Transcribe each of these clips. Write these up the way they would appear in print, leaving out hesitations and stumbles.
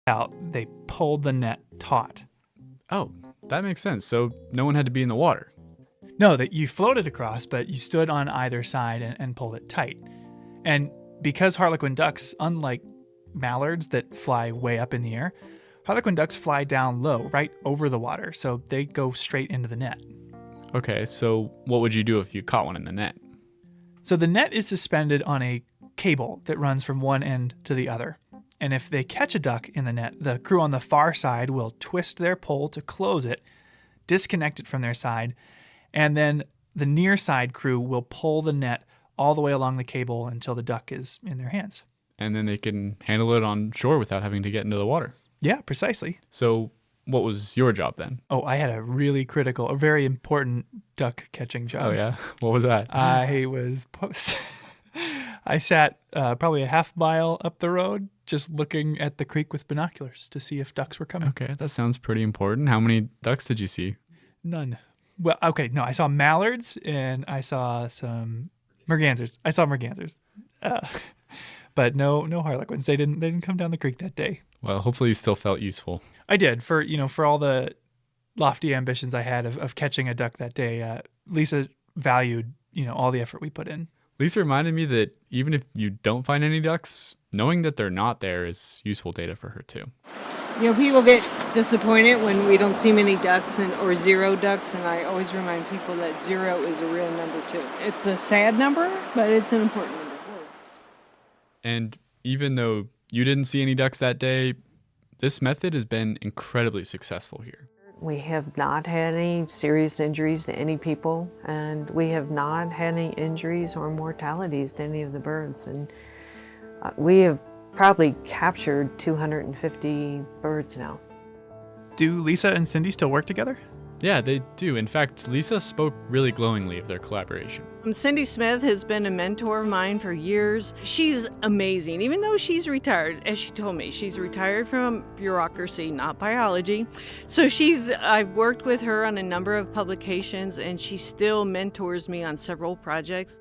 out, they pulled the net taut. Oh, that makes sense. So no one had to be in the water. No, that you floated across, but you stood on either side and pulled it tight. And because harlequin ducks, unlike mallards that fly way up in the air, harlequin ducks fly down low, right over the water, so they go straight into the net. Okay, so what would you do if you caught one in the net? So the net is suspended on a cable that runs from one end to the other. And if they catch a duck in the net, the crew on the far side will twist their pole to close it, disconnect it from their side, and then the near side crew will pull the net all the way along the cable until the duck is in their hands. And then they can handle it on shore without having to get into the water. Yeah, precisely. So what was your job then? Oh, I had a really critical, a very important duck catching job. Oh, yeah? What was that? I sat probably a half mile up the road just looking at the creek with binoculars to see if ducks were coming. Okay, that sounds pretty important. How many ducks did you see? None. Well, okay, no, I saw mallards and I saw some mergansers. I saw mergansers. But no harlequins. They didn't come down the creek that day. Well, hopefully you still felt useful. I did for all the lofty ambitions I had of catching a duck that day. Lisa valued, all the effort we put in. Lisa reminded me that even if you don't find any ducks, knowing that they're not there is useful data for her too. People get disappointed when we don't see many ducks or zero ducks, and I always remind people that 0 is a real number too. It's a sad number, but it's an important number. And even though you didn't see any ducks that day, this method has been incredibly successful here. We have not had any serious injuries to any people, and we have not had any injuries or mortalities to any of the birds. And we have probably captured 250 birds now. Do Lisa and Cindy still work together? Yeah, they do. In fact, Lisa spoke really glowingly of their collaboration. Cindy Smith has been a mentor of mine for years. She's amazing, even though she's retired. As she told me, she's retired from bureaucracy, not biology. So I've worked with her on a number of publications, and she still mentors me on several projects.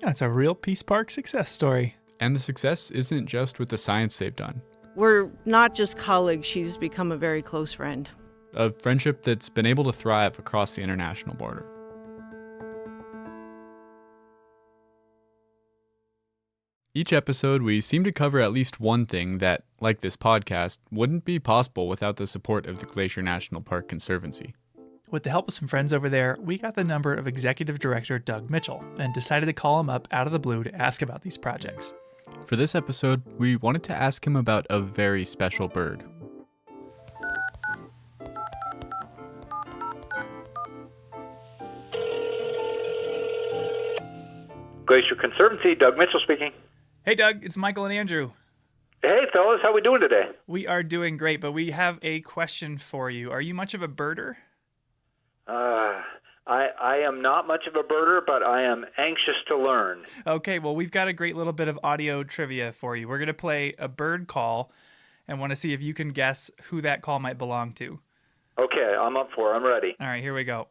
That's a real Peace Park success story. And the success isn't just with the science they've done. We're not just colleagues, she's become a very close friend. A friendship that's been able to thrive across the international border. Each episode, we seem to cover at least one thing that, like this podcast, wouldn't be possible without the support of the Glacier National Park Conservancy. With the help of some friends over there, we got the number of Executive Director Doug Mitchell and decided to call him up out of the blue to ask about these projects. For this episode, we wanted to ask him about a very special bird. Glacier Conservancy, Doug Mitchell speaking. Hey Doug, it's Michael and Andrew. Hey fellas, how we doing today? We are doing great, but we have a question for you. Are you much of a birder? I am not much of a birder, but I am anxious to learn. Okay, well, we've got a great little bit of audio trivia for you. We're going to play a bird call and want to see if you can guess who that call might belong to. Okay, I'm up for it. I'm ready. All right, here we go.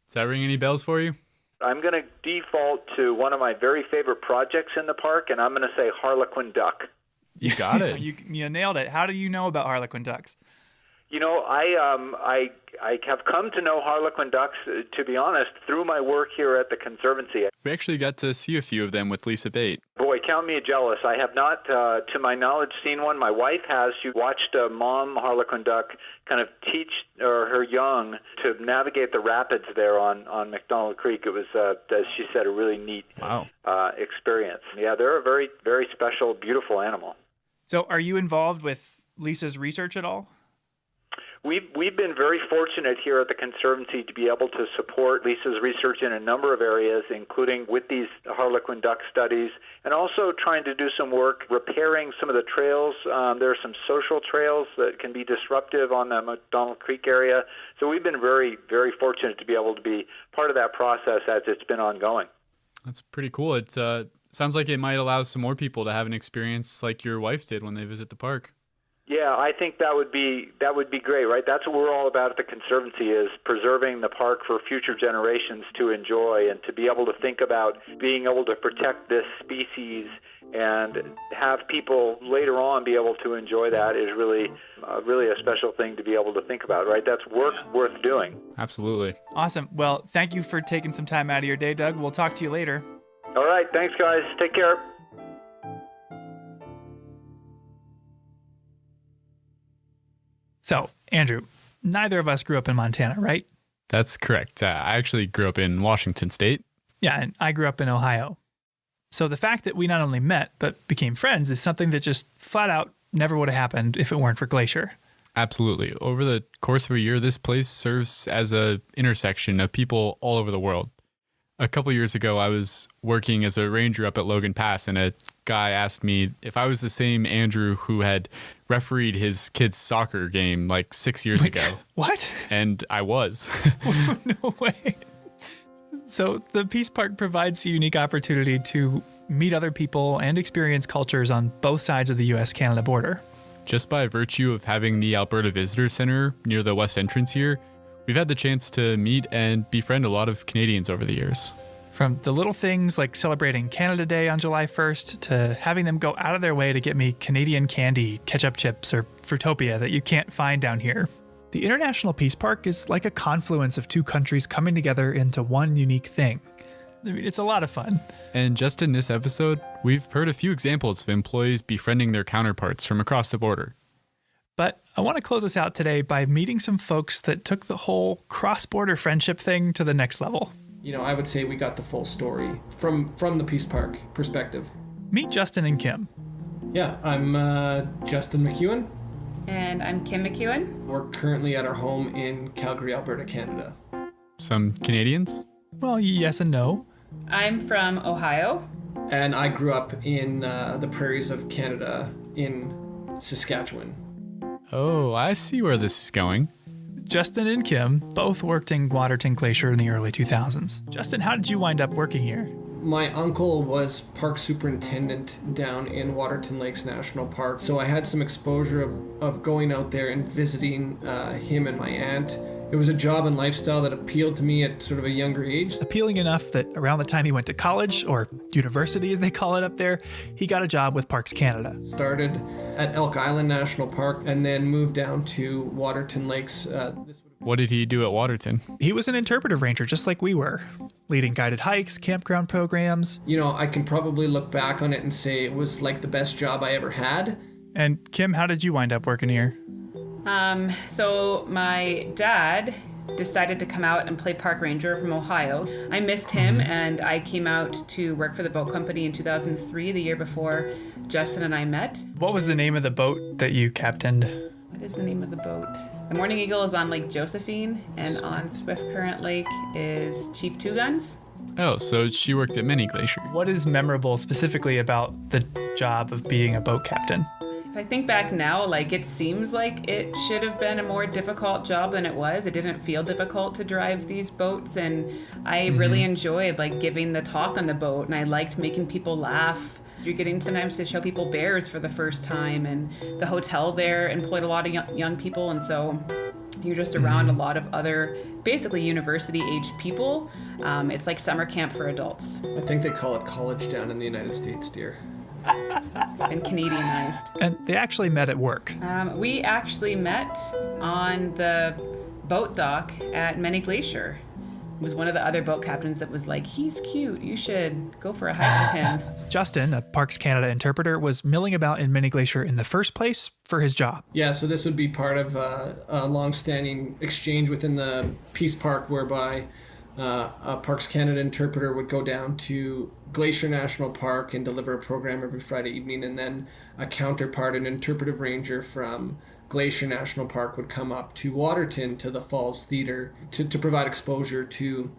Does that ring any bells for you? I'm going to default to one of my very favorite projects in the park, and I'm going to say harlequin duck. You got it. You nailed it. How do you know about harlequin ducks? I have come to know harlequin ducks, to be honest, through my work here at the Conservancy. We actually got to see a few of them with Lisa Bate. Boy, count me jealous. I have not, to my knowledge, seen one. My wife has. She watched a mom harlequin duck kind of teach her young to navigate the rapids there on McDonald Creek. It was, as she said, a really neat experience. Yeah, they're a very, very special, beautiful animal. So are you involved with Lisa's research at all? We've been very fortunate here at the Conservancy to be able to support Lisa's research in a number of areas, including with these harlequin duck studies, and also trying to do some work repairing some of the trails. There are some social trails that can be disruptive on the McDonald Creek area. So we've been very, very fortunate to be able to be part of that process as it's been ongoing. That's pretty cool. It sounds like it might allow some more people to have an experience like your wife did when they visit the park. Yeah, I think that would be great, right? That's what we're all about at the Conservancy, is preserving the park for future generations to enjoy, and to be able to think about being able to protect this species and have people later on be able to enjoy that is really a special thing to be able to think about, right? That's work worth doing. Absolutely. Awesome. Well, thank you for taking some time out of your day, Doug. We'll talk to you later. All right, thanks, guys. Take care. So, Andrew, neither of us grew up in Montana, right? That's correct. I actually grew up in Washington State. Yeah, and I grew up in Ohio. So the fact that we not only met, but became friends is something that just flat out never would have happened if it weren't for Glacier. Absolutely. Over the course of a year, this place serves as an intersection of people all over the world. A couple years ago, I was working as a ranger up at Logan Pass, and a guy asked me if I was the same Andrew who had refereed his kid's soccer game like 6 years ago. What? And I was. No way. So the Peace Park provides a unique opportunity to meet other people and experience cultures on both sides of the U.S.-Canada border. Just by virtue of having the Alberta Visitor Center near the west entrance here, we've had the chance to meet and befriend a lot of Canadians over the years. From the little things like celebrating Canada Day on July 1st to having them go out of their way to get me Canadian candy, ketchup chips, or Fruitopia that you can't find down here. The International Peace Park is like a confluence of two countries coming together into one unique thing. I mean, it's a lot of fun. And just in this episode, we've heard a few examples of employees befriending their counterparts from across the border. But I want to close us out today by meeting some folks that took the whole cross-border friendship thing to the next level. You know, I would say we got the full story from the Peace Park perspective. Meet Justin and Kim. Yeah, I'm Justin McEwen. And I'm Kim McEwen. We're currently at our home in Calgary, Alberta, Canada. Some Canadians? Well, yes and no. I'm from Ohio. And I grew up in the prairies of Canada in Saskatchewan. Oh, I see where this is going. Justin and Kim both worked in Waterton Glacier in the early 2000s. Justin, how did you wind up working here? My uncle was park superintendent down in Waterton Lakes National Park, so I had some exposure of going out there and visiting him and my aunt. It was a job and lifestyle that appealed to me at sort of a younger age. Appealing enough that around the time he went to college, or university as they call it up there, he got a job with Parks Canada. Started at Elk Island National Park and then moved down to Waterton Lakes. What did he do at Waterton? He was an interpretive ranger just like we were, leading guided hikes, campground programs. You know, I can probably look back on it and say it was like the best job I ever had. And Kim, how did you wind up working here? So my dad decided to come out and play park ranger from Ohio. I missed him and I came out to work for the boat company in 2003, the year before Justin and I met. What was the name of the boat that you captained? What is the name of the boat? The Morning Eagle is on Lake Josephine, and on Swift Current Lake is Chief Two Guns. Oh, so she worked at Many Glacier. What is memorable specifically about the job of being a boat captain? If I think back now, like, it seems like it should have been a more difficult job than it was. It didn't feel difficult to drive these boats, and I really enjoyed like giving the talk on the boat, and I liked making people laugh. You're getting sometimes to show people bears for the first time, and the hotel there employed a lot of young people, and so you're just around a lot of other basically university-aged people. It's like summer camp for adults. I think they call it college down in the United States, dear. And Canadianized. And they actually met at work. We actually met on the boat dock at Many Glacier. It was one of the other boat captains that was like, he's cute, you should go for a hike with him. Justin, a Parks Canada interpreter, was milling about in Many Glacier in the first place for his job. Yeah, so this would be part of a long-standing exchange within the Peace Park whereby a Parks Canada interpreter would go down to Glacier National Park and deliver a program every Friday evening, and then a counterpart, an interpretive ranger from Glacier National Park, would come up to Waterton to the Falls Theater to provide exposure to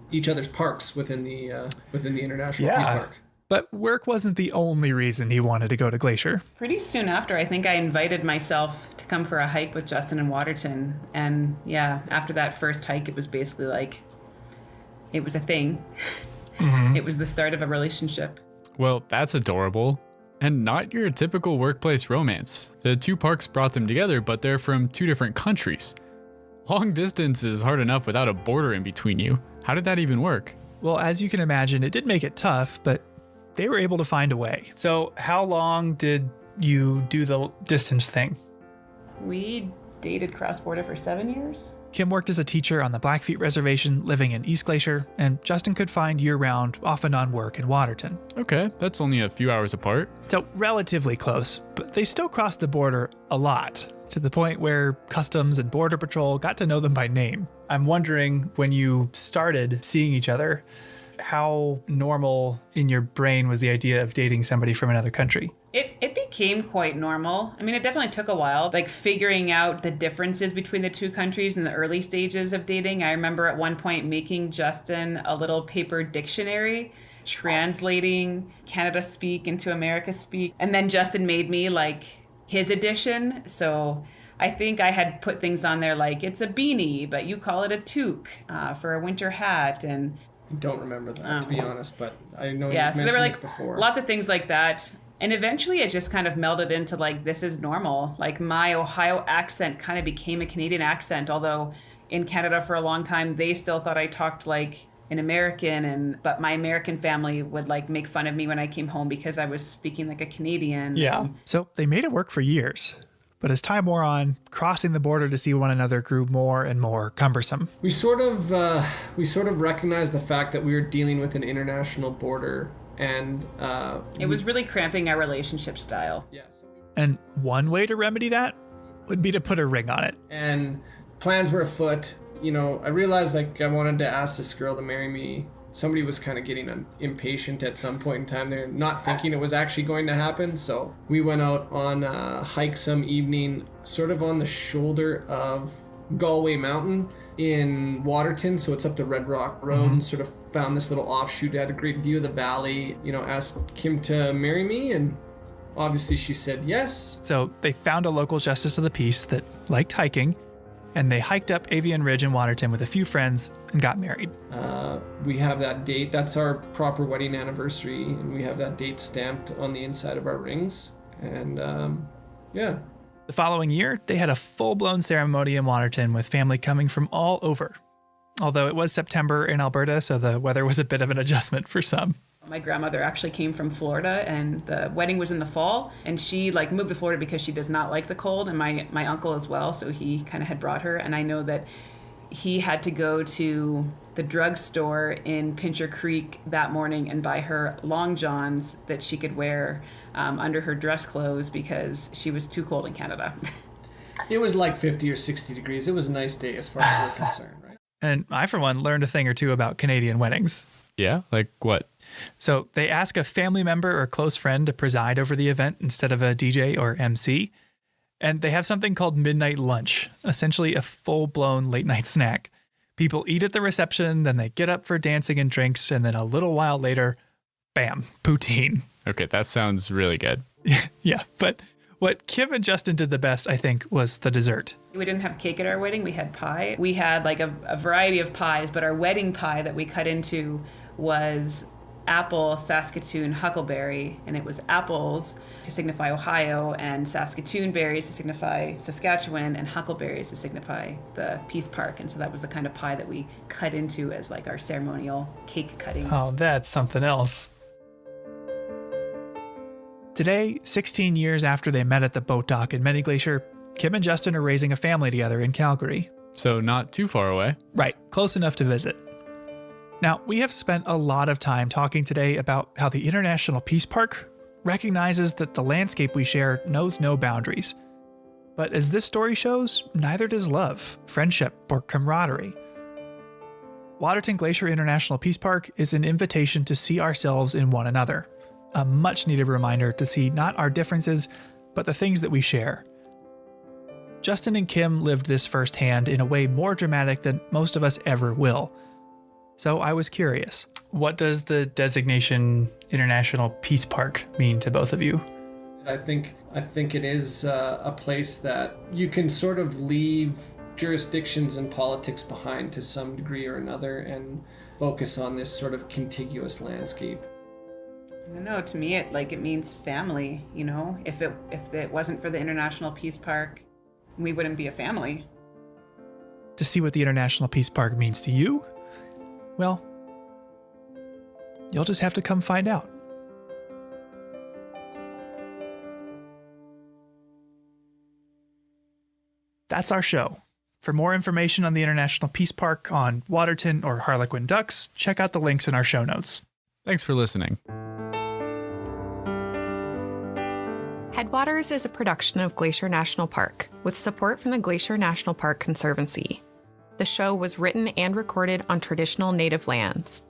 each other's parks within the International Peace Park. But work wasn't the only reason he wanted to go to Glacier. Pretty soon after, I think I invited myself to come for a hike with Justin in Waterton. And yeah, after that first hike, it was basically like, it was a thing. It was the start of a relationship. Well, that's adorable. And not your typical workplace romance. The two parks brought them together, but they're from two different countries. Long distance is hard enough without a border in between you. How did that even work? Well, as you can imagine, it did make it tough, but they were able to find a way. So how long did you do the distance thing? We dated cross-border for 7 years. Kim worked as a teacher on the Blackfeet Reservation living in East Glacier, and Justin could find year-round, off and on work in Waterton. Okay, that's only a few hours apart. So relatively close, but they still crossed the border a lot, to the point where Customs and Border Patrol got to know them by name. I'm wondering, when you started seeing each other, how normal in your brain was the idea of dating somebody from another country? It became quite normal. I mean, it definitely took a while, like figuring out the differences between the two countries in the early stages of dating. I remember at one point making Justin a little paper dictionary, translating Canada speak into America speak. And then Justin made me like his edition. So I think I had put things on there like, it's a beanie, but you call it a toque for a winter hat. And I don't remember that, to be honest, but I know yeah, you've so there mentioned were this like before. lots of things like that. And eventually it just kind of melded into like, this is normal. Like my Ohio accent kind of became a Canadian accent, although in Canada for a long time, they still thought I talked like an American, but my American family would like make fun of me when I came home because I was speaking like a Canadian. Yeah. So they made it work for years. But as time wore on, crossing the border to see one another grew more and more cumbersome. We sort of recognized the fact that we were dealing with an international border, and it was really cramping our relationship style. yeah. And one way to remedy that would be to put a ring on it. And plans were afoot. You know, I realized like I wanted to ask this girl to marry me. Somebody was kind of getting impatient at some point in time. They're not thinking it was actually going to happen. So we went out on a hike some evening, sort of on the shoulder of Galway Mountain in Waterton. So it's up the Red Rock Road, and sort of found this little offshoot. Had a great view of the valley. You know, asked Kim to marry me, and obviously she said yes. So they found a local justice of the peace that liked hiking, and they hiked up Avian Ridge in Waterton with a few friends and got married. We have that date. That's our proper wedding anniversary, and we have that date stamped on the inside of our rings. And yeah. The following year, they had a full-blown ceremony in Waterton with family coming from all over. Although it was September in Alberta, so the weather was a bit of an adjustment for some. My grandmother actually came from Florida, and the wedding was in the fall, and she like moved to Florida because she does not like the cold, and my uncle as well, so he kind of had brought her. And I know that he had to go to the drugstore in Pincher Creek that morning and buy her long johns that she could wear under her dress clothes because she was too cold in Canada. It was like 50 or 60 degrees. It was a nice day as far as we're concerned, right? And I, for one, learned a thing or two about Canadian weddings. Yeah? Like what? So they ask a family member or close friend to preside over the event instead of a DJ or MC. And they have something called midnight lunch, essentially a full-blown late-night snack. People eat at the reception, then they get up for dancing and drinks, and then a little while later, bam, poutine. Okay, that sounds really good. Yeah, but what Kim and Justin did the best, I think, was the dessert. We didn't have cake at our wedding, we had pie. We had like a variety of pies, but our wedding pie that we cut into was apple, Saskatoon, huckleberry, and it was apples to signify Ohio, and Saskatoon berries to signify Saskatchewan, and huckleberries to signify the Peace Park. And so that was the kind of pie that we cut into as like our ceremonial cake cutting. Oh, that's something else. Today, 16 years after they met at the boat dock in Many Glacier, Kim and Justin are raising a family together in Calgary. So not too far away. Right, close enough to visit. Now, we have spent a lot of time talking today about how the International Peace Park recognizes that the landscape we share knows no boundaries. But as this story shows, neither does love, friendship, or camaraderie. Waterton Glacier International Peace Park is an invitation to see ourselves in one another, a much-needed reminder to see not our differences, but the things that we share. Justin and Kim lived this firsthand in a way more dramatic than most of us ever will. So I was curious, what does the designation International Peace Park mean to both of you? I think it is a place that you can sort of leave jurisdictions and politics behind to some degree or another and focus on this sort of contiguous landscape. I don't know, to me it means family, you know? If it wasn't for the International Peace Park, we wouldn't be a family. To see what the International Peace Park means to you, well, you'll just have to come find out. That's our show. For more information on the International Peace Park, on Waterton or Harlequin ducks, check out the links in our show notes. Thanks for listening. Headwaters is a production of Glacier National Park, with support from the Glacier National Park Conservancy. The show was written and recorded on traditional native lands.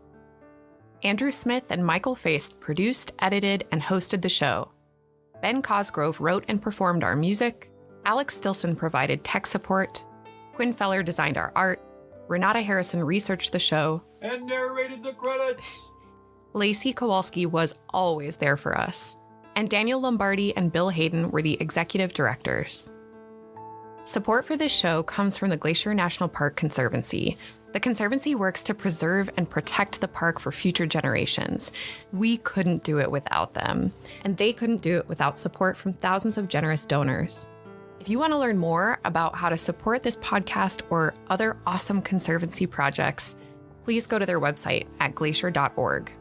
Andrew Smith and Michael Feist produced, edited, and hosted the show. Ben Cosgrove wrote and performed our music. Alex Stilson provided tech support. Quinn Feller designed our art. Renata Harrison researched the show. And narrated the credits. Lacey Kowalski was always there for us. And Daniel Lombardi and Bill Hayden were the executive directors. Support for this show comes from the Glacier National Park Conservancy. The Conservancy works to preserve and protect the park for future generations. We couldn't do it without them, and they couldn't do it without support from thousands of generous donors. If you want to learn more about how to support this podcast or other awesome Conservancy projects, please go to their website at glacier.org.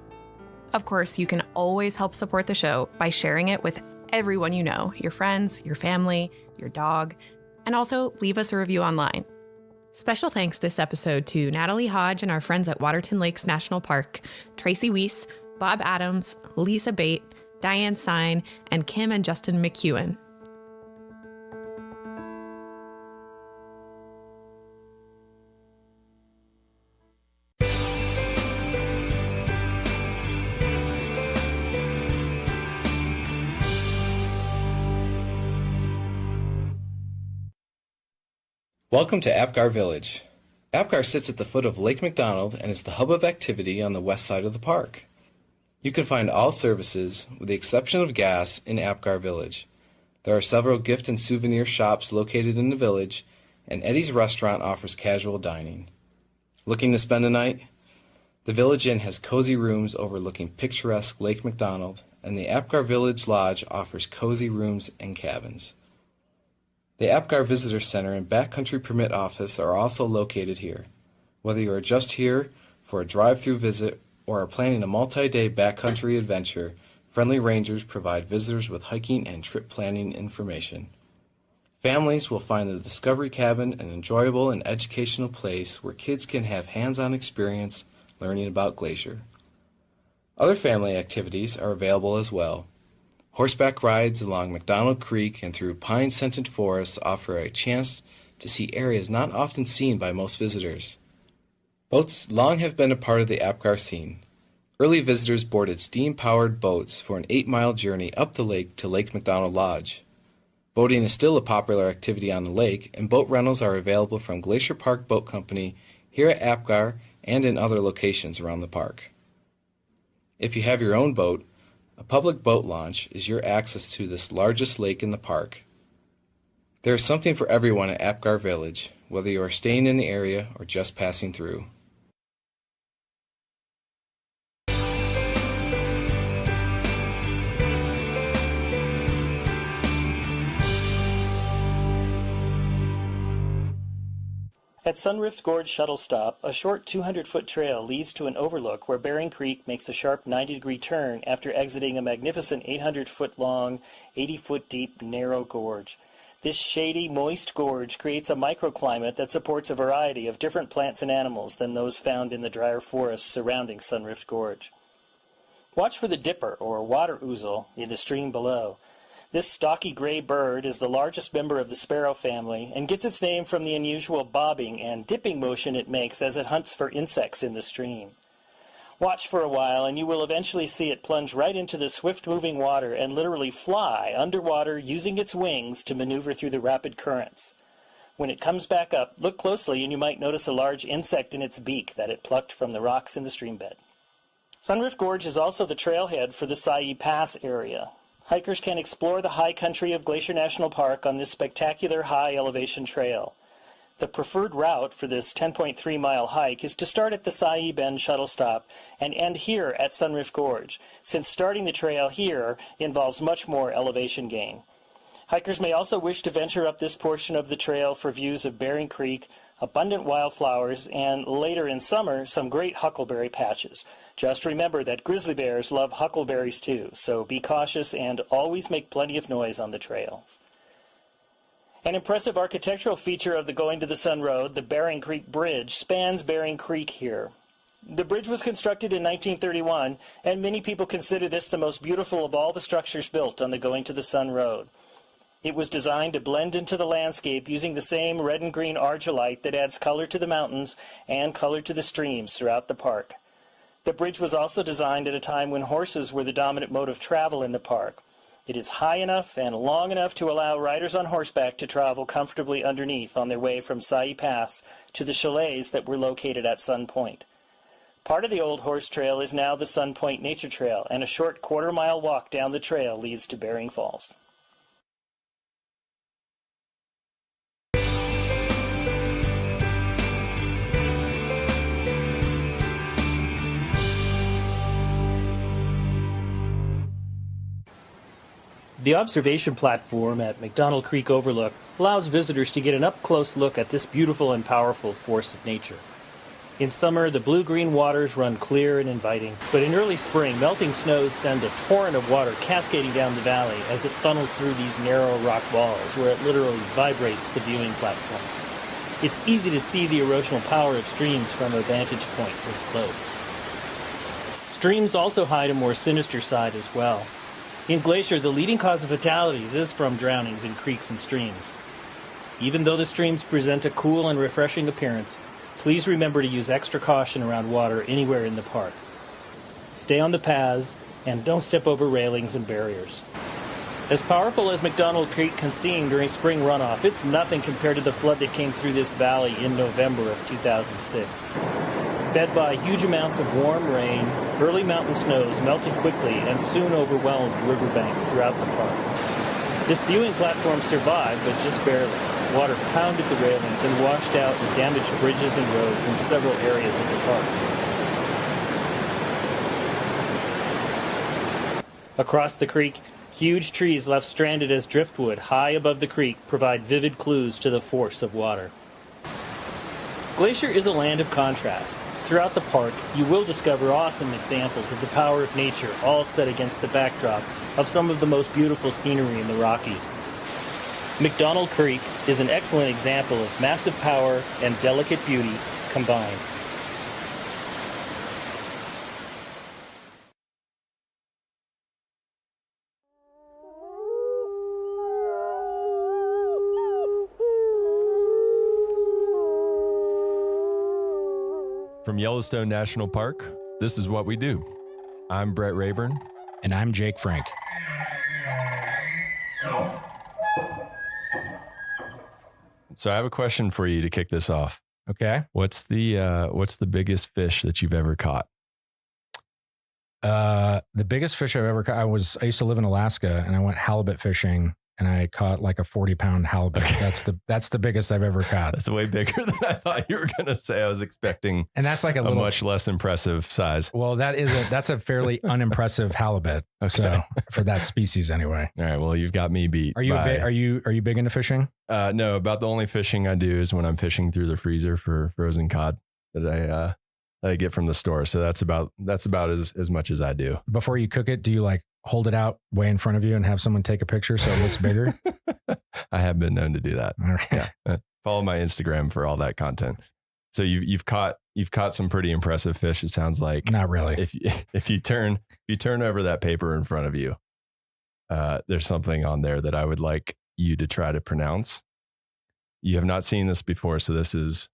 Of course, you can always help support the show by sharing it with everyone you know, your friends, your family, your dog, and also leave us a review online. Special thanks this episode to Natalie Hodge and our friends at Waterton Lakes National Park, Tracy Weiss, Bob Adams, Lisa Bate, Diane Sine, and Kim and Justin McEwen. Welcome to Apgar Village. Apgar sits at the foot of Lake McDonald and is the hub of activity on the west side of the park. You can find all services, with the exception of gas, in Apgar Village. There are several gift and souvenir shops located in the village, and Eddie's Restaurant offers casual dining. Looking to spend a night? The Village Inn has cozy rooms overlooking picturesque Lake McDonald, and the Apgar Village Lodge offers cozy rooms and cabins. The Apgar Visitor Center and Backcountry Permit Office are also located here. Whether you are just here for a drive-through visit or are planning a multi-day backcountry adventure, friendly rangers provide visitors with hiking and trip planning information. Families will find the Discovery Cabin an enjoyable and educational place where kids can have hands-on experience learning about Glacier. Other family activities are available as well. Horseback rides along McDonald Creek and through pine-scented forests offer a chance to see areas not often seen by most visitors. Boats long have been a part of the Apgar scene. Early visitors boarded steam-powered boats for an 8-mile journey up the lake to Lake McDonald Lodge. Boating is still a popular activity on the lake, and boat rentals are available from Glacier Park Boat Company here at Apgar and in other locations around the park. If you have your own boat, a public boat launch is your access to this largest lake in the park. There is something for everyone at Apgar Village, whether you are staying in the area or just passing through. At Sunrift Gorge Shuttle Stop, a short 200-foot trail leads to an overlook where Bering Creek makes a sharp 90-degree turn after exiting a magnificent 800-foot-long, 80-foot-deep, narrow gorge. This shady, moist gorge creates a microclimate that supports a variety of different plants and animals than those found in the drier forests surrounding Sunrift Gorge. Watch for the dipper, or water ouzel, in the stream below. This stocky gray bird is the largest member of the sparrow family and gets its name from the unusual bobbing and dipping motion it makes as it hunts for insects in the stream. Watch for a while and you will eventually see it plunge right into the swift-moving water and literally fly underwater using its wings to maneuver through the rapid currents. When it comes back up, look closely and you might notice a large insect in its beak that it plucked from the rocks in the streambed. Sunrift Gorge is also the trailhead for the Sayi Pass area. Hikers can explore the high country of Glacier National Park on this spectacular high-elevation trail. The preferred route for this 10.3-mile hike is to start at the Sa'i Bend shuttle stop and end here at Sunrift Gorge, since starting the trail here involves much more elevation gain. Hikers may also wish to venture up this portion of the trail for views of Bering Creek, abundant wildflowers, and later in summer, some great huckleberry patches. Just remember that grizzly bears love huckleberries too, so be cautious and always make plenty of noise on the trails. An impressive architectural feature of the Going to the Sun Road, the Bering Creek Bridge, spans Bering Creek here. The bridge was constructed in 1931, and many people consider this the most beautiful of all the structures built on the Going to the Sun Road. It was designed to blend into the landscape using the same red and green argillite that adds color to the mountains and color to the streams throughout the park. The bridge was also designed at a time when horses were the dominant mode of travel in the park. It is high enough and long enough to allow riders on horseback to travel comfortably underneath on their way from Sa'i Pass to the chalets that were located at Sun Point. Part of the old horse trail is now the Sun Point Nature Trail, and a short quarter-mile walk down the trail leads to Bering Falls. The observation platform at McDonald Creek Overlook allows visitors to get an up-close look at this beautiful and powerful force of nature. In summer, the blue-green waters run clear and inviting, but in early spring, melting snows send a torrent of water cascading down the valley as it funnels through these narrow rock walls, where it literally vibrates the viewing platform. It's easy to see the erosional power of streams from a vantage point this close. Streams also hide a more sinister side as well. In Glacier, the leading cause of fatalities is from drownings in creeks and streams. Even though the streams present a cool and refreshing appearance, please remember to use extra caution around water anywhere in the park. Stay on the paths and don't step over railings and barriers. As powerful as McDonald Creek can seem during spring runoff, it's nothing compared to the flood that came through this valley in November of 2006. Fed by huge amounts of warm rain, early mountain snows melted quickly and soon overwhelmed riverbanks throughout the park. This viewing platform survived, but just barely. Water pounded the railings and washed out and damaged bridges and roads in several areas of the park. Across the creek, huge trees left stranded as driftwood high above the creek provide vivid clues to the force of water. Glacier is a land of contrasts. Throughout the park, you will discover awesome examples of the power of nature, all set against the backdrop of some of the most beautiful scenery in the Rockies. McDonald Creek is an excellent example of massive power and delicate beauty combined. From Yellowstone National Park, this is what we do. I'm Brett Rayburn. And I'm Jake Frank. So I have a question for you to kick this off. Okay. What's the biggest fish that you've ever caught? The biggest fish I've ever caught, I used to live in Alaska and I went halibut fishing and I caught like a 40-pound halibut. Okay. That's the biggest I've ever caught. That's way bigger than I thought you were going to say. I was expecting and that's like a much less impressive size. Well, that's a fairly unimpressive halibut. Okay. So for that species anyway. All right. Well, you've got me beat. Are you big into fishing? No, about the only fishing I do is when I'm fishing through the freezer for frozen cod that I get from the store. So that's about as much as I do. Before you cook it, do you like hold it out way in front of you and have someone take a picture so it looks bigger? I have been known to do that. All right. Yeah. Follow my Instagram for all that content. So you've caught some pretty impressive fish. It sounds like. Not really. If you turn over that paper in front of you, there's something on there that I would like you to try to pronounce. You have not seen this before, so this is.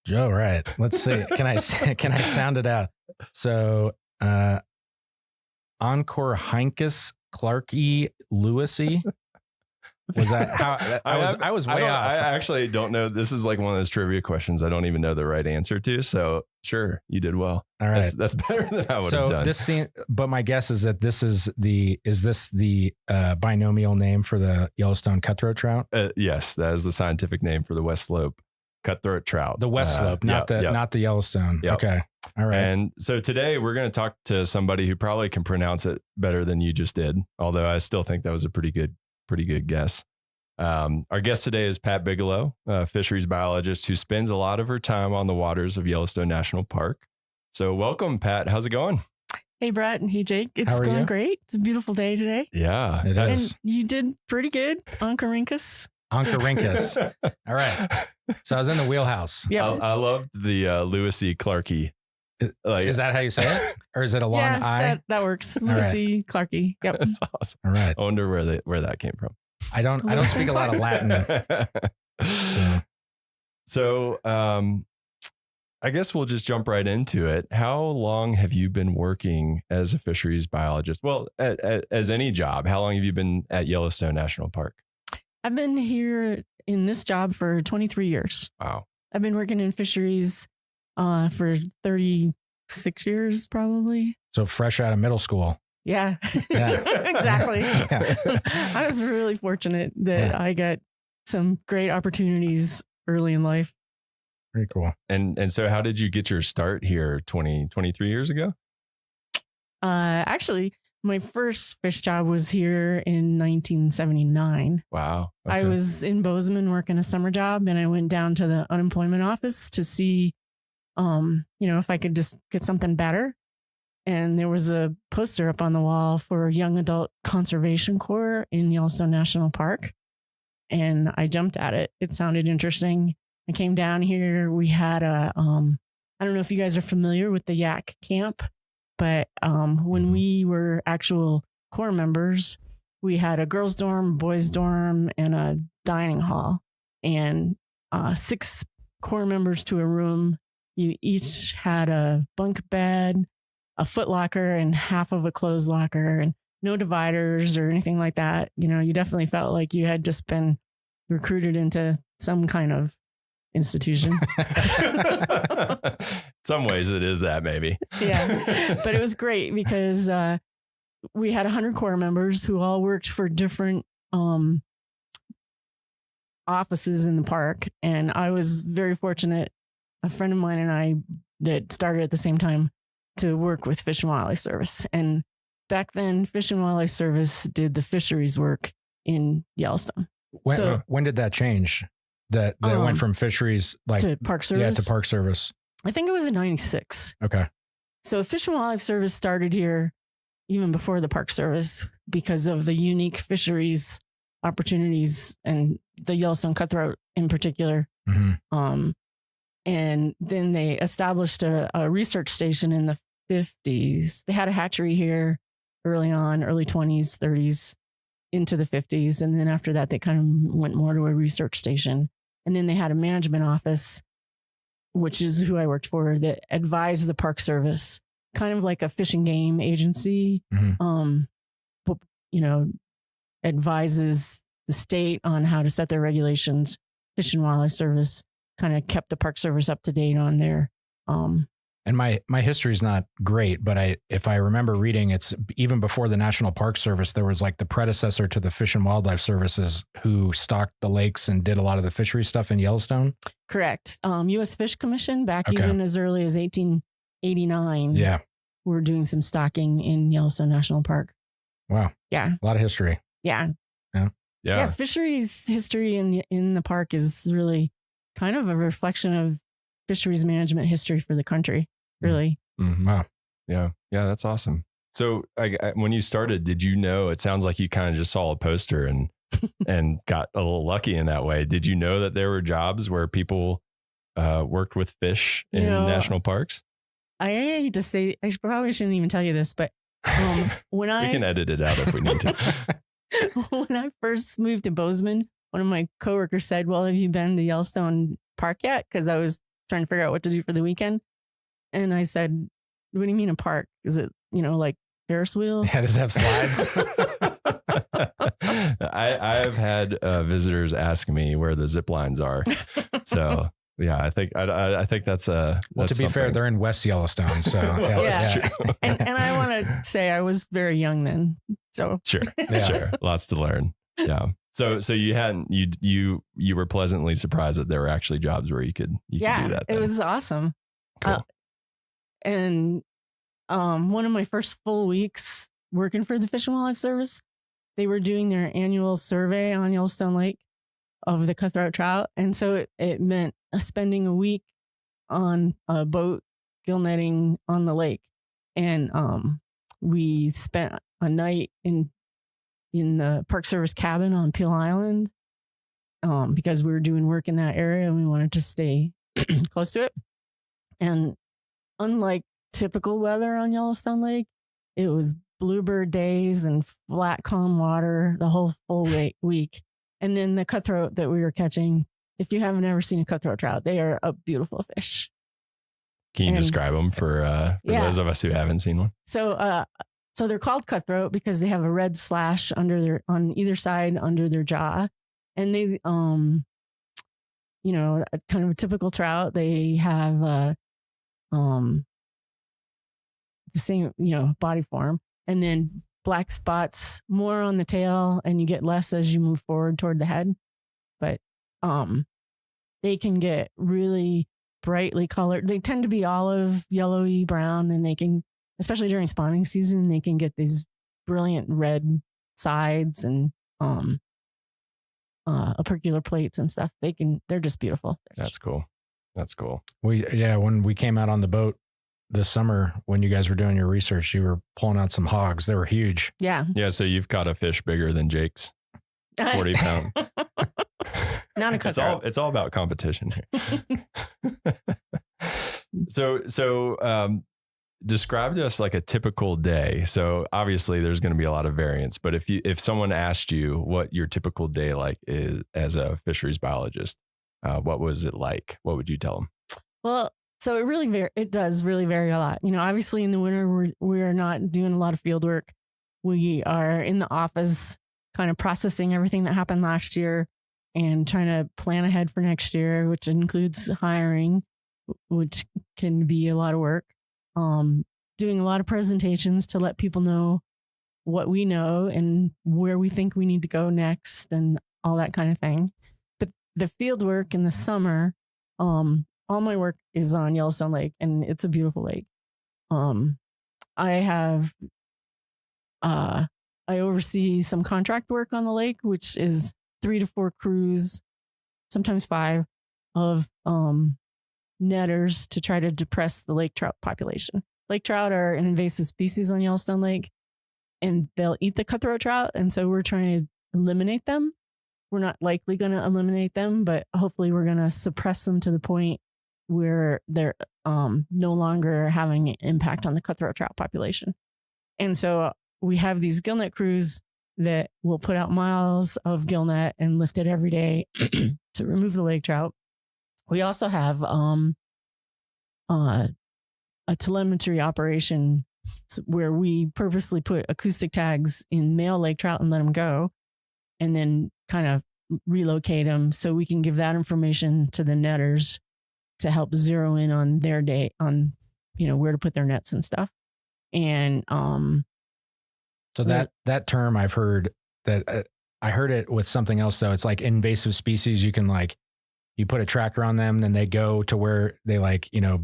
Joe, right. Let's see. Can I sound it out? So, Encore Heinkus Clarkey Lewisy. Was that how? I was way off. I actually don't know. This is like one of those trivia questions I don't even know the right answer to. So sure, you did well. All right, that's better than I would have done. This scene, but my guess is that this is the binomial name for the Yellowstone cutthroat trout? Yes, that is the scientific name for the West Slope cutthroat trout. The West Slope, not the Yellowstone. Yep. Okay. All right. And so today we're going to talk to somebody who probably can pronounce it better than you just did. Although I still think that was a pretty good guess. Our guest today is Pat Bigelow, a fisheries biologist who spends a lot of her time on the waters of Yellowstone National Park. So welcome, Pat. How's it going? Hey, Brett, and hey, Jake. It's going great. It's a beautiful day today. Yeah, it is. And you did pretty good, Oncorhynchus. Oncorhynchus. All right. So I was in the wheelhouse. Yeah. I loved the Lewis E. Clarkey. Is that how you say it? Or is it a long I? That works. Lewis E. Clarkey. Yep. That's awesome. All right. I wonder where that came from. I don't speak a lot of Latin. So I guess we'll just jump right into it. How long have you been working as a fisheries biologist? Well, as any job, how long have you been at Yellowstone National Park? I've been here in this job for 23 years. Wow. I've been working in fisheries for 36 years, probably. So fresh out of middle school. Yeah. Exactly. Yeah. I was really fortunate that I got some great opportunities early in life. Very cool. And so how did you get your start here 23 years ago? Actually, my first fish job was here in 1979. Wow. Okay. I was in Bozeman working a summer job, and I went down to the unemployment office to see, if I could just get something better. And there was a poster up on the wall for Young Adult Conservation Corps in Yellowstone National Park. And I jumped at it. It sounded interesting. I came down here. We had I don't know if you guys are familiar with the Yak Camp, but when we were actual Corps members, we had a girls' dorm, boys' dorm, and a dining hall. And 6 Corps members to a room. You each had a bunk bed, a foot locker, and half of a clothes locker, and no dividers or anything like that. You definitely felt like you had just been recruited into some kind of institution. Some ways it is that, maybe. Yeah. But it was great because we had 100 Corps members who all worked for different offices in the park. And I was very fortunate, a friend of mine and I that started at the same time, to work with Fish and Wildlife Service. And back then, Fish and Wildlife Service did the fisheries work in Yellowstone. When did that change? That went from fisheries to Park Service? Yeah, to Park Service. I think it was in 96. Okay. So Fish and Wildlife Service started here even before the Park Service because of the unique fisheries opportunities and the Yellowstone cutthroat in particular. Mm-hmm. And then they established a research station in the 50s. They had a hatchery here early on, early 20s, 30s, into the 50s. And then after that, they kind of went more to a research station. And then they had a management office, which is who I worked for, that advised the Park Service, kind of like a fish and game agency, advises the state on how to set their regulations. Fish and Wildlife Service kind of kept the Park Service up to date on their. And my history is not great, but if I remember reading, it's even before the National Park Service, there was like the predecessor to the Fish and Wildlife Services who stocked the lakes and did a lot of the fishery stuff in Yellowstone. Correct. U.S. Fish Commission back even as early as 1889. Yeah. We're doing some stocking in Yellowstone National Park. Wow. Yeah. A lot of history. Yeah. Yeah. Fisheries history in the park is really kind of a reflection of fisheries management history for the country, really. Mm-hmm. Wow. Yeah. Yeah. That's awesome. So when you started, did you know, it sounds like you kind of just saw a poster and got a little lucky in that way. Did you know that there were jobs where people worked with fish in national parks? I hate to say, I probably shouldn't even tell you this, but when we can edit it out if we need to. When I first moved to Bozeman, one of my coworkers said, "Well, have you been to Yellowstone Park yet?" Because I was trying to figure out what to do for the weekend. And I said, "What do you mean a park? Is it, like Ferris wheel?" Yeah, does it have slides? I've had visitors ask me where the zip lines are. So yeah, I think that's well, to be fair, they're in West Yellowstone. So that's true. And I want to say I was very young then. So sure. Lots to learn. Yeah. So you were pleasantly surprised that there were actually jobs where you could do that. It was awesome. Cool. And one of my first full weeks working for the Fish and Wildlife Service, they were doing their annual survey on Yellowstone Lake of the cutthroat trout. And so it meant spending a week on a boat gill netting on the lake. And we spent a night in the Park Service cabin on Peel Island because we were doing work in that area and we wanted to stay close to it. And unlike typical weather on Yellowstone Lake, it was bluebird days and flat, calm water the whole full week. And then the cutthroat that we were catching, if you haven't ever seen a cutthroat trout, they are a beautiful fish. Can you describe them for those of us who haven't seen one? So they're called cutthroat because they have a red slash on either side under their jaw. And they, kind of a typical trout. They have, the same, body form, and then black spots more on the tail, and you get less as you move forward toward the head. But, they can get really brightly colored. They tend to be olive, yellowy, brown, and they can, especially during spawning season, they can get these brilliant red sides and opercular plates and stuff. They're just beautiful fish. That's cool. When we came out on the boat this summer, when you guys were doing your research, you were pulling out some hogs. They were huge. Yeah. Yeah. So you've caught a fish bigger than Jake's 40 pound. Not a cutthroat. It's all about competition here. So describe to us like a typical day. So obviously there's going to be a lot of variance, but if someone asked you what your typical day like is as a fisheries biologist, what was it like? What would you tell them? Well, so it does really vary a lot. Obviously in the winter, we're not doing a lot of field work. We are in the office kind of processing everything that happened last year and trying to plan ahead for next year, which includes hiring, which can be a lot of work. Doing a lot of presentations to let people know what we know and where we think we need to go next and all that kind of thing. But the field work in the summer, all my work is on Yellowstone Lake, and it's a beautiful lake. I oversee some contract work on the lake, which is 3 to 4 crews, sometimes 5, of netters to try to depress the lake trout population. Lake trout are an invasive species on Yellowstone Lake, and they'll eat the cutthroat trout. And so we're trying to eliminate them. We're not likely going to eliminate them, but hopefully we're going to suppress them to the point where they're no longer having an impact on the cutthroat trout population. And so we have these gillnet crews that will put out miles of gillnet and lift it every day to remove the lake trout. We also have a telemetry operation where we purposely put acoustic tags in male lake trout and let them go, and then kind of relocate them so we can give that information to the netters to help zero in on their day on, where to put their nets and stuff. And so that term I've heard that I heard it with something else though. It's like invasive species. You can you put a tracker on them, then they go to where they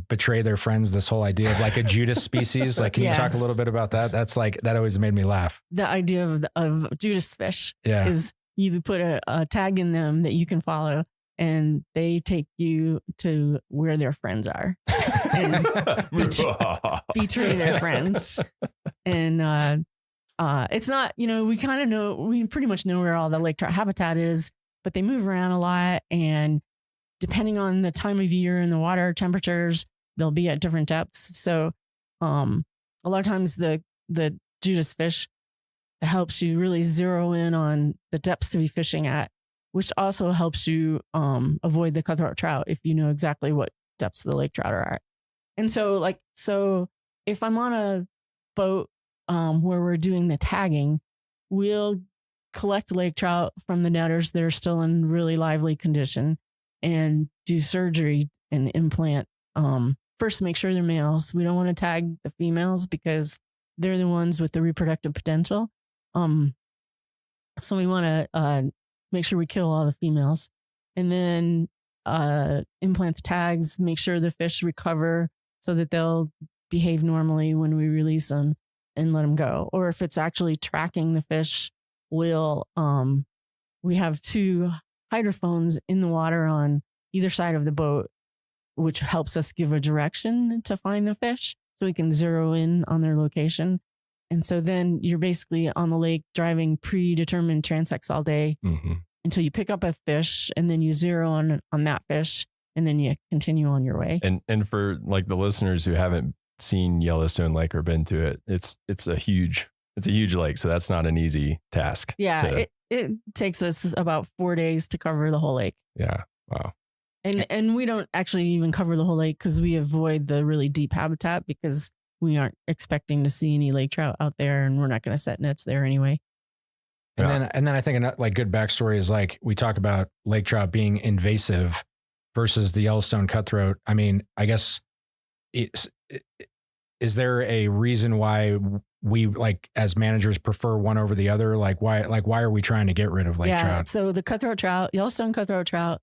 betray their friends. This whole idea of a Judas species. Can you talk a little bit about that? That's that always made me laugh. The idea of Judas fish is you put a tag in them that you can follow, and they take you to where their friends are and betray their friends. And it's not, we pretty much know where all the lake trout habitat is, but they move around a lot, and depending on the time of year and the water temperatures, they'll be at different depths. So a lot of times the Judas fish helps you really zero in on the depths to be fishing at, which also helps you avoid the cutthroat trout if you know exactly what depths the lake trout are at. And so if I'm on a boat where we're doing the tagging, we'll collect lake trout from the netters that are still in really lively condition and do surgery and implant. First, make sure they're males. We don't want to tag the females because they're the ones with the reproductive potential. So we want to make sure we kill all the females, and then implant the tags, make sure the fish recover so that they'll behave normally when we release them and let them go. Or if it's actually tracking the fish, we have 2 hydrophones in the water on either side of the boat, which helps us give a direction to find the fish so we can zero in on their location. And so then you're basically on the lake driving predetermined transects all day until you pick up a fish, and then you zero on that fish, and then you continue on your way. And for like the listeners who haven't seen Yellowstone Lake or been to it, it's a huge lake, so that's not an easy task. Yeah, it takes us about 4 days to cover the whole lake. Yeah, wow. And we don't actually even cover the whole lake because we avoid the really deep habitat because we aren't expecting to see any lake trout out there, and we're not going to set nets there anyway. And then I think like good backstory is like we talk about lake trout being invasive versus the Yellowstone cutthroat. I mean, I guess is there a reason why we like as managers prefer one over the other? Like why are we trying to get rid of lake trout? So the cutthroat trout, Yellowstone cutthroat trout,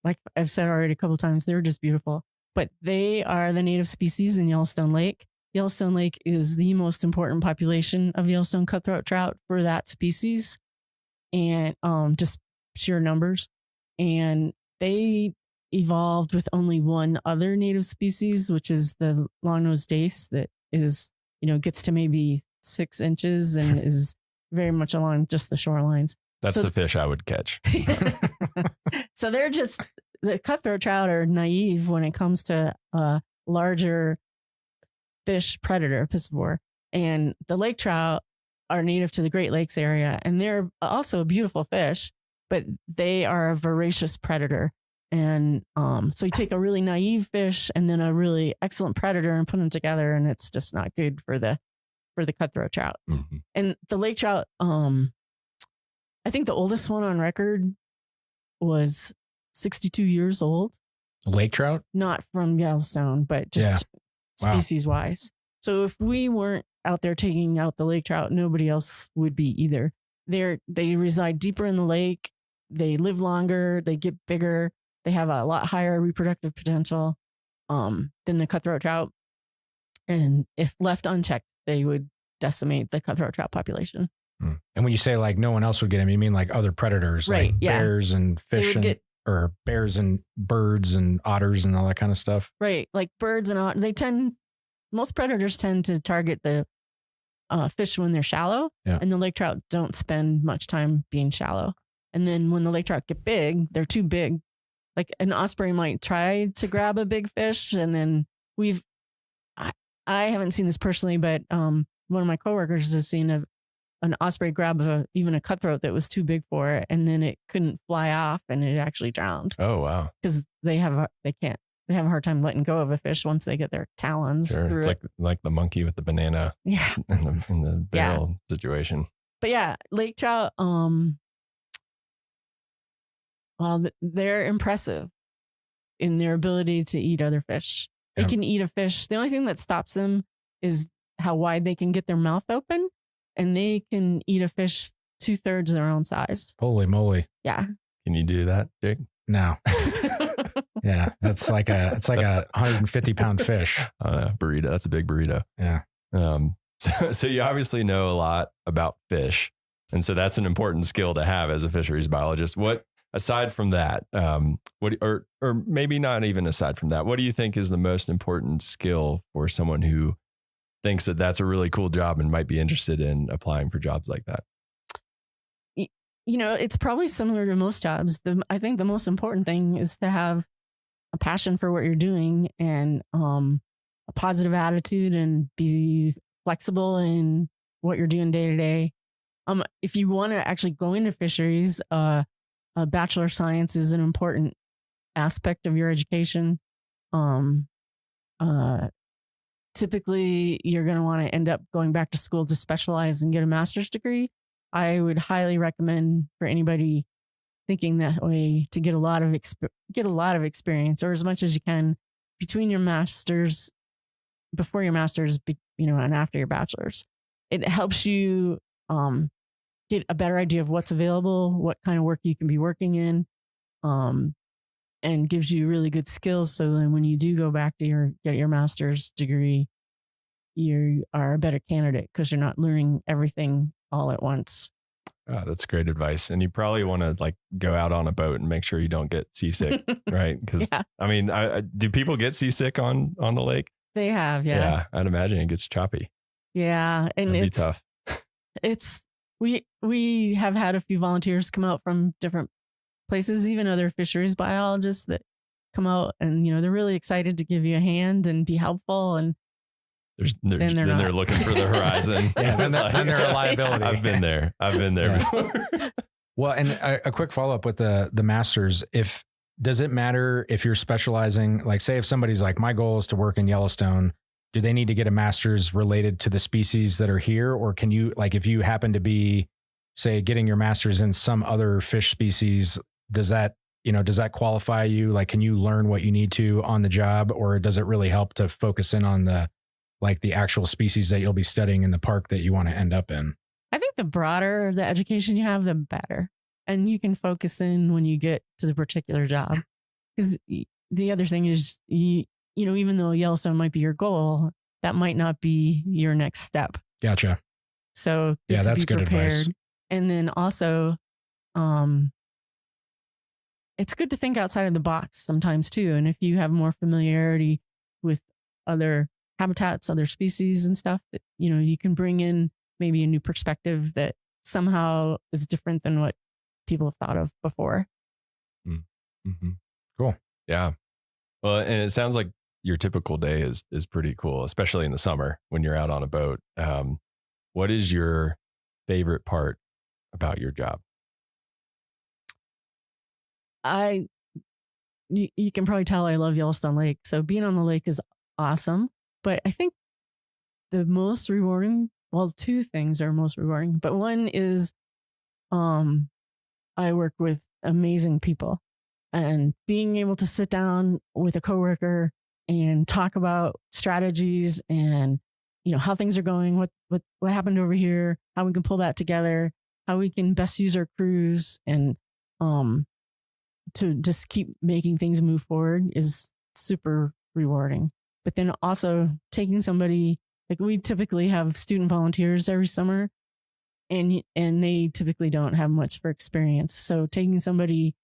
like I've said already a couple of times, they're just beautiful, but they are the native species in Yellowstone Lake. Yellowstone Lake is the most important population of Yellowstone cutthroat trout for that species, and just sheer numbers. And they evolved with only one other native species, which is the long-nosed dace that is, gets to maybe 6 inches and is very much along just the shorelines. That's the fish I would catch. So the cutthroat trout are naive when it comes to larger fish predator, piscivore. And the lake trout are native to the Great Lakes area, and they're also a beautiful fish, but they are a voracious predator. And so you take a really naive fish and then a really excellent predator and put them together, and it's just not good for the cutthroat trout. Mm-hmm. And the lake trout, I think the oldest one on record was 62 years old. Lake trout? Not from Yellowstone, but just species wise. So if we weren't out there taking out the lake trout, nobody else would be either. They reside deeper in the lake. They live longer. They get bigger. They have a lot higher reproductive potential than the cutthroat trout. And if left unchecked, they would decimate the cutthroat trout population. And when you say like no one else would get them, you mean like other predators, right? Like bears and fish or bears and birds and otters and all that kind of stuff. Right. Like birds and otters, most predators tend to target the fish when they're shallow, and the lake trout don't spend much time being shallow. And then when the lake trout get big, they're too big. Like an osprey might try to grab a big fish, and then I haven't seen this personally, but one of my coworkers has seen an osprey grab even a cutthroat that was too big for it, and then it couldn't fly off, and it actually drowned. Oh wow! Because they have a hard time letting go of a fish once they get their talons through it's it. like the monkey with the banana. Yeah. in the barrel situation. But yeah, lake trout. Well, they're impressive in their ability to eat other fish. They can eat a fish. The only thing that stops them is how wide they can get their mouth open, and they can eat a fish 2/3 their own size. Holy moly. Yeah. Can you do that, Jake? No. Yeah. It's like a 150-pound fish. Burrito. That's a big burrito. Yeah. So you obviously know a lot about fish. And so that's an important skill to have as a fisheries biologist. What, aside from that, or maybe not even aside from that, what do you think is the most important skill for someone who thinks that that's a really cool job and might be interested in applying for jobs like that? It's probably similar to most jobs. I think the most important thing is to have a passion for what you're doing and a positive attitude and be flexible in what you're doing day to day. If you want to actually go into fisheries, a Bachelor of Science is an important aspect of your education. Typically, you're going to want to end up going back to school to specialize and get a master's degree. I would highly recommend for anybody thinking that way to get a lot of experience, or as much as you can between your masters, before your masters, and after your bachelor's. It helps you get a better idea of what's available, what kind of work you can be working in, and gives you really good skills. So then when you do go back to get your master's degree, you are a better candidate because you're not learning everything all at once. Oh, that's great advice. And you probably want to like go out on a boat and make sure you don't get seasick, right? Because I mean, do people get seasick on the lake? They have, yeah. Yeah, I'd imagine it gets choppy. Yeah, and That'd be tough. We have had a few volunteers come out from different places, even other fisheries biologists that come out, and they're really excited to give you a hand and be helpful. And then they're looking for the horizon. Yeah, then they're a liability. I've been there before. Well, and a quick follow up with the masters. Does it matter if you're specializing? Like, say if somebody's like, my goal is to work in Yellowstone, do they need to get a master's related to the species that are here? Or can you, like, if you happen to be, say, getting your master's in some other fish species, does that qualify you? Like, can you learn what you need to on the job, or does it really help to focus in on the actual species that you'll be studying in the park that you want to end up in? I think the broader the education you have, the better. And you can focus in when you get to the particular job. Because the other thing is, even though Yellowstone might be your goal, that might not be your next step. Gotcha. So yeah, that's be good prepared. Advice. And then also, it's good to think outside of the box sometimes too. And if you have more familiarity with other habitats, other species and stuff, that you can bring in maybe a new perspective that somehow is different than what people have thought of before. Mm-hmm. Cool. Yeah. Well, and it sounds like your typical day is pretty cool, especially in the summer when you're out on a boat. What is your favorite part about your job? You can probably tell I love Yellowstone Lake. So being on the lake is awesome. But I think the most rewarding, two things are most rewarding, but one is I work with amazing people, and being able to sit down with a coworker and talk about strategies and how things are going, what happened over here, how we can pull that together, how we can best use our crews, and to just keep making things move forward is super rewarding. But then also taking somebody, like we typically have student volunteers every summer, and they typically don't have much for experience. So taking somebody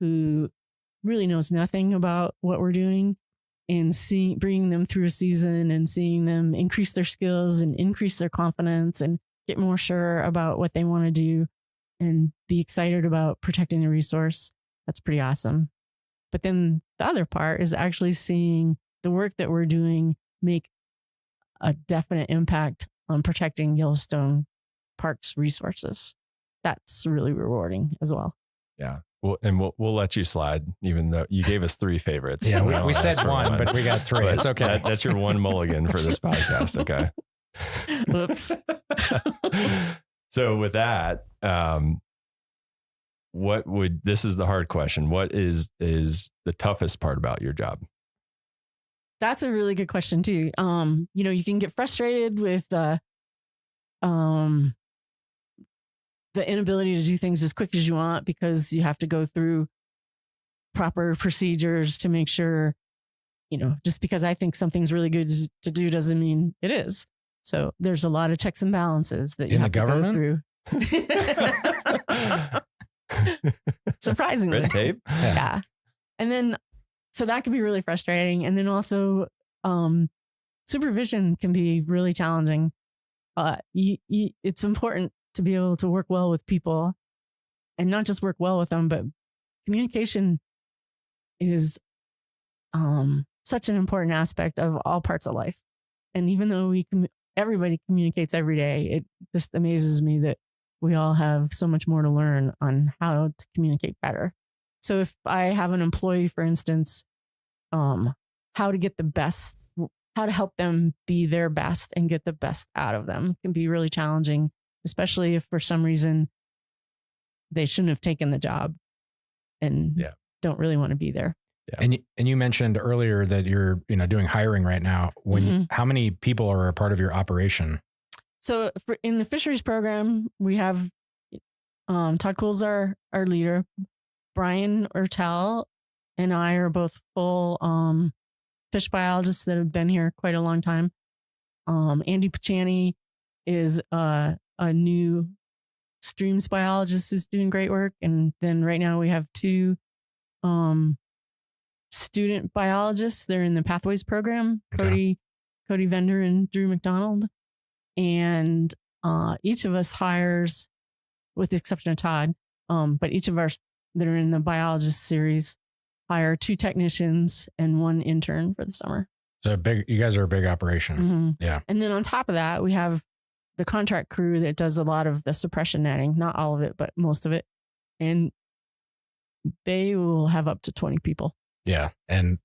who really knows nothing about what we're doing and bringing them through a season and seeing them increase their skills and increase their confidence and get more sure about what they want to do and be excited about protecting the resource. That's pretty awesome. But then the other part is actually seeing the work that we're doing make a definite impact on protecting Yellowstone Park's resources. That's really rewarding as well. Yeah. Well, and we'll let you slide, even though you gave us 3 favorites. Yeah, we said one, but we got 3. It's okay. That's your one mulligan for this podcast. Okay. Whoops. So with that, this is the hard question. What is the toughest part about your job? That's a really good question too. You can get frustrated with the inability to do things as quick as you want because you have to go through proper procedures to make sure, just because I think something's really good to do doesn't mean it is. So there's a lot of checks and balances that you have to go through. Surprisingly. Red tape? Yeah. And then, so that can be really frustrating. And then also, supervision can be really challenging. It's important to be able to work well with people, and not just work well with them, but communication is such an important aspect of all parts of life. And even though everybody communicates every day, it just amazes me that we all have so much more to learn on how to communicate better. So if I have an employee, for instance, how to help them be their best and get the best out of them can be really challenging especially if for some reason they shouldn't have taken the job and don't really want to be there. Yeah. And you mentioned earlier that you're doing hiring right now. How many people are a part of your operation? So in the fisheries program, we have Todd Cool's our leader. Brian Ertel and I are both full fish biologists that have been here quite a long time. Andy Pachani is a new streams biologist who's doing great work. And then right now we have 2 student biologists. They're in the Pathways program, Cody Vender and Drew McDonald. And each of us hires, with the exception of Todd, but each of us that are in the biologist series hire 2 technicians and 1 intern for the summer. So you guys are a big operation. Mm-hmm. Yeah. And then on top of that, we have the contract crew that does a lot of the suppression netting, not all of it, but most of it. And they will have up to 20 people. Yeah. And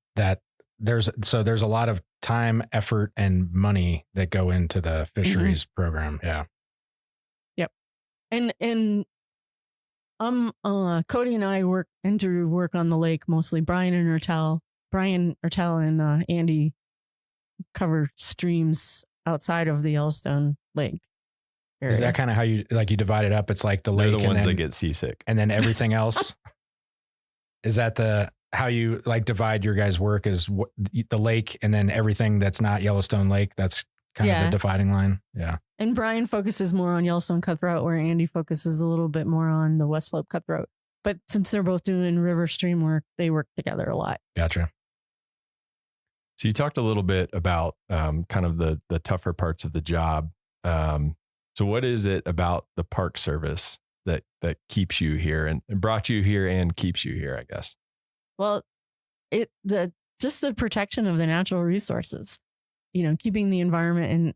there's a lot of time, effort, and money that go into the fisheries program. Yeah. Yep. And Cody and I work on the lake mostly. Brian Ertel and Andy cover streams outside of the Yellowstone Lake area. Is that kind of how you divide it up? It's like the lake. They're the ones that get seasick, and then everything else. Is that how you divide your guys' work? Is the lake, and then everything that's not Yellowstone Lake? That's kind of the dividing line. Yeah. And Brian focuses more on Yellowstone cutthroat, where Andy focuses a little bit more on the West Slope cutthroat. But since they're both doing river stream work, they work together a lot. Gotcha. So you talked a little bit about kind of the tougher parts of the job. So what is it about the Park Service that keeps you here and brought you here and keeps you here, I guess? Well, just the protection of the natural resources, keeping the environment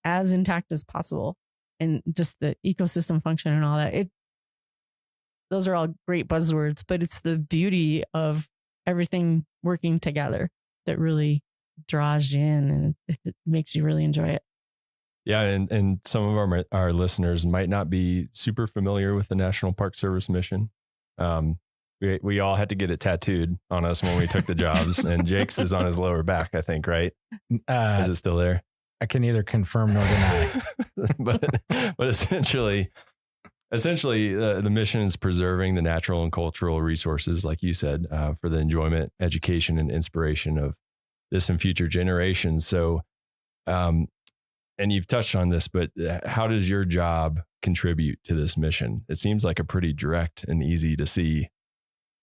as intact as possible, and just the ecosystem function and all that. Those are all great buzzwords, but it's the beauty of everything working together that really draws you in, and it makes you really enjoy it. Yeah. And some of our listeners might not be super familiar with the National Park Service mission. We all had to get it tattooed on us when we took the jobs, and Jake's is on his lower back, I think, right? Is it still there? I can neither confirm nor deny. but essentially, the mission is preserving the natural and cultural resources, like you said, for the enjoyment, education, and inspiration of this and future generations. So, and you've touched on this, but how does your job contribute to this mission? It seems like a pretty direct and easy to see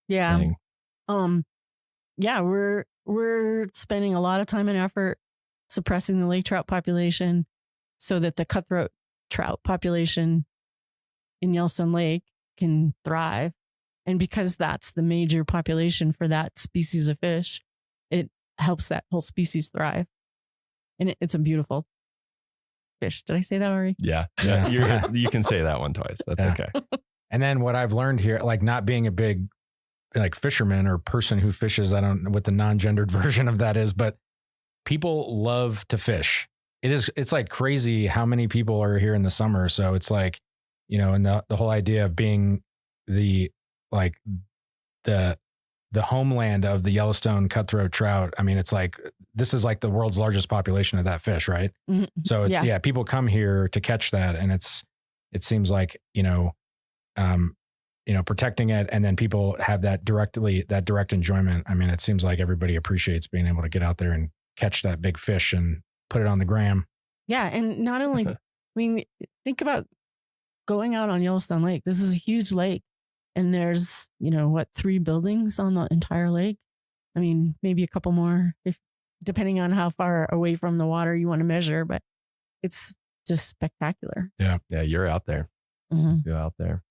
thing. Yeah, we're spending a lot of time and effort suppressing the lake trout population so that the cutthroat trout population in Yellowstone Lake can thrive. And because that's the major population for that species of fish, it helps that whole species thrive. And it's a beautiful fish. Did I say that already? Yeah. You can say that one twice. That's okay. And then what I've learned here, not being a big fisherman or person who fishes, I don't know what the non-gendered version of that is, but people love to fish. It's like crazy how many people are here in the summer. So it's and the whole idea of being the homeland of the Yellowstone cutthroat trout. I mean, it's this is the world's largest population of that fish, right? Mm-hmm. So people come here to catch that, and it seems like protecting it, and then people have that direct enjoyment. I mean, it seems like everybody appreciates being able to get out there and catch that big fish and put it on the gram. Yeah, and not only, think about going out on Yellowstone Lake. This is a huge lake, and there's 3 buildings on the entire lake. I mean, maybe a couple more, depending on how far away from the water you want to measure, but it's just spectacular. Yeah, you're out there. Mm-hmm. You're out there.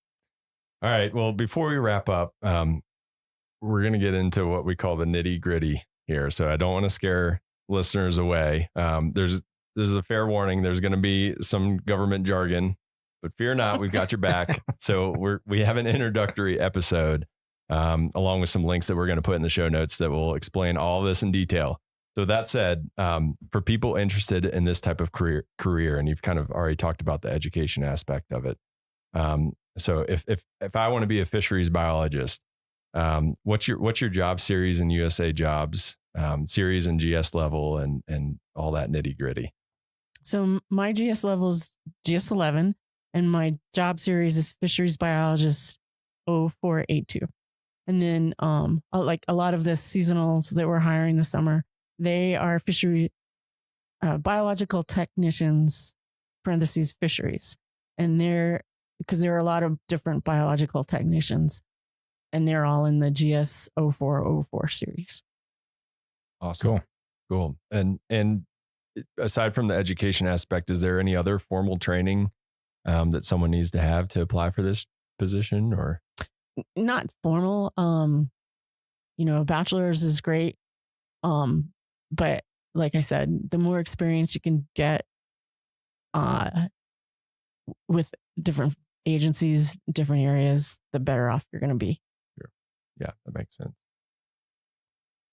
All right. Well, before we wrap up, we're going to get into what we call the nitty gritty here. So I don't want to scare listeners away. There's a fair warning. There's going to be some government jargon, but fear not, we've got your back. So we have an introductory episode, along with some links that we're going to put in the show notes that will explain all this in detail. So that said, for people interested in this type of career, and you've kind of already talked about the education aspect of it. So if I want to be a fisheries biologist, what's your job series in USA Jobs, series and GS level, and all that nitty gritty? So my GS level is GS 11, and my job series is fisheries biologist 0482. And then like a lot of the seasonals that we're hiring this summer, they are fishery biological technicians, parentheses fisheries. And because there are a lot of different biological technicians, and they're all in the GS 0404 series. Awesome. Cool. And aside from the education aspect, is there any other formal training that someone needs to have to apply for this position, or? Not formal. A bachelor's is great. But like I said, the more experience you can get with different agencies, different areas, the better off you're going to be. Sure. Yeah, that makes sense.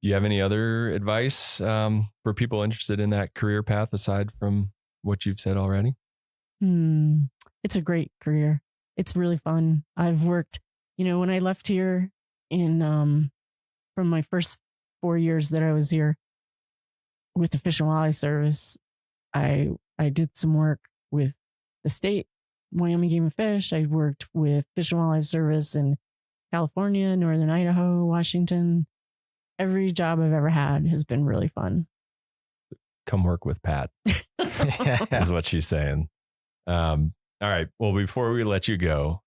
Do you have any other advice for people interested in that career path aside from what you've said already? It's a great career. It's really fun. I've worked, when I left here from my first 4 years that I was here with the Fish and Wildlife Service, I did some work with the state, Wyoming Game and Fish. I worked with Fish and Wildlife Service in California, Northern Idaho, Washington. Every job I've ever had has been really fun. Come work with Pat, is what she's saying. All right. Well, before we let you go,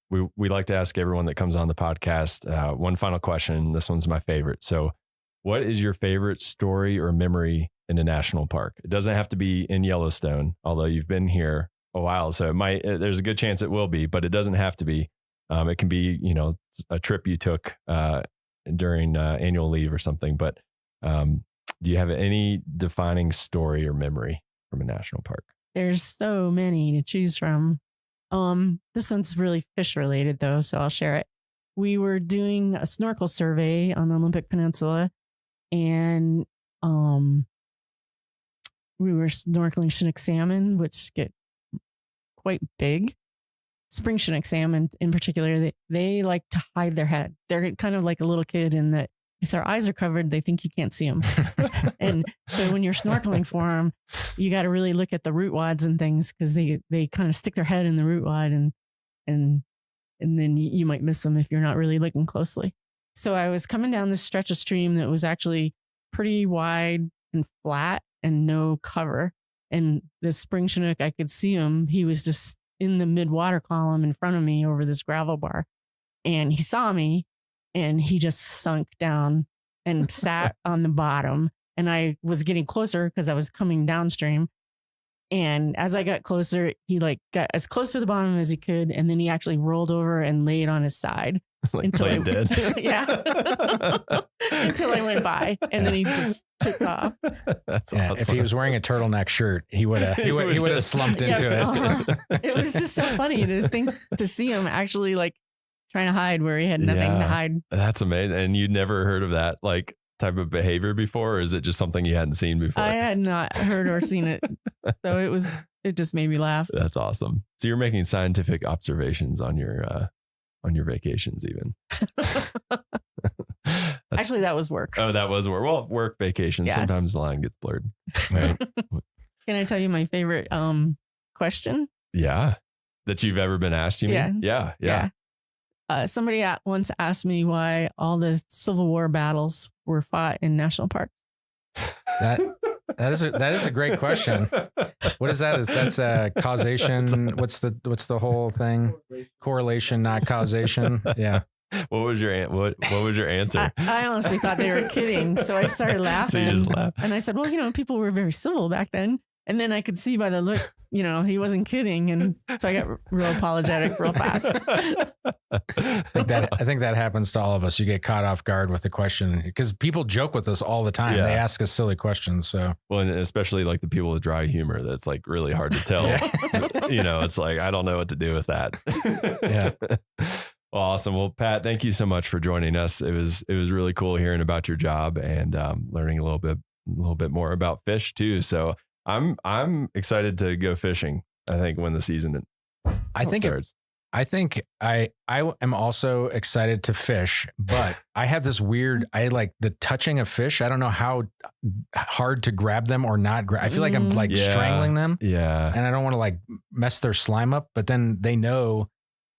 we like to ask everyone that comes on the podcast one final question. This one's my favorite. So what is your favorite story or memory in a national park? It doesn't have to be in Yellowstone, although you've been here a while. So there's a good chance it will be, but it doesn't have to be. It can be, a trip you took during annual leave or something. But do you have any defining story or memory from a national park? There's so many to choose from. This one's really fish related though, so I'll share it. We were doing a snorkel survey on the Olympic Peninsula, and we were snorkeling Chinook salmon, which get quite big. Spring Chinook salmon in particular, they like to hide their head. They're kind of like a little kid in that if their eyes are covered, they think you can't see them. And so when you're snorkeling for them, you got to really look at the root wads and things, because they kind of stick their head in the root wad, and then you might miss them if you're not really looking closely. So I was coming down this stretch of stream that was actually pretty wide and flat and no cover. And this spring Chinook, I could see him. He was just in the mid-water column in front of me over this gravel bar. And he saw me, and he just sunk down and sat on the bottom. And I was getting closer because I was coming downstream. And as I got closer, he got as close to the bottom as he could. And then he actually rolled over and laid on his side. Until I did. Yeah. Until I went by, and then he just took off. That's awesome. If he was wearing a turtleneck shirt, he would have slumped into it. It was just so funny to see him actually trying to hide where he had nothing to hide. That's amazing. And you'd never heard of that type of behavior before, or is it just something you hadn't seen before? I had not heard or seen it. So it just made me laugh. That's awesome. So you're making scientific observations on your vacations even. Actually, that was work. Oh, that was work. Well, work, vacation. Yeah. Sometimes the line gets blurred. Right. Can I tell you my favorite question? Yeah. That you've ever been asked, you mean? Yeah. Somebody once asked me why all the Civil War battles were fought in national parks. That is a great question. What is that? That's a causation. What's the whole thing? Correlation, not causation. Yeah. What was your answer? I honestly thought they were kidding, so I started laughing. So you just laughed. And I said, "Well, people were very civil back then." And then I could see by the look, he wasn't kidding, and so I got real apologetic real fast. I think that happens to all of us. You get caught off guard with the question because people joke with us all the time. Yeah. They ask us silly questions. So and especially the people with dry humor, that's really hard to tell. It's I don't know what to do with that. Yeah. Well, awesome. Well, Pat, thank you so much for joining us. It was really cool hearing about your job and learning a little bit little bit more about fish too. So I'm excited to go fishing. I think when the season starts. I think I am also excited to fish, but I have this weird, I like the touching of fish. I don't know how hard to grab them or not. I feel like I'm like strangling them. Yeah. And I don't want to like mess their slime up, but then they know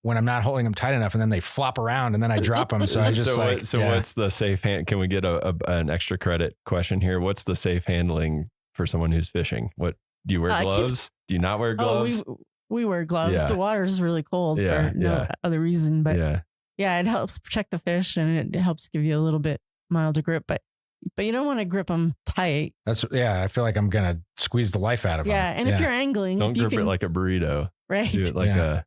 when I'm not holding them tight enough, and then they flop around and then I drop them. So I just what's the safe hand? Can we get an extra credit question here? What's the safe handling for someone who's fishing? What do you wear gloves? Do you not wear gloves? We wear gloves. Yeah. The water is really cold for no other reason, but yeah, it helps protect the fish and it helps give you a little bit milder grip, but you don't want to grip them tight. I feel like I'm going to squeeze the life out of them. Yeah. And if you're angling, don't grip it like a burrito. Right. Do it like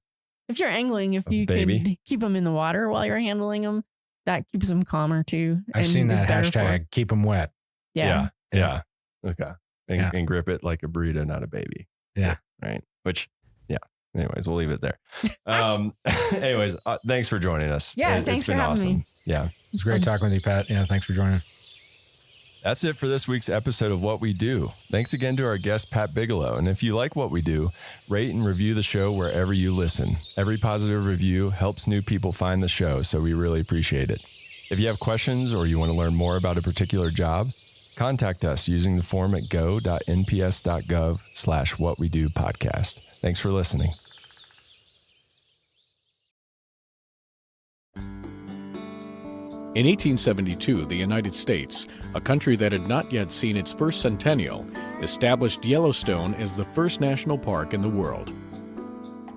if you're angling, if you can keep them in the water while you're handling them, that keeps them calmer too. I've seen that hashtag, keep them wet. Yeah. Yeah. Okay. And grip it like a burrito, not a baby. Yeah. Right. Which, anyways, we'll leave it there. Anyways, thanks for joining us. Yeah. Thanks for having me. Yeah. It's great talking with you, Pat. Yeah. Thanks for joining. That's it for this week's episode of What We Do. Thanks again to our guest, Pat Bigelow. And if you like what we do, rate and review the show wherever you listen. Every positive review helps new people find the show, so we really appreciate it. If you have questions or you want to learn more about a particular job, contact us using the form at go.nps.gov/whatwedopodcast. Thanks for listening. In 1872, the United States, a country that had not yet seen its first centennial, established Yellowstone as the first national park in the world.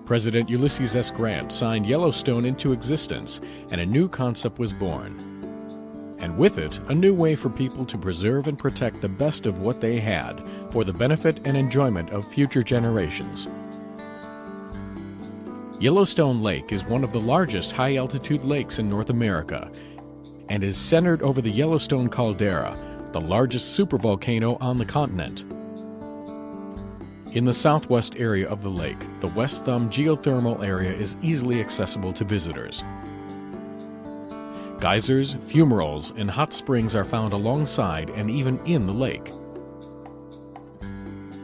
President Ulysses S. Grant signed Yellowstone into existence, and a new concept was born. And with it, a new way for people to preserve and protect the best of what they had for the benefit and enjoyment of future generations. Yellowstone Lake is one of the largest high-altitude lakes in North America and is centered over the Yellowstone caldera, the largest supervolcano on the continent. In the southwest area of the lake, the West Thumb geothermal area is easily accessible to visitors. Geysers, fumaroles, and hot springs are found alongside and even in the lake.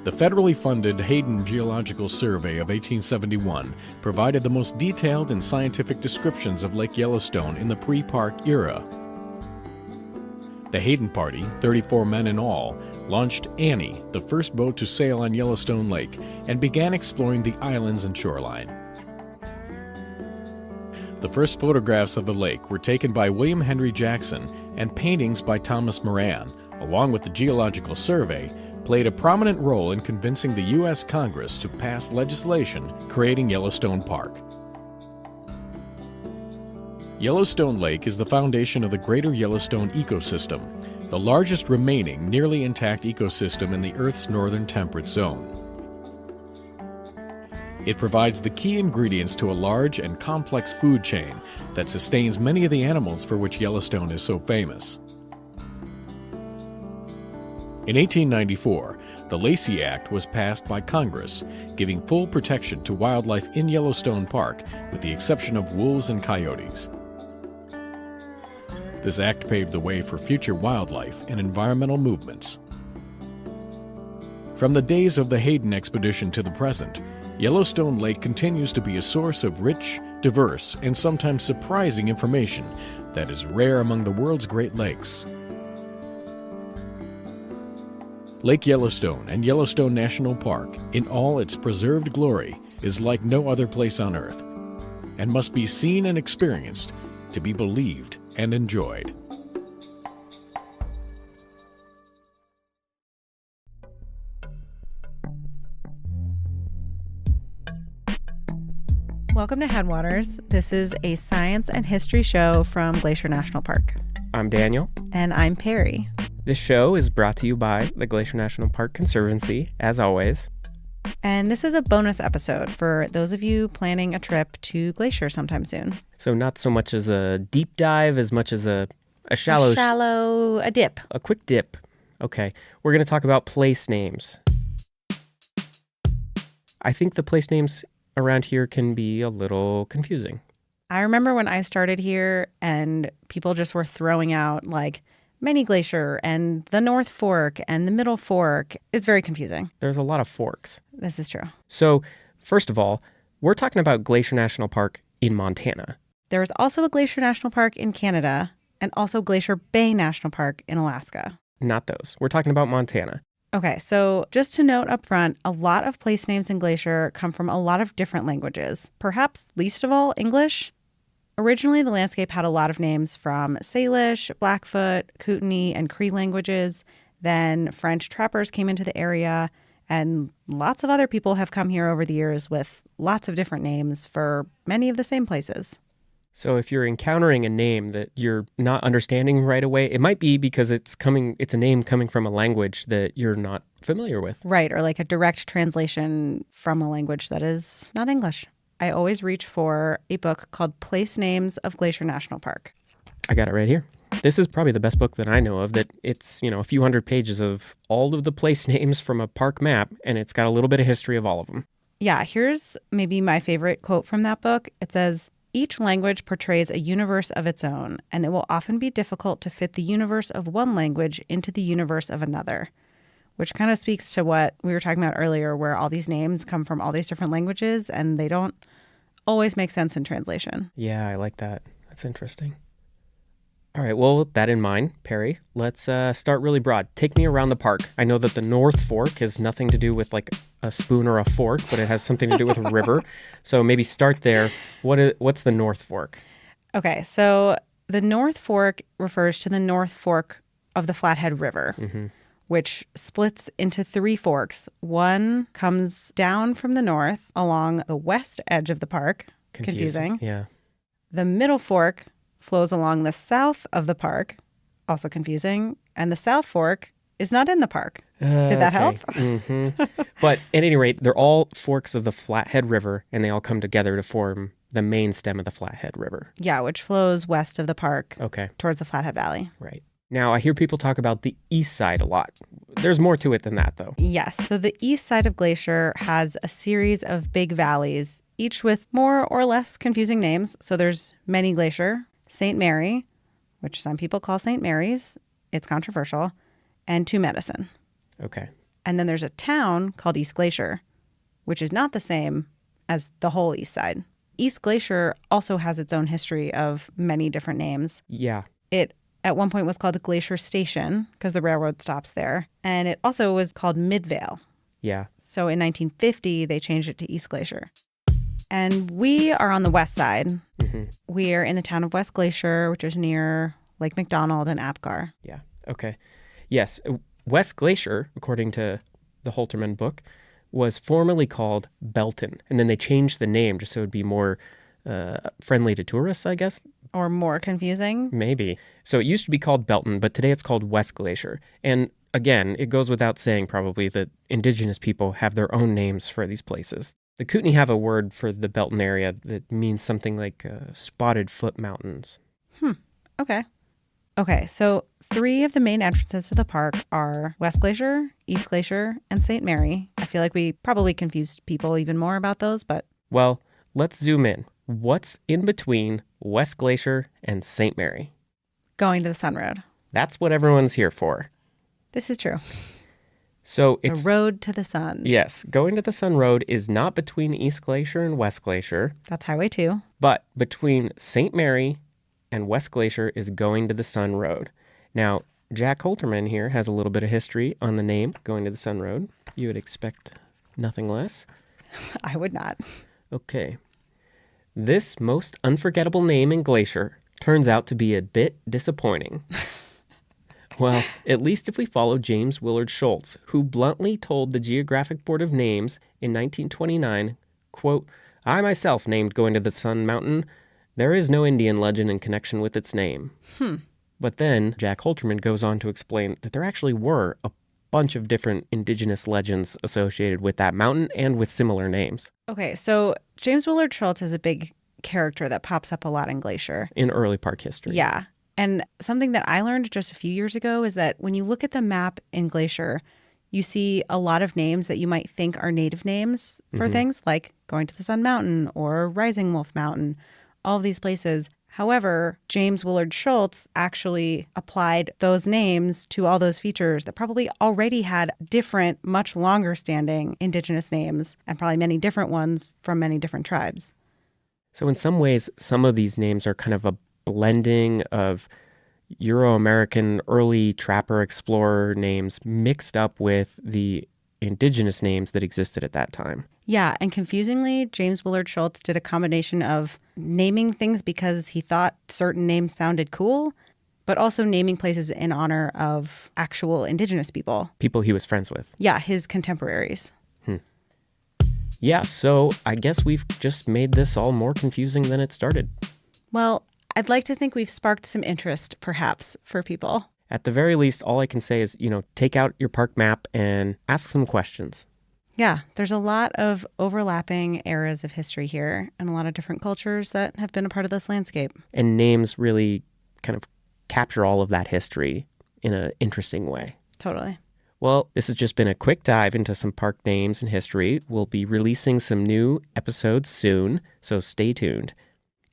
The federally funded Hayden Geological Survey of 1871 provided the most detailed and scientific descriptions of Lake Yellowstone in the pre-park era. The Hayden Party, 34 men in all, launched Annie, the first boat to sail on Yellowstone Lake, and began exploring the islands and shoreline. The first photographs of the lake were taken by William Henry Jackson, and paintings by Thomas Moran, along with the Geological Survey, played a prominent role in convincing the U.S. Congress to pass legislation creating Yellowstone Park. Yellowstone Lake is the foundation of the Greater Yellowstone ecosystem, the largest remaining nearly intact ecosystem in the Earth's northern temperate zone. It provides the key ingredients to a large and complex food chain that sustains many of the animals for which Yellowstone is so famous. In 1894, the Lacey Act was passed by Congress, giving full protection to wildlife in Yellowstone Park, with the exception of wolves and coyotes. This act paved the way for future wildlife and environmental movements. From the days of the Hayden expedition to the present, Yellowstone Lake continues to be a source of rich, diverse, and sometimes surprising information that is rare among the world's Great Lakes. Lake Yellowstone and Yellowstone National Park, in all its preserved glory, is like no other place on Earth, and must be seen and experienced to be believed and enjoyed. Welcome to Headwaters. This is a science and history show from Glacier National Park. I'm Daniel. And I'm Perry. This show is brought to you by the Glacier National Park Conservancy, as always. And this is a bonus episode for those of you planning a trip to Glacier sometime soon. So not so much as a deep dive as much as a shallow... A dip. A quick dip. Okay. We're going to talk about place names. I think the place names around here can be a little confusing. I remember when I started here and people just were throwing out like Many Glacier and the North Fork and the Middle Fork. It's very confusing. There's a lot of forks. This is true. So, first of all, we're talking about Glacier National Park in Montana. There's also a Glacier National Park in Canada and also Glacier Bay National Park in Alaska. Not those. We're talking about Montana. Okay, so just to note up front, a lot of place names in Glacier come from a lot of different languages. Perhaps least of all, English. Originally, the landscape had a lot of names from Salish, Blackfoot, Kootenai, and Cree languages. Then French trappers came into the area, and lots of other people have come here over the years with lots of different names for many of the same places. So if you're encountering a name that you're not understanding right away, it might be because it's a name coming from a language that you're not familiar with. Right, or like a direct translation from a language that is not English. I always reach for a book called Place Names of Glacier National Park. I got it right here. This is probably the best book that I know of, that it's, a few hundred pages of all of the place names from a park map, and it's got a little bit of history of all of them. Yeah, here's maybe my favorite quote from that book. It says, "Each language portrays a universe of its own, and it will often be difficult to fit the universe of one language into the universe of another," which kind of speaks to what we were talking about earlier, where all these names come from all these different languages, and they don't always make sense in translation. Yeah, I like that. That's interesting. All right, well, with that in mind, Perry, let's start really broad. Take me around the park. I know that the North Fork has nothing to do with like a spoon or a fork, but it has something to do with a river. So maybe start there. What's the North Fork? Okay, so the North Fork refers to the North Fork of the Flathead River, which splits into 3 forks. One comes down from the north along the west edge of the park. Confusing. Yeah. The Middle Fork flows along the south of the park, also confusing, and the South Fork is not in the park. Did that help? But at any rate, they're all forks of the Flathead River, and they all come together to form the main stem of the Flathead River. Yeah, which flows west of the park towards the Flathead Valley. Right. Now, I hear people talk about the east side a lot. There's more to it than that, though. Yes. So the east side of Glacier has a series of big valleys, each with more or less confusing names. So there's Many Glacier, St. Mary, which some people call St. Mary's. It's controversial. And Two Medicine. Okay. And then there's a town called East Glacier, which is not the same as the whole east side. East Glacier also has its own history of many different names. Yeah. It at one point was called Glacier Station because the railroad stops there. And it also was called Midvale. Yeah. So in 1950, they changed it to East Glacier. And we are on the west side. We are in the town of West Glacier, which is near Lake McDonald and Apgar. Yeah. Okay. Yes. West Glacier, according to the Holterman book, was formerly called Belton. And then they changed the name just so it would be more friendly to tourists, I guess. Or more confusing. Maybe. So it used to be called Belton, but today it's called West Glacier. And again, it goes without saying probably that indigenous people have their own names for these places. The Kootenai have a word for the Belton area that means something like spotted foot mountains. Okay, so 3 of the main entrances to the park are West Glacier, East Glacier, and St. Mary. I feel like we probably confused people even more about those, but... Well, let's zoom in. What's in between West Glacier and St. Mary? Going to the Sun Road. That's what everyone's here for. This is true. So it's the road to the sun. Yes, going to the Sun Road is not between East Glacier and West Glacier. That's Highway 2. But between St. Mary and West Glacier is going to the Sun Road. Now, Jack Holterman here has a little bit of history on the name Going to the Sun Road. You would expect nothing less. I would not. Okay. This most unforgettable name in Glacier turns out to be a bit disappointing. Well, at least if we follow James Willard Schultz, who bluntly told the Geographic Board of Names in 1929, quote, "I myself named Going to the Sun Mountain. There is no Indian legend in connection with its name." But then Jack Holterman goes on to explain that there actually were a bunch of different indigenous legends associated with that mountain and with similar names. Okay, so James Willard Schultz is a big character that pops up a lot in Glacier. In early park history. Yeah. And something that I learned just a few years ago is that when you look at the map in Glacier, you see a lot of names that you might think are native names for things like Going to the Sun Mountain or Rising Wolf Mountain. All of these places However, James Willard Schultz actually applied those names to all those features that probably already had different, much longer standing indigenous names, and probably many different ones from many different tribes. So in some ways, some of these names are kind of a blending of Euro-American early trapper explorer names mixed up with the indigenous names that existed at that time. Yeah, and confusingly, James Willard Schultz did a combination of naming things because he thought certain names sounded cool, but also naming places in honor of actual indigenous people. People he was friends with. Yeah, his contemporaries. Yeah, so I guess we've just made this all more confusing than it started. Well, I'd like to think we've sparked some interest, perhaps, for people. At the very least, all I can say is, take out your park map and ask some questions. Yeah, there's a lot of overlapping eras of history here and a lot of different cultures that have been a part of this landscape. And names really kind of capture all of that history in an interesting way. Totally. Well, this has just been a quick dive into some park names and history. We'll be releasing some new episodes soon, so stay tuned.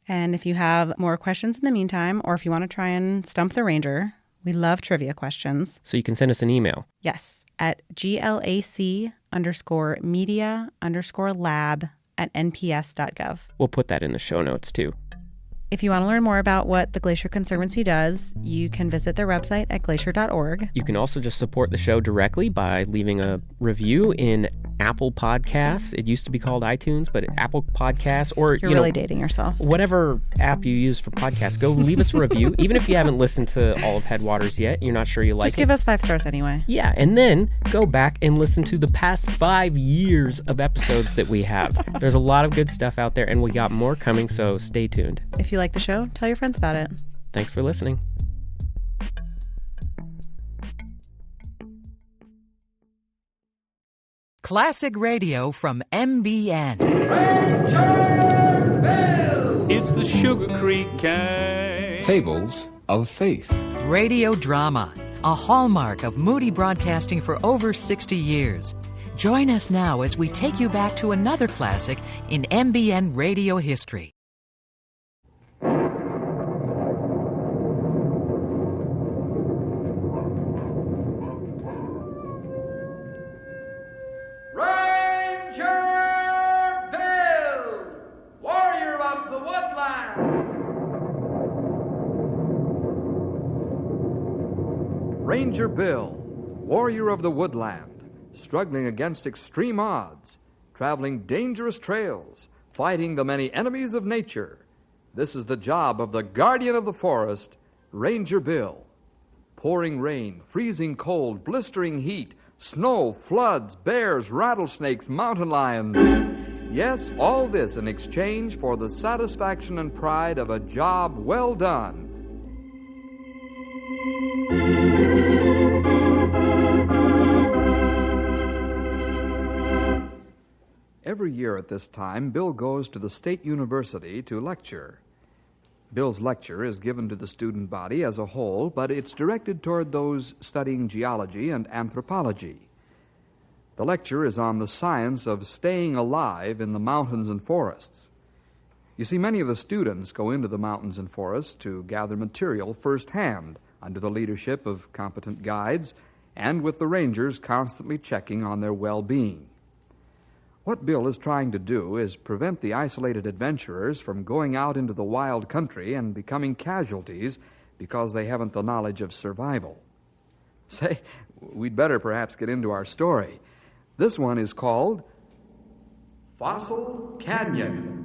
And if you have more questions in the meantime, or if you want to try and stump the ranger, we love trivia questions. So you can send us an email. Yes, at glac_media_lab@nps.gov. We'll put that in the show notes too. If you want to learn more about what the Glacier Conservancy does, you can visit their website at glacier.org. You can also just support the show directly by leaving a review in Apple Podcasts. It used to be called iTunes, but Apple Podcasts, or You're really dating yourself. Whatever app you use for podcasts, go leave us a review. Even if you haven't listened to all of Headwaters yet, you're not sure you like it. Just give us 5 stars anyway. Yeah, and then go back and listen to the past 5 years of episodes that we have. There's a lot of good stuff out there, and we got more coming, so stay tuned. If you like the show, tell your friends about it. Thanks for listening. Classic radio from MBN. It's the Sugar Creek Gang. Fables of Faith. Radio drama, a hallmark of Moody Broadcasting for over 60 years. Join us now as we take you back to another classic in MBN radio history. Ranger Bill, warrior of the woodland, struggling against extreme odds, traveling dangerous trails, fighting the many enemies of nature. This is the job of the guardian of the forest, Ranger Bill. Pouring rain, freezing cold, blistering heat, snow, floods, bears, rattlesnakes, mountain lions. Yes, all this in exchange for the satisfaction and pride of a job well done. Every year at this time, Bill goes to the State University to lecture. Bill's lecture is given to the student body as a whole, but it's directed toward those studying geology and anthropology. The lecture is on the science of staying alive in the mountains and forests. You see, many of the students go into the mountains and forests to gather material firsthand under the leadership of competent guides and with the rangers constantly checking on their well-being. What Bill is trying to do is prevent the isolated adventurers from going out into the wild country and becoming casualties because they haven't the knowledge of survival. Say, we'd better perhaps get into our story. This one is called Fossil Canyon.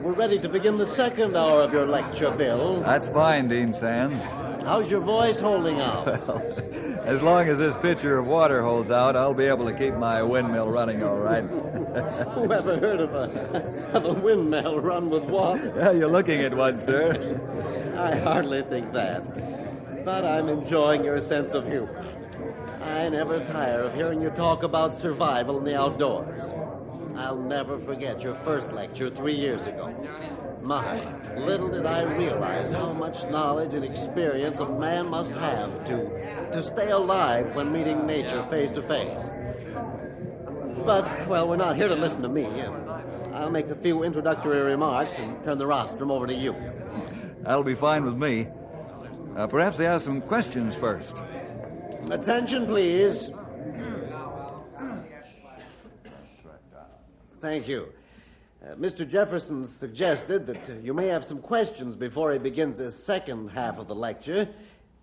We're ready to begin the second hour of your lecture, Bill. That's fine, Dean Sands. How's your voice holding out? Well, as long as this pitcher of water holds out, I'll be able to keep my windmill running all right. Who ever heard of a windmill run with water? Yeah, you're looking at one, sir. I hardly think that. But I'm enjoying your sense of humor. I never tire of hearing you talk about survival in the outdoors. I'll never forget your first lecture 3 years ago. My, little did I realize how much knowledge and experience a man must have to stay alive when meeting nature face to face. But, well, we're not here to listen to me. I'll make a few introductory remarks and turn the rostrum over to you. That'll be fine with me. Perhaps they have some questions first. Attention, please. Thank you. Mr. Jefferson suggested that you may have some questions before he begins the second half of the lecture.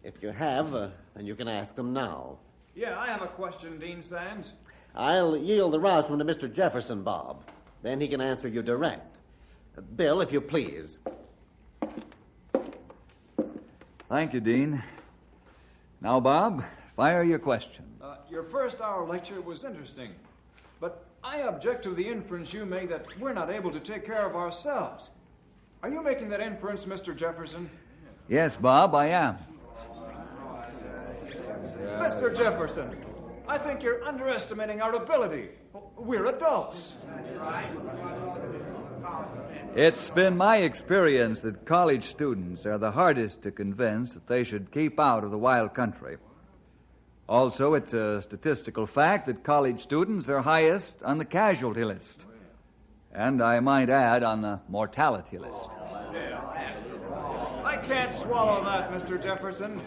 If you have, then you can ask them now. Yeah, I have a question, Dean Sands. I'll yield the rostrum to Mr. Jefferson, Bob. Then he can answer you direct. Bill, if you please. Thank you, Dean. Now, Bob, fire your question. Your first hour lecture was interesting, but I object to the inference you made that we're not able to take care of ourselves. Are you making that inference, Mr. Jefferson? Yes, Bob, I am. Mr. Jefferson, I think you're underestimating our ability. We're adults. It's been my experience that college students are the hardest to convince that they should keep out of the wild country. Also, it's a statistical fact that college students are highest on the casualty list. And I might add, on the mortality list. I can't swallow that, Mr. Jefferson.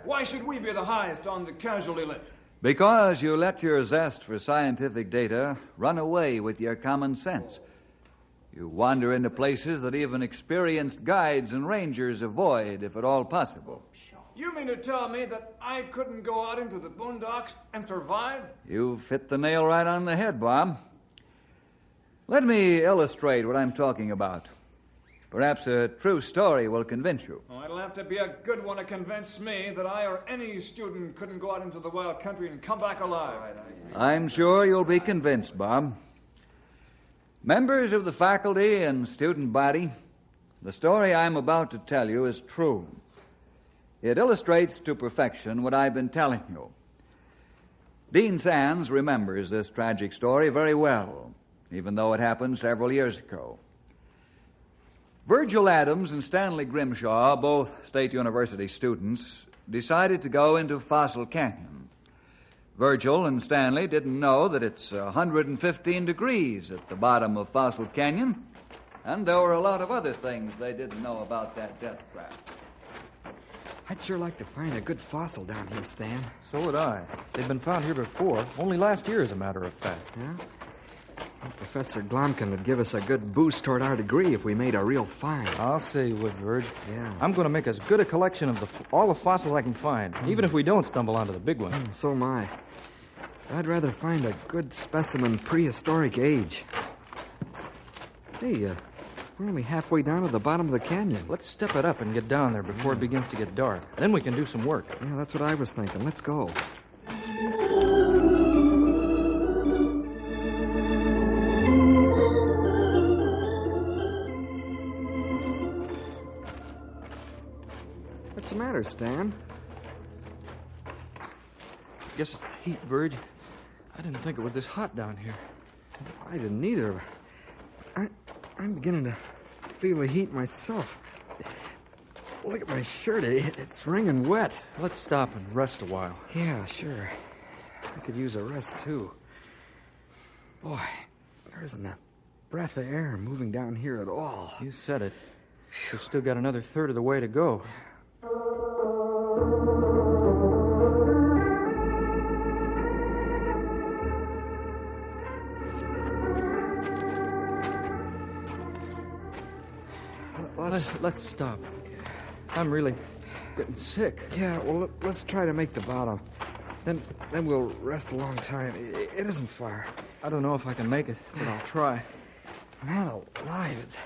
Why should we be the highest on the casualty list? Because you let your zest for scientific data run away with your common sense. You wander into places that even experienced guides and rangers avoid, if at all possible. You mean to tell me that I couldn't go out into the boondocks and survive? You've hit the nail right on the head, Bob. Let me illustrate what I'm talking about. Perhaps a true story will convince you. Oh, it'll have to be a good one to convince me that I or any student couldn't go out into the wild country and come back alive. I'm sure you'll be convinced, Bob. Members of the faculty and student body, the story I'm about to tell you is true. It illustrates to perfection what I've been telling you. Dean Sands remembers this tragic story very well, even though it happened several years ago. Virgil Adams and Stanley Grimshaw, both State University students, decided to go into Fossil Canyon. Virgil and Stanley didn't know that it's 115 degrees at the bottom of Fossil Canyon, and there were a lot of other things they didn't know about that death trap. I'd sure like to find a good fossil down here, Stan. So would I. They've been found here before, only last year, as a matter of fact. Yeah? Well, Professor Glomkin would give us a good boost toward our degree if we made a real find. I'll say you would, Verge. Yeah. I'm going to make as good a collection of all the fossils I can find, even if we don't stumble onto the big one. So am I. I'd rather find a good specimen prehistoric age. Hey, we're only halfway down to the bottom of the canyon. Let's step it up and get down there before it begins to get dark. Then we can do some work. Yeah, that's what I was thinking. Let's go. What's the matter, Stan? Guess it's the heat, Verge. I didn't think it was this hot down here. I didn't either. I'm beginning to feel the heat myself. Look at my shirt. It's wringing wet. Let's stop and rest a while. Yeah, sure. I could use a rest, too. Boy, there isn't a breath of air moving down here at all. You said it. We've still got another third of the way to go. Let's stop. I'm really getting sick. Yeah, well, let's try to make the bottom. Then we'll rest a long time. It isn't far. I don't know if I can make it, but I'll try. Man alive, it's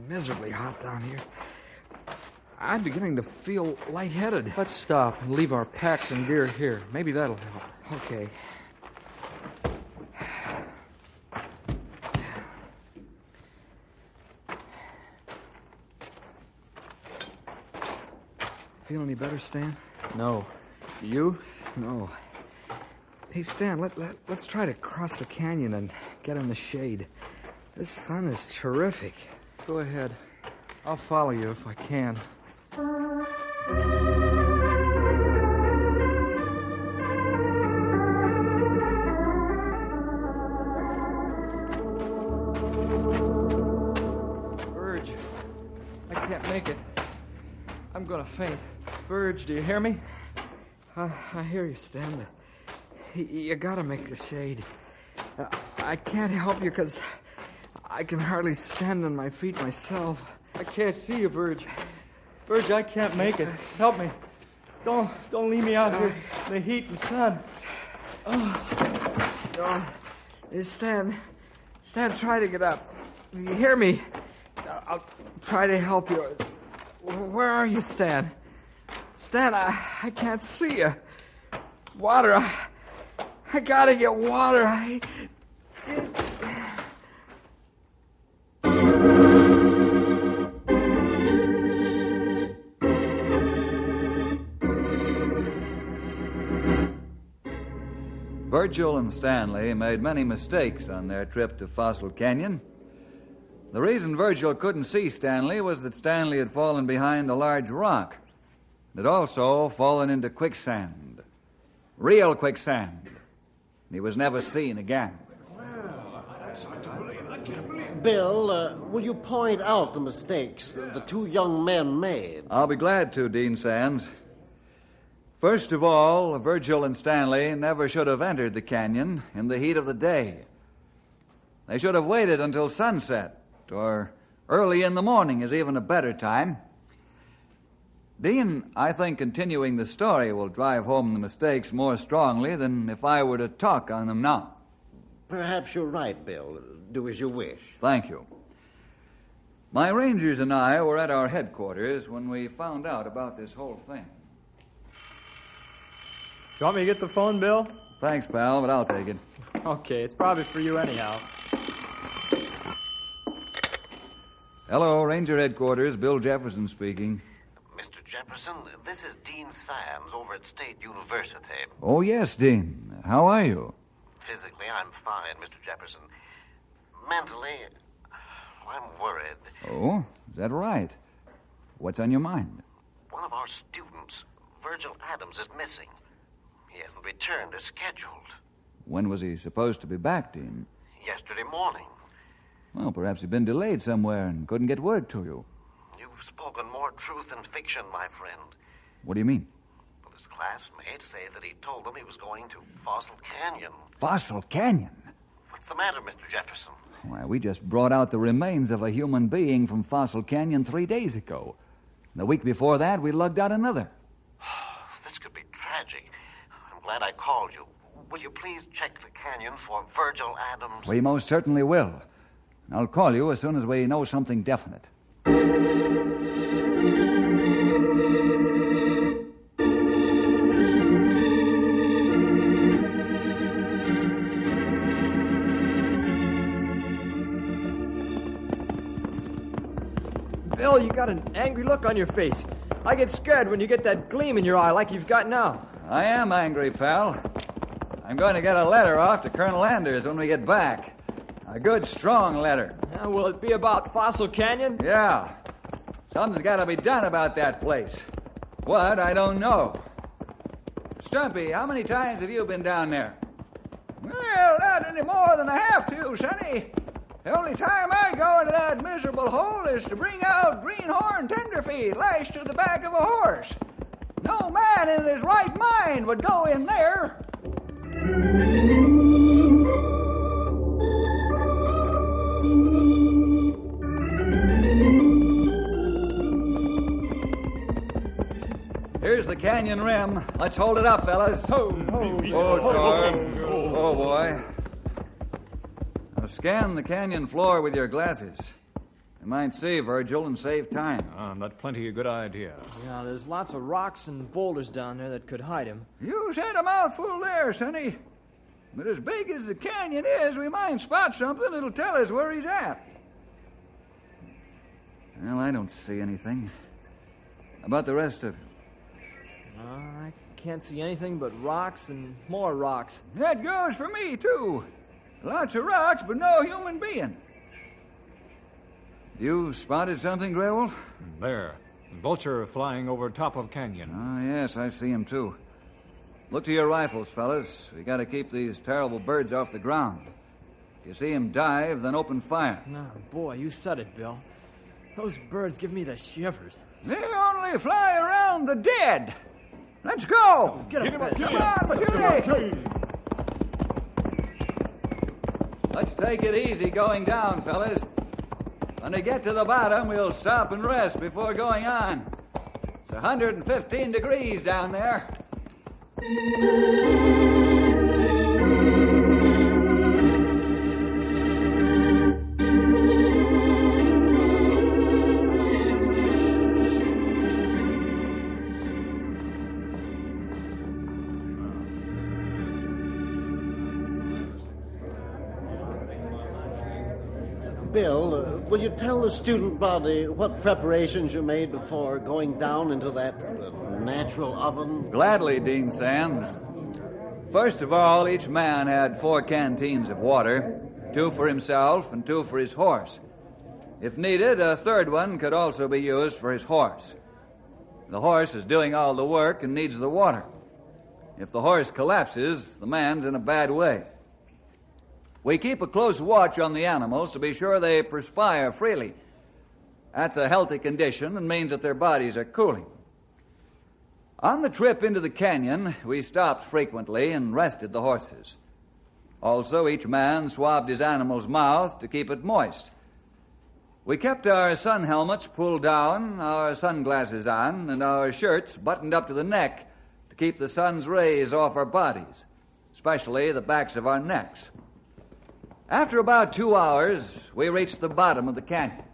miserably hot down here. I'm beginning to feel lightheaded. Let's stop and leave our packs and gear here. Maybe that'll help. Okay. Feel any better, Stan? No. You? No. Hey, Stan, let's try to cross the canyon and get in the shade. This sun is terrific. Go ahead. I'll follow you if I can. make it. I'm gonna faint. Verge, do you hear me? I hear you, Stan. You gotta make the shade. I can't help you because I can hardly stand on my feet myself. I can't see you, Verge. Verge, I can't make it. Help me. Don't leave me out here in the heat and sun. Stan, try to get up. You hear me? I'll try to help you. Where are you, Stan? Stan, I can't see you. Water, I gotta get water. Virgil and Stanley made many mistakes on their trip to Fossil Canyon. The reason Virgil couldn't see Stanley was that Stanley had fallen behind a large rock. It had also fallen into quicksand. Real quicksand. He was never seen again. Bill, will you point out the mistakes the two young men made? I'll be glad to, Dean Sands. First of all, Virgil and Stanley never should have entered the canyon in the heat of the day. They should have waited until sunset, or early in the morning is even a better time. Dean, I think continuing the story will drive home the mistakes more strongly than if I were to talk on them now. Perhaps you're right, Bill. Do as you wish. Thank you. My rangers and I were at our headquarters when we found out about this whole thing. You want me to get the phone, Bill? Thanks, pal, but I'll take it. Okay, it's probably for you anyhow. Hello, Ranger Headquarters. Bill Jefferson speaking. Mr. Jefferson, this is Dean Sands over at State University. Oh, yes, Dean. How are you? Physically, I'm fine, Mr. Jefferson. Mentally, I'm worried. Oh, is that right? What's on your mind? One of our students, Virgil Adams, is missing. He hasn't returned as scheduled. When was he supposed to be back, Dean? Yesterday morning. Well, perhaps he'd been delayed somewhere and couldn't get word to you. You've spoken more truth than fiction, my friend. What do you mean? Well, his classmates say that he told them he was going to Fossil Canyon. Fossil Canyon? What's the matter, Mr. Jefferson? Why, we just brought out the remains of a human being from Fossil Canyon 3 days ago. The week before that, we lugged out another. This could be tragic. I'm glad I called you. Will you please check the canyon for Virgil Adams? We most certainly will. I'll call you as soon as we know something definite. Bill, you got an angry look on your face. I get scared when you get that gleam in your eye like you've got now. I am angry, pal. I'm going to get a letter off to Colonel Anders when we get back. A good, strong letter. Will it be about Fossil Canyon? Yeah. Something's got to be done about that place. What, I don't know. Stumpy, how many times have you been down there? Well, not any more than I have to, Sonny. The only time I go into that miserable hole is to bring out greenhorn tenderfeet lashed to the back of a horse. No man in his right mind would go in there. Here's the canyon rim. Let's hold it up, fellas. Oh, Storm. Oh, boy. Now scan the canyon floor with your glasses. You might see Virgil and save time. That's plenty a good idea. Yeah, there's lots of rocks and boulders down there that could hide him. You said a mouthful there, Sonny. But as big as the canyon is, we might spot something that'll tell us where he's at. Well, I don't see anything. How about the rest of you? I can't see anything but rocks and more rocks. That goes for me, too. Lots of rocks, but no human being. You spotted something, Grey Wolf? There. Vulture flying over top of canyon. Oh, yes, I see him, too. Look to your rifles, fellas. We got to keep these terrible birds off the ground. If you see him dive, then open fire. No, boy, you said it, Bill. Those birds give me the shivers. They only fly around the dead. Let's go. Get him up. Come on, Judy. Let's take it easy going down, fellas. When we get to the bottom, we'll stop and rest before going on. It's 115 degrees down there. Bill, will you tell the student body what preparations you made before going down into that natural oven? Gladly, Dean Sands. First of all, each man had 4 canteens of water, 2 for himself and 2 for his horse. If needed, a third one could also be used for his horse. The horse is doing all the work and needs the water. If the horse collapses, the man's in a bad way. We keep a close watch on the animals to be sure they perspire freely. That's a healthy condition and means that their bodies are cooling. On the trip into the canyon, we stopped frequently and rested the horses. Also, each man swabbed his animal's mouth to keep it moist. We kept our sun helmets pulled down, our sunglasses on, and our shirts buttoned up to the neck to keep the sun's rays off our bodies, especially the backs of our necks. After about 2 hours, we reached the bottom of the canyon.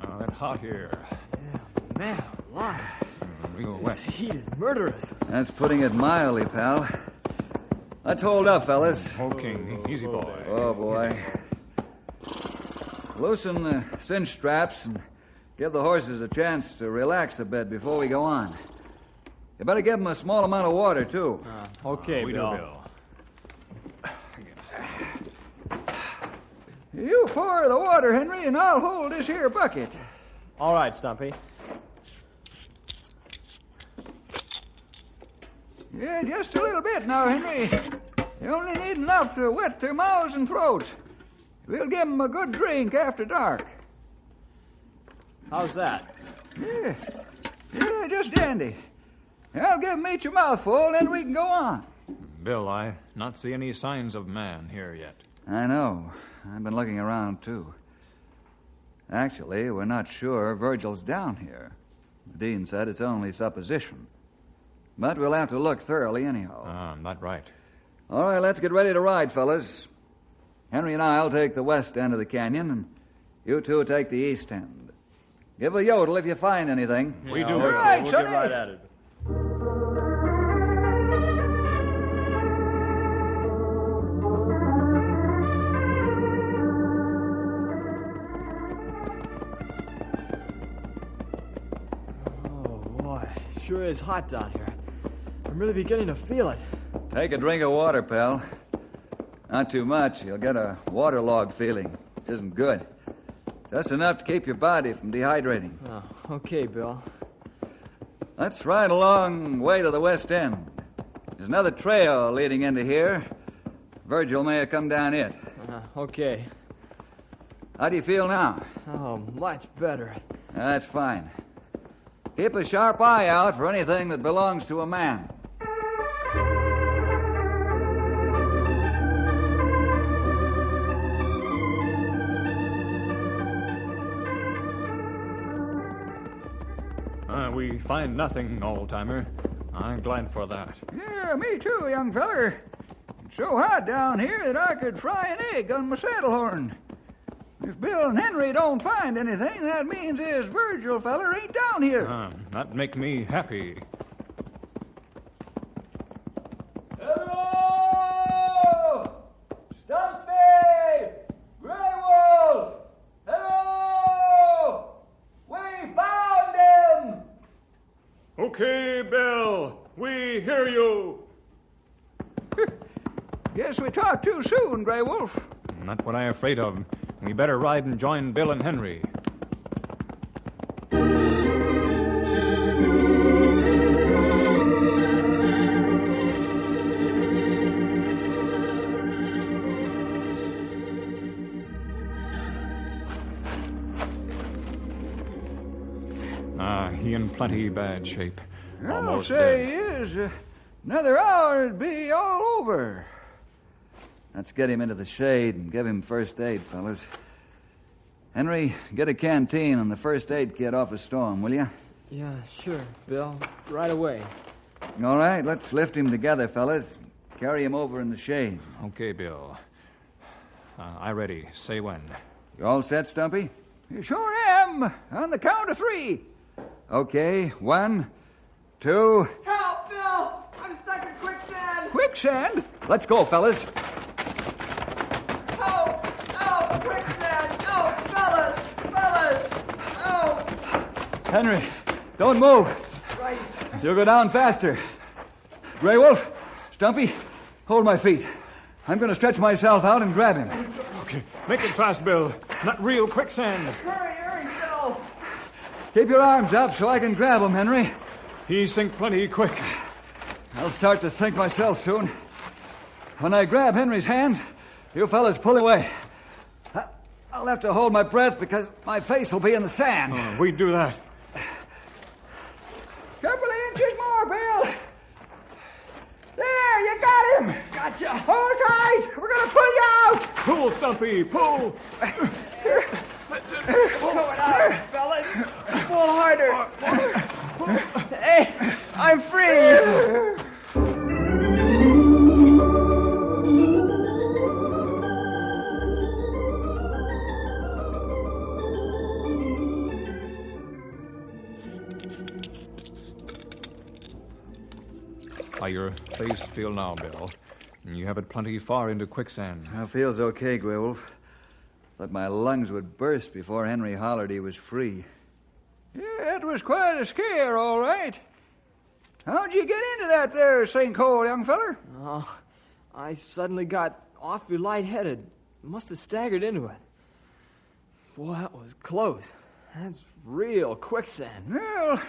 Oh, it's hot here. Yeah, man, alive. Real This wet. heat is murderous. That's putting it mildly, pal. Let's hold up, fellas. Okay, easy boy. Oh, boy. Loosen the cinch straps and give the horses a chance to relax a bit before we go on. You better give them a small amount of water, too. Okay, We Bill. do, Bill. You pour the water, Henry, and I'll hold this here bucket. All right, Stumpy. Yeah, just a little bit now, Henry. You only need enough to wet their mouths and throats. We'll give them a good drink after dark. How's that? Yeah, just dandy. I'll give them each a mouthful, then we can go on. Bill, I not see any signs of man here yet. I know. I've been looking around, too. Actually, we're not sure Virgil's down here. The dean said it's only supposition. But we'll have to look thoroughly anyhow. Not right. All right, let's get ready to ride, fellas. Henry and I'll take the west end of the canyon, and you two take the east end. Give a yodel if you find anything. We do. All right, we'll Sonny. get right at it. Oh, boy. It sure is hot down here. I'm really beginning to feel it. Take a drink of water, pal. Not too much. You'll get a waterlogged feeling. It isn't good. Just enough to keep your body from dehydrating. Oh, okay, Bill. Let's ride along way to the west end. There's another trail leading into here. Virgil may have come down it. Okay. How do you feel now? Oh, much better. That's fine. Keep a sharp eye out for anything that belongs to a man. We find nothing, old-timer. I'm glad for that. Yeah, me too, young feller. It's so hot down here that I could fry an egg on my saddle horn. If Bill and Henry don't find anything, that means this Virgil feller ain't down here. That make me happy. Hello! Stumpy! Grey Wolf! Hello! We found him! Okay, Bill. We hear you. Guess we talked too soon, Grey Wolf. Not what I'm afraid of. We better ride and join Bill and Henry. He in plenty bad shape. I'll Almost say dead. he is. Another hour, it'd be all over. Let's get him into the shade and give him first aid, fellas. Henry, get a canteen and the first aid kit off a storm, will you? Yeah, sure, Bill. Right away. All right, let's lift him together, fellas. Carry him over in the shade. Okay, Bill. I ready. Say when. You all set, Stumpy? You sure am. On the count of 3. Okay, 1, 2... Help, Bill! I'm stuck in quicksand! Quicksand? Let's go, fellas. Oh, quicksand! Oh, fellas! Oh! Henry, don't move. Right. You'll go down faster. Grey Wolf, Stumpy, hold my feet. I'm going to stretch myself out and grab him. Okay, make it fast, Bill. Not real quicksand. Hurry, Bill! Keep your arms up so I can grab him, Henry. He sink plenty quick. I'll start to sink myself soon. When I grab Henry's hands, you fellas pull away. I'll have to hold my breath because my face will be in the sand. We do that. Couple of inches more, Bill. There, you got him. Gotcha. Hold tight. We're going to pull you out. Pull, Stumpy, pull. That's it. Going out, fellas. Pull harder. Hey, I'm free. How your face feel now, Bill? You have it plenty far into quicksand. Feels okay, Grey Wolf. Thought my lungs would burst before Henry hollered he was free. Yeah, it was quite a scare, all right. How'd you get into that there sinkhole, young feller? Oh, I suddenly got awfully lightheaded. Must have staggered into it. Boy, that was close. That's real quicksand. Well,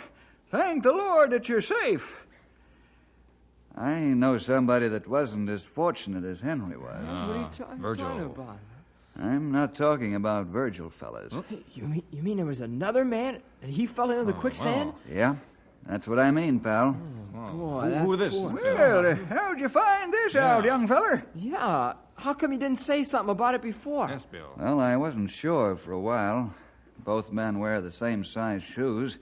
thank the Lord that you're safe. I know somebody that wasn't as fortunate as Henry was. What are you talking about? I'm not talking about Virgil, fellas. You mean there was another man and he fell into the quicksand? Yeah, that's what I mean, pal. Boy, Who this? Well, how'd you find this out, young feller? Yeah, how come you didn't say something about it before? Yes, Bill. Well, I wasn't sure for a while. Both men wear the same size shoes.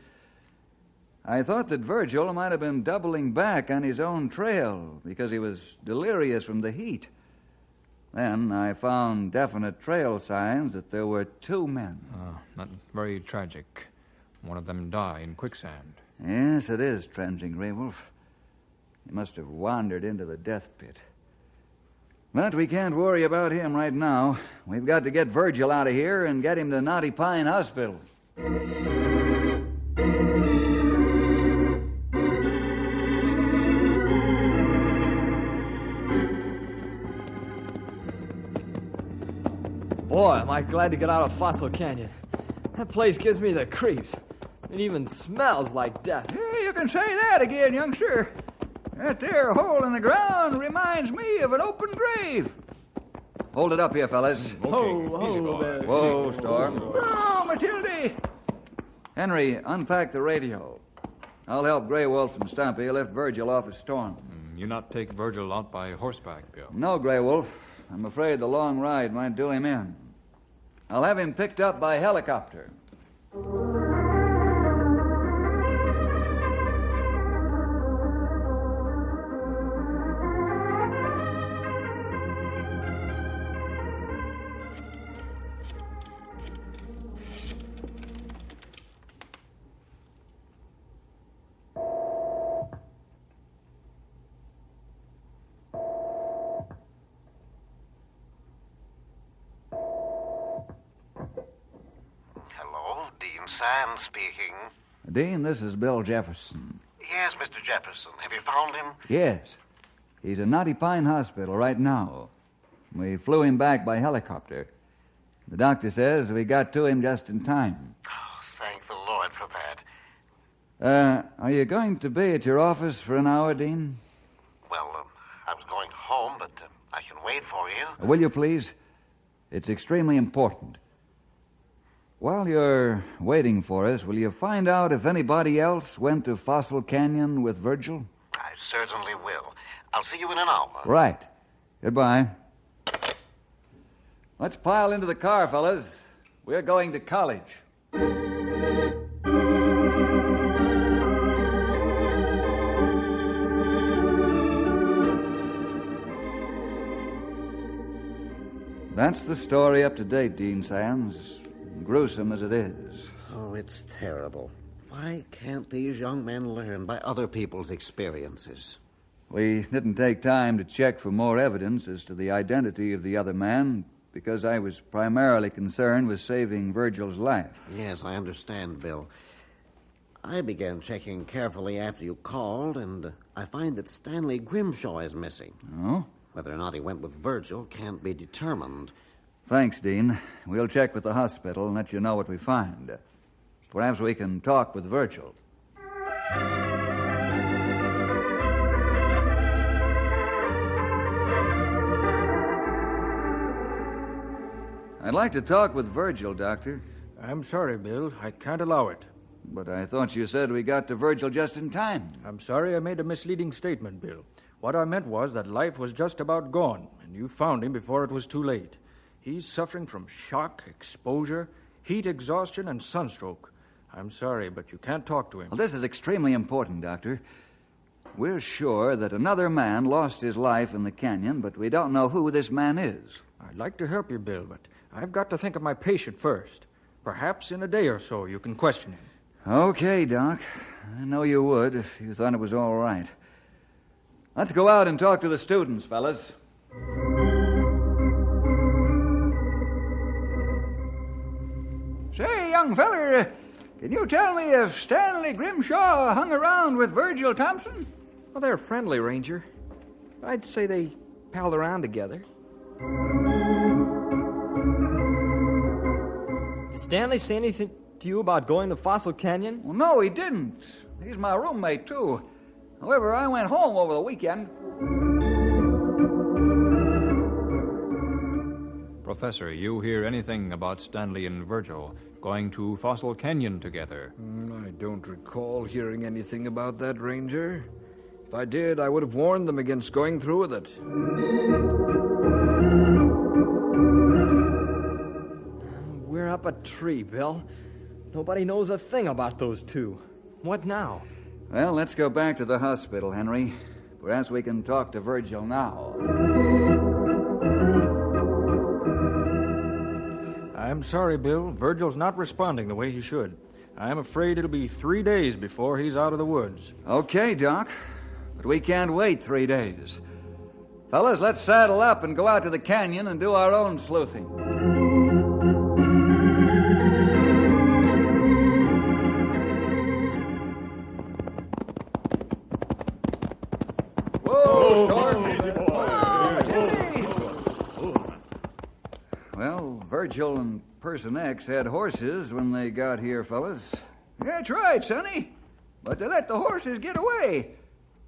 I thought that Virgil might have been doubling back on his own trail because he was delirious from the heat. Then I found definite trail signs that there were 2 men. Not very tragic. One of them died in quicksand. Yes, it is tragic, Grey Wolf. He must have wandered into the death pit. But we can't worry about him right now. We've got to get Virgil out of here and get him to Knotty Pine Hospital. Boy, am I glad to get out of Fossil Canyon. That place gives me the creeps. It even smells like death. Yeah, you can say that again, youngster. That there hole in the ground reminds me of an open grave. Hold it up here, fellas. Whoa, Storm. Oh, Matilda! Henry, unpack the radio. I'll help Grey Wolf and Stumpy lift Virgil off his storm. You not take Virgil out by horseback, Bill. No, Grey Wolf. I'm afraid the long ride might do him in. I'll have him picked up by helicopter. Sam speaking. Dean, this is Bill Jefferson. Yes, Mr. Jefferson. Have you found him? Yes. He's in Knotty Pine Hospital right now. We flew him back by helicopter. The doctor says we got to him just in time. Oh, thank the Lord for that. Are you going to be at your office for an hour, Dean? Well, I was going home, but I can wait for you. Will you, please? It's extremely important. While you're waiting for us, will you find out if anybody else went to Fossil Canyon with Virgil? I certainly will. I'll see you in an hour. Right. Goodbye. Let's pile into the car, fellas. We're going to college. That's the story up to date, Dean Sands. Gruesome as it is. Oh, it's terrible. Why can't these young men learn by other people's experiences? We didn't take time to check for more evidence as to the identity of the other man because I was primarily concerned with saving Virgil's life. Yes, I understand, Bill. I began checking carefully after you called, and I find that Stanley Grimshaw is missing. Oh? Whether or not he went with Virgil can't be determined. Thanks, Dean. We'll check with the hospital and let you know what we find. Perhaps we can talk with Virgil. I'd like to talk with Virgil, Doctor. I'm sorry, Bill. I can't allow it. But I thought you said we got to Virgil just in time. I'm sorry I made a misleading statement, Bill. What I meant was that life was just about gone, and you found him before it was too late. He's suffering from shock, exposure, heat exhaustion, and sunstroke. I'm sorry, but you can't talk to him. Well, this is extremely important, Doctor. We're sure that another man lost his life in the canyon, but we don't know who this man is. I'd like to help you, Bill, but I've got to think of my patient first. Perhaps in a day or so you can question him. Okay, Doc. I know you would if you thought it was all right. Let's go out and talk to the students, fellas. Say, young feller, can you tell me if Stanley Grimshaw hung around with Virgil Thompson? Well, they're friendly, Ranger. I'd say they palled around together. Did Stanley say anything to you about going to Fossil Canyon? Well, no, he didn't. He's my roommate, too. However, I went home over the weekend. Professor, you hear anything about Stanley and Virgil going to Fossil Canyon together? I don't recall hearing anything about that, Ranger. If I did, I would have warned them against going through with it. We're up a tree, Bill. Nobody knows a thing about those two. What now? Well, let's go back to the hospital, Henry. Perhaps we can talk to Virgil now. I'm sorry, Bill. Virgil's not responding the way he should. I'm afraid it'll be 3 days before he's out of the woods. Okay, Doc. But we can't wait 3 days. Fellas, let's saddle up and go out to the canyon and do our own sleuthing. Whoa, Storm! Well, Virgil and Person X had horses when they got here, fellas. That's right, Sonny. But they let the horses get away.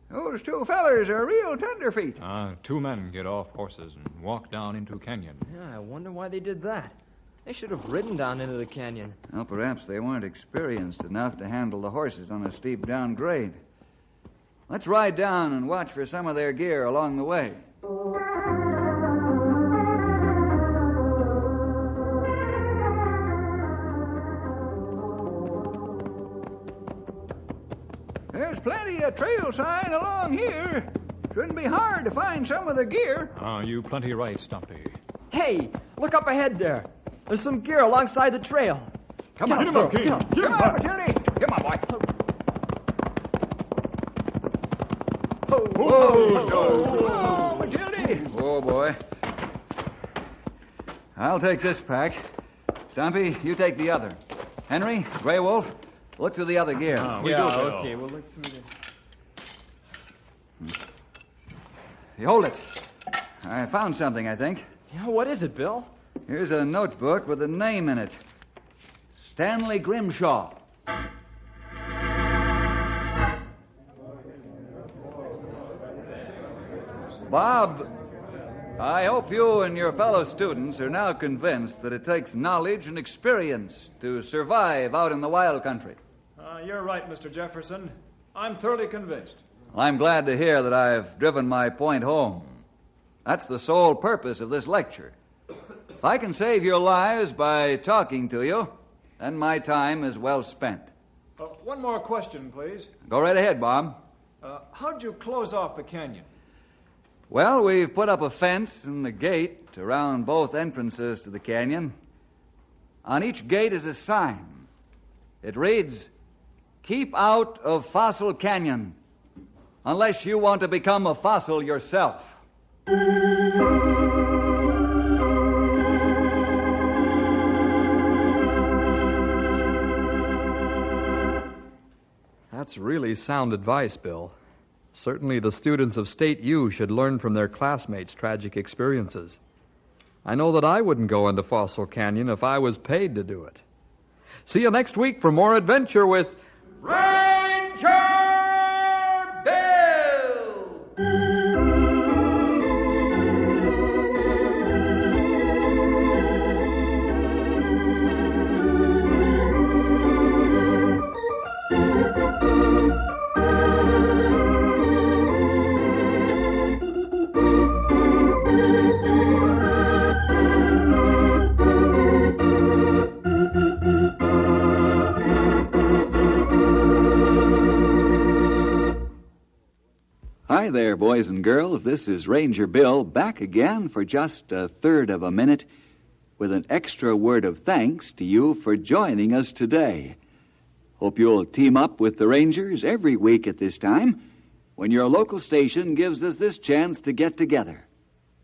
Those two fellers are real tenderfeet. 2 men get off horses and walk down into canyon. Yeah, I wonder why they did that. They should have ridden down into the canyon. Well, perhaps they weren't experienced enough to handle the horses on a steep downgrade. Let's ride down and watch for some of their gear along the way. There's plenty of trail sign along here. Shouldn't be hard to find some of the gear. You plenty right, Stumpy. Hey, look up ahead there. There's some gear alongside the trail. Come on, Girl, get him. Come on, Matilda. Come on, boy. Whoa, Matilda. Oh, boy. I'll take this pack. Stumpy, you take the other. Henry, Grey Wolf, look through the other gear. Okay, we'll look through the... You hold it. I found something, I think. Yeah, what is it, Bill? Here's a notebook with a name in it. Stanley Grimshaw. Bob, I hope you and your fellow students are now convinced that it takes knowledge and experience to survive out in the wild country. You're right, Mr. Jefferson. I'm thoroughly convinced. I'm glad to hear that I've driven my point home. That's the sole purpose of this lecture. If I can save your lives by talking to you, then my time is well spent. One more question, please. Go right ahead, Bob. How'd you close off the canyon? Well, we've put up a fence and a gate around both entrances to the canyon. On each gate is a sign. It reads, "Keep out of Fossil Canyon, unless you want to become a fossil yourself." That's really sound advice, Bill. Certainly the students of State U should learn from their classmates' tragic experiences. I know that I wouldn't go into Fossil Canyon if I was paid to do it. See you next week for more adventure with Ranger Bill! Hi there, boys and girls. This is Ranger Bill back again for just a third of a minute with an extra word of thanks to you for joining us today. Hope you'll team up with the Rangers every week at this time when your local station gives us this chance to get together.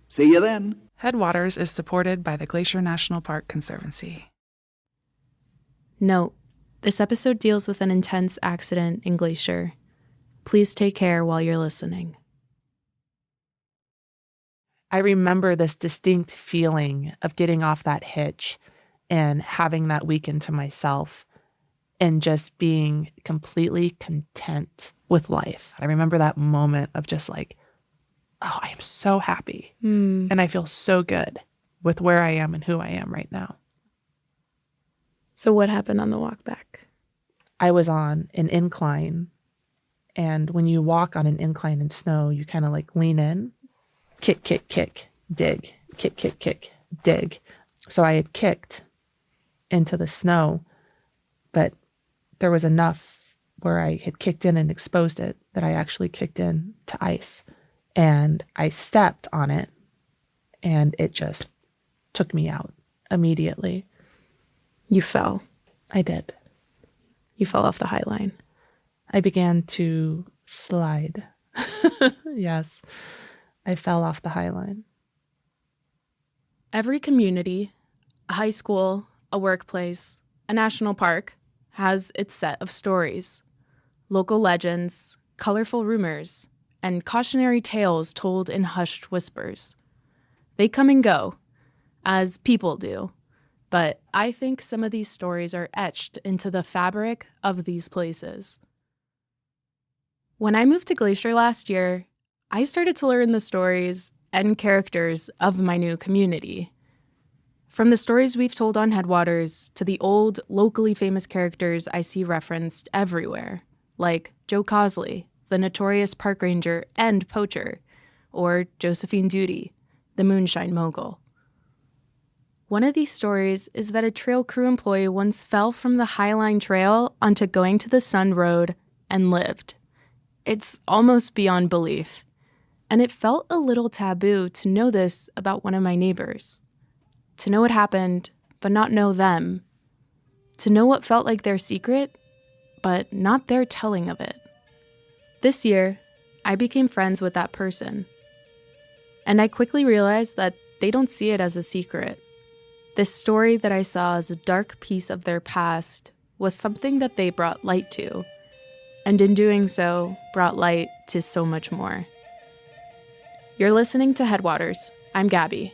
See you then. Headwaters is supported by the Glacier National Park Conservancy. Note, this episode deals with an intense accident in Glacier. Please take care while you're listening. I remember this distinct feeling of getting off that hitch and having that weekend to myself and just being completely content with life. I remember that moment of just like, oh, I am so happy. And I feel so good with where I am and who I am right now. So what happened on the walk back? I was on an incline. And when you walk on an incline in snow, you kind of like lean in, kick, kick, kick, dig, kick, kick, kick, dig. So I had kicked into the snow, but there was enough where I had kicked in and exposed it that I actually kicked in to ice. And I stepped on it, and it just took me out immediately. You fell. I did. You fell off the high line. I began to slide. Yes, I fell off the high line. Every community, a high school, a workplace, a national park has its set of stories. Local legends, colorful rumors, and cautionary tales told in hushed whispers. They come and go, as people do, but I think some of these stories are etched into the fabric of these places. When I moved to Glacier last year, I started to learn the stories and characters of my new community. From the stories we've told on Headwaters to the old, locally famous characters I see referenced everywhere, like Joe Cosley, the notorious park ranger and poacher, or Josephine Duty, the moonshine mogul. One of these stories is that a trail crew employee once fell from the Highline Trail onto Going to the Sun Road and lived. It's almost beyond belief, and it felt a little taboo to know this about one of my neighbors. To know it happened, but not know them. To know what felt like their secret, but not their telling of it. This year, I became friends with that person. And I quickly realized that they don't see it as a secret. This story that I saw as a dark piece of their past was something that they brought light to. And in doing so, brought light to so much more. You're listening to Headwaters. I'm Gabby.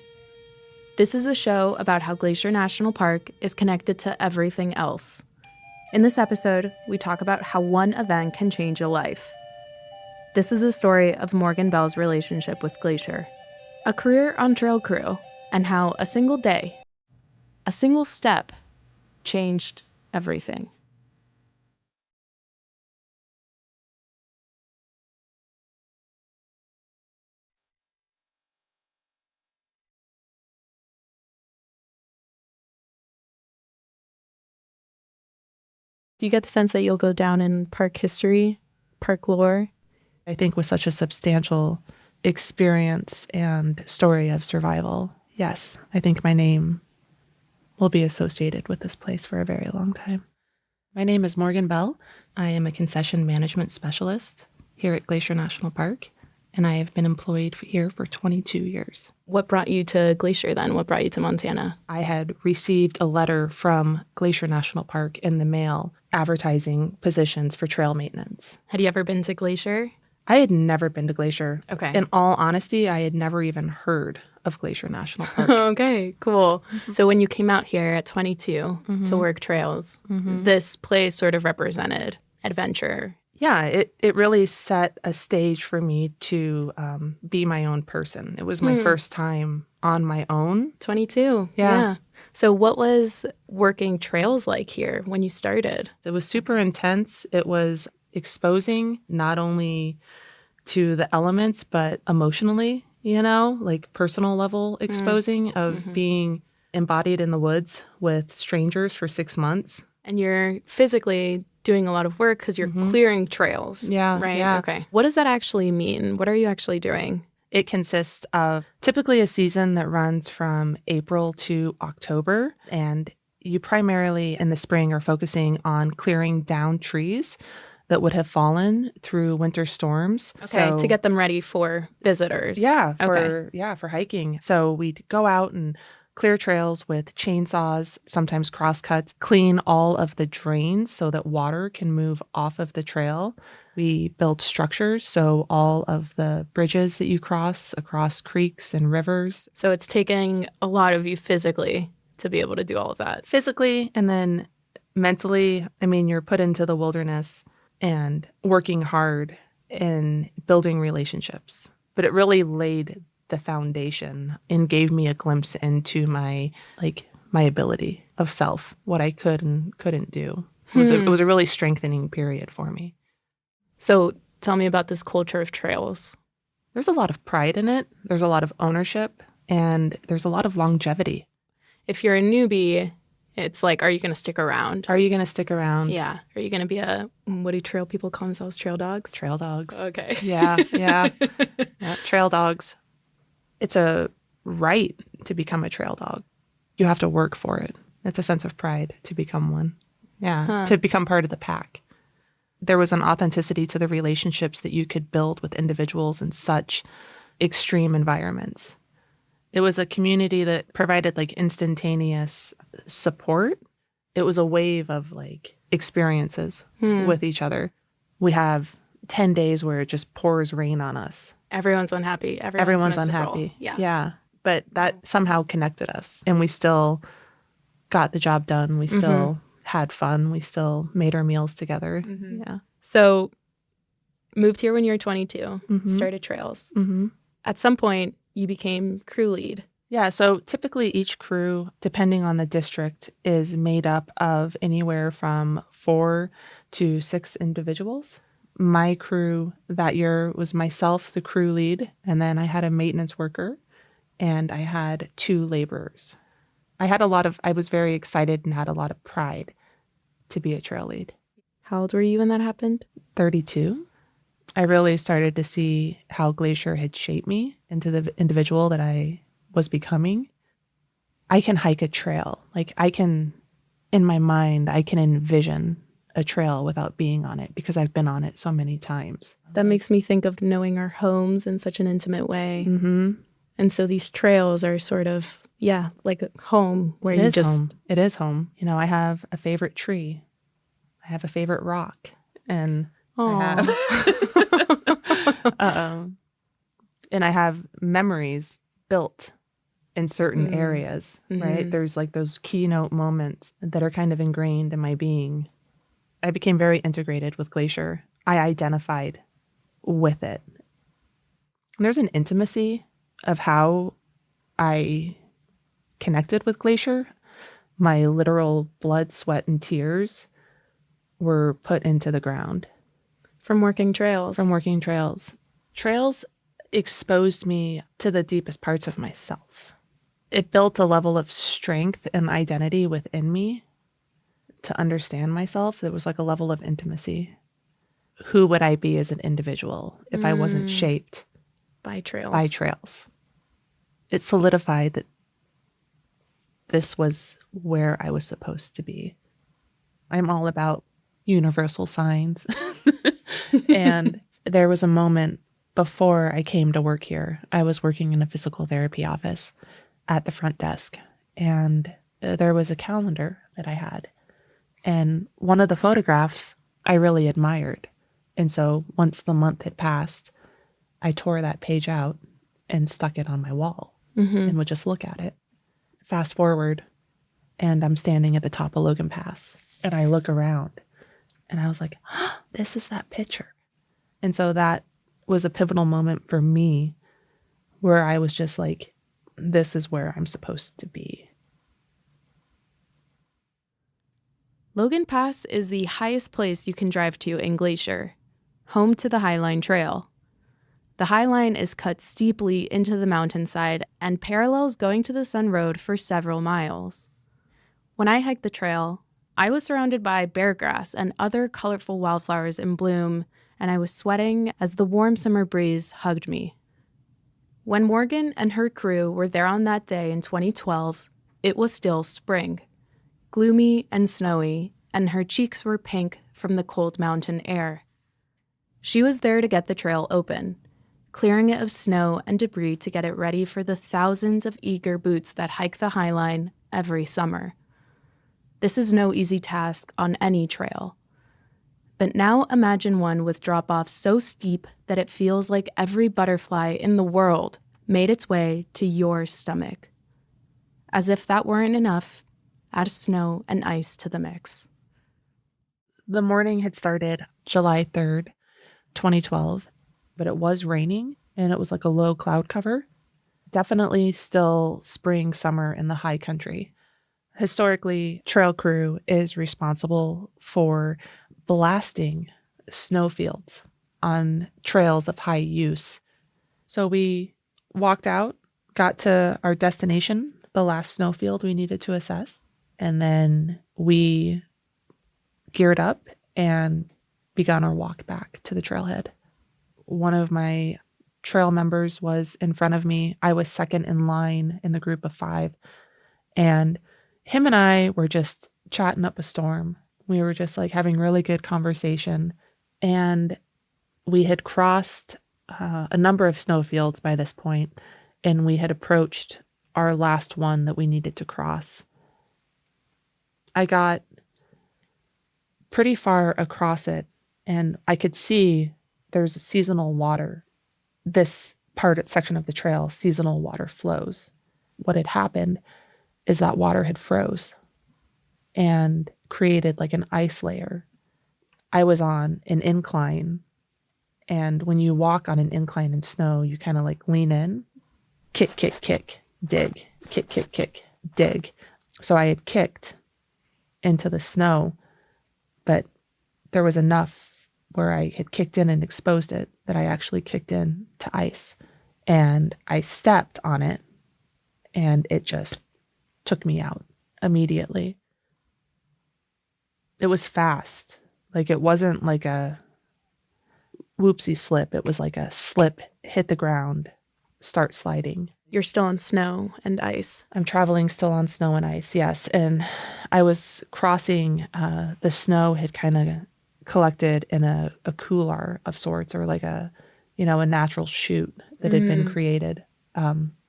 This is a show about how Glacier National Park is connected to everything else. In this episode, we talk about how one event can change a life. This is the story of Morgan Bell's relationship with Glacier. A career on trail crew, and how a single day, a single step, changed everything. Do you get the sense that you'll go down in park history, park lore? I think with such a substantial experience and story of survival, yes, I think my name will be associated with this place for a very long time. My name is Morgan Bell. I am a concession management specialist here at Glacier National Park, and I have been employed here for 22 years. What brought you to Glacier then? What brought you to Montana? I had received a letter from Glacier National Park in the mail advertising positions for trail maintenance. Had you ever been to Glacier? I had never been to Glacier. Okay. In all honesty, I had never even heard of Glacier National Park. Okay, cool. So when you came out here at 22 to work trails, this place sort of represented adventure. Yeah, it really set a stage for me to be my own person. It was my first time on my own. 22. Yeah. So what was working trails like here when you started? It was super intense. It was exposing not only to the elements, but emotionally, like personal level exposing of being embodied in the woods with strangers for 6 months. And you're physically doing a lot of work because you're clearing trails. Yeah. Right? Yeah. Okay. What does that actually mean? What are you actually doing? It consists of typically a season that runs from April to October, and you primarily in the spring are focusing on clearing down trees that would have fallen through winter storms. Okay, to get them ready for visitors. Yeah, for hiking. So we'd go out and clear trails with chainsaws, sometimes crosscuts, clean all of the drains so that water can move off of the trail. We build structures, so all of the bridges that you cross across creeks and rivers. So it's taking a lot of you physically to be able to do all of that. Physically, and then mentally, you're put into the wilderness and working hard in building relationships. But it really laid the foundation and gave me a glimpse into my ability of self, what I could and couldn't do. It was a really strengthening period for me. So tell me about this culture of trails. There's a lot of pride in it. There's a lot of ownership, and there's a lot of longevity. If you're a newbie, it's like, are you going to stick around? Are you going to stick around? Yeah. Are you going to be what do trail people call themselves? Trail dogs? Trail dogs. Okay. Yeah. Trail dogs. It's a right to become a trail dog. You have to work for it. It's a sense of pride to become one. Yeah, to become part of the pack. There was an authenticity to the relationships that you could build with individuals in such extreme environments. It was a community that provided instantaneous support. It was a wave of experiences with each other. We have 10 days where it just pours rain on us. Everyone's unhappy. Everyone's unhappy. Yeah. But that somehow connected us, and we still got the job done. We still had fun. We still made our meals together. Yeah. So moved here when you were 22, started trails. At some point, you became crew lead. Yeah. So typically each crew, depending on the district, is made up of anywhere from 4 to 6 individuals. My crew that year was myself, the crew lead, and then I had a maintenance worker, and I had 2 laborers. I was very excited and had a lot of pride to be a trail lead. How old were you when that happened? 32. I really started to see how Glacier had shaped me into the individual that I was becoming. I can hike a trail. In my mind, I can envision a trail without being on it because I've been on it so many times. That makes me think of knowing our homes in such an intimate way. And so these trails are sort of, like a home where It is home. I have a favorite tree. I have a favorite rock. And I have memories built in certain areas, right? There's those keynote moments that are kind of ingrained in my being. I became very integrated with Glacier. I identified with it. And there's an intimacy of how I connected with Glacier, my literal blood, sweat, and tears were put into the ground. From working trails. From working trails. Trails exposed me to the deepest parts of myself. It built a level of strength and identity within me to understand myself. It was like a level of intimacy. Who would I be as an individual if I wasn't shaped by trails? By trails. It solidified that this was where I was supposed to be. I'm all about universal signs. And there was a moment before I came to work here. I was working in a physical therapy office at the front desk, and there was a calendar that I had. And one of the photographs I really admired. And so once the month had passed, I tore that page out and stuck it on my wall and would just look at it. Fast forward, and I'm standing at the top of Logan Pass, and I look around, and I was like, oh, this is that picture. And so that was a pivotal moment for me where I was just like, this is where I'm supposed to be. Logan Pass is the highest place you can drive to in Glacier, home to the Highline Trail. The Highline is cut steeply into the mountainside and parallels Going to the Sun Road for several miles. When I hiked the trail, I was surrounded by bear grass and other colorful wildflowers in bloom, and I was sweating as the warm summer breeze hugged me. When Morgan and her crew were there on that day in 2012, it was still spring, gloomy and snowy, and her cheeks were pink from the cold mountain air. She was there to get the trail open, clearing it of snow and debris to get it ready for the thousands of eager boots that hike the Highline every summer. This is no easy task on any trail. But now imagine one with drop-offs so steep that it feels like every butterfly in the world made its way to your stomach. As if that weren't enough, add snow and ice to the mix. The morning had started July 3rd, 2012, but it was raining and it was like a low cloud cover. Definitely still spring, summer in the high country. Historically, trail crew is responsible for blasting snowfields on trails of high use. So we walked out, got to our destination, the last snowfield we needed to assess, and then we geared up and began our walk back to the trailhead. One of my trail members was in front of me. I was second in line in the group of 5, and him and I were just chatting up a storm. We were just like having really good conversation, and we had crossed a number of snowfields by this point, and we had approached our last one that we needed to cross. I got pretty far across it, and I could see there's seasonal water. This section of the trail, seasonal water flows. What had happened is that water had froze and created like an ice layer. I was on an incline, and when you walk on an incline in snow, you kind of like lean in, kick, kick, kick, dig, kick, kick, kick, dig. So I had kicked into the snow, but there was enough where I had kicked in and exposed it that I actually kicked in to ice, and I stepped on it, and it just took me out immediately. It was fast. Like, it wasn't like a whoopsie slip. It was like a slip, hit the ground, start sliding. You're still on snow and ice. I'm traveling still on snow and ice, yes. And I was crossing, the snow had kind of collected in a couloir of sorts, or like a natural chute that had been created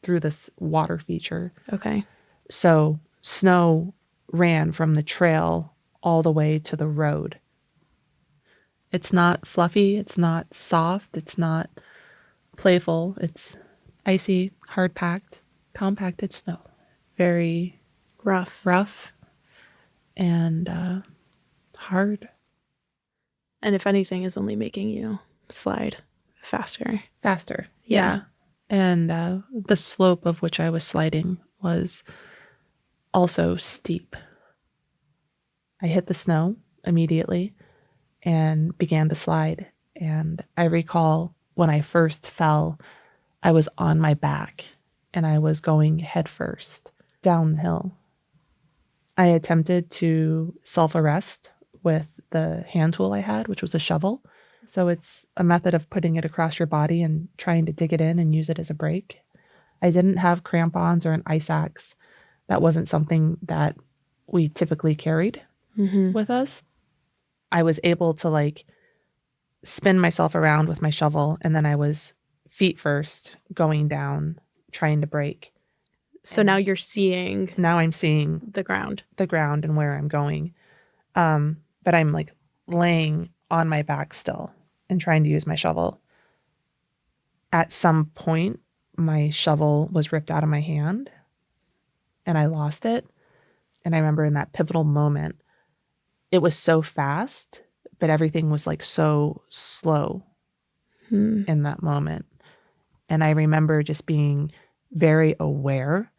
through this water feature. Okay. So snow ran from the trail all the way to the road. It's not fluffy, it's not soft, it's not playful, it's icy, hard-packed, compacted snow. Very rough and hard. And if anything, is only making you slide faster. Faster, yeah. And the slope of which I was sliding was also steep. I hit the snow immediately and began to slide. And I recall when I first fell, I was on my back and I was going headfirst down the hill. I attempted to self-arrest with the hand tool I had, which was a shovel. So it's a method of putting it across your body and trying to dig it in and use it as a brake. I didn't have crampons or an ice axe. That wasn't something that we typically carried with us. I was able to like spin myself around with my shovel, and then I was feet first going down, trying to brake. So now you're seeing. Now I'm seeing the ground and where I'm going. But I'm like laying on my back still and trying to use my shovel. At some point, my shovel was ripped out of my hand and I lost it. And I remember in that pivotal moment, it was so fast, but everything was like so slow in that moment. And I remember just being very aware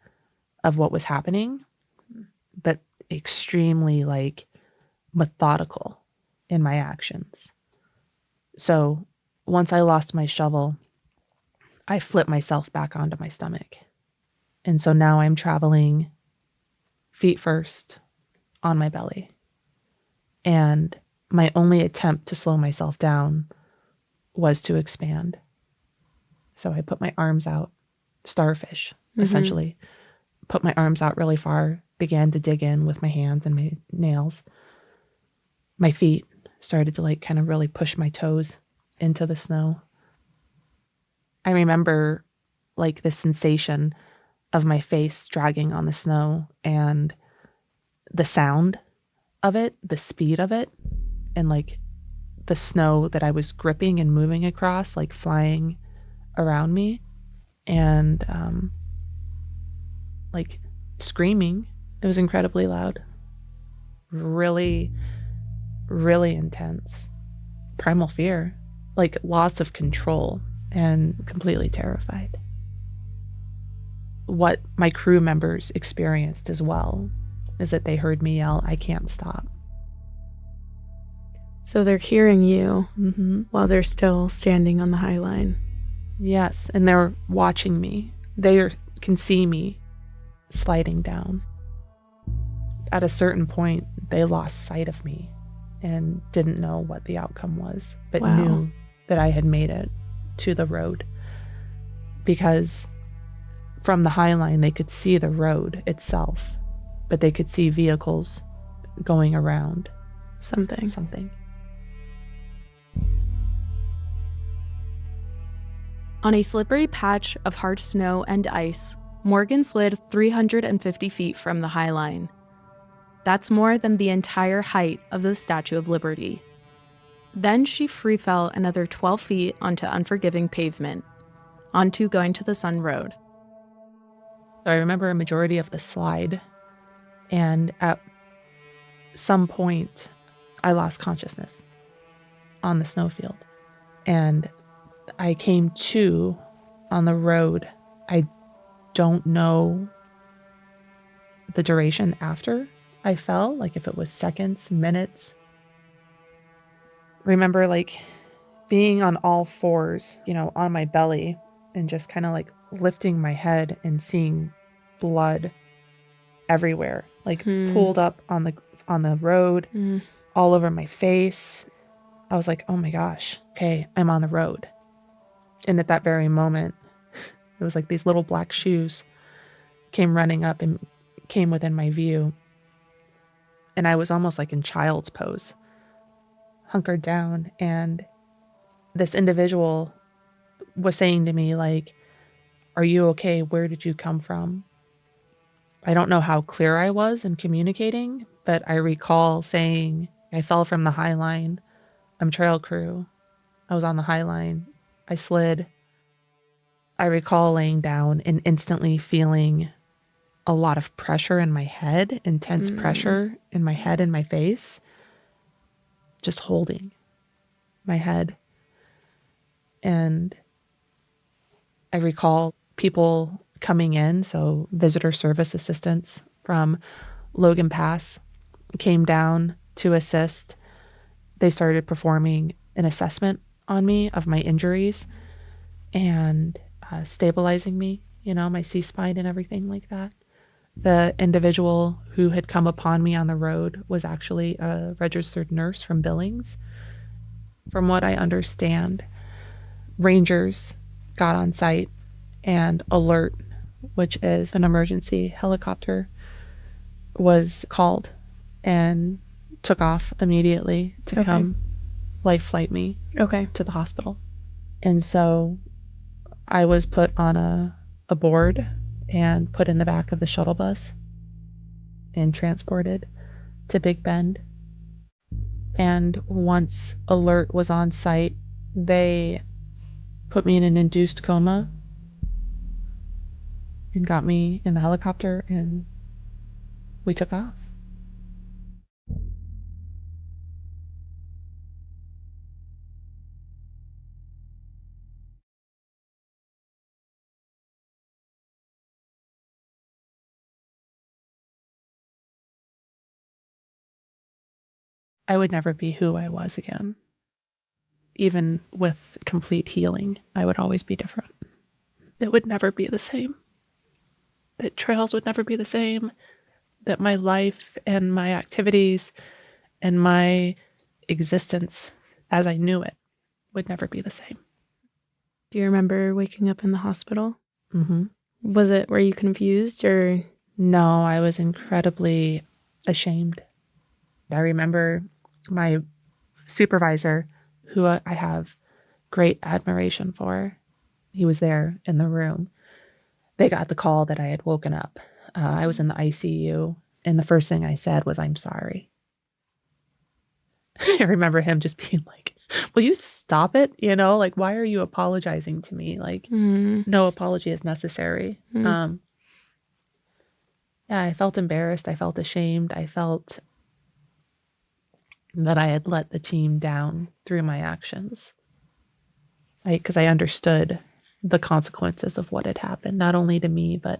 of what was happening, but extremely like methodical in my actions. So once I lost my shovel, I flipped myself back onto my stomach. And so now I'm traveling feet first on my belly. And my only attempt to slow myself down was to expand. So I put my arms out, starfish, essentially, put my arms out really far, began to dig in with my hands and my nails. My feet started to like kind of really push my toes into the snow. I remember like the sensation of my face dragging on the snow and the sound of it, the speed of it, and like the snow that I was gripping and moving across, like flying around me, and like screaming. It was incredibly loud. Really, really intense. Primal fear, like loss of control, and completely terrified. What my crew members experienced as well is that they heard me yell, "I can't stop." So they're hearing you while they're still standing on the high line. Yes, and they're watching me. They can see me sliding down. At a certain point, they lost sight of me and didn't know what the outcome was, but knew that I had made it to the road. Because from the high line, they could see the road itself, but they could see vehicles going around. Something. On a slippery patch of hard snow and ice, Morgan slid 350 feet from the high line. That's more than the entire height of the Statue of Liberty. Then she free fell another 12 feet onto unforgiving pavement, onto Going to the Sun Road. I remember a majority of the slide, and at some point, I lost consciousness on the snowfield. And I came to on the road. I don't know the duration after I fell, like if it was seconds, minutes. Remember like being on all fours, on my belly and just kind of like lifting my head and seeing blood everywhere, like pooled up on the road, all over my face. I was like, oh my gosh, okay, I'm on the road. And at that very moment, it was like these little black shoes came running up and came within my view. And I was almost like in child's pose, hunkered down. And this individual was saying to me, like, "Are you okay? Where did you come from?" I don't know how clear I was in communicating, but I recall saying, "I fell from the high line. I'm trail crew. I was on the high line. I slid." I recall laying down and instantly feeling a lot of pressure in my head, intense pressure in my head and my face, just holding my head. And I recall people coming in, so visitor service assistants from Logan Pass came down to assist. They started performing an assessment on me of my injuries and stabilizing me, my C-spine and everything like that. The individual who had come upon me on the road was actually a registered nurse from Billings. From what I understand, rangers got on site and alert, which is an emergency helicopter, was called and took off immediately to come life flight me to the hospital. And so I was put on a board and put in the back of the shuttle bus and transported to Big Bend. And once alert was on site, they put me in an induced coma and got me in the helicopter, and we took off. I would never be who I was again. Even with complete healing, I would always be different. It would never be the same. That trails would never be the same. That my life and my activities and my existence as I knew it would never be the same. Do you remember waking up in the hospital? Mm-hmm. Were you confused or? No, I was incredibly ashamed. I remember my supervisor, who I have great admiration for, he was there in the room. They got the call that I had woken up. I was in the ICU, and the first thing I said was, "I'm sorry." I remember him just being like, "Will you stop it? Why are you apologizing to me? No apology is necessary." Yeah, I felt embarrassed. I felt ashamed. I felt that I had let the team down through my actions. Because I understood the consequences of what had happened, not only to me, but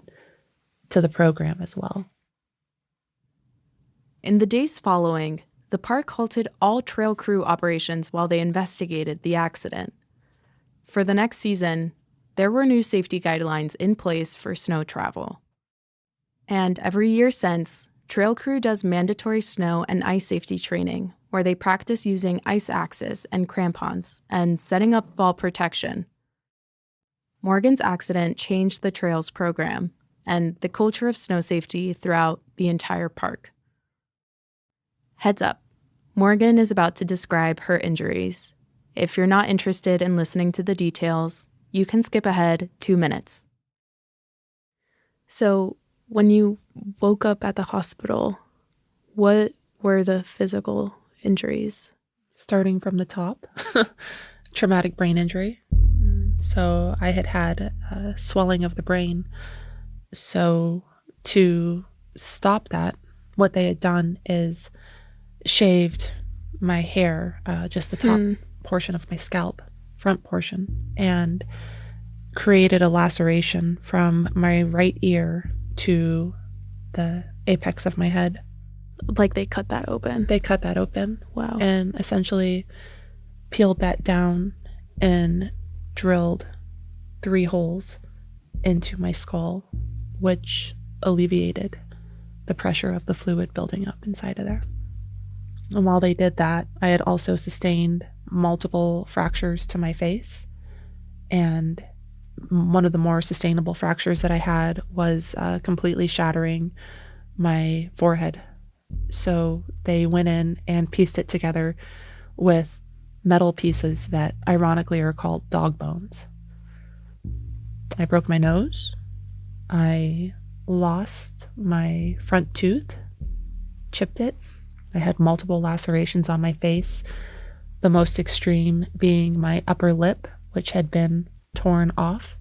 to the program as well. In the days following, the park halted all trail crew operations while they investigated the accident. For the next season, there were new safety guidelines in place for snow travel. And every year since, trail crew does mandatory snow and ice safety training, where they practice using ice axes and crampons and setting up fall protection. Morgan's accident changed the trails program and the culture of snow safety throughout the entire park. Heads up, Morgan is about to describe her injuries. If you're not interested in listening to the details, you can skip ahead 2 minutes. So, when you woke up at the hospital, what were the physical injuries? Starting from the top, traumatic brain injury. So I had swelling of the brain. So to stop that, what they had done is shaved my hair, just the top portion of my scalp, front portion, and created a laceration from my right ear to the apex of my head. Like they cut that open? They cut that open. Wow. And essentially peeled that down and drilled 3 holes into my skull, which alleviated the pressure of the fluid building up inside of there. And while they did that, I had also sustained multiple fractures to my face. And one of the more sustainable fractures that I had was completely shattering my forehead. So they went in and pieced it together with metal pieces that ironically are called dog bones. I broke my nose. I lost my front tooth, chipped it. I had multiple lacerations on my face, the most extreme being my upper lip, which had been torn off.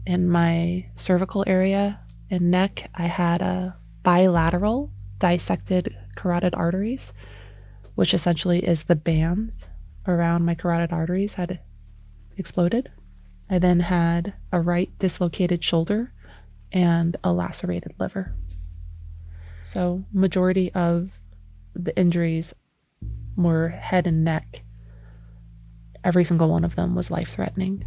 In my cervical area and neck, I had a bilateral dissected carotid arteries, which essentially is the bands around my carotid arteries had exploded. I then had a right dislocated shoulder and a lacerated liver. So majority of the injuries were head and neck. Every single one of them was life-threatening.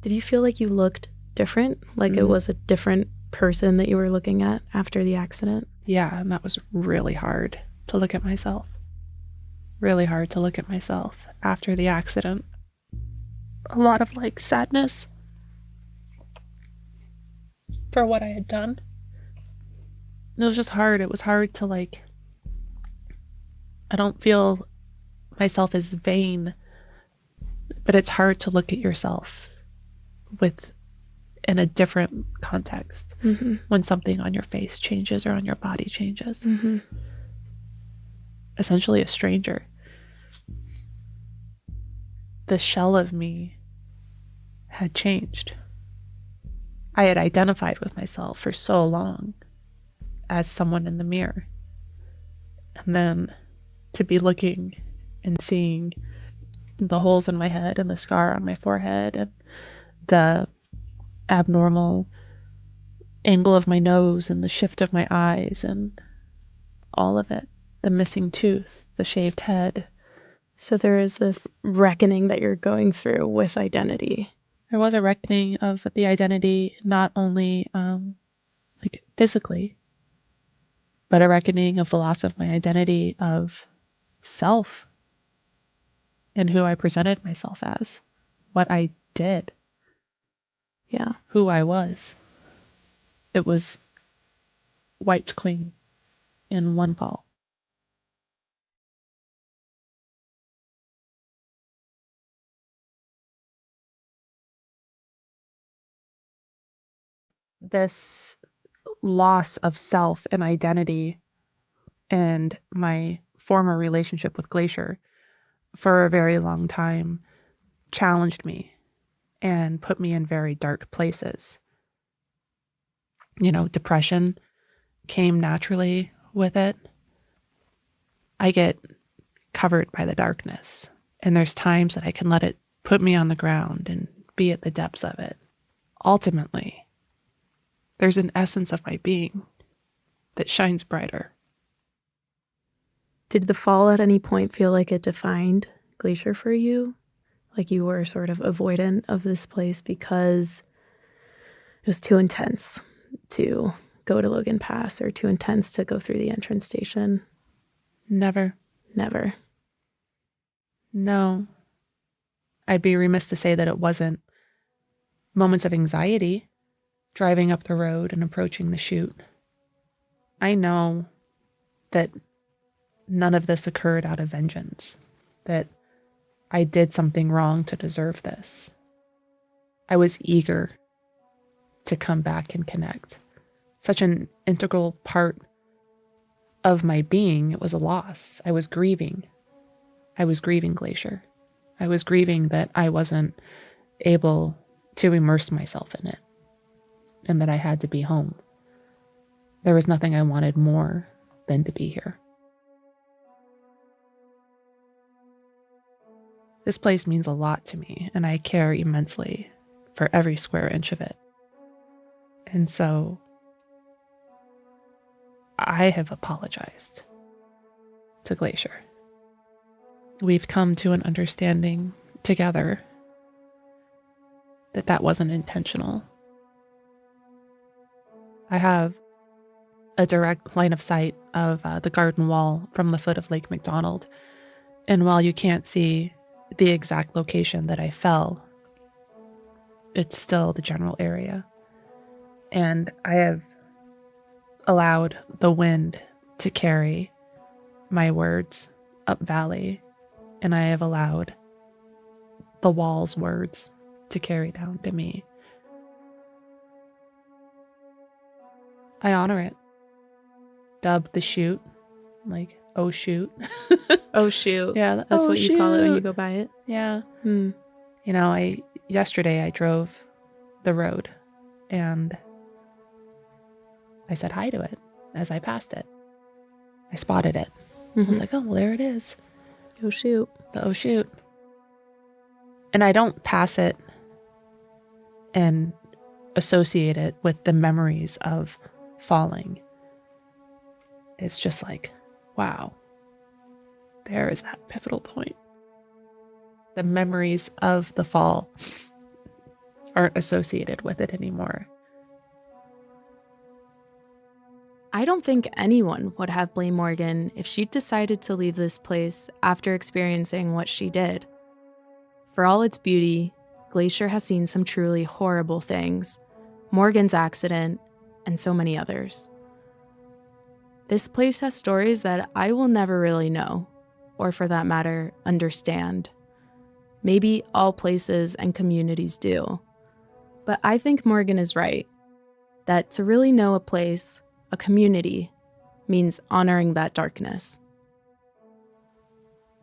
Did you feel like you looked different? Like it was a different person that you were looking at after the accident? Yeah, and that was really hard to look at myself. Really hard to look at myself after the accident. A lot of like sadness for what I had done. It was just hard. It was hard to like, I don't feel myself as vain, but it's hard to look at yourself in a different context when something on your face changes or on your body changes. Essentially a stranger. The shell of me had changed. I had identified with myself for so long as someone in the mirror. And then to be looking and seeing the holes in my head and the scar on my forehead and the abnormal angle of my nose and the shift of my eyes and all of it, the missing tooth, the shaved head. So there is this reckoning that you're going through with identity. There was a reckoning of the identity, not only like physically, but a reckoning of the loss of my identity of self and who I presented myself as, what I did. Yeah. Who I was. It was wiped clean in one fall. This loss of self and identity and my former relationship with Glacier for a very long time challenged me and put me in very dark places. You know, depression came naturally with it. I get covered by the darkness, and there's times that I can let it put me on the ground and be at the depths of it. Ultimately, there's an essence of my being that shines brighter. Did the fall at any point feel like it defined Glacier for you? Like you were sort of avoidant of this place because it was too intense to go to Logan Pass or too intense to go through the entrance station? Never. Never. No. I'd be remiss to say that it wasn't moments of anxiety driving up the road and approaching the chute. I know that none of this occurred out of vengeance, that I did something wrong to deserve this. I was eager to come back and connect. Such an integral part of my being, it was a loss. I was grieving. I was grieving Glacier. I was grieving that I wasn't able to immerse myself in it and that I had to be home. There was nothing I wanted more than to be here. This place means a lot to me, and I care immensely for every square inch of it. And so I have apologized to Glacier. We've come to an understanding together that that wasn't intentional. I have a direct line of sight of the garden wall from the foot of Lake McDonald. And while you can't see the exact location that I fell, it's still the general area. And I have allowed the wind to carry my words up valley, and I have allowed the wall's words to carry down to me. I honor it. Dubbed the chute, like, oh shoot. Oh shoot. Yeah, That's oh, what you call it when you shoot. go by it? Yeah. Hmm. You know, yesterday I drove the road and I said hi to it as I passed it. I spotted it. I was like, oh, well, there it is. Oh shoot. The oh shoot. And I don't pass it and associate it with the memories of falling, it's just like, wow, there is that pivotal point. The memories of the fall aren't associated with it anymore. I don't think anyone would have blamed Morgan if she'd decided to leave this place after experiencing what she did. For all its beauty, Glacier has seen some truly horrible things, Morgan's accident, and so many others. This place has stories that I will never really know, or for that matter, understand. Maybe all places and communities do. But I think Morgan is right, that to really know a place, a community, means honoring that darkness.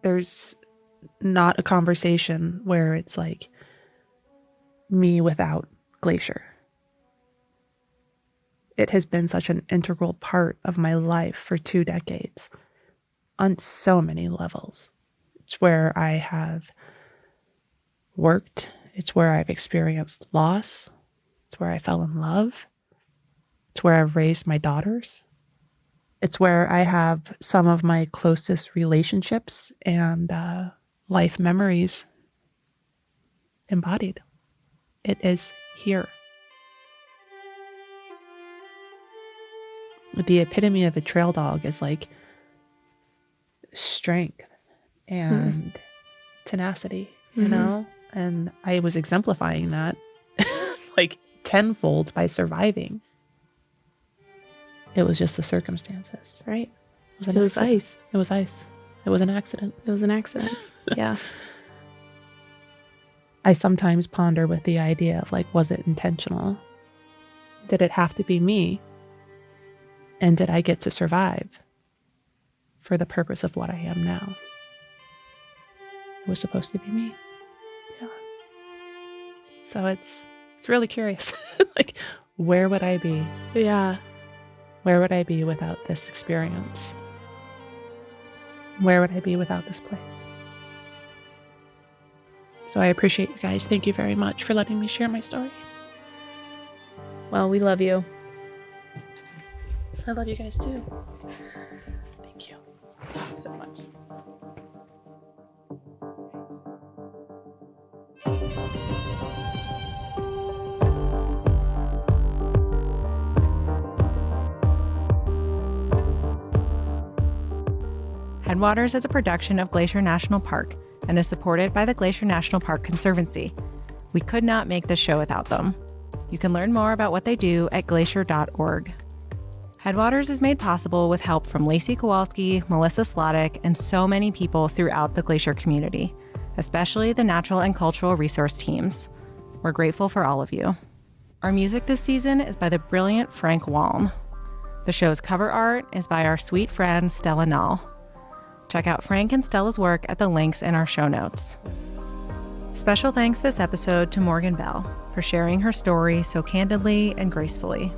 There's not a conversation where it's like me without Glacier. It has been such an integral part of my life for 2 decades on so many levels. It's where I have worked. It's where I've experienced loss. It's where I fell in love. It's where I've raised my daughters. It's where I have some of my closest relationships and life memories embodied. It is here. The epitome of a trail dog is like strength and tenacity, you know? And I was exemplifying that like tenfold by surviving. It was just the circumstances. Right. It was ice. It was ice. It was an accident. It was an accident. Yeah. I sometimes ponder with the idea of like, was it intentional? Did it have to be me? And did I get to survive for the purpose of what I am now? It was supposed to be me. Yeah. So it's really curious. Like, where would I be? Yeah. Where would I be without this experience? Where would I be without this place? So I appreciate you guys. Thank you very much for letting me share my story. Well, we love you. I love you guys too. Thank you. Thank you so much. Headwaters is a production of Glacier National Park and is supported by the Glacier National Park Conservancy. We could not make this show without them. You can learn more about what they do at glacier.org. Headwaters is made possible with help from Lacey Kowalski, Melissa Slottick, and so many people throughout the Glacier community, especially the natural and cultural resource teams. We're grateful for all of you. Our music this season is by the brilliant Frank Walm. The show's cover art is by our sweet friend Stella Nall. Check out Frank and Stella's work at the links in our show notes. Special thanks this episode to Morgan Bell for sharing her story so candidly and gracefully.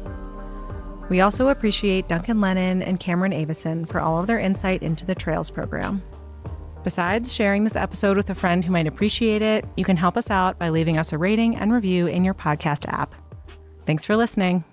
We also appreciate Duncan Lennon and Cameron Avison for all of their insight into the Trails program. Besides sharing this episode with a friend who might appreciate it, you can help us out by leaving us a rating and review in your podcast app. Thanks for listening.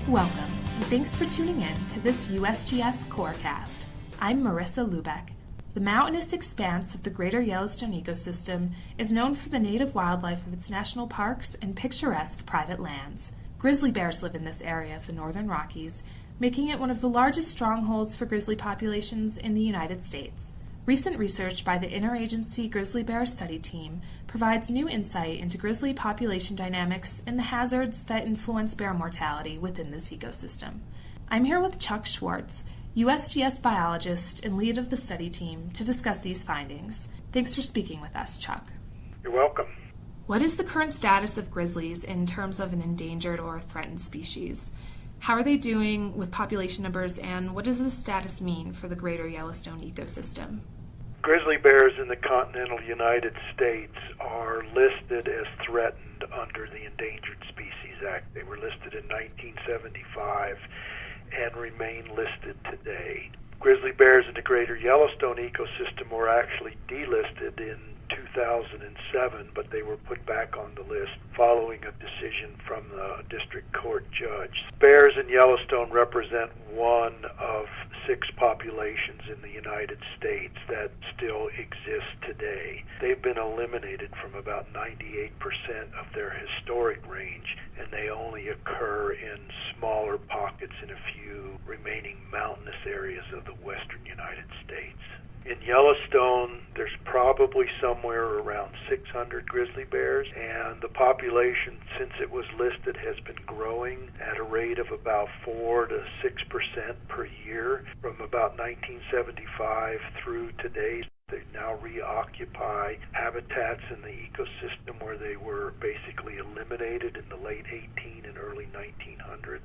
Welcome, and thanks for tuning in to this USGS Corecast. I'm Marissa Lubeck. The mountainous expanse of the greater Yellowstone ecosystem is known for the native wildlife of its national parks and picturesque private lands. Grizzly bears live in this area of the northern Rockies, making it one of the largest strongholds for grizzly populations in the United States. Recent research by the Interagency Grizzly Bear Study Team provides new insight into grizzly population dynamics and the hazards that influence bear mortality within this ecosystem. I'm here with Chuck Schwartz, USGS biologist and lead of the study team, to discuss these findings. Thanks for speaking with us, Chuck. You're welcome. What is the current status of grizzlies in terms of an endangered or threatened species? How are they doing with population numbers, and what does this status mean for the greater Yellowstone ecosystem? Grizzly bears in the continental United States are listed as threatened under the Endangered Species Act. They were listed in 1975 and remain listed today. Grizzly bears in the greater Yellowstone ecosystem were actually delisted in 2007, but they were put back on the list following a decision from the district court judge. Bears in Yellowstone represent one of 6 populations in the United States that still exist today. They've been eliminated from about 98% of their historic range, and they only occur in smaller pockets in a few remaining mountainous areas of the western United States. In Yellowstone, there's probably somewhere around 600 grizzly bears, and the population, since it was listed, has been growing at a rate of about 4 to 6% per year from about 1975 through today. They now reoccupy habitats in the ecosystem where they were basically eliminated in the late 18 and early 1900s.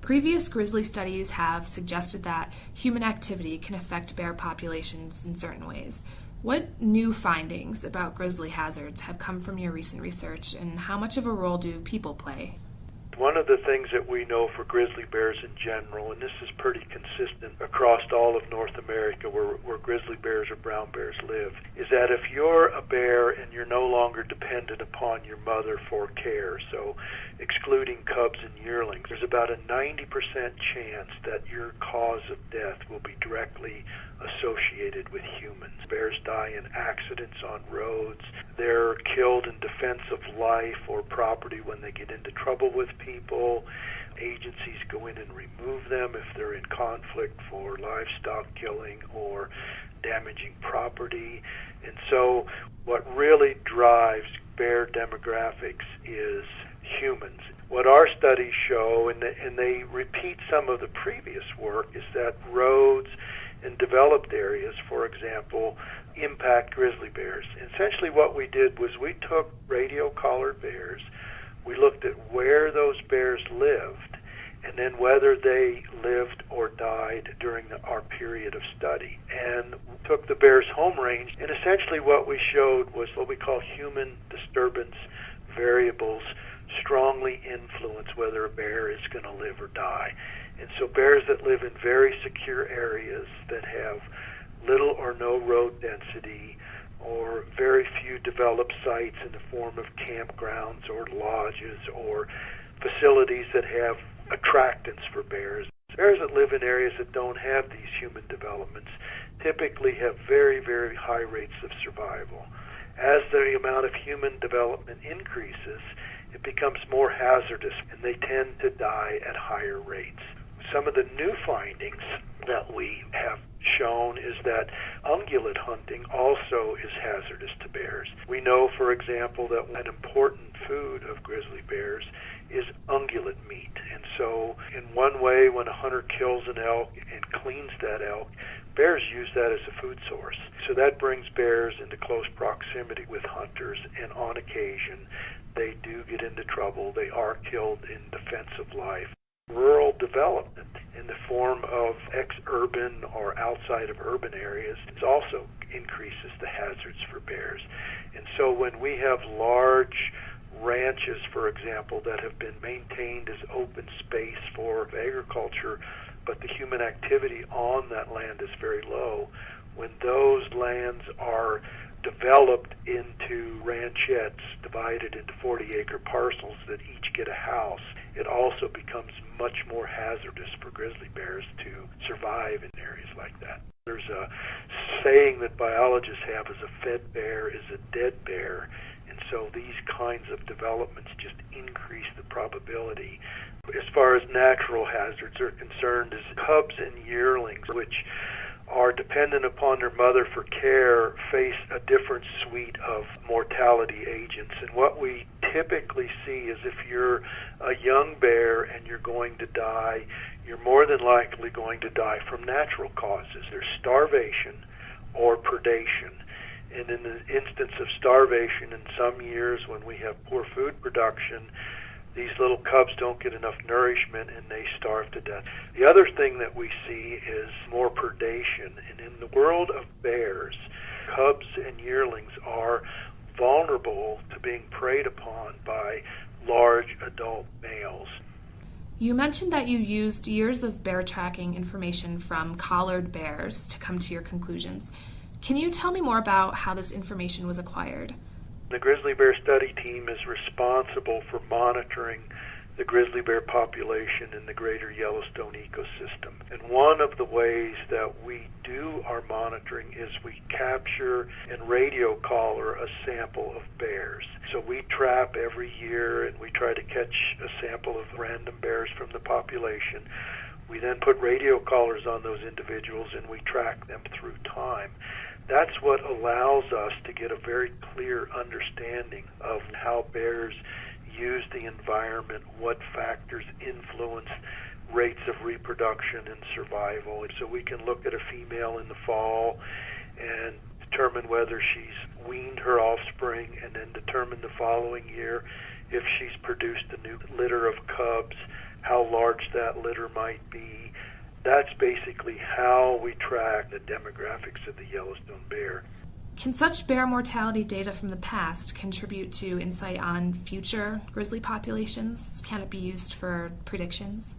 Previous grizzly studies have suggested that human activity can affect bear populations in certain ways. What new findings about grizzly hazards have come from your recent research, and how much of a role do people play? One of the things that we know for grizzly bears in general, and this is pretty consistent across all of North America where grizzly bears or brown bears live, is that if you're a bear and you're no longer dependent upon your mother for care, so excluding cubs and yearlings, there's about a 90% chance that your cause of death will be directly associated with humans. Bears die in accidents on roads. They're killed in defense of life or property when they get into trouble with people. Agencies go in and remove them if they're in conflict for livestock killing or damaging property. And so what really drives bear demographics is humans. What our studies show, and they repeat some of the previous work, is that roads in developed areas, for example, impact grizzly bears. Essentially what we did was we took radio-collared bears, we looked at where those bears lived, and then whether they lived or died during our period of study, and took the bear's home range, and essentially what we showed was what we call human disturbance variables strongly influence whether a bear is going to live or die. And so bears that live in very secure areas that have little or no road density or very few developed sites in the form of campgrounds or lodges or facilities that have attractants for bears. Bears that live in areas that don't have these human developments typically have very, very high rates of survival. As the amount of human development increases, it becomes more hazardous, and they tend to die at higher rates. Some of the new findings that we have shown is that ungulate hunting also is hazardous to bears. We know, for example, that an important food of grizzly bears is ungulate meat. And so in one way, when a hunter kills an elk and cleans that elk, bears use that as a food source. So that brings bears into close proximity with hunters, and on occasion they do get into trouble. They are killed in defense of life. Rural development in the form of ex-urban or outside of urban areas also increases the hazards for bears. And so when we have large ranches, for example, that have been maintained as open space for agriculture, but the human activity on that land is very low, when those lands are developed into ranchettes divided into 40-acre parcels that each get a house, it also becomes much more hazardous for grizzly bears to survive in areas like that. There's a saying that biologists have is a fed bear is a dead bear, and so these kinds of developments just increase the probability. As far as natural hazards are concerned, is cubs and yearlings, which are dependent upon their mother for care, face a different suite of mortality agents. And what we typically see is if you're a young bear and you're going to die, you're more than likely going to die from natural causes. There's starvation or predation. And in the instance of starvation, in some years when we have poor food production, these little cubs don't get enough nourishment and they starve to death. The other thing that we see is more predation. And in the world of bears, cubs and yearlings are vulnerable to being preyed upon by large adult males. You mentioned that you used years of bear tracking information from collared bears to come to your conclusions. Can you tell me more about how this information was acquired? The grizzly bear study team is responsible for monitoring the grizzly bear population in the greater Yellowstone ecosystem. And one of the ways that we do our monitoring is we capture and radio collar a sample of bears. So we trap every year and we try to catch a sample of random bears from the population. We then put radio collars on those individuals and we track them through time. That's what allows us to get a very clear understanding of how bears use the environment, what factors influence rates of reproduction and survival. So we can look at a female in the fall and determine whether she's weaned her offspring, and then determine the following year if she's produced a new litter of cubs, how large that litter might be. That's basically how we track the demographics of the Yellowstone bear. Can such bear mortality data from the past contribute to insight on future grizzly populations? Can it be used for predictions?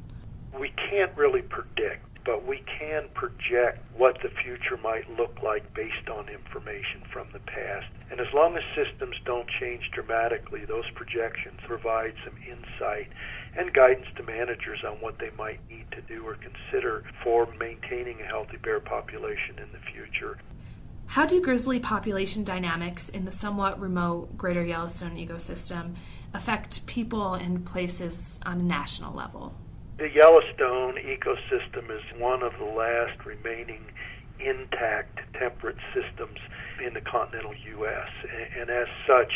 We can't really predict, but we can project what the future might look like based on information from the past. And as long as systems don't change dramatically, those projections provide some insight and guidance to managers on what they might need to do or consider for maintaining a healthy bear population in the future. How do grizzly population dynamics in the somewhat remote greater Yellowstone ecosystem affect people and places on a national level? The Yellowstone ecosystem is one of the last remaining intact temperate systems in the continental U.S., and as such,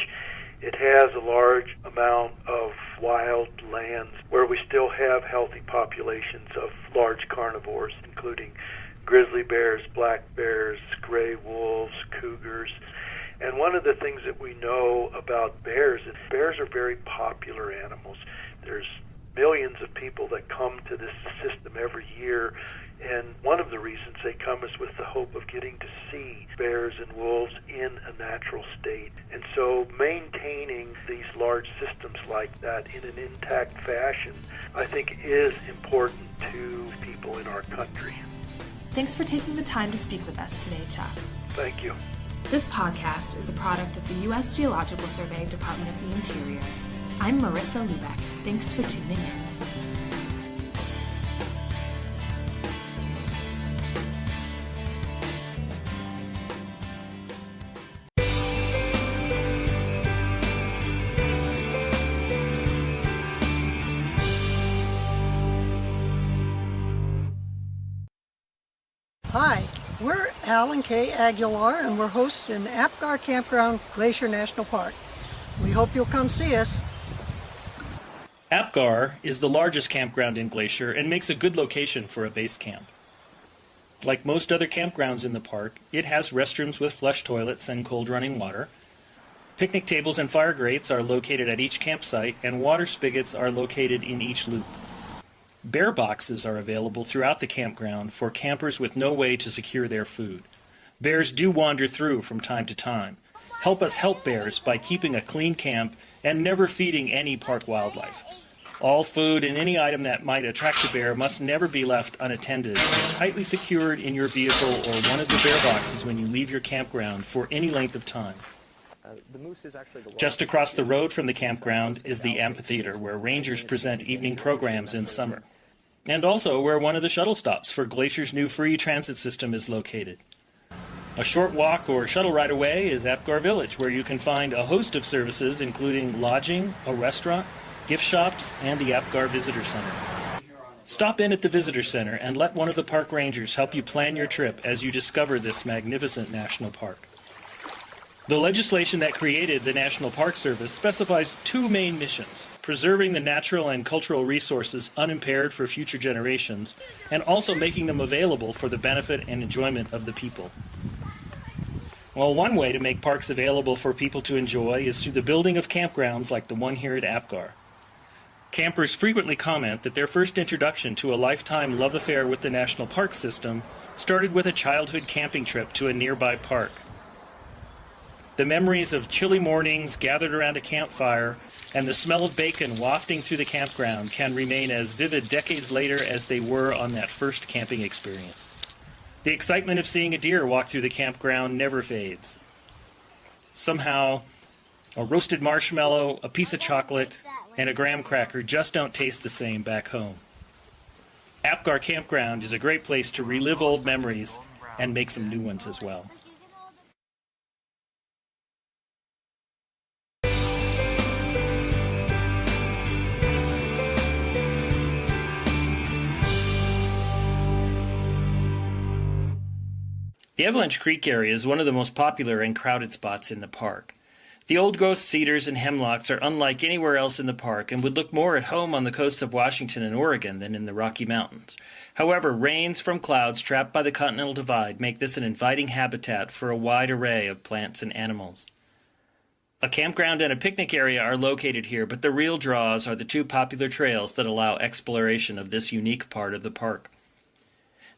it has a large amount of wild lands where we still have healthy populations of large carnivores, including grizzly bears, black bears, gray wolves, cougars. And one of the things that we know about bears is bears are very popular animals. There's millions of people that come to this system every year, and one of the reasons they come is with the hope of getting to see bears and wolves in a natural state. And so maintaining these large systems like that in an intact fashion, I think, is important to people in our country. Thanks for taking the time to speak with us today, Chuck. Thank you. This podcast is a product of the U.S. Geological Survey, Department of the Interior. I'm Marissa Lubeck. Thanks for tuning in. Hi, we're Alan K. Aguilar, and we're hosts in Apgar Campground, Glacier National Park. We hope you'll come see us. Apgar is the largest campground in Glacier and makes a good location for a base camp. Like most other campgrounds in the park, it has restrooms with flush toilets and cold running water. Picnic tables and fire grates are located at each campsite, and water spigots are located in each loop. Bear boxes are available throughout the campground for campers with no way to secure their food. Bears do wander through from time to time. Help us help bears by keeping a clean camp and never feeding any park wildlife. All food and any item that might attract a bear must never be left unattended and tightly secured in your vehicle or one of the bear boxes when you leave your campground for any length of time. Just across the road from the campground is the amphitheater, where rangers present evening programs in summer, and also where one of the shuttle stops for Glacier's new free transit system is located. A short walk or shuttle ride away is Apgar Village, where you can find a host of services including lodging, a restaurant, gift shops, and the Apgar Visitor Center. Stop in at the Visitor Center and let one of the park rangers help you plan your trip as you discover this magnificent national park. The legislation that created the National Park Service specifies two main missions: preserving the natural and cultural resources unimpaired for future generations, and also making them available for the benefit and enjoyment of the people. Well, one way to make parks available for people to enjoy is through the building of campgrounds like the one here at Apgar. Campers frequently comment that their first introduction to a lifetime love affair with the National Park System started with a childhood camping trip to a nearby park. The memories of chilly mornings gathered around a campfire and the smell of bacon wafting through the campground can remain as vivid decades later as they were on that first camping experience. The excitement of seeing a deer walk through the campground never fades. Somehow, a roasted marshmallow, a piece of chocolate, and a graham cracker just don't taste the same back home. Apgar Campground is a great place to relive old memories and make some new ones as well. The Avalanche Creek area is one of the most popular and crowded spots in the park. The old-growth cedars and hemlocks are unlike anywhere else in the park and would look more at home on the coasts of Washington and Oregon than in the Rocky Mountains. However, rains from clouds trapped by the Continental Divide make this an inviting habitat for a wide array of plants and animals. A campground and a picnic area are located here, but the real draws are the two popular trails that allow exploration of this unique part of the park.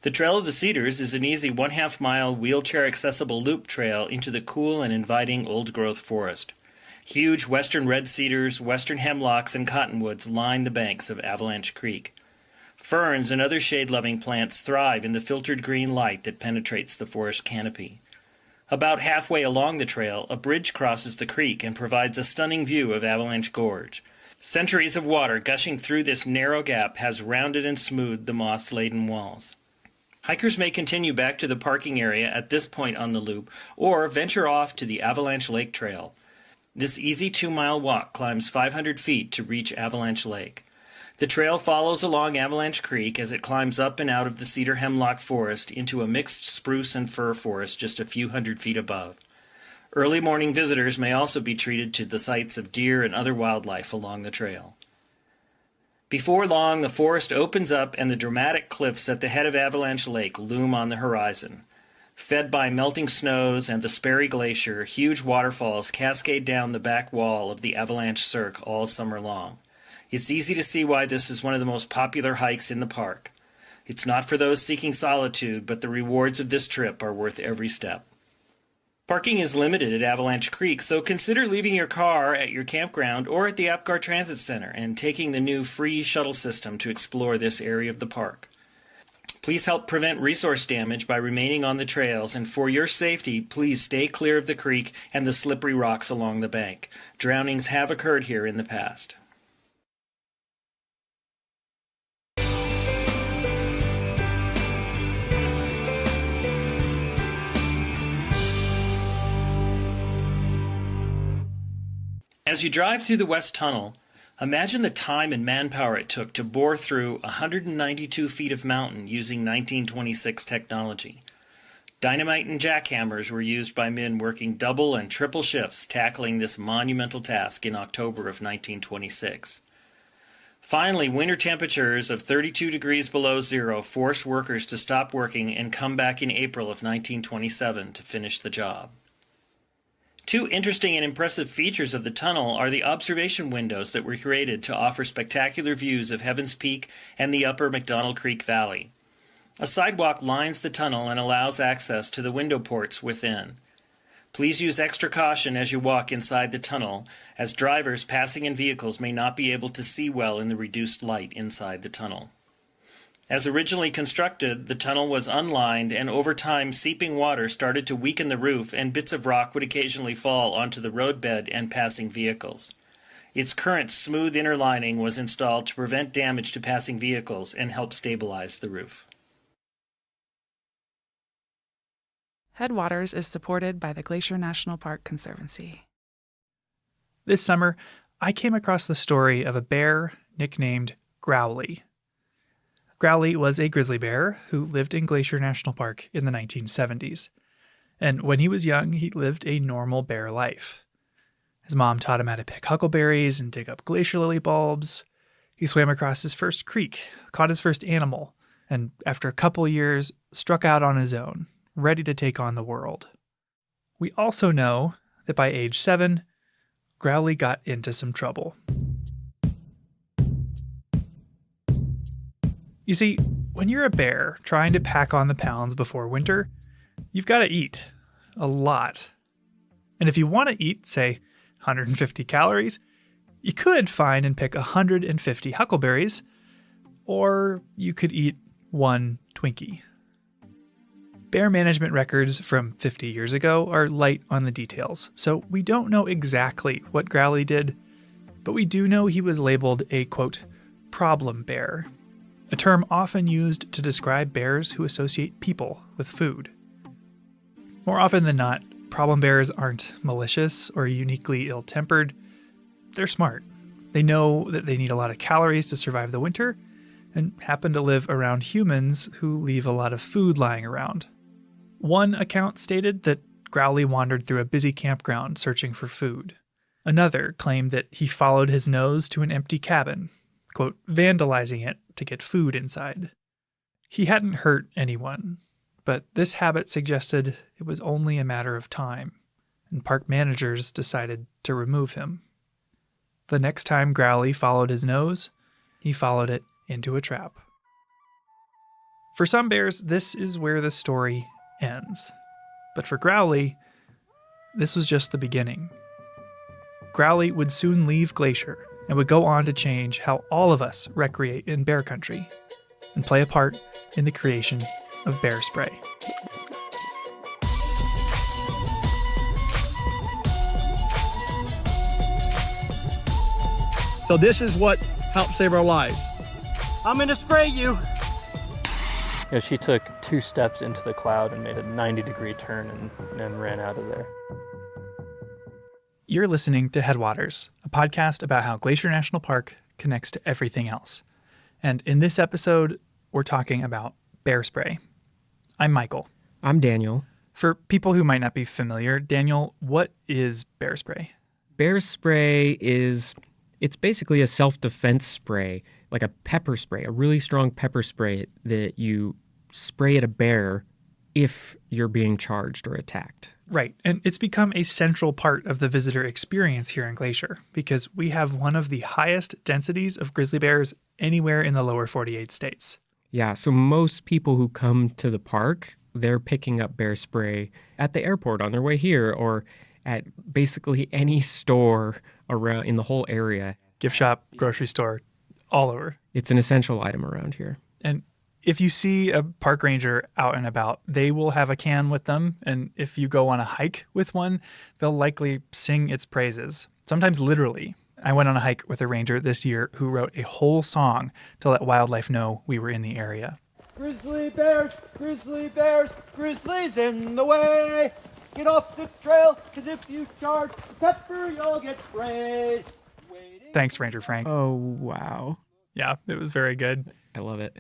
The Trail of the Cedars is an easy 1/2 mile wheelchair-accessible loop trail into the cool and inviting old-growth forest. Huge western red cedars, western hemlocks, and cottonwoods line the banks of Avalanche Creek. Ferns and other shade-loving plants thrive in the filtered green light that penetrates the forest canopy. About halfway along the trail, a bridge crosses the creek and provides a stunning view of Avalanche Gorge. Centuries of water gushing through this narrow gap has rounded and smoothed the moss-laden walls. Hikers may continue back to the parking area at this point on the loop, or venture off to the Avalanche Lake Trail. This easy 2-mile walk climbs 500 feet to reach Avalanche Lake. The trail follows along Avalanche Creek as it climbs up and out of the cedar hemlock forest into a mixed spruce and fir forest just a few hundred feet above. Early morning visitors may also be treated to the sights of deer and other wildlife along the trail. Before long, the forest opens up and the dramatic cliffs at the head of Avalanche Lake loom on the horizon. Fed by melting snows and the Sperry Glacier, huge waterfalls cascade down the back wall of the Avalanche Cirque all summer long. It's easy to see why this is one of the most popular hikes in the park. It's not for those seeking solitude, but the rewards of this trip are worth every step. Parking is limited at Avalanche Creek, so consider leaving your car at your campground or at the Apgar Transit Center and taking the new free shuttle system to explore this area of the park. Please help prevent resource damage by remaining on the trails, and for your safety, please stay clear of the creek and the slippery rocks along the bank. Drownings have occurred here in the past. As you drive through the West Tunnel, imagine the time and manpower it took to bore through 192 feet of mountain using 1926 technology. Dynamite and jackhammers were used by men working double and triple shifts tackling this monumental task in October of 1926. Finally, winter temperatures of 32 degrees below zero forced workers to stop working and come back in April of 1927 to finish the job. Two interesting and impressive features of the tunnel are the observation windows that were created to offer spectacular views of Heaven's Peak and the upper McDonald Creek Valley. A sidewalk lines the tunnel and allows access to the window ports within. Please use extra caution as you walk inside the tunnel, as drivers passing in vehicles may not be able to see well in the reduced light inside the tunnel. As originally constructed, the tunnel was unlined, and over time seeping water started to weaken the roof, and bits of rock would occasionally fall onto the roadbed and passing vehicles. Its current smooth inner lining was installed to prevent damage to passing vehicles and help stabilize the roof. Headwaters is supported by the Glacier National Park Conservancy. This summer, I came across the story of a bear nicknamed Growly. Growly was a grizzly bear who lived in Glacier National Park in the 1970s. And when he was young, he lived a normal bear life. His mom taught him how to pick huckleberries and dig up glacier lily bulbs. He swam across his first creek, caught his first animal, and after a couple years, struck out on his own, ready to take on the world. We also know that by age 7, Growly got into some trouble. You see, when you're a bear trying to pack on the pounds before winter, you've got to eat. A lot. And if you want to eat, say, 150 calories, you could find and pick 150 huckleberries, or you could eat one Twinkie. Bear management records from 50 years ago are light on the details, so we don't know exactly what Growly did, but we do know he was labeled a, quote, problem bear, a term often used to describe bears who associate people with food. More often than not, problem bears aren't malicious or uniquely ill-tempered. They're smart. They know that they need a lot of calories to survive the winter and happen to live around humans who leave a lot of food lying around. One account stated that Growly wandered through a busy campground searching for food. Another claimed that he followed his nose to an empty cabin, quote, vandalizing it to get food inside. He hadn't hurt anyone, but this habit suggested it was only a matter of time, and park managers decided to remove him. The next time Growly followed his nose, he followed it into a trap. For some bears, this is where the story ends. But for Growly, this was just the beginning. Growly would soon leave Glacier and would go on to change how all of us recreate in bear country and play a part in the creation of bear spray. So this is what helped save our lives. I'm gonna spray you. Yeah, she took 2 steps into the cloud and made a 90-degree turn and ran out of there. You're listening to Headwaters, a podcast about how Glacier National Park connects to everything else. And in this episode, we're talking about bear spray. I'm Michael. I'm Daniel. For people who might not be familiar, Daniel, what is bear spray? Bear spray it's basically a self-defense spray, like a pepper spray, a really strong pepper spray that you spray at a bear if you're being charged or attacked. Right, and it's become a central part of the visitor experience here in Glacier because we have one of the highest densities of grizzly bears anywhere in the lower 48 states. Yeah, so most people who come to the park, they're picking up bear spray at the airport on their way here or at basically any store around in the whole area. Gift shop, grocery store, all over. It's an essential item around here. And if you see a park ranger out and about, they will have a can with them. And if you go on a hike with one, they'll likely sing its praises, sometimes literally. I went on a hike with a ranger this year who wrote a whole song to let wildlife know we were in the area. Grizzlies, grizzlies in the way. Get off the trail, because if you charge the pepper, you'll get sprayed. Thanks, Ranger Frank. Oh, wow. Yeah, it was very good. I love it.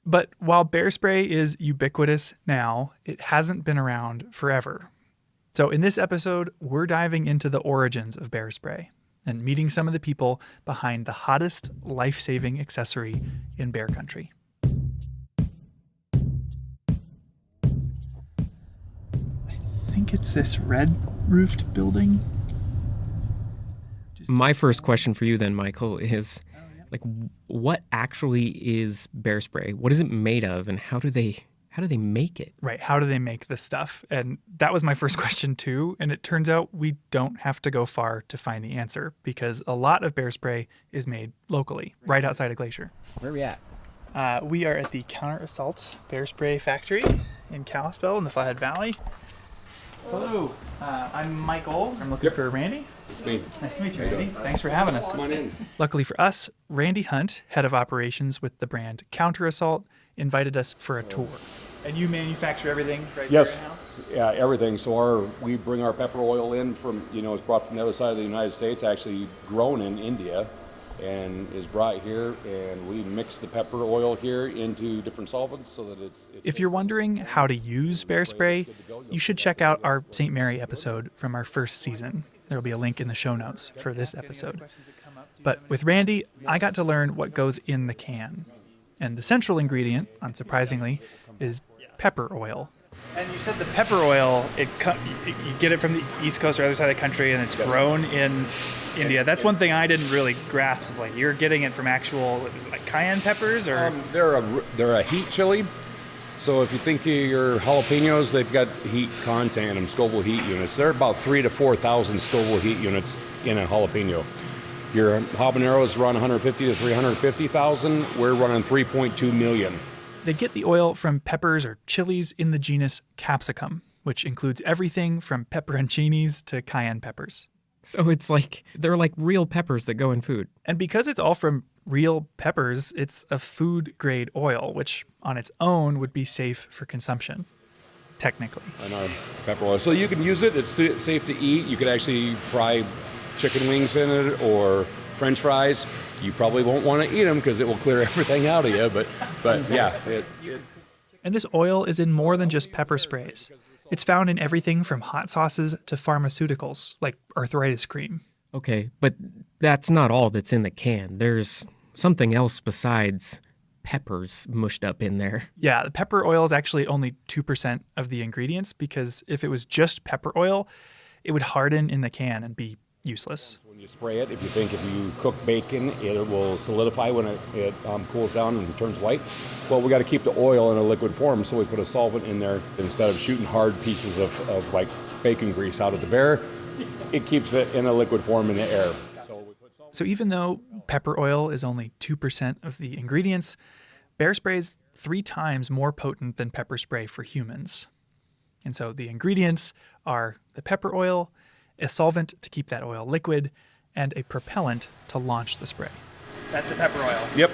But while bear spray is ubiquitous now, it hasn't been around forever. So in this episode, we're diving into the origins of bear spray and meeting some of the people behind the hottest life-saving accessory in bear country. I think it's this red-roofed building. My first question for you then, Michael, is what actually is bear spray? What is it made of, and how do they make it? Right, how do they make this stuff? And that was my first question too, and it turns out we don't have to go far to find the answer because a lot of bear spray is made locally, right outside of Glacier. Where are we at? We are at the Counter Assault Bear Spray Factory in Kalispell in the Flathead Valley. Hello, I'm Michael. I'm looking for Randy. It's me. Nice to meet you, Randy. Thanks for having us. Come on in. Luckily for us, Randy Hunt, head of operations with the brand Counter Assault, invited us for a tour. And you manufacture everything right here in-house? Yeah, everything. So we bring our pepper oil in from, it's brought from the other side of the United States, actually grown in India, and is brought here, and we mix the pepper oil here into different solvents so that it's if you're wondering how to use bear spray, you should check out our St. Mary episode from our first season. There will be a link in the show notes for this episode. But with Randy, I got to learn what goes in the can. And the central ingredient, unsurprisingly, is pepper oil. And you said the pepper oil, you get it from the East Coast or other side of the country, and it's grown in India. That's one thing I didn't really grasp, was you're getting it from actual, cayenne peppers, or? They're a heat chili. So if you think of your jalapenos, they've got heat content in them, Scoville heat units. They're about 3,000 to 4,000 Scoville heat units in a jalapeno. Your habaneros run 150 to 350,000. We're running 3.2 million. They get the oil from peppers or chilies in the genus capsicum, which includes everything from pepperoncinis to cayenne peppers. So it's like they're like real peppers that go in food. And because it's all from real peppers, it's a food-grade oil, which on its own would be safe for consumption, technically. And our pepper oil. So you can use it. It's safe to eat. You could actually fry chicken wings in it or French fries. You probably won't want to eat them because it will clear everything out of you. But yeah. And this oil is in more than just pepper sprays. It's found in everything from hot sauces to pharmaceuticals, like arthritis cream. Okay, but that's not all that's in the can. There's something else besides peppers mushed up in there. Yeah, the pepper oil is actually only 2% of the ingredients because if it was just pepper oil, it would harden in the can and be useless. When you spray it, if you cook bacon, it will solidify when it cools down and turns white. Well, we got to keep the oil in a liquid form, so we put a solvent in there instead of shooting hard pieces of like bacon grease out of the bear. It keeps it in a liquid form in the air. So even though pepper oil is only 2% of the ingredients, bear spray is 3 times more potent than pepper spray for humans. And so the ingredients are the pepper oil, a solvent to keep that oil liquid, and a propellant to launch the spray. That's the pepper oil. Yep.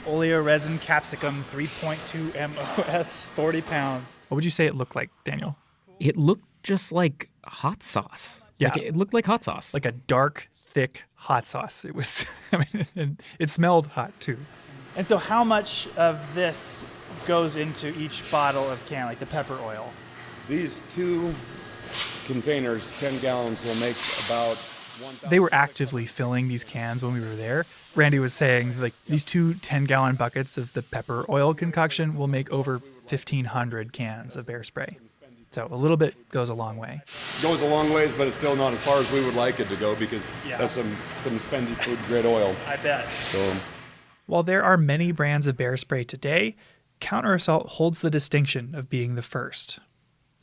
Oleoresin capsicum, 3.2 MOS, 40 pounds. What would you say it looked like, Daniel? It looked just like hot sauce. Yeah. Like it looked like hot sauce. Like a dark, thick hot sauce. It was, and it smelled hot too. And so how much of this goes into each bottle of can, like the pepper oil? These 2 containers, 10 gallons, will make about 1,000. They were actively filling these cans when we were there. Randy was saying like these 2 10-gallon buckets of the pepper oil concoction will make over 1,500 cans of bear spray. So a little bit goes a long way. Goes a long ways, but it's still not as far as we would like it to go because that's some spendy food grade oil. I bet. So, while there are many brands of bear spray today, Counter Assault holds the distinction of being the first.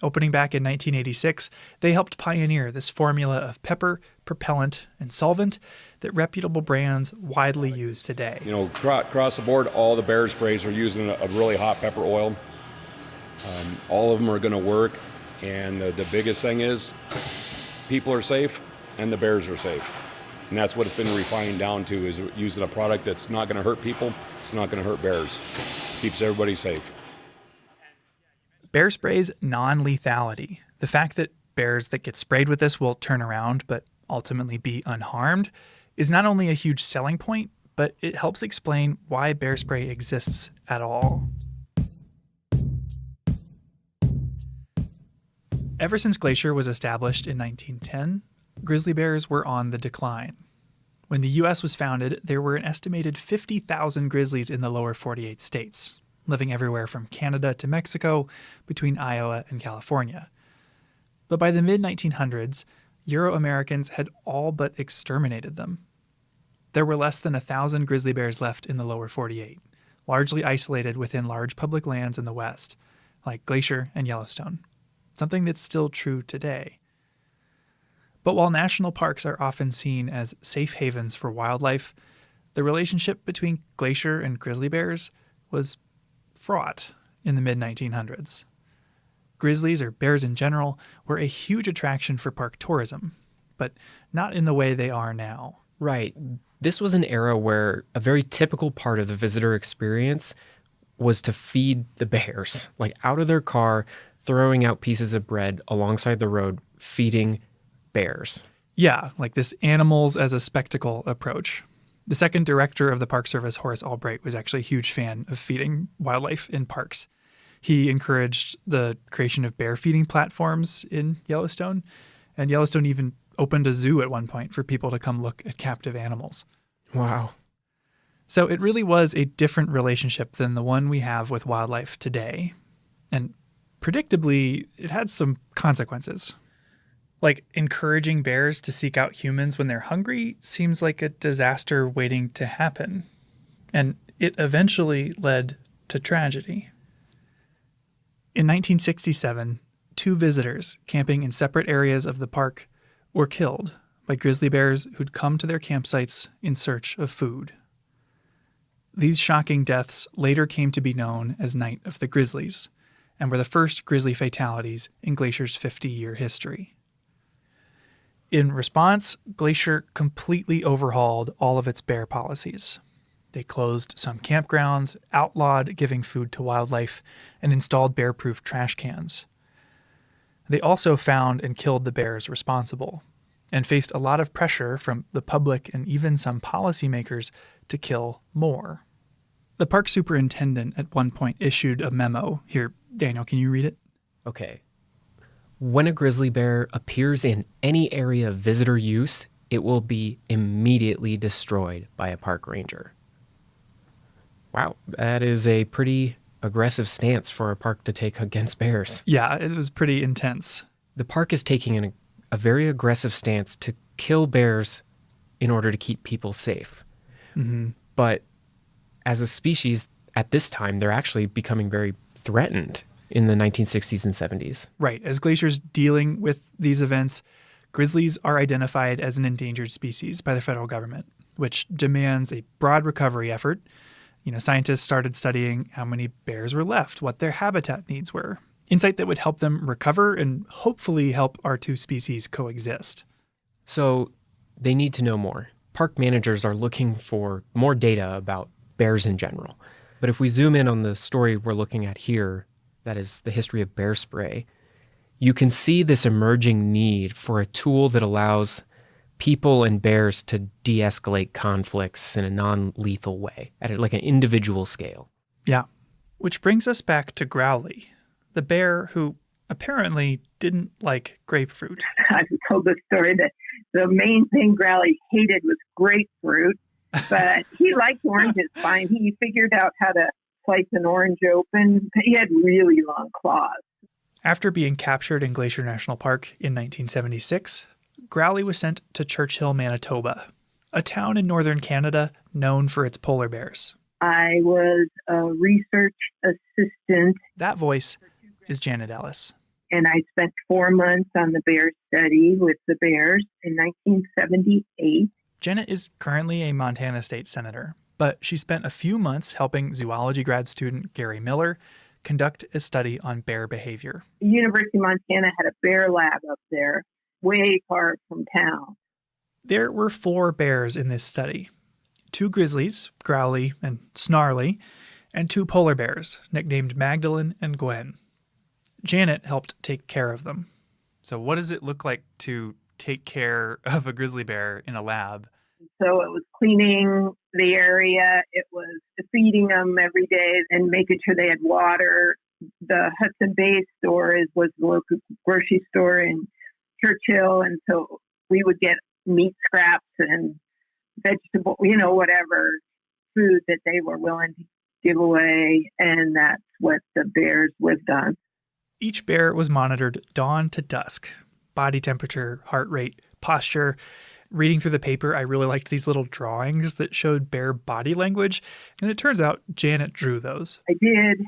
Opening back in 1986, they helped pioneer this formula of pepper, propellant, and solvent that reputable brands widely use today. You know, across the board, all the bear sprays are using a really hot pepper oil. All of them are going to work, and the biggest thing is people are safe and the bears are safe. And that's what it's been refined down to, is using a product that's not going to hurt people, it's not going to hurt bears. Keeps everybody safe. Bear spray's non-lethality, the fact that bears that get sprayed with this will turn around but ultimately be unharmed, is not only a huge selling point, but it helps explain why bear spray exists at all. Ever since Glacier was established in 1910, grizzly bears were on the decline. When the U.S. was founded, there were an estimated 50,000 grizzlies in the lower 48 states, living everywhere from Canada to Mexico, between Iowa and California. But by the mid-1900s, Euro-Americans had all but exterminated them. There were less than 1,000 grizzly bears left in the lower 48, largely isolated within large public lands in the West, like Glacier and Yellowstone, something that's still true today. But while national parks are often seen as safe havens for wildlife, the relationship between Glacier and grizzly bears was fraught in the mid-1900s. Grizzlies, or bears in general, were a huge attraction for park tourism, but not in the way they are now. Right. This was an era where a very typical part of the visitor experience was to feed the bears, like out of their car, throwing out pieces of bread alongside the road, feeding bears. Yeah, like this animals as a spectacle approach. The second director of the Park Service, Horace Albright, was actually a huge fan of feeding wildlife in parks. He encouraged the creation of bear feeding platforms in Yellowstone, and Yellowstone even opened a zoo at one point for people to come look at captive animals. Wow. So it really was a different relationship than the one we have with wildlife today. And predictably, it had some consequences. Like encouraging bears to seek out humans when they're hungry seems like a disaster waiting to happen. And it eventually led to tragedy. In 1967, 2 visitors camping in separate areas of the park were killed by grizzly bears who'd come to their campsites in search of food. These shocking deaths later came to be known as Night of the Grizzlies, and were the first grizzly fatalities in Glacier's 50-year history. In response, Glacier completely overhauled all of its bear policies. They closed some campgrounds, outlawed giving food to wildlife, and installed bear-proof trash cans. They also found and killed the bears responsible, and faced a lot of pressure from the public and even some policymakers to kill more. The park superintendent at one point issued a memo. Here, Daniel, can you read it? Okay. When a grizzly bear appears in any area of visitor use, it will be immediately destroyed by a park ranger. Wow, that is a pretty aggressive stance for a park to take against bears. Yeah, it was pretty intense. The park is taking a very aggressive stance to kill bears in order to keep people safe. Mm-hmm. But as a species, at this time, they're actually becoming very threatened in the 1960s and 70s. Right. As Glacier's dealing with these events, grizzlies are identified as an endangered species by the federal government, which demands a broad recovery effort. Scientists started studying how many bears were left, what their habitat needs were, insight that would help them recover and hopefully help our 2 species coexist. So they need to know more. Park managers are looking for more data about bears in general. But if we zoom in on the story we're looking at here, that is the history of bear spray, you can see this emerging need for a tool that allows people and bears to de-escalate conflicts in a non-lethal way at like an individual scale. Yeah. Which brings us back to Growly, the bear who apparently didn't like grapefruit. I've told the story that the main thing Growly hated was grapefruit, but he liked oranges fine. He figured out how to slice an orange open. He had really long claws. After being captured in Glacier National Park in 1976, Growly was sent to Churchill, Manitoba, a town in northern Canada known for its polar bears. I was a research assistant. That voice is Janet Ellis. And I spent 4 months on the bear study with the bears in 1978. Janet is currently a Montana state senator, but she spent a few months helping zoology grad student Gary Miller conduct a study on bear behavior. The University of Montana had a bear lab up there, way far from town. There were 4 bears in this study. 2 grizzlies, Growly and Snarly, and 2 polar bears, nicknamed Magdalene and Gwen. Janet helped take care of them. So what does it look like to take care of a grizzly bear in a lab? So it was cleaning the area. It was feeding them every day and making sure they had water. The Hudson Bay store was the local grocery store in Churchill. And so we would get meat scraps and vegetable, whatever food that they were willing to give away. And that's what the bears lived on. Each bear was monitored dawn to dusk. Body temperature, heart rate, posture. Reading through the paper, I really liked these little drawings that showed bear body language. And it turns out Janet drew those. I did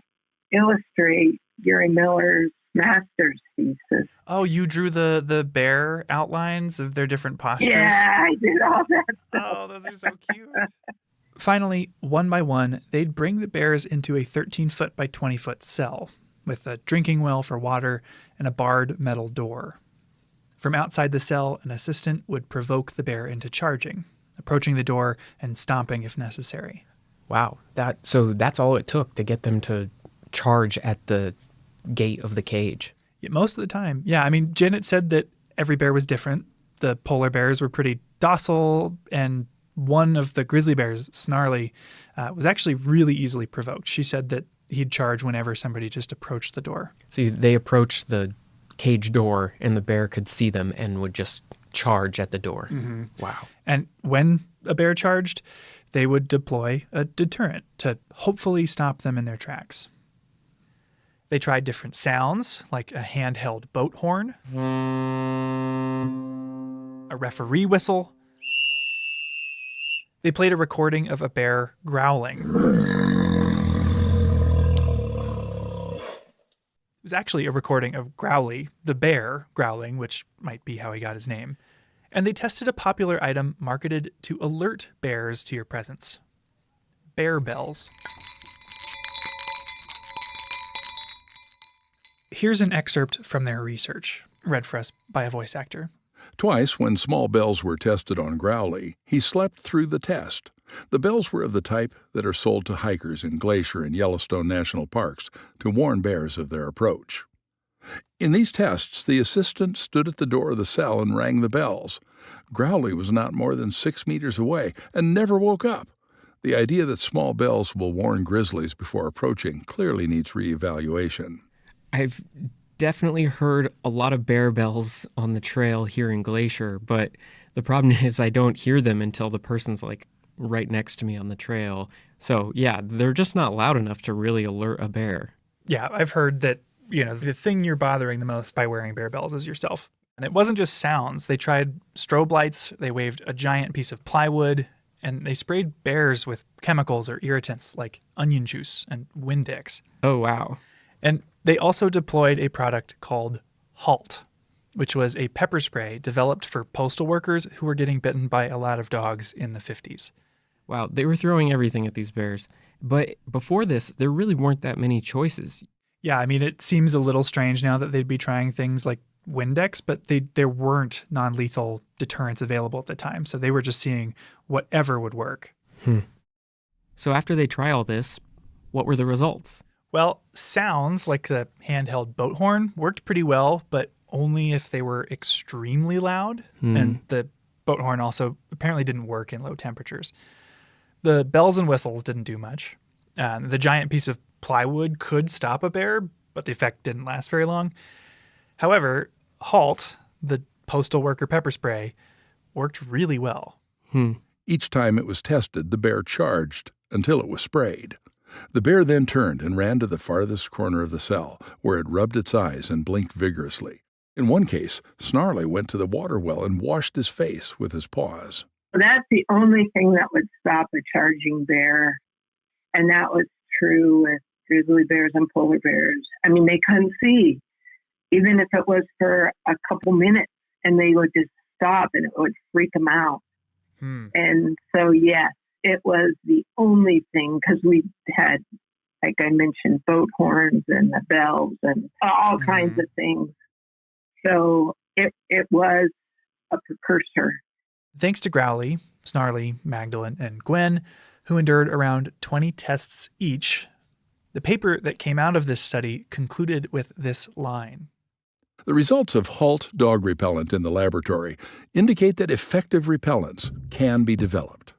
illustrate Gary Miller's master's thesis. Oh, you drew the bear outlines of their different postures? Yeah, I did all that stuff. Oh, those are so cute. Finally, one by one, they'd bring the bears into a 13-foot by 20-foot cell with a drinking well for water and a barred metal door. From outside the cell, an assistant would provoke the bear into charging, approaching the door and stomping if necessary. Wow. So that's all it took to get them to charge at the gate of the cage. Yeah, most of the time. Yeah, Janet said that every bear was different. The polar bears were pretty docile, and one of the grizzly bears, Snarly, was actually really easily provoked. She said that he'd charge whenever somebody just approached the door. So they approached the cage door and the bear could see them and would just charge at the door. Mm-hmm. Wow. And when a bear charged, they would deploy a deterrent to hopefully stop them in their tracks. They tried different sounds, like a handheld boat horn, a referee whistle. They played a recording of a bear growling. was actually a recording of Growly, the bear, growling, which might be how he got his name. And they tested a popular item marketed to alert bears to your presence. Bear bells. Here's an excerpt from their research, read for us by a voice actor. Twice, when small bells were tested on Growly, he slept through the test. The bells were of the type that are sold to hikers in Glacier and Yellowstone national parks to warn bears of their approach. In these tests, the assistant stood at the door of the cell and rang the bells. Growly was not more than 6 meters away and never woke up. The idea that small bells will warn grizzlies before approaching clearly needs reevaluation. I've definitely heard a lot of bear bells on the trail here in Glacier, but the problem is I don't hear them until the person's like right next to me on the trail. So yeah, they're just not loud enough to really alert a bear. Yeah, I've heard that, the thing you're bothering the most by wearing bear bells is yourself. And it wasn't just sounds. They tried strobe lights, they waved a giant piece of plywood, and they sprayed bears with chemicals or irritants like onion juice and Windex. Oh, wow. And they also deployed a product called Halt, which was a pepper spray developed for postal workers who were getting bitten by a lot of dogs in the 50s. Wow, they were throwing everything at these bears. But before this, there really weren't that many choices. Yeah, I mean, it seems a little strange now that they'd be trying things like Windex, but there weren't non-lethal deterrents available at the time, so they were just seeing whatever would work. So after they try all this, what were the results? Well, sounds like the handheld boat horn worked pretty well, but only if they were extremely loud. And the boat horn also apparently didn't work in low temperatures. The bells and whistles didn't do much. The giant piece of plywood could stop a bear, but the effect didn't last very long. However, Halt, the postal worker pepper spray, worked really well. Each time it was tested, the bear charged until it was sprayed. The bear then turned and ran to the farthest corner of the cell, where it rubbed its eyes and blinked vigorously. In one case, Snarly went to the water well and washed his face with his paws. That's the only thing that would stop a charging bear. And that was true with grizzly bears and polar bears. I mean, they couldn't see, even if it was for a couple minutes, and they would just stop and it would freak them out. And so, yes, it was the only thing, because we had, like I mentioned, boat horns and the bells and all kinds of things. So it was a precursor. Thanks to Growly, Snarly, Magdalene, and Gwen, who endured around 20 tests each, the paper that came out of this study concluded with this line. The results of Halt dog repellent in the laboratory indicate that effective repellents can be developed.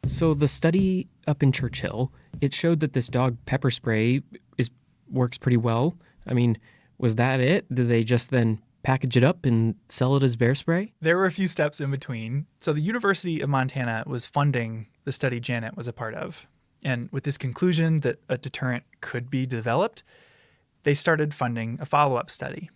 So the study up in Churchill, it showed that this dog pepper spray works pretty well. I mean, was that it? Did they just then package it up and sell it as bear spray? There were a few steps in between. So the University of Montana was funding the study Janet was a part of. And with this conclusion that a deterrent could be developed, they started funding a follow-up study.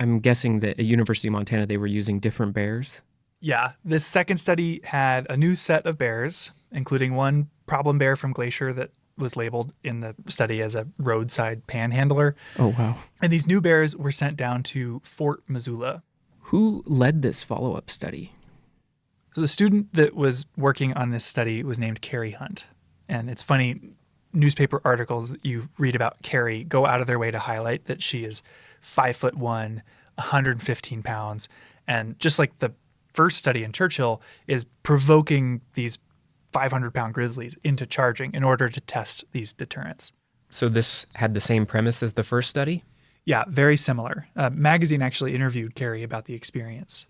I'm guessing that at University of Montana they were using different bears? Yeah, this second study had a new set of bears, including one problem bear from Glacier that was labeled in the study as a roadside panhandler. Oh, wow. And these new bears were sent down to Fort Missoula. Who led this follow-up study? So the student that was working on this study was named Carrie Hunt. And it's funny, newspaper articles that you read about Carrie go out of their way to highlight that she is 5'1", 115 pounds. And just like the first study in Churchill, is provoking these 500-pound grizzlies into charging in order to test these deterrents. So this had the same premise as the first study? Yeah, very similar. A magazine actually interviewed Carrie about the experience.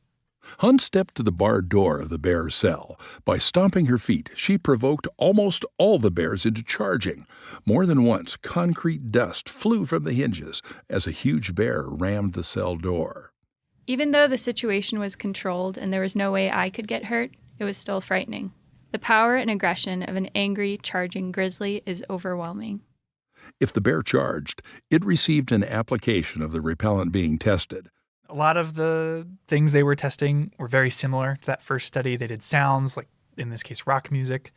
Hunt stepped to the barred door of the bear's cell. By stomping her feet, she provoked almost all the bears into charging. More than once, concrete dust flew from the hinges as a huge bear rammed the cell door. Even though the situation was controlled and there was no way I could get hurt, it was still frightening. The power and aggression of an angry, charging grizzly is overwhelming. If the bear charged, it received an application of the repellent being tested. A lot of the things they were testing were very similar to that first study. They did sounds like in this case, rock music.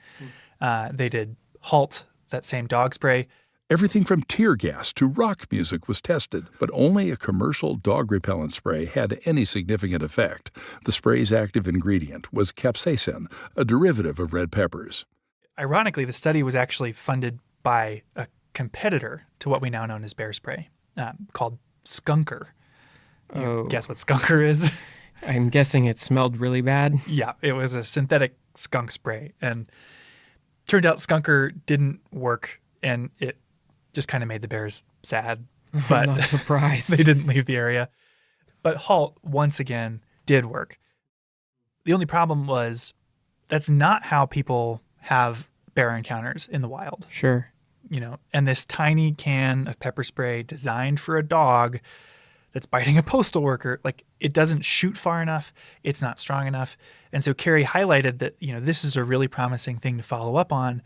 They did Halt, that same dog spray. Everything from tear gas to rock music was tested, but only a commercial dog repellent spray had any significant effect. The spray's active ingredient was capsaicin, a derivative of red peppers. Ironically, the study was actually funded by a competitor to what we now know as bear spray, called Skunker. Guess what Skunker is? I'm guessing it smelled really bad. Yeah, it was a synthetic skunk spray. And turned out Skunker didn't work, and it just kind of made the bears sad. But I'm not surprised. They didn't leave the area. But Halt, once again, did work. The only problem was that's not how people have bear encounters in the wild. Sure. And this tiny can of pepper spray designed for a dog that's biting a postal worker, it doesn't shoot far enough. It's not strong enough. And so Carrie highlighted that, this is a really promising thing to follow up on,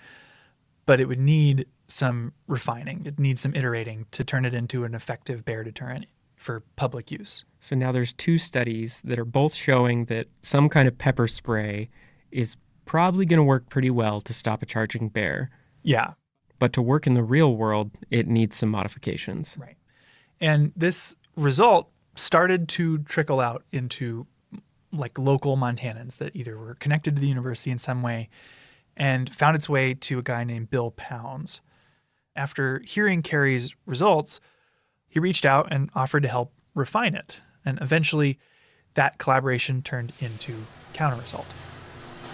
but it would need some refining. It needs some iterating to turn it into an effective bear deterrent for public use. So now there's 2 studies that are both showing that some kind of pepper spray is probably going to work pretty well to stop a charging bear. Yeah. But to work in the real world, it needs some modifications. Right. And this result started to trickle out into local Montanans that either were connected to the university in some way and found its way to a guy named Bill Pounds. After hearing Carrie's results, he reached out and offered to help refine it. And eventually that collaboration turned into Counter-Assault.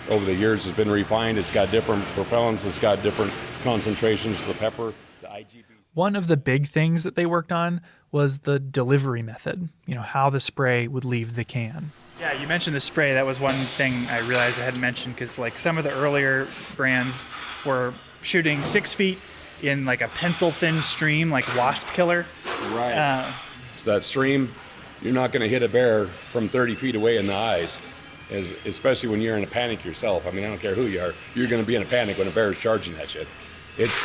Over the years, it's been refined. It's got different propellants. It's got different concentrations of the pepper. The IGB. One of the big things that they worked on was the delivery method, how the spray would leave the can. Yeah, you mentioned the spray. That was one thing I realized I hadn't mentioned because some of the earlier brands were shooting 6 feet in a pencil-thin stream like Wasp Killer. Right. So that stream, you're not going to hit a bear from 30 feet away in the eyes, especially when you're in a panic yourself. I don't care who you are. You're going to be in a panic when a bear is charging that shit.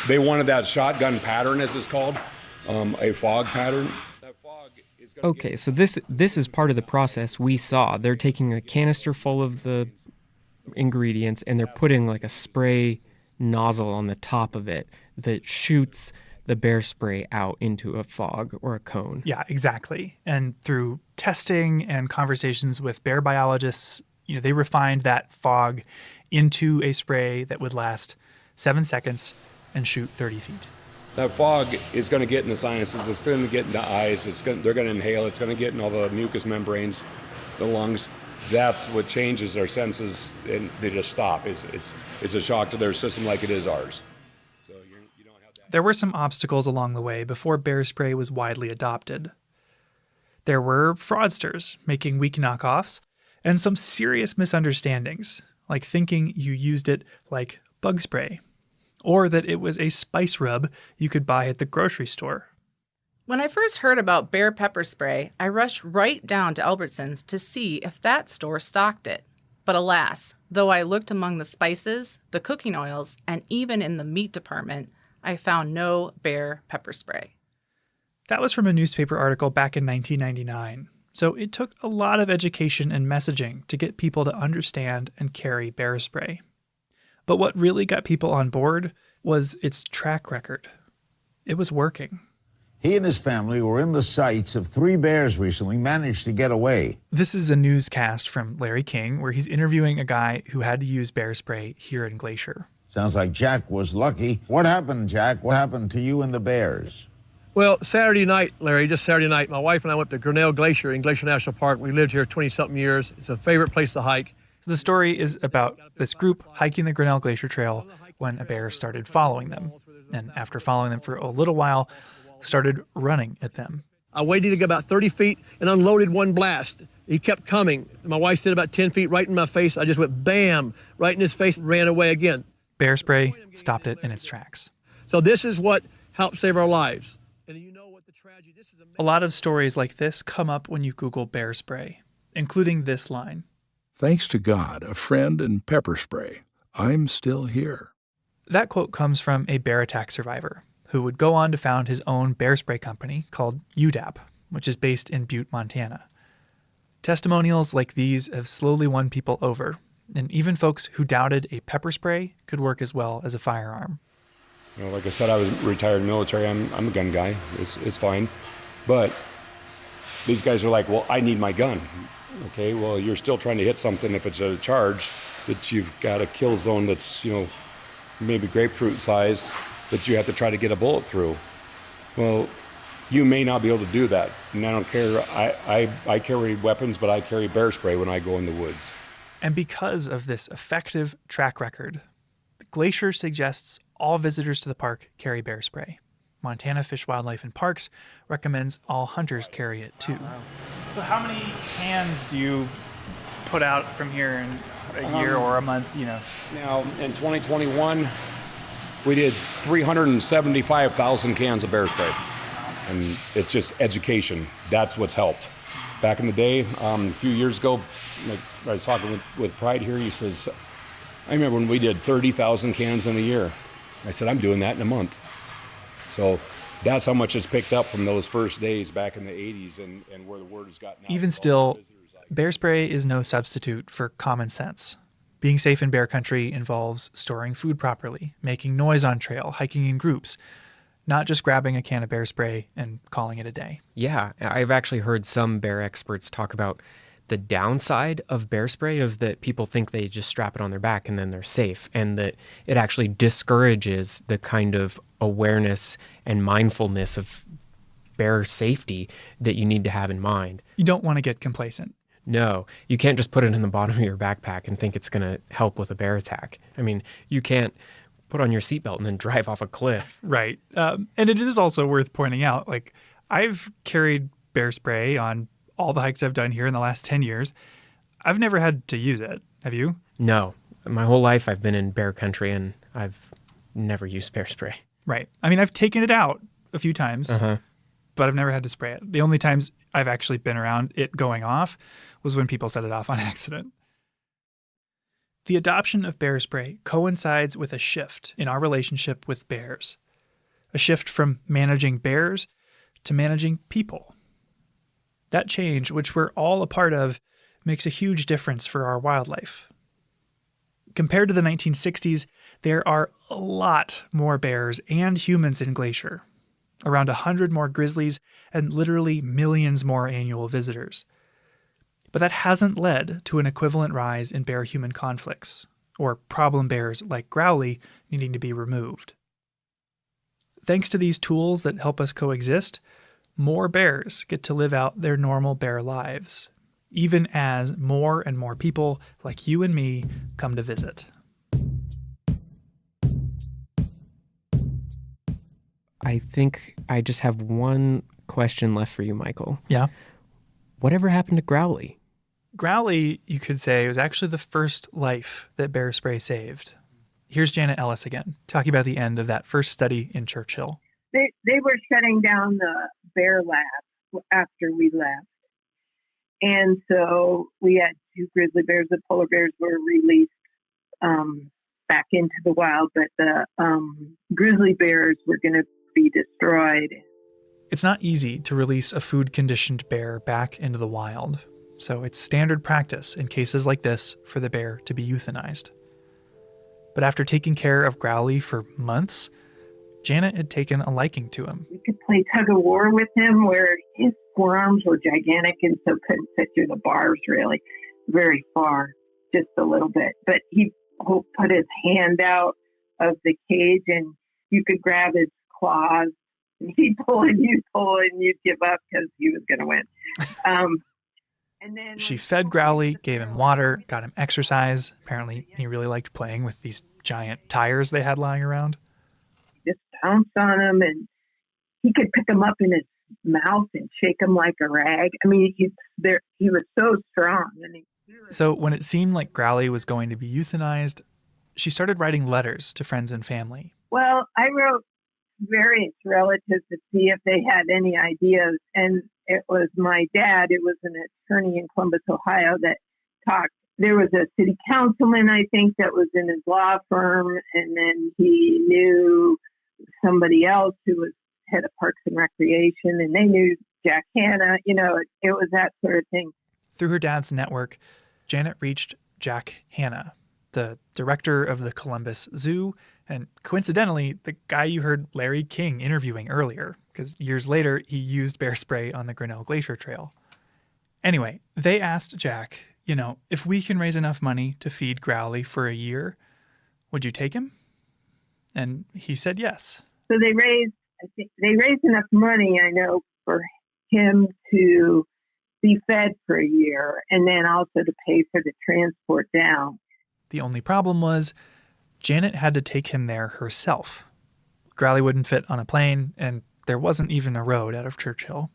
They wanted that shotgun pattern, as it's called, a fog pattern. That fog is Okay, so this is part of the process we saw. They're taking a canister full of the ingredients and they're putting a spray nozzle on the top of it that shoots the bear spray out into a fog or a cone. Yeah, exactly. And through testing and conversations with bear biologists, they refined that fog into a spray that would last 7 seconds and shoot 30 feet. That fog is going to get in the sinuses. It's going to get in the eyes. They're going to inhale. It's going to get in all the mucous membranes, the lungs. That's what changes their senses, and they just stop. It's a shock to their system like it is ours. So you don't have that. There were some obstacles along the way before bear spray was widely adopted. There were fraudsters making weak knockoffs and some serious misunderstandings, like thinking you used it like bug spray, or that it was a spice rub you could buy at the grocery store. When I first heard about bear pepper spray, I rushed right down to Albertsons to see if that store stocked it. But alas, though I looked among the spices, the cooking oils, and even in the meat department, I found no bear pepper spray. That was from a newspaper article back in 1999. So it took a lot of education and messaging to get people to understand and carry bear spray. But what really got people on board was its track record. It was working. He and his family were in the sights of 3 bears recently, managed to get away. This is a newscast from Larry King where he's interviewing a guy who had to use bear spray here in Glacier. Sounds like Jack was lucky. What happened, Jack? What happened to you and the bears? Well, Saturday night, Larry, just Saturday night, my wife and I went to Grinnell Glacier in Glacier National Park. We lived here 20-something years. It's a favorite place to hike. So the story is about this group hiking the Grinnell Glacier Trail when a bear started following them. And after following them for a little while, started running at them. I waited about 30 feet and unloaded one blast. He kept coming. My wife stood about 10 feet right in my face. I just went bam, right in his face and ran away again. Bear spray stopped it in its tracks. So this is what helped save our lives. And you know what the tragedy, this is amazing. A lot of stories like this come up when you Google bear spray, including this line. Thanks to God, a friend, and pepper spray, I'm still here. That quote comes from a bear attack survivor who would go on to found his own bear spray company called UDAP, which is based in Butte, Montana. Testimonials like these have slowly won people over, and even folks who doubted a pepper spray could work as well as a firearm. You know, like I said, I was retired military. I'm a gun guy. It's fine. But these guys are like, well, I need my gun. Okay, well, you're still trying to hit something if it's a charge that you've got a kill zone that's, you know, maybe grapefruit sized that you have to try to get a bullet through. Well, you may not be able to do that. And I don't care. I carry weapons, but I carry bear spray when I go in the woods. And because of this effective track record, Glacier suggests all visitors to the park carry bear spray. Montana Fish, Wildlife, and Parks recommends all hunters carry it too. So how many cans do you put out from here in a year or a month, you know? Now, in 2021, we did 375,000 cans of bear spray. And it's just education. That's what's helped. Back in the day, a few years ago, like I was talking with Pride here, he says, I remember when we did 30,000 cans in a year. I said, I'm doing that in a month. So that's how much it's picked up from those first days back in the 80s and where the word has gotten out. Even still, bear spray is no substitute for common sense. Being safe in bear country involves storing food properly, making noise on trail, hiking in groups, not just grabbing a can of bear spray and calling it a day. Yeah, I've actually heard some bear experts talk about the downside of bear spray is that people think they just strap it on their back and then they're safe, and that it actually discourages the kind of awareness and mindfulness of bear safety that you need to have in mind. You don't want to get complacent. No, you can't just put it in the bottom of your backpack and think it's going to help with a bear attack. I mean, you can't put on your seatbelt and then drive off a cliff. Right. And it is also worth pointing out, like, I've carried bear spray on all the hikes I've done here in the last 10 years. I've never had to use it. Have you? No. My whole life I've been in bear country and I've never used bear spray. Right. I mean, I've taken it out a few times, but I've never had to spray it. The only times I've actually been around it going off was when people set it off on accident. The adoption of bear spray coincides with a shift in our relationship with bears. A shift from managing bears to managing people. That change, which we're all a part of, makes a huge difference for our wildlife. Compared to the 1960s, there are a lot more bears and humans in Glacier. Around 100 more grizzlies and literally millions more annual visitors. But that hasn't led to an equivalent rise in bear-human conflicts, or problem bears like Growly needing to be removed. Thanks to these tools that help us coexist, more bears get to live out their normal bear lives, even as more and more people like you and me come to visit. I think I just have one question left for you, Michael. Yeah? Whatever happened to Growly? Growly, you could say, was actually the first life that bear spray saved. Here's Janet Ellis again, talking about the end of that first study in Churchill. They were shutting down the bear lab after we left. And so we had 2 grizzly bears. The polar bears were released back into the wild, but the grizzly bears were going to be destroyed. It's not easy to release a food-conditioned bear back into the wild. So it's standard practice in cases like this for the bear to be euthanized. But after taking care of Growly for months, Janet had taken a liking to him. We could play tug-of-war with him where his forearms were gigantic and so couldn't fit through the bars really very far, just a little bit. But he would put his hand out of the cage and you could grab his claws. And he'd pull and you'd give up because he was going to win. And then she fed Growly, gave him water, got him exercise. Apparently, he really liked playing with these giant tires they had lying around. Just pounced on him, and he could pick him up in his mouth and shake him like a rag. I mean, he was so strong. So when it seemed like Growly was going to be euthanized, she started writing letters to friends and family. Well, I wrote various relatives to see if they had any ideas, and it was my dad. It was an attorney in Columbus, Ohio, that talked. There was a city councilman, I think, that was in his law firm, and then he knew somebody else who was head of Parks and Recreation, and they knew Jack Hanna. You know, it was that sort of thing. Through her dad's network, Janet reached Jack Hanna, the director of the Columbus Zoo, and coincidentally, the guy you heard Larry King interviewing earlier, because years later, he used bear spray on the Grinnell Glacier Trail. Anyway, they asked Jack, if we can raise enough money to feed Growly for a year, would you take him? And he said yes. So they raised enough money, I know, for him to be fed for a year and then also to pay for the transport down. The only problem was Janet had to take him there herself. Growly wouldn't fit on a plane, and there wasn't even a road out of Churchill.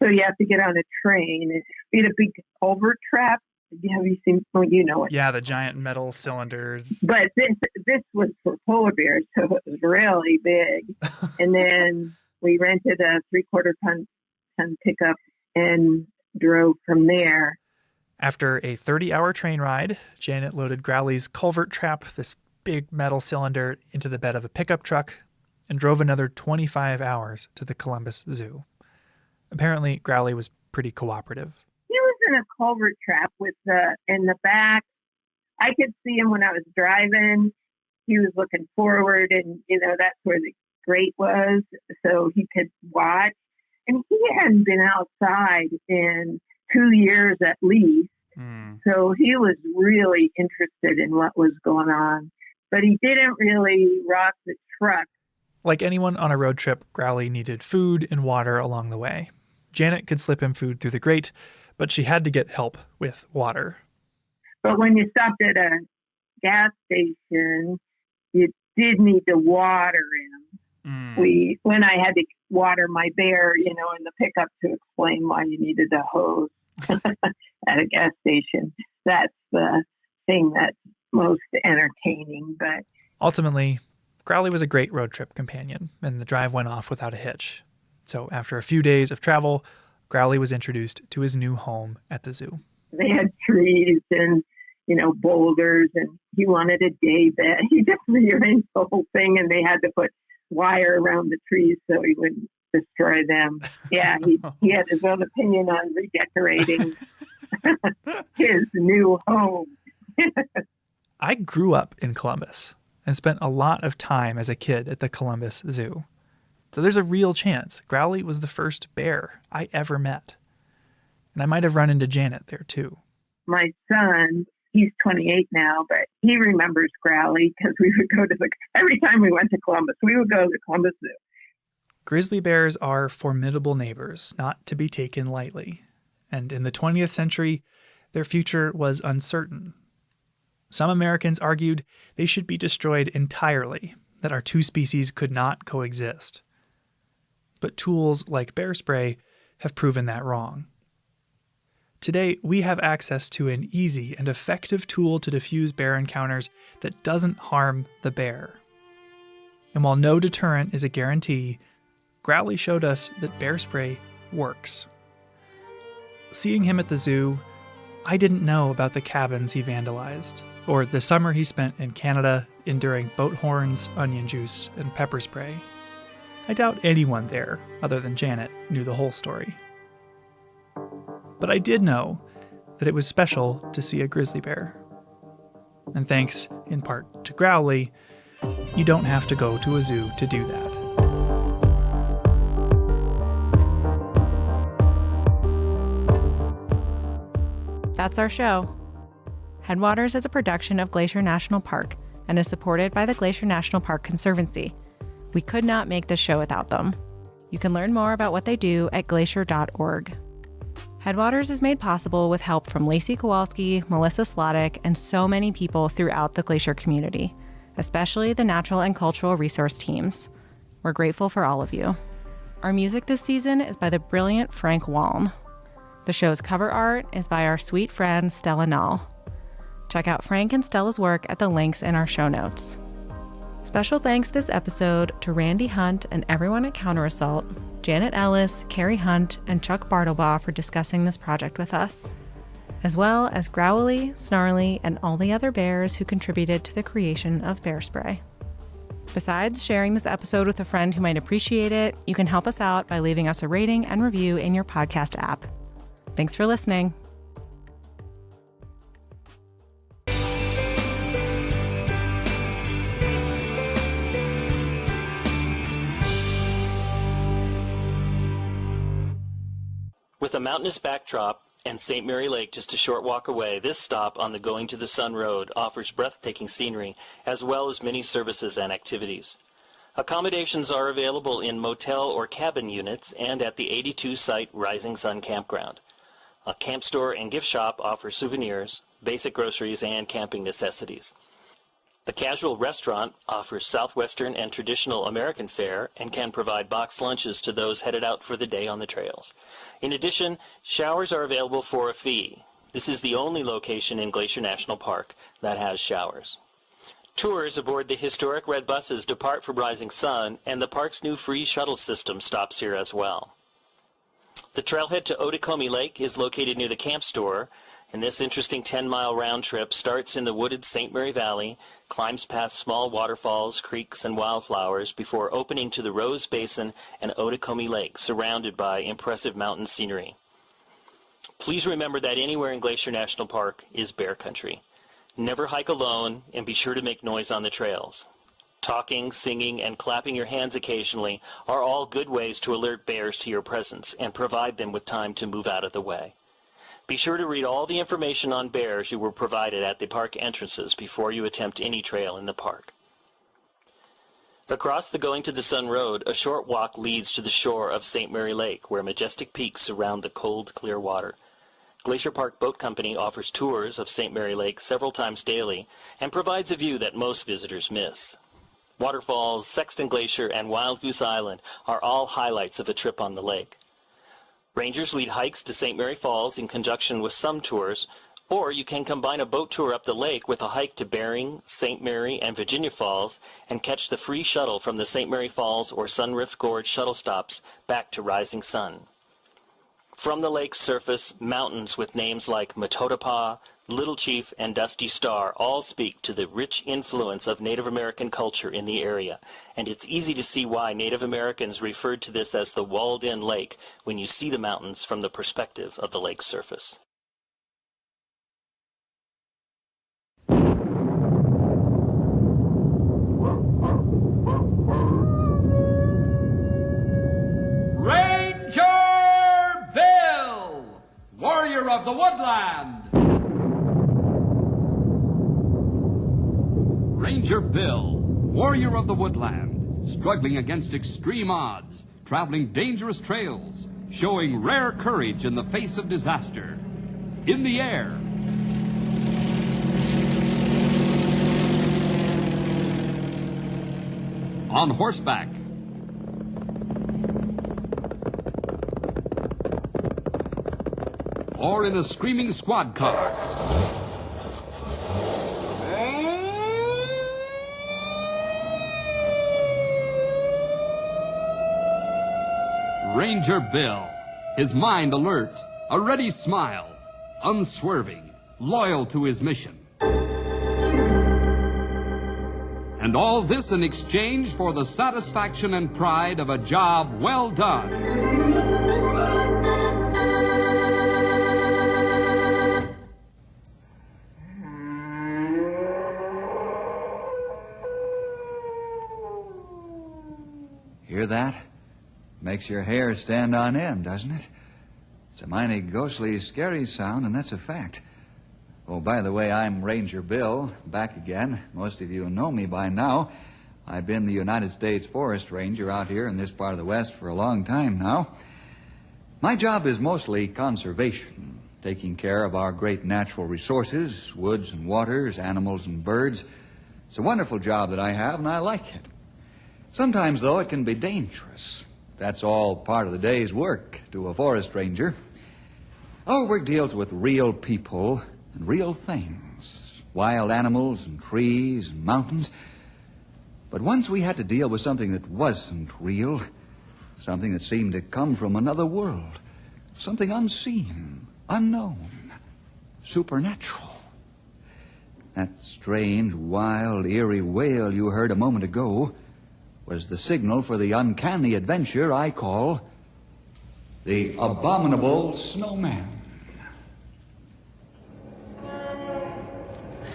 So you have to get on a train. We had a big culvert trap. Have you seen? Well, you know it. Yeah, the giant metal cylinders. But this was for polar bears, so it was really big. And then we rented a 3/4 ton pickup and drove from there. After a 30-hour train ride, Janet loaded Growly's culvert trap, this big metal cylinder, into the bed of a pickup truck and drove another 25 hours to the Columbus Zoo. Apparently, Growly was pretty cooperative. He was in a culvert trap in the back. I could see him when I was driving. He was looking forward, and, that's where the grate was, so he could watch. And he hadn't been outside in 2 years at least. So he was really interested in what was going on. But he didn't really rock the truck. Like anyone on a road trip, Growly needed food and water along the way. Janet could slip him food through the grate, but she had to get help with water. But when you stopped at a gas station, you did need to water him. When I had to water my bear, in the pickup to explain why you needed a hose at a gas station. That's the thing that's most entertaining. But ultimately, Growly was a great road trip companion, and the drive went off without a hitch. So after a few days of travel, Growly was introduced to his new home at the zoo. They had trees and, boulders, and he wanted a day bed. He just rearranged the whole thing, and they had to put wire around the trees so he wouldn't destroy them. Yeah, he had his own opinion on redecorating his new home. I grew up in Columbus and spent a lot of time as a kid at the Columbus Zoo. So there's a real chance Growly was the first bear I ever met. And I might have run into Janet there too. My son, he's 28 now, but he remembers Growly because we would go to every time we went to Columbus, we would go to the Columbus Zoo. Grizzly bears are formidable neighbors, not to be taken lightly. And in the 20th century, their future was uncertain. Some Americans argued they should be destroyed entirely, that our two species could not coexist. But tools like bear spray have proven that wrong. Today, we have access to an easy and effective tool to diffuse bear encounters that doesn't harm the bear. And while no deterrent is a guarantee, Growly showed us that bear spray works. Seeing him at the zoo, I didn't know about the cabins he vandalized, or the summer he spent in Canada enduring boat horns, onion juice, and pepper spray. I doubt anyone there, other than Janet, knew the whole story. But I did know that it was special to see a grizzly bear. And thanks, in part, to Growly, you don't have to go to a zoo to do that. That's our show. Headwaters is a production of Glacier National Park and is supported by the Glacier National Park Conservancy. We could not make this show without them. You can learn more about what they do at glacier.org. Headwaters is made possible with help from Lacey Kowalski, Melissa Slottick, and so many people throughout the Glacier community, especially the natural and cultural resource teams. We're grateful for all of you. Our music this season is by the brilliant Frank Waln. The show's cover art is by our sweet friend Stella Nall. Check out Frank and Stella's work at the links in our show notes. Special thanks this episode to Randy Hunt and everyone at Counterassault, Janet Ellis, Carrie Hunt, and Chuck Bartlebaugh for discussing this project with us, as well as Growly, Snarly, and all the other bears who contributed to the creation of bear spray. Besides sharing this episode with a friend who might appreciate it, you can help us out by leaving us a rating and review in your podcast app. Thanks for listening. With a mountainous backdrop and St. Mary Lake just a short walk away, this stop on the Going to the Sun Road offers breathtaking scenery as well as many services and activities. Accommodations are available in motel or cabin units and at the 82-site Rising Sun Campground. A camp store and gift shop offer souvenirs, basic groceries, and camping necessities. A casual restaurant offers Southwestern and traditional American fare and can provide boxed lunches to those headed out for the day on the trails. In addition, showers are available for a fee. This is the only location in Glacier National Park that has showers. Tours aboard the historic red buses depart from Rising Sun, and the park's new free shuttle system stops here as well. The trailhead to Otokomi Lake is located near the camp store, and this interesting 10-mile round trip starts in the wooded St. Mary Valley, climbs past small waterfalls, creeks, and wildflowers before opening to the Rose Basin and Otokomi Lake, surrounded by impressive mountain scenery. Please remember that anywhere in Glacier National Park is bear country. Never hike alone, and be sure to make noise on the trails. Talking, singing, and clapping your hands occasionally are all good ways to alert bears to your presence and provide them with time to move out of the way. Be sure to read all the information on bears you were provided at the park entrances before you attempt any trail in the park. Across the Going to the Sun Road, a short walk leads to the shore of St. Mary Lake, where majestic peaks surround the cold, clear water. Glacier Park Boat Company offers tours of St. Mary Lake several times daily and provides a view that most visitors miss. Waterfalls, Sexton Glacier, and Wild Goose Island are all highlights of a trip on the lake. Rangers lead hikes to St. Mary Falls in conjunction with some tours, or you can combine a boat tour up the lake with a hike to Bering, St. Mary, and Virginia Falls and catch the free shuttle from the St. Mary Falls or Sunrift Gorge shuttle stops back to Rising Sun. From the lake's surface, mountains with names like Matotapa, Little Chief, and Dusty Star all speak to the rich influence of Native American culture in the area, and it's easy to see why Native Americans referred to this as the walled-in lake when you see the mountains from the perspective of the lake's surface. Warrior of the woodland! Ranger Bill, warrior of the woodland, struggling against extreme odds, traveling dangerous trails, showing rare courage in the face of disaster. In the air. On horseback. Or in a screaming squad car. Ranger Bill, his mind alert, a ready smile, unswerving, loyal to his mission. And all this in exchange for the satisfaction and pride of a job well done. Hear that? Makes your hair stand on end, doesn't it? It's a mighty ghostly, scary sound, and that's a fact. Oh, by the way, I'm Ranger Bill, back again. Most of you know me by now. I've been the United States Forest Ranger out here in this part of the West for a long time now. My job is mostly conservation, taking care of our great natural resources, woods and waters, animals and birds. It's a wonderful job that I have, and I like it. Sometimes, though, it can be dangerous. That's all part of the day's work to a forest ranger. Our work deals with real people and real things, wild animals and trees and mountains. But once we had to deal with something that wasn't real, something that seemed to come from another world, something unseen, unknown, supernatural. That strange, wild, eerie wail you heard a moment ago was the signal for the uncanny adventure I call the Abominable Snowman.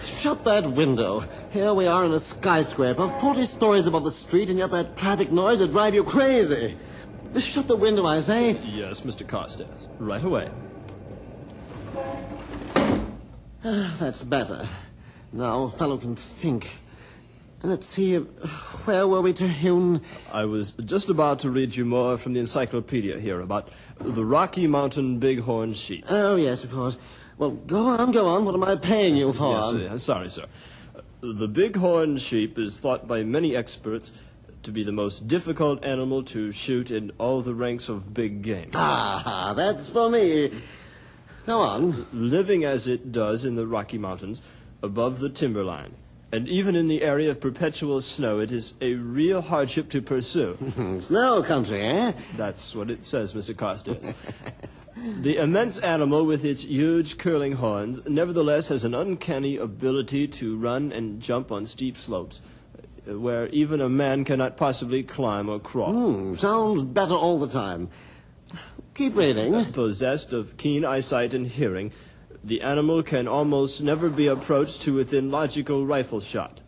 Shut that window. Here we are in a skyscraper, 40 stories above the street, and yet that traffic noise would drive you crazy. Shut the window, I say. Yes, Mr. Carstairs. Right away. That's better. Now a fellow can think. Let's see, where were we to Hune? I was just about to read you more from the encyclopedia here about the Rocky Mountain bighorn sheep. Oh, yes, of course. Well, go on. What am I paying you for? Yes, sorry, sir. The bighorn sheep is thought by many experts to be the most difficult animal to shoot in all the ranks of big game. Ah, that's for me. Go on. Living as it does in the Rocky Mountains, above the timberline, and even in the area of perpetual snow, it is a real hardship to pursue. Snow country, eh? That's what it says, Mr. Carstairs. The immense animal with its huge curling horns nevertheless has an uncanny ability to run and jump on steep slopes, where even a man cannot possibly climb or crawl. Sounds better all the time. Keep reading. Possessed of keen eyesight and hearing, the animal can almost never be approached to within logical rifle shot.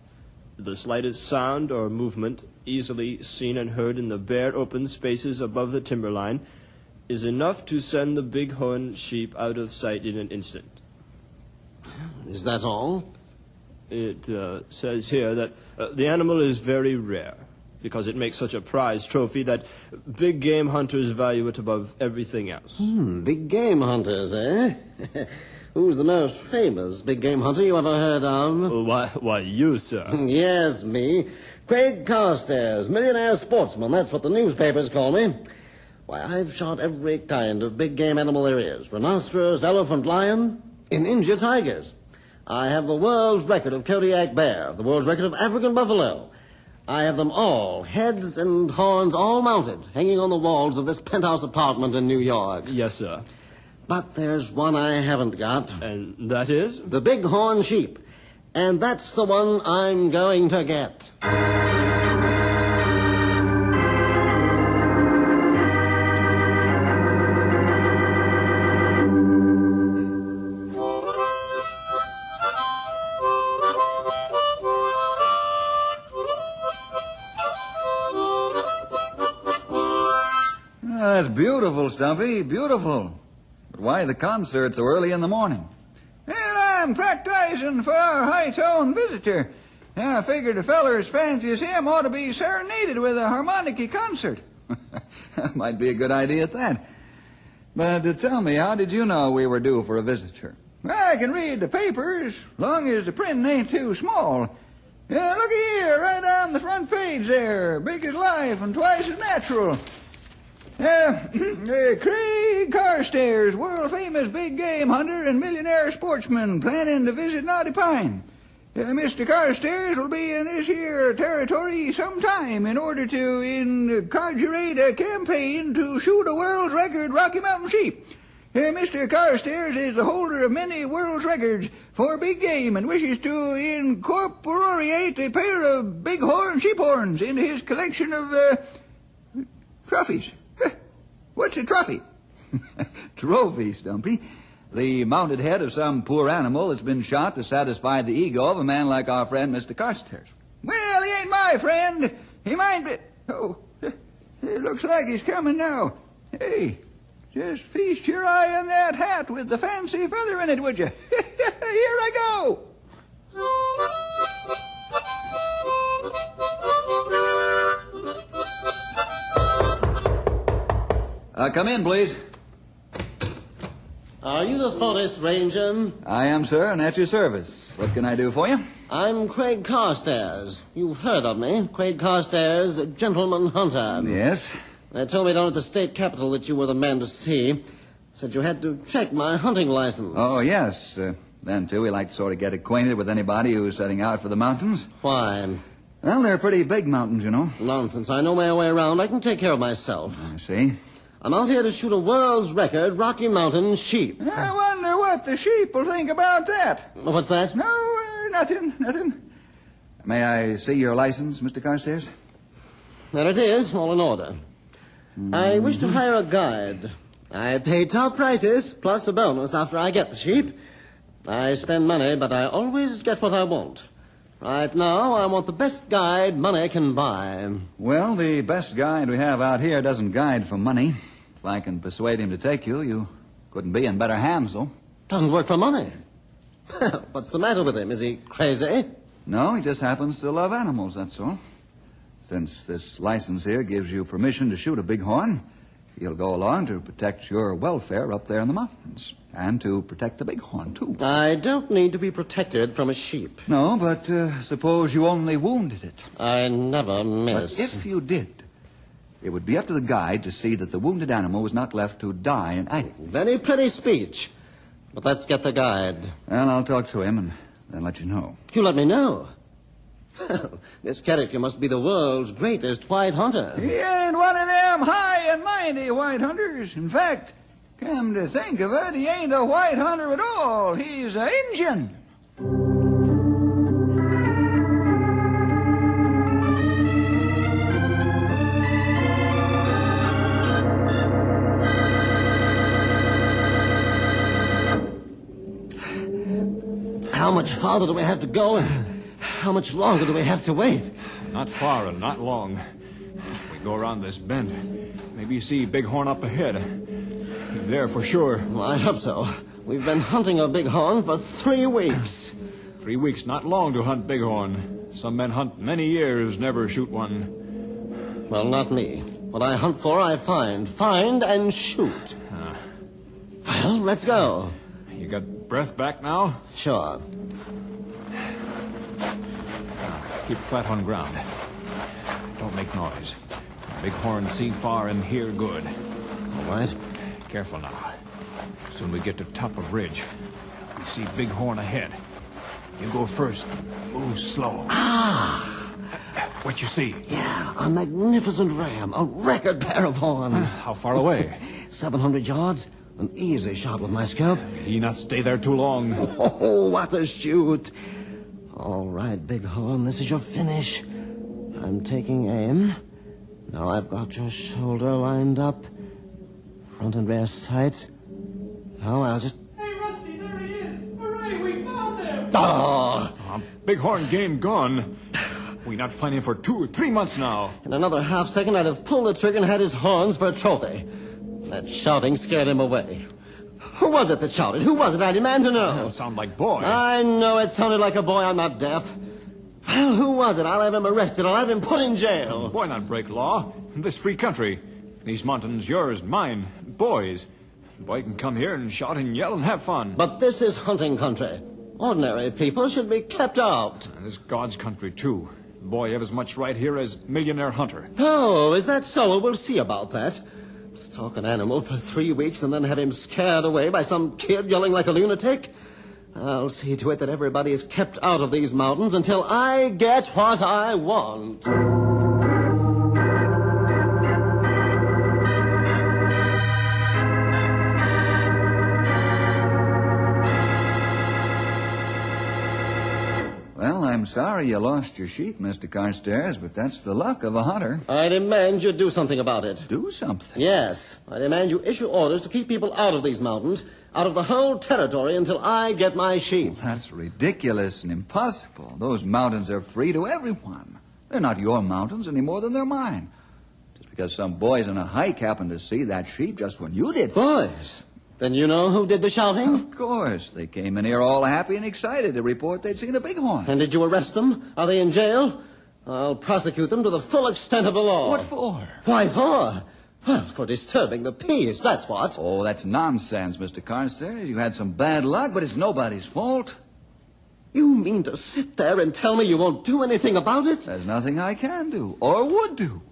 The slightest sound or movement, easily seen and heard in the bare open spaces above the timberline, is enough to send the bighorn sheep out of sight in an instant. Is that all? It says here that the animal is very rare, because it makes such a prized trophy that big game hunters value it above everything else. Big game hunters, eh? Who's the most famous big game hunter you ever heard of? Why, you, sir. Yes, me. Craig Carstairs, millionaire sportsman. That's what the newspapers call me. Why, I've shot every kind of big game animal there is. Rhinoceros, elephant, lion, and India tigers. I have the world's record of Kodiak bear, the world's record of African buffalo. I have them all, heads and horns all mounted, hanging on the walls of this penthouse apartment in New York. Yes, sir. But there's one I haven't got. And that is? The bighorn sheep. And that's the one I'm going to get. That's beautiful, Stumpy, beautiful. But why the concert so early in the morning? Well, I'm practicing for our high-tone visitor. I figured a feller as fancy as him ought to be serenaded with a harmonica concert. That might be a good idea at that. But tell me, how did you know we were due for a visitor? I can read the papers, long as the print ain't too small. Look here, right on the front page there, big as life and twice as natural. Craig Carstairs, world-famous big game hunter and millionaire sportsman, planning to visit Knotty Pine. Mr. Carstairs will be in this here territory sometime in order to incarcerate a campaign to shoot a world's record Rocky Mountain sheep. Mr. Carstairs is the holder of many world's records for big game and wishes to incorporate a pair of bighorn sheep horns into his collection of trophies. What's a trophy? Trophy, Stumpy. The mounted head of some poor animal that's been shot to satisfy the ego of a man like our friend Mr. Carstairs. Well, he ain't my friend. He might be... Oh, it looks like he's coming now. Hey, just feast your eye on that hat with the fancy feather in it, would you? Here I go. Come in, please. Are you the forest ranger? I am, sir, and at your service. What can I do for you? I'm Craig Carstairs. You've heard of me. Craig Carstairs, gentleman hunter. Yes? They told me down at the state capitol that you were the man to see. Said you had to check my hunting license. Oh, yes. Then, too, we like to sort of get acquainted with anybody who's setting out for the mountains. Why? Well, they're pretty big mountains, you know. Nonsense. I know my way around. I can take care of myself. I see. I'm out here to shoot a world's record Rocky Mountain sheep. I wonder what the sheep will think about that. What's that? No, nothing. May I see your license, Mr. Carstairs? There it is, all in order. I wish to hire a guide. I pay top prices, plus a bonus after I get the sheep. I spend money, but I always get what I want. Right now, I want the best guide money can buy. Well, the best guide we have out here doesn't guide for money. If I can persuade him to take you, you couldn't be in better hands, though. Doesn't work for money. What's the matter with him? Is he crazy? No, he just happens to love animals, that's all. Since this license here gives you permission to shoot a bighorn, he'll go along to protect your welfare up there in the mountains. And to protect the bighorn, too. I don't need to be protected from a sheep. No, but suppose you only wounded it. I never miss. But if you did, it would be up to the guide to see that the wounded animal was not left to die in agony. Very pretty speech. But let's get the guide. Well, I'll talk to him and then let you know. You let me know? This character must be the world's greatest white hunter. He ain't one of them high and mighty white hunters. In fact, come to think of it, he ain't a white hunter at all. He's an Injun. How much farther do we have to go, and how much longer do we have to wait? Not far and not long. We go around this bend. Maybe you see bighorn up ahead. There for sure. Well, I hope so. We've been hunting a bighorn for 3 weeks. 3 weeks, not long to hunt bighorn. Some men hunt many years, never shoot one. Well, not me. What I hunt for, I find. Find and shoot. Well, let's go. You got breath back now? Sure. Keep flat on ground. Don't make noise. Bighorn see far and hear good. All right. Careful now. Soon we get to top of ridge. We see bighorn ahead. You go first. Move slow. What you see? Yeah, a magnificent ram. A record pair of horns. How far away? 700 yards. An easy shot with my scope. He not stay there too long. Oh, what a shoot. All right, bighorn, this is your finish. I'm taking aim. Now I've got your shoulder lined up. Front and rear sights. Oh, I'll just... Hey, Rusty, there he is! Hooray, we found him! Bighorn game gone. We not find him for 2 or 3 months now. In another half second, I'd have pulled the trigger and had his horns for a trophy. That shouting scared him away. Who was it that shouted? Who was it? I demand to know. That'll sound like boy. I know it sounded like a boy. I'm not deaf. Well, who was it? I'll have him arrested. I'll have him put in jail. Boy not break law. This free country. These mountains yours, mine, boys. Boy can come here and shout and yell and have fun. But this is hunting country. Ordinary people should be kept out. And this God's country, too. Boy have as much right here as millionaire hunter. Oh, is that so? Well, we'll see about that. Stalk an animal for 3 weeks and then have him scared away by some kid yelling like a lunatic? I'll see to it that everybody is kept out of these mountains until I get what I want. Well, I'm sorry you lost your sheep, Mr. Carstairs, but that's the luck of a hunter. I demand you do something about it. Do something? Yes. I demand you issue orders to keep people out of these mountains, out of the whole territory, until I get my sheep. That's ridiculous and impossible. Those mountains are free to everyone. They're not your mountains any more than they're mine. Just because some boys on a hike happened to see that sheep just when you did. Boys? Then you know who did the shouting? Of course. They came in here all happy and excited to report they'd seen a bighorn. And did you arrest them? Are they in jail? I'll prosecute them to the full extent of the law. What for? Why for? Well, for disturbing the peace, that's what. Oh, that's nonsense, Mr. Carstairs. You had some bad luck, but it's nobody's fault. You mean to sit there and tell me you won't do anything about it? There's nothing I can do, or would do.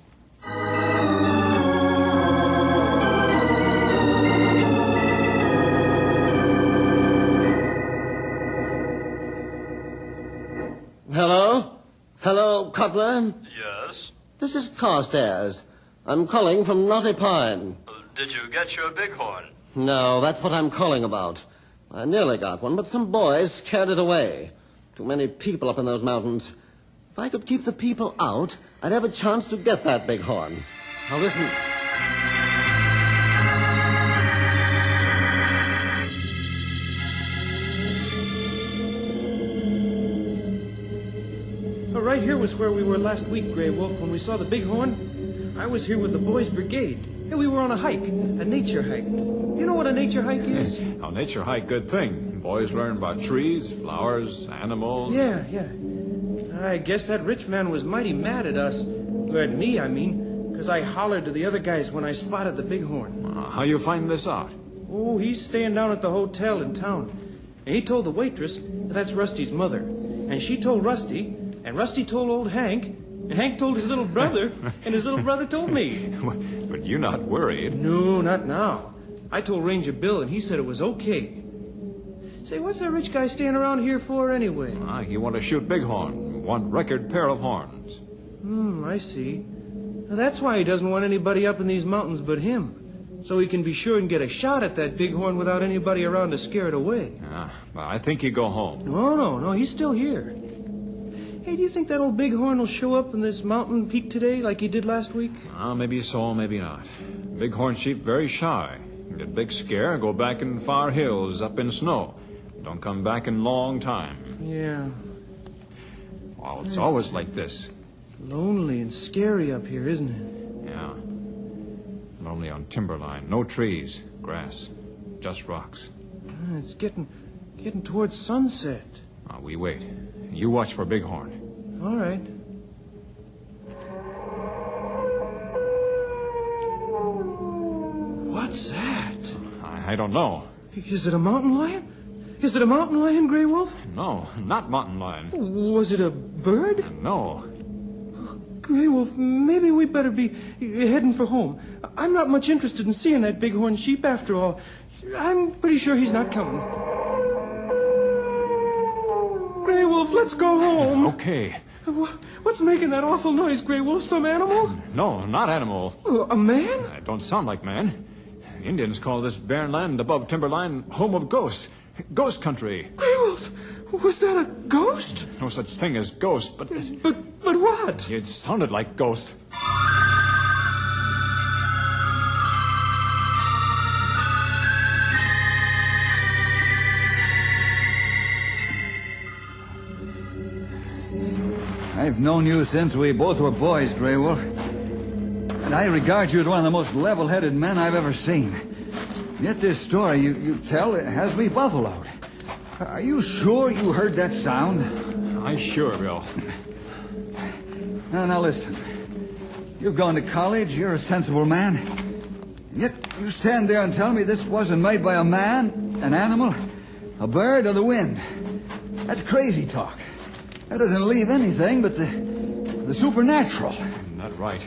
Hello? Hello, Cutler? Yes? This is Carstairs. I'm calling from Knotty Pine. Did you get your bighorn? No, that's what I'm calling about. I nearly got one, but some boys scared it away. Too many people up in those mountains. If I could keep the people out, I'd have a chance to get that bighorn. Now listen. right here was where we were last week, Grey Wolf, when we saw the bighorn. I was here with the boys' brigade, and we were on a hike, a nature hike. You know what a nature hike is? A nature hike, good thing. Boys learn about trees, flowers, animals. Yeah. I guess that rich man was mighty mad at us. Or at me, I mean, because I hollered to the other guys when I spotted the bighorn. How you find this out? Oh, he's staying down at the hotel in town. And he told the waitress that's Rusty's mother. And she told Rusty, and Rusty told old Hank, and Hank told his little brother, and his little brother told me. But you're not worried. No, not now. I told Ranger Bill, and he said it was okay. Say, what's that rich guy staying around here for anyway? You want to shoot bighorn. Want record pair of horns. I see. Now, that's why he doesn't want anybody up in these mountains but him. So he can be sure and get a shot at that bighorn without anybody around to scare it away. I think you go home. No, he's still here. Hey, do you think that old bighorn will show up in this mountain peak today like he did last week? Maybe so, maybe not. Bighorn sheep very shy. Get big scare, go back in far hills up in snow. Don't come back in long time. Yeah. Well, it's always like this. Lonely and scary up here, isn't it? Yeah. Lonely on timberline. No trees, grass, just rocks. It's getting towards sunset. We wait. You watch for bighorn. All right. What's that? I don't know. Is it a mountain lion? Is it a mountain lion, Grey Wolf? No, not mountain lion. Was it a bird? No. Grey Wolf, maybe we better be heading for home. I'm not much interested in seeing that bighorn sheep after all. I'm pretty sure he's not coming. Grey Wolf, let's go home. Okay. What's making that awful noise, Grey Wolf? Some animal? No, not animal. A man? It don't sound like man. Indians call this barren land above timberline home of ghosts. Ghost country. Grey Wolf, was that a ghost? No such thing as ghost, but... But what? It sounded like ghost. I've known you since we both were boys, Grey Wolf. And I regard you as one of the most level-headed men I've ever seen. Yet this story you tell has me buffaloed. Are you sure you heard that sound? I'm sure, Bill. Now listen. You've gone to college, you're a sensible man. Yet you stand there and tell me this wasn't made by a man, an animal, a bird, or the wind. That's crazy talk. That doesn't leave anything but the supernatural. Not right.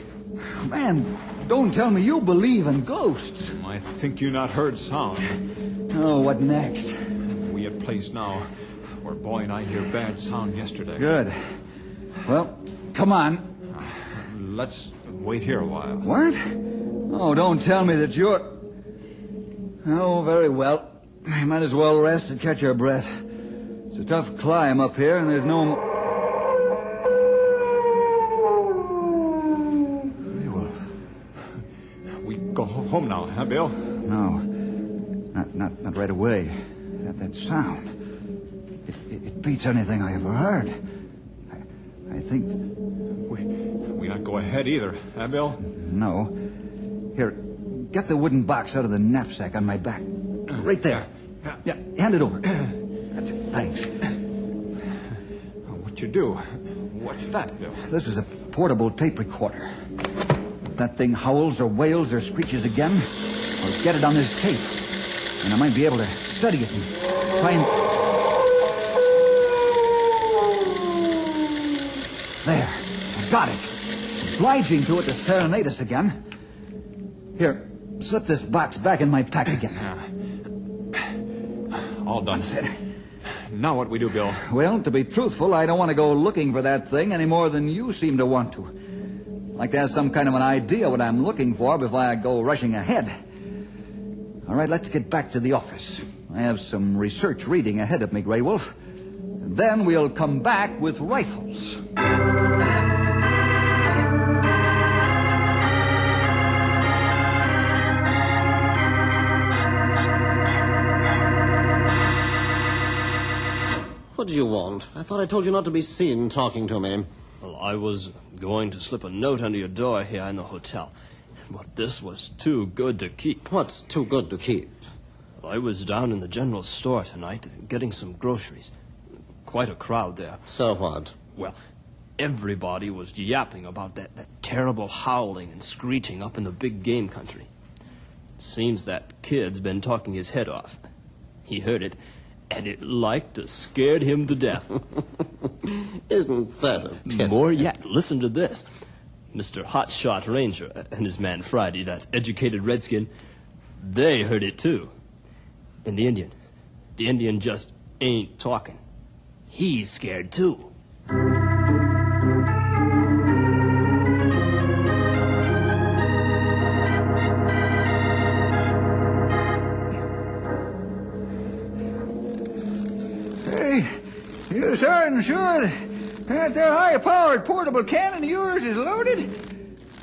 Man, don't tell me you believe in ghosts. I think you not heard sound. Oh, what next? We at place now where boy and I hear bad sound yesterday. Good. Well, come on. Let's wait here a while. What? Oh, don't tell me that you're... Oh, very well. I might as well rest and catch our breath. It's a tough climb up here, and there's no... We go home now, huh, Bill? No. Not right away. That sound. It beats anything I ever heard. I think... We not go ahead either, huh, Bill? No. Here, get the wooden box out of the knapsack on my back. Right there. Yeah, hand it over. That's it. Thanks. What you do? What's that, Bill? This is a portable tape recorder. If that thing howls or wails or screeches again, I'll get it on this tape. And I might be able to study it and try and... There. I got it. Obliging to it to serenade us again. Here, slip this box back in my pack again. All done. That's it. Now what we do, Bill? Well, to be truthful, I don't want to go looking for that thing any more than you seem to want to. I'd like to have some kind of an idea what I'm looking for before I go rushing ahead. All right, let's get back to the office. I have some research reading ahead of me, Grey Wolf. And then we'll come back with rifles. What do you want? I thought I told you not to be seen talking to me. Well, I was going to slip a note under your door here in the hotel, but this was too good to keep. What's too good to keep? I was down in the general store tonight getting some groceries. Quite a crowd there. So what? Well, everybody was yapping about that terrible howling and screeching up in the big game country. It seems that kid's been talking his head off. He heard it, and it like to scared him to death. Isn't that a pity? More yet, listen to this. Mr. Hotshot Ranger and his man Friday, that educated redskin, they heard it too. And the Indian just ain't talking. He's scared too. Hey, you certain sure that high-powered portable cannon of yours is loaded?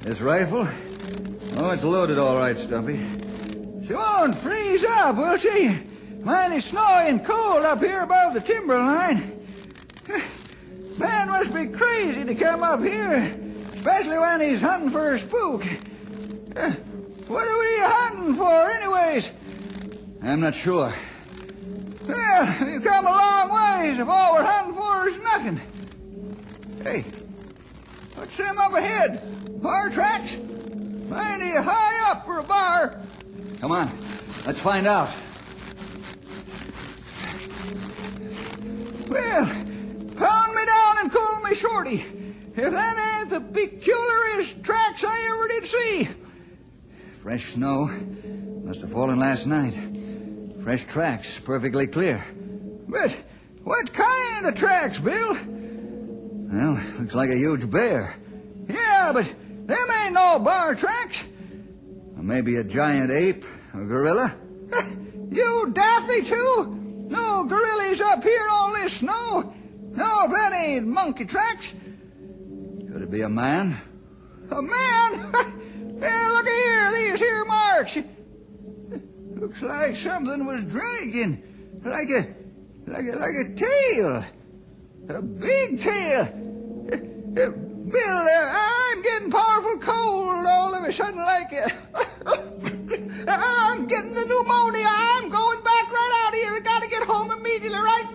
This rifle? Oh, it's loaded all right, Stumpy. She won't freeze up, will she? Mighty snowy and cold up here above the timberline. Man must be crazy to come up here, especially when he's hunting for a spook. What are we hunting for, anyways? I'm not sure. Well, we've come a long ways if all we're hunting for is nothing. Hey, what's them up ahead? Bar tracks? Mighty high up for a bar. Come on, let's find out. Well, pound me down and call me Shorty, if that ain't the peculiarest tracks I ever did see. Fresh snow. Must have fallen last night. Fresh tracks, perfectly clear. But what kind of tracks, Bill? Well, looks like a huge bear. Yeah, but them ain't no bar tracks. Or maybe a giant ape or gorilla. You daffy, too? No gorillas up here in all this snow. No, that ain't monkey tracks. Could it be a man? A man? Here, look here, these here marks. Looks like something was dragging, like a tail, a big tail. Bill, I'm getting powerful cold all of a sudden, like I'm getting the pneumonia. I'm going back right out of here. I gotta get home immediately, right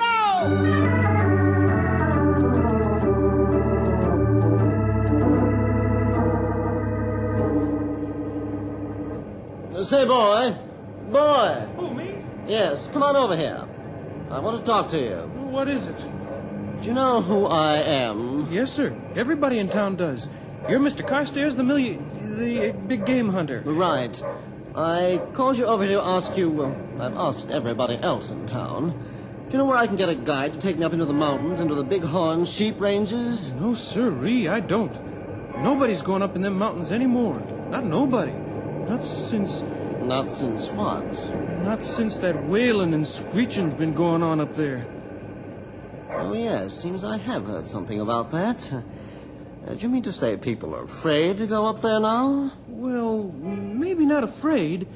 now. Say, boy. Boy! Who, me? Yes, come on over here. I want to talk to you. What is it? Do you know who I am? Yes, sir. Everybody in town does. You're Mr. Carstairs, the big game hunter. Right. I called you over here to ask you, I've asked everybody else in town. Do you know where I can get a guide to take me up into the mountains, into the bighorn sheep ranges? No, sirree, I don't. Nobody's going up in them mountains anymore. Not nobody. Not since... Not since what? Not since that wailing and screeching's been going on up there. Oh, yes, seems I have heard something about that. Do you mean to say people are afraid to go up there now? Well, maybe not afraid.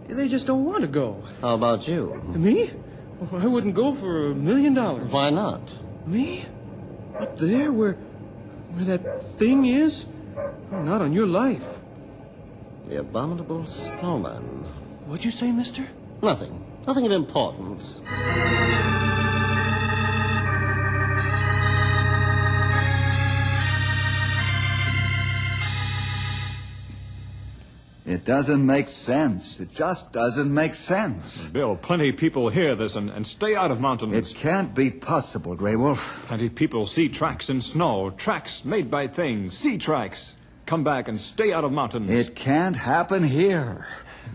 They just don't want to go. How about you? Me? Well, I wouldn't go for $1 million. Why not? Me? Up there where that thing is? Oh, not on your life. The abominable snowman. What'd you say, mister? Nothing. Nothing of importance. It doesn't make sense. It just doesn't make sense. Bill, plenty of people hear this and stay out of mountains. It can't be possible, Grey Wolf. Plenty of people see tracks in snow, tracks made by things, see tracks. Come back and stay out of mountains. It can't happen here.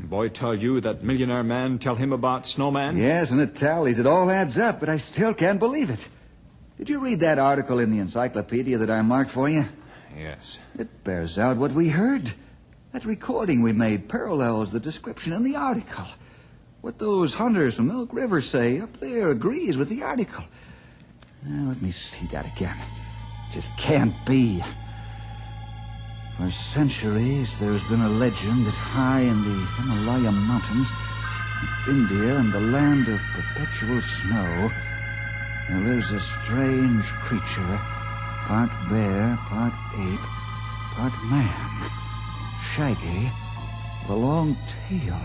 Boy tell you that millionaire man tell him about snowman? Yes, and it tallies. It all adds up, but I still can't believe it. Did you read that article in the encyclopedia that I marked for you? Yes. It bears out what we heard. That recording we made parallels the description in the article. What those hunters from Milk River say up there agrees with the article. Now, let me see that again. Just can't be. For centuries, there's been a legend that high in the Himalaya mountains, in India and the land of perpetual snow, there lives a strange creature Part bear, part ape, part man. Shaggy, with a long tail.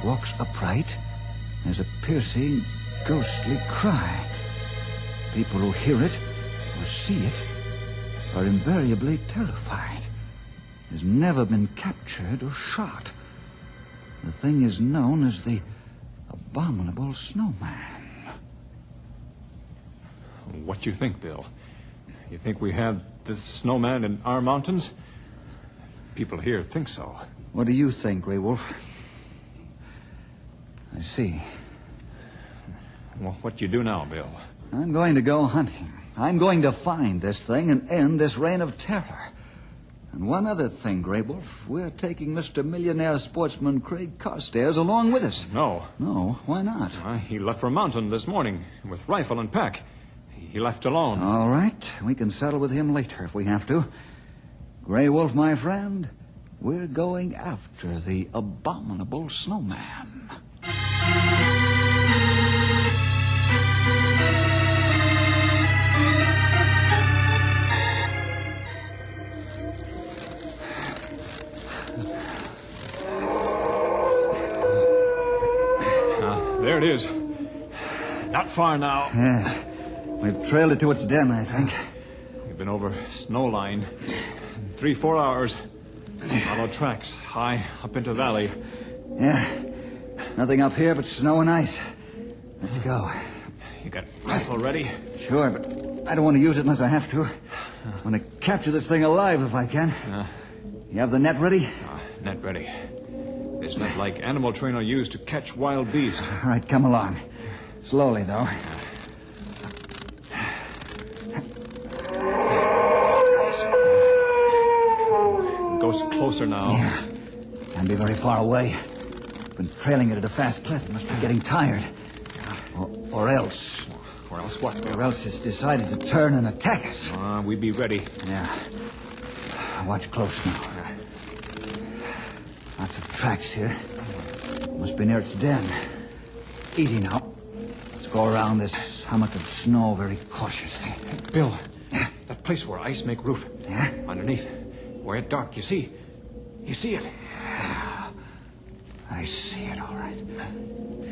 Walks upright, has a piercing, ghostly cry. People who hear it or see it are invariably terrified. Has never been captured or shot. The thing is known as the abominable snowman. What do you think, Bill? You think we have this snowman in our mountains? People here think so. What do you think, Grey Wolf? I see. Well, what do you do now, Bill? I'm going to go hunting. I'm going to find this thing and end this reign of terror. And one other thing, Grey Wolf. We're taking Mr. Millionaire Sportsman Craig Carstairs along with us. No. No? Why not? He left for a mountain this morning with rifle and pack. He left alone. All right. We can settle with him later if we have to. Grey Wolf, my friend, we're going after the abominable snowman. There it is. Not far now. Yes. We've trailed it to its den, I think. We've been over snow line. 3-4 hours. Followed tracks high up into the valley. Yeah. Nothing up here but snow and ice. Let's go. You got rifle ready? Sure, but I don't want to use it unless I have to. I want to capture this thing alive if I can. You have the net ready? Net ready. This net like animal trainer used to catch wild beasts. All right, come along. Slowly, though. Goes closer now. Yeah. Can't be very far away. Been trailing it at a fast clip. Must be getting tired. Or else. Or else what? Or else it's decided to turn and attack us. We'd be ready. Yeah. Watch close now. Lots of tracks here. Must be near its den. Easy now. Let's go around this hummock of snow very cautiously. Bill, that place where ice make roof. Yeah? Underneath. Where it's dark, you see? You see it? Yeah. I see it, all right.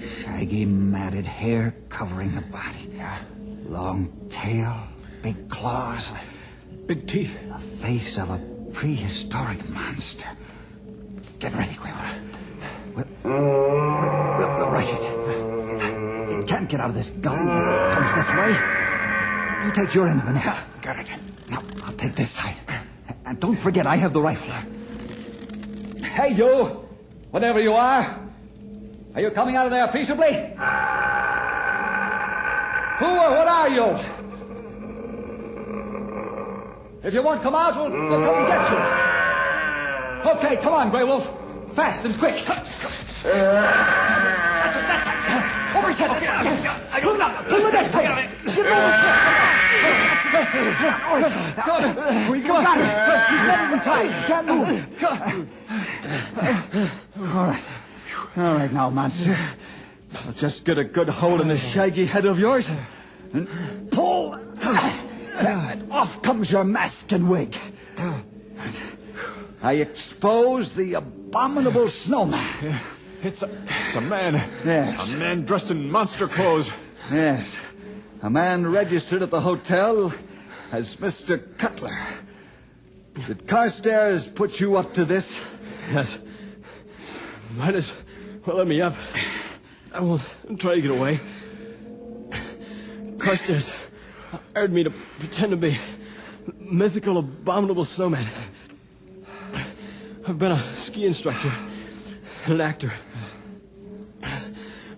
Shaggy, matted hair covering the body. Yeah. Long tail, big claws. Big teeth. The face of a prehistoric monster. Get ready, Grey Wolf. We'll rush it. It can't get out of this gully unless it comes this way. You take your end of the net. Got it. Now, I'll take this side. And don't forget, I have the rifle. Hey, you! Whatever you are you coming out of there peaceably? Who or what are you? If you won't come out, we'll come and get you. Okay, come on, Grey Wolf. Fast and quick. That's it. Over his head. Pull it up. Pull the net tight. Get it over his head. That's it. We got it. He's not even tied. Can't move. All right. All right now, monster. I'll just get a good hold in the shaggy head of yours and pull. And off comes your mask and wig. I expose the abominable snowman. It's a man. Yes. A man dressed in monster clothes. Yes. A man registered at the hotel as Mr. Cutler. Did Carstairs put you up to this? Yes. Might as well let me up. I won't try to get away. Carstairs hired me to pretend to be mythical, abominable snowman. I've been a ski instructor and an actor.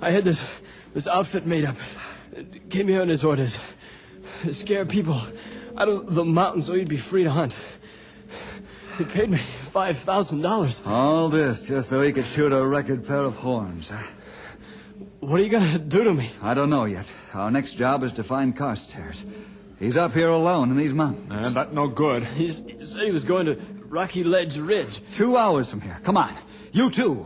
I had this outfit made up. It came here on his orders to scare people out of the mountains so he'd be free to hunt. He paid me $5,000. All this just so he could shoot a record pair of horns, huh? What are you going to do to me? I don't know yet. Our next job is to find Carstairs. He's up here alone in these mountains. And that's no good. He said he was going to Rocky Ledge Ridge. 2 hours from here. Come on. You too.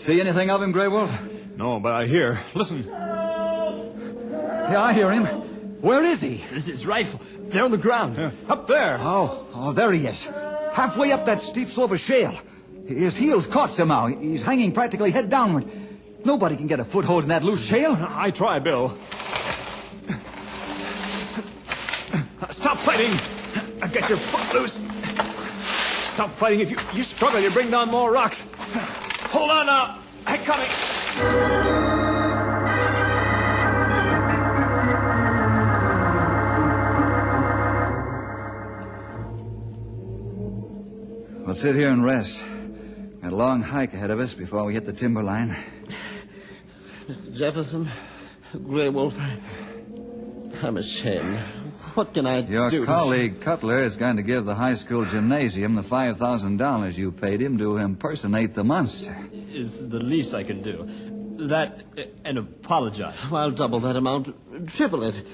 see anything of him, Grey Wolf? No, but I hear. Listen. Yeah, I hear him. Where is he? This is his rifle. They're on the ground. Up there. Oh, there he is. Halfway up that steep slope of shale. His heels caught somehow. He's hanging practically head downward. Nobody can get a foothold in that loose shale. I try, Bill. Stop fighting. Get your foot loose. Stop fighting. If you struggle, you bring down more rocks. Hold on now. I'm coming. We'll sit here and rest. Got a long hike ahead of us before we hit the timberline. Mr. Jefferson, Grey Wolf, I'm ashamed. What can I do? Your colleague Cutler is going to give the high school gymnasium the $5,000 you paid him to impersonate the monster. Is the least I can do. That and apologize. I'll double that amount, triple it.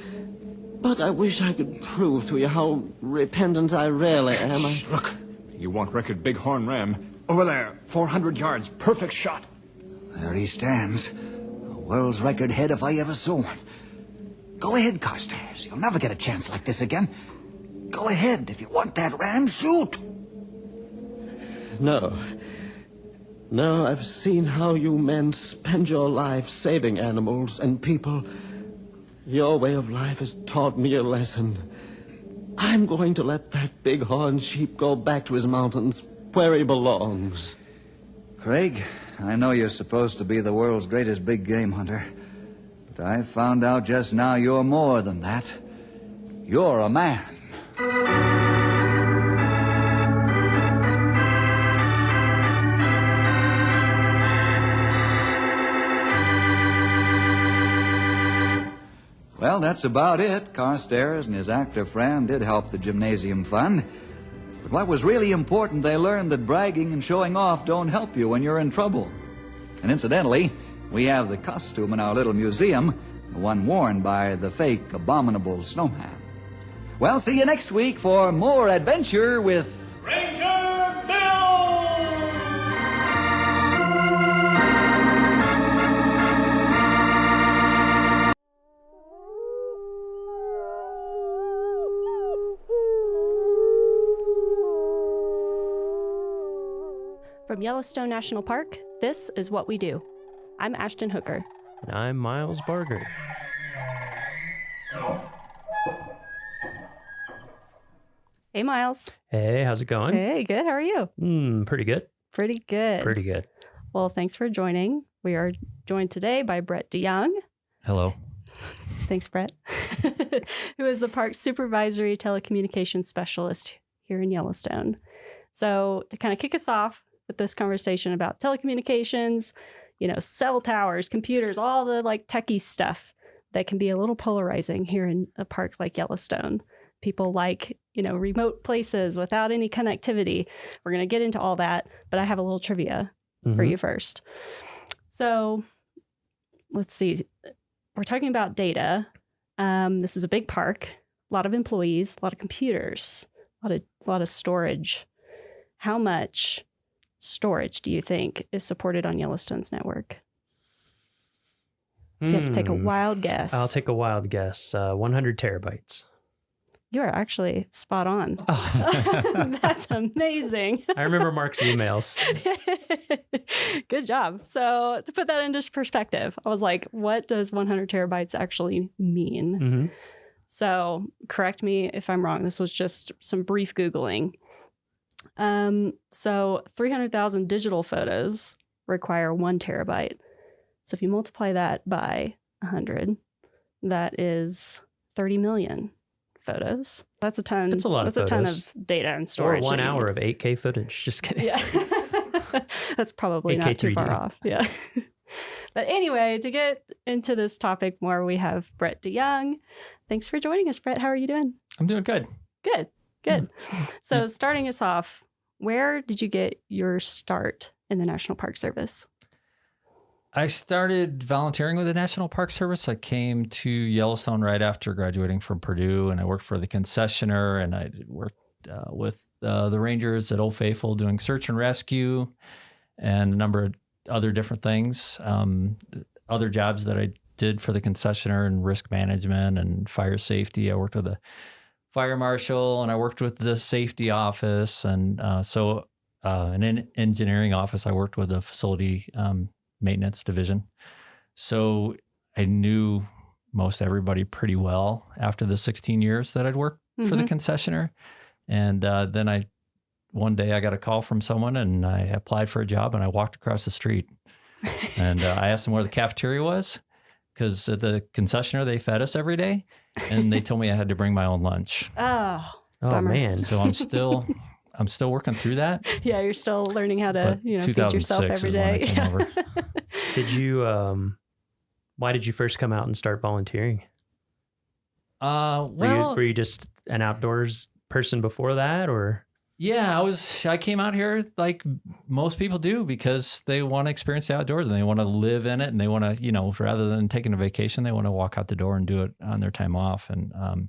But I wish I could prove to you how repentant I really am. Shh, look. You want record bighorn ram. Over there, 400 yards, perfect shot. There he stands. A world's record head if I ever saw one. Go ahead, Carstairs. You'll never get a chance like this again. Go ahead. If you want that ram, shoot. No. No, I've seen how you men spend your life saving animals and people. Your way of life has taught me a lesson. I'm going to let that bighorn sheep go back to his mountains where he belongs. Craig, I know you're supposed to be the world's greatest big game hunter. But I found out just now you're more than that. You're a man. Well, that's about it. Carstairs and his actor friend did help the gymnasium fund. But what was really important, they learned that bragging and showing off don't help you when you're in trouble. And incidentally, we have the costume in our little museum, the one worn by the fake abominable snowman. Well, see you next week for more adventure with Ranger Bill! From Yellowstone National Park, this is What We Do. I'm Ashton Hooker. And I'm Miles Barger. Hey, Miles. Hey, how's it going? Hey, good. How are you? Pretty good. Pretty good. Pretty good. Well, thanks for joining. We are joined today by Brett DeYoung. Hello. Thanks, Brett. Who is the park's supervisory telecommunications specialist here in Yellowstone. So to kind of kick us off with this conversation about telecommunications, you know, cell towers, computers, all the like techie stuff that can be a little polarizing here in a park like Yellowstone. People like, you know, remote places without any connectivity. We're going to get into all that, but I have a little trivia for you first. So let's see. We're talking about data. This is a big park, a lot of employees, a lot of computers, a lot of storage. How much storage do you think is supported on Yellowstone's network? You have to take a wild guess. I'll take a wild guess. 100 terabytes. You are actually spot on. Oh. That's amazing. I remember Mark's emails. Good job. So to put that into perspective, I was like, what does 100 terabytes actually mean? Mm-hmm. So correct me if I'm wrong. This was just some brief Googling. So 300,000 digital photos require 1 terabyte. So if you multiply that by 100, that is 30 million photos. That's a ton. That's a lot That's of photos. a ton of data and storage. Or 1 hour of 8K footage. Just kidding. Yeah. That's probably 8K not too 3D. far off. Yeah. But anyway, to get into this topic more, we have Brett DeYoung. Thanks for joining us, Brett. How are you doing? I'm doing good. Good. So starting us off, where did you get your start in the National Park Service? I started volunteering with the National Park Service. I came to Yellowstone right after graduating from Purdue, and I worked for the concessionaire, and I worked with the rangers at Old Faithful doing search and rescue and a number of other different things, other jobs that I did for the concessionaire and risk management and fire safety. I worked with a fire marshal, and I worked with the safety office, and an engineering office. I worked with the facility maintenance division. So I knew most everybody pretty well after the 16 years that I'd worked for the concessionaire. And then one day I got a call from someone, and I applied for a job, and I walked across the street. And I asked them where the cafeteria was, because at the concessionaire, they fed us every day. And they told me I had to bring my own lunch. Oh, bummer. Man. So I'm still working through that. Yeah, you're still learning how to, feed 2006 yourself every is when I day. came over. Did you, why did you first come out and start volunteering? Were you just an outdoors person before that, or? Yeah, I came out here like most people do, because they want to experience the outdoors and they want to live in it, and they want to, rather than taking a vacation, they want to walk out the door and do it on their time off. And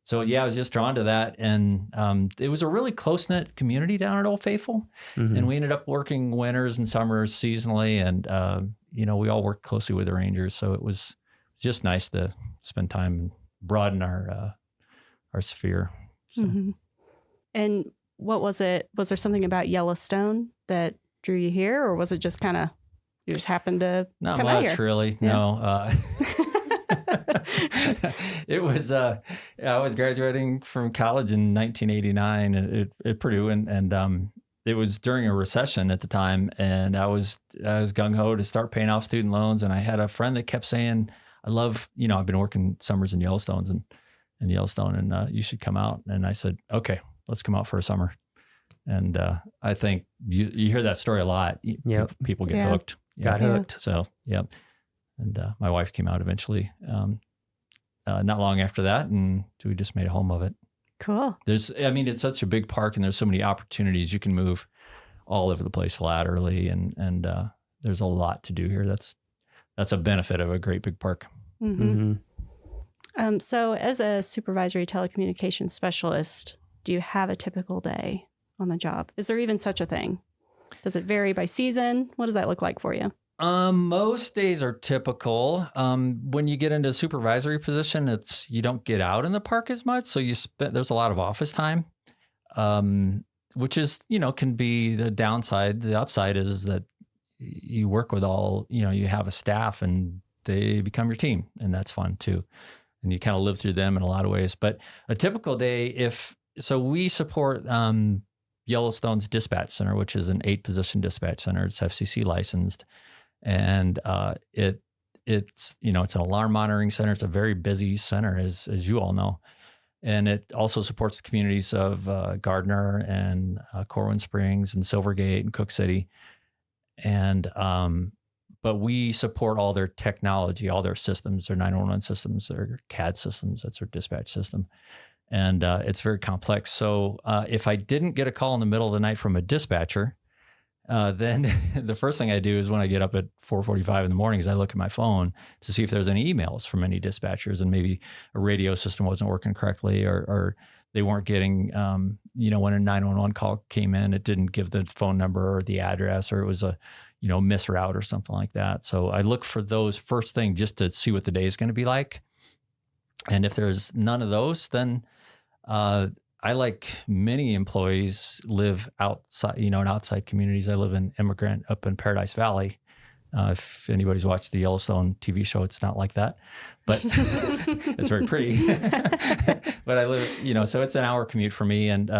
so, yeah, I was just drawn to that. And it was a really close-knit community down at Old Faithful. Mm-hmm. And we ended up working winters and summers seasonally. And, we all worked closely with the Rangers. So it was just nice to spend time and broaden our sphere. So. Mm-hmm. And what was it? Was there something about Yellowstone that drew you here, or was it just kind of, you just happened to Not come out much, here? really. Yeah. No. It was, I was graduating from college in 1989 at Purdue, and it was during a recession at the time, and I was gung-ho to start paying off student loans, and I had a friend that kept saying, I love, I've been working summers in Yellowstone, and you should come out. And I said, okay, let's come out for a summer. And I think you hear that story a lot. Yep. People get hooked. Got hooked. So, yep. And my wife came out eventually, not long after that, and we just made a home of it. Cool. It's such a big park, and there's so many opportunities. You can move all over the place laterally, and there's a lot to do here. That's a benefit of a great big park. Mm-hmm. So as a supervisory telecommunications specialist, do you have a typical day on the job? Is there even such a thing? Does it vary by season? What does that look like for you? Most days are typical. When you get into a supervisory position, you don't get out in the park as much. So there's a lot of office time, which is, can be the downside. The upside is that you work with you have a staff, and they become your team, and that's fun too. And you kind of live through them in a lot of ways. But a typical day, we support Yellowstone's dispatch center, which is an 8-position dispatch center. It's FCC licensed, and it's an alarm monitoring center. It's a very busy center, as you all know, and it also supports the communities of Gardner and Corwin Springs and Silvergate and Cook City, and but we support all their technology, all their systems, their 911 systems, their CAD systems. That's their dispatch system. And it's very complex. So if I didn't get a call in the middle of the night from a dispatcher, then the first thing I do is when I get up at 4:45 in the morning is I look at my phone to see if there's any emails from any dispatchers, and maybe a radio system wasn't working correctly, or they weren't getting, when a 911 call came in, it didn't give the phone number or the address, or it was a misroute or something like that. So I look for those first thing just to see what the day is going to be like. And if there's none of those, then I, like many employees, live outside, in outside communities. I live in Immigrant up in Paradise Valley. If anybody's watched the Yellowstone TV show, it's not like that, but it's very pretty. But I live, so it's an hour commute for me. And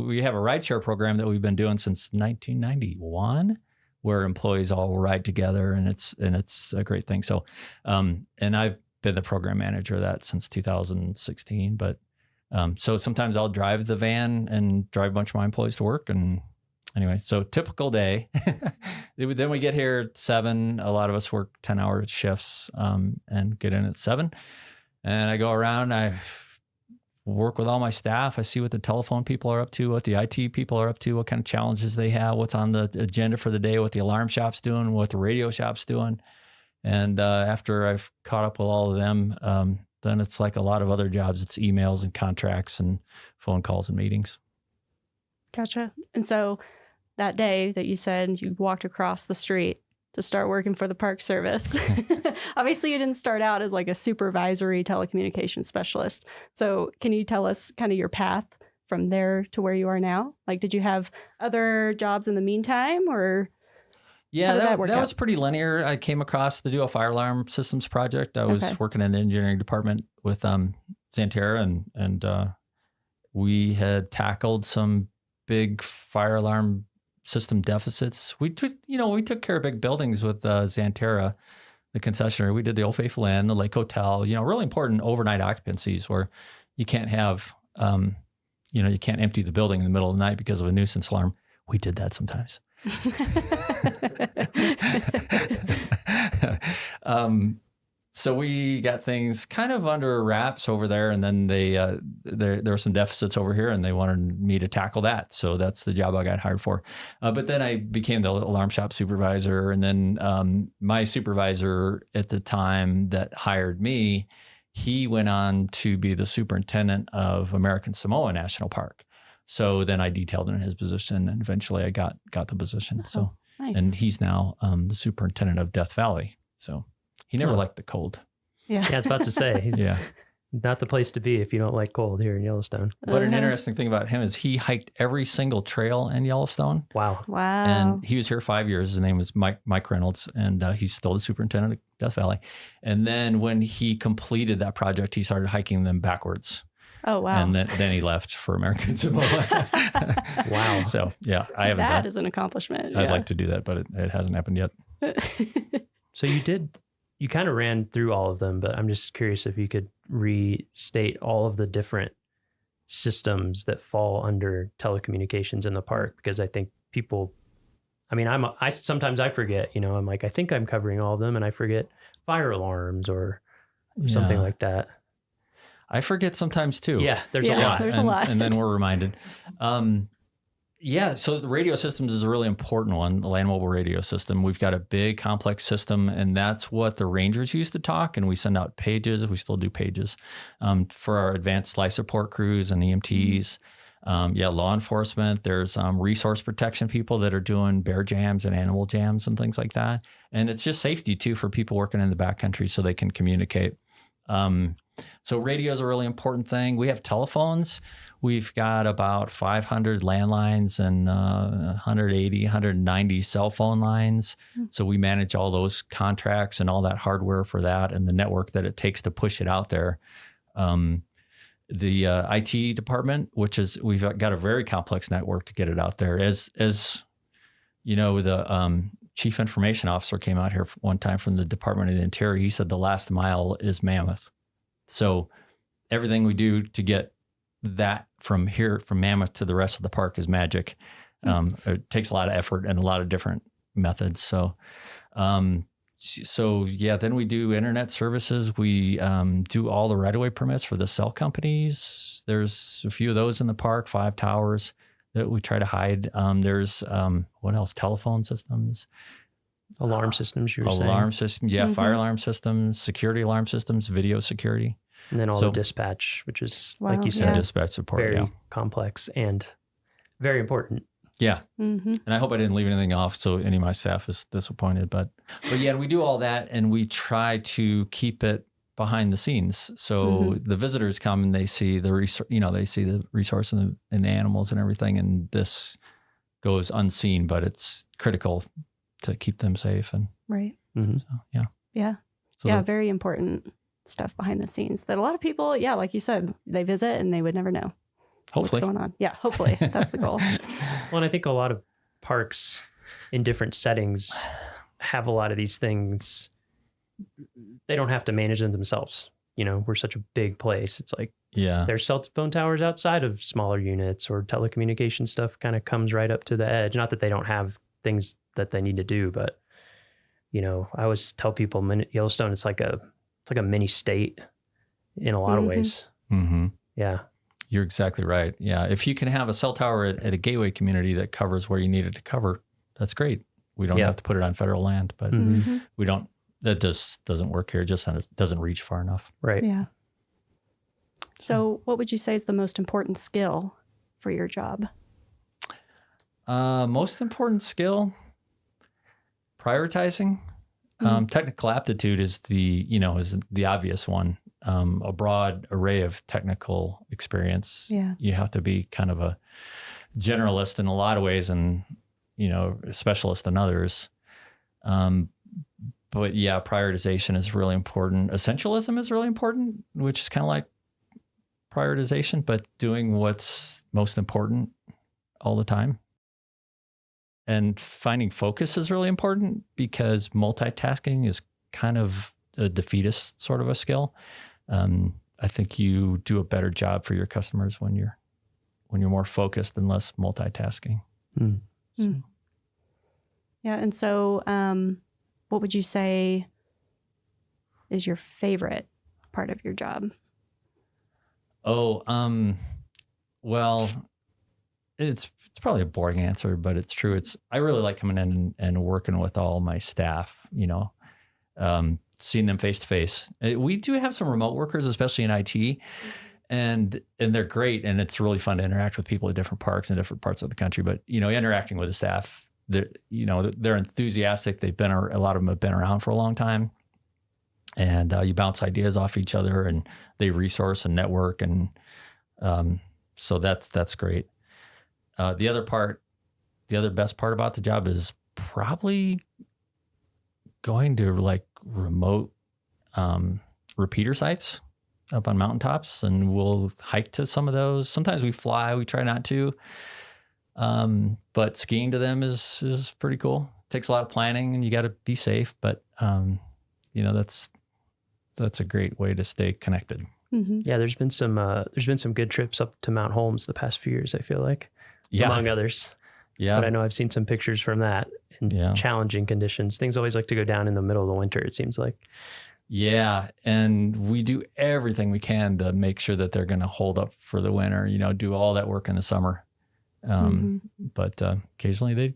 we have a rideshare program that we've been doing since 1991. Where employees all ride together, and it's a great thing. So, and I've been the program manager of that since 2016. But so sometimes I'll drive the van and drive a bunch of my employees to work. And anyway, so typical day. Then we get here at 7. A lot of us work 10-hour shifts and get in at 7. And I go around. I work with all my staff. I see what the telephone people are up to, what the IT people are up to, what kind of challenges they have, what's on the agenda for the day, what the alarm shop's doing, what the radio shop's doing. And after I've caught up with all of them, then it's like a lot of other jobs. It's emails and contracts and phone calls and meetings. Gotcha. And so that day that you said you walked across the street, to start working for the Park Service. Obviously, you didn't start out as like a supervisory telecommunications specialist. So can you tell us kind of your path from there to where you are now? Like, did you have other jobs in the meantime, or? Yeah, that was pretty linear. I came across the Dual Fire Alarm Systems project. I was working in the engineering department with Xanterra, and we had tackled some big fire alarm system deficits. We took care of big buildings with Xanterra, the concessionaire. We did the Old Faithful Inn, the Lake Hotel. Really important overnight occupancies where you can't have, you can't empty the building in the middle of the night because of a nuisance alarm. We did that sometimes. So we got things kind of under wraps over there, and then there were some deficits over here, and they wanted me to tackle that. So that's the job I got hired for. But then I became the alarm shop supervisor, and then my supervisor at the time that hired me, he went on to be the superintendent of American Samoa National Park. So then I detailed in his position, and eventually I got the position. So nice. And he's now the superintendent of Death Valley. So he never liked the cold. Yeah, I was about to say, he's not the place to be if you don't like cold here in Yellowstone. But an interesting thing about him is he hiked every single trail in Yellowstone. Wow. And he was here 5 years. His name was Mike Reynolds, and he's still the superintendent of Death Valley. And then when he completed that project, he started hiking them backwards. Oh, wow. And then he left for American Samoa. Wow. So, yeah, I haven't That done. is an accomplishment. I'd like to do that, but it hasn't happened yet. So you kind of ran through all of them, but I'm just curious if you could restate all of the different systems that fall under telecommunications in the park, because I think people, sometimes I forget, I'm like, I think I'm covering all of them, and I forget fire alarms or something like that. I forget sometimes too. Yeah, there's a lot. There's a lot. And then we're reminded. So the radio systems is a really important one, the land mobile radio system. We've got a big complex system, and that's what the rangers used to talk, and we send out pages. We still do pages for our advanced life support crews and EMTs. Law enforcement. There's resource protection people that are doing bear jams and animal jams and things like that. And it's just safety too for people working in the backcountry so they can communicate. So radio is a really important thing. We have telephones. We've got about 500 landlines and 180, 190 cell phone lines. So we manage all those contracts and all that hardware for that and the network that it takes to push it out there. The IT department, we've got a very complex network to get it out there. As you know, the chief information officer came out here one time from the Department of the Interior. He said the last mile is Mammoth. So everything we do to get that from Mammoth to the rest of the park is magic. It takes a lot of effort and a lot of different methods. So then we do internet services. We do all the right-of-way permits for the cell companies. There's a few of those in the park, 5 towers that we try to hide. There's, what else? Telephone systems. Alarm systems, you were saying. Alarm systems, fire alarm systems, security alarm systems, video security. And then all the dispatch, which is, like you said, dispatch support, very complex and very important. Yeah. And I hope I didn't leave anything off so any of my staff is disappointed. But yeah, we do all that, and we try to keep it behind the scenes. So the visitors come and they see the resource and the animals and everything, and this goes unseen, but it's critical to keep them safe. And right. So very important stuff behind the scenes that a lot of people, like you said, they visit and they would never know hopefully what's going on. Yeah, hopefully that's the goal. Well, and I think a lot of parks in different settings have a lot of these things. They don't have to manage them themselves. We're such a big place. It's like, there's cell phone towers outside of smaller units, or telecommunication stuff kind of comes right up to the edge. Not that they don't have things that they need to do, but I always tell people Yellowstone, it's like a mini state in a lot of ways. Yeah. You're exactly right. Yeah. If you can have a cell tower at a gateway community that covers where you need it to cover, that's great. We don't have to put it on federal land, but we don't, that just doesn't work here. It just doesn't reach far enough. Right. Yeah. So what would you say is the most important skill for your job? Most important skill, prioritizing. Technical aptitude is the obvious one. A broad array of technical experience. Yeah. You have to be kind of a generalist in a lot of ways and, a specialist in others. But yeah, prioritization is really important. Essentialism is really important, which is kind of like prioritization, but doing what's most important all the time. And finding focus is really important because multitasking is kind of a defeatist sort of a skill. I think you do a better job for your customers when you're more focused and less multitasking. So. Yeah, and so what would you say is your favorite part of your job? Well, it's probably a boring answer, but it's true. I really like coming in and working with all my staff, seeing them face to face. We do have some remote workers, especially in IT, and they're great. And it's really fun to interact with people at different parks in different parts of the country. But, interacting with the staff, they're enthusiastic. A lot of them have been around for a long time. And you bounce ideas off each other and they resource and network. And so that's great. The other best part about the job is probably going to like remote repeater sites up on mountaintops, and we'll hike to some of those. Sometimes we fly, we try not to. But skiing to them is pretty cool. It takes a lot of planning and you got to be safe, but that's a great way to stay connected. Mm-hmm. Yeah, there's been some good trips up to Mount Holmes the past few years, I feel like. Yeah. Among others. Yeah. But I know I've seen some pictures from that in challenging conditions. Things always like to go down in the middle of the winter, it seems like. Yeah. And we do everything we can to make sure that they're going to hold up for the winter, do all that work in the summer. But occasionally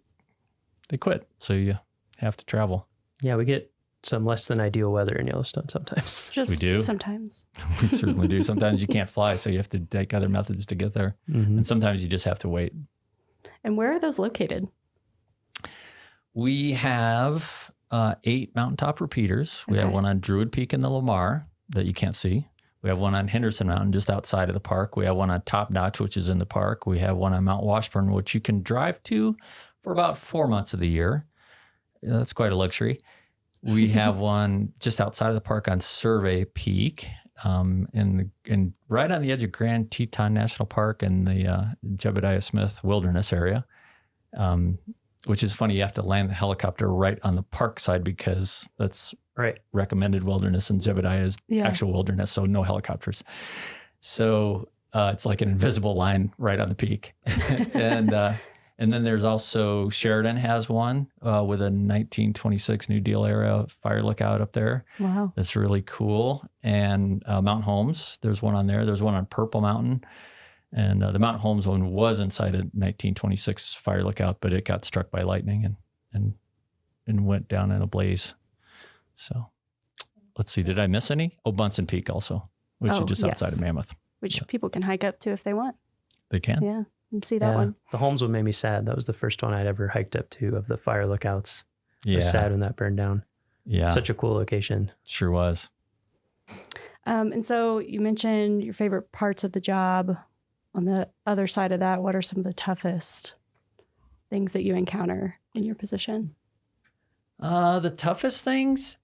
they quit. So you have to travel. Yeah, we get some less than ideal weather in Yellowstone sometimes. Just we do. Sometimes. We certainly do. Sometimes you can't fly, so you have to take other methods to get there. Mm-hmm. And sometimes you just have to wait. And where are those located? We have 8 mountaintop repeaters. We have one on Druid Peak in the Lamar that you can't see. We have one on Henderson Mountain just outside of the park. We have one on Top Notch, which is in the park. We have one on Mount Washburn, which you can drive to for about 4 months of the year. That's quite a luxury. We have one just outside of the park on Survey Peak, in right on the edge of Grand Teton National Park in the Jebediah Smith Wilderness area, which is funny. You have to land the helicopter right on the park side because that's recommended wilderness, and Jebediah is actual wilderness, so no helicopters. So it's like an invisible line right on the peak. And then there's also Sheridan has one with a 1926 New Deal era fire lookout up there. Wow. That's really cool. And Mount Holmes, there's one on there. There's one on Purple Mountain. And the Mount Holmes one was inside a 1926 fire lookout, but it got struck by lightning and went down in a blaze. So let's see, did I miss any? Oh, Bunsen Peak also, which is just outside of Mammoth. Which people can hike up to if they want. They can? Yeah. And see that one. The Holmes one made me sad. That was the first one I'd ever hiked up to of the fire lookouts. I was sad when that burned down. Yeah. Such a cool location. Sure was. And so you mentioned your favorite parts of the job. On the other side of that, what are some of the toughest things that you encounter in your position? The toughest things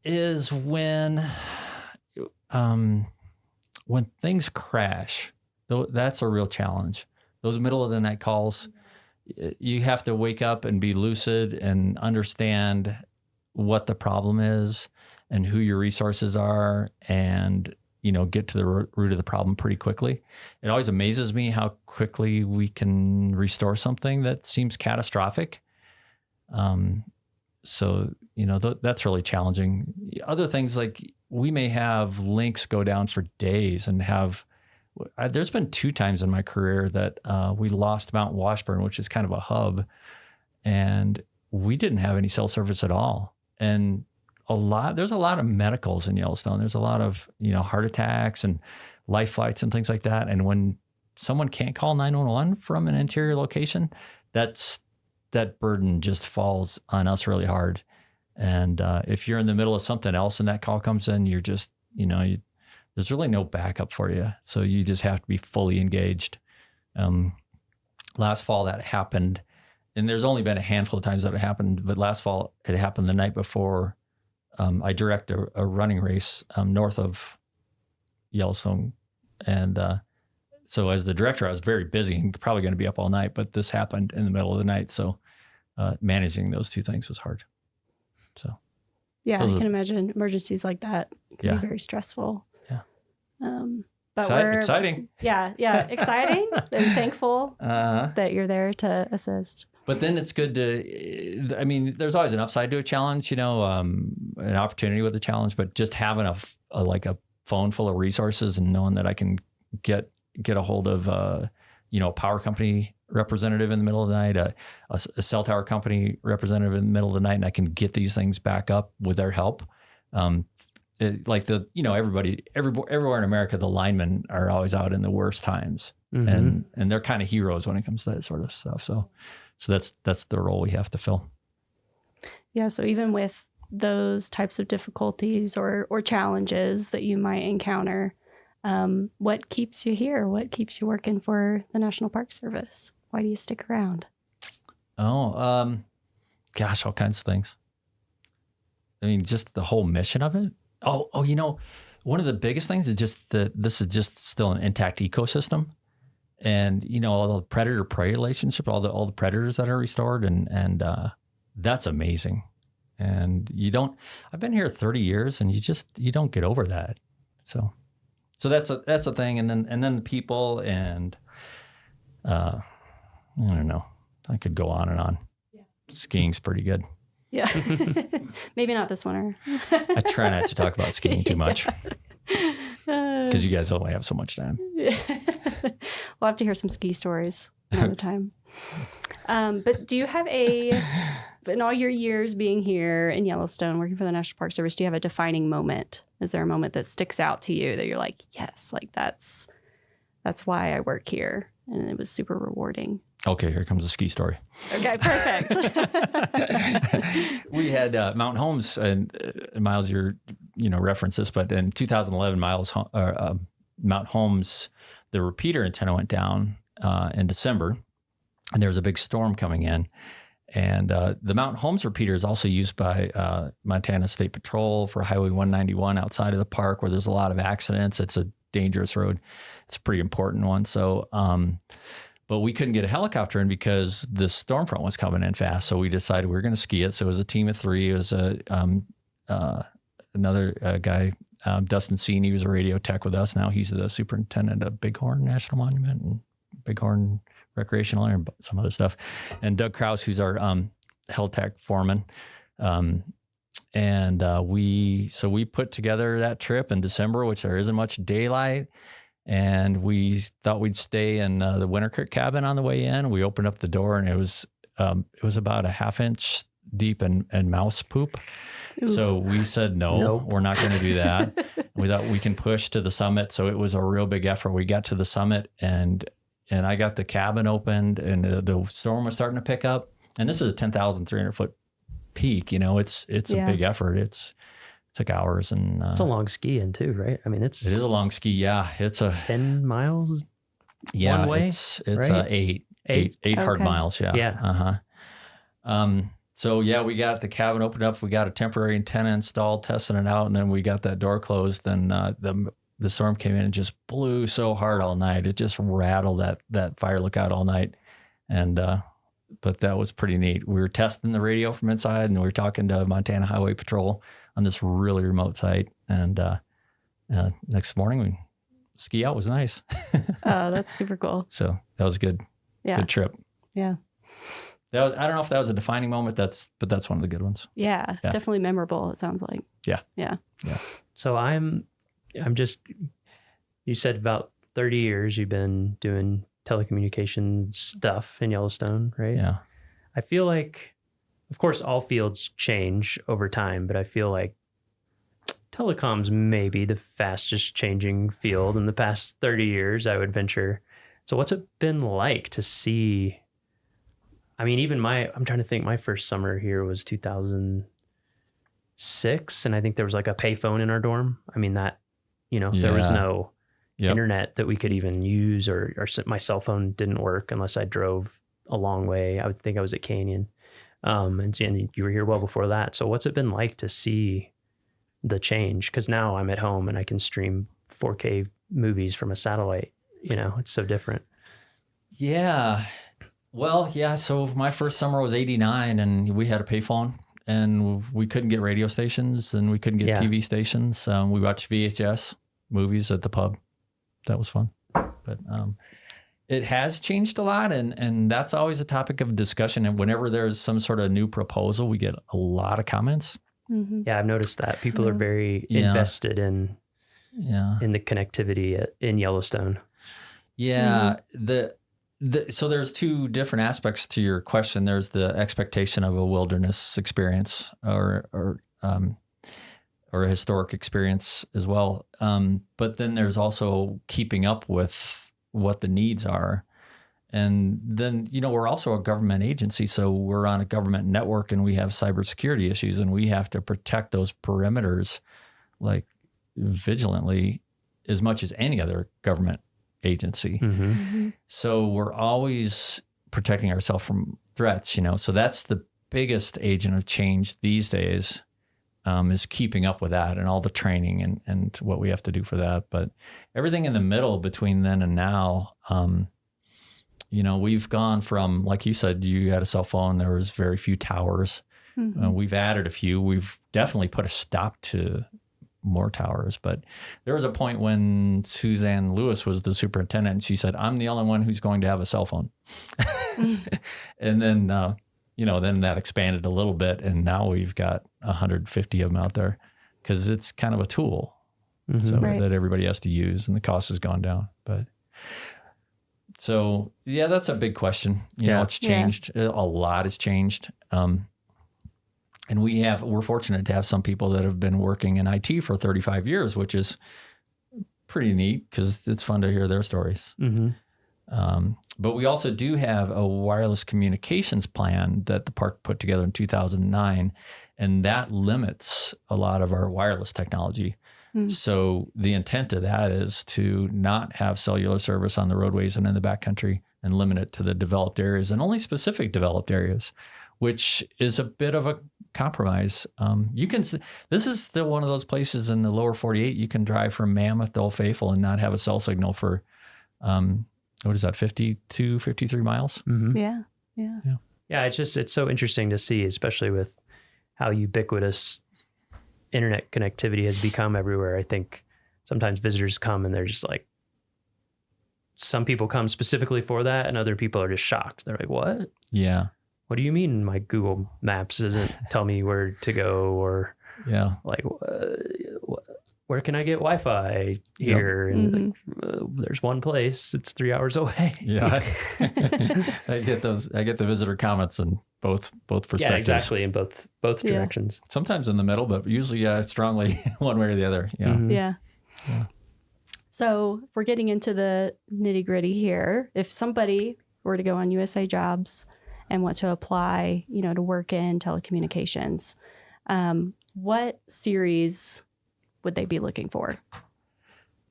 is when things crash. That's a real challenge. Those middle of the night calls, you have to wake up and be lucid and understand what the problem is and who your resources are, and get to the root of the problem pretty quickly. It always amazes me how quickly we can restore something that seems catastrophic. So that's really challenging. Other things, like we may have links go down for days and there's been 2 times in my career that we lost Mount Washburn, which is kind of a hub, and we didn't have any cell service at all. And there's a lot of medicals in Yellowstone. There's a lot of, heart attacks and life flights and things like that. And when someone can't call 911 from an interior location, that burden just falls on us really hard. And if you're in the middle of something else and that call comes in, you're just, there's really no backup for you. So you just have to be fully engaged. Last fall that happened, and there's only been a handful of times that it happened, but last fall it happened the night before I direct a running race north of Yellowstone. And so as the director, I was very busy and probably going to be up all night, but this happened in the middle of the night. So managing those two things was hard. So yeah, I can imagine emergencies like that can be very stressful. Yeah. But exciting. Yeah, exciting and thankful that you're there to assist. But then it's good to, there's always an upside to a challenge, an opportunity with a challenge, but just having a phone full of resources and knowing that I can get a hold of, a power company representative in the middle of the night, a cell tower company representative in the middle of the night, and I can get these things back up with their help. Everywhere in America, the linemen are always out in the worst times, and they're kind of heroes when it comes to that sort of stuff. So that's the role we have to fill. Yeah. So even with those types of difficulties or challenges that you might encounter, what keeps you here? What keeps you working for the National Park Service? Why do you stick around? Oh, gosh, all kinds of things. Just the whole mission of it. Oh, one of the biggest things is just that this is just still an intact ecosystem, and all the predator-prey relationship, all the predators that are restored, and that's amazing. And I've been here 30 years, and you don't get over that. So that's a thing, and then the people, and I don't know. I could go on and on. Yeah. Skiing's pretty good. Yeah. Maybe not this winter. I try not to talk about skiing too much because you guys only have so much time. Yeah. We'll have to hear some ski stories another time. But do you have in all your years being here in Yellowstone, working for the National Park Service, do you have a defining moment? Is there a moment that sticks out to you that you're like, yes, like that's why I work here, and it was super rewarding? Okay, here comes a ski story. Okay, perfect. We had Mountain Homes, and Miles, you reference this, but in 2011, Mountain Homes, the repeater antenna went down in December, and there was a big storm coming in. And the Mountain Homes repeater is also used by Montana State Patrol for Highway 191 outside of the park, where there's a lot of accidents. It's a dangerous road. It's a pretty important one. So, but we couldn't get a helicopter in because the storm front was coming in fast. So we decided we were going to ski it. So it was a team of three. It was another guy, Dustin Seen. He was a radio tech with us. Now he's the superintendent of Bighorn National Monument and Bighorn Recreational Area and some other stuff. And Doug Krause, who's our Hel-Tech foreman. We put together that trip in December, which there isn't much daylight. And we thought we'd stay in the Winter Creek cabin on the way in. We opened up the door, and it was about a half-inch deep in mouse poop. Ooh. So we said, nope. We're not going to do that. We thought we can push to the summit. So it was a real big effort. We got to the summit, and I got the cabin opened, and the storm was starting to pick up. And this is a 10,300 foot peak. It's a big effort. It took hours, and it's a long ski in too, right? It is a long ski. Yeah, it's a 10 miles. Yeah, one way, it's right? eight hard miles. Yeah. Yeah. So yeah, we got the cabin opened up. We got a temporary antenna installed, testing it out, and then we got that door closed. And the storm came in and just blew so hard all night. It just rattled that fire lookout all night. And but that was pretty neat. We were testing the radio from inside, and we were talking to Montana Highway Patrol on this really remote site. And next morning, ski out was nice. Oh, that's super cool. So that was good. Yeah. Good trip. Yeah. I don't know if that was a defining moment. But that's one of the good ones. Yeah, definitely memorable. It sounds like. Yeah. Yeah. Yeah. So I'm just. You said about 30 years you've been doing telecommunications stuff in Yellowstone, right? Yeah. I feel like, of course, all fields change over time, but I feel like telecom's maybe the fastest changing field in the past 30 years, I would venture. So what's it been like to see? I mean, even I'm trying to think, my first summer here was 2000, 6, and I think there was like a payphone in our dorm. I mean, that, there was no internet that we could even use, or my cell phone didn't work unless I drove a long way. I would think I was at Canyon. And you were here well before that. So what's it been like to see the change? Because now I'm at home and I can stream 4K movies from a satellite. It's so different. Yeah. Well, yeah. So my first summer was 89 and we had a payphone and we couldn't get radio stations and we couldn't get TV stations. We watched VHS movies at the pub. That was fun. But it has changed a lot, and that's always a topic of discussion. And whenever there's some sort of new proposal, we get a lot of comments. Mm-hmm. Yeah, I've noticed that. People are very invested in the connectivity in Yellowstone. Yeah. So there's two different aspects to your question. There's the expectation of a wilderness experience or a historic experience as well. But then there's also keeping up with what the needs are. And then, we're also a government agency, so we're on a government network and we have cybersecurity issues and we have to protect those perimeters like vigilantly as much as any other government agency. Mm-hmm. Mm-hmm. So we're always protecting ourselves from threats, so that's the biggest agent of change these days. Is keeping up with that and all the training and what we have to do for that. But everything in the middle between then and now, we've gone from, like you said, you had a cell phone, there was very few towers. Mm-hmm. We've added a few. We've definitely put a stop to more towers. But there was a point when Suzanne Lewis was the superintendent and she said, I'm the only one who's going to have a cell phone. And then, then that expanded a little bit, and now we've got 150 of them out there because it's kind of a tool that everybody has to use, and the cost has gone down. But so, that's a big question. It's changed. A lot has changed. And we're fortunate to have some people that have been working in IT for 35 years, which is pretty neat because it's fun to hear their stories. Mm-hmm. But we also do have a wireless communications plan that the park put together in 2009, and that limits a lot of our wireless technology. Mm. So the intent of that is to not have cellular service on the roadways and in the backcountry and limit it to the developed areas and only specific developed areas, which is a bit of a compromise. This is still one of those places in the lower 48 you can drive from Mammoth to Old Faithful and not have a cell signal for what is that, 52, 53 miles? Mm-hmm. Yeah. Yeah, it's so interesting to see, especially with how ubiquitous internet connectivity has become everywhere. I think sometimes visitors come and they're just like, some people come specifically for that and other people are just shocked. They're like, what? Yeah. What do you mean my Google Maps doesn't tell me where to go? Or like, where can I get Wi-Fi here? Yep. And there's one place, it's 3 hours away. Yeah. I get the visitor comments in both perspectives. Yeah, exactly. In both directions. Sometimes in the middle, but usually strongly one way or the other. Yeah. Mm-hmm. Yeah. So we're getting into the nitty gritty here. If somebody were to go on USA Jobs and want to apply, to work in telecommunications, what series would they be looking for?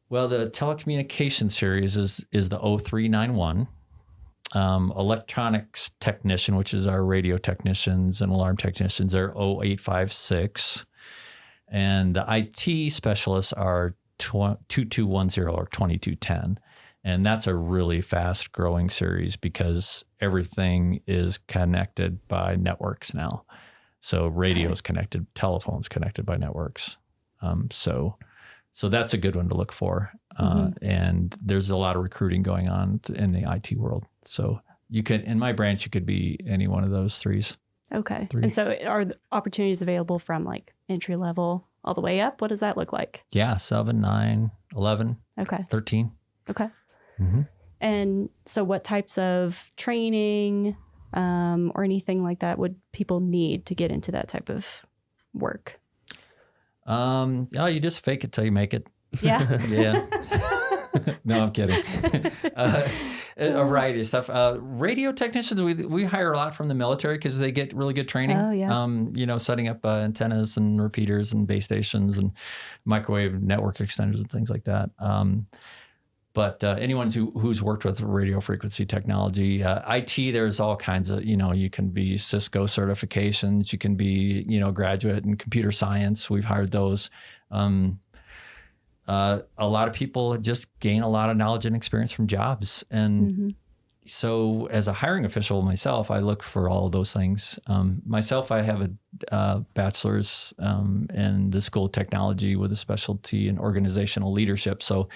Well, the telecommunication series is the 0391. Electronics technician, which is our radio technicians and alarm technicians, are 0856. And the IT specialists are 2210 or 2210. And that's a really fast growing series because everything is connected by networks now. So radio's connected, telephone's connected by networks. So that's a good one to look for. And there's a lot of recruiting going on in the IT world. So you could, in my branch, you could be any one of those threes. Okay. And so are the opportunities available from like entry level all the way up? What does that look like? Yeah. 7, 9, 11, 13. Okay. Mm-hmm. And so what types of training or anything like that would people need to get into that type of work? You just fake it till you make it. Yeah. Yeah. No, I'm kidding. A variety of stuff. Radio technicians, we hire a lot from the military because they get really good training. Oh, yeah. Setting up antennas and repeaters and base stations and microwave network extenders and things like that. But anyone who's worked with radio frequency technology, IT, there's all kinds of, you can be Cisco certifications, you can be, graduate in computer science. We've hired those. A lot of people just gain a lot of knowledge and experience from jobs. And so as a hiring official myself, I look for all of those things. Myself, I have a bachelor's in the School of Technology with a specialty in organizational leadership. So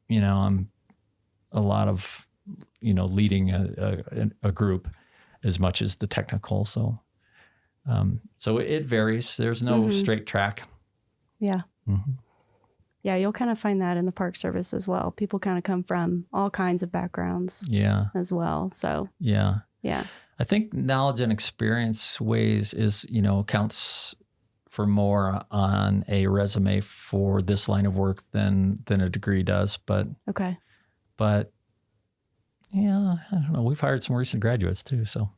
I'm a lot of, leading a group as much as the technical. So it varies. There's no straight track. Yeah. Yeah, you'll kind of find that in the Park Service as well. People kind of come from all kinds of backgrounds as well. So yeah. I I think knowledge and experience counts for more on a resume for this line of work than a degree does. But yeah, I don't know. We've hired some recent graduates too. So,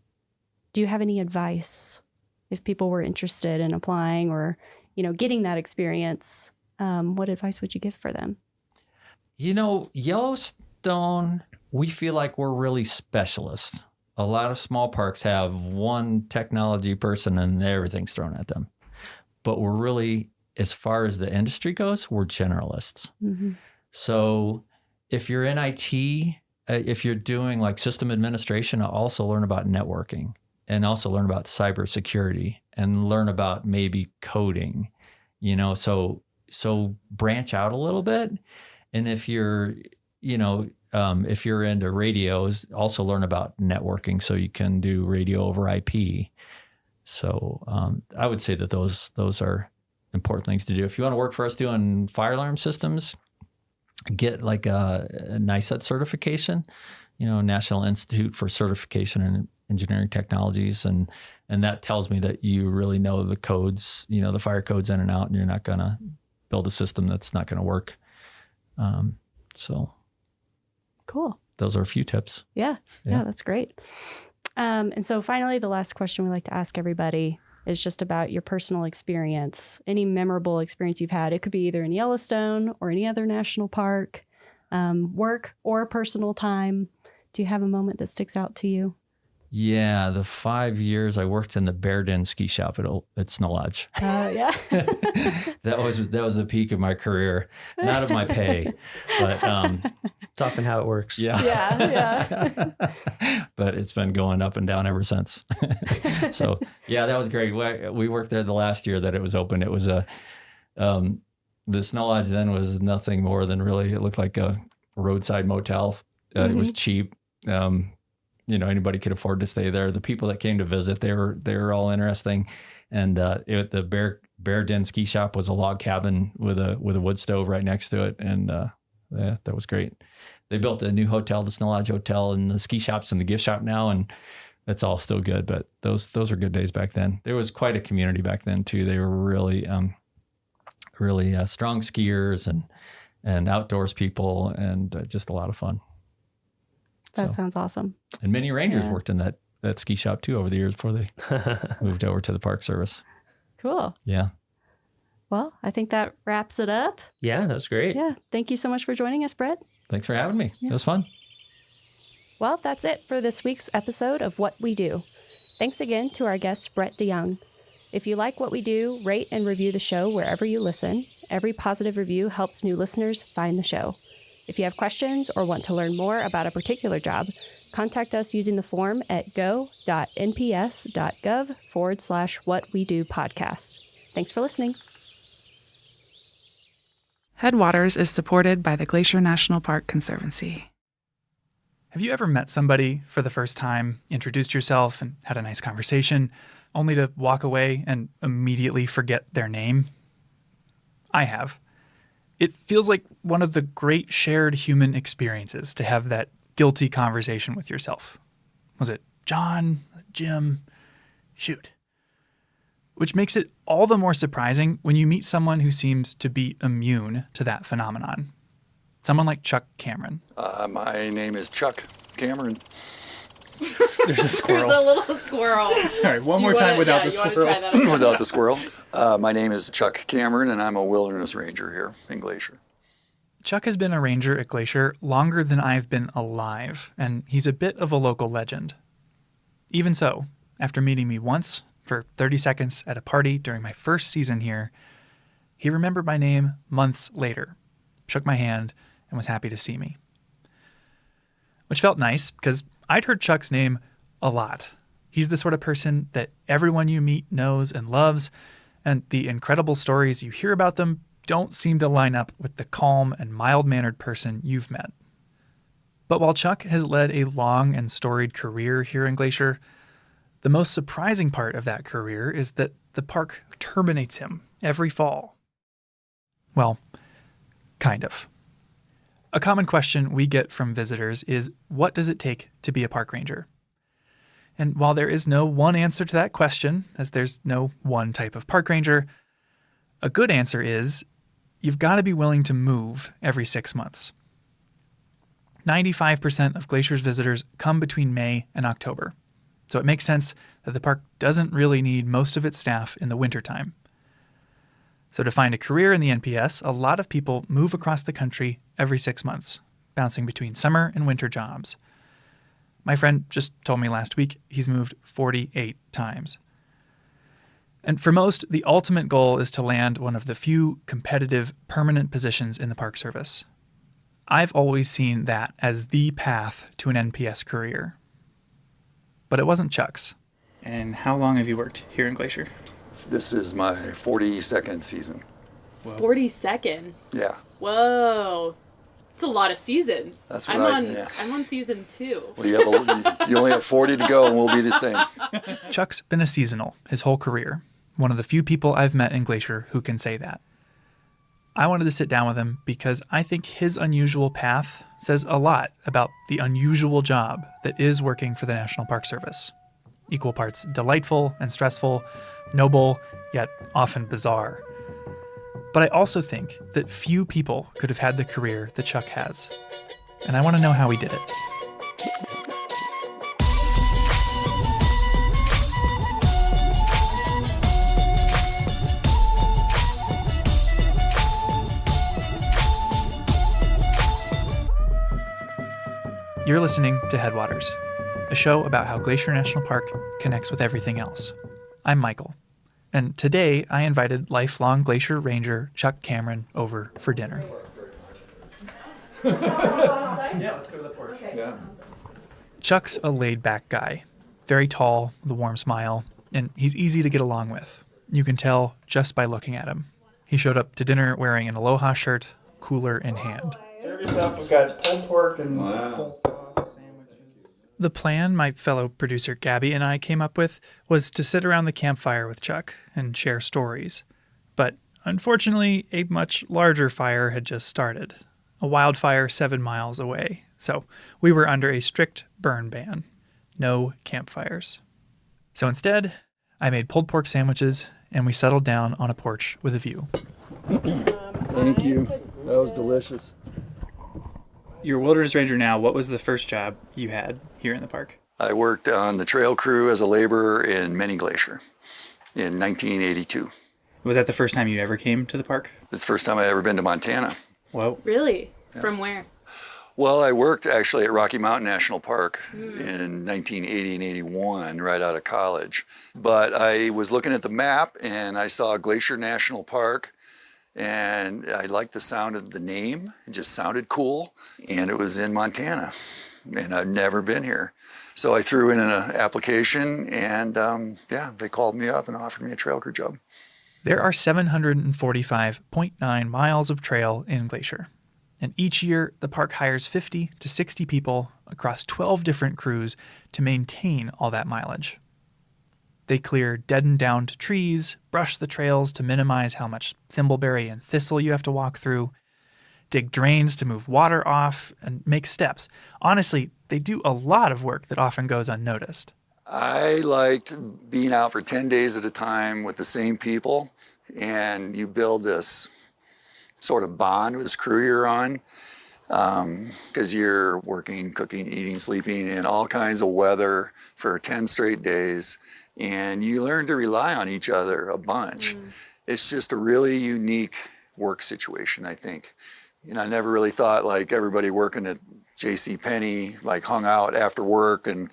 do you have any advice if people were interested in applying or getting that experience? What advice would you give for them? Yellowstone, we feel like we're really specialists. A lot of small parks have one technology person and everything's thrown at them. But we're really, as far as the industry goes, we're generalists. So if you're in IT, if you're doing like system administration, also learn about networking and also learn about cybersecurity and learn about maybe coding, so branch out a little bit. And if you're, if you're into radios, also learn about networking so you can do radio over IP. So I would say that those are important things to do. If you want to work for us doing fire alarm systems, get like a NICET certification, National Institute for Certification in Engineering Technologies. And that tells me that you really know the codes, the fire codes in and out, and you're not going to build a system that's not going to work. So cool. Those are a few tips. Yeah, that's great. And so finally, the last question we like to ask everybody is just about your personal experience, any memorable experience you've had. It could be either in Yellowstone or any other national park, work or personal time. Do you have a moment that sticks out to you? Yeah, the 5 years I worked in the Bear Den ski shop at Snow Lodge. Yeah. That was the peak of my career, not of my pay, but it's often how it works. Yeah. But it's been going up and down ever since. So yeah, that was great. We worked there the last year that it was open. It was the Snow Lodge then was nothing more than really, it looked like a roadside motel. It was cheap. Anybody could afford to stay there. The people that came to visit, they were all interesting. And the Bear Den ski shop was a log cabin with a wood stove right next to it. And that was great. They built a new hotel, the Snow Lodge Hotel, and the ski shop's in the gift shop now, and it's all still good. But those are good days back then. There was quite a community back then too. They were really strong skiers and outdoors people, and just a lot of fun. That sounds awesome. And many rangers worked in that ski shop too over the years before they moved over to the Park Service. Cool. Yeah. Well, I think that wraps it up. Yeah, that was great. Yeah. Thank you so much for joining us, Brett. Thanks for having me. It was fun. Well, that's it for this week's episode of What We Do. Thanks again to our guest, Brett DeYoung. If you like what we do, rate and review the show wherever you listen. Every positive review helps new listeners find the show. If you have questions or want to learn more about a particular job, contact us using the form at go.nps.gov/whatwedopodcast. Thanks for listening. Headwaters is supported by the Glacier National Park Conservancy. Have you ever met somebody for the first time, introduced yourself, and had a nice conversation, only to walk away and immediately forget their name? I have. It feels like one of the great shared human experiences to have that guilty conversation with yourself. Was it John? Jim? Shoot. Which makes it all the more surprising when you meet someone who seems to be immune to that phenomenon. someone like Chuck Cameron. My name is Chuck Cameron. There's a squirrel. There's a little squirrel. Sorry, one more time without the squirrel. Without the squirrel. My name is Chuck Cameron, and I'm a wilderness ranger here in Glacier. Chuck has been a ranger at Glacier longer than I've been alive, and he's a bit of a local legend. Even so, after meeting me once for 30 seconds at a party during my first season here, he remembered my name months later, shook my hand, and was happy to see me. Which felt nice, because I'd heard Chuck's name a lot. He's the sort of person that everyone you meet knows and loves, and the incredible stories you hear about them don't seem to line up with the calm and mild-mannered person you've met. But while Chuck has led a long and storied career here in Glacier, the most surprising part of that career is that the park terminates him every fall. Well, kind of. A common question we get from visitors is, what does it take to be a park ranger? And while there is no one answer to that question, as there's no one type of park ranger, a good answer is, you've got to be willing to move every 6 months. 95% of Glacier's visitors come between May and October, so it makes sense that the park doesn't really need most of its staff in the wintertime. So to find a career in the NPS, a lot of people move across the country every 6 months, bouncing between summer and winter jobs. My friend just told me last week he's moved 48 times. And for most, the ultimate goal is to land one of the few competitive, permanent positions in the Park Service. I've always seen that as the path to an NPS career. But it wasn't Chuck's. And how long have you worked here in Glacier? This is my 42nd season. 42nd? Yeah. Whoa. It's a lot of seasons. That's what I'm on season 2. Well, you only have 40 to go, and we'll be the same. Chuck's been a seasonal his whole career. One of the few people I've met in Glacier who can say that. I wanted to sit down with him because I think his unusual path says a lot about the unusual job that is working for the National Park Service. Equal parts delightful and stressful, noble, yet often bizarre. But I also think that few people could have had the career that Chuck has. And I want to know how he did it. You're listening to Headwaters, a show about how Glacier National Park connects with everything else. I'm Michael, and today I invited lifelong Glacier Ranger Chuck Cameron over for dinner. Yeah, let's go to the porch. Okay. Yeah. Chuck's a laid-back guy, very tall, with a warm smile, and he's easy to get along with. You can tell just by looking at him. He showed up to dinner wearing an Aloha shirt, cooler in hand. Serve yourself. We've got pulled pork and coleslaw sandwiches. The plan my fellow producer Gabby and I came up with was to sit around the campfire with Chuck and share stories. But unfortunately, a much larger fire had just started, a wildfire 7 miles away. So we were under a strict burn ban. No campfires. So instead, I made pulled pork sandwiches and we settled down on a porch with a view. Thank you. That was delicious. You're a wilderness ranger now. What was the first job you had here in the park? I worked on the trail crew as a laborer in Many Glacier in 1982. Was that the first time you ever came to the park? It's the first time I'd ever been to Montana. Whoa. Really? Yeah. From where? Well, I worked actually at Rocky Mountain National Park in 1980 and 81, right out of college. But I was looking at the map and I saw Glacier National Park, and I liked the sound of the name. It just sounded cool, and it was in Montana, and I've never been here. So I threw in an application, and they called me up and offered me a trail crew job. There are 745.9 miles of trail in Glacier. And each year, the park hires 50 to 60 people across 12 different crews to maintain all that mileage. They clear deadened-downed trees, brush the trails to minimize how much thimbleberry and thistle you have to walk through, dig drains to move water off, and make steps. Honestly, they do a lot of work that often goes unnoticed. I liked being out for 10 days at a time with the same people, and you build this sort of bond with this crew you're on. because you're working, cooking, eating, sleeping in all kinds of weather for 10 straight days, and you learn to rely on each other a bunch. It's just a really unique work situation, I think. I never really thought like everybody working at JCPenney like hung out after work and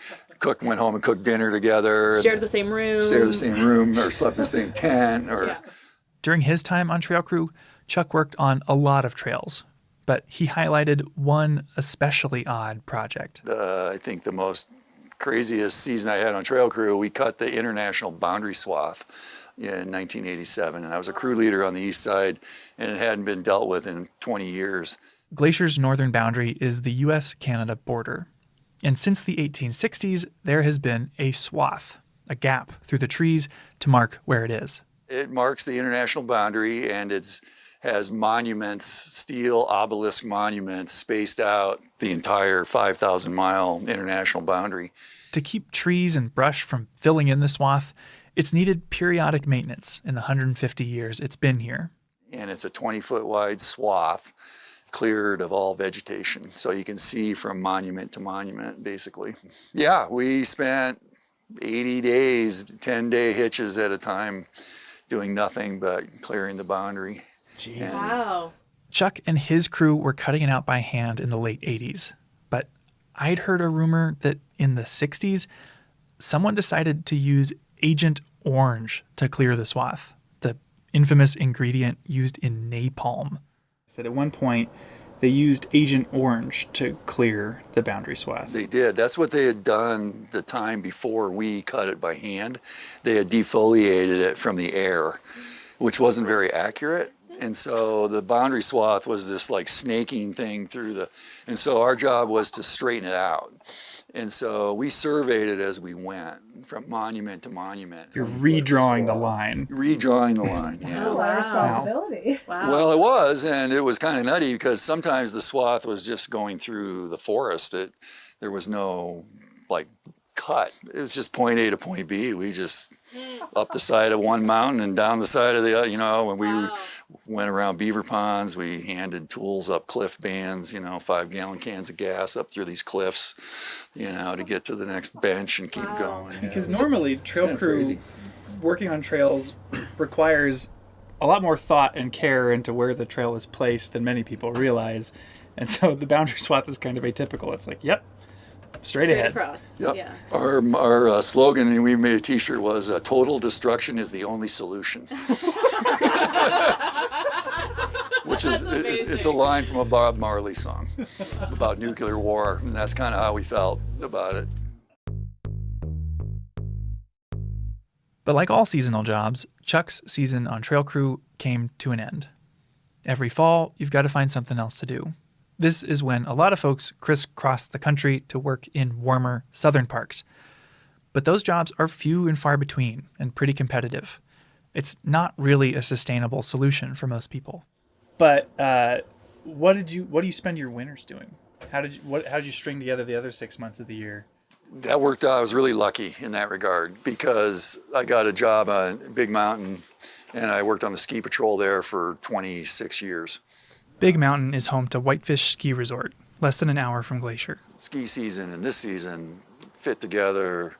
went home and cooked dinner together. Shared the same room. Shared the same room or slept in the same tent. Or During his time on Trail Crew, Chuck worked on a lot of trails, but he highlighted one especially odd project. I think the most craziest season I had on Trail Crew, we cut the international boundary swath in 1987, and I was a crew leader on the east side, and it hadn't been dealt with in 20 years. Glacier's northern boundary is the U.S.-Canada border. And since the 1860s, there has been a swath, a gap through the trees to mark where it is. It marks the international boundary, and has monuments, steel obelisk monuments spaced out the entire 5,000-mile international boundary. To keep trees and brush from filling in the swath, it's needed periodic maintenance in the 150 years it's been here. And it's a 20-foot wide swath cleared of all vegetation. So you can see from monument to monument, basically. Yeah, we spent 80 days, 10-day hitches at a time, doing nothing but clearing the boundary. Jeez. Wow. Chuck and his crew were cutting it out by hand in the late 80s. But I'd heard a rumor that in the 60s, someone decided to use Agent Orange to clear the swath, the infamous ingredient used in napalm. That at one point, they used Agent Orange to clear the boundary swath. They did. That's what they had done the time before we cut it by hand. They had defoliated it from the air, which wasn't very accurate. And so the boundary swath was this like snaking thing and so our job was to straighten it out. And so we surveyed it as we went from monument to monument. You're redrawing the line. Redrawing the line, yeah. That's a lot of responsibility. Wow. Well, it was, and it was kind of nutty because sometimes the swath was just going through the forest. There was no like cut. It was just point A to point B. We just up the side of one mountain and down the side of the other, when we went around beaver ponds, we handed tools up cliff bands, 5-gallon cans of gas up through these cliffs, to get to the next bench and keep going. Because normally trail crew working on trails requires a lot more thought and care into where the trail is placed than many people realize. And so the boundary swath is kind of atypical. It's like, yep, straight ahead. Across. Yep. Yeah. Our slogan, and we made a t-shirt, was total destruction is the only solution. Which is, it's a line from a Bob Marley song about nuclear war, and that's kind of how we felt about it. But like all seasonal jobs, Chuck's season on Trail Crew came to an end. Every fall, you've got to find something else to do. This is when a lot of folks crisscross the country to work in warmer southern parks. But those jobs are few and far between and pretty competitive. It's not really a sustainable solution for most people. But what do you spend your winters doing? How did you string together the other 6 months of the year? That worked out. I was really lucky in that regard because I got a job on Big Mountain and I worked on the ski patrol there for 26 years. Big Mountain is home to Whitefish Ski Resort, less than an hour from Glacier. Ski season and this season fit together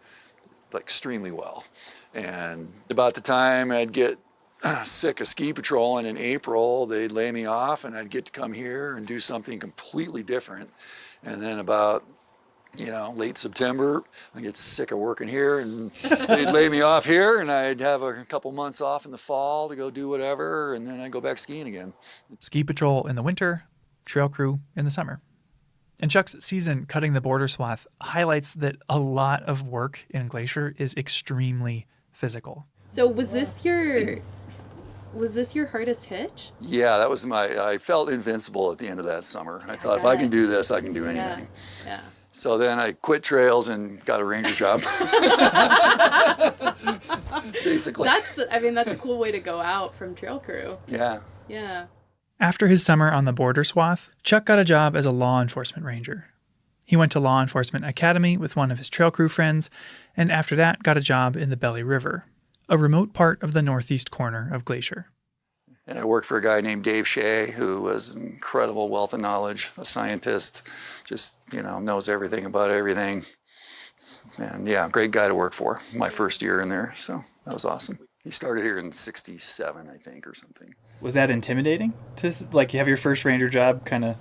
like extremely well. And about the time I'd get sick of ski patrol, and in April they'd lay me off and I'd get to come here and do something completely different. And then about late September, I get sick of working here and they'd lay me off here and I'd have a couple months off in the fall to go do whatever, and then I'd go back skiing again. Ski patrol in the winter, trail crew in the summer. And Chuck's season cutting the border swath highlights that a lot of work in Glacier is extremely physical. So was this your hardest hitch? Yeah, that was I felt invincible at the end of that summer. I thought if I can do this, I can do anything. Yeah. So then I quit trails and got a ranger job. Basically. That's a cool way to go out from trail crew. Yeah. Yeah. After his summer on the border swath, Chuck got a job as a law enforcement ranger. He went to Law Enforcement Academy with one of his trail crew friends, and after that got a job in the Belly River, a remote part of the northeast corner of Glacier. And I worked for a guy named Dave Shea, who was an incredible wealth of knowledge, a scientist, just, knows everything about everything. And yeah, great guy to work for, my first year in there. So that was awesome. He started here in 67, I think, or something. Was that intimidating to have your first ranger job kind of?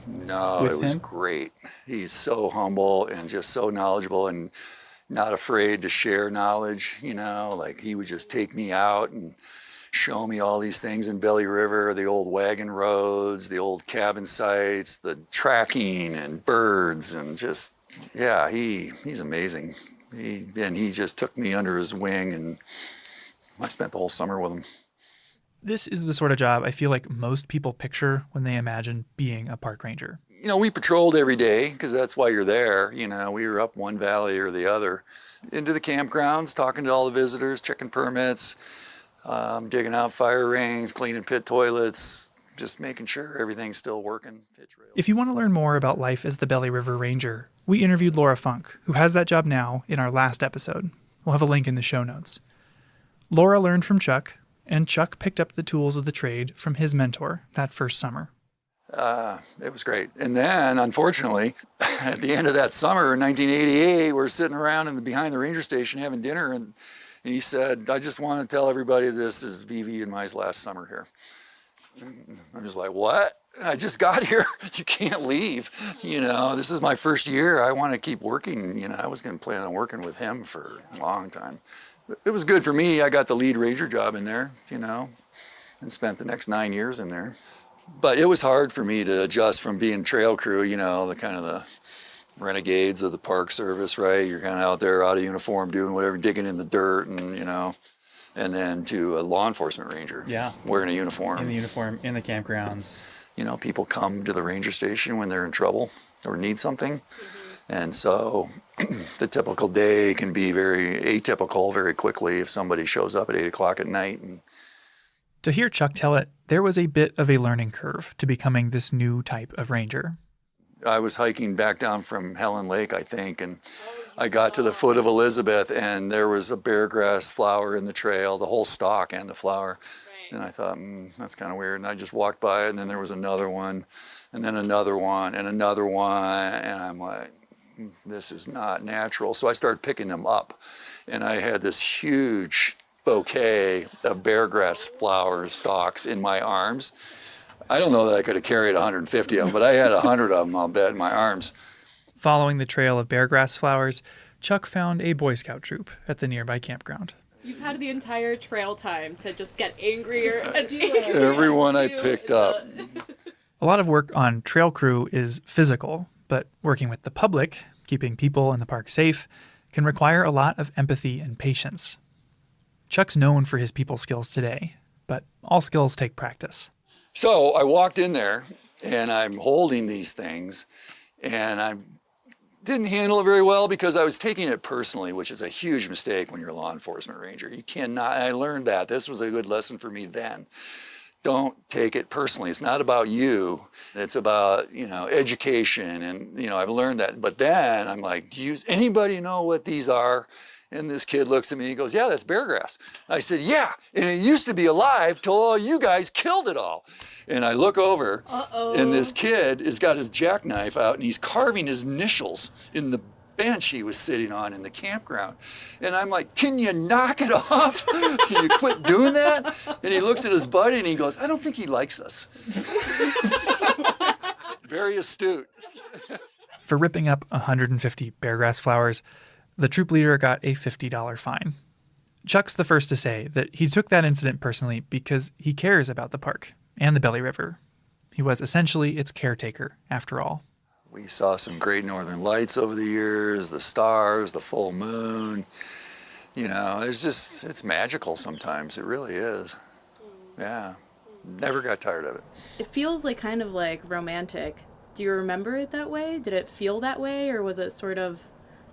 No, it was great. He's so humble and just so knowledgeable and not afraid to share knowledge, he would just take me out and show me all these things in Belly River, the old wagon roads, the old cabin sites, the tracking and birds, and just, yeah, he's amazing. He just took me under his wing, and I spent the whole summer with him. This is the sort of job I feel like most people picture when they imagine being a park ranger. We patrolled every day because that's why you're there. We were up one valley or the other, into the campgrounds, talking to all the visitors, checking permits, digging out fire rings, cleaning pit toilets, just making sure everything's still working. If you want to learn more about life as the Belly River Ranger, we interviewed Laura Funk, who has that job now, in our last episode. We'll have a link in the show notes. Laura learned from Chuck, and Chuck picked up the tools of the trade from his mentor that first summer. It was great. And then, unfortunately, at the end of that summer in 1988, we're sitting around behind the ranger station having dinner, and he said, I just want to tell everybody this is Vivi and my last summer here. I'm just like, what? I just got here. You can't leave. This is my first year. I want to keep working. I was going to plan on working with him for a long time. It was good for me. I got the lead ranger job in there, and spent the next 9 years in there. But it was hard for me to adjust from being trail crew, the kind of the renegades of the Park Service, right? You're kind of out there out of uniform doing whatever, digging in the dirt and then to a law enforcement ranger. Yeah. Wearing a uniform. In the uniform, in the campgrounds. People come to the ranger station when they're in trouble or need something. And so the typical day can be very atypical very quickly if somebody shows up at 8 o'clock at night. To hear Chuck tell it, there was a bit of a learning curve to becoming this new type of ranger. I was hiking back down from Helen Lake, I think, and I got to the foot of Elizabeth, and there was a beargrass flower in the trail, the whole stalk and the flower. And I thought, that's kind of weird. And I just walked by it, and then there was another one, and then another one, and another one. And I'm like, this is not natural. So I started picking them up. And I had this huge bouquet of beargrass flower stalks in my arms. I don't know that I could have carried 150 of them, but I had 100 of them, I'll bet, in my arms. Following the trail of beargrass flowers, Chuck found a Boy Scout troop at the nearby campground. You've had the entire trail time to just get angrier and Everyone I picked up. A lot of work on trail crew is physical, but working with the public, keeping people in the park safe, can require a lot of empathy and patience. Chuck's known for his people skills today, but all skills take practice. So I walked in there, and I'm holding these things, and I didn't handle it very well because I was taking it personally, which is a huge mistake when you're a law enforcement ranger. You cannot, I learned that. This was a good lesson for me then. Don't take it personally. It's not about you. It's about, education, and, I've learned that. But then I'm like, does anybody know what these are? And this kid looks at me and he goes, yeah, that's beargrass. I said, yeah, and it used to be alive till all you guys killed it all. And I look over, and this kid has got his jackknife out, and he's carving his initials in the bench he was sitting on in the campground. And I'm like, can you knock it off? Can you quit doing that? And he looks at his buddy, and he goes, I don't think he likes us. Very astute. For ripping up 150 beargrass flowers, the troop leader got a $50 fine. Chuck's the first to say that he took that incident personally because he cares about the park and the Belly River. He was essentially its caretaker, after all. We saw some great northern lights over the years, the stars, the full moon. It's magical sometimes. It really is. Yeah. Never got tired of it. It feels kind of like romantic. Do you remember it that way? Did it feel that way, or was it sort of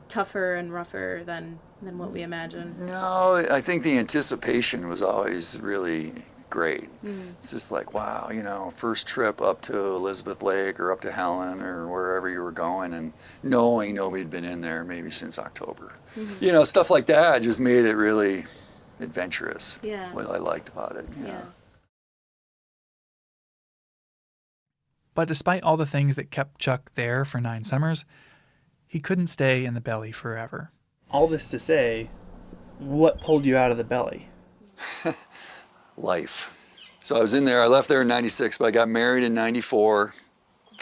tougher and rougher than what we imagined? No, I think the anticipation was always really great. It's just like, wow, first trip up to Elizabeth Lake or up to Helen or wherever you were going, and knowing nobody'd been in there maybe since October. Stuff like that just made it really adventurous. Yeah. What I liked about it. Yeah. But despite all the things that kept Chuck there for 9 summers, he couldn't stay in the belly forever. All this to say, what pulled you out of the belly? Life. So I was in there, I left there in 96, but I got married in 94.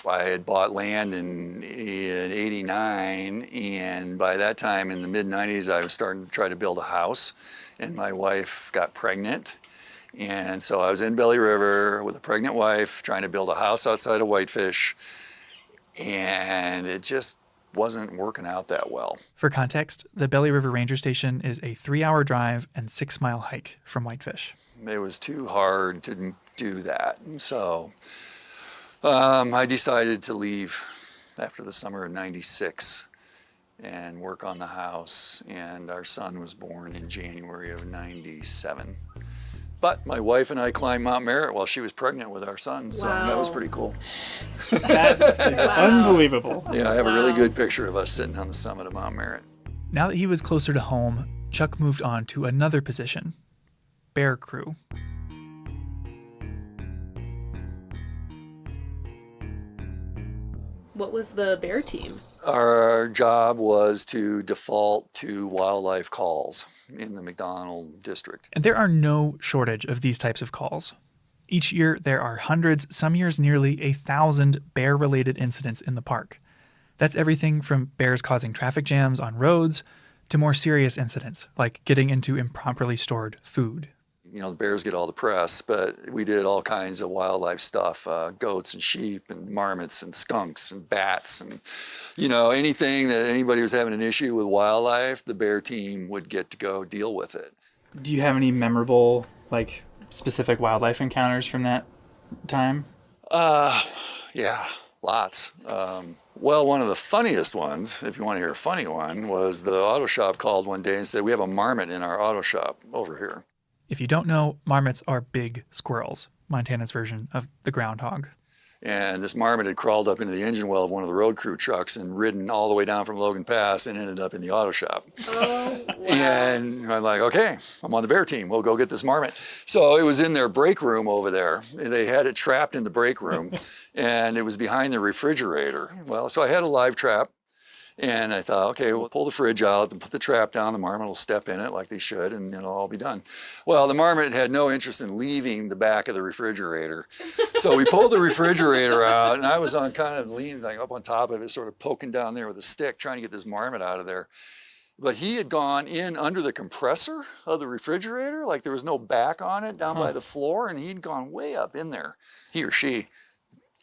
I had bought land in 89, and by that time in the mid-90s, I was starting to try to build a house, and my wife got pregnant. And so I was in Belly River with a pregnant wife, trying to build a house outside of Whitefish, and it just wasn't working out that well. For context, the Belly River Ranger Station is a 3-hour drive and 6-mile hike from Whitefish. It was too hard to do that, and so I decided to leave after the summer of 96 and work on the house, and our son was born in January of 97. But my wife and I climbed Mount Merritt while she was pregnant with our son, so that was pretty cool. That is unbelievable. Yeah, I have a really good picture of us sitting on the summit of Mount Merritt. Now that he was closer to home, Chuck moved on to another position, bear crew. What was the bear team? Our job was to default to wildlife calls in the McDonald district. And there are no shortage of these types of calls. Each year, there are hundreds, some years nearly 1,000 bear-related incidents in the park. That's everything from bears causing traffic jams on roads to more serious incidents, like getting into improperly stored food. You know, the bears get all the press, but we did all kinds of wildlife stuff, goats and sheep and marmots and skunks and bats and, you know, anything that anybody was having an issue with wildlife, the bear team would get to go deal with it. Do you have any memorable, like, specific wildlife encounters from that time? Yeah, lots. Well, one of the funniest ones, if you want to hear a funny one, was the auto shop called one day and said, we have a marmot in our auto shop over here. If you don't know, marmots are big squirrels, Montana's version of the groundhog. And this marmot had crawled up into the engine well of one of the road crew trucks and ridden all the way down from Logan Pass and ended up in the auto shop. Oh, wow. And I'm like, okay, I'm on the bear team. We'll go get this marmot. So it was in their break room over there. They had it trapped in the break room, and it was behind the refrigerator. Well, so I had a live trap. And I thought, okay, we'll pull the fridge out and put the trap down. The marmot will step in it like they should, and it'll all be done. Well, the marmot had no interest in leaving the back of the refrigerator. So we pulled the refrigerator out, and I was on kind of leaning like up on top of it, sort of poking down there with a stick, trying to get this marmot out of there. But he had gone in under the compressor of the refrigerator, like there was no back on it, down by the floor, and he'd gone way up in there, he or she.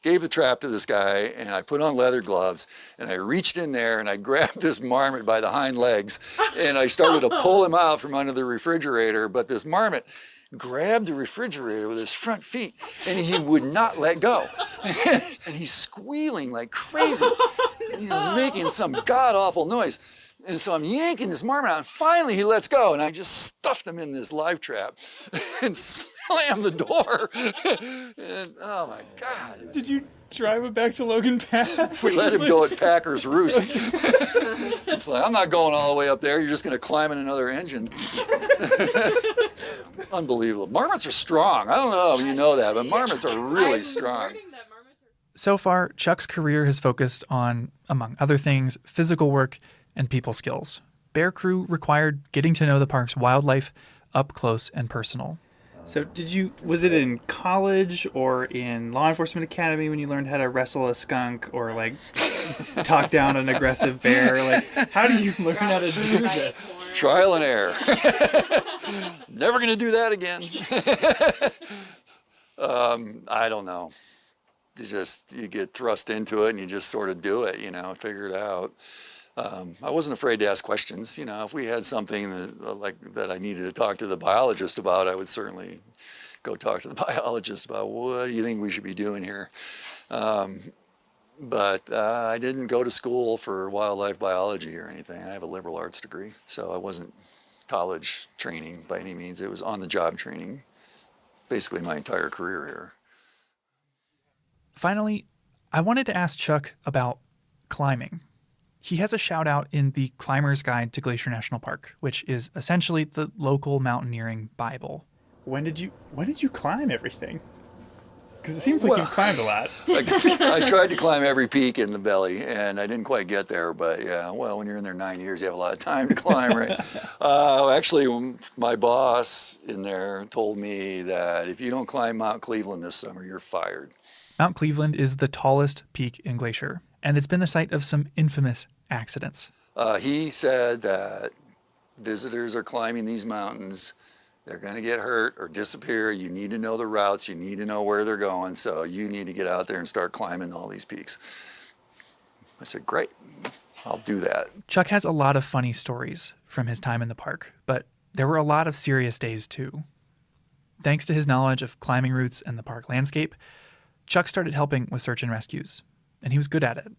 Gave the trap to this guy, and I put on leather gloves, and I reached in there, and I grabbed this marmot by the hind legs, and I started to pull him out from under the refrigerator, but this marmot grabbed the refrigerator with his front feet, and he would not let go. And he's squealing like crazy, you know, making some god-awful noise. And so I'm yanking this marmot out, and finally he lets go, and I just stuffed him in this live trap and slammed the door. And oh my God. Did you drive it back to Logan Pass? We let him go at Packer's Roost. It's like, I'm not going all the way up there. You're just going to climb in another engine. Unbelievable. Marmots are strong. I don't know if you know that, but marmots are really strong. So far, Chuck's career has focused on, among other things, physical work and people skills. Bear crew required getting to know the park's wildlife up close and personal. So was it in college or in law enforcement academy when you learned how to wrestle a skunk or like talk down an aggressive bear? Like, how do you learn how to do this? Trial and error. Never going to do that again. I don't know. You get thrust into it and you just sort of do it, you know, figure it out. I wasn't afraid to ask questions. You know, if we had something that I needed to talk to the biologist about, I would certainly go talk to the biologist about what do you think we should be doing here. But I didn't go to school for wildlife biology or anything. I have a liberal arts degree, so I wasn't college training by any means. It was on-the-job training, basically my entire career here. Finally, I wanted to ask Chuck about climbing. He has a shout out in the Climber's Guide to Glacier National Park, which is essentially the local mountaineering Bible. When did you climb everything? Because it seems like you've climbed a lot. I tried to climb every peak in the valley, and I didn't quite get there. But yeah, well, when you're in there 9 years, you have a lot of time to climb, right? Actually, my boss in there told me that if you don't climb Mount Cleveland this summer, you're fired. Mount Cleveland is the tallest peak in Glacier, and it's been the site of some infamous accidents. He said that visitors are climbing these mountains. They're going to get hurt or disappear. You need to know the routes. You need to know where they're going. So you need to get out there and start climbing all these peaks. I said, great, I'll do that. Chuck has a lot of funny stories from his time in the park, but there were a lot of serious days too. Thanks to his knowledge of climbing routes and the park landscape, Chuck started helping with search and rescues, and he was good at it.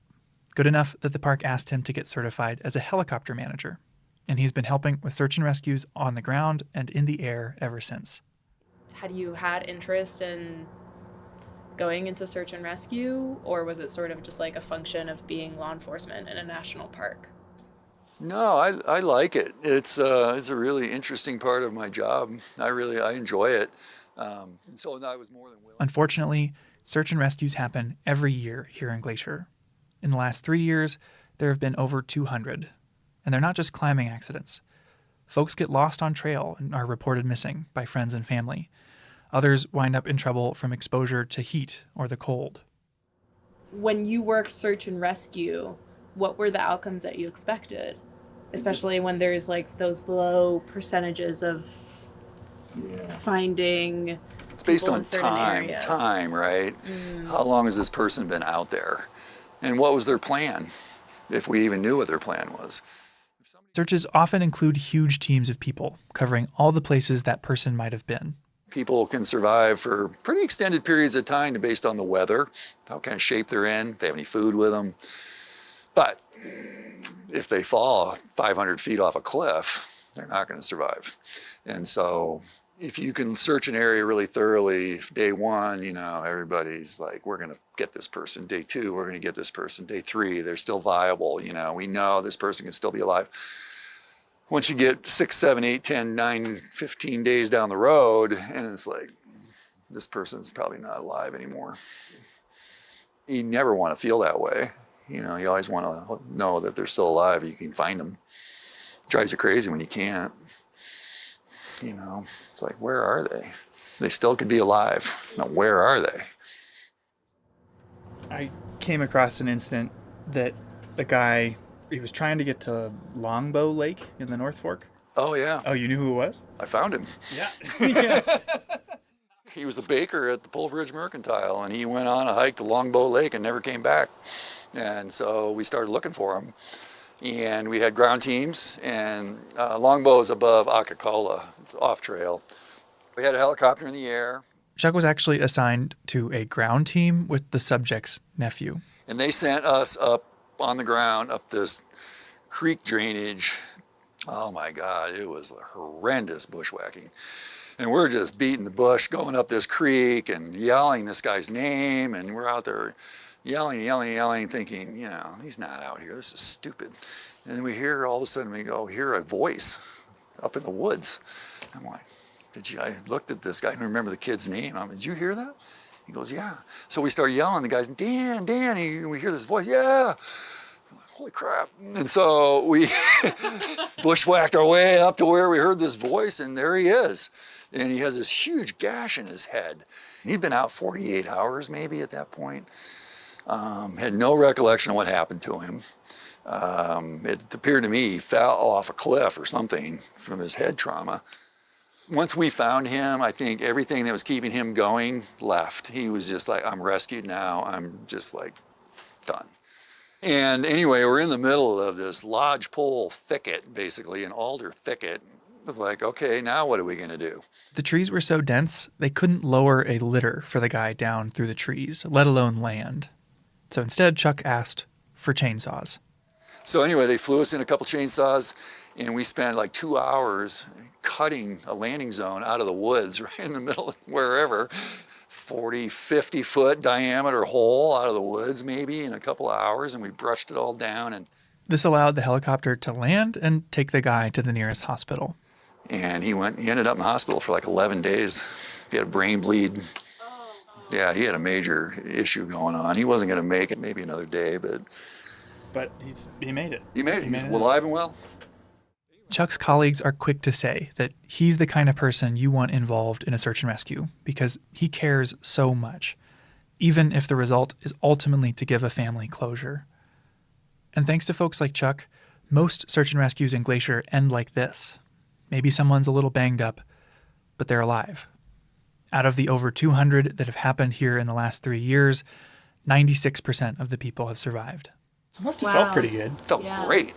Good enough that the park asked him to get certified as a helicopter manager. And he's been helping with search and rescues on the ground and in the air ever since. Had you had interest in going into search and rescue, or was it sort of just like a function of being law enforcement in a national park? No, I like it. It's a really interesting part of my job. I enjoy it. And so I was more than willing. Unfortunately, search and rescues happen every year here in Glacier. In the last 3 years, there have been over 200. And they're not just climbing accidents. Folks get lost on trail and are reported missing by friends and family. Others wind up in trouble from exposure to heat or the cold. When you worked search and rescue, what were the outcomes that you expected? Especially when there's like those low percentages of finding. It's based on time, right? How long has this person been out there? And what was their plan? If we even knew what their plan was. Searches often include huge teams of people covering all the places that person might have been. People can survive for pretty extended periods of time based on the weather, what kind of shape they're in, if they have any food with them. But if they fall 500 feet off a cliff, they're not going to survive. And so if you can search an area really thoroughly, day one, everybody's like, we're going to get this person. Day two, we're going to get this person. Day three, they're still viable. We know this person can still be alive. Once you get 6, 7, 8, 10, 9, 15 days down the road, and it's like, this person's probably not alive anymore. You never want to feel that way. You always want to know that they're still alive. You can find them. It drives you crazy when you can't. It's like, where are they? They still could be alive. Now, where are they? I came across an incident that a guy, he was trying to get to Longbow Lake in the North Fork. Oh, yeah. Oh, you knew who it was? I found him. Yeah. He was a baker at the Polbridge Mercantile, and he went on a hike to Longbow Lake and never came back. And so we started looking for him. And we had ground teams, and Longbow is above Akakola. It's off trail. We had a helicopter in the air. Chuck was actually assigned to a ground team with the subject's nephew. And they sent us up on the ground, up this creek drainage. Oh my God, it was horrendous bushwhacking. And we're just beating the bush, going up this creek and yelling this guy's name, and we're out there yelling, thinking, he's not out here. This is stupid. And then we hear, all of a sudden, hear a voice up in the woods. I'm like, I looked at this guy, I don't remember the kid's name. Did you hear that? He goes, yeah. So we start yelling. The guy's, Dan, we hear this voice, yeah. I'm like, holy crap. And so we bushwhacked our way up to where we heard this voice, and there he is. And he has this huge gash in his head. He'd been out 48 hours maybe at that point. Had no recollection of what happened to him. It appeared to me he fell off a cliff or something from his head trauma. Once we found him, I think everything that was keeping him going left. He was just like, I'm rescued now. I'm just like done. And anyway, we're in the middle of this lodgepole thicket, basically, an alder thicket. It was like, okay, now what are we going to do? The trees were so dense, they couldn't lower a litter for the guy down through the trees, let alone land. So instead, Chuck asked for chainsaws. So anyway, they flew us in a couple chainsaws, and we spent like 2 hours cutting a landing zone out of the woods right in the middle of wherever, 40, 50 foot diameter hole out of the woods maybe in a couple of hours, and we brushed it all down. And this allowed the helicopter to land and take the guy to the nearest hospital. And he ended up in the hospital for like 11 days. He had a brain bleed. Yeah, he had a major issue going on. He wasn't going to make it, maybe another day, but he made it. He made it. He's alive and well. Chuck's colleagues are quick to say that he's the kind of person you want involved in a search and rescue because he cares so much, even if the result is ultimately to give a family closure. And thanks to folks like Chuck, most search and rescues in Glacier end like this. Maybe someone's a little banged up, but they're alive. Out of the over 200 that have happened here in the last 3 years, 96% of the people have survived. Must have felt pretty good. Felt great.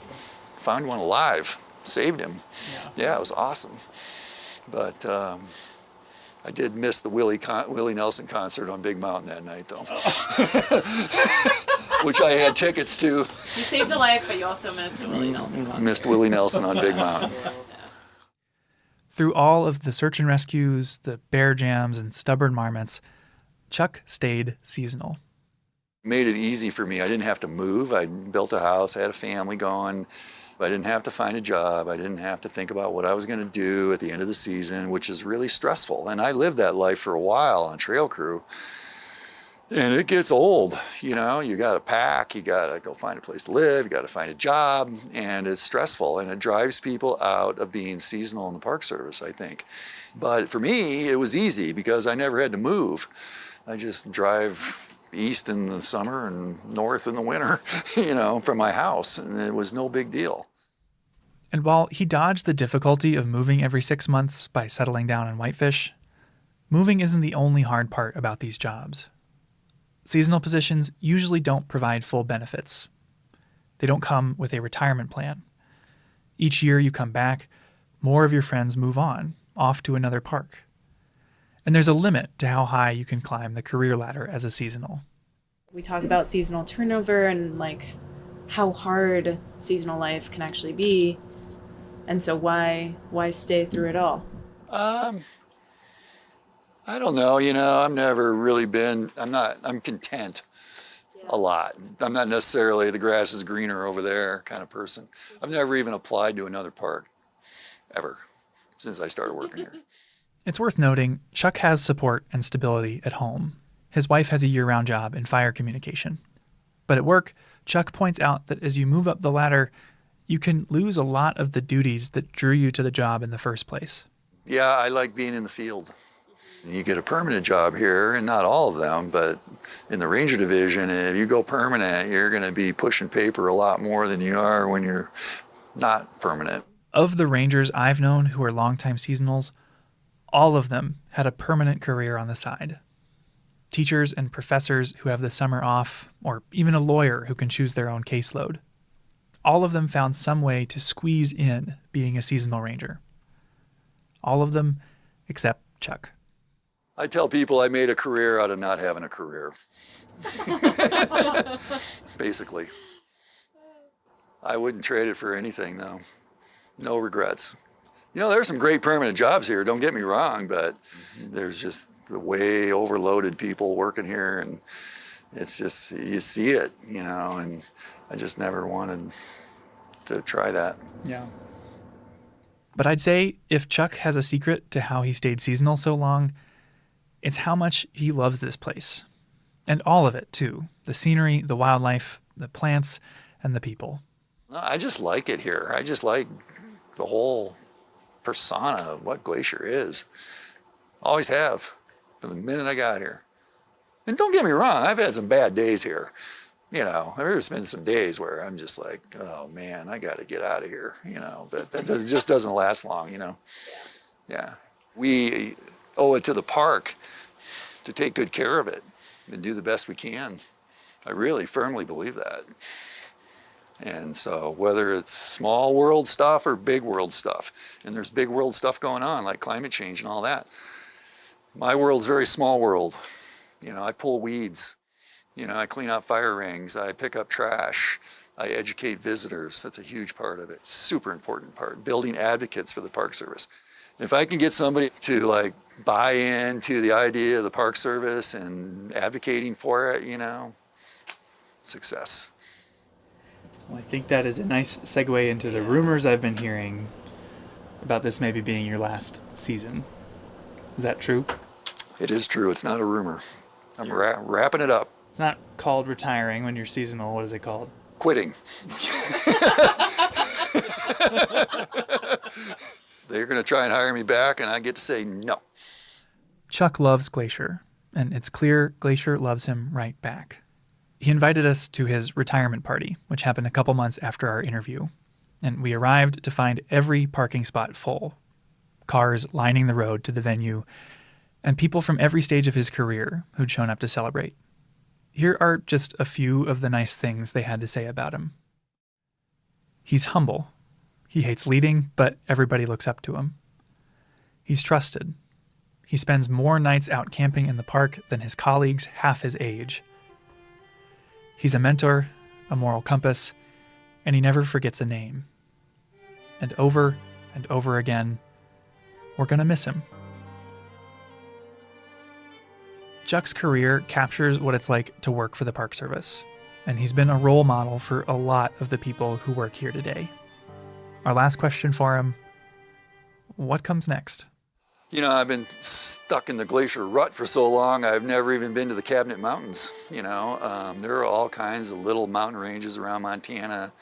Found one alive. Saved him. Yeah, it was awesome. But I did miss the Willie Nelson concert on Big Mountain that night, though. Which I had tickets to. You saved a life, but you also missed a Willie Nelson concert. Missed Willie Nelson on Big Mountain. Through all of the search and rescues, the bear jams, and stubborn marmots, Chuck stayed seasonal. Made it easy for me. I didn't have to move. I built a house. I had a family going. I didn't have to find a job. I didn't have to think about what I was going to do at the end of the season, which is really stressful. And I lived that life for a while on trail crew. And it gets old, you know, you got to pack, you got to go find a place to live, you got to find a job, and it's stressful, and it drives people out of being seasonal in the Park Service, I think. But for me, it was easy because I never had to move. I just drive east in the summer and north in the winter, you know, from my house, and it was no big deal. And while he dodged the difficulty of moving every 6 months by settling down in Whitefish, moving isn't the only hard part about these jobs. Seasonal positions usually don't provide full benefits. They don't come with a retirement plan. Each year you come back, more of your friends move on, off to another park. And there's a limit to how high you can climb the career ladder as a seasonal. We talk about seasonal turnover and like how hard seasonal life can actually be. And so why stay through it all? I don't know, you know, I've never really been, I'm content a lot. I'm not necessarily the grass is greener over there kind of person. I've never even applied to another park, ever, since I started working here. It's worth noting, Chuck has support and stability at home. His wife has a year-round job in fire communication. But at work, Chuck points out that as you move up the ladder, you can lose a lot of the duties that drew you to the job in the first place. Yeah, I like being in the field. You get a permanent job here, and not all of them, but in the Ranger Division, if you go permanent, you're going to be pushing paper a lot more than you are when you're not permanent. Of the Rangers I've known who are longtime seasonals, all of them had a permanent career on the side. Teachers and professors who have the summer off, or even a lawyer who can choose their own caseload. All of them found some way to squeeze in being a seasonal ranger. All of them except Chuck. I tell people I made a career out of not having a career. Basically. I wouldn't trade it for anything, though. No regrets. You know, there's some great permanent jobs here, don't get me wrong, but there's just the way overloaded people working here, and it's just, you see it, you know, and I just never wanted to try that. Yeah. But I'd say if Chuck has a secret to how he stayed seasonal so long, it's how much he loves this place. And all of it, too. The scenery, the wildlife, the plants, and the people. I just like it here. I just like the whole persona of what Glacier is. Always have, from the minute I got here. And don't get me wrong, I've had some bad days here. You know, there's been some days where I'm just like, oh man, I got to get out of here, you know, but that just doesn't last long, you know. Yeah. We owe it to the park to take good care of it and do the best we can. I really firmly believe that. And so whether it's small world stuff or big world stuff, and there's big world stuff going on like climate change and all that, my world's very small world. You know, I pull weeds, you know, I clean out fire rings, I pick up trash, I educate visitors. That's a huge part of it, super important part, building advocates for the Park Service. If I can get somebody to like buy into the idea of the Park Service and advocating for it, you know, success. Well, I think that is a nice segue into the rumors I've been hearing about this maybe being your last season. Is that true? It is true. It's not a rumor. I'm wrapping it up. It's not called retiring when you're seasonal. What is it called? Quitting. They're going to try and hire me back, and I get to say no. Chuck loves Glacier, and it's clear Glacier loves him right back. He invited us to his retirement party, which happened a couple months after our interview, and we arrived to find every parking spot full, cars lining the road to the venue, and people from every stage of his career who'd shown up to celebrate. Here are just a few of the nice things they had to say about him. He's humble. He hates leading, but everybody looks up to him. He's trusted. He spends more nights out camping in the park than his colleagues half his age. He's a mentor, a moral compass, and he never forgets a name. And over again, we're going to miss him. Chuck's career captures what it's like to work for the Park Service, and he's been a role model for a lot of the people who work here today. Our last question for him: what comes next? You know, I've been stuck in the glacier rut for so long, I've never even been to the Cabinet Mountains. There are all kinds of little mountain ranges around Montana.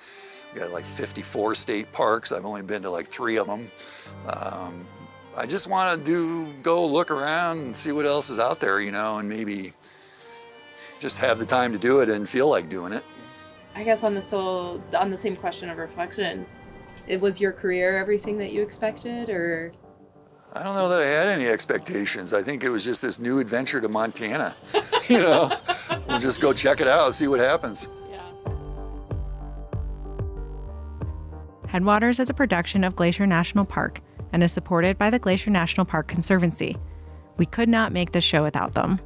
We got like 54 state parks. I've only been to like 3 of them. I just want to go look around and see what else is out there, and maybe just have the time to do it and feel like doing it. I guess on the same question of reflection, was your career everything that you expected, or? I don't know that I had any expectations. I think it was just this new adventure to Montana. We'll just go check it out, see what happens. Headwaters is a production of Glacier National Park and is supported by the Glacier National Park Conservancy. We could not make this show without them.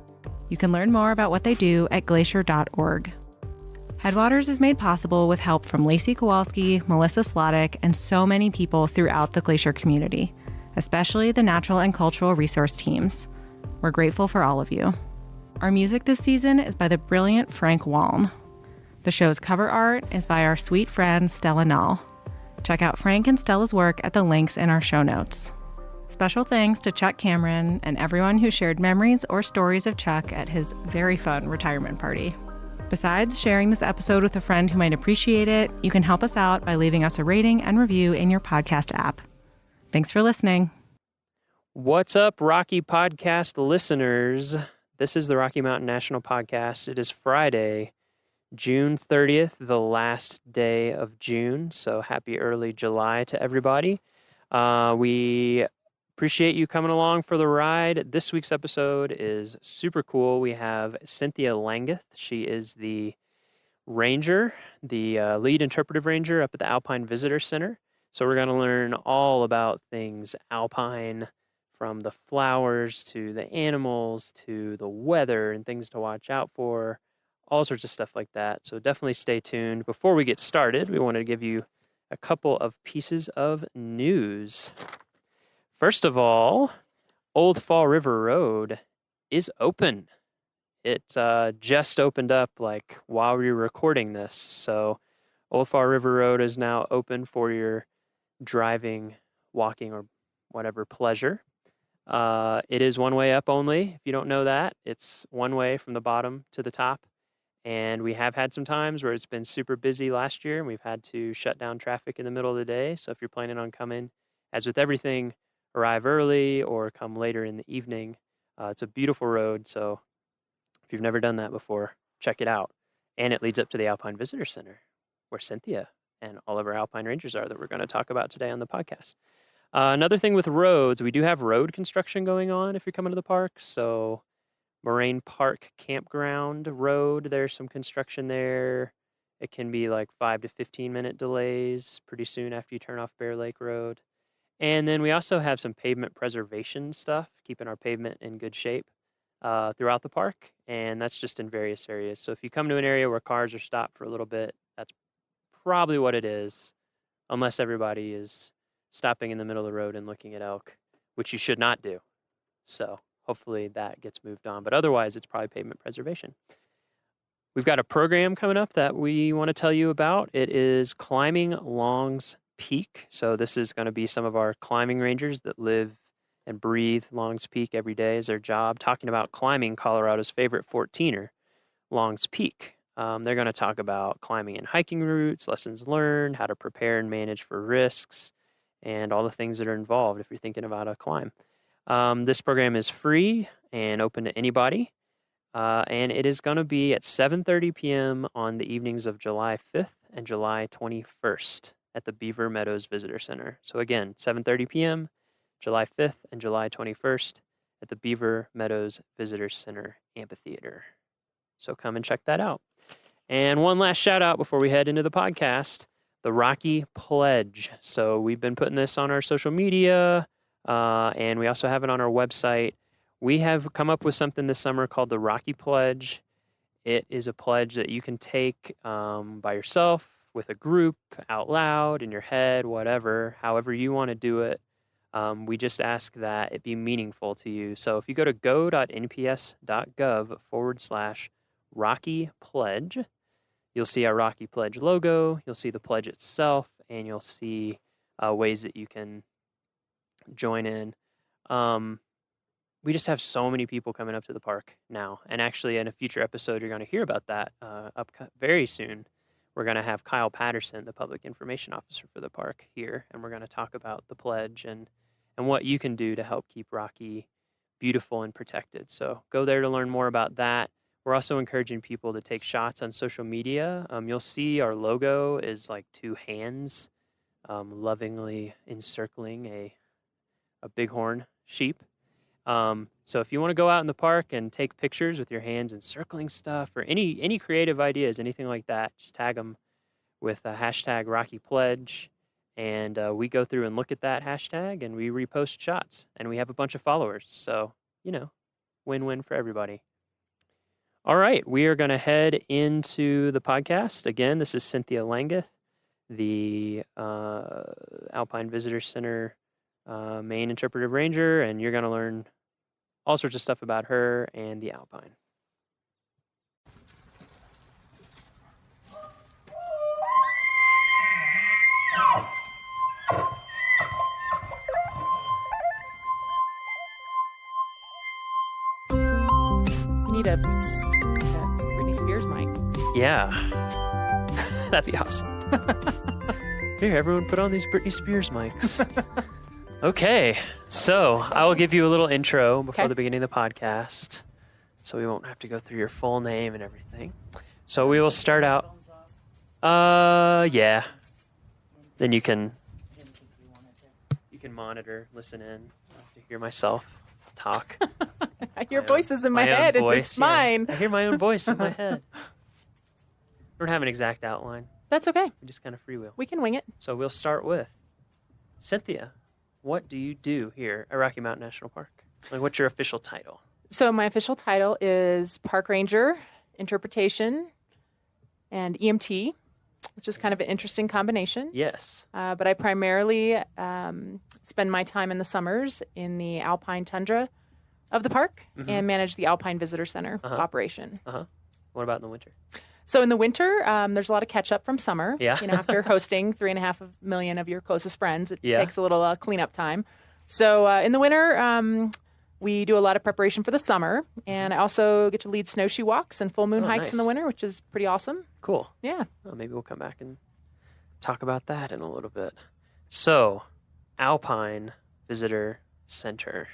You can learn more about what they do at glacier.org. Headwaters is made possible with help from Lacey Kowalski, Melissa Slottick, and so many people throughout the Glacier community, especially the natural and cultural resource teams. We're grateful for all of you. Our music this season is by the brilliant Frank Waln. The show's cover art is by our sweet friend Stella Null. Check out Frank and Stella's work at the links in our show notes. Special thanks to Chuck Cameron and everyone who shared memories or stories of Chuck at his very fun retirement party. Besides sharing this episode with a friend who might appreciate it, you can help us out by leaving us a rating and review in your podcast app. Thanks for listening. What's up, Rocky Podcast listeners? This is the Rocky Mountain National Podcast. It is Friday, June 30th, the last day of June. So happy early July to everybody. We appreciate you coming along for the ride. This week's episode is super cool. We have Cynthia Langeth. She is the ranger, the lead interpretive ranger up at the Alpine Visitor Center. So we're going to learn all about things alpine, from the flowers to the animals to the weather and things to watch out for, all sorts of stuff like that. So definitely stay tuned. Before we get started, we wanted to give you a couple of pieces of news. First of all, Old Fall River Road is open. It just opened up like while we were recording this. So Old Fall River Road is now open for your driving, walking, or whatever pleasure. It is one way up only. If you don't know that, it's one way from the bottom to the top. And we have had some times where it's been super busy last year and we've had to shut down traffic in the middle of the day. So if you're planning on coming, as with everything, arrive early or come later in the evening. It's a beautiful road. So if you've never done that before, check it out. And it leads up to the Alpine Visitor Center, where Cynthia and all of our Alpine Rangers are, that we're going to talk about today on the podcast. Another thing with roads, we do have road construction going on if you're coming to the park. So Moraine Park Campground Road, there's some construction there. It can be like 5 to 15 minute delays pretty soon after you turn off Bear Lake Road. And then we also have some pavement preservation stuff, keeping our pavement in good shape throughout the park. And that's just in various areas. So if you come to an area where cars are stopped for a little bit, that's probably what it is, unless everybody is stopping in the middle of the road and looking at elk, which you should not do. So hopefully that gets moved on. But otherwise, it's probably pavement preservation. We've got a program coming up that we want to tell you about. It is Climbing Long's Peak. So this is going to be some of our climbing rangers that live and breathe Long's Peak every day is their job, talking about climbing Colorado's favorite 14er, Long's Peak. They're going to talk about climbing and hiking routes, lessons learned, how to prepare and manage for risks, and all the things that are involved if you're thinking about a climb. This program is free and open to anybody, and it is going to be at 7:30 p.m. on the evenings of July 5th and July 21st at the Beaver Meadows Visitor Center. So again, 7:30 p.m., July 5th and July 21st at the Beaver Meadows Visitor Center Amphitheater. So come and check that out. And one last shout out before we head into the podcast, the Rocky Pledge. So we've been putting this on our social media, and we also have it on our website. We have come up with something this summer called the Rocky Pledge. It is a pledge that you can take by yourself, with a group, out loud, in your head, whatever, however you want to do it. We just ask that it be meaningful to you. So if you go to go.nps.gov/Rocky Pledge, you'll see our Rocky Pledge logo, you'll see the pledge itself, and you'll see ways that you can join in. We just have so many people coming up to the park now. And actually, in a future episode, you're going to hear about that very soon. We're going to have Kyle Patterson, the public information officer for the park, here, and we're going to talk about the pledge and what you can do to help keep Rocky beautiful and protected. So go there to learn more about that. We're also encouraging people to take shots on social media. You'll see our logo is like two hands lovingly encircling a bighorn sheep. So if you want to go out in the park and take pictures with your hands encircling stuff or any creative ideas, anything like that, just tag them with a hashtag Rocky Pledge. And we go through and look at that hashtag and we repost shots. And we have a bunch of followers. So, win-win for everybody. All right, we are going to head into the podcast. Again, this is Cynthia Langeth, the Alpine Visitor Center main interpretive ranger, and you're going to learn all sorts of stuff about her and the Alpine. You need a Britney Spears mic. Yeah. That'd be awesome. Here, everyone put on these Britney Spears mics. Okay, so I will give you a little intro before the beginning of the podcast, so we won't have to go through your full name and everything. So we will start out. Yeah. Then you can monitor, listen in, to hear myself talk. I hear voices in my head, and it's mine. I hear my own voice in my head. We don't have an exact outline. That's okay. We just kind of freewheel. We can wing it. So we'll start with Cynthia. What do you do here at Rocky Mountain National Park? Like, what's your official title? So my official title is Park Ranger, Interpretation, and EMT, which is kind of an interesting combination. Yes. But I primarily spend my time in the summers in the alpine tundra of the park and manage the Alpine Visitor Center operation. What about in the winter? So in the winter, there's a lot of catch up from summer. Yeah. After hosting 3.5 million of your closest friends, it Yeah. takes a little cleanup time. So in the winter, we do a lot of preparation for the summer, and I also get to lead snowshoe walks and full moon hikes in the nice. winter, which is pretty awesome. Cool. Yeah. Well, maybe we'll come back and talk about that in a little bit. So, Alpine Visitor Center.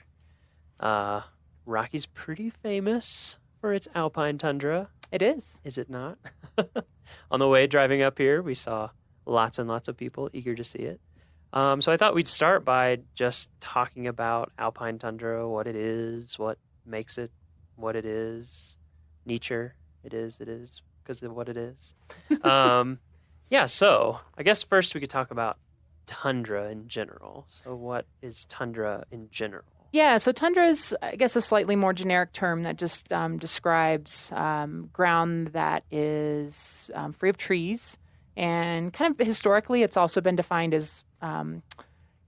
Rocky's pretty famous for its alpine tundra. It is. Is it not? On the way driving up here, we saw lots and lots of people eager to see it. So I thought we'd start by just talking about alpine tundra, what it is, what makes it what it is. Nature, it is because of what it is. Yeah, so I guess first we could talk about tundra in general. So what is tundra in general? Yeah, so tundra is, I guess, a slightly more generic term that just describes ground that is free of trees. And kind of historically, it's also been defined as, a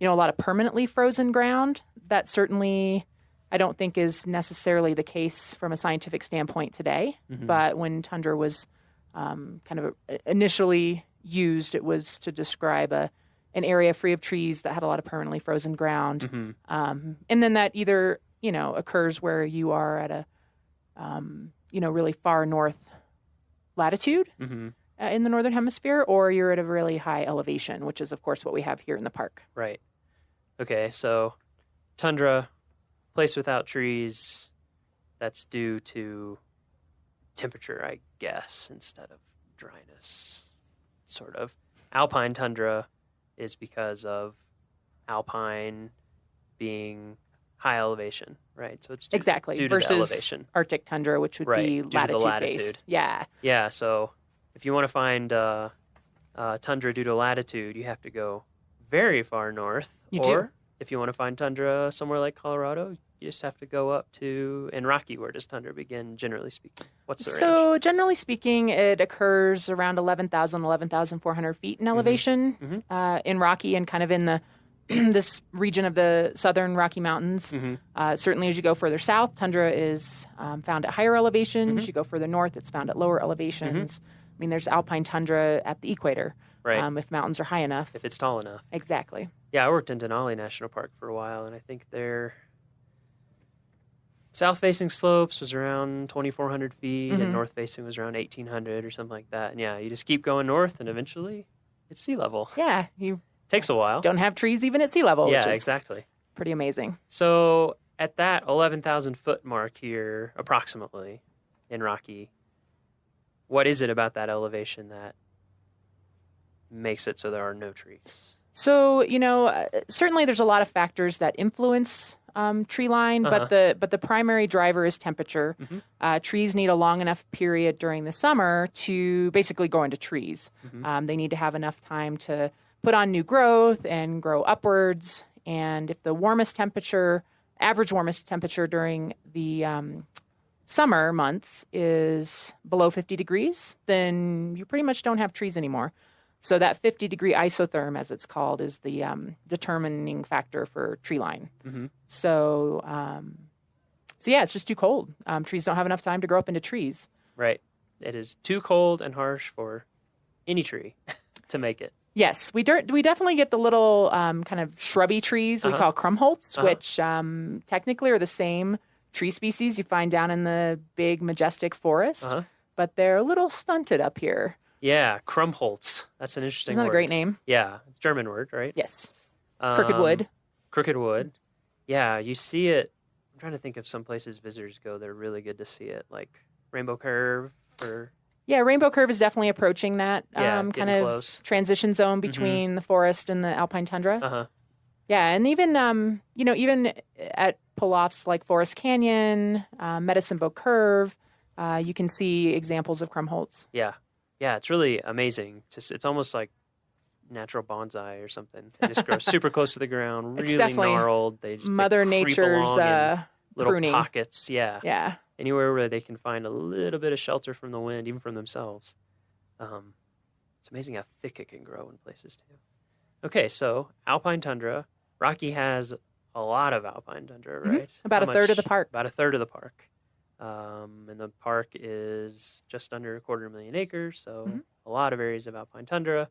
lot of permanently frozen ground. That certainly, I don't think, is necessarily the case from a scientific standpoint today. Mhm. But when tundra was kind of initially used, it was to describe a an area free of trees that had a lot of permanently frozen ground. Mm-hmm. And then that either, occurs where you are at a, really far north latitude Mm-hmm. in the northern hemisphere, or you're at a really high elevation, which is, of course, what we have here in the park. Right. Okay, so tundra, place without trees, that's due to temperature, I guess, instead of dryness, sort of. Alpine tundra is because of alpine being high elevation, right? So it's due to the Versus elevation. Arctic tundra, which would be Due to the latitude-based. Yeah. Yeah, so if you want to find tundra due to latitude, you have to go very far north. You or do. If you want to find tundra somewhere like Colorado, you just have to go up to, in Rocky, where does tundra begin, generally speaking? What's the range? So generally speaking, it occurs around 11,400 feet in elevation in Rocky and kind of in the this region of the southern Rocky Mountains. Certainly as you go further south, tundra is found at higher elevations. As you go further north, it's found at lower elevations. I mean, there's alpine tundra at the equator, if mountains are high enough. If it's tall enough. Exactly. Yeah, I worked in Denali National Park for a while, and I think their south-facing slopes was around 2,400 feet, and north-facing was around 1,800 or something like that. And yeah, you just keep going north, and eventually it's sea level. Yeah, you takes a while. Don't have trees even at sea level. Yeah, which is exactly. Pretty amazing. So at that 11,000 foot mark here, approximately, in Rocky, what is it about that elevation that makes it so there are no trees? So, certainly there's a lot of factors that influence tree line, but the primary driver is temperature. Trees need a long enough period during the summer to basically go into trees. They need to have enough time to put on new growth and grow upwards. And if the average warmest temperature during the summer months is below 50 degrees, then you pretty much don't have trees anymore. So that 50-degree isotherm, as it's called, is the determining factor for tree line. So yeah, it's just too cold. Trees don't have enough time to grow up into trees. Right. It is too cold and harsh for any tree to make it. Yes, we definitely get the little kind of shrubby trees we call krumholtz, which technically are the same tree species you find down in the big, majestic forest, but they're a little stunted up here. Yeah, Krumholtz. That's an interesting word. Isn't that a great name? Yeah, it's a German word, right? Yes. Crooked wood. Crooked wood. Yeah, you see it. I'm trying to think of some places visitors go. They're really good to see it, like Rainbow Curve or... Yeah, Rainbow Curve is definitely approaching that kind of close. Transition zone between the forest and the alpine tundra. Yeah, and even even at pull-offs like Forest Canyon, Medicine Bow Curve, you can see examples of krumholtz. Yeah, it's really amazing. It's almost like natural bonsai or something. They just grow super close to the ground, really gnarled. They just Mother Nature's little pruning. pockets. Yeah. Yeah. Anywhere where they can find a little bit of shelter from the wind, even from themselves. It's amazing how thick it can grow in places too. Okay, so alpine tundra. Rocky has a lot of alpine tundra, right? About a third of the park. About a third of the park. And the park is just under 250,000 acres, so a lot of areas of alpine tundra.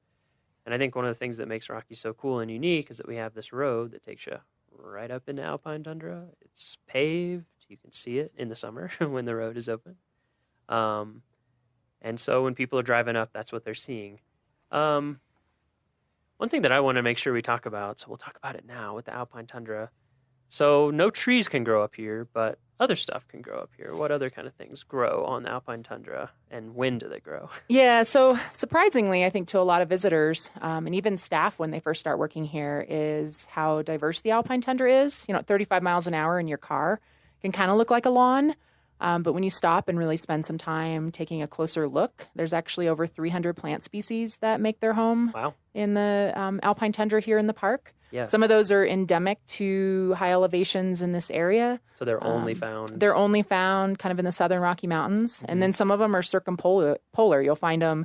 And I think one of the things that makes Rocky so cool and unique is that we have this road that takes you right up into alpine tundra. It's paved. You can see it in the summer when the road is open. And so when people are driving up, that's what they're seeing. One thing that I want to make sure we talk about, so we'll talk about it now with the alpine tundra. So no trees can grow up here, but other stuff can grow up here. What other kind of things grow on the alpine tundra, and when do they grow? Yeah, so surprisingly, I think to a lot of visitors and even staff when they first start working here is how diverse the alpine tundra is. 35 miles an hour in your car can kind of look like a lawn, but when you stop and really spend some time taking a closer look, there's actually over 300 plant species that make their home in the alpine tundra here in the park. Yeah. Some of those are endemic to high elevations in this area. So they're only found? They're only found kind of in the southern Rocky Mountains. And then some of them are circumpolar. You'll find them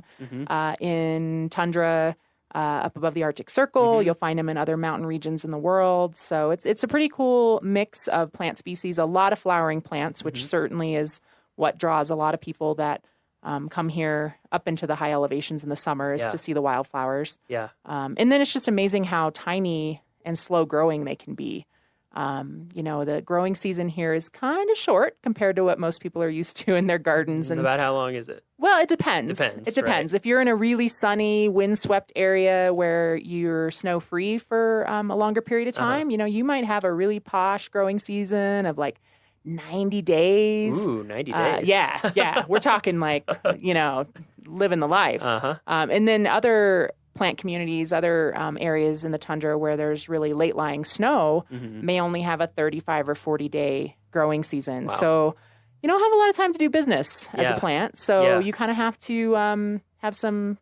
in tundra up above the Arctic Circle. You'll find them in other mountain regions in the world. So it's a pretty cool mix of plant species, a lot of flowering plants, which certainly is what draws a lot of people that come here up into the high elevations in the summers Yeah. to see the wildflowers. Yeah. And then it's just amazing how tiny and slow growing they can be. The growing season here is kind of short compared to what most people are used to in their gardens. And About how long is it? well, it depends. Depends, It depends. If you're in a really sunny, windswept area where you're snow free for a longer period of time, you might have a really posh growing season of like 90 days. Ooh, 90 days. Yeah. We're talking like, living the life. Uh-huh. And then other plant communities, other areas in the tundra where there's really late lying snow may only have a 35 or 40 day growing season. Wow. So you don't have a lot of time to do business as a Yeah. plant. So Yeah. you kind of have to have some,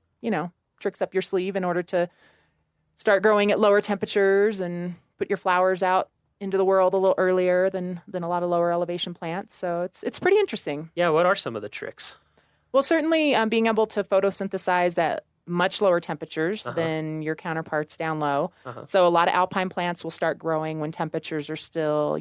tricks up your sleeve in order to start growing at lower temperatures and put your flowers out into the world a little earlier than a lot of lower elevation plants. So it's pretty interesting. Yeah, what are some of the tricks? Well, certainly being able to photosynthesize at much lower temperatures than your counterparts down low. So a lot of alpine plants will start growing when temperatures are still,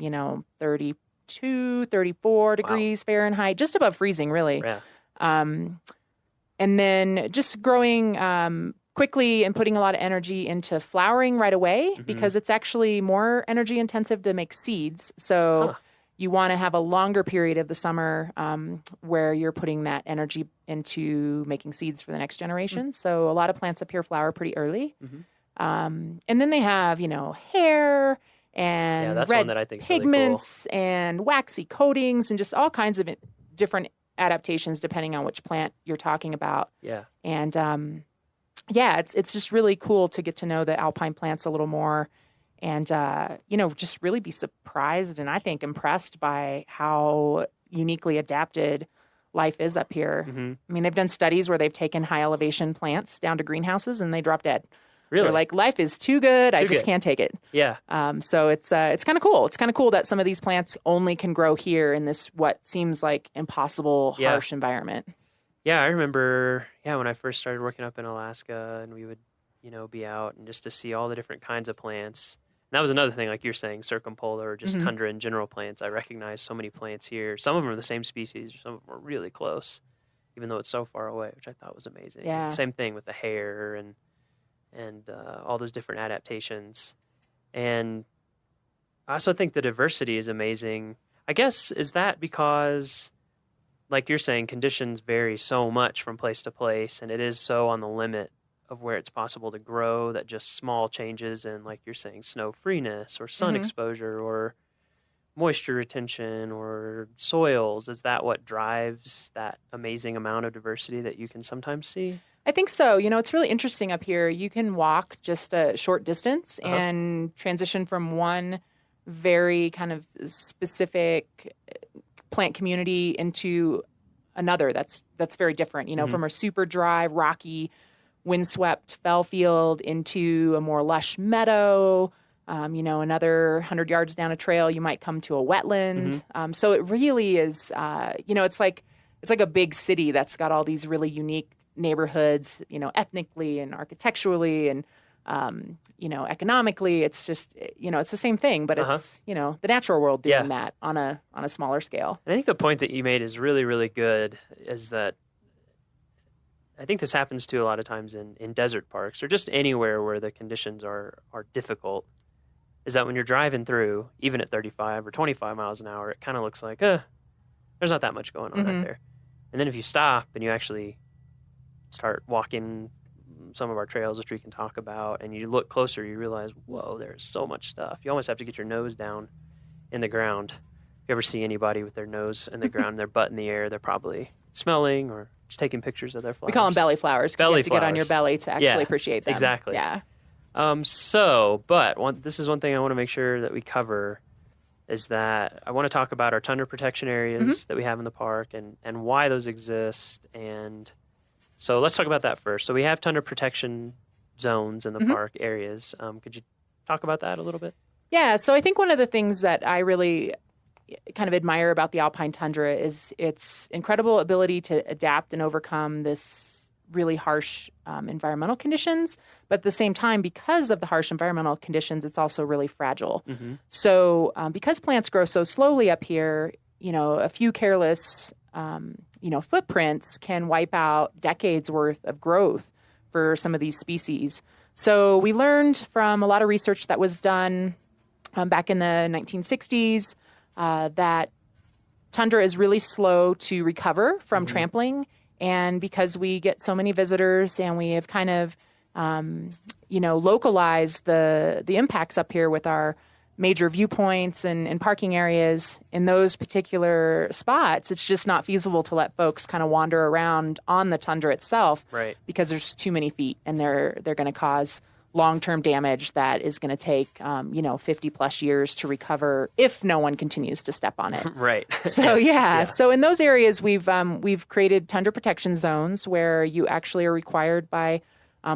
32, 34 degrees Fahrenheit, just above freezing, really. Yeah. And then just growing quickly and putting a lot of energy into flowering right away because it's actually more energy intensive to make seeds. So you want to have a longer period of the summer where you're putting that energy into making seeds for the next generation. So a lot of plants up here flower pretty early. And then they have, hair and that's red one that I think is really cool. pigments and waxy coatings and just all kinds of different adaptations depending on which plant you're talking about. Yeah. And it's just really cool to get to know the alpine plants a little more and, just really be surprised and I think impressed by how uniquely adapted life is up here. I mean, they've done studies where they've taken high elevation plants down to greenhouses and they drop dead. Really? They're like, life is too good. I Too just good. can't take it. Yeah. So it's kind of cool. It's kind of cool that some of these plants only can grow here in this what seems like impossible, harsh environment. Yeah, I remember, when I first started working up in Alaska and we would, be out and just to see all the different kinds of plants. And that was another thing, like you're saying, circumpolar or just tundra in general plants. I recognize so many plants here. Some of them are the same species, some of them are really close, even though it's so far away, which I thought was amazing. Yeah. Same thing with the hair and all those different adaptations. And I also think the diversity is amazing. I guess, is that because, like you're saying, conditions vary so much from place to place, and it is so on the limit of where it's possible to grow that just small changes in, like you're saying, snow freeness or sun exposure or moisture retention or soils, is that what drives that amazing amount of diversity that you can sometimes see? I think so. It's really interesting up here. You can walk just a short distance and transition from one very kind of specific plant community into another that's very different, from a super dry, rocky, windswept fell field into a more lush meadow. Another 100 yards down a trail, you might come to a wetland. So it really is, it's like a big city that's got all these really unique neighborhoods, ethnically and architecturally and, economically. It's just, it's the same thing, but it's, the natural world doing that on a smaller scale. And I think the point that you made is really, really good, is that I think this happens too a lot of times in desert parks or just anywhere where the conditions are difficult, is that when you're driving through, even at 35 or 25 miles an hour, it kind of looks like, there's not that much going on out there. And then if you stop and you actually start walking some of our trails, which we can talk about, and you look closer, you realize, whoa, there's so much stuff. You almost have to get your nose down in the ground. If you ever see anybody with their nose in the ground and their butt in the air, they're probably smelling or just taking pictures of their flowers. We call them belly flowers because you have to get on your belly to actually appreciate them. Exactly. Yeah. This is one thing I want to make sure that we cover, is that I want to talk about our tundra protection areas that we have in the park and why those exist. And so let's talk about that first. So we have tundra protection zones in the park areas. Could you talk about that a little bit? Yeah. So I think one of the things that I really kind of admire about the alpine tundra is its incredible ability to adapt and overcome this really harsh environmental conditions. But at the same time, because of the harsh environmental conditions, it's also really fragile. So because plants grow so slowly up here, a few careless, footprints can wipe out decades worth of growth for some of these species. So we learned from a lot of research that was done back in the 1960s that tundra is really slow to recover from trampling. And because we get so many visitors and we have kind of, localized the impacts up here with our major viewpoints and parking areas in those particular spots, it's just not feasible to let folks kind of wander around on the tundra itself, right? Because there's too many feet, and they're going to cause long-term damage that is going to take 50 plus years to recover if no one continues to step on it. Right. So so in those areas we've created tundra protection zones where you actually are required by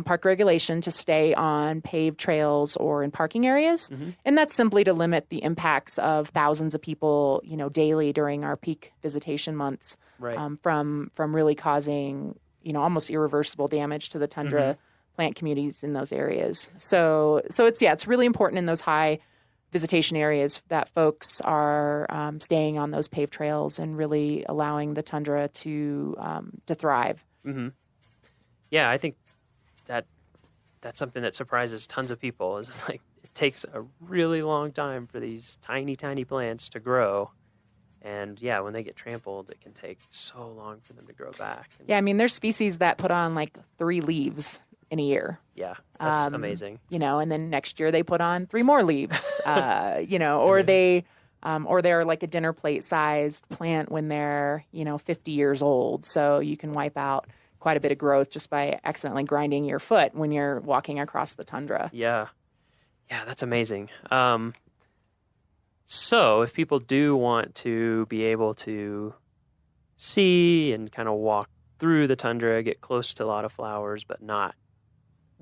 park regulation to stay on paved trails or in parking areas. And that's simply to limit the impacts of thousands of people, daily during our peak visitation months, right. From really causing, almost irreversible damage to the tundra plant communities in those areas. So it's really important in those high visitation areas that folks are staying on those paved trails and really allowing the tundra to thrive. Yeah, I think that's something that surprises tons of people. Is just like it takes a really long time for these tiny plants to grow, and when they get trampled, it can take so long for them to grow back. Yeah, I mean, there's species that put on like 3 leaves in a year. Yeah, that's amazing. And then next year they put on 3 more leaves. Or they're like a dinner plate sized plant when they're 50 years old. So you can wipe out quite a bit of growth just by accidentally grinding your foot when you're walking across the tundra. Yeah, that's amazing. So if people do want to be able to see and kind of walk through the tundra, get close to a lot of flowers, but not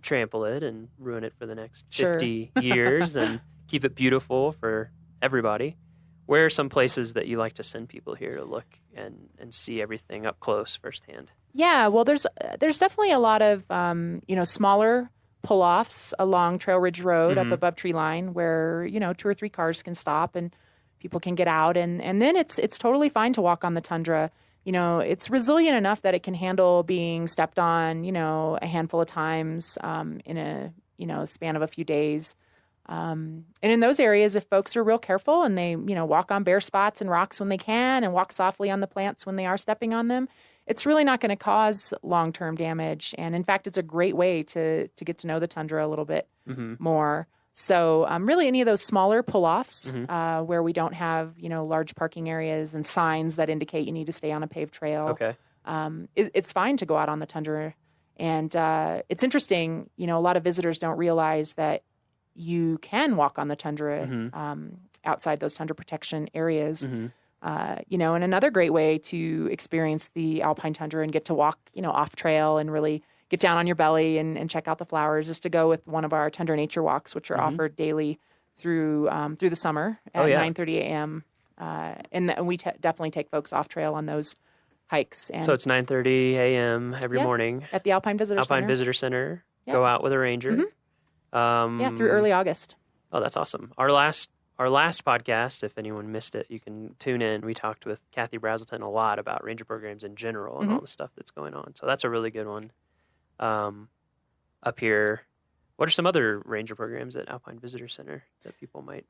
trample it and ruin it for the next 50 years and keep it beautiful for everybody, where are some places that you like to send people here to look and see everything up close firsthand? Yeah, well, there's definitely a lot of smaller pull-offs along Trail Ridge Road up above tree line where 2 or 3 cars can stop and people can get out, and then it's totally fine to walk on the tundra. It's resilient enough that it can handle being stepped on a handful of times in a span of a few days. And in those areas, if folks are real careful and they, walk on bare spots and rocks when they can and walk softly on the plants when they are stepping on them, it's really not going to cause long-term damage. And in fact, it's a great way to get to know the tundra a little bit more. So really any of those smaller pull-offs where we don't have, large parking areas and signs that indicate you need to stay on a paved trail, it's fine to go out on the tundra. And it's interesting, a lot of visitors don't realize that you can walk on the tundra outside those tundra protection areas. And another great way to experience the alpine tundra and get to walk, off trail and really get down on your belly and check out the flowers is to go with one of our tundra nature walks, which are offered daily through the summer at 9:30 a.m. And we definitely take folks off trail on those hikes. And so it's 9:30 a.m. every morning at the Alpine Visitor Center. Go out with a ranger. Through early August. Oh, that's awesome. Our last podcast, if anyone missed it, you can tune in. We talked with Kathy Brazelton a lot about ranger programs in general and all the stuff that's going on. So that's a really good one. Up here, what are some other ranger programs at Alpine Visitor Center that people might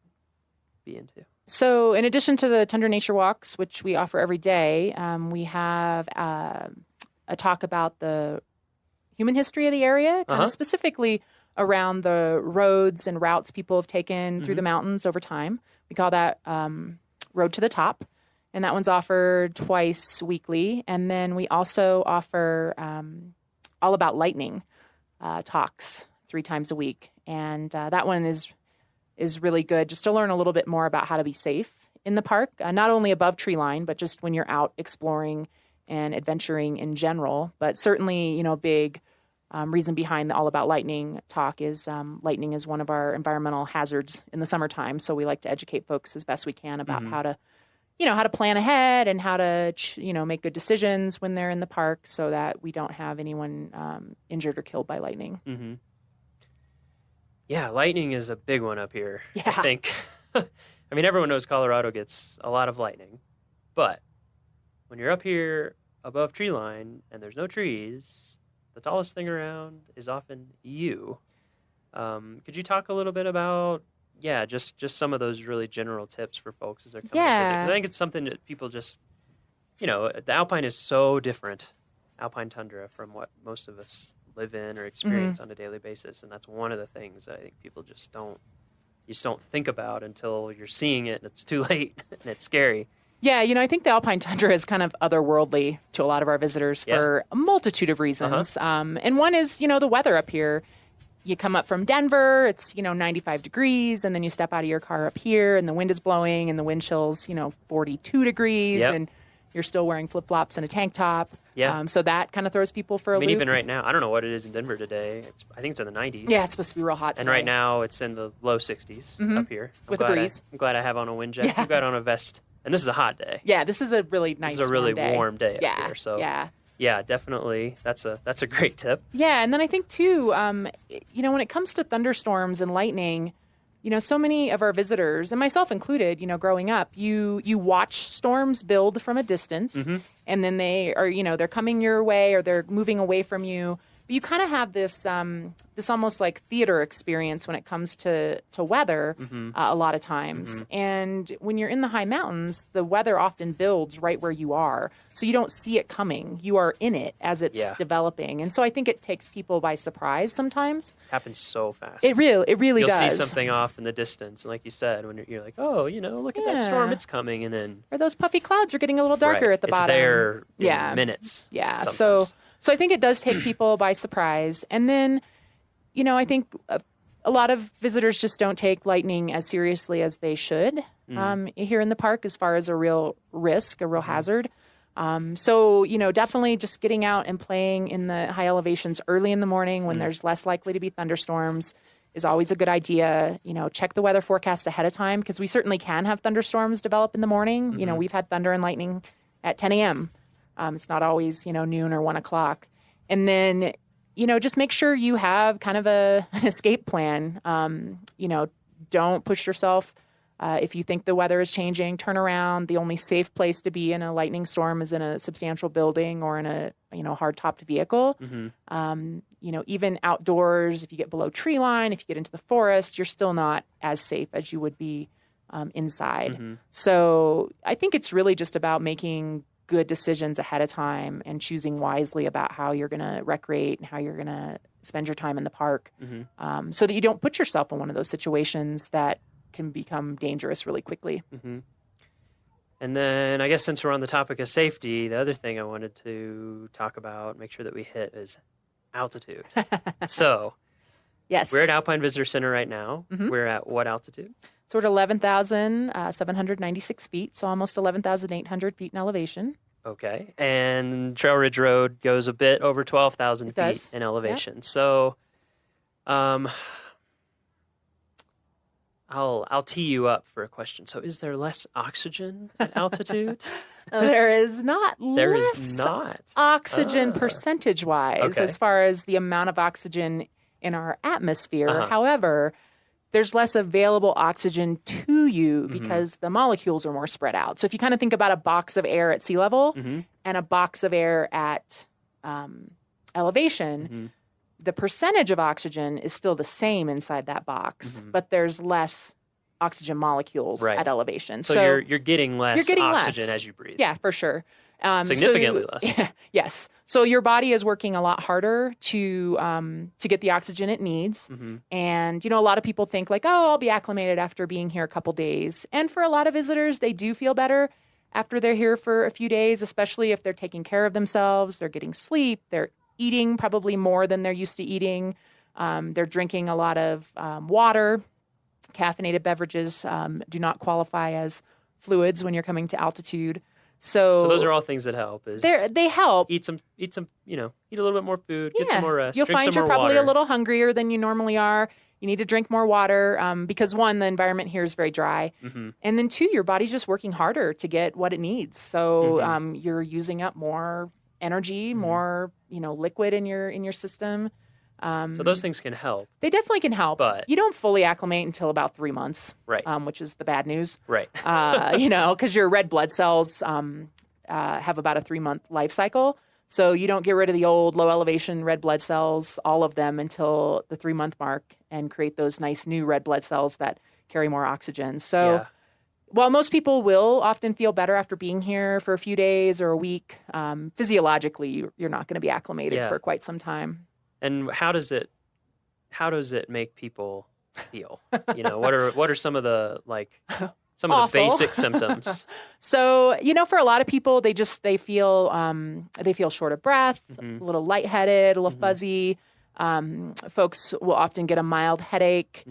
be into? So in addition to the Tundra Nature Walks, which we offer every day, we have a talk about the human history of the area, kind of specifically around the roads and routes people have taken through the mountains over time. We call that Road to the Top, and that one's offered twice weekly. And then we also offer All About Lightning talks 3 times a week, and that one is really good just to learn a little bit more about how to be safe in the park, not only above tree line, but just when you're out exploring and adventuring in general. But certainly, big reason behind the All About Lightning talk is lightning is one of our environmental hazards in the summertime. So we like to educate folks as best we can about how to plan ahead and how to, make good decisions when they're in the park so that we don't have anyone injured or killed by lightning. Yeah, lightning is a big one up here, I think. I mean, everyone knows Colorado gets a lot of lightning, but when you're up here above tree line and there's no trees, the tallest thing around is often you. Could you talk a little bit about, just some of those really general tips for folks as they're coming to visit? 'Cause I think it's something that people just, the Alpine is so different, Alpine tundra, from what most of us live in or experience on a daily basis. And that's one of the things that I think people just don't think about until you're seeing it and it's too late and it's scary. Yeah, I think the Alpine tundra is kind of otherworldly to a lot of our visitors for a multitude of reasons. And one is, the weather up here. You come up from Denver, it's, 95 degrees, and then you step out of your car up here, and the wind is blowing, and the wind chill's, 42 degrees, and you're still wearing flip-flops and a tank top. Yeah. So that kind of throws people for a loop. Even right now, I don't know what it is in Denver today. I think it's in the 90s. Yeah, it's supposed to be real hot today. And right now, it's in the low 60s up here. With a breeze. I'm glad I have on a wind jacket. I've got on a vest. And this is a hot day. Yeah, this is a really nice This is a really warm day up yeah, here. So yeah, definitely. That's a great tip. Yeah, and then I think too, when it comes to thunderstorms and lightning, so many of our visitors, and myself included, growing up, you watch storms build from a distance, and then they are, they're coming your way or they're moving away from you. But you kind of have this this almost like theater experience when it comes to weather a lot of times. And when you're in the high mountains, the weather often builds right where you are. So you don't see it coming. You are in it as it's developing. And so I think it takes people by surprise sometimes. It happens so fast. It really You'll does. see something off in the distance. And like you said, when you're like, oh, look at that storm. It's coming. And then... Or those puffy clouds are getting a little darker at the bottom. It's there in minutes. Yeah. Sometimes. So I think it does take people by surprise. And then, I think a lot of visitors just don't take lightning as seriously as they should here in the park as far as a real risk, a real hazard. So, definitely just getting out and playing in the high elevations early in the morning when there's less likely to be thunderstorms is always a good idea. Check the weather forecast ahead of time because we certainly can have thunderstorms develop in the morning. We've had thunder and lightning at 10 a.m. It's not always, noon or 1 o'clock. And then, just make sure you have kind of an escape plan. Don't push yourself. If you think the weather is changing, turn around. The only safe place to be in a lightning storm is in a substantial building or in a, hard-topped vehicle. Even outdoors, if you get below tree line, if you get into the forest, you're still not as safe as you would be inside. So I think it's really just about making good decisions ahead of time and choosing wisely about how you're going to recreate and how you're going to spend your time in the park so that you don't put yourself in one of those situations that can become dangerous really quickly. And then I guess since we're on the topic of safety, the other thing I wanted to talk about, make sure that we hit is altitude. So yes, we're at Alpine Visitor Center right now. We're at what altitude? So we're at 11,796 feet, so almost 11,800 feet in elevation. Okay. And Trail Ridge Road goes a bit over 12,000 feet in elevation. Yep. So I'll tee you up for a question. So is there less oxygen at altitude? There is not less oxygen percentage-wise as far as the amount of oxygen in our atmosphere. However, there's less available oxygen to you because the molecules are more spread out. So if you kind of think about a box of air at sea level and a box of air at elevation, the percentage of oxygen is still the same inside that box, but there's less oxygen molecules at elevation. So you're getting less oxygen as you breathe. Yeah, for sure. Significantly less. Yes. So your body is working a lot harder to get the oxygen it needs. And, a lot of people think like, oh, I'll be acclimated after being here a couple days. And for a lot of visitors, they do feel better after they're here for a few days, especially if they're taking care of themselves, they're getting sleep, they're eating probably more than they're used to eating. They're drinking a lot of water. Caffeinated beverages do not qualify as fluids when you're coming to altitude. So those are all things that help. They help. Eat some, eat a little bit more food, get some more rest. You'll drink find some you're more probably water. a little hungrier than you normally are. You need to drink more water because one, the environment here is very dry. And then two, your body's just working harder to get what it needs. So you're using up more energy, more, liquid in your system. So those things can help. They definitely can help. But you don't fully acclimate until about 3 months, right? Which is the bad news, right? Because your red blood cells have about a 3-month life cycle. So you don't get rid of the old low elevation red blood cells, all of them, until the 3-month mark, and create those nice new red blood cells that carry more oxygen. So while most people will often feel better after being here for a few days or a week, physiologically, you're not going to be acclimated for quite some time. And how does it make people feel? You know, what are some of the some of the basic symptoms? So, for a lot of people, they feel short of breath, a little lightheaded, a little fuzzy. Folks will often get a mild headache.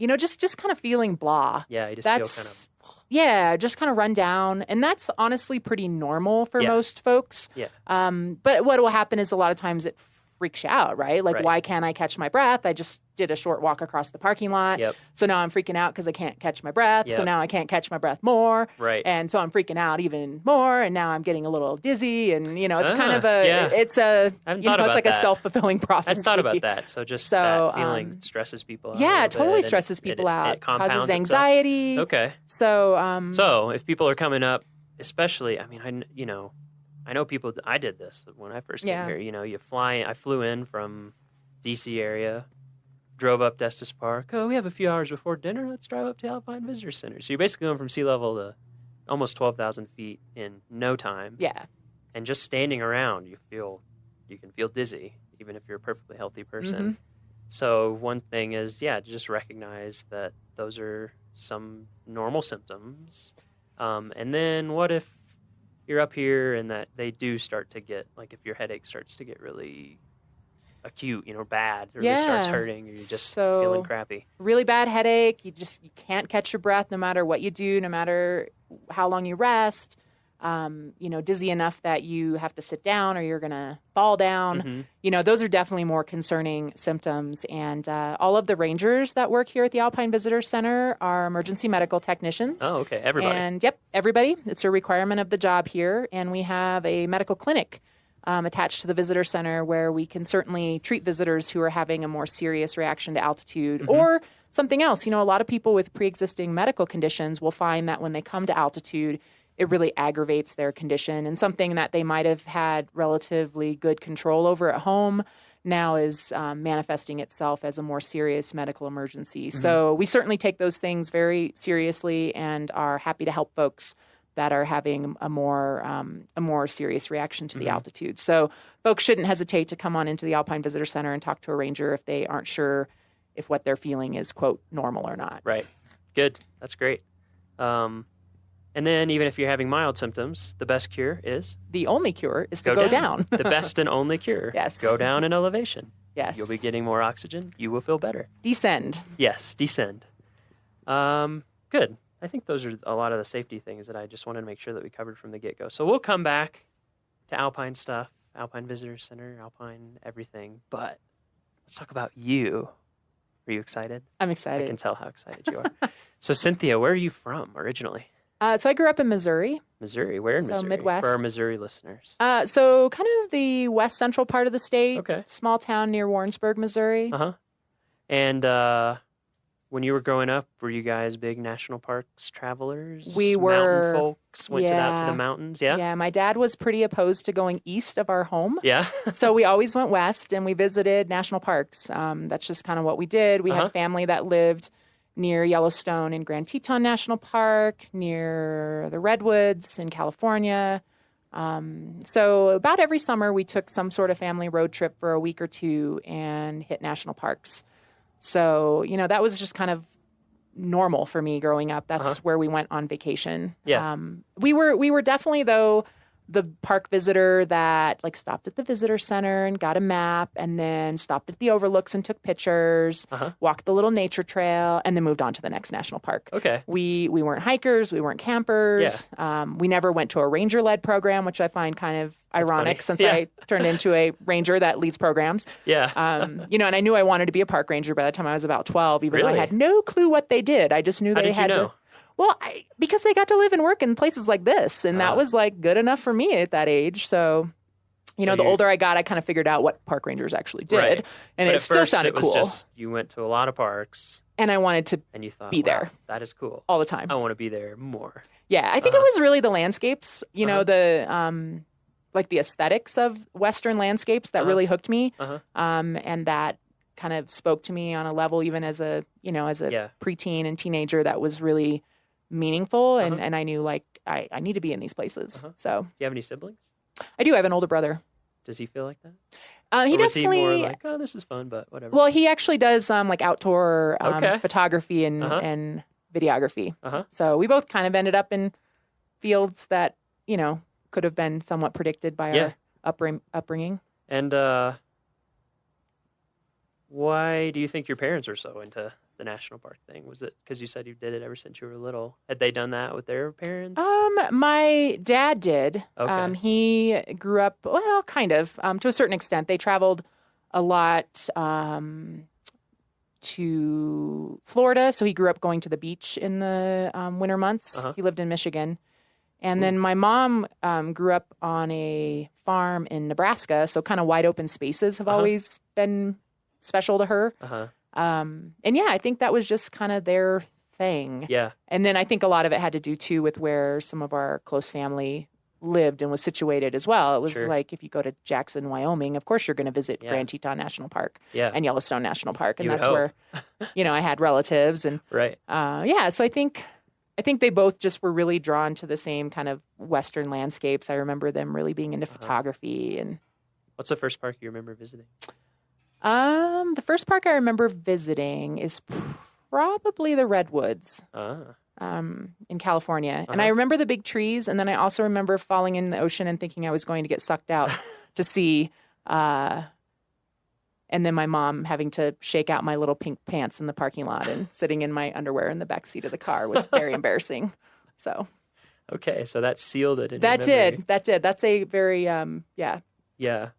Just kind of feeling blah. Yeah, you just feel kind of... Yeah, just kind of run down. And that's honestly pretty normal for most folks. Yeah. But what will happen is a lot of times it freaks you out, right? Like, why can't I catch my breath? I just did a short walk across the parking lot. Yep. So now I'm freaking out because I can't catch my breath. Yep. So now I can't catch my breath more. Right. And so I'm freaking out even more. And now I'm getting a little dizzy. And, it's kind of it's like a self-fulfilling prophecy. I've thought about that. So just that feeling stresses people out. Yeah, it totally stresses people out. It compounds causes anxiety. Itself. Okay. So, so if people are coming up, especially, I know people. I did this when I first came here. I flew in from DC area, drove up to Estes Park. Oh, we have a few hours before dinner. Let's drive up to Alpine Visitor Center. So you're basically going from sea level to almost 12,000 feet in no time. Yeah. And just standing around, you can feel dizzy, even if you're a perfectly healthy person. So one thing is, just recognize that those are some normal symptoms. And then what if you're up here and that they do start to get, like, if your headache starts to get really acute, bad, or it starts hurting, or you're just feeling crappy. Really bad headache. You can't catch your breath no matter what you do, no matter how long you rest. Dizzy enough that you have to sit down or you're going to fall down. Those are definitely more concerning symptoms. And all of the rangers that work here at the Alpine Visitor Center are emergency medical technicians. Oh, okay. Everybody. And everybody. It's a requirement of the job here. And we have a medical clinic attached to the visitor center where we can certainly treat visitors who are having a more serious reaction to altitude or something else. A lot of people with pre-existing medical conditions will find that when they come to altitude, it really aggravates their condition, and something that they might have had relatively good control over at home now is manifesting itself as a more serious medical emergency. So we certainly take those things very seriously and are happy to help folks that are having a more serious reaction to the altitude. So folks shouldn't hesitate to come on into the Alpine Visitor Center and talk to a ranger if they aren't sure if what they're feeling is, quote, normal or not. Right. Good. That's great. And then even if you're having mild symptoms, the best cure is? The only cure is to go down. The best and only cure. Yes. Go down in elevation. Yes. You'll be getting more oxygen. You will feel better. Descend. Yes, descend. Good. I think those are a lot of the safety things that I just wanted to make sure that we covered from the get-go. So we'll come back to Alpine stuff, Alpine Visitor Center, Alpine everything. But let's talk about you. Are you excited? I'm excited. I can tell how excited you are. So Cynthia, where are you from originally? So I grew up in Missouri. Missouri? Where in Missouri? Midwest. For our Missouri listeners. So kind of the west central part of the state. Okay. Small town near Warrensburg, Missouri. Uh-huh. And when you were growing up, were you guys big national parks travelers? We were. Mountain folks? Went out to the mountains? Yeah? Yeah, my dad was pretty opposed to going east of our home. Yeah? So we always went west and we visited national parks. That's just kind of what we did. We had family that lived near Yellowstone and Grand Teton National Park, near the Redwoods in California. So about every summer we took some sort of family road trip for a week or two and hit national parks. So, that was just kind of normal for me growing up. That's where we went on vacation. Yeah. We were definitely, though, the park visitor that stopped at the visitor center and got a map and then stopped at the overlooks and took pictures, walked the little nature trail, and then moved on to the next national park. Okay. We weren't hikers. We weren't campers. Yeah. We never went to a ranger-led program, which I find kind of ironic since I turned into a ranger that leads programs. Yeah. And I knew I wanted to be a park ranger by the time I was about 12, even though I Really? had no clue what they did. I just knew How they did had you know? to. Well, because they got to live and work in places like this, and that was good enough for me at that age. So, You know, the older I got, I kind of figured out what park rangers actually did, Right. and But it at still first, sounded it was cool. just you went to a lot of parks, and I wanted to and you thought, be wow, there that is cool all the time. I want to be there more. Yeah, I think it was really the landscapes, you know, the like the aesthetics of Western landscapes that really hooked me, and that kind of spoke to me on a level even as a preteen and teenager that was really meaningful, and I knew like I need to be in these places. So, Do you have any siblings? I do have an older brother. Does he feel like that? He Or was he definitely. more like, oh, this is fun, but whatever? Well, he actually does like outdoor Okay. photography and videography. So we both kind of ended up in fields that could have been somewhat predicted by our upbringing. And why do you think your parents were so into the national park thing? Was it because you said you did it ever since you were little? Had they done that with their parents? My dad did. Okay. He grew up, well, kind of, to a certain extent. They traveled a lot to Florida, so he grew up going to the beach in the winter months. He lived in Michigan. And then my mom grew up on a farm in Nebraska, so kind of wide open spaces have always been special to her. And yeah, I think that was just kind of their thing. Yeah. And then I think a lot of it had to do too with where some of our close family lived and was situated as well. It was like if you go to Jackson, Wyoming, of course you're going to visit Grand Teton National Park and Yellowstone National Park, and You would that's where I had relatives and so I think they both just were really drawn to the same kind of Western landscapes. I remember them really being into photography. And what's the first park you remember visiting? The first park I remember visiting is probably the Redwoods in California. And I remember the big trees, and then I also remember falling in the ocean and thinking I was going to get sucked out to sea. And then my mom having to shake out my little pink pants in the parking lot and sitting in my underwear in the back seat of the car was very embarrassing. So, okay, so that sealed it in that your memory. did. That's a very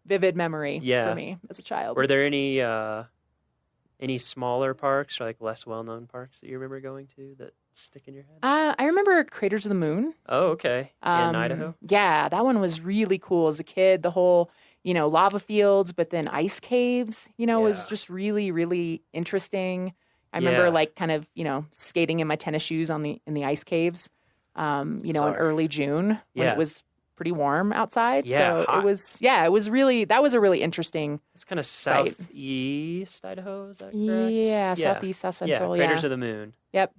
vivid memory Yeah. for me as a child. Were there any smaller parks or like less well-known parks that you remember going to that stick in your head? I remember Craters of the Moon. Oh, okay. In Idaho? Yeah, that one was really cool as a kid. The whole, lava fields, but then ice caves, was just really, really interesting. I remember like kind of, skating in my tennis shoes in the ice caves, in early June when it was pretty warm outside. Yeah, so hot. it was really, that was a really interesting. It's kind of site. southeast Idaho, is that correct? Yeah, southeast, south central. Yeah, Craters of the Moon. Yep.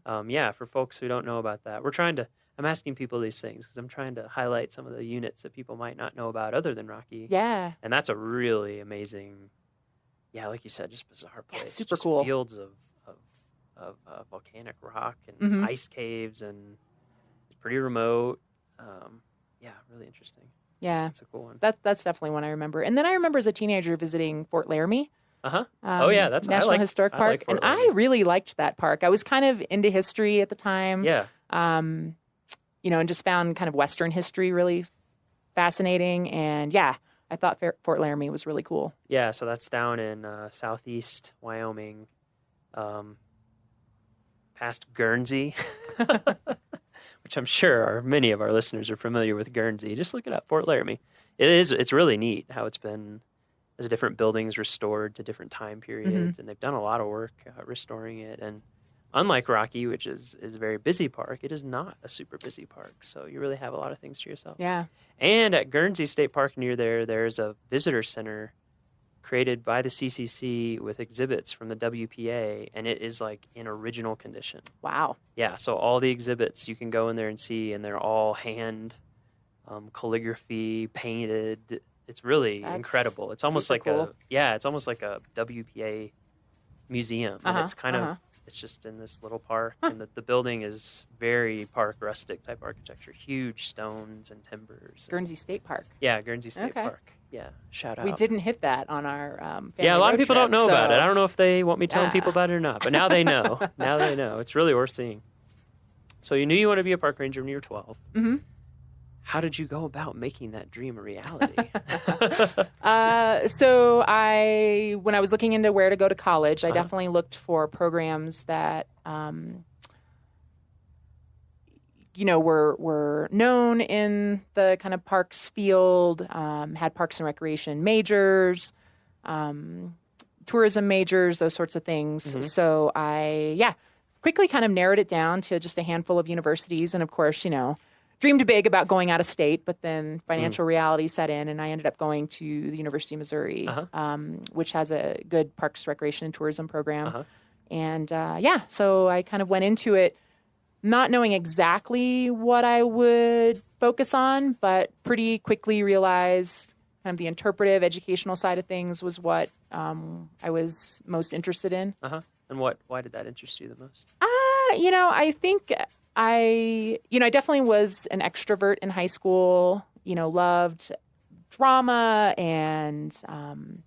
For folks who don't know about that, I'm asking people these things because I'm trying to highlight some of the units that people might not know about other than Rocky. Yeah. And that's a really amazing, like you said, just bizarre place. Yeah, super just cool. Fields of volcanic rock and ice caves, and it's pretty remote. Really interesting. Yeah. That's a cool one. That's definitely one I remember. And then I remember as a teenager visiting Fort Laramie. That's National Historic Park. Fort And I really liked that park. I was kind of into history at the time. Yeah. And just found kind of Western history really fascinating. And I thought Fort Laramie was really cool. Yeah, so that's down in southeast Wyoming, past Guernsey, which I'm sure many of our listeners are familiar with Guernsey. Just look it up, Fort Laramie. It's really neat how it's been as different buildings restored to different time periods, and they've done a lot of work restoring it. And unlike Rocky, which is a very busy park, it is not a super busy park. So you really have a lot of things to yourself. Yeah. And at Guernsey State Park near there's a visitor center created by the CCC with exhibits from the WPA, and it is like in original condition. Wow. Yeah, so all the exhibits you can go in there and see, and they're all hand calligraphy, painted. It's really incredible. It's almost like cool. it's almost like a WPA museum. And it's kind of, it's just in this little park, and the building is very park rustic type architecture, huge stones and timbers. Guernsey State Park. Yeah, Guernsey State Park. Yeah, shout out. We didn't hit that on our family a lot of road people trip, don't know about so- it. I don't know if they want me telling people about it or not, but now they know. Now they know. It's really worth seeing. So you knew you wanted to be a park ranger when you were 12. Mm-hmm. How did you go about making that dream a reality? So when I was looking into where to go to college, I definitely looked for programs that were known in the kind of parks field, had parks and recreation majors, tourism majors, those sorts of things. Mm-hmm. So I quickly kind of narrowed it down to just a handful of universities. And of course, dreamed big about going out of state, but then financial reality set in, and I ended up going to the University of Missouri, which has a good parks, recreation, and tourism program. And so I kind of went into it not knowing exactly what I would focus on, but pretty quickly realized kind of the interpretive educational side of things was what I was most interested in. And why did that interest you the most? I think I definitely was an extrovert in high school, loved drama and, kind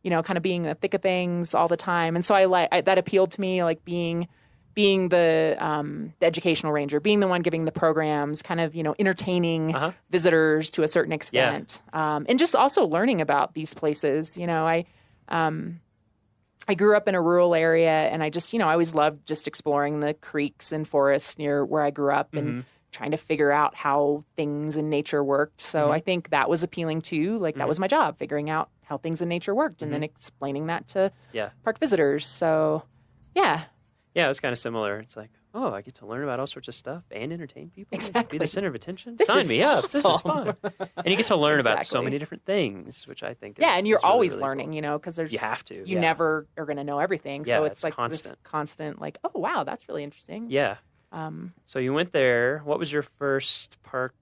of being in the thick of things all the time. And so that appealed to me, like being the educational ranger, being the one giving the programs, kind of, entertaining visitors to a certain extent. And just also learning about these places. I grew up in a rural area, and I just, I always loved just exploring the creeks and forests near where I grew up and trying to figure out how things in nature worked. So I think that was appealing too. Like that was my job, figuring out how things in nature worked and then explaining that to park visitors. So, yeah. Yeah, it was kind of similar. It's like, oh, I get to learn about all sorts of stuff and entertain people. Exactly. Be the center of attention. This Sign is me up. awesome. This is fun. And you get to learn about so many different things, which I think is and you're is really, always really learning, cool. because there's you have to. You never are going to know everything. So it's like constant. this constant, like, oh wow, that's really interesting. Yeah. So you went there. What was your first park?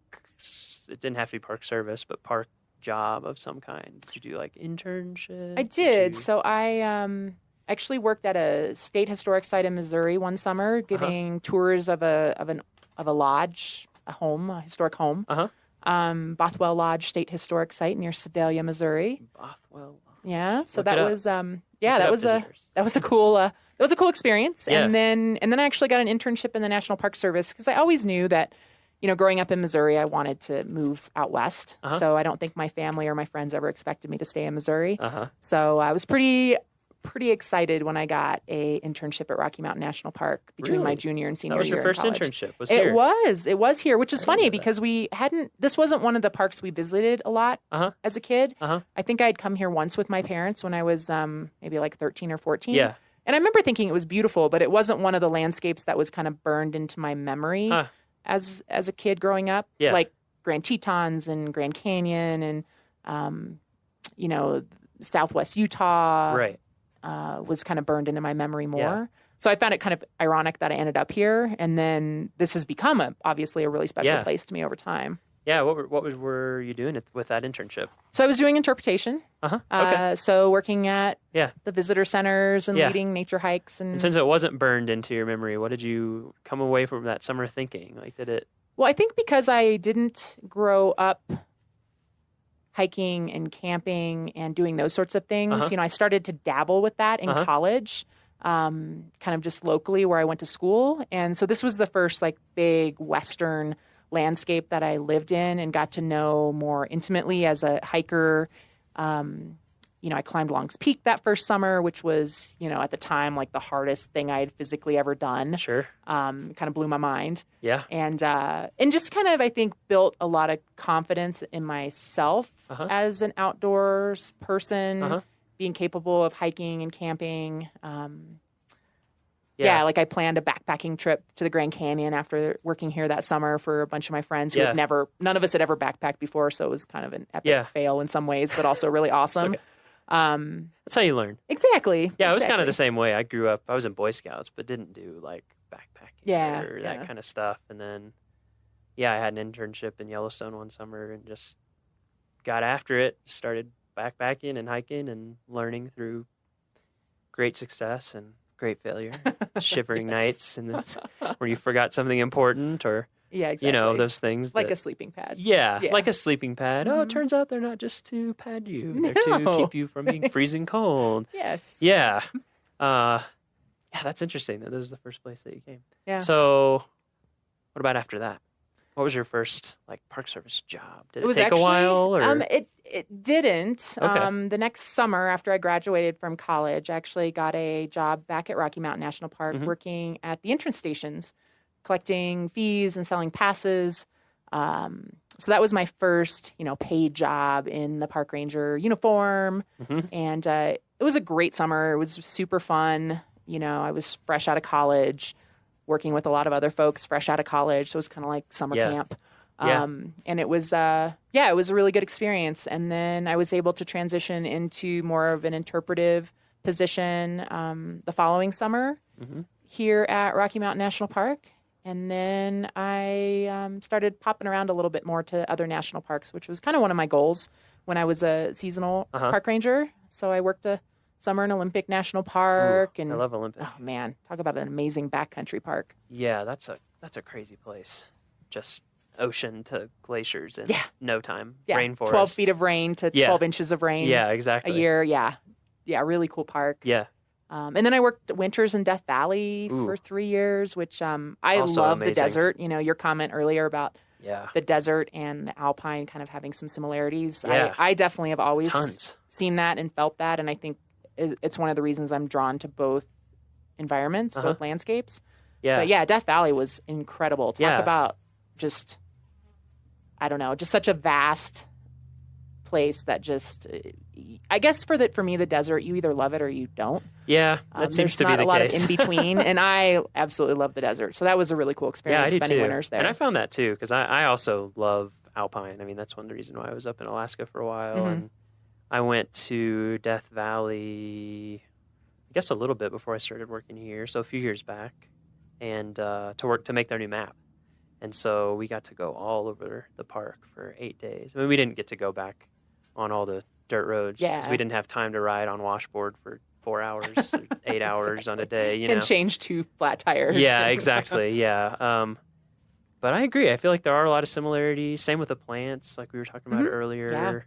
It didn't have to be park service, but park job of some kind. Did you do like internship? I did. So I actually worked at a state historic site in Missouri one summer, giving tours of a lodge, a historic home. Bothwell Lodge State Historic Site near Sedalia, Missouri. Bothwell. Yeah. So Look that it up. was that was a cool experience. Yeah. And then I actually got an internship in the National Park Service because I always knew that, growing up in Missouri, I wanted to move out west. So I don't think my family or my friends ever expected me to stay in Missouri. So I was pretty excited when I got a internship at Rocky Mountain National Park between my junior and senior year. That was your first in college. internship. It was here, which is funny because this wasn't one of the parks we visited a lot as a kid. I think I'd come here once with my parents when I was maybe like 13 or 14. Yeah. And I remember thinking it was beautiful, but it wasn't one of the landscapes that was kind of burned into my memory as a kid growing up. Yeah. Like Grand Tetons and Grand Canyon and Southwest Utah. Right. Was kind of burned into my memory more. Yeah. So I found it kind of ironic that I ended up here, and then this has become obviously a really special place to me over time. Yeah, what were you doing with that internship? So I was doing interpretation. Okay. So working at the visitor centers and leading nature hikes. And since it wasn't burned into your memory, what did you come away from that summer thinking? Like, did it? Well, I think because I didn't grow up hiking and camping and doing those sorts of things. I started to dabble with that in college, kind of just locally where I went to school. And so this was the first like big Western landscape that I lived in and got to know more intimately as a hiker. I climbed Long's Peak that first summer, which was, at the time, like the hardest thing I had physically ever done. Sure. Kind of blew my mind. Yeah. And just kind of, I think, built a lot of confidence in myself as an outdoors person, being capable of hiking and camping. Like I planned a backpacking trip to the Grand Canyon after working here that summer for a bunch of my friends who had none of us had ever backpacked before. So it was kind of an epic fail in some ways, but also really awesome. That's how you learn. Exactly. Yeah, it was kind of the same way. I grew up, I was in Boy Scouts, but didn't do like backpacking or that kind of stuff. And then, I had an internship in Yellowstone one summer and just got after it, started backpacking and hiking and learning through great success and great failure, shivering nights and where you forgot something important or those things like a sleeping pad. Like a sleeping pad. Oh, it turns out they're not just to pad you, they're to keep you from being freezing cold. That's interesting that this was the first place that you came. So what about after that? What was your first Park Service job? Did it take a while? Or? It didn't. Okay. The next summer after I graduated from college, I actually got a job back at Rocky Mountain National Park working at the entrance stations collecting fees and selling passes. So that was my first, paid job in the park ranger uniform. And it was a great summer. It was super fun. I was fresh out of college, working with a lot of other folks fresh out of college. So it was kind of like summer camp. And it was, it was a really good experience. And then I was able to transition into more of an interpretive position the following summer here at Rocky Mountain National Park. And then I started popping around a little bit more to other national parks, which was kind of one of my goals when I was a seasonal park ranger. So I worked a summer in Olympic National Park. I love Olympic. Oh, man. Talk about an amazing backcountry park. Yeah, that's a crazy place. Just ocean to glaciers in no time. Yeah, Rainforest. 12 feet of rain to 12 inches of rain. Yeah, exactly. A year, yeah. Yeah, really cool park. Yeah. And then I worked winters in Death Valley for 3 years, which I Also love amazing. the desert. Your comment earlier about Yeah. the desert and the alpine kind of having some similarities. Yeah. I definitely have always Tons. seen that and felt that. And I think it's one of the reasons I'm drawn to both environments, both landscapes. Yeah. But yeah, Death Valley was incredible. Talk Yeah. about just, I don't know, just such a vast place that just, I guess for me, the desert, you either love it or you don't. Yeah, that seems to be the case. There's not a lot of in between, and I absolutely love the desert. So that was a really cool experience. Yeah, I do spending too. winters there. And I found that too, because I also love alpine. I mean, that's one of the reasons why I was up in Alaska for a while. And I went to Death Valley, I guess a little bit before I started working here, so a few years back, and to make their new map. And so we got to go all over the park for 8 days. I mean, we didn't get to go back on all the dirt roads because we didn't have time to ride on washboard for 4 hours, 8 hours on a day, And change 2 flat tires. Yeah, exactly. Yeah. But I agree. I feel like there are a lot of similarities. Same with the plants, like we were talking about earlier. Yeah.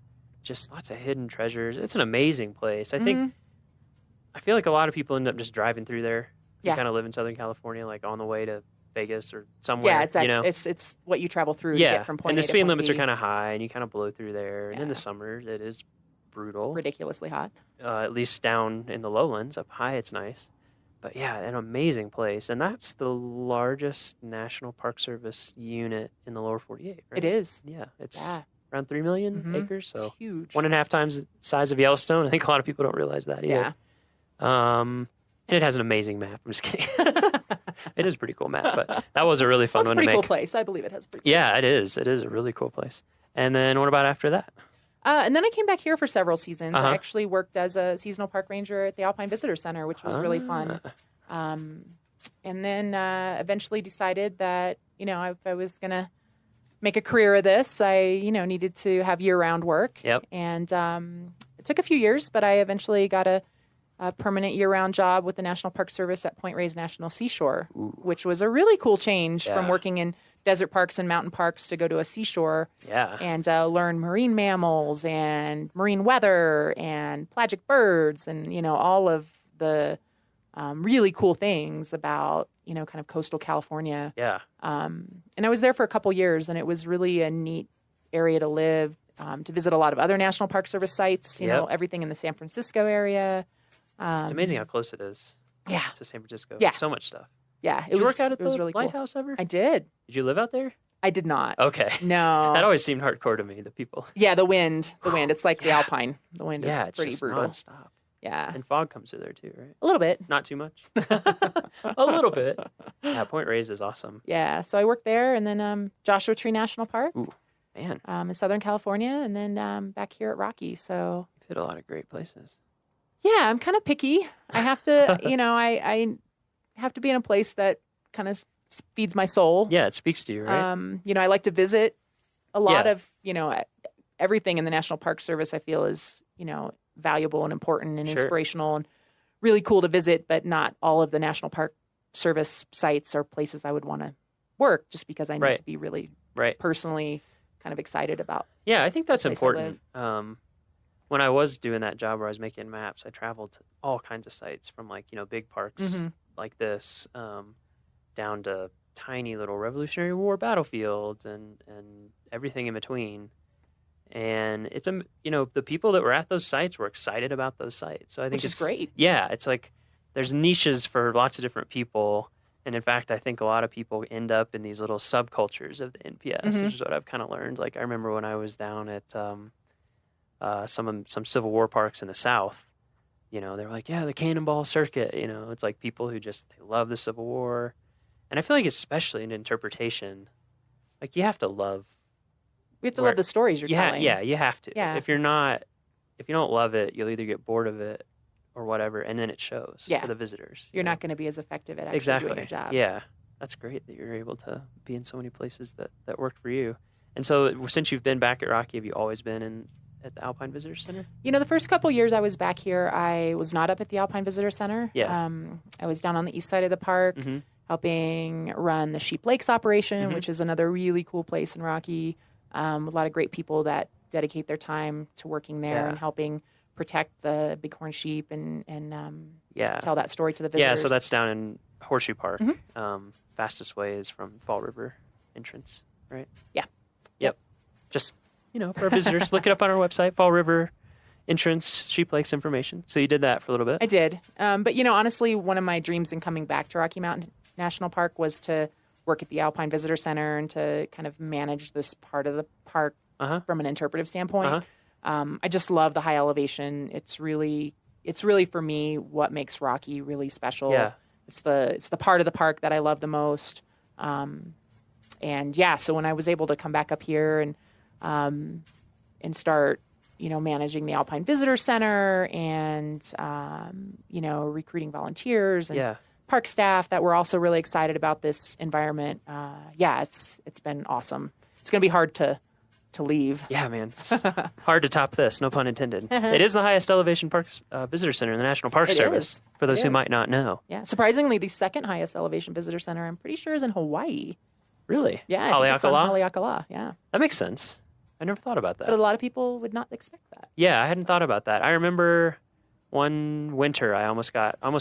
Just lots of hidden treasures. It's an amazing place. I feel like a lot of people end up just driving through there. If you kind of live in Southern California, like on the way to Vegas or somewhere. Yeah, it's what you travel through to get from point and A the to speed point limits B. are kind of high, and you kind of blow through there. And in the summer, it is brutal. Ridiculously hot. At least down in the lowlands. Up high, it's nice. But yeah, an amazing place. And that's the largest National Park Service unit in the lower 48, right? It is. Yeah, it's around 3 million acres. So it's huge. 1.5 times the size of Yellowstone. I think a lot of people don't realize that either. Yeah. And it has an amazing map. I'm just kidding. It is a pretty cool map, but that was a really fun one to make. It's a pretty cool place. I believe it has a pretty cool Yeah, it is. It is a really cool place. And then what about after that? And then I came back here for several seasons. I actually worked as a seasonal park ranger at the Alpine Visitor Center, which was really fun. And then eventually decided that, if I was going to make a career of this, I, needed to have year-round work. Yep. And it took a few years, but I eventually got a permanent year-round job with the National Park Service at Point Reyes National Seashore, which was a really cool change from working in desert parks and mountain parks to go to a seashore and learn marine mammals and marine weather and pelagic birds and, all of the really cool things about, kind of coastal California. Yeah. And I was there for a couple years, and it was really a neat area to live, to visit a lot of other National Park Service sites, you know, everything in the San Francisco area. It's amazing how close it is to San Francisco. Yeah. So much stuff. Yeah. Did you work out at it was the really cool. lighthouse ever? I did. Did you live out there? I did not. Okay. No. That always seemed hardcore to me, the people. Yeah, the wind. It's like the Alpine. The wind is it's pretty just brutal. nonstop. Yeah. And fog comes through there too, right? A little bit. Not too much. A little bit. Yeah, Point Reyes is awesome. Yeah. So I worked there, and then Joshua Tree National Park. Ooh, man. In Southern California, and then back here at Rocky. So you've hit a lot of great places. Yeah, I'm kind of picky. I have to, I have to be in a place that kind of feeds my soul. Yeah, it speaks to you, right? I like to visit a lot of, everything in the National Park Service. I feel is, valuable and important and inspirational and really cool to visit, but not all of the National Park Service sites are places I would want to work just because I need to be really personally kind of excited about. Yeah, I think that's the place I important. live. When I was doing that job where I was making maps, I traveled to all kinds of sites from big parks like this down to tiny little Revolutionary War battlefields and everything in between. And it's the people that were at those sites were excited about those sites. So I think Which is great. Yeah, it's like there's niches for lots of different people, And in fact, I think a lot of people end up in these little subcultures of the NPS, which is what I've kind of learned. Like I remember when I was down at some Civil War parks in the South, you know, they were like, yeah, the Cannonball Circuit, you know, it's like people who just, they love the Civil War. And I feel like especially in interpretation, like you have to love. You have to love the stories you're telling. Yeah, you have to. Yeah. If you don't love it, you'll either get bored of it or whatever, and then it shows for the visitors. You're not going to be as effective at actually doing your job. Yeah. That's great that you're able to be in so many places that worked for you. And so since you've been back at Rocky, have you always been at the Alpine Visitor Center? You know, the first couple years I was back here, I was not up at the Alpine Visitor Center. Yeah. I was down on the east side of the park, helping run the Sheep Lakes operation, which is another really cool place in Rocky. A lot of great people that dedicate their time to working there and helping protect the bighorn sheep and tell that story to the visitors. Yeah, so that's down in Horseshoe Park. Fastest way is from Fall River entrance, right? Yeah. Yep. Just, you know, for our visitors, look it up on our website, Fall River entrance, Sheep Lakes information. So you did that for a little bit. I did. But, you know, honestly, one of my dreams in coming back to Rocky Mountain National Park was to work at the Alpine Visitor Center and to kind of manage this part of the park from an interpretive standpoint. I just love the high elevation. It's really for me what makes Rocky really special. Yeah. It's the part of the park that I love the most. And yeah, so when I was able to come back up here and start, you know, managing the Alpine Visitor Center and you know, recruiting volunteers and park staff that were also really excited about this environment. It's been awesome. It's going to be hard to leave. Yeah, man. It's hard to top this, no pun intended. It is the highest elevation parks visitor center in the National Park Service, for those who might not know. Yeah, surprisingly, the second highest elevation visitor center, I'm pretty sure, is in Hawaii. Really? Yeah, I think it's on Haleakala, yeah. That makes sense. I never thought about that. But a lot of people would not expect that. Yeah, I hadn't thought about that. I remember one winter I almost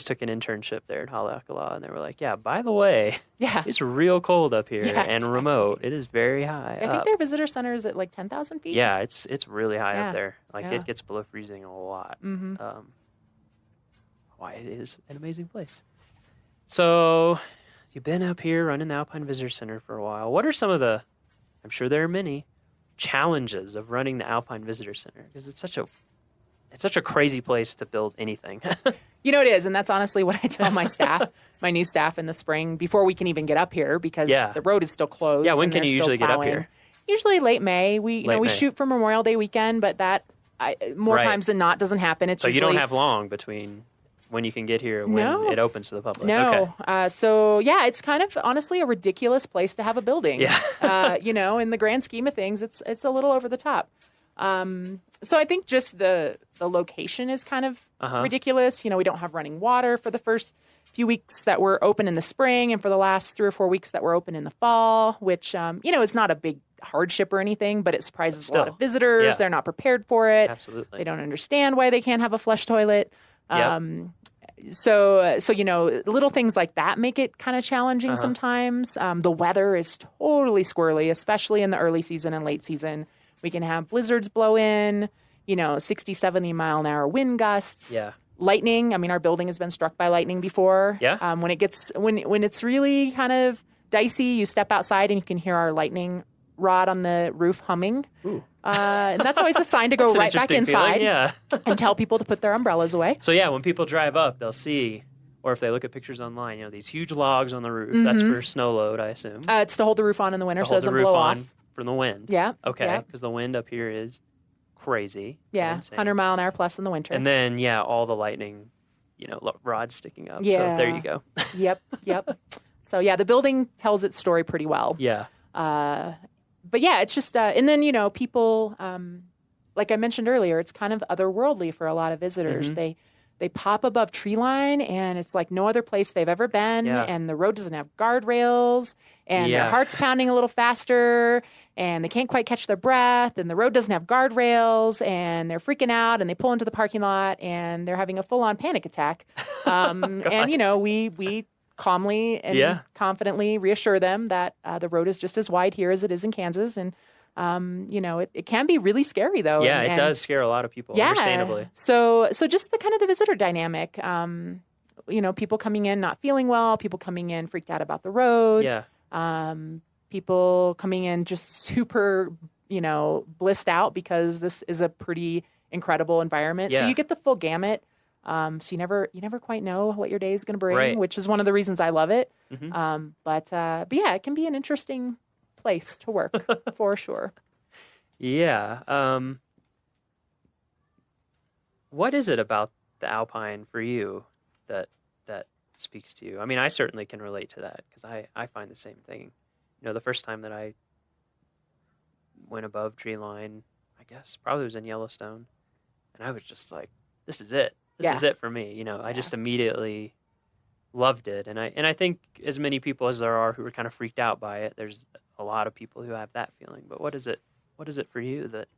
took an internship there in Haleakala, and they were like, yeah, by the way, it's real cold up here and remote. It is very high I think their visitor center is at like 10,000 feet. Yeah, it's really high up there. Like it gets below freezing a lot. Why it is an amazing place. So you've been up here running the Alpine Visitor Center for a while. What are some of the, I'm sure there are many, challenges of running the Alpine Visitor Center? Because it's such a crazy place to build anything. You know, it is. And that's honestly what I tell my staff, my new staff in the spring, before we can even get up here, because the road is still closed. Yeah, when can you usually get up here? Usually late May. We shoot for Memorial Day weekend, but that more times than not doesn't happen. It's so usually, you don't have long between when you can get here and when it opens to the public. No. Okay. So yeah, it's kind of honestly a ridiculous place to have a building. Yeah. You know, in the grand scheme of things, it's a little over the top. So I think just the location is kind of ridiculous. You know, we don't have running water for the first few weeks that we're open in the spring, and for the last 3 or 4 weeks that we're open in the fall, which, you know, is not a big hardship or anything, but it surprises a lot of visitors. Yeah. They're not prepared for it. Absolutely. They don't understand why they can't have a flush toilet. So, you know, little things like that make it kind of challenging sometimes. The weather is totally squirrely, especially in the early season and late season. We can have blizzards blow in, you know, 60, 70 mile an hour wind gusts. Yeah. Lightning. I mean, our building has been struck by lightning before. Yeah. When it's really kind of dicey, you step outside and you can hear our lightning rod on the roof humming. And that's always a sign to go right back inside and tell people to put their umbrellas away. So yeah, when people drive up, they'll see, or if they look at pictures online, you know, these huge logs on the roof. That's for snow load, I assume. It's to hold the roof on in the winter so it doesn't blow blow on off. From the wind. Yeah. Okay, because the wind up here is crazy. Yeah, 100 mile an hour plus in the winter. And then, all the lightning, you know, rods sticking up. Yeah. So there you go. Yep. So yeah, the building tells its story pretty well. Yeah. But yeah, it's just, and then, you know, people, like I mentioned earlier, it's kind of otherworldly for a lot of visitors. They pop above tree line, and it's like no other place they've ever been, and the road doesn't have guardrails, and their heart's pounding a little faster, and they can't quite catch their breath, and the road doesn't have guardrails, and they're freaking out, and they pull into the parking lot, and they're having a full-on panic attack. And, you know, we calmly and confidently reassure them that the road is just as wide here as it is in Kansas, and you know, it can be really scary though. Yeah, it does scare a lot of people, understandably. So just the kind of the visitor dynamic. people coming in not feeling well, people coming in freaked out about the road. Yeah. People coming in just super, blissed out because this is a pretty incredible environment. So Yeah. you get the full gamut. So you never quite know what your day is going to bring, Right. which is one of the reasons I love it. Mhm. But yeah, it can be an interesting place to work for sure. Yeah. What is it about the alpine for you that speaks to you? I mean, I certainly can relate to that because I find the same thing. The first time that I went above tree line, I guess probably was in Yellowstone, and I was just like, this is it. This is it for me. I just immediately loved it. And I think as many people as there are who are kind of freaked out by it, there's a lot of people who have that feeling. But what is it for you that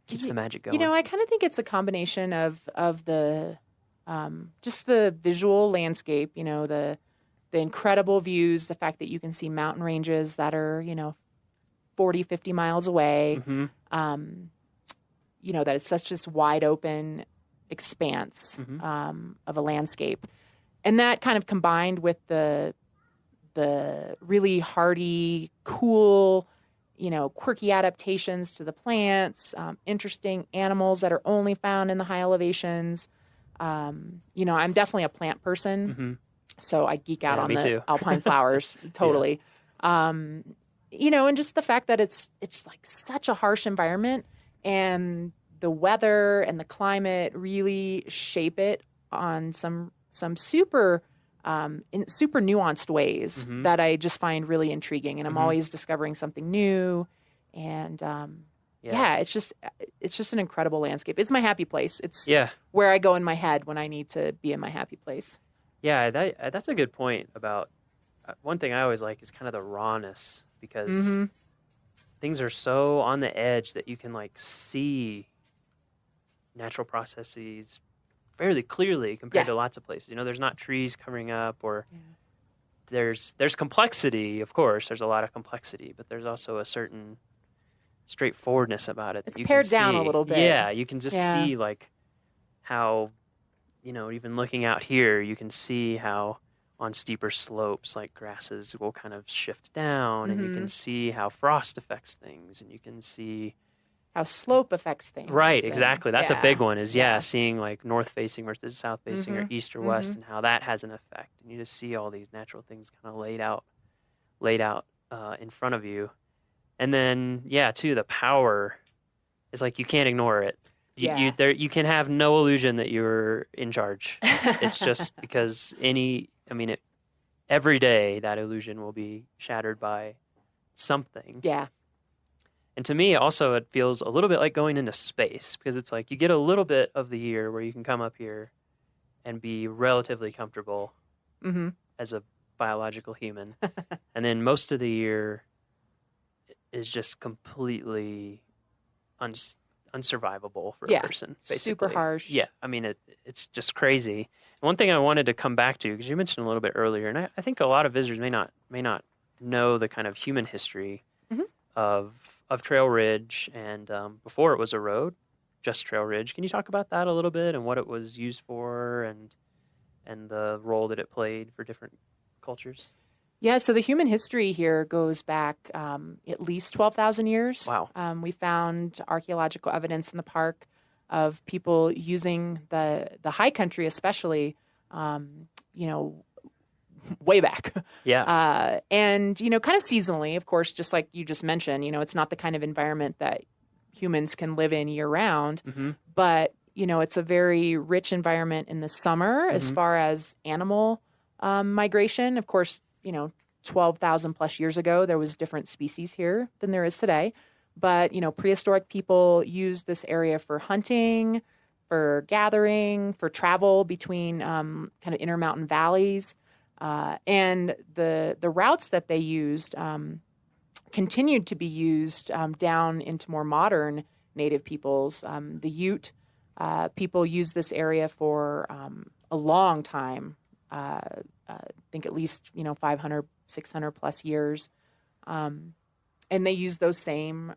keeps the magic going? I kind of think it's a combination of the just the visual landscape, the incredible views, the fact that you can see mountain ranges that are, 40, 50 miles away, that it's such this wide open expanse of a landscape. And that kind of combined with the really hardy, cool, quirky adaptations to the plants, interesting animals that are only found in the high elevations. I'm definitely a plant person, so I geek out on me the too. alpine flowers, totally. And just the fact that it's like such a harsh environment, and the weather and the climate really shape it on some super in super nuanced ways that I just find really intriguing, and I'm always discovering something new. And it's just an incredible landscape. It's my happy place. It's where I go in my head when I need to be in my happy place. Yeah, that's a good point about one thing I always like is kind of the rawness, because things are so on the edge that you can like see natural processes fairly clearly compared to lots of places. There's not trees covering up, or there's complexity, of course. There's a lot of complexity, but there's also a certain straightforwardness about it. It's pared down a little bit. Yeah, you can just see like how, even looking out here, you can see how on steeper slopes, like grasses will kind of shift down, and you can see how frost affects things, and you can see how slope affects things. Right, exactly. That's a big one, is seeing like north facing versus south facing or east or west, and how that has an effect. And you just see all these natural things kind of laid out in front of you. And then, too, the power is like, you can't ignore it. You can have no illusion that you're in charge. It's just because every day that illusion will be shattered by something. Yeah. And to me, also, it feels a little bit like going into space, because it's like you get a little bit of the year where you can come up here and be relatively comfortable as a biological human. And then most of the year is just completely unsurvivable for a person, basically. Super harsh. Yeah, it's just crazy. One thing I wanted to come back to, because you mentioned a little bit earlier, and I think a lot of visitors may not know the kind of human history of Trail Ridge, and before it was a road, just Trail Ridge. Can you talk about that a little bit, and what it was used for, and the role that it played for different cultures? Yeah, so the human history here goes back at least 12,000 years. Wow. We found archaeological evidence in the park of people using the high country, especially, way back. Yeah. And, kind of seasonally, of course, just like you just mentioned, it's not the kind of environment that humans can live in year round, but, it's a very rich environment in the summer as far as animal migration. Of course, 12,000 plus years ago, there was different species here than there is today. But, prehistoric people used this area for hunting, for gathering, for travel between kind of intermountain valleys. And the routes that they used continued to be used down into more modern native peoples. The Ute people used this area for a long time. I think at least 500, 600 plus years, and they used those same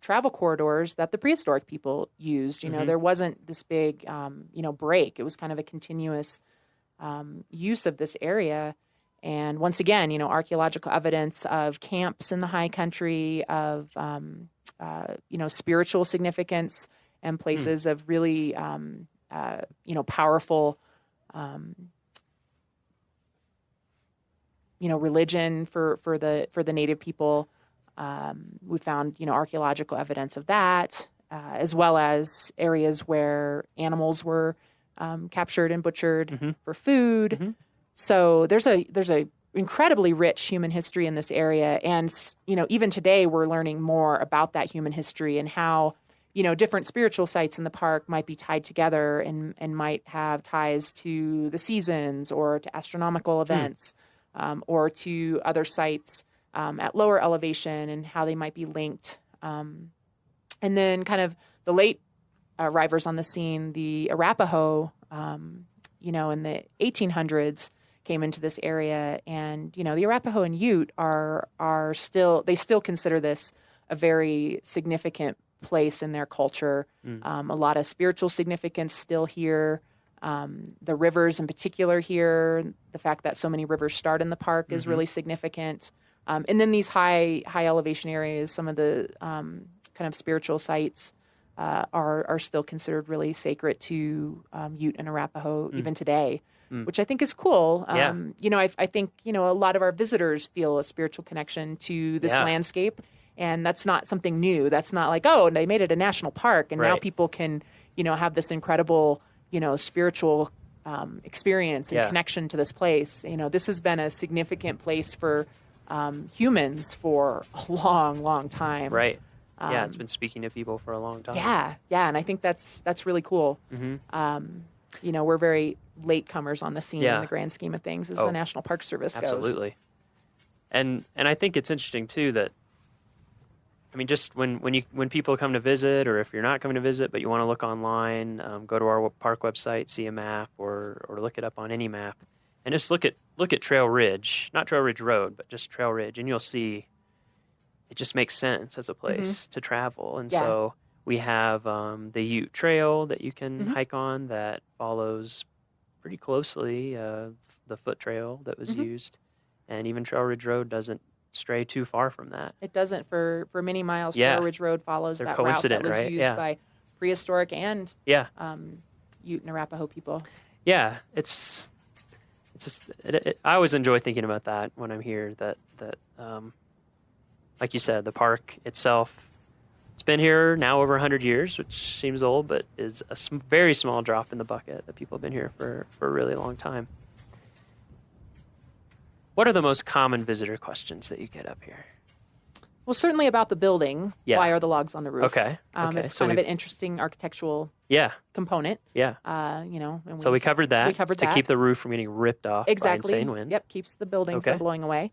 travel corridors that the prehistoric people used. There wasn't this big break. It was kind of a continuous use of this area. And once again, archaeological evidence of camps in the high country, of, spiritual significance and places of really, powerful, religion for the native people. We found, archaeological evidence of that, as well as areas where animals were captured and butchered for food. So there's a incredibly rich human history in this area, and even today we're learning more about that human history and how different spiritual sites in the park might be tied together and might have ties to the seasons or to astronomical events, or to other sites at lower elevation, and how they might be linked. And then kind of the late arrivers on the scene, the Arapaho, in the 1800s came into this area, and the Arapaho and Ute are still consider this a very significant place in their culture. A lot of spiritual significance still here. The rivers in particular here, the fact that so many rivers start in the park is really significant. And then these high elevation areas, some of the kind of spiritual sites are still considered really sacred to Ute and Arapaho even today, which I think is cool. I think, a lot of our visitors feel a spiritual connection to this landscape, and that's not something new. That's not like, oh, they made it a national park, and now people can, have this incredible, spiritual experience and connection to this place. This has been a significant place for humans for a long, long time. Right. Yeah, it's been speaking to people for a long time. Yeah, and I think that's really cool. We're very latecomers on the scene in the grand scheme of things as the National Park Service goes. Absolutely. And I think it's interesting too that, just when people come to visit, or if you're not coming to visit but you want to look online, go to our park website, see a map, or look it up on any map, and just look at Trail Ridge, not Trail Ridge Road, but just Trail Ridge, and you'll see it just makes sense as a place to travel. And so we have the Ute Trail that you can hike on that follows pretty closely the foot trail that was used, and even Trail Ridge Road doesn't stray too far from that. It doesn't for many miles. Trail Ridge Road follows that route that was used by prehistoric and Ute and Arapaho people. Yeah, it's just I always enjoy thinking about that when I'm here. That like you said, the park itself, it's been here now over 100 years, which seems old, but is a very small drop in the bucket that people have been here for a really long time. What are the most common visitor questions that you get up here? Well, certainly about the building. Yeah. Why are the logs on the roof? Okay. It's kind of an interesting architectural component. Yeah. And So we covered that. to keep the roof from getting ripped off by insane wind. Yep, keeps the building from blowing away.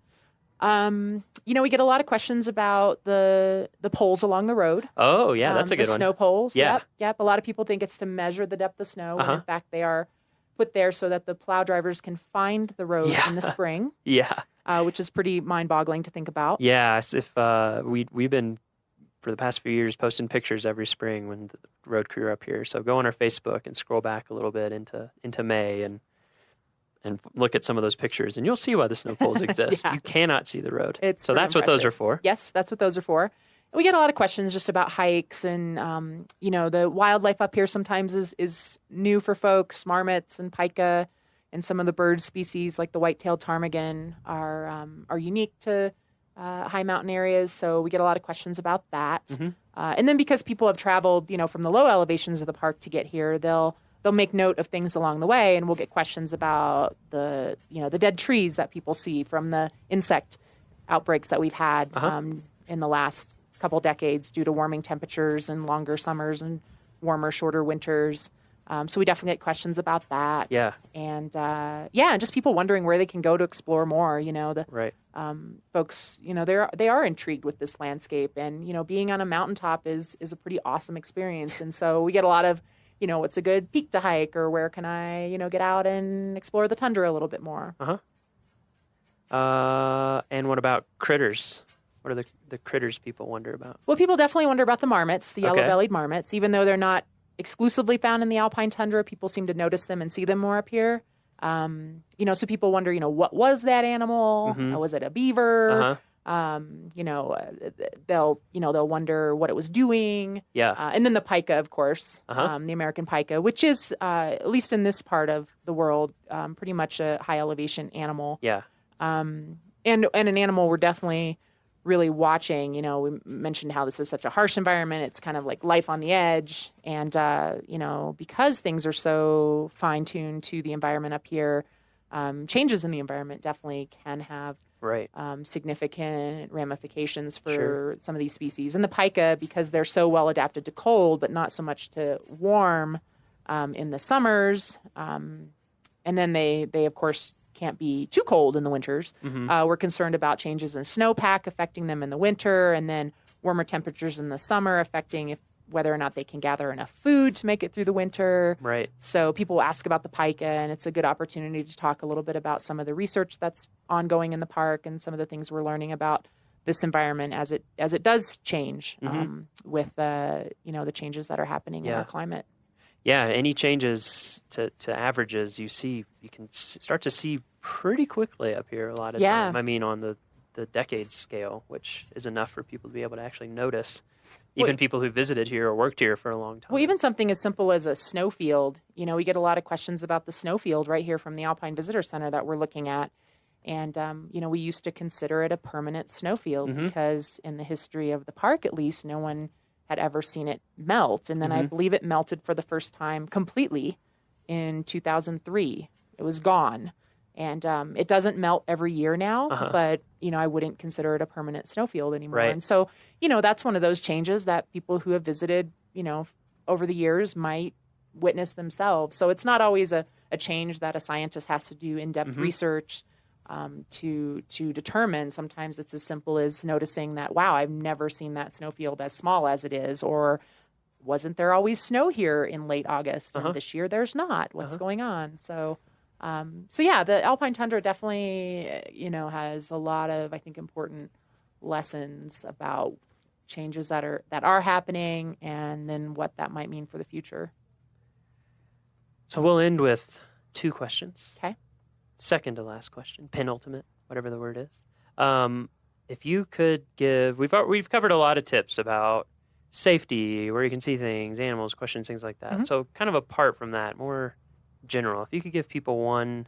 We get a lot of questions about the poles along the road. Oh, yeah, that's a good one. The one. snow poles. Yeah. Yep. A lot of people think it's to measure the depth of snow, when in fact they are put there so that the plow drivers can find the road in the spring. Yeah. Which is pretty mind-boggling to think about. Yes, if we've been for the past few years posting pictures every spring when the road crew are up here. So go on our Facebook and scroll back a little bit into May and look at some of those pictures, and you'll see why the snow poles exist. You cannot see the road. So that's what those are for. Yes, that's what those are for. We get a lot of questions just about hikes, and the wildlife up here sometimes is new for folks. Marmots and pika and some of the bird species like the white-tailed ptarmigan are unique to high mountain areas. So we get a lot of questions about that. And then because people have traveled, from the low elevations of the park to get here, they'll make note of things along the way, and we'll get questions about the dead trees that people see from the insect outbreaks that we've had in the last couple decades due to warming temperatures and longer summers and warmer, shorter winters. So we definitely get questions about that. Yeah. And and just people wondering where they can go to explore more. Folks, they are intrigued with this landscape, and being on a mountaintop is a pretty awesome experience. And so we get a lot of, what's a good peak to hike, or where can I, get out and explore the tundra a little bit more. And what about critters? What are the critters people wonder about? Well, people definitely wonder about the marmots, the yellow-bellied marmots. Even though they're not exclusively found in the alpine tundra, people seem to notice them and see them more up here. So people wonder, what was that animal? Was it a beaver? They'll wonder what it was doing. Yeah. And then the pika, of course, the American pika, which is, at least in this part of the world, pretty much a high elevation animal. Yeah. And an animal we're definitely really watching. We mentioned how this is such a harsh environment. It's kind of like life on the edge. And, because things are so fine-tuned to the environment up here, changes in the environment definitely can have significant ramifications for some of these species. And the pika, because they're so well adapted to cold, but not so much to warm in the summers. And then they of course, can't be too cold in the winters. We're concerned about changes in snowpack affecting them in the winter, and then warmer temperatures in the summer affecting whether or not they can gather enough food to make it through the winter. Right. So people ask about the pika, and it's a good opportunity to talk a little bit about some of the research that's ongoing in the park and some of the things we're learning about this environment as it does change with the changes that are happening in our climate. Yeah, any changes to averages you can start to see pretty quickly up here a lot of time. I mean, on the decade scale, which is enough for people to be able to actually notice. Even people who visited here or worked here for a long time. Well, even something as simple as a snowfield. We get a lot of questions about the snowfield right here from the Alpine Visitor Center that we're looking at. And, we used to consider it a permanent snowfield because in the history of the park, at least, no one had ever seen it melt. And then I believe it melted for the first time completely in 2003. It was gone. And it doesn't melt every year now, but, I wouldn't consider it a permanent snowfield anymore. Right. And so, that's one of those changes that people who have visited, over the years might witness themselves. So it's not always a change that a scientist has to do in-depth research to determine. Sometimes it's as simple as noticing that, wow, I've never seen that snowfield as small as it is, or wasn't there always snow here in late August? And this year there's not. What's going on? So the Alpine tundra definitely, has a lot of, I think, important lessons about changes that are happening and then what that might mean for the future. So we'll end with 2 questions. Okay. Second to last question, penultimate, whatever the word is. If you could give, we've covered a lot of tips about safety, where you can see things, animals, questions, things like that. So kind of apart from that, more general, if you could give people one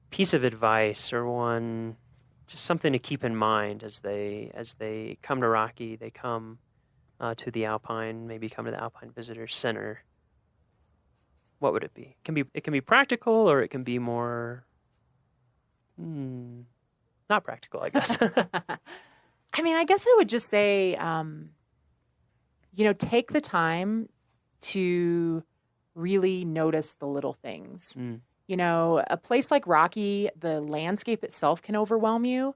piece of advice or just something to keep in mind as they come to Rocky, they come to the Alpine, maybe come to the Alpine Visitor Center, what would it be? It can be practical, or it can be more not practical, I guess. I mean, I guess I would just say, take the time to really notice the little things. A place like Rocky, the landscape itself can overwhelm you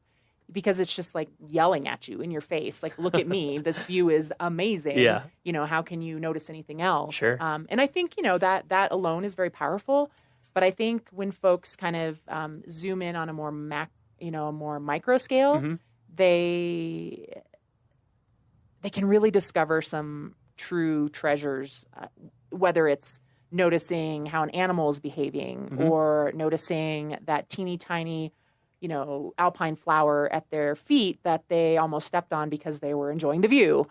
because it's just like yelling at you in your face. Like, look at me. This view is amazing. Yeah. How can you notice anything else? Sure. And I think, that alone is very powerful. But I think when folks kind of zoom in on a more more micro scale, they can really discover some true treasures, whether it's noticing how an animal is behaving or noticing that teeny tiny, alpine flower at their feet that they almost stepped on because they were enjoying the view.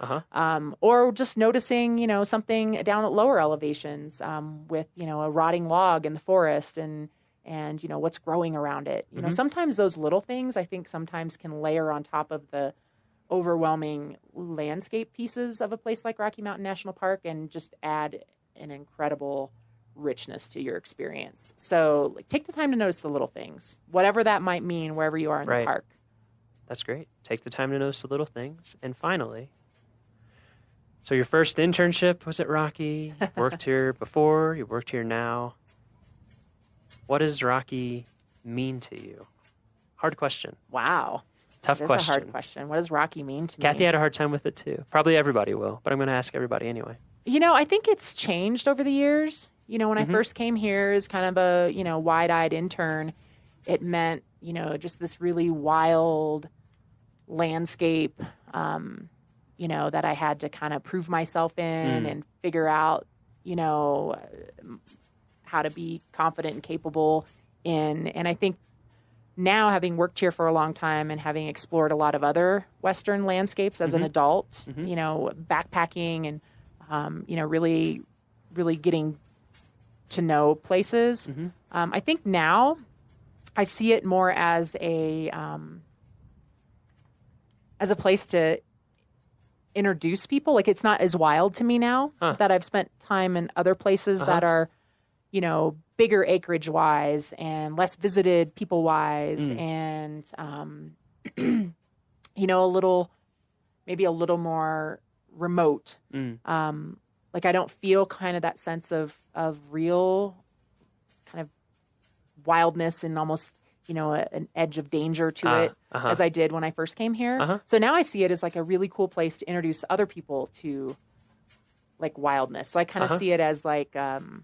Or just noticing, something down at lower elevations with, a rotting log in the forest and what's growing around it. Sometimes those little things, I think, sometimes can layer on top of the overwhelming landscape pieces of a place like Rocky Mountain National Park and just add an incredible richness to your experience. So take the time to notice the little things, whatever that might mean, wherever you are in the park. That's great. Take the time to notice the little things. And finally, so your first internship was at Rocky. You worked here before, you worked here now. What does Rocky mean to you? Hard question. Wow. Tough question. That's a hard question. What does Rocky mean to me? Kathy had a hard time with it too. Probably everybody will, but I'm going to ask everybody anyway. I think it's changed over the years. When I first came here as kind of a, wide-eyed intern, it meant, just this really wild landscape, that I had to kind of prove myself in and figure out, how to be confident and capable in. And I think now, having worked here for a long time and having explored a lot of other Western landscapes as an adult, backpacking and, really, really getting to know places, I think now I see it more as a place to introduce people. Like, it's not as wild to me now that I've spent time in other places that are, bigger acreage wise and less visited people wise and, maybe a little more remote. Like, I don't feel kind of that sense of real kind of wildness and almost, an edge of danger to it as I did when I first came here. So now I see it as like a really cool place to introduce other people to like wildness. So I kind of see it as like the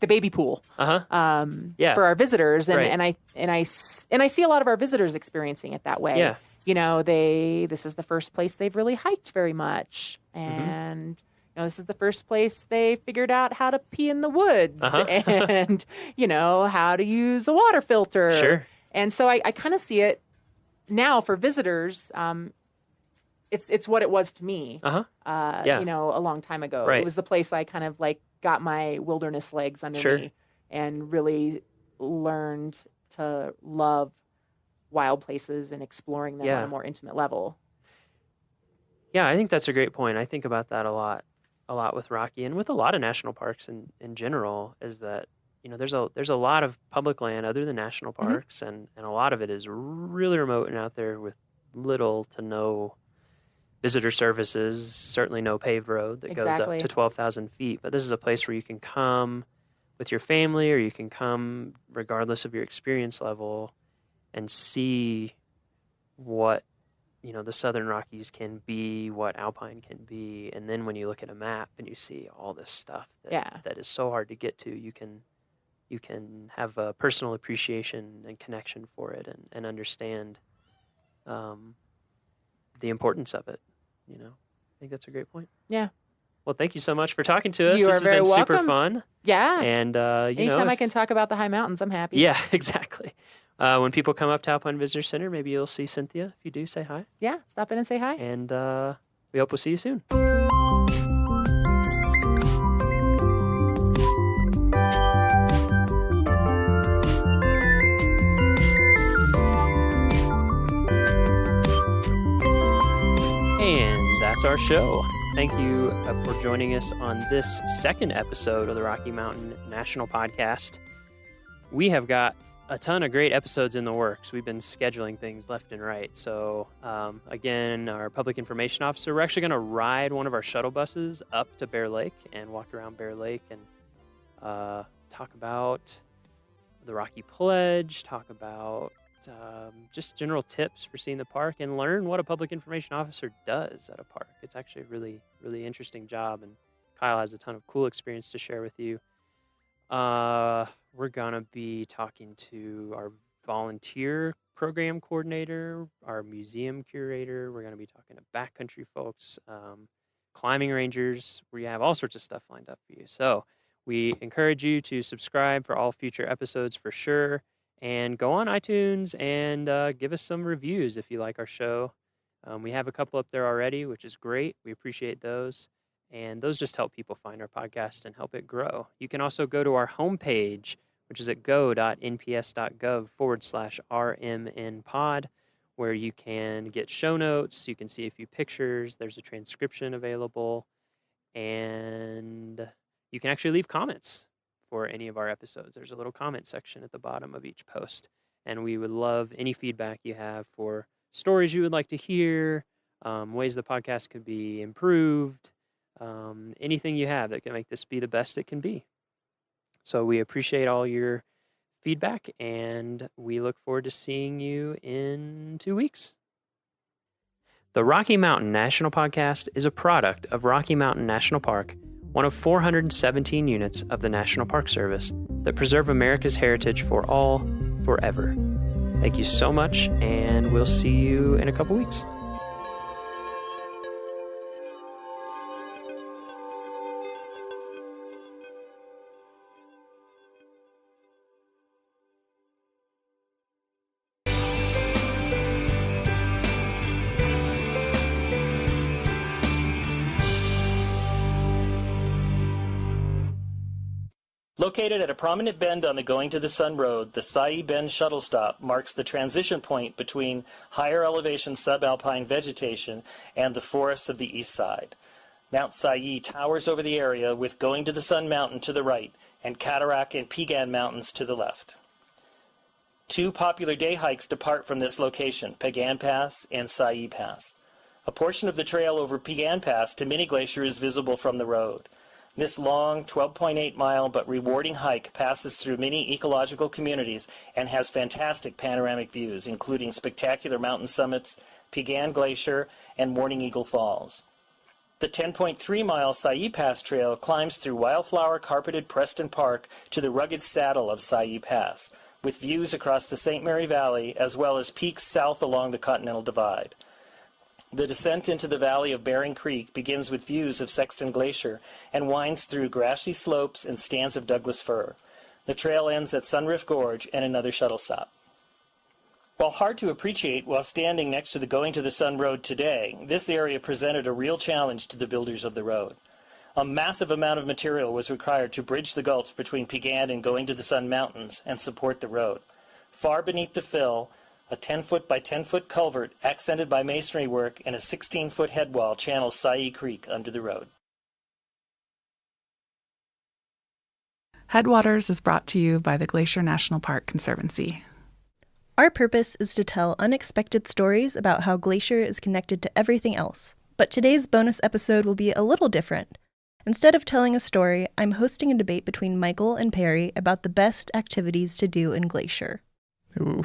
baby pool for our visitors. And I see a lot of our visitors experiencing it that way. This is the first place they've really hiked very much. And this is the first place they figured out how to pee in the woods and, how to use a water filter. Sure. And so I kind of see it now for visitors. It's what it was to me, a long time ago. Right. It was the place I kind of like got my wilderness legs under me and really learned to love wild places and exploring them on a more intimate level. Yeah, I think that's a great point. I think about that a lot with Rocky and with a lot of national parks in general, is that, there's a lot of public land other than national parks, and a lot of it is really remote and out there with little to no visitor services, certainly no paved road that goes up to 12,000 feet. But this is a place where you can come with your family, or you can come regardless of your experience level and see what, the Southern Rockies can be, what Alpine can be. And then when you look at a map and you see all this stuff that is so hard to get to, you can have a personal appreciation and connection for it and understand the importance of it. I think that's a great point. Yeah. Well, thank you so much for talking to us. You this are has very been welcome. super fun. Yeah. And anytime I can talk about the high mountains, I'm happy. Yeah, exactly. When people come up to Alpine Visitor Center, maybe you'll see Cynthia. If you do, say hi. Yeah, stop in and say hi. And we hope we'll see you soon. And that's our show. Thank you for joining us on this second episode of the Rocky Mountain National Podcast. We have got a ton of great episodes in the works. We've been scheduling things left and right. So, again, our public information officer, we're actually going to ride one of our shuttle buses up to Bear Lake and walk around Bear Lake and talk about the Rocky Pledge, talk about just general tips for seeing the park, and learn what a public information officer does at a park. It's actually a really, really interesting job, and Kyle has a ton of cool experience to share with you. We're going to be talking to our volunteer program coordinator, our museum curator. We're going to be talking to backcountry folks, climbing rangers. We have all sorts of stuff lined up for you. So we encourage you to subscribe for all future episodes for sure. And go on iTunes and give us some reviews if you like our show. We have a couple up there already, which is great. We appreciate those. And those just help people find our podcast and help it grow. You can also go to our homepage, which is at go.nps.gov/RMNpod, where you can get show notes. You can see a few pictures. There's a transcription available. And you can actually leave comments for any of our episodes. There's a little comment section at the bottom of each post. And we would love any feedback you have for stories you would like to hear, ways the podcast could be improved, anything you have that can make this be the best it can be. So we appreciate all your feedback, and we look forward to seeing you in 2 weeks. The Rocky Mountain National Podcast is a product of Rocky Mountain National Park, one of 417 units of the National Park Service that preserve America's heritage for all, forever. Thank you so much, and we'll see you in a couple weeks. Located at a prominent bend on the Going to the Sun Road, the Sai Bend shuttle stop marks the transition point between higher elevation subalpine vegetation and the forests of the east side. Mount Sai towers over the area with Going to the Sun Mountain to the right and Cataract and Piegan Mountains to the left. Two popular day hikes depart from this location, Piegan Pass and Sai Pass. A portion of the trail over Piegan Pass to Mini Glacier is visible from the road. This long, 12.8-mile but rewarding hike passes through many ecological communities and has fantastic panoramic views, including spectacular mountain summits, Piegan Glacier, and Morning Eagle Falls. The 10.3-mile Sai Pass Trail climbs through wildflower-carpeted Preston Park to the rugged saddle of Sai Pass, with views across the St. Mary Valley as well as peaks south along the Continental Divide. The descent into the valley of Bering Creek begins with views of Sexton Glacier and winds through grassy slopes and stands of Douglas fir. The trail ends at Sunriff Gorge and another shuttle stop. While hard to appreciate while standing next to the Going to the Sun Road today, this area presented a real challenge to the builders of the road. A massive amount of material was required to bridge the gulch between Piegan and Going to the Sun Mountains and support the road. Far beneath the fill, a 10-foot by 10-foot culvert accented by masonry work and a 16-foot headwall channels Sai Creek under the road. Headwaters is brought to you by the Glacier National Park Conservancy. Our purpose is to tell unexpected stories about how Glacier is connected to everything else. But today's bonus episode will be a little different. Instead of telling a story, I'm hosting a debate between Michael and Perry about the best activities to do in Glacier. Ooh.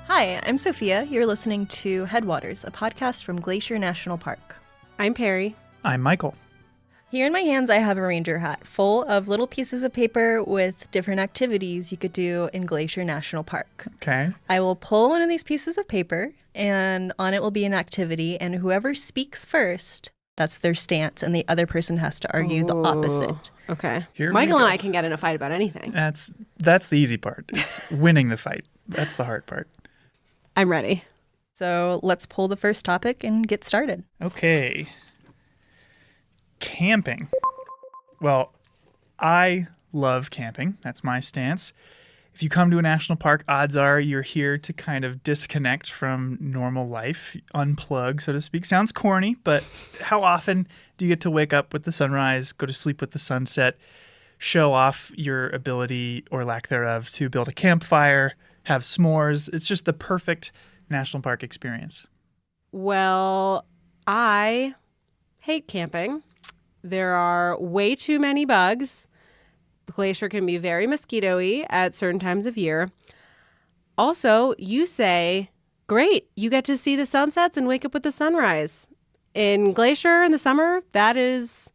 Hi, I'm Sophia. You're listening to Headwaters, a podcast from Glacier National Park. I'm Perry. I'm Michael. Here in my hands, I have a ranger hat full of little pieces of paper with different activities you could do in Glacier National Park. Okay. I will pull one of these pieces of paper, and on it will be an activity, and whoever speaks first, that's their stance, and the other person has to argue the opposite. Okay. Here Michael and I can get in a fight about anything. That's the easy part. It's winning the fight. That's the hard part. I'm ready. So let's pull the first topic and get started. Okay. Camping. Well, I love camping. That's my stance. If you come to a national park, odds are you're here to kind of disconnect from normal life, unplug, so to speak. Sounds corny, but how often do you get to wake up with the sunrise, go to sleep with the sunset, show off your ability or lack thereof to build a campfire, have s'mores? It's just the perfect national park experience. Well, I hate camping. There are way too many bugs. The glacier can be very mosquito-y at certain times of year. Also, you say, great, you get to see the sunsets and wake up with the sunrise. In Glacier in the summer, that is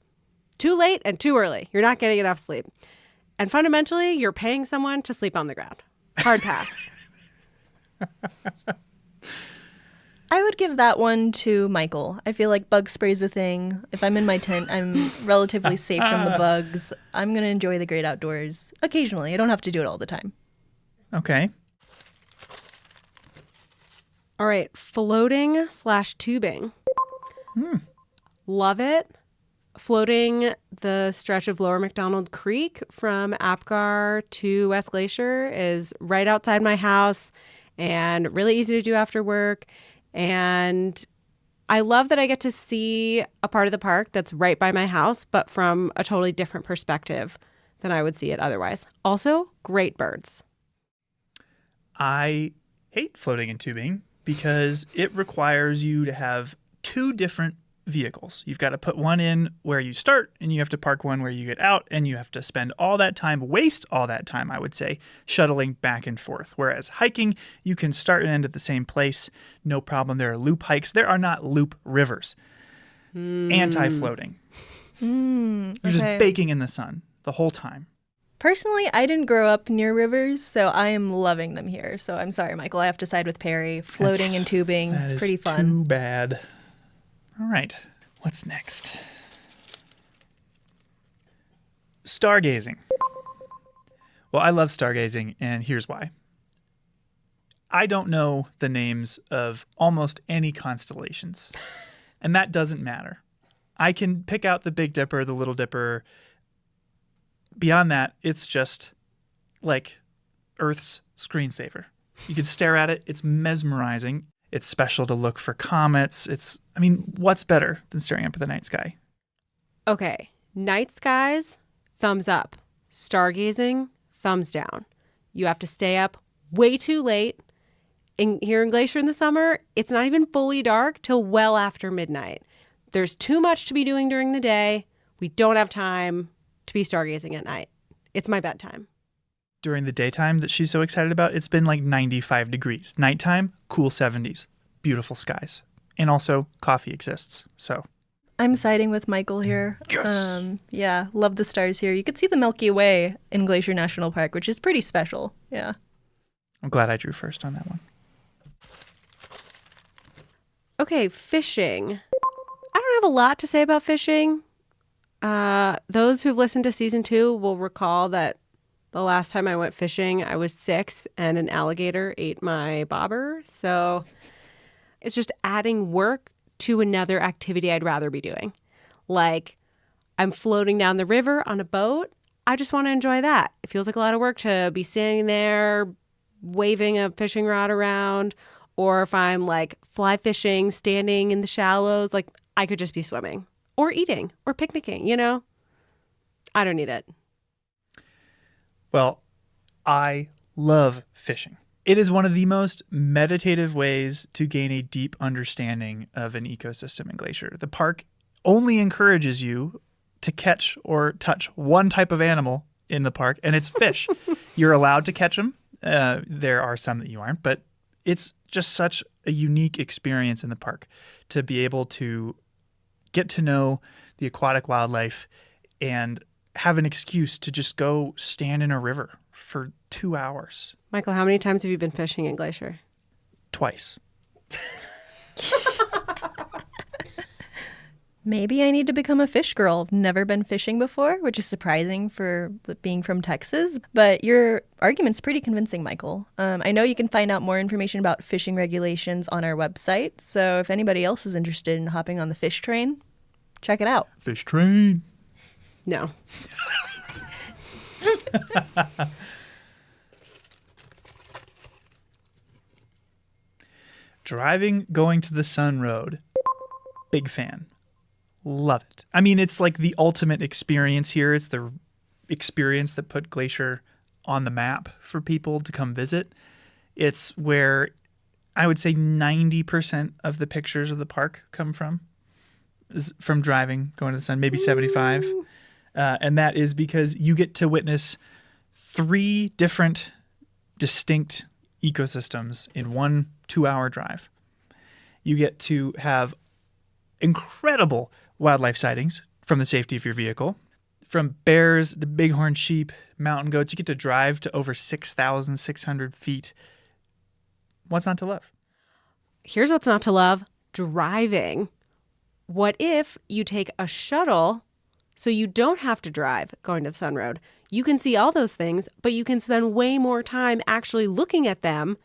too late and too early. You're not getting enough sleep. And fundamentally, you're paying someone to sleep on the ground. Hard pass. I would give that one to Michael. I feel like bug spray's a thing. If I'm in my tent, I'm relatively safe from the bugs. I'm going to enjoy the great outdoors occasionally. I don't have to do it all the time. Okay. All right, floating/tubing. Love it. Floating the stretch of Lower McDonald Creek from Apgar to West Glacier is right outside my house and really easy to do after work. And I love that I get to see a part of the park that's right by my house, but from a totally different perspective than I would see it otherwise. Also, great birds. I hate floating and tubing because it requires you to have two different vehicles. You've got to put one in where you start, and you have to park one where you get out, and you have to spend all that time, waste all that time, I would say, shuttling back and forth. Whereas hiking, you can start and end at the same place, no problem. There are loop hikes. There are not loop rivers. Anti-floating. You're just baking in the sun the whole time. Personally, I didn't grow up near rivers, so I am loving them here. So I'm sorry, Michael, I have to side with Perry. Floating and tubing, it's pretty fun. Too bad. All right, what's next? Stargazing. Well, I love stargazing, and here's why. I don't know the names of almost any constellations, and that doesn't matter. I can pick out the Big Dipper, the Little Dipper. Beyond that, it's just like Earth's screensaver. You can stare at it. It's mesmerizing. It's special to look for comets. What's better than staring up at the night sky? Okay, night skies, thumbs up. Stargazing, thumbs down. You have to stay up way too late. Here in Glacier in the summer, it's not even fully dark till well after midnight. There's too much to be doing during the day. We don't have time to be stargazing at night. It's my bedtime. During the daytime that she's so excited about, it's been like 95 degrees. Nighttime, cool 70s. Beautiful skies. And also, coffee exists. So I'm siding with Michael here. Yes! Yeah, love the stars here. You could see the Milky Way in Glacier National Park, which is pretty special. Yeah. I'm glad I drew first on that one. Okay, fishing. I don't have a lot to say about fishing. Those who've listened to season 2 will recall that the last time I went fishing, I was 6 and an alligator ate my bobber. So it's just adding work to another activity I'd rather be doing. Like, I'm floating down the river on a boat. I just want to enjoy that. It feels like a lot of work to be standing there waving a fishing rod around. Or if I'm like fly fishing, standing in the shallows, like I could just be swimming or eating or picnicking, you know? I don't need it. Well, I love fishing. It is one of the most meditative ways to gain a deep understanding of an ecosystem in Glacier. The park only encourages you to catch or touch one type of animal in the park, and it's fish. You're allowed to catch them. There are some that you aren't, but it's just such a unique experience in the park to be able to get to know the aquatic wildlife and have an excuse to just go stand in a river for 2 hours. Michael, how many times have you been fishing in Glacier? Twice. Maybe I need to become a fish girl. I've never been fishing before, which is surprising for being from Texas. But your argument's pretty convincing, Michael. I know you can find out more information about fishing regulations on our website. So if anybody else is interested in hopping on the fish train, check it out. Fish train. No. Driving, going to the Sun Road. Big fan. Love it. I mean, it's like the ultimate experience here. It's the experience that put Glacier on the map for people to come visit. It's where I would say 90% of the pictures of the park come from. Is from driving, going to the Sun, maybe 75. And that is because you get to witness 3 different distinct ecosystems in one 2-hour drive. You get to have incredible wildlife sightings from the safety of your vehicle. From bears to bighorn sheep, mountain goats, you get to drive to over 6,600 feet. What's not to love? Here's what's not to love: driving. What if you take a shuttle so you don't have to drive going to the Sun Road? You can see all those things, but you can spend way more time actually looking at them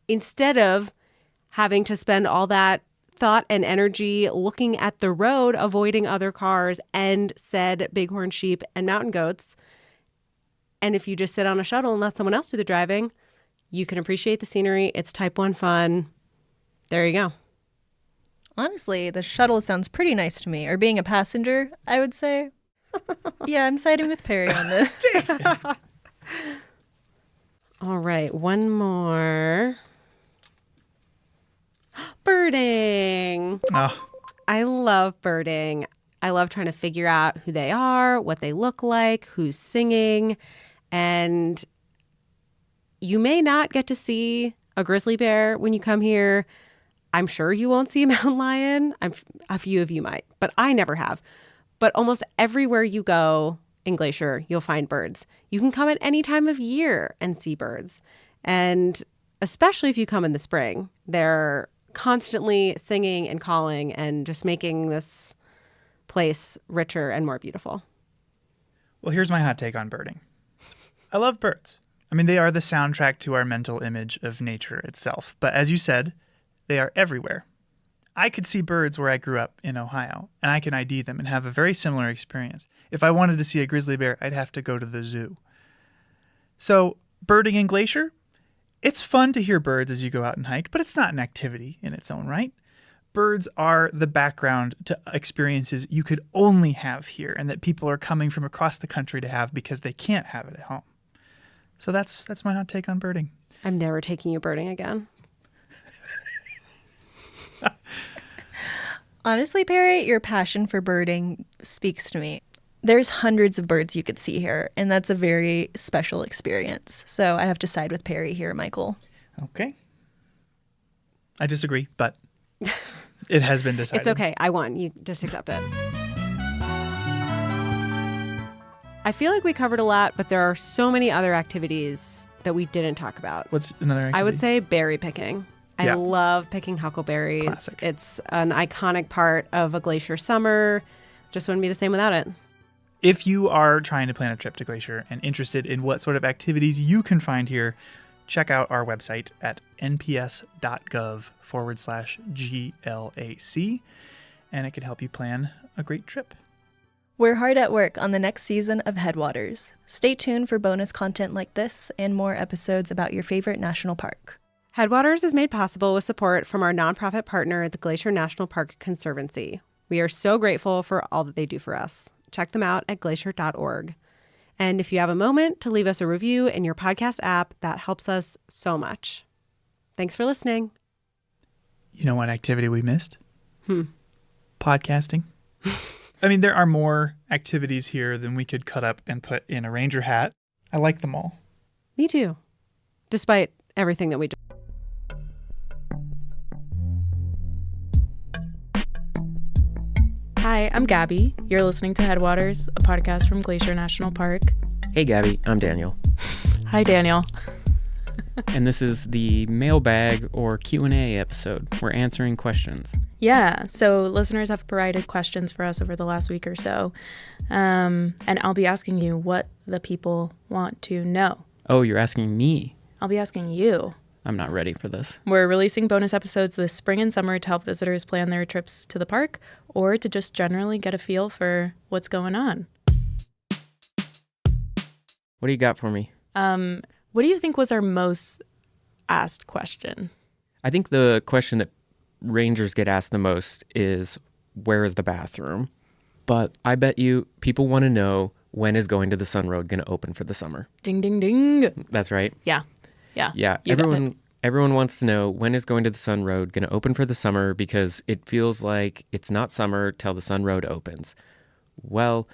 instead of having to spend all that thought and energy looking at the road, avoiding other cars and said bighorn sheep and mountain goats. And if you just sit on a shuttle and let someone else do the driving, you can appreciate the scenery. It's type 1 fun. There you go. Honestly, the shuttle sounds pretty nice to me. Or being a passenger, I would say. Yeah, I'm siding with Perry on this. All right, one more. Birding. Oh. I love birding. I love trying to figure out who they are, what they look like, who's singing. And you may not get to see a grizzly bear when you come here. I'm sure you won't see a mountain lion. A few of you might, but I never have. But almost everywhere you go in Glacier, you'll find birds. You can come at any time of year and see birds. And especially if you come in the spring, they're constantly singing and calling and just making this place richer and more beautiful. Well, here's my hot take on birding. I love birds. I mean, they are the soundtrack to our mental image of nature itself. But as you said, they are everywhere. I could see birds where I grew up in Ohio, and I can ID them and have a very similar experience. If I wanted to see a grizzly bear, I'd have to go to the zoo. So, birding in Glacier? It's fun to hear birds as you go out and hike, but it's not an activity in its own right. Birds are the background to experiences you could only have here and that people are coming from across the country to have because they can't have it at home. So that's my hot take on birding. I'm never taking you birding again. Honestly, Perry, your passion for birding speaks to me. There's hundreds of birds you could see here, and that's a very special experience. So I have to side with Perry here, Michael. Okay. I disagree, but it has been decided. It's okay. I won. You just accept it. I feel like we covered a lot, but there are so many other activities that we didn't talk about. What's another activity? I would say berry picking. I Yeah. love picking huckleberries. Classic. It's an iconic part of a glacier summer. Just wouldn't be the same without it. If you are trying to plan a trip to Glacier and interested in what sort of activities you can find here, check out our website at nps.gov/GLAC, and it can help you plan a great trip. We're hard at work on the next season of Headwaters. Stay tuned for bonus content like this and more episodes about your favorite national park. Headwaters is made possible with support from our nonprofit partner, the Glacier National Park Conservancy. We are so grateful for all that they do for us. Check them out at glacier.org. And if you have a moment to leave us a review in your podcast app, that helps us so much. Thanks for listening. You know what activity we missed? Podcasting. I mean, there are more activities here than we could cut up and put in a ranger hat. I like them all. Me too. Despite everything that we do. Hi, I'm Gabby. You're listening to Headwaters, a podcast from Glacier National Park. Hey, Gabby. I'm Daniel. Hi, Daniel. And this is the mailbag or Q&A episode. We're answering questions. Yeah, so listeners have provided questions for us over the last week or so. And I'll be asking you what the people want to know. Oh, you're asking me? I'll be asking you. I'm not ready for this. We're releasing bonus episodes this spring and summer to help visitors plan their trips to the park or to just generally get a feel for what's going on. What do you got for me? What do you think was our most asked question? I think the question that rangers get asked the most is, where is the bathroom? But I bet you people want to know, when is Going to the Sun Road going to open for the summer? Ding, ding, ding. That's right. Yeah. Yeah. Everyone wants to know, when is Going to the Sun Road going to open for the summer, because it feels like it's not summer till the Sun Road opens. Well,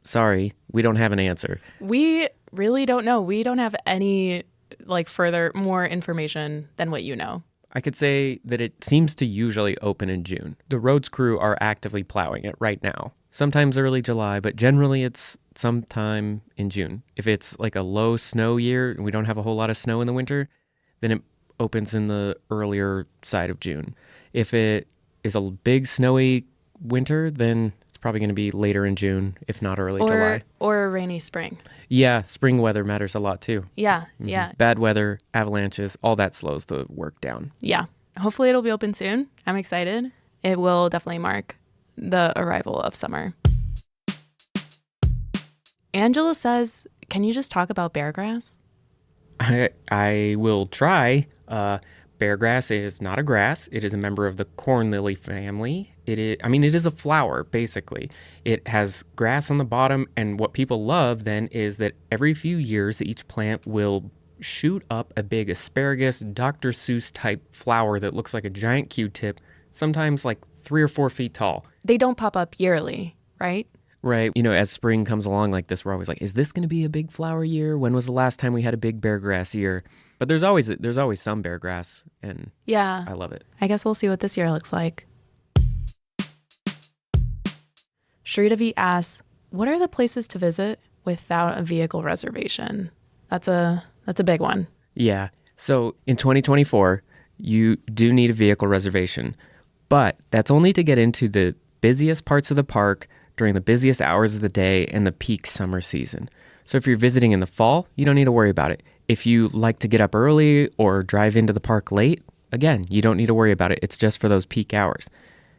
sorry, we don't have an answer. We really don't know. We don't have any more information than what you know. I could say that it seems to usually open in June. The roads crew are actively plowing it right now. Sometimes early July, but generally it's sometime in June. If it's like a low snow year and we don't have a whole lot of snow in the winter, then it opens in the earlier side of June. If it is a big snowy winter, then it's probably going to be later in June, if not early July. Or a rainy spring. Yeah, spring weather matters a lot too. Yeah, yeah. Bad weather, avalanches, all that slows the work down. Yeah. Hopefully it'll be open soon. I'm excited. It will definitely mark the arrival of summer. Angela says, can you just talk about beargrass? I will try. Beargrass is not a grass. It is a member of the corn lily family. It is a flower, basically. It has grass on the bottom, and what people love then is that every few years each plant will shoot up a big asparagus, Dr. Seuss type flower that looks like a giant Q-tip, sometimes like 3 or 4 feet tall. They don't pop up yearly, right? Right. As spring comes along like this, we're always like, is this going to be a big flower year? When was the last time we had a big beargrass year? But there's always some beargrass, and yeah, I love it. I guess we'll see what this year looks like. Shritavi asks, what are the places to visit without a vehicle reservation? That's a big one. Yeah. So in 2024, you do need a vehicle reservation, but that's only to get into the busiest parts of the park during the busiest hours of the day and the peak summer season. So if you're visiting in the fall, you don't need to worry about it. If you like to get up early or drive into the park late, again, you don't need to worry about it. It's just for those peak hours.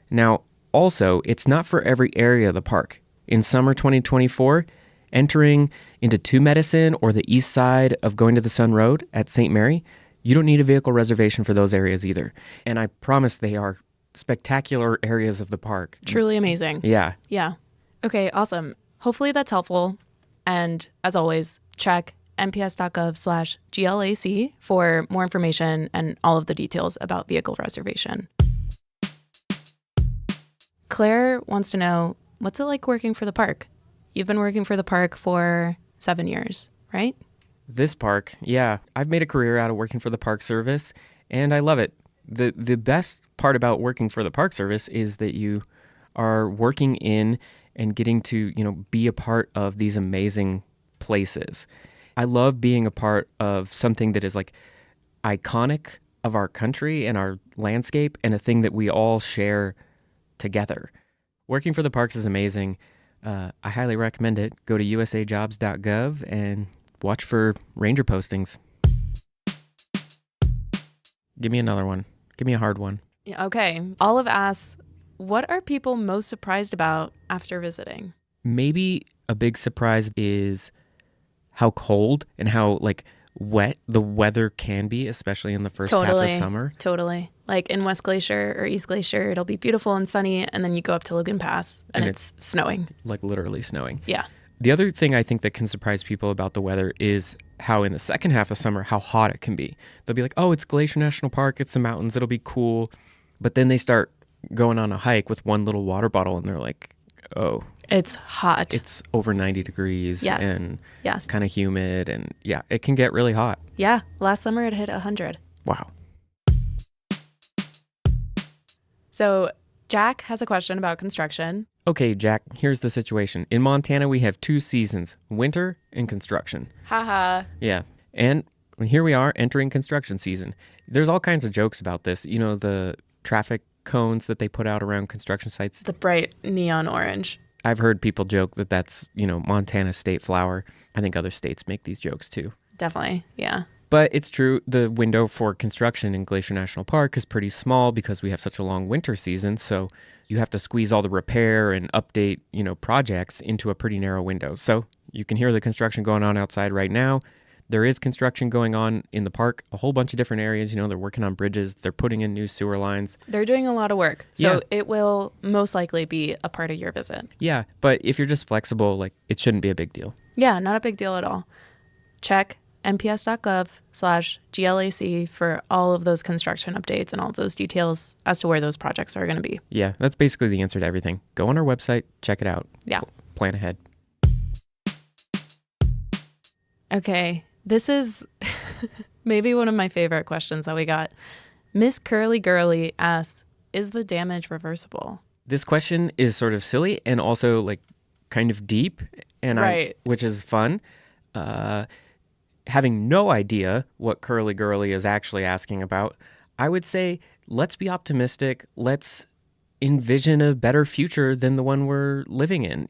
Now, also, it's not for every area of the park. In summer 2024, entering into Two Medicine or the east side of Going to the Sun Road at St. Mary, you don't need a vehicle reservation for those areas either. And I promise they are spectacular areas of the park. Truly amazing. Yeah. Yeah. Okay, awesome. Hopefully that's helpful. And as always, check nps.gov/GLAC for more information and all of the details about vehicle reservation. Claire wants to know, what's it like working for the park? You've been working for the park for 7 years, right? This park, yeah. I've made a career out of working for the Park Service, and I love it. The best part about working for the Park Service is that you are working in and getting to, be a part of these amazing places. I love being a part of something that is like iconic of our country and our landscape and a thing that we all share together. Working for the parks is amazing. I highly recommend it. Go to usajobs.gov and watch for ranger postings. Give me another one. Give me a hard one. Yeah, okay. Olive asks, what are people most surprised about after visiting? Maybe a big surprise is how cold and how wet the weather can be, especially in the first half of summer. Totally. Like in West Glacier or East Glacier, it'll be beautiful and sunny, and then you go up to Lagoon Pass and it's snowing. Like literally snowing. Yeah. The other thing I think that can surprise people about the weather is how in the second half of summer, how hot it can be. They'll be like, oh, it's Glacier National Park, it's the mountains, it'll be cool. But then they start going on a hike with one little water bottle and they're like, oh. It's hot. It's over 90 degrees and yes. kind of humid. And yeah, it can get really hot. Yeah. Last summer it hit 100. Wow. So Jack has a question about construction. Okay, Jack, here's the situation. In Montana, we have 2 seasons, winter and construction. Haha. Yeah. And here we are entering construction season. There's all kinds of jokes about this. The traffic cones that they put out around construction sites. The bright neon orange. I've heard people joke that that's, Montana's state flower. I think other states make these jokes too. Definitely, yeah. But it's true, the window for construction in Glacier National Park is pretty small because we have such a long winter season. So you have to squeeze all the repair and update, projects into a pretty narrow window. So you can hear the construction going on outside right now. There is construction going on in the park, a whole bunch of different areas. They're working on bridges. They're putting in new sewer lines. They're doing a lot of work. So it will most likely be a part of your visit. Yeah, but if you're just flexible, it shouldn't be a big deal. Yeah, not a big deal at all. Check nps.gov/GLAC for all of those construction updates and all of those details as to where those projects are going to be. Yeah, that's basically the answer to everything. Go on our website, check it out. Yeah. Plan ahead. Okay, this is maybe one of my favorite questions that we got. Miss Curly Girly asks, is the damage reversible? This question is sort of silly and also kind of deep, and right. Which is fun. Having no idea what Curly Girly is actually asking about, I would say let's be optimistic. Let's envision a better future than the one we're living in.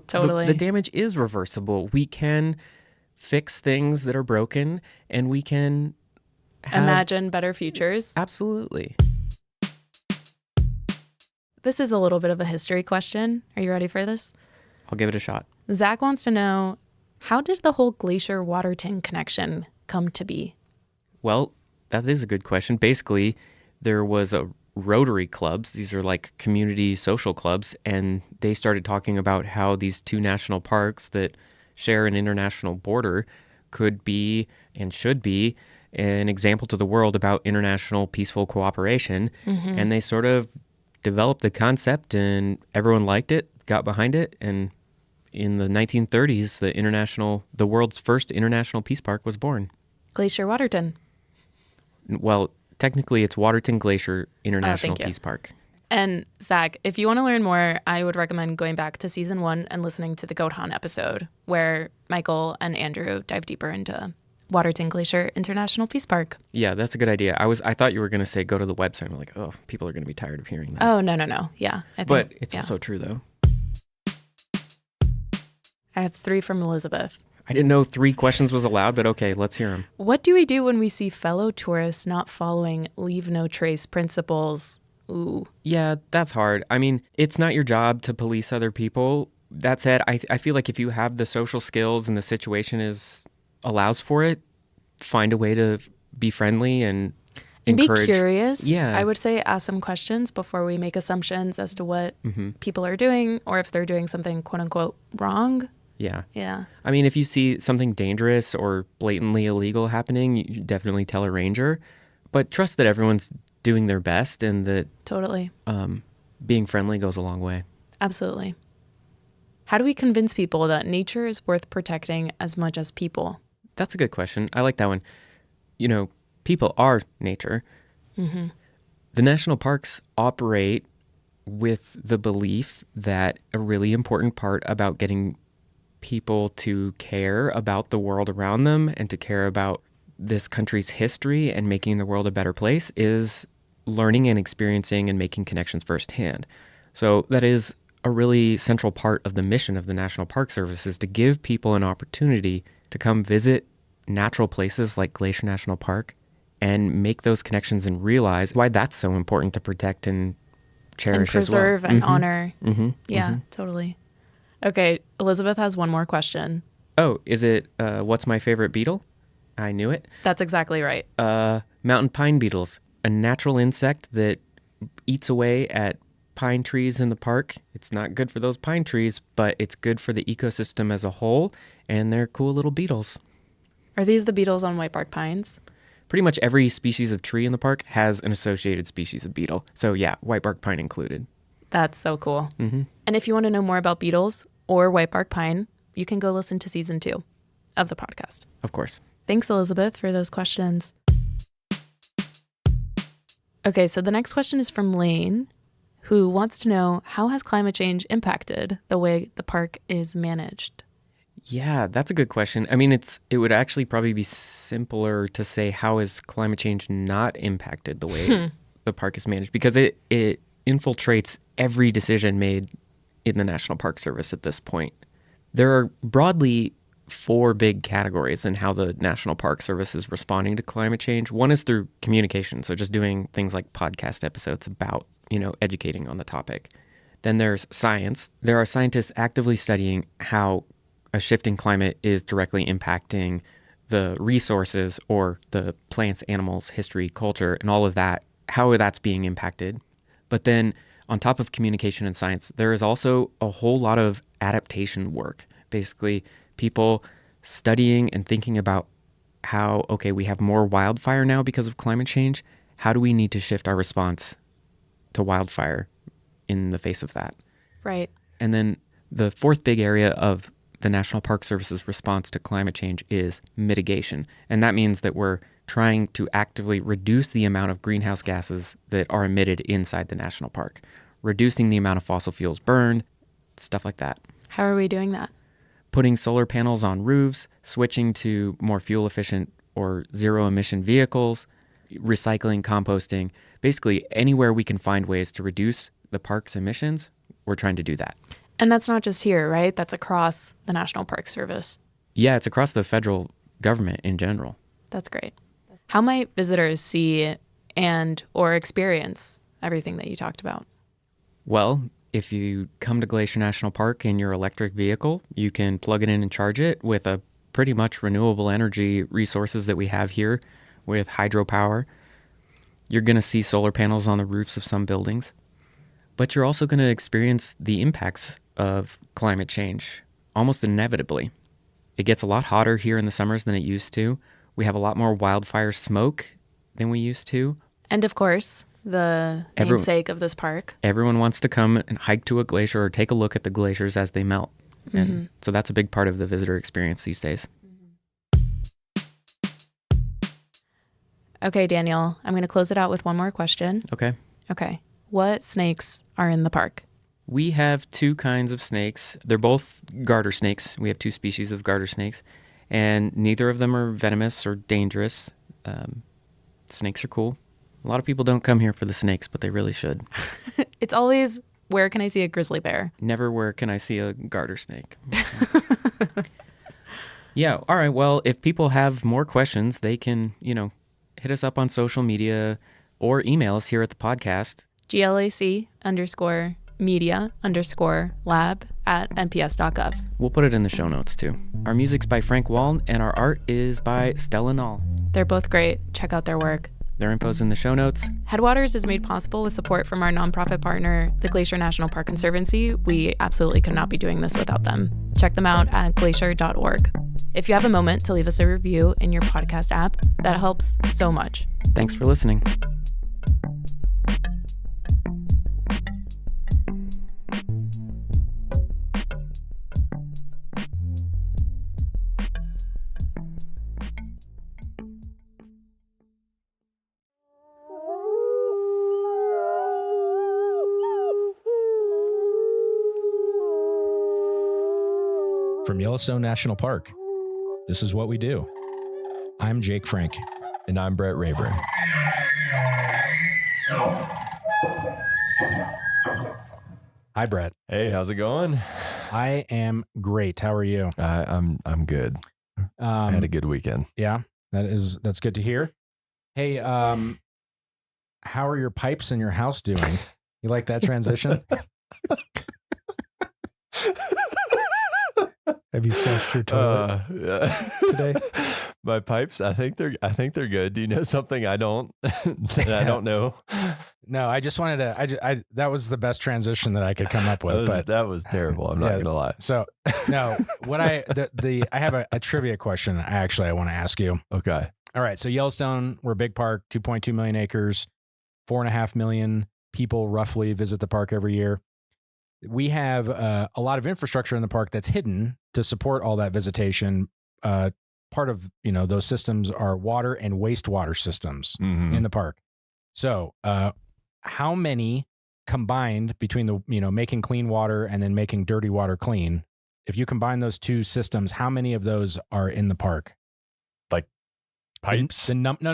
Totally. The damage is reversible. We can fix things that are broken, and we can imagine better futures. Absolutely. This is a little bit of a history question. Are you ready for this? I'll give it a shot. Zach wants to know, how did the whole Glacier-Waterton connection come to be? Well, that is a good question. Basically, there was a Rotary clubs. These are like community social clubs, and they started talking about how these 2 national parks that share an international border could be and should be an example to the world about international peaceful cooperation. Mm-hmm. And they sort of developed the concept, and everyone liked it, got behind it, and in the 1930s, the world's first international peace park was born. Glacier-Waterton. Well, technically, it's Waterton Glacier International Peace Park. And Zach, if you want to learn more, I would recommend going back to season 1 and listening to the Goat Hunt episode, where Michael and Andrew dive deeper into Waterton Glacier International Peace Park. Yeah, that's a good idea. I thought you were going to say go to the website. I'm like, oh, people are going to be tired of hearing that. Oh, no. Yeah. But it's also true, though. I have 3 from Elizabeth. I didn't know 3 questions was allowed, but okay, let's hear them. What do we do when we see fellow tourists not following leave no trace principles? Ooh. Yeah, that's hard. I mean, it's not your job to police other people. That said, I feel like if you have the social skills and the situation allows for it, find a way to be friendly and encourage. Be curious. Yeah. I would say ask some questions before we make assumptions as to what people are doing or if they're doing something quote unquote wrong. Yeah. Yeah. I mean, if you see something dangerous or blatantly illegal happening, you definitely tell a ranger. But trust that everyone's doing their best and that Totally. Being friendly goes a long way. Absolutely. How do we convince people that nature is worth protecting as much as people? That's a good question. I like that one. You know, people are nature. Mm-hmm. The national parks operate with the belief that a really important part about getting people to care about the world around them and to care about this country's history and making the world a better place is learning and experiencing and making connections firsthand. So that is a really central part of the mission of the National Park Service, is to give people an opportunity to come visit natural places like Glacier National Park and make those connections and realize why that's so important to protect and cherish and preserve as well. and honor. Yeah, totally. Okay, Elizabeth has one more question. Oh, is it what's my favorite beetle? I knew it. That's exactly right. Mountain pine beetles, a natural insect that eats away at pine trees in the park. It's not good for those pine trees, but it's good for the ecosystem as a whole, and they're cool little beetles. Are these the beetles on whitebark pines? Pretty much every species of tree in the park has an associated species of beetle. So yeah, whitebark pine included. That's so cool. Mm-hmm. And if you want to know more about beetles or whitebark pine, you can go listen to season 2 of the podcast. Of course. Thanks, Elizabeth, for those questions. Okay, so the next question is from Lane, who wants to know, how has climate change impacted the way the park is managed? Yeah, that's a good question. I mean, it would actually probably be simpler to say, how has climate change not impacted the way the park is managed? Because it infiltrates every decision made in the National Park Service at this point. There are broadly 4 big categories in how the National Park Service is responding to climate change. One is through communication, so just doing things like podcast episodes about, educating on the topic. Then there's science. There are scientists actively studying how a shifting climate is directly impacting the resources or the plants, animals, history, culture, and all of that, how that's being impacted. But then on top of communication and science, there is also a whole lot of adaptation work. Basically, people studying and thinking about how, okay, we have more wildfire now because of climate change. How do we need to shift our response to wildfire in the face of that? Right. And then the 4th big area of the National Park Service's response to climate change is mitigation. And that means that we're trying to actively reduce the amount of greenhouse gases that are emitted inside the national park, reducing the amount of fossil fuels burned, stuff like that. How are we doing that? Putting solar panels on roofs, switching to more fuel efficient or zero emission vehicles, recycling, composting, basically anywhere we can find ways to reduce the park's emissions, we're trying to do that. And that's not just here, right? That's across the National Park Service. Yeah, it's across the federal government in general. That's great. How might visitors see and or experience everything that you talked about? Well, if you come to Glacier National Park in your electric vehicle, you can plug it in and charge it with a pretty much renewable energy resources that we have here with hydropower. You're going to see solar panels on the roofs of some buildings, but you're also going to experience the impacts of climate change almost inevitably. It gets a lot hotter here in the summers than it used to. We have a lot more wildfire smoke than we used to. And of course, the namesake of this park. Everyone wants to come and hike to a glacier or take a look at the glaciers as they melt. And so that's a big part of the visitor experience these days. Okay, Daniel, I'm going to close it out with one more question. Okay. What snakes are in the park? We have 2 kinds of snakes. They're both garter snakes. We have 2 species of garter snakes, and neither of them are venomous or dangerous. Snakes are cool. A lot of people don't come here for the snakes, but they really should. It's always, where can I see a grizzly bear? Never, where can I see a garter snake? Yeah. All right. Well, if people have more questions, they can, hit us up on social media or email us here at the podcast. GLAC_media_lab@nps.gov. We'll put it in the show notes too. Our music's by Frank Wall, and our art is by Stella Nall. They're both great. Check out their work. Their info's in the show notes. Headwaters is made possible with support from our nonprofit partner, the Glacier National Park Conservancy. We absolutely could not be doing this without them. Check them out at glacier.org. If you have a moment to leave us a review in your podcast app, that helps so much. Thanks for listening. From Yellowstone National Park, this is what we do. I'm Jake Frank. And I'm Brett Rayburn. Hi, Brett. Hey, how's it going? I am great. How are you? I'm good. I had a good weekend. Yeah, that's good to hear. Hey, how are your pipes in your house doing? You like that transition? Have you flushed your toilet today? My pipes, I think they're good. Do you know something I don't that I don't know? No, I just wanted to. That was the best transition that I could come up with. That was terrible. I'm not gonna lie. So no, what I have a trivia question. I want to ask you. Okay. All right. So Yellowstone, we're a big park, 2.2 million acres, 4.5 million people roughly visit the park every year. We have a lot of infrastructure in the park that's hidden to support all that visitation. Part of those systems are water and wastewater systems in the park. So, how many combined between the making clean water and then making dirty water clean? If you combine those two systems, how many of those are in the park? Like pipes? The number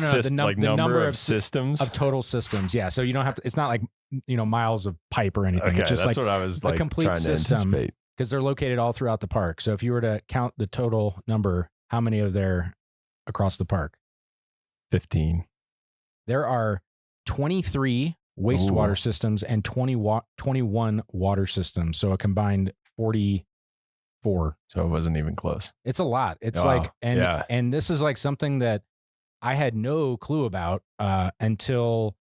of systems of total systems. Yeah. So you don't have to. It's not like miles of pipe or anything. Okay, it's just that's like what I was a complete trying system, to anticipate. because they're located all throughout the park. So if you were to count the total number, how many are there across the park? 15. There are 23 wastewater systems and 21 water systems. So a combined 44. So it wasn't even close. It's a lot. It's and this is like something that I had no clue about until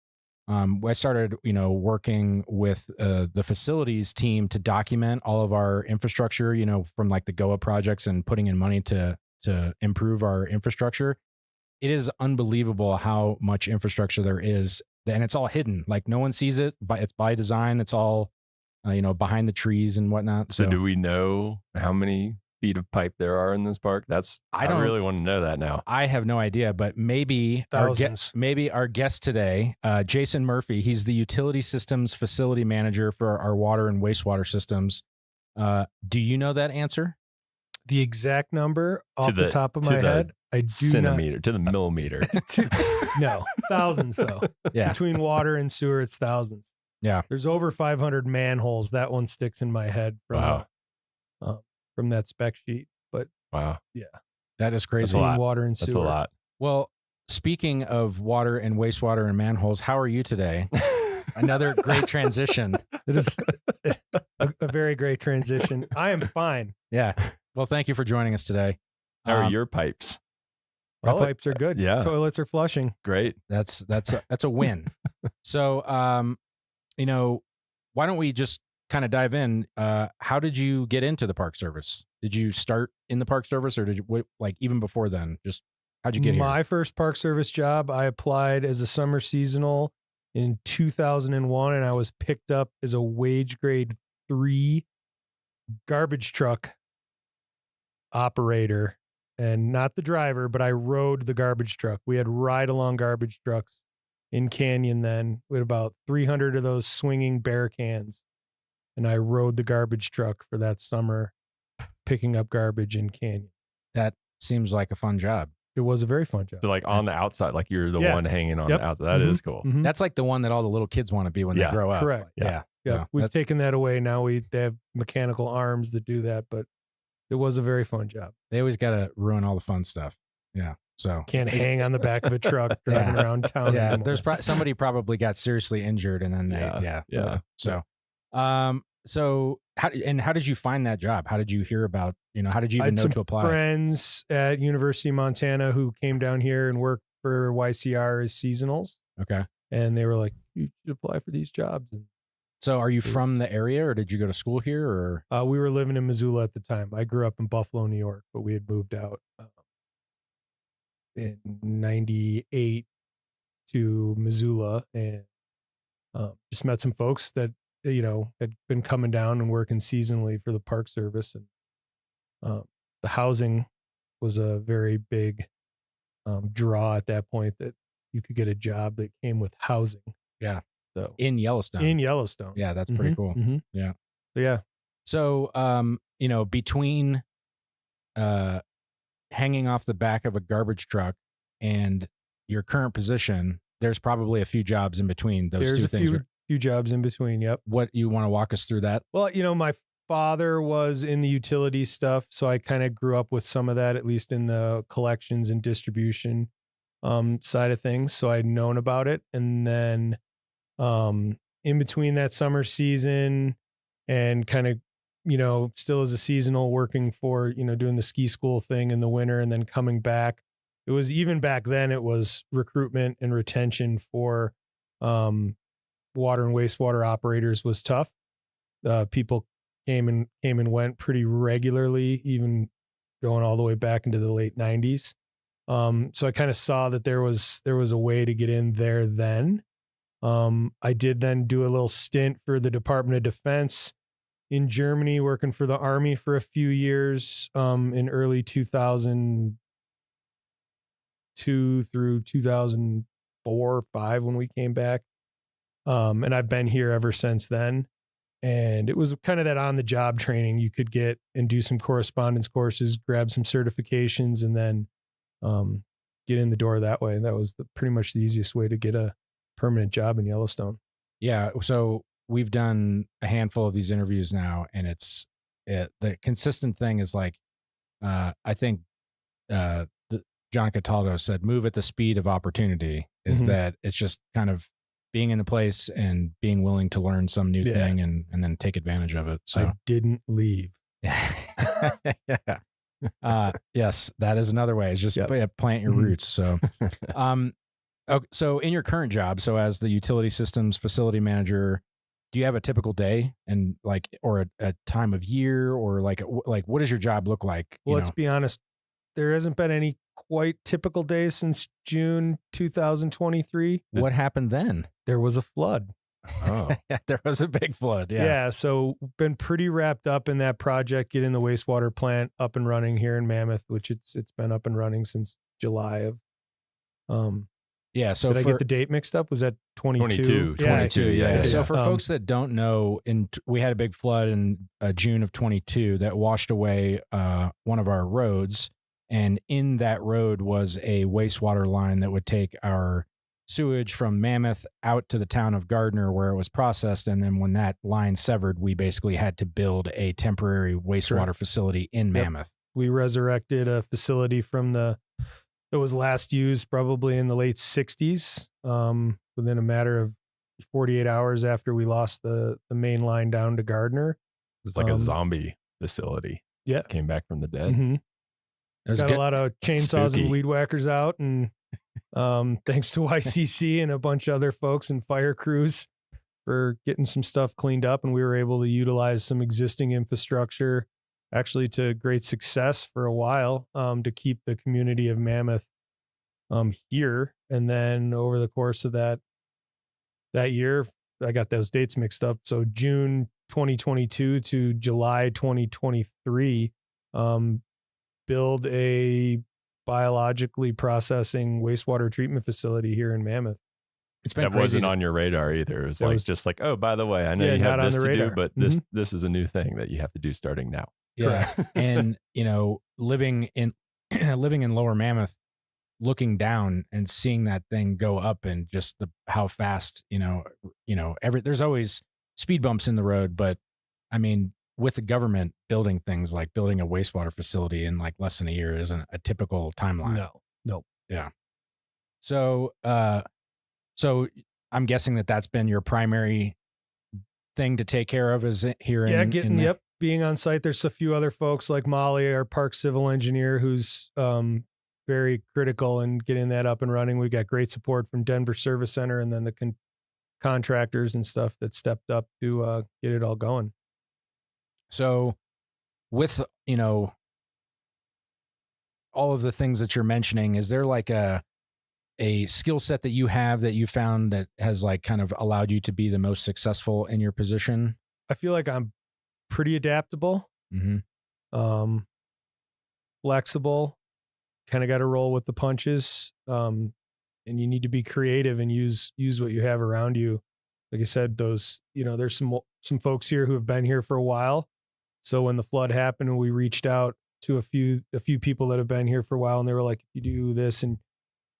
I started, working with the facilities team to document all of our infrastructure, from like the GOA projects and putting in money to improve our infrastructure. It is unbelievable how much infrastructure there is, and it's all hidden. Like no one sees it, but it's by design. It's all, behind the trees and whatnot. So do we know how many feet of pipe there are in this park? I really want to know that now. I have no idea, but maybe our guest today, Jason Murphy, he's the utility systems facility manager for our water and wastewater systems. Do you know that answer? The exact number off the top of my head, I do centimeter not. To the millimeter. No, thousands though. Yeah. Between water and sewer, it's thousands. Yeah. There's over 500 manholes. That one sticks in my head from from that spec sheet. But wow, yeah, that is crazy. That's a lot. Water and sewer. That's a lot. Well, speaking of water and wastewater and manholes, how are you today? Another great transition. It is a very great transition. I am fine. Yeah. Well, thank you for joining us today. How are your pipes? My pipes are good. Yeah. Toilets are flushing. Great. That's a win. So, why don't we just kind of dive in? How did you get into the Park Service? Did you start in the Park Service, or did you even before then? Just how'd you get here? My first Park Service job, I applied as a summer seasonal in 2001, and I was picked up as a wage grade 3 garbage truck operator, and not the driver, but I rode the garbage truck. We had ride-along garbage trucks in Canyon then. We had about 300 of those swinging bear cans, and I rode the garbage truck for that summer, picking up garbage in Canyon. That seems like a fun job. It was a very fun job. So on the outside, like you're the one hanging on the outside. That is cool. Mm-hmm. That's like the one that all the little kids want to be when they grow up. Correct. Yeah. Yeah. We've taken that away. Now they have mechanical arms that do that, but It was a very fun job. They always got to ruin all the fun stuff. Yeah. So can't hang on the back of a truck driving around town. Yeah. anymore. There's somebody probably got seriously injured and then they, So, so how did you find that job? How did you hear about, how did you even know to apply? Friends at University of Montana who came down here and worked for YCR as seasonals. Okay. And they were like, you should apply for these jobs. And so are you from the area or did you go to school here or? We were living in Missoula at the time. I grew up in Buffalo, New York, but we had moved out in 98 to Missoula and just met some folks that, had been coming down and working seasonally for the Park Service. And the housing was a very big draw at that point that you could get a job that came with housing. Yeah. So in Yellowstone. Yeah, that's pretty cool. Mm-hmm. Yeah. Yeah. So, between hanging off the back of a garbage truck and your current position, there's probably a few jobs in between those two things. There's a few jobs in between. Yep. What you want to walk us through that? Well, my father was in the utility stuff, so I kind of grew up with some of that, at least in the collections and distribution side of things. So I'd known about it. And then in between that summer season and kind of, still as a seasonal working for, doing the ski school thing in the winter and then coming back, it was even back then, it was recruitment and retention for water and wastewater operators was tough. People came and went pretty regularly, even going all the way back into the late 90s. So I kind of saw that there was a way to get in there then. I did then do a little stint for the Department of Defense in Germany, working for the Army for a few years in early 2002 through 2004 or 5 when we came back. And I've been here ever since then. And it was kind of that on the job training you could get and do some correspondence courses, grab some certifications, and then get in the door that way. And that was pretty much the easiest way to get a permanent job in Yellowstone. Yeah. So we've done a handful of these interviews now, and the consistent thing is like, I think John Cataldo said, move at the speed of opportunity, is that it's just kind of being in a place and being willing to learn some new thing and then take advantage of it. So I didn't leave. Yes, that is another way. It's just plant your roots. So, so in your current job, so as the utility systems facility manager, do you have a typical day and or a time of year, or like what does your job look like? Well, let's be honest. There hasn't been any quite typical days since June 2023. What happened then? There was a flood. Oh, yeah, there was a big flood. Yeah. Yeah. So been pretty wrapped up in that project, getting the wastewater plant up and running here in Mammoth, which it's been up and running since July of. Yeah. So did I get the date mixed up? Was that 22? 22. Yeah. So for folks that don't know, we had a big flood in June of 22 that washed away one of our roads. And in that road was a wastewater line that would take our sewage from Mammoth out to the town of Gardner where it was processed. And then when that line severed, we basically had to build a temporary wastewater facility in Mammoth. We resurrected a facility that was last used probably in the late 60s, within a matter of 48 hours after we lost the main line down to Gardner. It was like a zombie facility. Yeah. Came back from the dead. Mm-hmm. Got a lot of chainsaws and weed whackers out, and thanks to YCC and a bunch of other folks and fire crews for getting some stuff cleaned up, and we were able to utilize some existing infrastructure actually to great success for a while to keep the community of Mammoth here. And then over the course of that year, I got those dates mixed up. So June 2022 to July 2023, build a biologically processing wastewater treatment facility here in Mammoth. It's been that crazy. Wasn't on your radar either. It was just like, oh, by the way, I know you have this to do, but this is a new thing that you have to do starting now. Yeah. And, living in Lower Mammoth, looking down and seeing that thing go up and just how fast, there's always speed bumps in the road, but I mean, with the government building things like building a wastewater facility in like less than a year isn't a typical timeline. No. Yeah. So, so I'm guessing that's been your primary thing to take care of is here in being on site. There's a few other folks like Molly, our park civil engineer, who's very critical in getting that up and running. We got great support from Denver Service Center and then the contractors and stuff that stepped up to get it all going. So with, all of the things that you're mentioning, is there like a skill set that you have that you found that has like kind of allowed you to be the most successful in your position? I feel like I'm pretty adaptable, flexible, kind of got to roll with the punches. And you need to be creative and use what you have around you. Like I said, there's some folks here who have been here for a while. So when the flood happened, we reached out to a few people that have been here for a while, and they were like, if you do this, and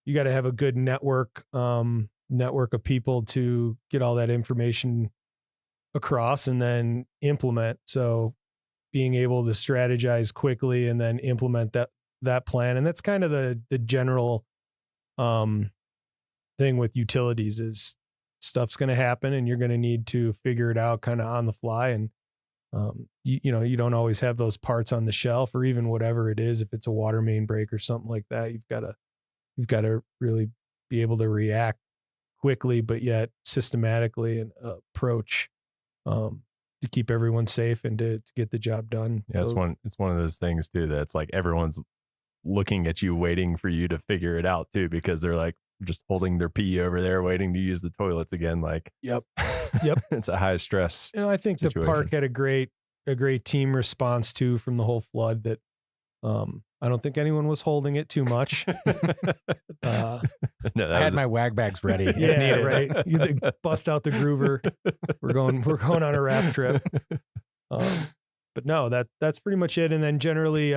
you got to have a good network of people to get all that information across and then implement. So being able to strategize quickly and then implement that plan. And that's kind of the general thing with utilities is stuff's going to happen and you're going to need to figure it out kind of on the fly. And you don't always have those parts on the shelf or even whatever it is. If it's a water main break or something like that, you've got to really be able to react quickly, but yet systematically and approach to keep everyone safe and to get the job done. Yeah, it's one of those things too that's like everyone's looking at you, waiting for you to figure it out too, because they're like just holding their pee over there, waiting to use the toilets again. Like, yep. It's a high stress. I think situation. The park had a great team response too from the whole flood that I don't think anyone was holding it too much. I had my wag bags ready. Yeah, right. You bust out the groover. We're going on a raft trip. But no, that's pretty much it. And then generally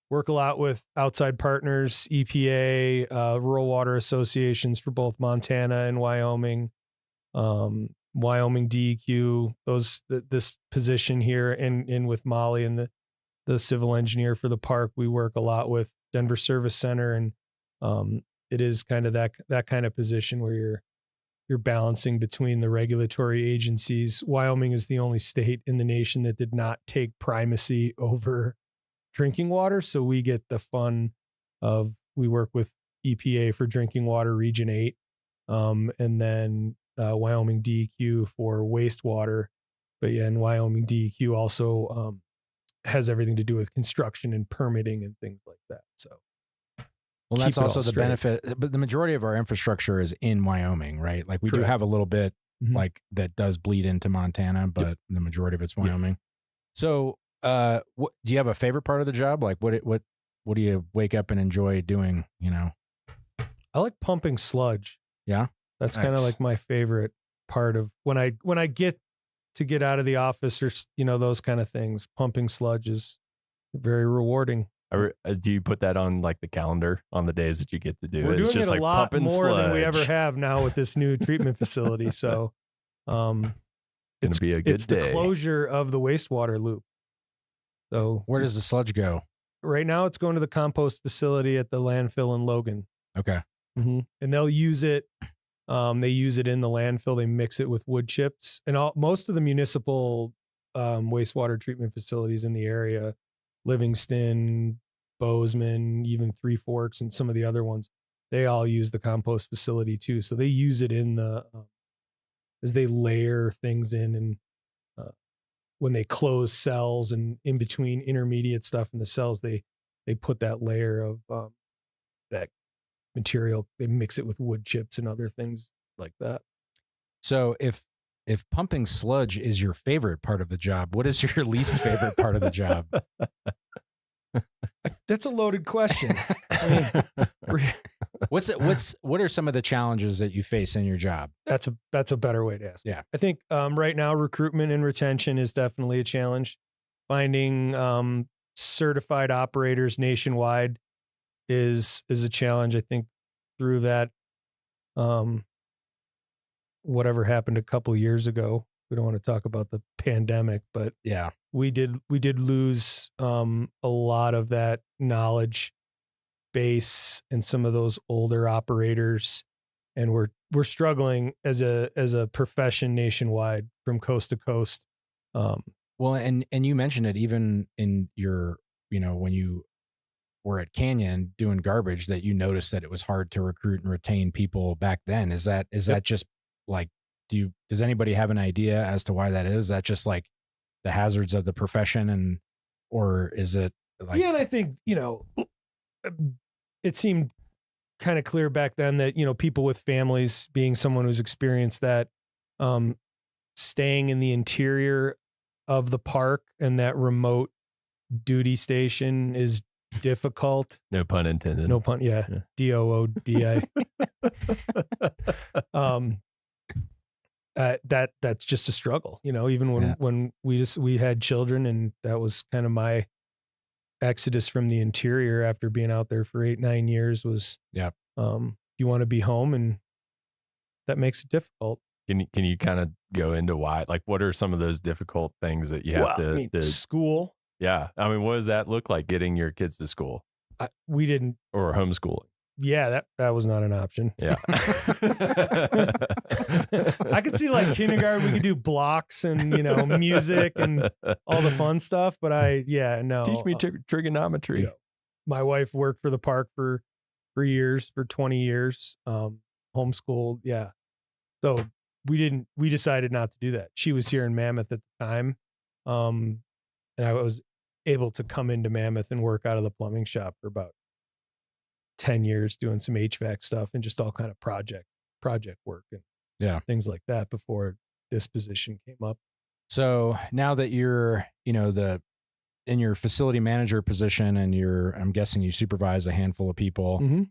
work a lot with outside partners, EPA, rural water associations for both Montana and Wyoming, Wyoming DEQ. This position here, and with Molly and the civil engineer for the park, we work a lot with Denver Service Center, and it is kind of that kind of position where you're balancing between the regulatory agencies. Wyoming is the only state in the nation that did not take primacy over drinking water, so we get the fun of we work with EPA for drinking water Region 8, and then Wyoming DEQ for wastewater. But yeah, and Wyoming DEQ also has everything to do with construction and permitting and things like that. So, well, that's also the benefit. But the majority of our infrastructure is in Wyoming, right? Like we do have a little bit like that does bleed into Montana, but the majority of it's Wyoming. So, do you have a favorite part of the job? Like what do you wake up and enjoy doing? I like pumping sludge. Yeah, that's kind of like my favorite part of when I get out of the office or those kind of things. Pumping sludge is very rewarding. Do you put that on like the calendar on the days that you get to do it? We're doing it a lot more than we ever sludge. have now with this new treatment facility. So it's be a good day. The closure of the wastewater loop. So where does the sludge go? Right now it's going to the compost facility at the landfill in Logan. Okay. And they'll use it. They use it in the landfill. They mix it with wood chips, and most of the municipal wastewater treatment facilities in the area, Livingston, Bozeman, even Three Forks, and some of the other ones, they all use the compost facility too. So they use it in the as they layer things in, and when they close cells and in between intermediate stuff in the cells, they put that layer of that material. They mix it with wood chips and other things like that. So if pumping sludge is your favorite part of the job, what is your least favorite part of the job? That's a loaded question. What are some of the challenges that you face in your job? That's a better way to ask. Yeah. I think right now recruitment and retention is definitely a challenge. Finding certified operators nationwide is a challenge. I think through that, whatever happened a couple of years ago, we don't want to talk about the pandemic, but yeah, we did lose a lot of that knowledge base and some of those older operators, and we're struggling as a profession nationwide from coast to coast. Well, and you mentioned it even in your, when you were at Canyon doing garbage, that you noticed that it was hard to recruit and retain people back then. Is that just like, does anybody have an idea as to why that is? Is that just like the hazards of the profession, or is it like? Yeah, and I think, it seemed kind of clear back then that, people with families, being someone who's experienced that, staying in the interior of the park and that remote duty station is difficult. No pun intended. No pun. Yeah. DOODI. That's just a struggle, even when we had children, and that was kind of my exodus from the interior after being out there for 8-9 years was, you want to be home, and that makes it difficult. Can you kind of go into why? Like, what are some of those difficult things that you have to school? Yeah. I mean, what does that look like, getting your kids to school? We didn't. Or homeschooling. Yeah, that was not an option. Yeah. I could see like kindergarten, we could do blocks and, music and all the fun stuff, but no. Teach me trigonometry. My wife worked for the park for years, for 20 years, homeschooled. Yeah. So we decided not to do that. She was here in Mammoth at the time. And I was able to come into Mammoth and work out of the plumbing shop for about 10 years, doing some HVAC stuff and just all kind of project work and things like that before this position came up. So now that you're, in your facility manager position, and I'm guessing you supervise a handful of people,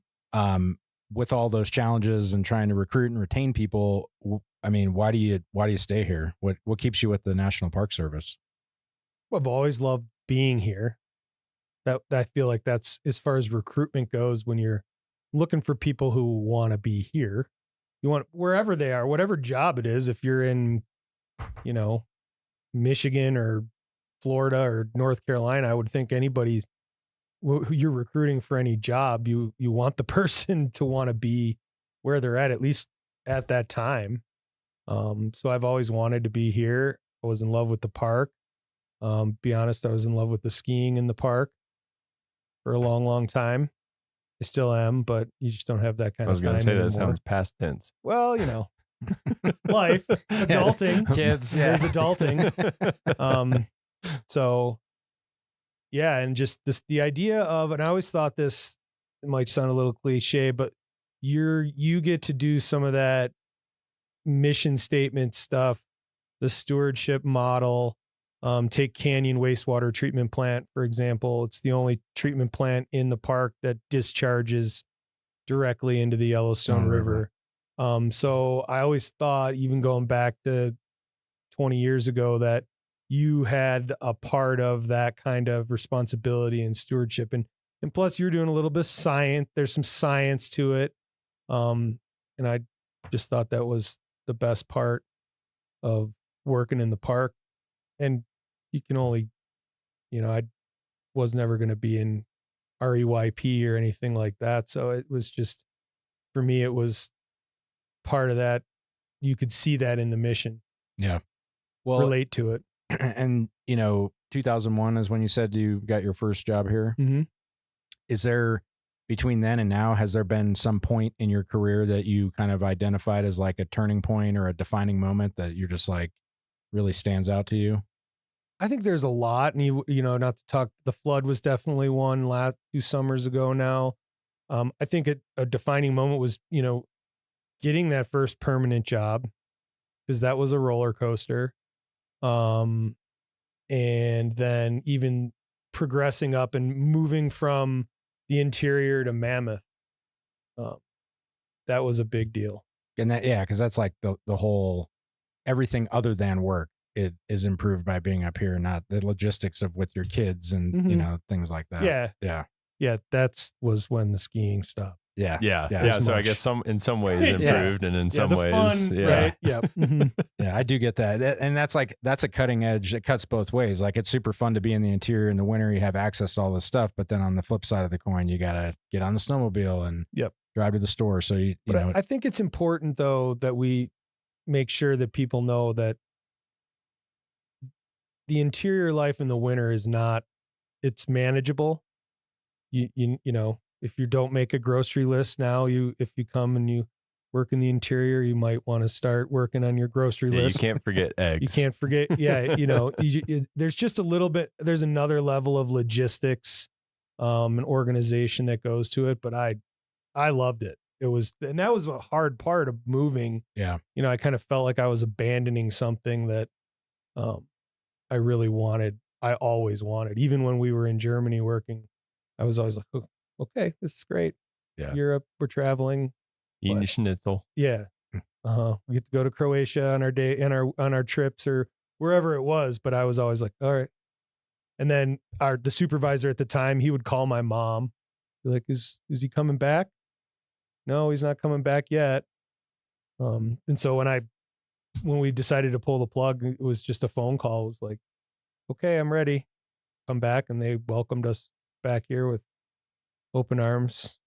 with all those challenges and trying to recruit and retain people, I mean, why do you stay here? What keeps you with the National Park Service? Well, I've always loved being here. That I feel like that's, as far as recruitment goes, when you're looking for people who want to be here, you want wherever they are, whatever job it is. If you're in, Michigan or Florida or North Carolina, I would think anybody who you're recruiting for any job, you want the person to want to be where they're at least at that time. So I've always wanted to be here. I was in love with the park. Be honest, I was in love with the skiing in the park for a long, long time. I still am, but you just don't have that kind of time. I was going to say that anymore. sounds past tense. Well, life, adulting, kids, there's adulting. So yeah, and just the idea of, and I always thought this, it might sound a little cliche, but you get to do some of that mission statement stuff, the stewardship model. Take Canyon Wastewater Treatment Plant, for example. It's the only treatment plant in the park that discharges directly into the Yellowstone River. So I always thought, even going back to 20 years ago, that you had a part of that kind of responsibility and stewardship. And plus you're doing a little bit of science. There's some science to it. And I just thought that was the best part of working in the park. And you can only, I was never going to be in REYP or anything like that. So it was just, for me, it was part of that. You could see that in the mission. Yeah. Well, relate to it. And, 2001 is when you said you got your first job here. Mm-hmm. Is there, between then and now, has there been some point in your career that you kind of identified as like a turning point or a defining moment that you're just like really stands out to you? I think there's a lot, and not to talk, the flood was definitely one last 2 summers ago now. I think a defining moment was, getting that first permanent job, because that was a roller coaster. And then even progressing up and moving from the interior to Mammoth. That was a big deal. And because that's like the whole, everything other than work. It is improved by being up here, not the logistics of with your kids and, things like that. Yeah. That was when the skiing stopped. Yeah. So I guess in some ways improved, and in some ways, right? Yeah. Yeah, I do get that. And that's a cutting edge. It cuts both ways. Like, it's super fun to be in the interior in the winter. You have access to all this stuff, but then on the flip side of the coin, you got to get on the snowmobile and drive to the store. So you know, I think it's important though that we make sure that people know that the interior life in the winter is not, it's manageable. You know, if you don't make a grocery list now, if you come and you work in the interior, you might want to start working on your grocery list. You can't forget eggs. You can't forget. Yeah. You know, there's just a little bit, there's another level of logistics, and organization that goes to it. But I loved it. And that was a hard part of moving. Yeah. You know, I kind of felt like I was abandoning something that, I really wanted. I always wanted, even when we were in Germany working, I was always like, oh, okay, this is great. Yeah. Europe, we're traveling. Eating schnitzel. Yeah. We get to go to Croatia on our day on our trips or wherever it was. But I was always like, all right. And then the supervisor at the time, he would call my mom, be like, is he coming back? No, he's not coming back yet. And so when we decided to pull the plug, it was just a phone call. It was like, okay, I'm ready. Come back. And they welcomed us back here with open arms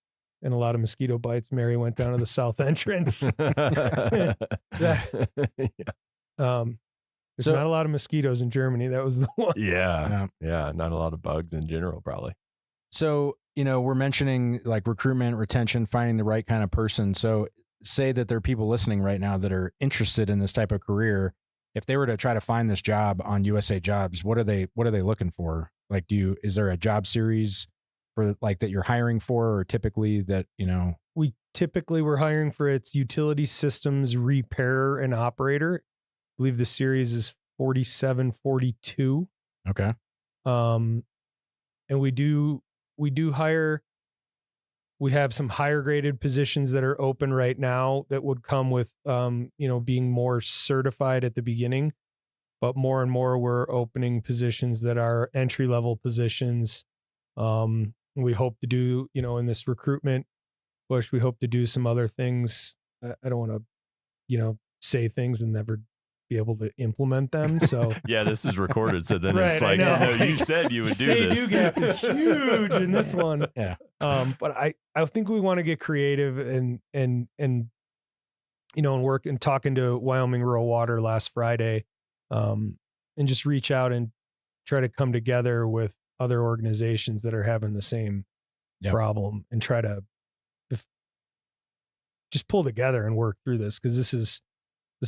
and a lot of mosquito bites. Mary went down to the south entrance. There's not a lot of mosquitoes in Germany. That was the one. Yeah. Not a lot of bugs in general, probably. So, you know, we're mentioning like recruitment, retention, finding the right kind of person. So say that there are people listening right now that are interested in this type of career. If they were to try to find this job on USA Jobs, what are they looking for? Like, is there a job series for like that you're hiring for, or typically that, you know? We typically were hiring for its utility systems repairer and operator. I believe the series is 4742. Okay. And we do hire. We have some higher graded positions that are open right now that would come with, being more certified at the beginning, but more and more we're opening positions that are entry level positions. We hope to do, in this recruitment push, we hope to do some other things. I don't want to, say things and never be able to implement them. So yeah, this is recorded. So then right, it's like, no, you said you would do this. Say-do gap is huge in this one. Yeah. But I think we want to get creative and work and talking to Wyoming Rural Water last Friday, and just reach out and try to come together with other organizations that are having the same problem and try to just pull together and work through this. Cause this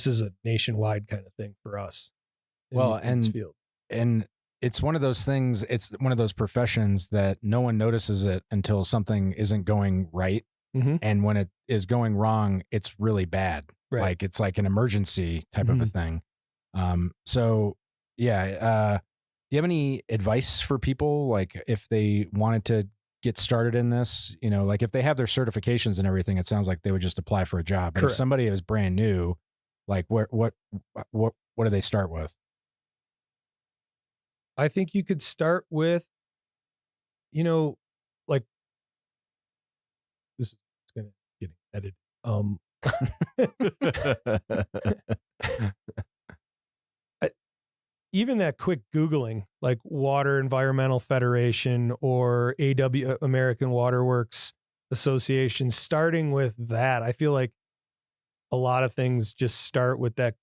is a nationwide kind of thing for us. In this field. And it's one of those things, it's one of those professions that no one notices it until something isn't going right. Mm-hmm. And when it is going wrong, it's really bad. Right. Like it's like an emergency type of a thing. Do you have any advice for people? Like if they wanted to get started in this, like if they have their certifications and everything, it sounds like they would just apply for a job. But Correct. if somebody is brand new, like what do they start with? I think you could start with, like this is going to get edited. Even that quick Googling, like Water Environmental Federation or American Water Works Association, starting with that, I feel like a lot of things just start with that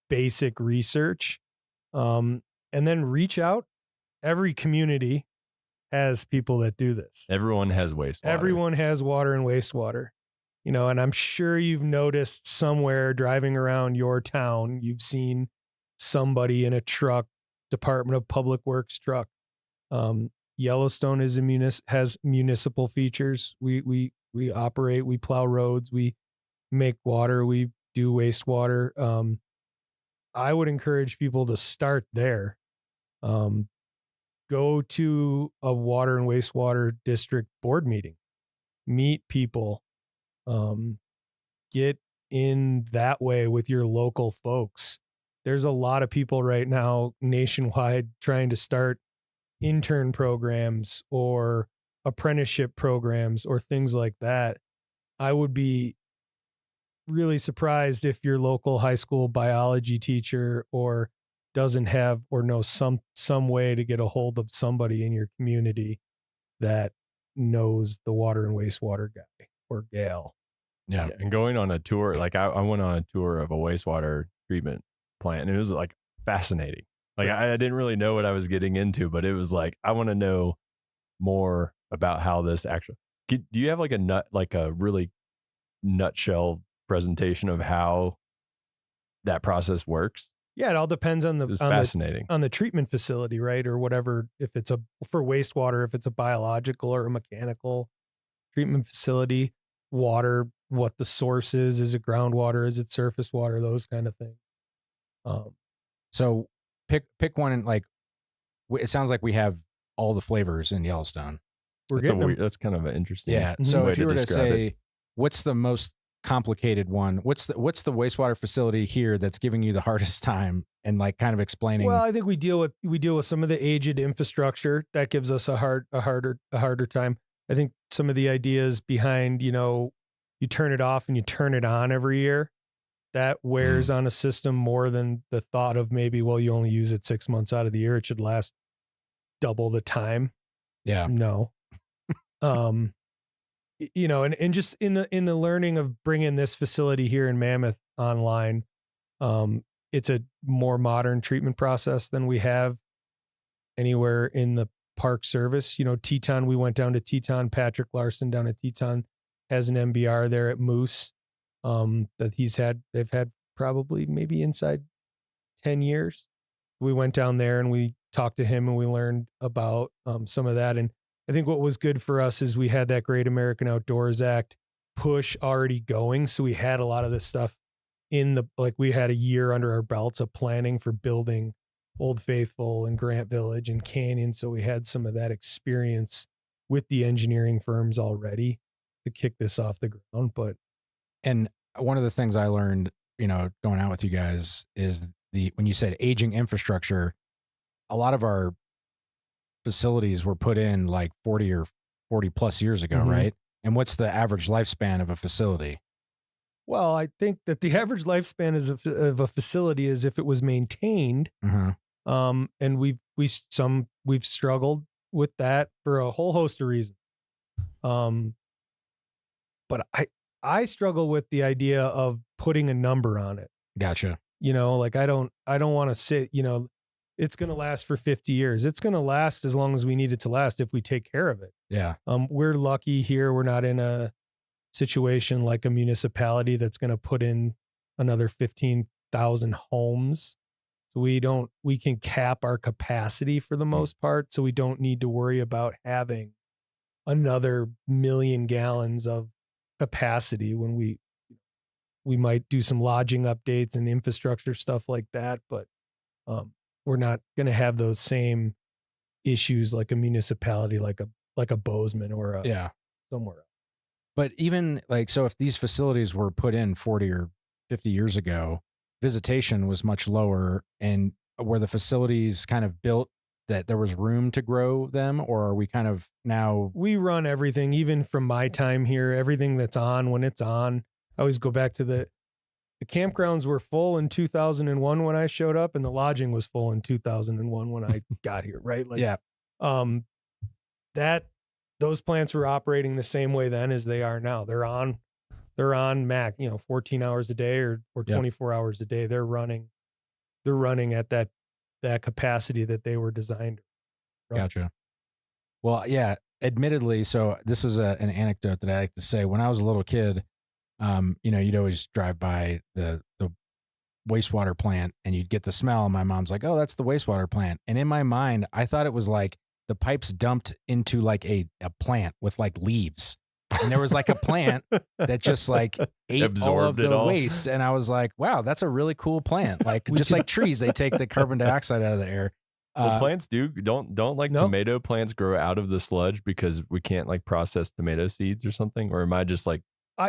basic research, and then reach out. Every community has people that do this. Everyone has wastewater. Everyone has water and wastewater, and I'm sure you've noticed somewhere driving around your town, you've seen somebody in a truck, Department of Public Works truck. Yellowstone has municipal features. We operate, we plow roads, we make water, we do wastewater. I would encourage people to start there. Go to a water and wastewater district board meeting, meet people, get in that way with your local folks. There's a lot of people right now nationwide trying to start intern programs or apprenticeship programs or things like that, I would be really surprised if your local high school biology teacher or doesn't have or knows some way to get a hold of somebody in your community that knows the water and wastewater guy or gal. Yeah. And going on a tour, like I went on a tour of a wastewater treatment plant, and it was like fascinating. Like I didn't really know what I was getting into, but it was like, I want to know more about how this actually, do you have like a really nutshell presentation of how that process works? Yeah, it all depends on fascinating. On the treatment facility, right? Or whatever, if it's for wastewater, if it's a biological or a mechanical treatment facility, water, what the source is it groundwater, is it surface water, those kind of things. So pick one, and like, it sounds like we have all the flavors in Yellowstone. That's kind of an interesting. Yeah. So if you were to say, it. What's the most complicated one? What's the wastewater facility here that's giving you the hardest time, and like kind of explaining? Well, I think we deal with some of the aged infrastructure that gives us a harder time. I think some of the ideas behind, you turn it off and you turn it on every year, that wears on a system more than the thought of maybe, well, you only use it 6 months out of the year, it should last double the time. Yeah. No. And just in the learning of bringing this facility here in Mammoth online, it's a more modern treatment process than we have anywhere in the park service. Teton, we went down to Teton. Patrick Larson down at Teton has an MBR there at Moose that they've had probably maybe inside 10 years. We went down there and we talked to him and we learned about some of that. And I think what was good for us is we had that Great American Outdoors Act push already going. So we had a lot of this stuff we had a year under our belts of planning for building Old Faithful and Grant Village and Canyon. So we had some of that experience with the engineering firms already to kick this off the ground. And one of the things I learned, going out with you guys is when you said aging infrastructure, a lot of our facilities were put in like 40 or 40 plus years ago, right? And what's the average lifespan of a facility? Well, I think that the average lifespan of a facility is if it was maintained. And we've struggled with that for a whole host of reasons. But I struggle with the idea of putting a number on it. Gotcha. I don't want to sit, it's going to last for 50 years. It's going to last as long as we need it to last if we take care of it. Yeah. We're lucky here. We're not in a situation like a municipality that's going to put in another 15,000 homes. So we can cap our capacity for the most part. So we don't need to worry about having another 1 million gallons of capacity when we might do some lodging updates and infrastructure stuff like that. But we're not going to have those same issues like a municipality, like a Bozeman or somewhere else. But even so if these facilities were put in 40 or 50 years ago, visitation was much lower, and were the facilities kind of built that there was room to grow them, or are we kind of now? We run everything, even from my time here, everything that's on when it's on. I always go back to the campgrounds were full in 2001 when I showed up, and the lodging was full in 2001 when I got here, right? Those plants were operating the same way then as they are now. They're on max, 14 hours a day or 24 hours a day. They're running at that capacity that they were designed. Gotcha. Well, yeah, admittedly. So this is an anecdote that I like to say. When I was a little kid, you'd always drive by the wastewater plant and you'd get the smell. And my mom's like, "Oh, that's the wastewater plant." And in my mind, I thought it was like the pipes dumped into like a plant with like leaves. And there was like a plant that just like ate absorbed all of the waste. And I was like, wow, that's a really cool plant. Like just like trees, they take the carbon dioxide out of the air. Well, plants don't tomato plants grow out of the sludge because we can't like process tomato seeds or something? Or am I just like,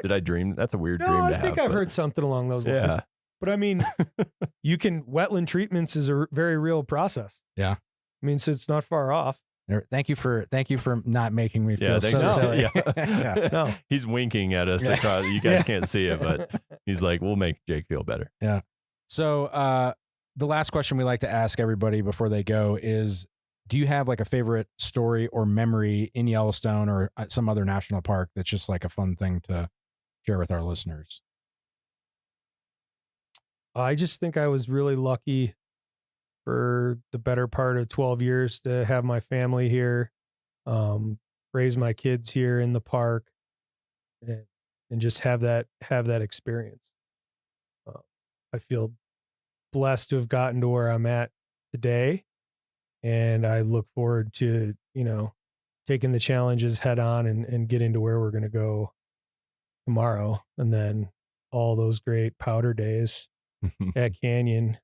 did I dream? That's a weird dream to have. I think I've heard something along those lines. Yeah. But I mean, wetland treatments is a very real process. Yeah. I mean, so it's not far off. Thank you for not making me feel thanks so for- silly. yeah. No. He's winking at us Yeah. across. You guys Yeah. can't see it, but he's like, we'll make Jake feel better. Yeah. So the last question we like to ask everybody before they go is, do you have like a favorite story or memory in Yellowstone or some other national park that's just like a fun thing to share with our listeners? I just think I was really lucky for the better part of 12 years to have my family here, raise my kids here in the park, and just have that experience. I feel blessed to have gotten to where I'm at today, and I look forward to, taking the challenges head on and getting to where we're going to go tomorrow. And then all those great powder days at Canyon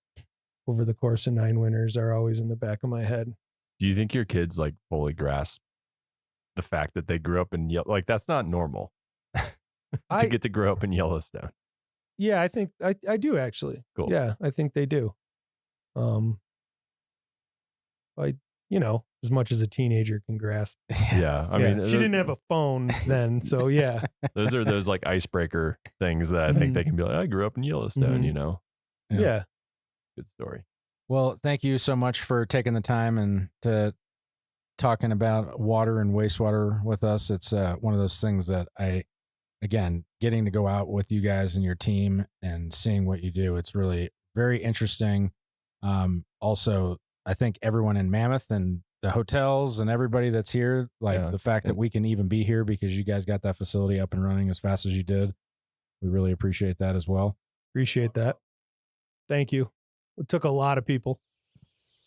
over the course of 9 winters are always in the back of my head. Do you think your kids like fully grasp the fact that they grew up in like that's not normal to get to grow up in Yellowstone? Yeah, I think I do actually. Cool. Yeah, I think they do. As much as a teenager can grasp. Yeah. I mean, she didn't have a phone then, so yeah. Those are those like icebreaker things that I think they can be like, I grew up in Yellowstone, Yeah. Good story. Well, thank you so much for taking the time and to talking about water and wastewater with us. It's one of those things that again, getting to go out with you guys and your team and seeing what you do, it's really very interesting. Also, I think everyone in Mammoth and the hotels and everybody that's here, the fact that we can even be here because you guys got that facility up and running as fast as you did. We really appreciate that as well. Appreciate that. Thank you. It took a lot of people.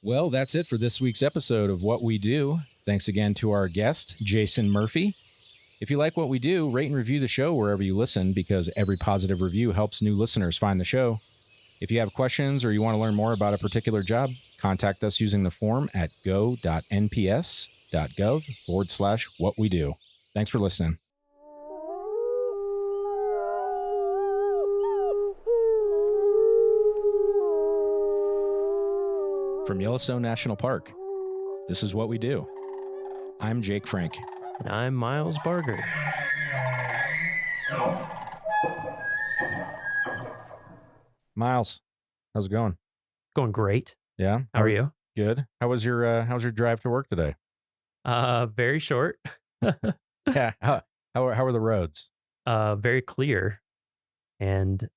Well, that's it for this week's episode of What We Do. Thanks again to our guest, Jason Murphy. If you like what we do, rate and review the show wherever you listen because every positive review helps new listeners find the show. If you have questions or you want to learn more about a particular job, contact us using the form at go.nps.gov/whatwedo. Thanks for listening. From Yellowstone National Park, this is What We Do. I'm Jake Frank. And I'm Miles Barger. Miles, how's it going? Going great. Yeah. How are you? Good. How was your drive to work today? Very short. Yeah. How are the roads? Very clear and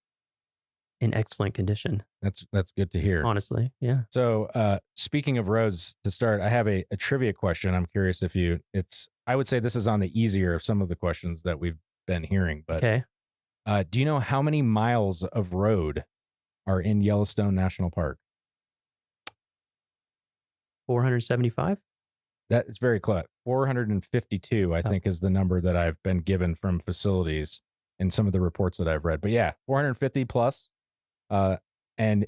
in excellent condition. That's good to hear. Honestly, yeah. So, speaking of roads, to start, I have a trivia question. I'm curious if I would say this is on the easier of some of the questions that we've been hearing, but okay. Do you know how many miles of road are in Yellowstone National Park? 475? That is very close. 452, I think, is the number that I've been given from facilities in some of the reports that I've read. But yeah, 450 plus. And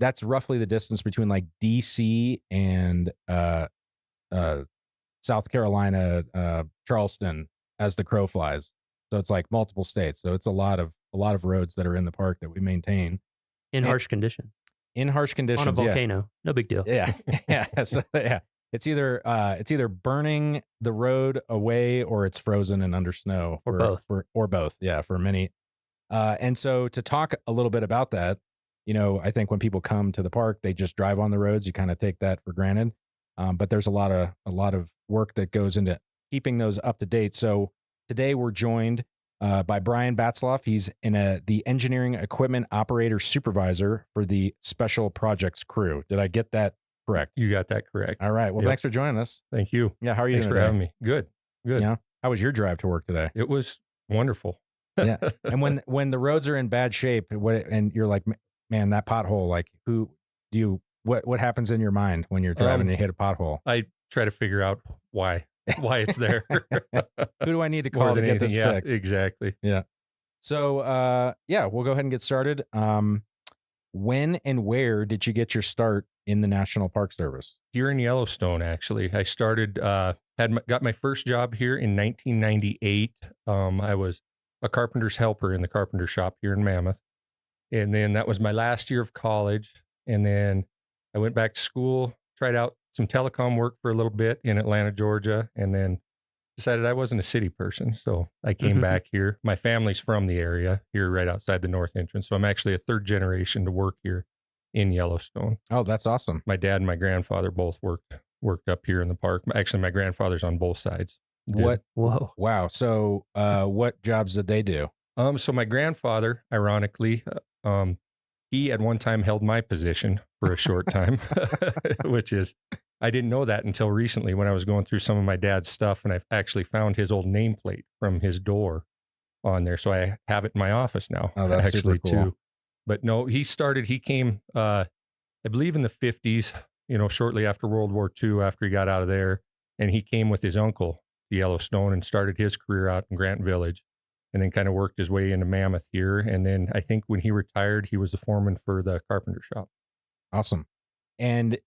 that's roughly the distance between like DC and South Carolina, Charleston, as the crow flies. So it's like multiple states. So it's a lot of roads that are in the park that we maintain In harsh conditions. In harsh conditions, On a volcano. No big deal. Yeah. Yeah. So yeah. It's either burning the road away or it's frozen and under snow. Or both. Or both. Yeah. For many. And so to talk a little bit about that, I think when people come to the park, they just drive on the roads. You kind of take that for granted. But there's a lot of work that goes into keeping those up to date. So today we're joined by Brian Batzloff. He's the engineering equipment operator supervisor for the special projects crew. Did I get that correct? You got that correct. All right. Well, thanks for joining us. Thank you. Yeah. How are you Thanks doing for today? having me. Good. Yeah. How was your drive to work today? It was wonderful. Yeah. And when the roads are in bad shape, and you're like, man, that pothole, like what happens in your mind when you're driving and you hit a pothole? I try to figure out why it's there. Who do I need to call to get this fixed? Exactly. Yeah. So, we'll go ahead and get started. When and where did you get your start in the National Park Service? Here in Yellowstone, actually. I started, got my first job here in 1998. I was a carpenter's helper in the carpenter shop here in Mammoth. And then that was my last year of college. And then I went back to school, tried out some telecom work for a little bit in Atlanta, Georgia, and then decided I wasn't a city person. So I came back here. My family's from the area here right outside the north entrance. So I'm actually a third generation to work here in Yellowstone. Oh, that's awesome. My dad and my grandfather both worked up here in the park. Actually, my grandfather's on both sides. What? Whoa. Wow. So what jobs did they do? So my grandfather, ironically, he at one time held my position for a short time, which is, I didn't know that until recently when I was going through some of my dad's stuff, and I actually found his old nameplate from his door on there. So I have it in my office now. Oh, that's actually super cool. too. But no, he came, I believe in the 50s, shortly after World War II, after he got out of there, and he came with his uncle to Yellowstone and started his career out in Grant Village, and then kind of worked his way into Mammoth here. And then I think when he retired, he was the foreman for the carpenter shop. Awesome. And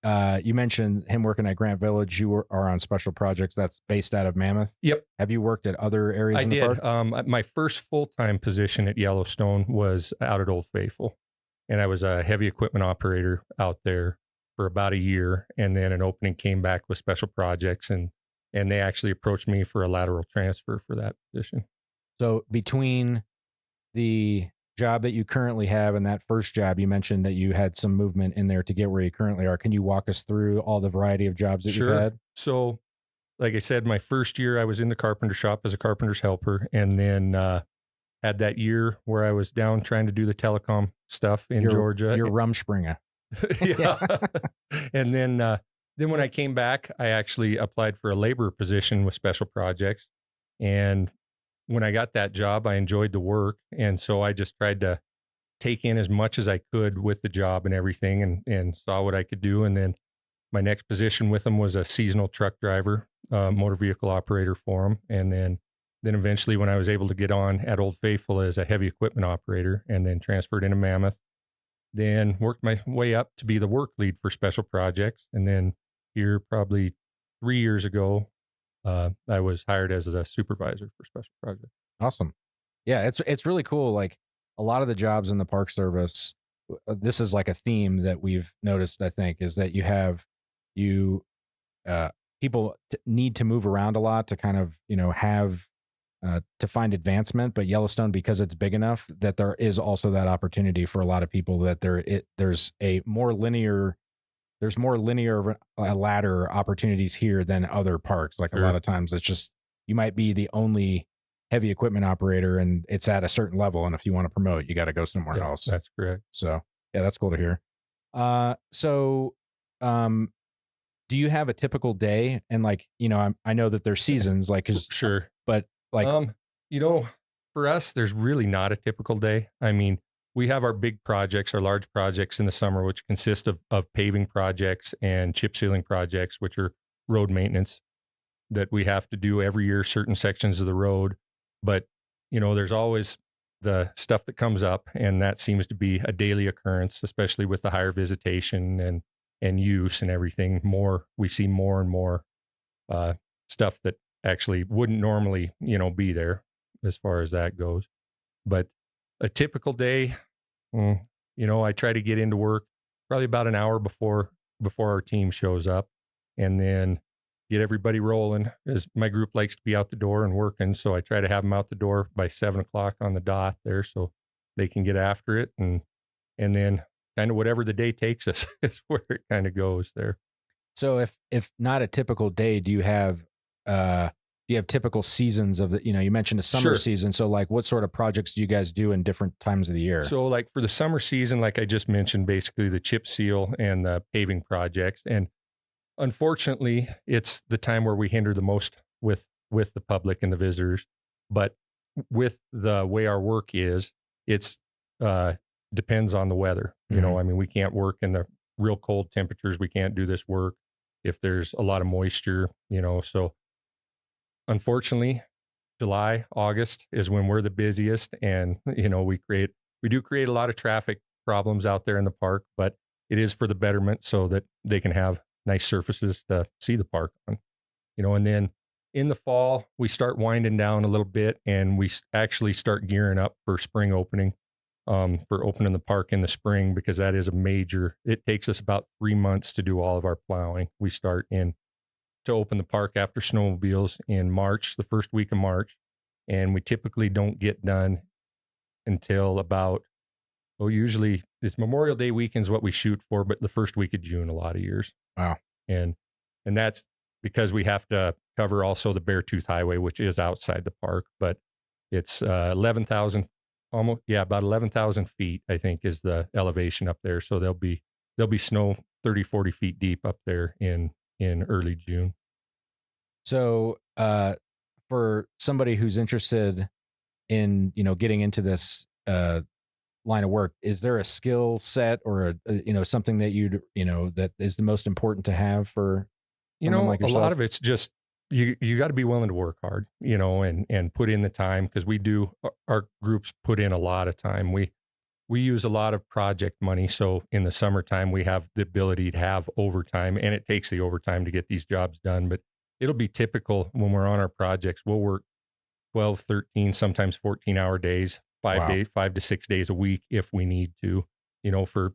you mentioned him working at Grant Village. You are on special projects that's based out of Mammoth. Yep. Have you worked at other areas I in the did. park? My first full-time position at Yellowstone was out at Old Faithful, and I was a heavy equipment operator out there for about a year. And then an opening came back with special projects, and they actually approached me for a lateral transfer for that position. So between the job that you currently have and that first job, you mentioned that you had some movement in there to get where you currently are. Can you walk us through all the variety of jobs that you've had? So, like I said, my first year I was in the carpenter shop as a carpenter's helper, and then had that year where I was down trying to do the telecom stuff in Georgia. You're Rumspringer. Yeah. And then when I came back, I actually applied for a labor position with special projects. And when I got that job, I enjoyed the work. And so I just tried to take in as much as I could with the job and everything, and saw what I could do. And then my next position with them was a seasonal truck driver, motor vehicle operator for them. And then eventually when I was able to get on at Old Faithful as a heavy equipment operator, and then transferred into Mammoth, then worked my way up to be the work lead for special projects. And then here probably 3 years ago, I was hired as a supervisor for special projects. Awesome. Yeah, it's really cool. Like a lot of the jobs in the Park Service, this is like a theme that we've noticed, I think, is that people need to move around a lot to kind of, have to find advancement. But Yellowstone, because it's big enough, that there is also that opportunity for a lot of people, that there's more linear ladder opportunities here than other parks. Like a lot of times it's just, you might be the only heavy equipment operator and it's at a certain level. And if you want to promote, you got to go somewhere else. That's correct. So yeah, that's cool to hear. Do you have a typical day? And like, I know that there's seasons, like, sure, but like, for us, there's really not a typical day. I mean, we have our big projects, our large projects in the summer, which consist of paving projects and chip sealing projects, which are road maintenance that we have to do every year, certain sections of the road. But, there's always the stuff that comes up, and that seems to be a daily occurrence, especially with the higher visitation and use and everything. We see more and more stuff that actually wouldn't normally, be there as far as that goes. But a typical day, I try to get into work probably about an hour before our team shows up, and then get everybody rolling, as my group likes to be out the door and working. So I try to have them out the door by 7:00 on the dot there, so they can get after it. And then kind of whatever the day takes us is where it kind of goes there. So if not a typical day, do you have typical seasons of the, you mentioned a summer season. So like what sort of projects do you guys do in different times of the year? So like for the summer season, like I just mentioned, basically the chip seal and the paving projects. And unfortunately, it's the time where we hinder the most with the public and the visitors. But with the way our work is, it's depends on the weather. I mean, we can't work in the real cold temperatures. We can't do this work if there's a lot of moisture, so unfortunately, July, August is when we're the busiest, and we do create a lot of traffic problems out there in the park, but it is for the betterment so that they can have nice surfaces to see the park on. And then in the fall, we start winding down a little bit, and we actually start gearing up for spring opening. for opening the park in the spring, because that is it takes us about 3 months to do all of our plowing. We start to open the park after snowmobiles in March, the first week of March. And we typically don't get done until about, usually it's Memorial Day weekend is what we shoot for, but the first week of June, a lot of years. Wow. And that's because we have to cover also the Beartooth Highway, which is outside the park, but it's 11,000, about 11,000 feet, I think, is the elevation up there. So there'll be snow 30, 40 feet deep up there in early June. So for somebody who's interested in, getting into this line of work, is there a skill set or something that that is the most important to have for like a lot of it's just you got to be willing to work hard, and put in the time, because our groups put in a lot of time. We use a lot of project money, so in the summertime we have the ability to have overtime, and it takes the overtime to get these jobs done. But it'll be typical when we're on our projects, we'll work 12, 13, sometimes 14-hour days, 5 to 6 days a week if we need to, for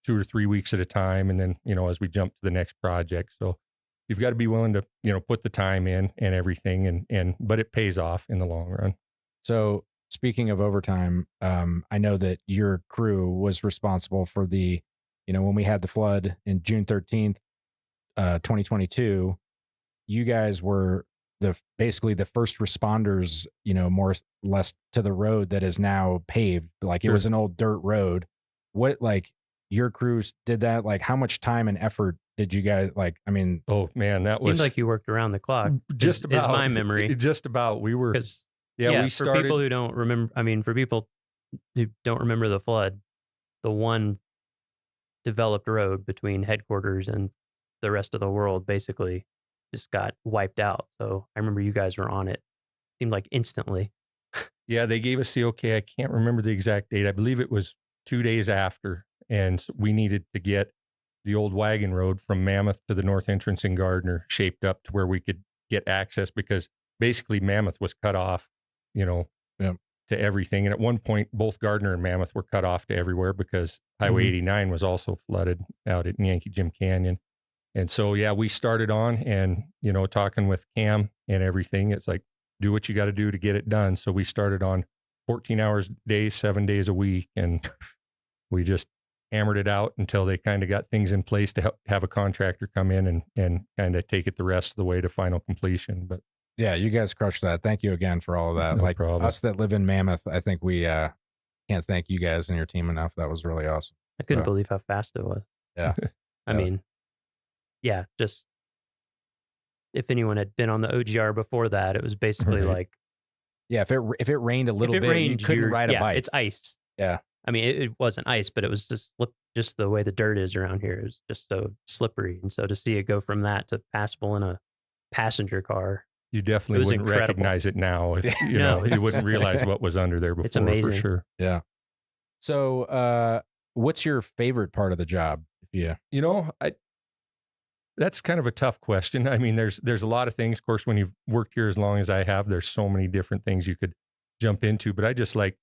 2 or 3 weeks at a time. And then, as we jump to the next project. So you've got to be willing to, put the time in and everything, but it pays off in the long run. So speaking of overtime, I know that your crew was responsible for the, when we had the flood in June 13th, 2022, you guys were basically the first responders, more or less to the road that is now paved. Like it was an old dirt road. What, your crews did that? Like how much time and effort did you guys oh man, that seems like you worked around the clock. Just about, is my memory. Just about. We were, we started. For people who don't remember, for people who don't remember the flood, the one developed road between headquarters and the rest of the world basically just got wiped out. So I remember you guys were on it. Seemed like instantly. Yeah, they gave us the okay. I can't remember the exact date. I believe it was 2 days after. And we needed to get the old wagon road from Mammoth to the north entrance in Gardner shaped up to where we could get access, because basically Mammoth was cut off, to everything. And at one point, both Gardner and Mammoth were cut off to everywhere because Highway 89 was also flooded out at Yankee Jim Canyon. And so, we started on and, talking with Cam and everything, it's like, do what you got to do to get it done. So we started on 14 hours a day, 7 days a week. And we just hammered it out until they kind of got things in place to have a contractor come in and kind of take it the rest of the way to final completion. But yeah, you guys crushed that. Thank you again for all of that. No problem. Us that live in Mammoth, I think we can't thank you guys and your team enough. That was really awesome. I couldn't believe how fast it was. Yeah. I mean, just if anyone had been on the OGR before that, it was basically like, if it rained a little bit, you couldn't ride a bike. It's ice. Yeah. I mean, it wasn't ice, but it was just the way the dirt is around here. It was just so slippery. And so to see it go from that to passable in a passenger car. You definitely wouldn't recognize it now. If, you wouldn't realize what was under there before. It's amazing. For sure. Yeah. So what's your favorite part of the job? That's kind of a tough question. I mean, there's a lot of things. Of course, when you've worked here as long as I have, there's so many different things you could jump into. But I just like,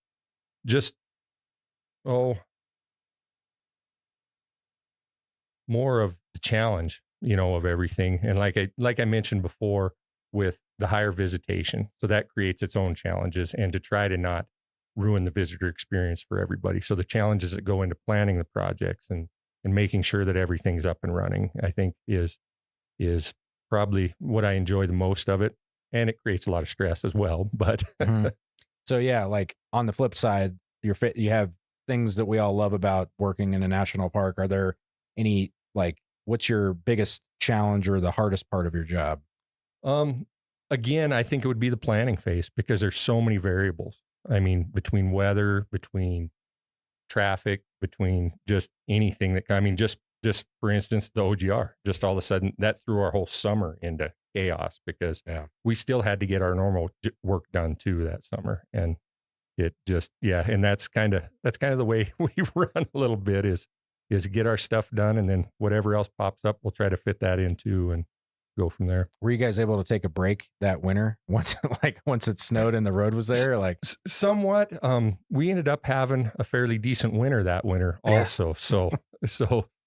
more of the challenge, of everything. And like I mentioned before, with the higher visitation, so that creates its own challenges, and to try to not ruin the visitor experience for everybody. So the challenges that go into planning the projects and making sure that everything's up and running, I think is probably what I enjoy the most of it. And it creates a lot of stress as well. But so like on the flip side, you have things that we all love about working in a national park. Are there any, what's your biggest challenge or the hardest part of your job? Again, I think it would be the planning phase, because there's so many variables. I mean, between weather, between traffic, between just anything just for instance, the OGR, just all of a sudden that threw our whole summer into chaos, because we still had to get our normal work done too that summer. And it just, and that's kind of the way we run a little bit, is get our stuff done, and then whatever else pops up, we'll try to fit that into. go from there. Were you guys able to take a break that winter once it snowed and the road was there? Like somewhat. We ended up having a fairly decent winter that winter also. So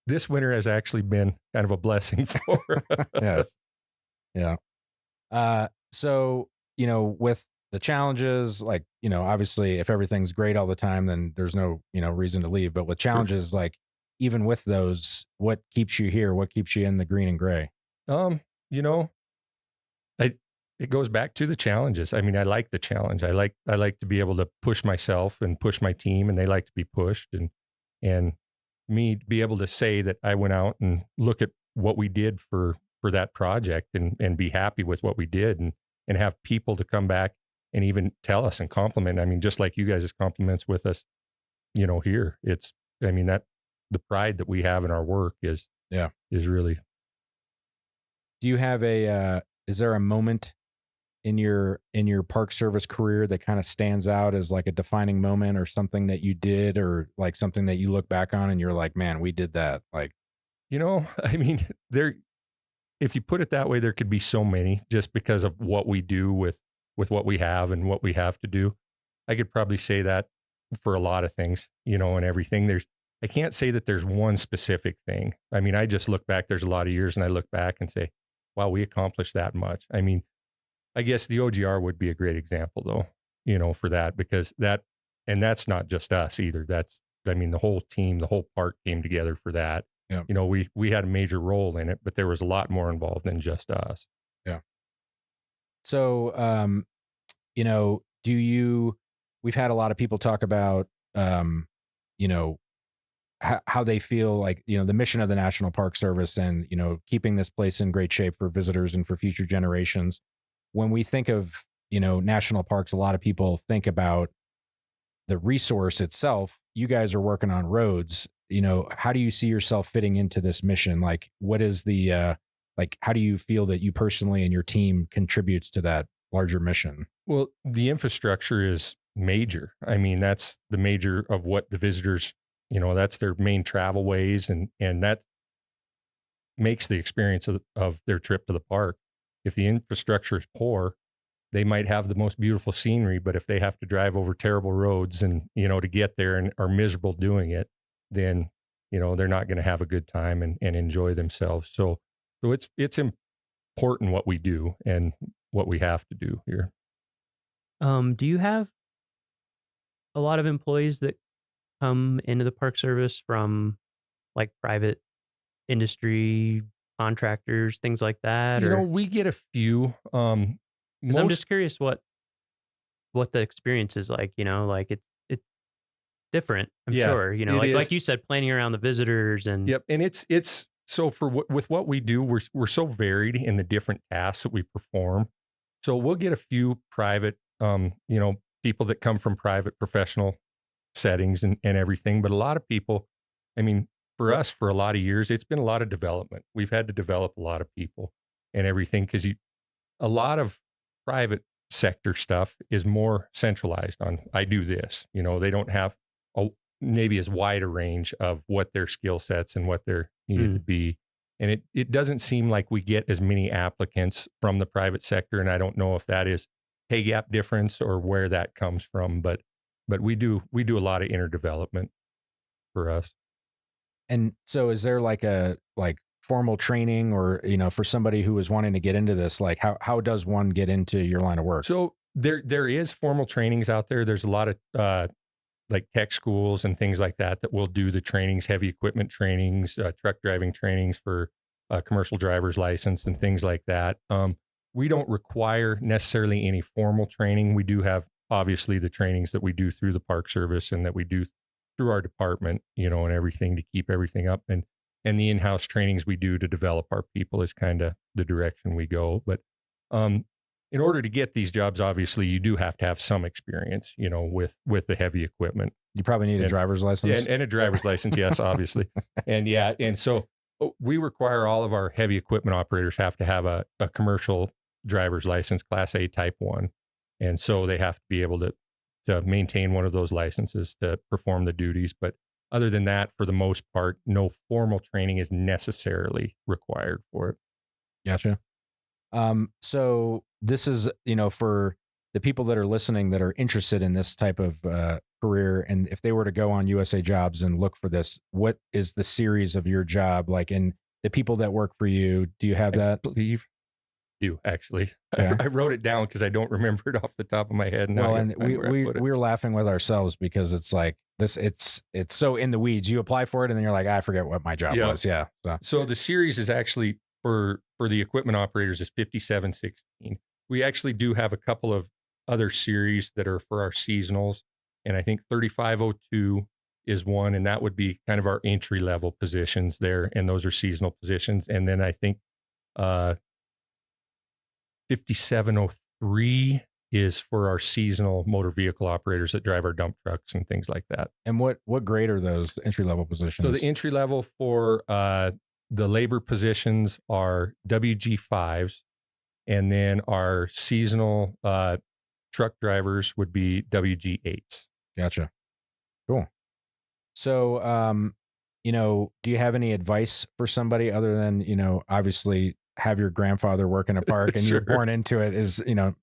this winter has actually been kind of a blessing for us. Yes. Yeah. So, with the challenges, like, obviously if everything's great all the time, then there's no, reason to leave. But with challenges, like even with those, what keeps you here? What keeps you in the green and gray? It goes back to the challenges. I mean, I like the challenge. I like to be able to push myself and push my team, and they like to be pushed, and me to be able to say that I went out and look at what we did for that project and be happy with what we did, and have people to come back and even tell us and compliment. I mean, just like you guys' compliments with us, here, that the pride that we have in our work is really. Do you have is there a moment in your Park Service career that kind of stands out as like a defining moment, or something that you did, or like something that you look back on and you're like, man, we did that? Like, if you put it that way, there could be so many, just because of what we do with what we have and what we have to do. I could probably say that for a lot of things, and everything. I can't say that there's one specific thing. I mean, I just look back, there's a lot of years, and I look back and say, wow, we accomplished that much. I mean, I guess the OGR would be a great example though, for that, because that's not just us either. The whole team, the whole park came together for that. Yeah. We had a major role in it, but there was a lot more involved than just us. Yeah. So, we've had a lot of people talk about, how they feel like, the mission of the National Park Service and, keeping this place in great shape for visitors and for future generations. When we think of, national parks, a lot of people think about the resource itself. You guys are working on roads. How do you see yourself fitting into this mission? Like, what is the, how do you feel that you personally and your team contributes to that larger mission? Well, the infrastructure is major. I mean, that's the major of what the visitors, that's their main travel ways, and that makes the experience of their trip to the park. If the infrastructure is poor, they might have the most beautiful scenery, but if they have to drive over terrible roads and, to get there and are miserable doing it, then, they're not going to have a good time and enjoy themselves. So it's important what we do and what we have to do here. Do you have a lot of employees that come into the Park Service from like private industry, contractors, things like that? We get a few. Because I'm just curious what the experience is like. Like it's different. I'm sure. Like you said, planning around the visitors and yep. And it's so with what we do, we're so varied in the different tasks that we perform. So we'll get a few private, people that come from private professional settings and everything. But a lot of people, for us, for a lot of years, it's been a lot of development. We've had to develop a lot of people and everything, because a lot of private sector stuff is more centralized on, I do this. They don't have maybe as wide a range of what their skill sets and what they're needed to be. And it doesn't seem like we get as many applicants from the private sector. And I don't know if that is pay gap difference or where that comes from, but we do a lot of inner development for us. And so is there like formal training, or, for somebody who is wanting to get into this, like how does one get into your line of work? So there is formal trainings out there. There's a lot of like tech schools and things like that will do the trainings, heavy equipment trainings, truck driving trainings for commercial driver's license and things like that. We don't require necessarily any formal training. We do have obviously the trainings that we do through the Park Service and that we do through our department, and everything to keep everything up. And the in-house trainings we do to develop our people is kind of the direction we go. But in order to get these jobs, obviously you do have to have some experience, with the heavy equipment. You probably need a driver's license. And a driver's license, yes, obviously. And so we require all of our heavy equipment operators have to have a commercial driver's license, Class A Type 1. And so they have to be able to maintain one of those licenses to perform the duties. But other than that, for the most part, no formal training is necessarily required for it. Gotcha. So this is, for the people that are listening that are interested in this type of career, and if they were to go on USA Jobs and look for this, what is the series of your job like? And the people that work for you, do you have that? I believe you actually. Yeah. I wrote it down because I don't remember it off the top of my head. Well, and we're laughing with ourselves because it's like this. It's so in the weeds. You apply for it, and then you're like, I forget what my job was. Yeah. So the series is actually for the equipment operators is 5716. We actually do have a couple of other series that are for our seasonals, and I think 3502 is one, and that would be kind of our entry level positions there, and those are seasonal positions. And then I think 5703 is for our seasonal motor vehicle operators that drive our dump trucks and things like that. And what grade are those entry level positions? So the entry level for the labor positions are WG5s, and then our seasonal truck drivers would be WG8s. Gotcha. Cool. So, do you have any advice for somebody other than, obviously have your grandfather work in a park and you're born into it is,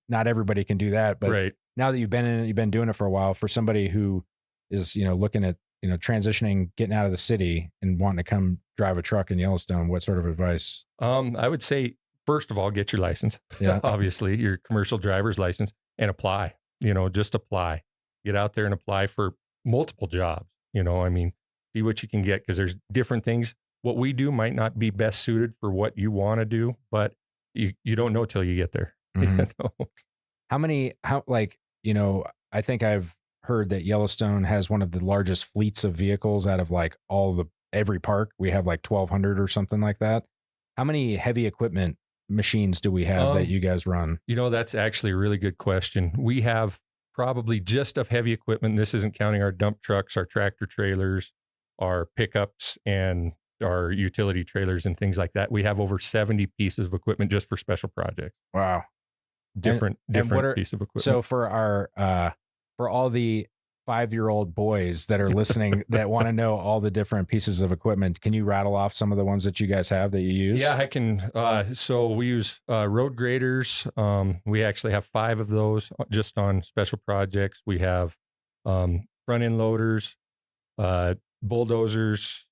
not everybody can do that. But now that you've been in it, you've been doing it for a while, for somebody who is, looking at, transitioning, getting out of the city and wanting to come drive a truck in Yellowstone, what sort of advice? I would say, first of all, get your license. Yeah. Obviously, your commercial driver's license, and apply. Just apply. Get out there and apply for multiple jobs. See what you can get, because there's different things. What we do might not be best suited for what you want to do, but you don't know till you get there. Mm-hmm. I think I've heard that Yellowstone has one of the largest fleets of vehicles out of like every park. We have like 1,200 or something like that. How many heavy equipment machines do we have that you guys run? That's actually a really good question. We have probably just of heavy equipment. This isn't counting our dump trucks, our tractor trailers, our pickups, and our utility trailers and things like that. We have over 70 pieces of equipment just for special projects. Wow. Different piece of equipment. So for for all the 5-year-old boys that are listening that want to know all the different pieces of equipment, can you rattle off some of the ones that you guys have that you use? Yeah, I can. So we use road graders. We actually have 5 of those just on special projects. We have front end loaders, bulldozers,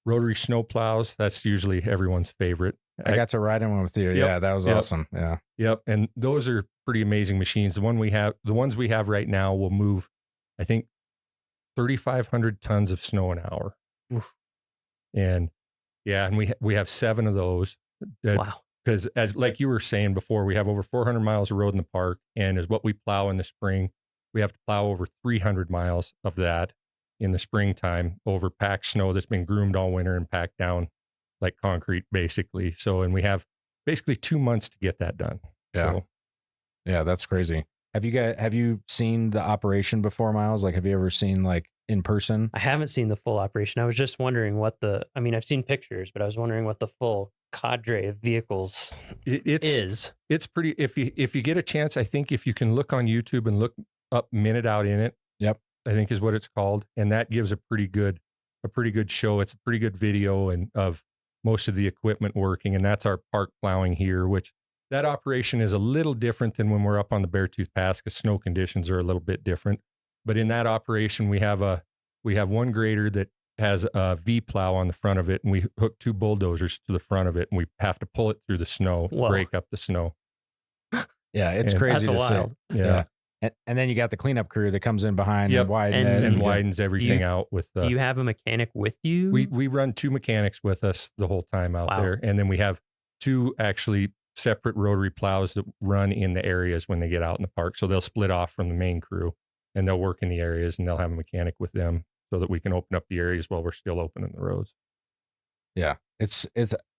rotary snow plows. That's usually everyone's favorite. I got to ride in one with you. Yep, yeah, that was awesome. Yeah. Yep. And those are pretty amazing machines. The ones we have right now will move, I think, 3,500 tons of snow an hour. Oof. And we have 7 of those. Wow. Because as like you were saying before, we have over 400 miles of road in the park, and as what we plow in the spring, we have to plow over 300 miles of that in the springtime over packed snow that's been groomed all winter and packed down like concrete, basically. So, and we have basically 2 months to get that done. Yeah. So, yeah, that's crazy. Have you seen the operation before, Miles? Like, have you ever seen like in person? I haven't seen the full operation. I was just wondering I've seen pictures, but I was wondering what the full cadre of vehicles is. It's pretty, if you get a chance, I think if you can look on YouTube and look up Minute Out in It. Yep. I think is what it's called. And that gives a pretty good show. It's a pretty good video of most of the equipment working. And that's our park plowing here, which that operation is a little different than when we're up on the Beartooth Pass because snow conditions are a little bit different. But in that operation, we have one grader that has a V plow on the front of it, and we hook 2 bulldozers to the front of it, and we have to pull it through the snow, break up the snow. Yeah, it's crazy to wild. see. Yeah. And then you got the cleanup crew that comes in behind and widens and widens everything out with. Do you have a mechanic with you? We run 2 mechanics with us the whole time out there, and then we have 2 actually separate rotary plows that run in the areas when they get out in the park. So they'll split off from the main crew, and they'll work in the areas, and they'll have a mechanic with them so that we can open up the areas while we're still opening the roads. Yeah, it's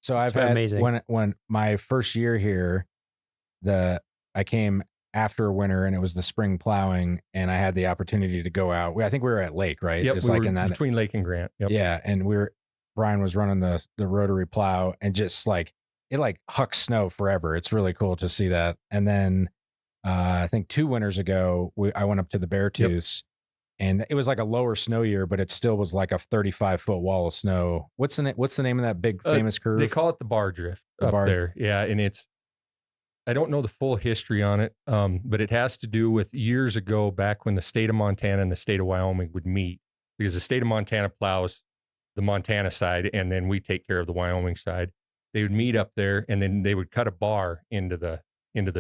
so I've had amazing. When my first year here, I came after winter and it was the spring plowing, and I had the opportunity to go out. I think we were at Lake, right? Yep, it's we like were in that between Lake and Grant. Yep. Yeah, and Brian was running the rotary plow, and just like it like hucks snow forever. It's really cool to see that. And then I think 2 winters ago, I went up to the Beartooths, And it was like a lower snow year, but it still was like a 35-foot wall of snow. What's the name of that big famous curve? They call it the bar drift there. Yeah, and I don't know the full history on it, but it has to do with years ago, back when the state of Montana and the state of Wyoming would meet, because the state of Montana plows the Montana side, and then we take care of the Wyoming side. They would meet up there, and then they would cut a bar into the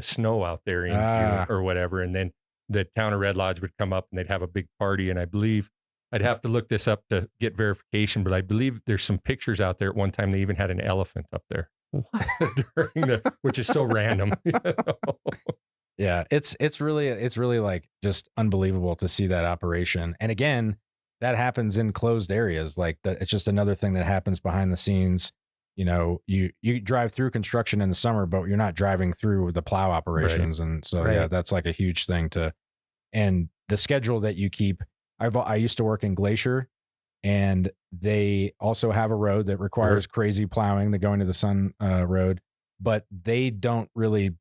snow out there in June or whatever, and then the town of Red Lodge would come up and they'd have a big party. And I believe, I'd have to look this up to get verification, but I believe there's some pictures out there. At one time, they even had an elephant up there, which is so random. You know? Yeah, it's really like just unbelievable to see that operation. And again, that happens in closed areas. Like it's just another thing that happens behind the scenes. You know, you drive through construction in the summer, but you're not driving through the plow operations. Right. And so, yeah, that's like a huge thing and the schedule that you keep. I used to work in Glacier, and they also have a road that requires crazy plowing, the Going to the Sun road, but they don't really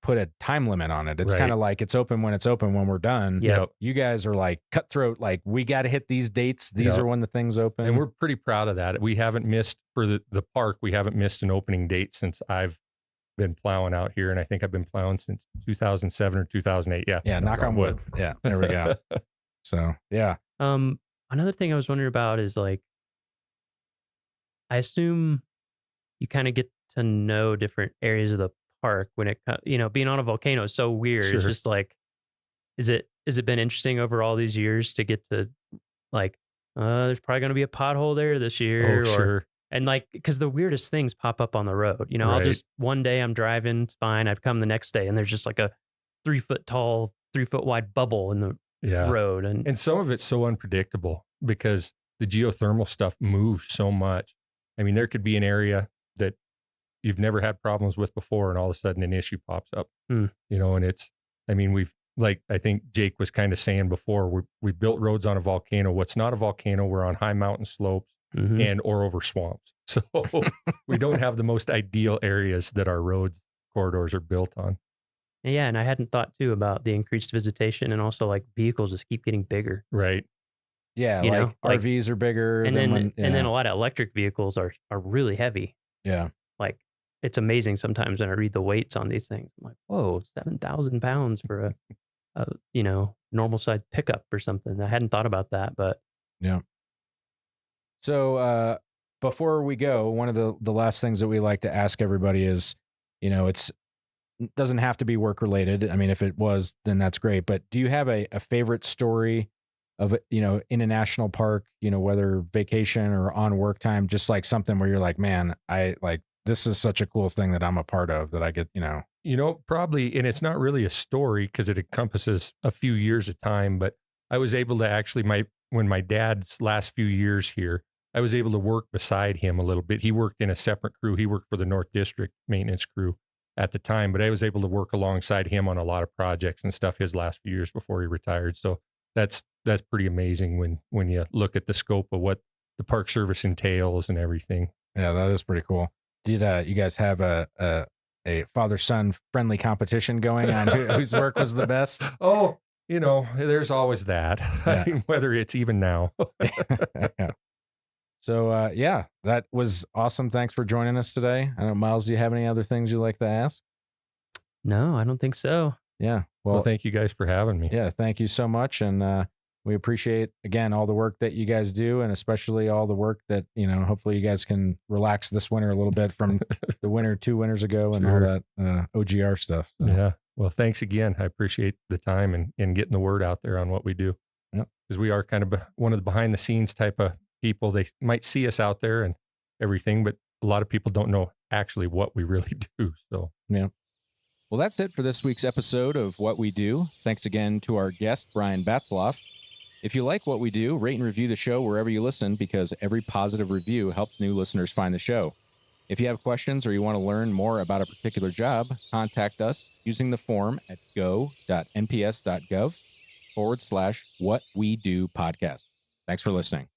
put a time limit on it. It's kind of like it's open when we're done. Yeah. You guys are like cutthroat, like we got to hit these dates. These are when the thing's open. And we're pretty proud of that. We haven't missed for the park. We haven't missed an opening date since I've been plowing out here. And I think I've been plowing since 2007 or 2008. Yeah. Yeah. Knock on wood. Yeah. There we go. So, yeah. Another thing I was wondering about is like, I assume you kind of get to know different areas of the park when it, being on a volcano is so weird. Sure. It's just like, has it been interesting over all these years to get to like, there's probably going to be a pothole there this year. Sure. And like, because the weirdest things pop up on the road, I'll just, one day I'm driving, it's fine. I'd come the next day and there's just like a 3 foot tall, 3 foot wide bubble in the road. And some of it's so unpredictable because the geothermal stuff moves so much. I mean, there could be an area that you've never had problems with before, and all of a sudden an issue pops up, and I think Jake was kind of saying before, we built roads on a volcano. What's not a volcano, we're on high mountain slopes or over swamps. So we don't have the most ideal areas that our roads corridors are built on. Yeah. And I hadn't thought too about the increased visitation, and also like vehicles just keep getting bigger. Right. Yeah. RVs are bigger. And then a lot of electric vehicles are really heavy. Yeah. Like, it's amazing sometimes when I read the weights on these things. I'm like, whoa, 7,000 pounds for a normal size pickup or something. I hadn't thought about that, but yeah. So before we go, one of the last things that we like to ask everybody is, it doesn't have to be work related. I mean, if it was, then that's great. But do you have a favorite story of, in a national park, whether vacation or on work time, just like something where you're like, man, this is such a cool thing that I'm a part of that I get, probably, and it's not really a story because it encompasses a few years of time, but I was able to actually, when my dad's last few years here, I was able to work beside him a little bit. He worked in a separate crew. He worked for the North District maintenance crew at the time, but I was able to work alongside him on a lot of projects and stuff his last few years before he retired. So that's pretty amazing when you look at the scope of what the Park Service entails and everything. Yeah, that is pretty cool. Did you guys have a father-son friendly competition going on whose work was the best? Oh, there's always that. Yeah. I mean, whether it's even now. Yeah. So, that was awesome. Thanks for joining us today. I don't know, Miles, do you have any other things you'd like to ask? No, I don't think so. Yeah. Well, thank you guys for having me. Yeah, thank you so much. And we appreciate, again, all the work that you guys do, and especially all the work that, hopefully you guys can relax this winter a little bit from the winter 2 winters ago and all that OGR stuff. So. Yeah. Well, thanks again. I appreciate the time and getting the word out there on what we do. Yep. Because we are kind of one of the behind the scenes type of people. They might see us out there and everything, but a lot of people don't know actually what we really do. So, yeah. Well, that's it for this week's episode of What We Do. Thanks again to our guest, Brian Batzloff. If you like what we do, rate and review the show wherever you listen, because every positive review helps new listeners find the show. If you have questions or you want to learn more about a particular job, contact us using the form at go.nps.gov/whatwedopodcast. Thanks for listening.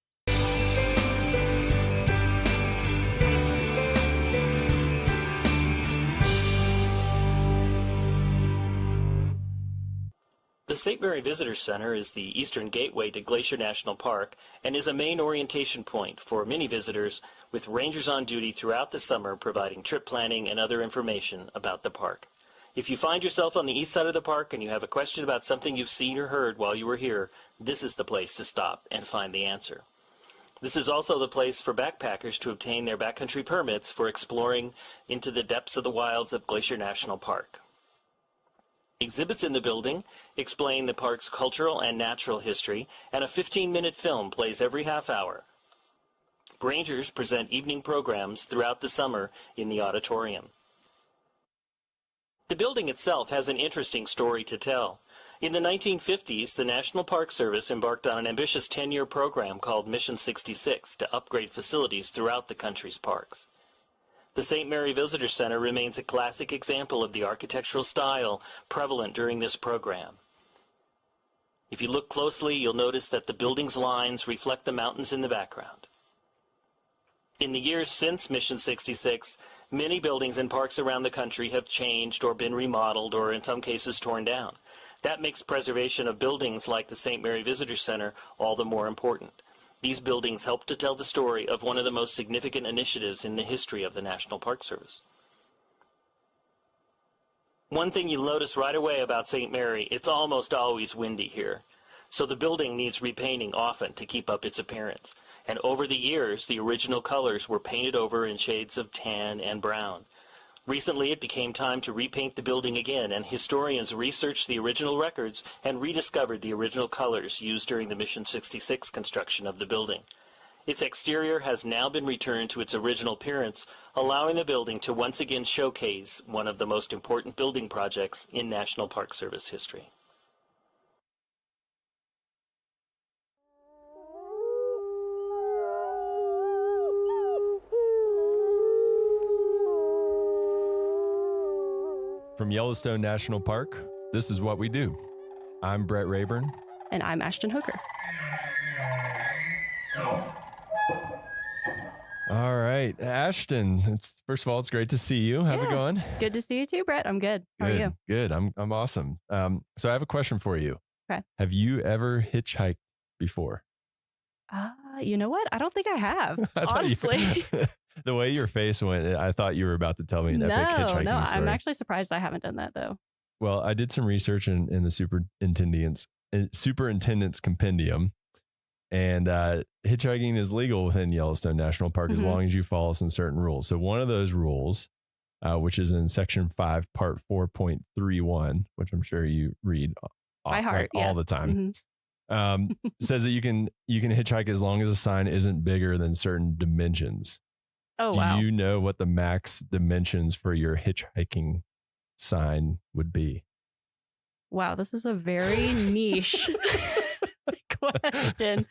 The The St. Mary Visitor Center is the eastern gateway to Glacier National Park and is a main orientation point for many visitors, with rangers on duty throughout the summer providing trip planning and other information about the park. If you find yourself on the east side of the park and you have a question about something you've seen or heard while you were here, this is the place to stop and find the answer. This is also the place for backpackers to obtain their backcountry permits for exploring into the depths of the wilds of Glacier National Park. Exhibits in the building explain the park's cultural and natural history, and a 15-minute film plays every half hour. Rangers present evening programs throughout the summer in the auditorium. The building itself has an interesting story to tell. In the 1950s, the National Park Service embarked on an ambitious 10-year program called Mission 66 to upgrade facilities throughout the country's parks. The St. Mary Visitor Center remains a classic example of the architectural style prevalent during this program. If you look closely, you'll notice that the building's lines reflect the mountains in the background. In the years since Mission 66, many buildings and parks around the country have changed or been remodeled or in some cases torn down. That makes preservation of buildings like the St. Mary Visitor Center all the more important. These buildings help to tell the story of one of the most significant initiatives in the history of the National Park Service. One thing you'll notice right away about St. Mary, it's almost always windy here. So the building needs repainting often to keep up its appearance. And over the years, the original colors were painted over in shades of tan and brown. Recently, it became time to repaint the building again, and historians researched the original records and rediscovered the original colors used during the Mission 66 construction of the building. Its exterior has now been returned to its original appearance, allowing the building to once again showcase one of the most important building projects in National Park Service history. From Yellowstone National Park, this is what we do. I'm Brett Rayburn. And I'm Ashton Hooker. All right, Ashton. First of all, it's great to see you. How's it going? Good to see you too, Brett. I'm good. How are you? Good. I'm awesome. So I have a question for you. Okay. Have you ever hitchhiked before? You know what? I don't think I have, honestly. The way your face went, I thought you were about to tell me an epic hitchhiking story. No, I'm actually surprised I haven't done that though. Well, I did some research in the superintendent's compendium, and hitchhiking is legal within Yellowstone National Park as long as you follow some certain rules. So one of those rules, which is in Section 5, Part 4.31, which I'm sure you read by heart, all the time, says that you can hitchhike as long as a sign isn't bigger than certain dimensions. Oh, wow. Do you know what the max dimensions for your hitchhiking sign would be? Wow, this is a very niche question.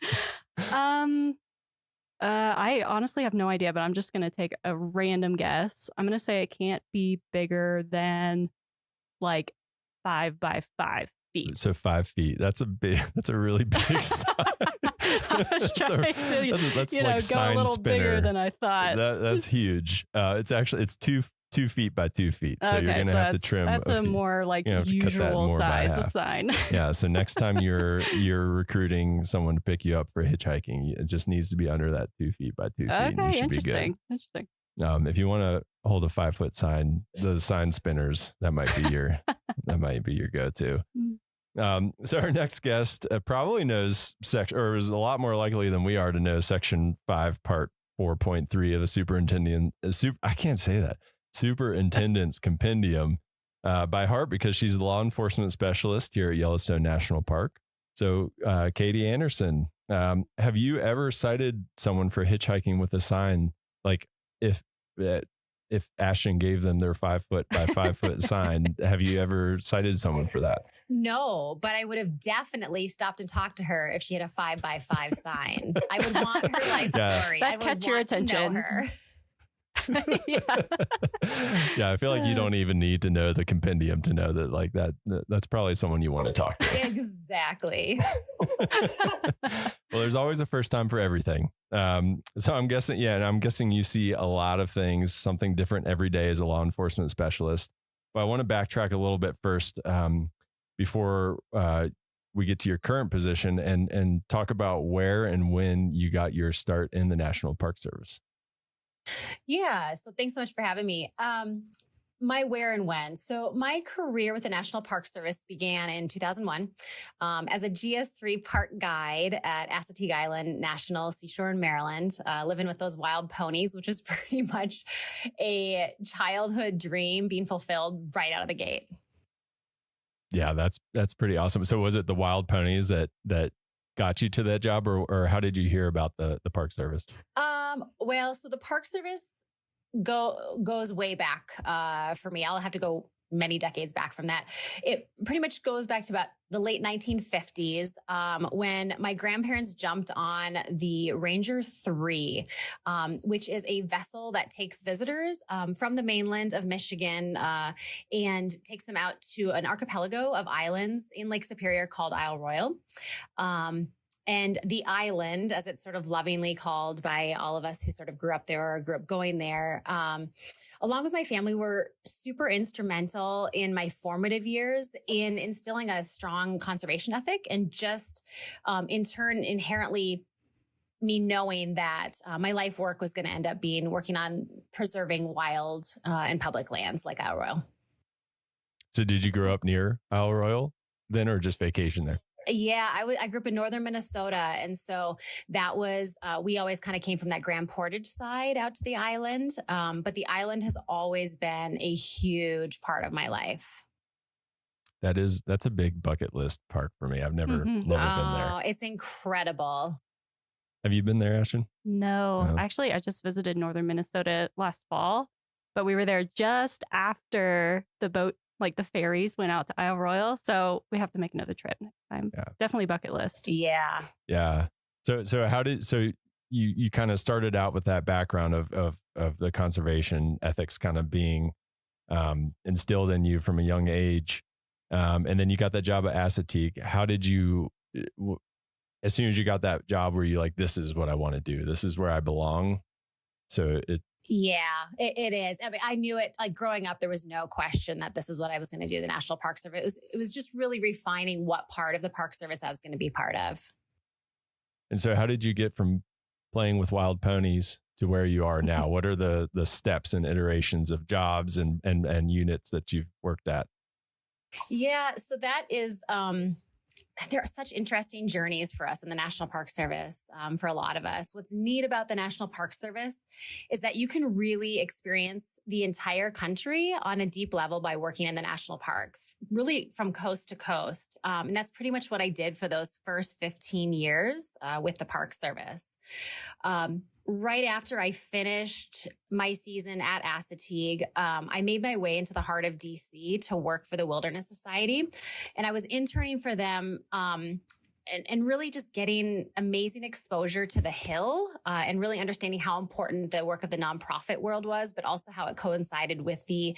I honestly have no idea, but I'm just going to take a random guess. I'm going to say it can't be bigger than like 5 by 5 feet. So 5 feet. That's a really big sign. I was trying to, that's like go a little bigger than I thought. That's huge. It's 2 feet by 2 feet. So you're going to have to trim. That's a more like usual size of sign. Yeah. So next time you're recruiting someone to pick you up for hitchhiking, it just needs to be under that 2 feet by 2 feet. Okay, and you should be good. Interesting. If you want to hold a 5-foot sign, those sign spinners, that might be your go-to. So our next guest probably knows or is a lot more likely than we are to know Section 5, Part 4.3 of the Superintendent's Compendium by heart, because she's the law enforcement specialist here at Yellowstone National Park. So, Katie Anderson, have you ever cited someone for hitchhiking with a sign? Like if Ashton gave them their 5 foot by 5 foot sign, have you ever cited someone for that? No, but I would have definitely stopped and talked to her if she had a 5 by 5 sign. I would want her life story. That catch your attention. To know her. Yeah, I feel like you don't even need to know the compendium to know that like that's probably someone you want to talk to. Exactly. Well, there's always a first time for everything. So I'm guessing you see a lot of things, something different every day as a law enforcement specialist. But I want to backtrack a little bit first. before we get to your current position and talk about where and when you got your start in the National Park Service. Yeah. So thanks so much for having me. My where and when. So my career with the National Park Service began in 2001 as a GS3 park guide at Assateague Island National Seashore in Maryland, living with those wild ponies, which was pretty much a childhood dream being fulfilled right out of the gate. Yeah, that's pretty awesome. So was it the wild ponies that got you to that job, or how did you hear about the Park Service? Well, so the Park Service goes way back for me. I'll have to go many decades back from that. It pretty much goes back to about the late 1950s when my grandparents jumped on the Ranger 3, which is a vessel that takes visitors from the mainland of Michigan and takes them out to an archipelago of islands in Lake Superior called Isle Royale. And the island, as it's sort of lovingly called by all of us who sort of grew up there or grew up going there, along with my family, were super instrumental in my formative years in instilling a strong conservation ethic and just in turn inherently me knowing that my life work was going to end up being working on preserving wild and public lands like Isle Royale. So did you grow up near Isle Royale then, or just vacation there? Yeah, I grew up in northern Minnesota. And so that was, we always kind of came from that Grand Portage side out to the island. But the island has always been a huge part of my life. That's a big bucket list park for me. I've never been there. It's incredible. Have you been there, Ashton? No, actually, I just visited northern Minnesota last fall, but we were there just after the boat, like the ferries went out to Isle Royale. So we have to make another trip next time. Yeah. Definitely bucket list. Yeah. Yeah. So you kind of started out with that background of the conservation ethics kind of being instilled in you from a young age. And then you got that job at Assateague. How did you, as soon as you got that job, were you like, this is what I want to do? This is where I belong. Yeah, it is. I mean, I knew it, like growing up, there was no question that this is what I was going to do. The National Park Service. It was just really refining what part of the Park Service I was going to be part of. And so how did you get from playing with wild ponies to where you are now? What are the steps and iterations of jobs and units that you've worked at? Yeah, so that is, there are such interesting journeys for us in the National Park Service, for a lot of us. What's neat about the National Park Service is that you can really experience the entire country on a deep level by working in the national parks, really from coast to coast. And that's pretty much what I did for those first 15 years with the Park Service. Right after I finished my season at Assateague, I made my way into the heart of DC to work for the Wilderness Society. And I was interning for them and really just getting amazing exposure to the Hill and really understanding how important the work of the nonprofit world was, but also how it coincided with the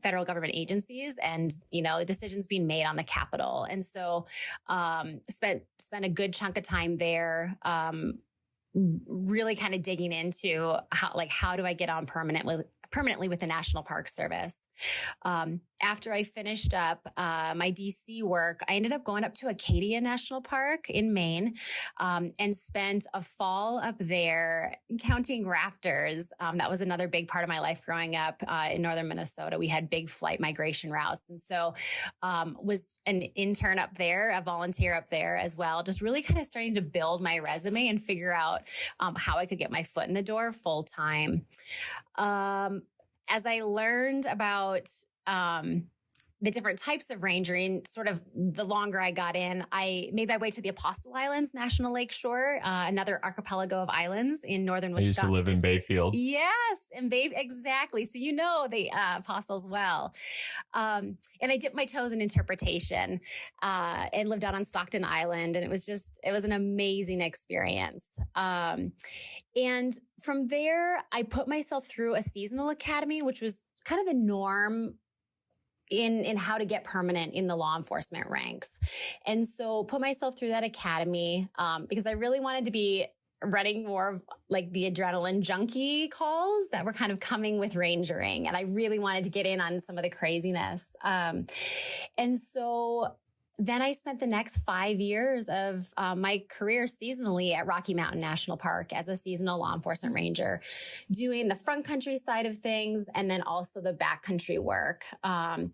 federal government agencies and, the decisions being made on the Capitol. And so spent a good chunk of time there, really kind of digging into how do I get on permanently with the National Park Service. After I finished up my DC work, I ended up going up to Acadia National Park in Maine and spent a fall up there counting raptors. That was another big part of my life growing up in northern Minnesota. We had big flight migration routes. And so was an intern up there, a volunteer up there as well, just really kind of starting to build my resume and figure out how I could get my foot in the door full time. As I learned about the different types of rangering, sort of the longer I got in, I made my way to the Apostle Islands National Lakeshore, another archipelago of islands in northern Wisconsin. I used to live in Bayfield. Yes, and exactly. So the Apostles well. And I dipped my toes in interpretation and lived out on Stockton Island. And it was an amazing experience. And from there, I put myself through a seasonal academy, which was kind of the norm in how to get permanent in the law enforcement ranks. And so put myself through that academy because I really wanted to be running more of like the adrenaline junkie calls that were kind of coming with rangering. And I really wanted to get in on some of the craziness. And so then I spent the next 5 years of my career seasonally at Rocky Mountain National Park as a seasonal law enforcement ranger, doing the front country side of things and then also the backcountry work. I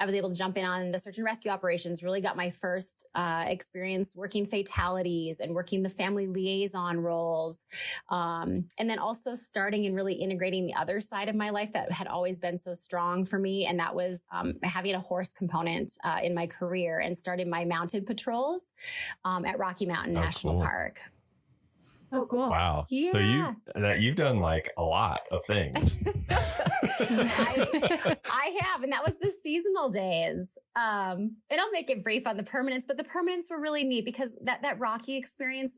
was able to jump in on the search and rescue operations, really got my first experience working fatalities and working the family liaison roles. And then also starting and really integrating the other side of my life that had always been so strong for me. And that was having a horse component in my career, and started my mounted patrols at Rocky Mountain National Park. Oh, cool. Wow. Yeah. So you've done like a lot of things. I have, and that was the seasonal days. And I'll make it brief on the permanents, but the permanents were really neat because that Rocky experience,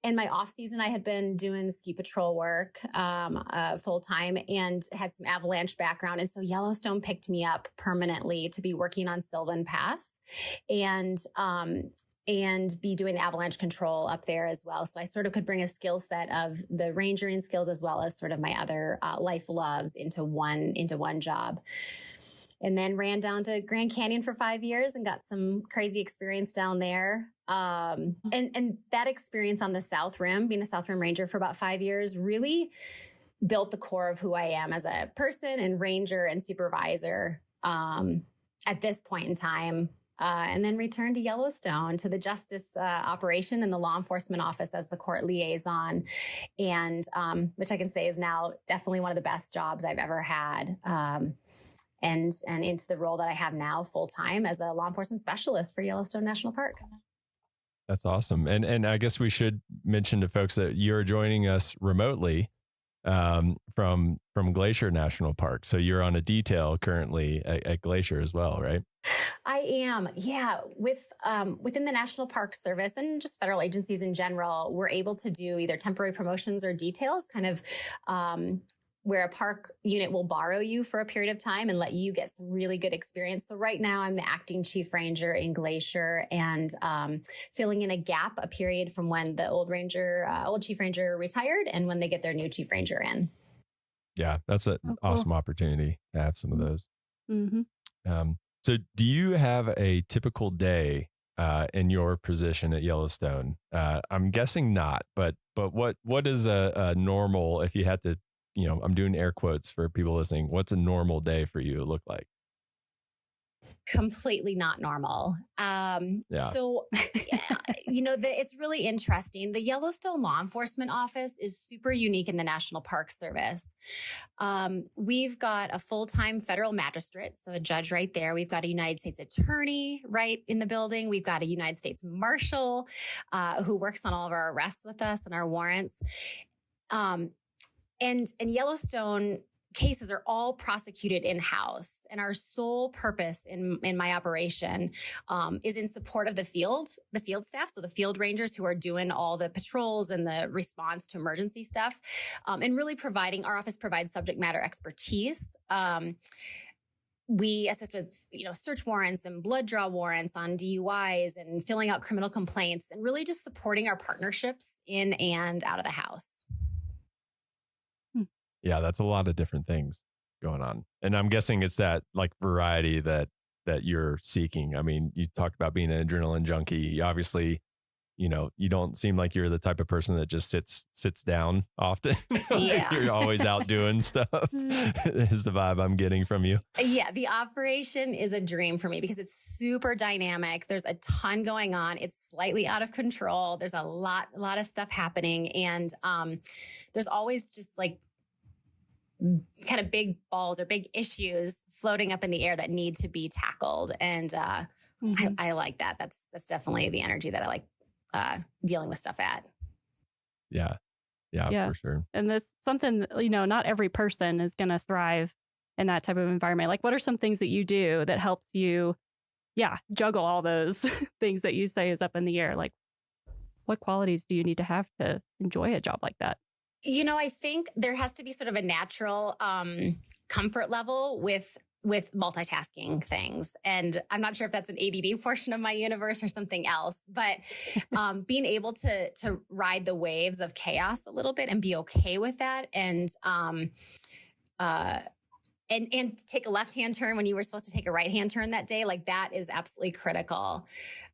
in my off season, I had been doing ski patrol work full time and had some avalanche background. And so Yellowstone picked me up permanently to be working on Sylvan Pass and be doing avalanche control up there as well. So I sort of could bring a skill set of the rangering skills as well as sort of my other life loves into one job. And then ran down to Grand Canyon for 5 years and got some crazy experience down there. And that experience on the South Rim, being a South Rim ranger for about 5 years, really built the core of who I am as a person and ranger and supervisor at this point in time. And then returned to Yellowstone to the justice operation and the law enforcement office as the court liaison, and which I can say is now definitely one of the best jobs I've ever had. And into the role that I have now full time as a law enforcement specialist for Yellowstone National Park. That's awesome. And I guess we should mention to folks that you're joining us remotely from Glacier National Park. So you're on a detail currently at Glacier as well, right? I am. Yeah. Within the National Park Service and just federal agencies in general, we're able to do either temporary promotions or details, kind of where a park unit will borrow you for a period of time and let you get some really good experience. So right now I'm the acting chief ranger in Glacier and filling in a period from when the old chief ranger retired and when they get their new chief ranger in. Yeah, that's an awesome opportunity to have some of those. Mm-hmm. So do you have a typical day in your position at Yellowstone? I'm guessing not, but what is a normal, if you had to, I'm doing air quotes for people listening, what's a normal day for you look like? Completely not normal. So, it's really interesting. The Yellowstone Law Enforcement Office is super unique in the National Park Service. We've got a full-time federal magistrate, so a judge right there. We've got a United States attorney right in the building. We've got a United States marshal who works on all of our arrests with us and our warrants. And Yellowstone cases are all prosecuted in-house. And our sole purpose in my operation is in support of the field staff. So the field rangers who are doing all the patrols and the response to emergency stuff, and really our office provides subject matter expertise. We assist with, search warrants and blood draw warrants on DUIs and filling out criminal complaints and really just supporting our partnerships in and out of the house. Yeah, that's a lot of different things going on. And I'm guessing it's that like variety that you're seeking. I mean, you talked about being an adrenaline junkie. Obviously, you don't seem like you're the type of person that just sits down often. Yeah. You're always out doing stuff is the vibe I'm getting from you. Yeah, the operation is a dream for me because it's super dynamic. There's a ton going on. It's slightly out of control. There's a lot of stuff happening. And there's always just like kind of big balls or big issues floating up in the air that need to be tackled. And I like that. That's definitely the energy that I like dealing with stuff at. Yeah, for sure. And that's something, not every person is going to thrive in that type of environment. Like, what are some things that you do that helps you, juggle all those things that you say is up in the air? Like, what qualities do you need to have to enjoy a job like that? I think there has to be sort of a natural comfort level with with multitasking things. And I'm not sure if that's an ADD portion of my universe or something else, but being able to ride the waves of chaos a little bit and be okay with that, and take a left-hand turn when you were supposed to take a right-hand turn that day, like that is absolutely critical.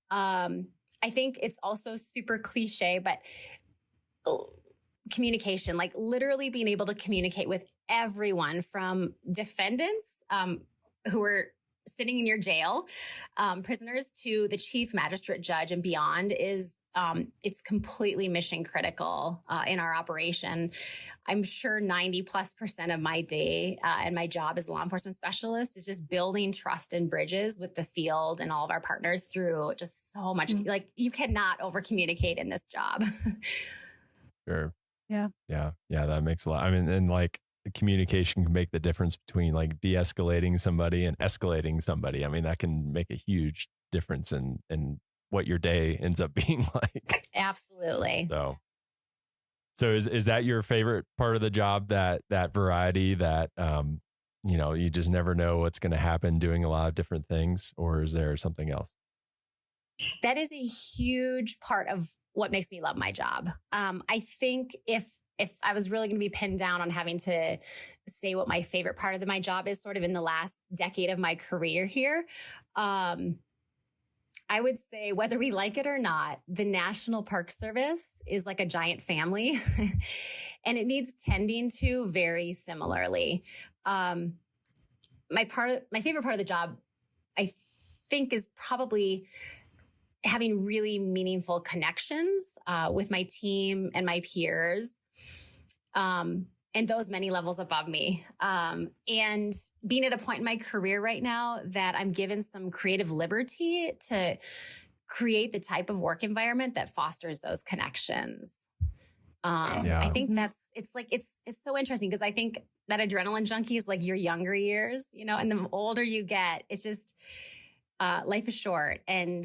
I think it's also super cliche, but communication, like literally being able to communicate with everyone from defendants who are sitting in your jail, prisoners, to the chief magistrate judge and beyond is it's completely mission critical in our operation. I'm sure 90+% of my day and my job as a law enforcement specialist is just building trust and bridges with the field and all of our partners through just so much. Like you cannot over communicate in this job. Sure. Yeah. Yeah. Yeah. That makes a lot. I mean, and like communication can make the difference between like de-escalating somebody and escalating somebody. I mean, that can make a huge difference in what your day ends up being like. Absolutely. So is that your favorite part of the job, that variety, that, you just never know what's going to happen doing a lot of different things, or is there something else? That is a huge part of what makes me love my job. I think if I was really going to be pinned down on having to say what my favorite part of my job is sort of in the last decade of my career here, I would say whether we like it or not, the National Park Service is like a giant family and it needs tending to very similarly. My favorite part of the job, I think, is probably having really meaningful connections with my team and my peers, and those many levels above me. And being at a point in my career right now that I'm given some creative liberty to create the type of work environment that fosters those connections. I think it's so interesting because I think that adrenaline junkie is like your younger years, and the older you get, it's just life is short, and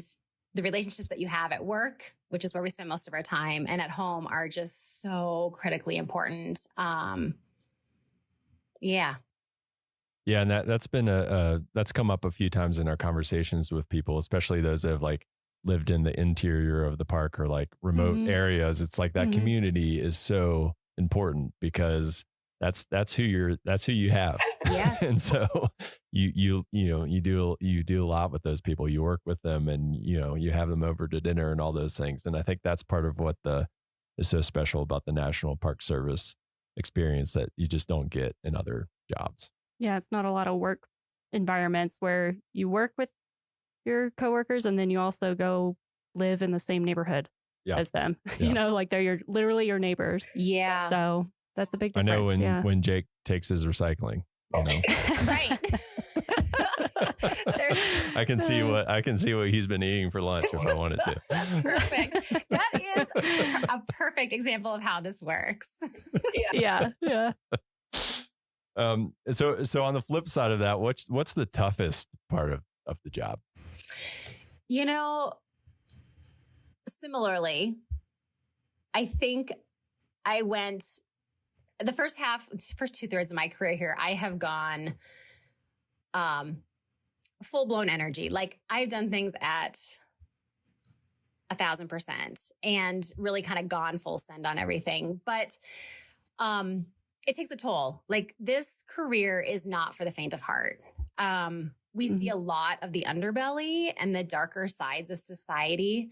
the relationships that you have at work, which is where we spend most of our time, and at home are just so critically important. Yeah. Yeah. And that's been that's come up a few times in our conversations with people, especially those that have like lived in the interior of the park or like remote areas. It's like that community is so important because that's who you have. Yes. And so you do a lot with those people. You work with them, and you have them over to dinner and all those things. And I think that's part of what is so special about the National Park Service experience that you just don't get in other jobs. Yeah, it's not a lot of work environments where you work with your coworkers and then you also go live in the same neighborhood as them. Yeah. Like they're literally your neighbors. Yeah. So that's a big I difference. know when Jake takes his recycling, Right. I can see what he's been eating for lunch if I wanted to. Perfect. That is a perfect example of how this works. Yeah. So on the flip side of that, what's the toughest part of the job? Similarly, I think I went the first 2/3 of my career here, I have gone full-blown energy. Like I've done things at 1,000% and really kind of gone full send on everything. But it takes a toll. Like this career is not for the faint of heart. We see a lot of the underbelly and the darker sides of society.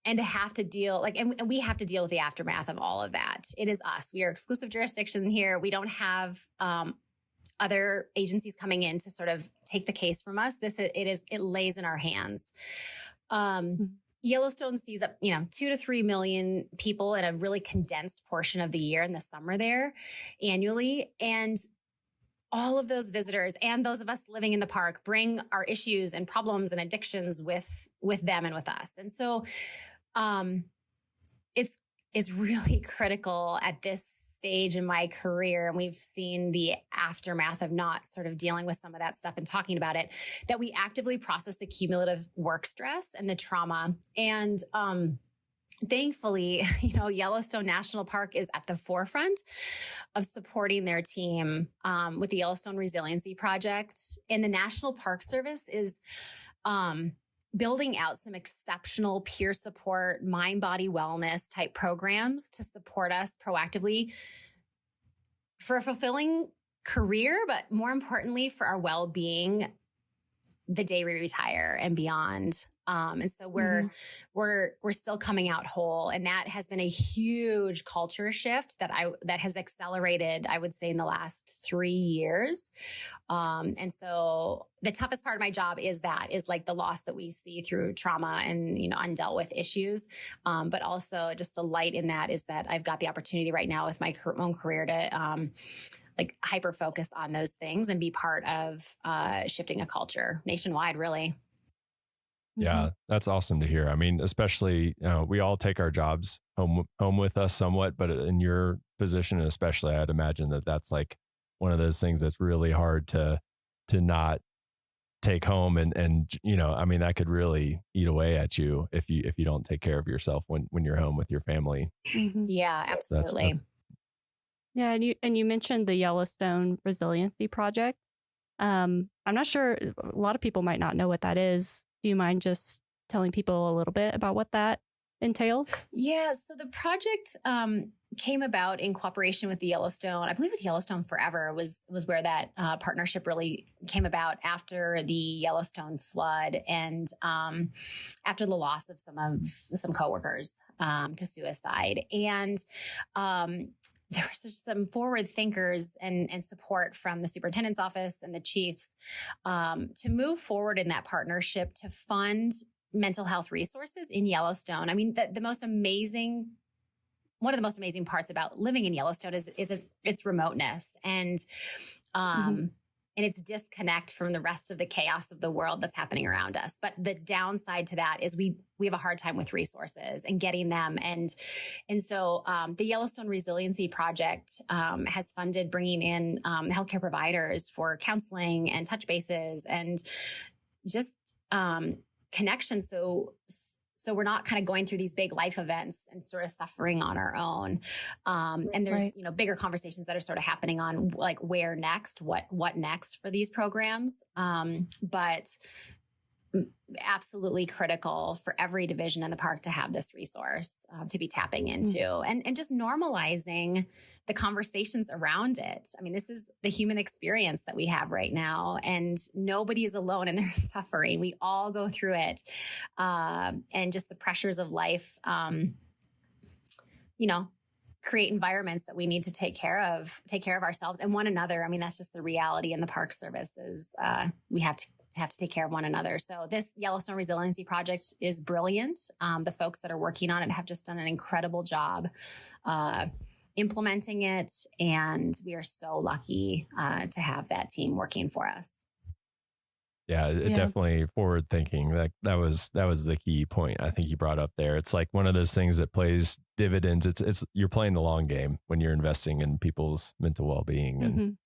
And to have to deal, and we have to deal with the aftermath of all of that. It is us. We are exclusive jurisdiction here. We don't have other agencies coming in to sort of take the case from us. It lays in our hands. Yellowstone sees up, 2 to 3 million people in a really condensed portion of the year in the summer there annually. And all of those visitors and those of us living in the park bring our issues and problems and addictions with them and with us. And so it's really critical at this stage in my career, and we've seen the aftermath of not sort of dealing with some of that stuff and talking about it, that we actively process the cumulative work stress and the trauma. And thankfully, Yellowstone National Park is at the forefront of supporting their team with the Yellowstone Resiliency Project. And the National Park Service is building out some exceptional peer support, mind-body wellness type programs to support us proactively for a fulfilling career, but more importantly, for our well-being the day we retire and beyond. And so we're still coming out whole. And that has been a huge culture shift that has accelerated, I would say, in the last 3 years. And so the toughest part of my job is like the loss that we see through trauma and, undealt with issues. But also just the light in that is that I've got the opportunity right now with my own career to, hyper focus on those things and be part of shifting a culture nationwide, really. Yeah, that's awesome to hear. I mean, especially, we all take our jobs home with us somewhat, but in your position, especially, I'd imagine that that's like one of those things that's really hard to not take home. And, I mean, that could really eat away at you if you don't take care of yourself when you're home with your family. Mm-hmm. Yeah, absolutely. Yeah, and you mentioned the Yellowstone Resiliency Project. I'm not sure, a lot of people might not know what that is. Do you mind just telling people a little bit about what that entails? Yeah, so the project came about in cooperation with the Yellowstone. I believe with Yellowstone Forever was where that partnership really came about after the Yellowstone flood and after the loss of some coworkers to suicide. And there was just some forward thinkers and support from the superintendent's office and the chiefs to move forward in that partnership to fund mental health resources in Yellowstone. I mean, one of the most amazing parts about living in Yellowstone is its remoteness and its disconnect from the rest of the chaos of the world that's happening around us. But the downside to that is we have a hard time with resources and getting them. And so the Yellowstone Resiliency Project has funded bringing in healthcare providers for counseling and touch bases and just connection. So we're not kind of going through these big life events and sort of suffering on our own. And there's, bigger conversations that are sort of happening on like where next, what next for these programs. But absolutely critical for every division in the park to have this resource to be tapping into and just normalizing the conversations around it. I mean, this is the human experience that we have right now, and nobody is alone in their suffering. We all go through it. And just the pressures of life, create environments that we need to take care of ourselves and one another. I mean, that's just the reality in the Park Service is we have to take care of one another. So this Yellowstone Resiliency Project is brilliant. The folks that are working on it have just done an incredible job implementing it. And we are so lucky to have that team working for us. Yeah, definitely forward thinking. That was the key point I think you brought up there. It's like one of those things that plays dividends. It's you're playing the long game when you're investing in people's mental well-being. And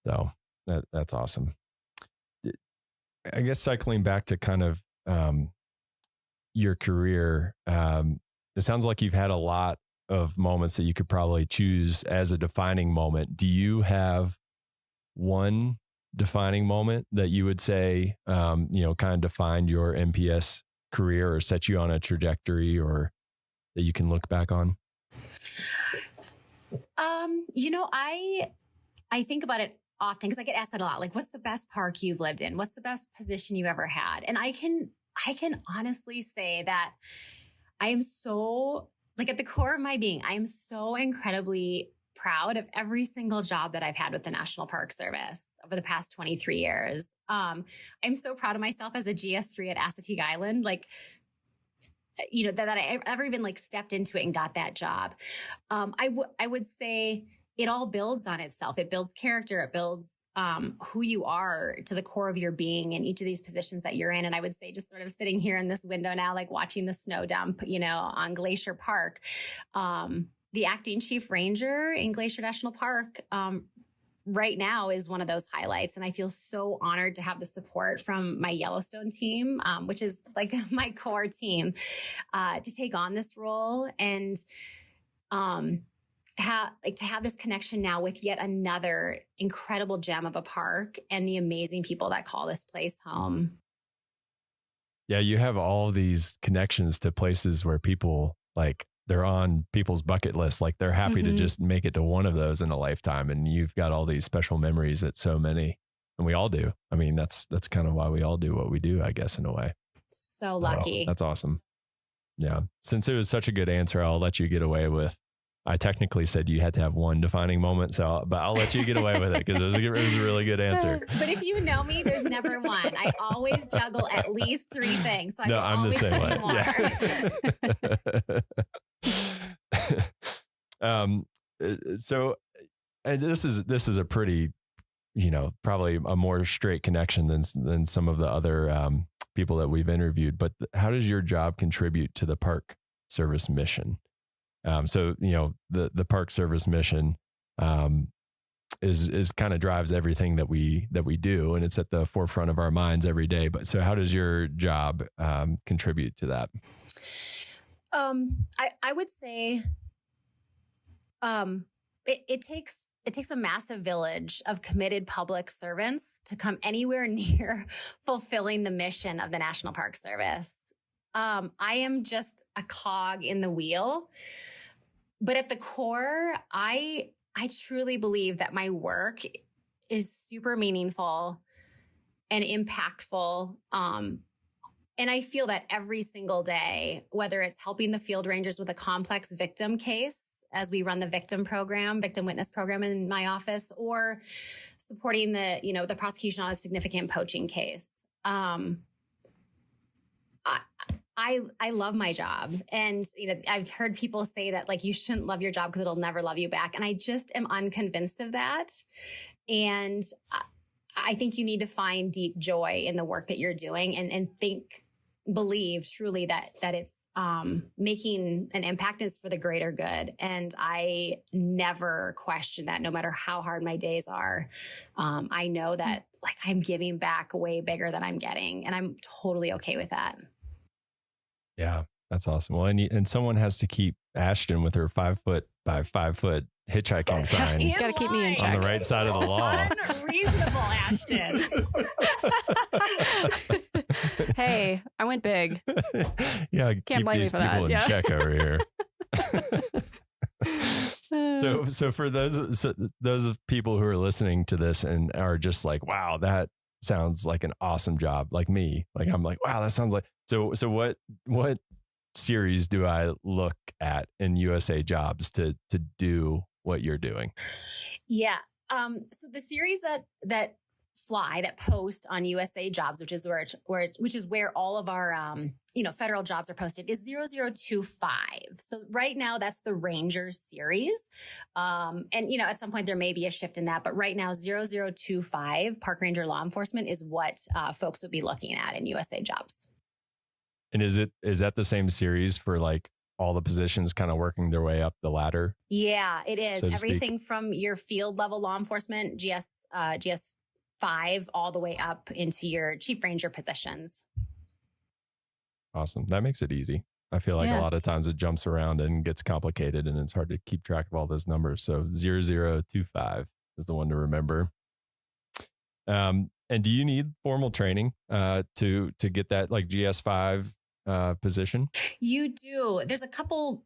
so that's awesome. I guess cycling back to kind of your career, it sounds like you've had a lot of moments that you could probably choose as a defining moment. Do you have one defining moment that you would say, kind of defined your NPS career or set you on a trajectory or that you can look back on? I think about it often because I get asked that a lot. Like, what's the best park you've lived in? What's the best position you ever had? And I can honestly say that I am so, like, at the core of my being, I am so incredibly proud of every single job that I've had with the National Park Service over the past 23 years. I'm so proud of myself as a GS3 at Assateague Island. Like, that I ever even like stepped into it and got that job. I would say it all builds on itself. It builds character. It builds who you are to the core of your being in each of these positions that you're in. And I would say just sort of sitting here in this window now, like watching the snow dump, on Glacier Park, the acting chief ranger in Glacier National Park right now is one of those highlights. And I feel so honored to have the support from my Yellowstone team, which is like my core team, to take on this role and to have this connection now with yet another incredible gem of a park and the amazing people that call this place home. Yeah, you have all these connections to places where people like they're on people's bucket list. Like they're happy to just make it to one of those in a lifetime. And you've got all these special memories that so many, and we all do. I mean, that's kind of why we all do what we do, I guess, in a way. So lucky. That's awesome. Yeah. Since it was such a good answer, I'll let you get away with, I technically said you had to have one defining moment, but I'll let you get away with it because it was a really good answer. But if you know me, there's never one. I always juggle at least 3 things. So no, I'm the same way. So, and this is a pretty, probably a more straight connection than some of the other people that we've interviewed. But how does your job contribute to the Park Service mission? So the Park Service mission is kind of drives everything that we do, and it's at the forefront of our minds every day. But so, how does your job contribute to that? I would say it takes a massive village of committed public servants to come anywhere near fulfilling the mission of the National Park Service. I am just a cog in the wheel, but at the core, I truly believe that my work is super meaningful and impactful. And I feel that every single day, whether it's helping the field rangers with a complex victim case as we run the victim witness program in my office, or supporting the prosecution on a significant poaching case. I love my job. And, I've heard people say that like, you shouldn't love your job because it'll never love you back. And I just am unconvinced of that. And I think you need to find deep joy in the work that you're doing and believe truly that it's making an impact and it's for the greater good. And I never question that, no matter how hard my days are. I know that like I'm giving back way bigger than I'm getting, and I'm totally okay with that. Yeah, that's awesome. Well, and someone has to keep Ashton with her 5 foot by 5 foot hitchhiking sign. You got to keep me in check. On the right side of the law. Unreasonable, Ashton. Hey, I went big. Yeah, Can't keep blame these me for people that. in check over here. So for those of people who are listening to this and are just like, wow, that sounds like an awesome job, like me. Like I'm like, wow, that sounds like so what series do I look at in USA Jobs to do what you're doing? Yeah. So the series that post on USA Jobs, which is where all of our federal jobs are posted, is 0025. So right now that's the Ranger series. And at some point there may be a shift in that, but right now 0025 Park Ranger Law Enforcement is what folks would be looking at in USA Jobs. And is that the same series for like all the positions kind of working their way up the ladder? Yeah, it is. So everything from your field level law enforcement, GS 5, all the way up into your chief ranger positions. Awesome. That makes it easy. I feel like a lot of times it jumps around and gets complicated and it's hard to keep track of all those numbers. So 0025 is the one to remember. And do you need formal training to get that like GS5 position? You do. There's a couple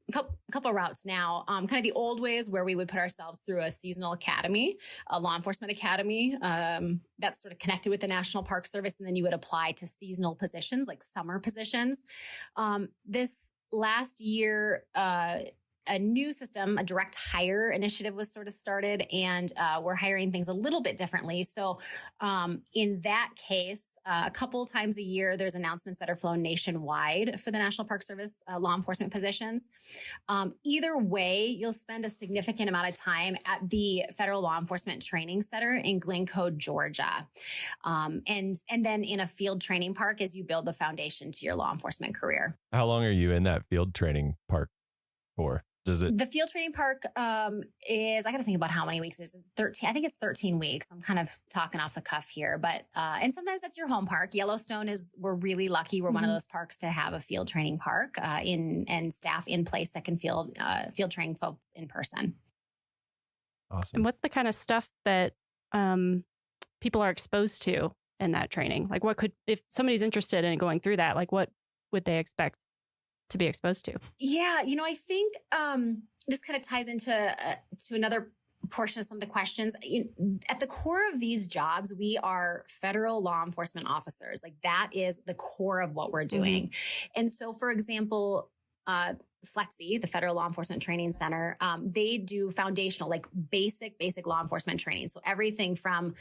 routes now. Kind of the old ways where we would put ourselves through a seasonal academy, a law enforcement academy that's sort of connected with the National Park Service, and then you would apply to seasonal positions like summer positions. This last year, a new system, a direct hire initiative was sort of started, and we're hiring things a little bit differently. So in that case, a couple times a year, there's announcements that are flown nationwide for the National Park Service law enforcement positions. Either way, you'll spend a significant amount of time at the Federal Law Enforcement Training Center in Glencoe, Georgia. And then in a field training park as you build the foundation to your law enforcement career. How long are you in that field training park for? Does it? The field training park is, I got to think about how many weeks it is. It's 13. I think it's 13 weeks. I'm kind of talking off the cuff here, but, and sometimes that's your home park. Yellowstone we're really lucky. We're one of those parks to have a field training park and staff in place that can field train folks in person. Awesome. And what's the kind of stuff that people are exposed to in that training? Like if somebody's interested in going through that, like what would they expect to be exposed to? Yeah, I think this kind of ties into to another portion of some of the questions. At the core of these jobs, we are federal law enforcement officers. Like that is the core of what we're doing. And so, for example, FLETC, the Federal Law Enforcement Training Center, they do foundational, like basic law enforcement training. So everything from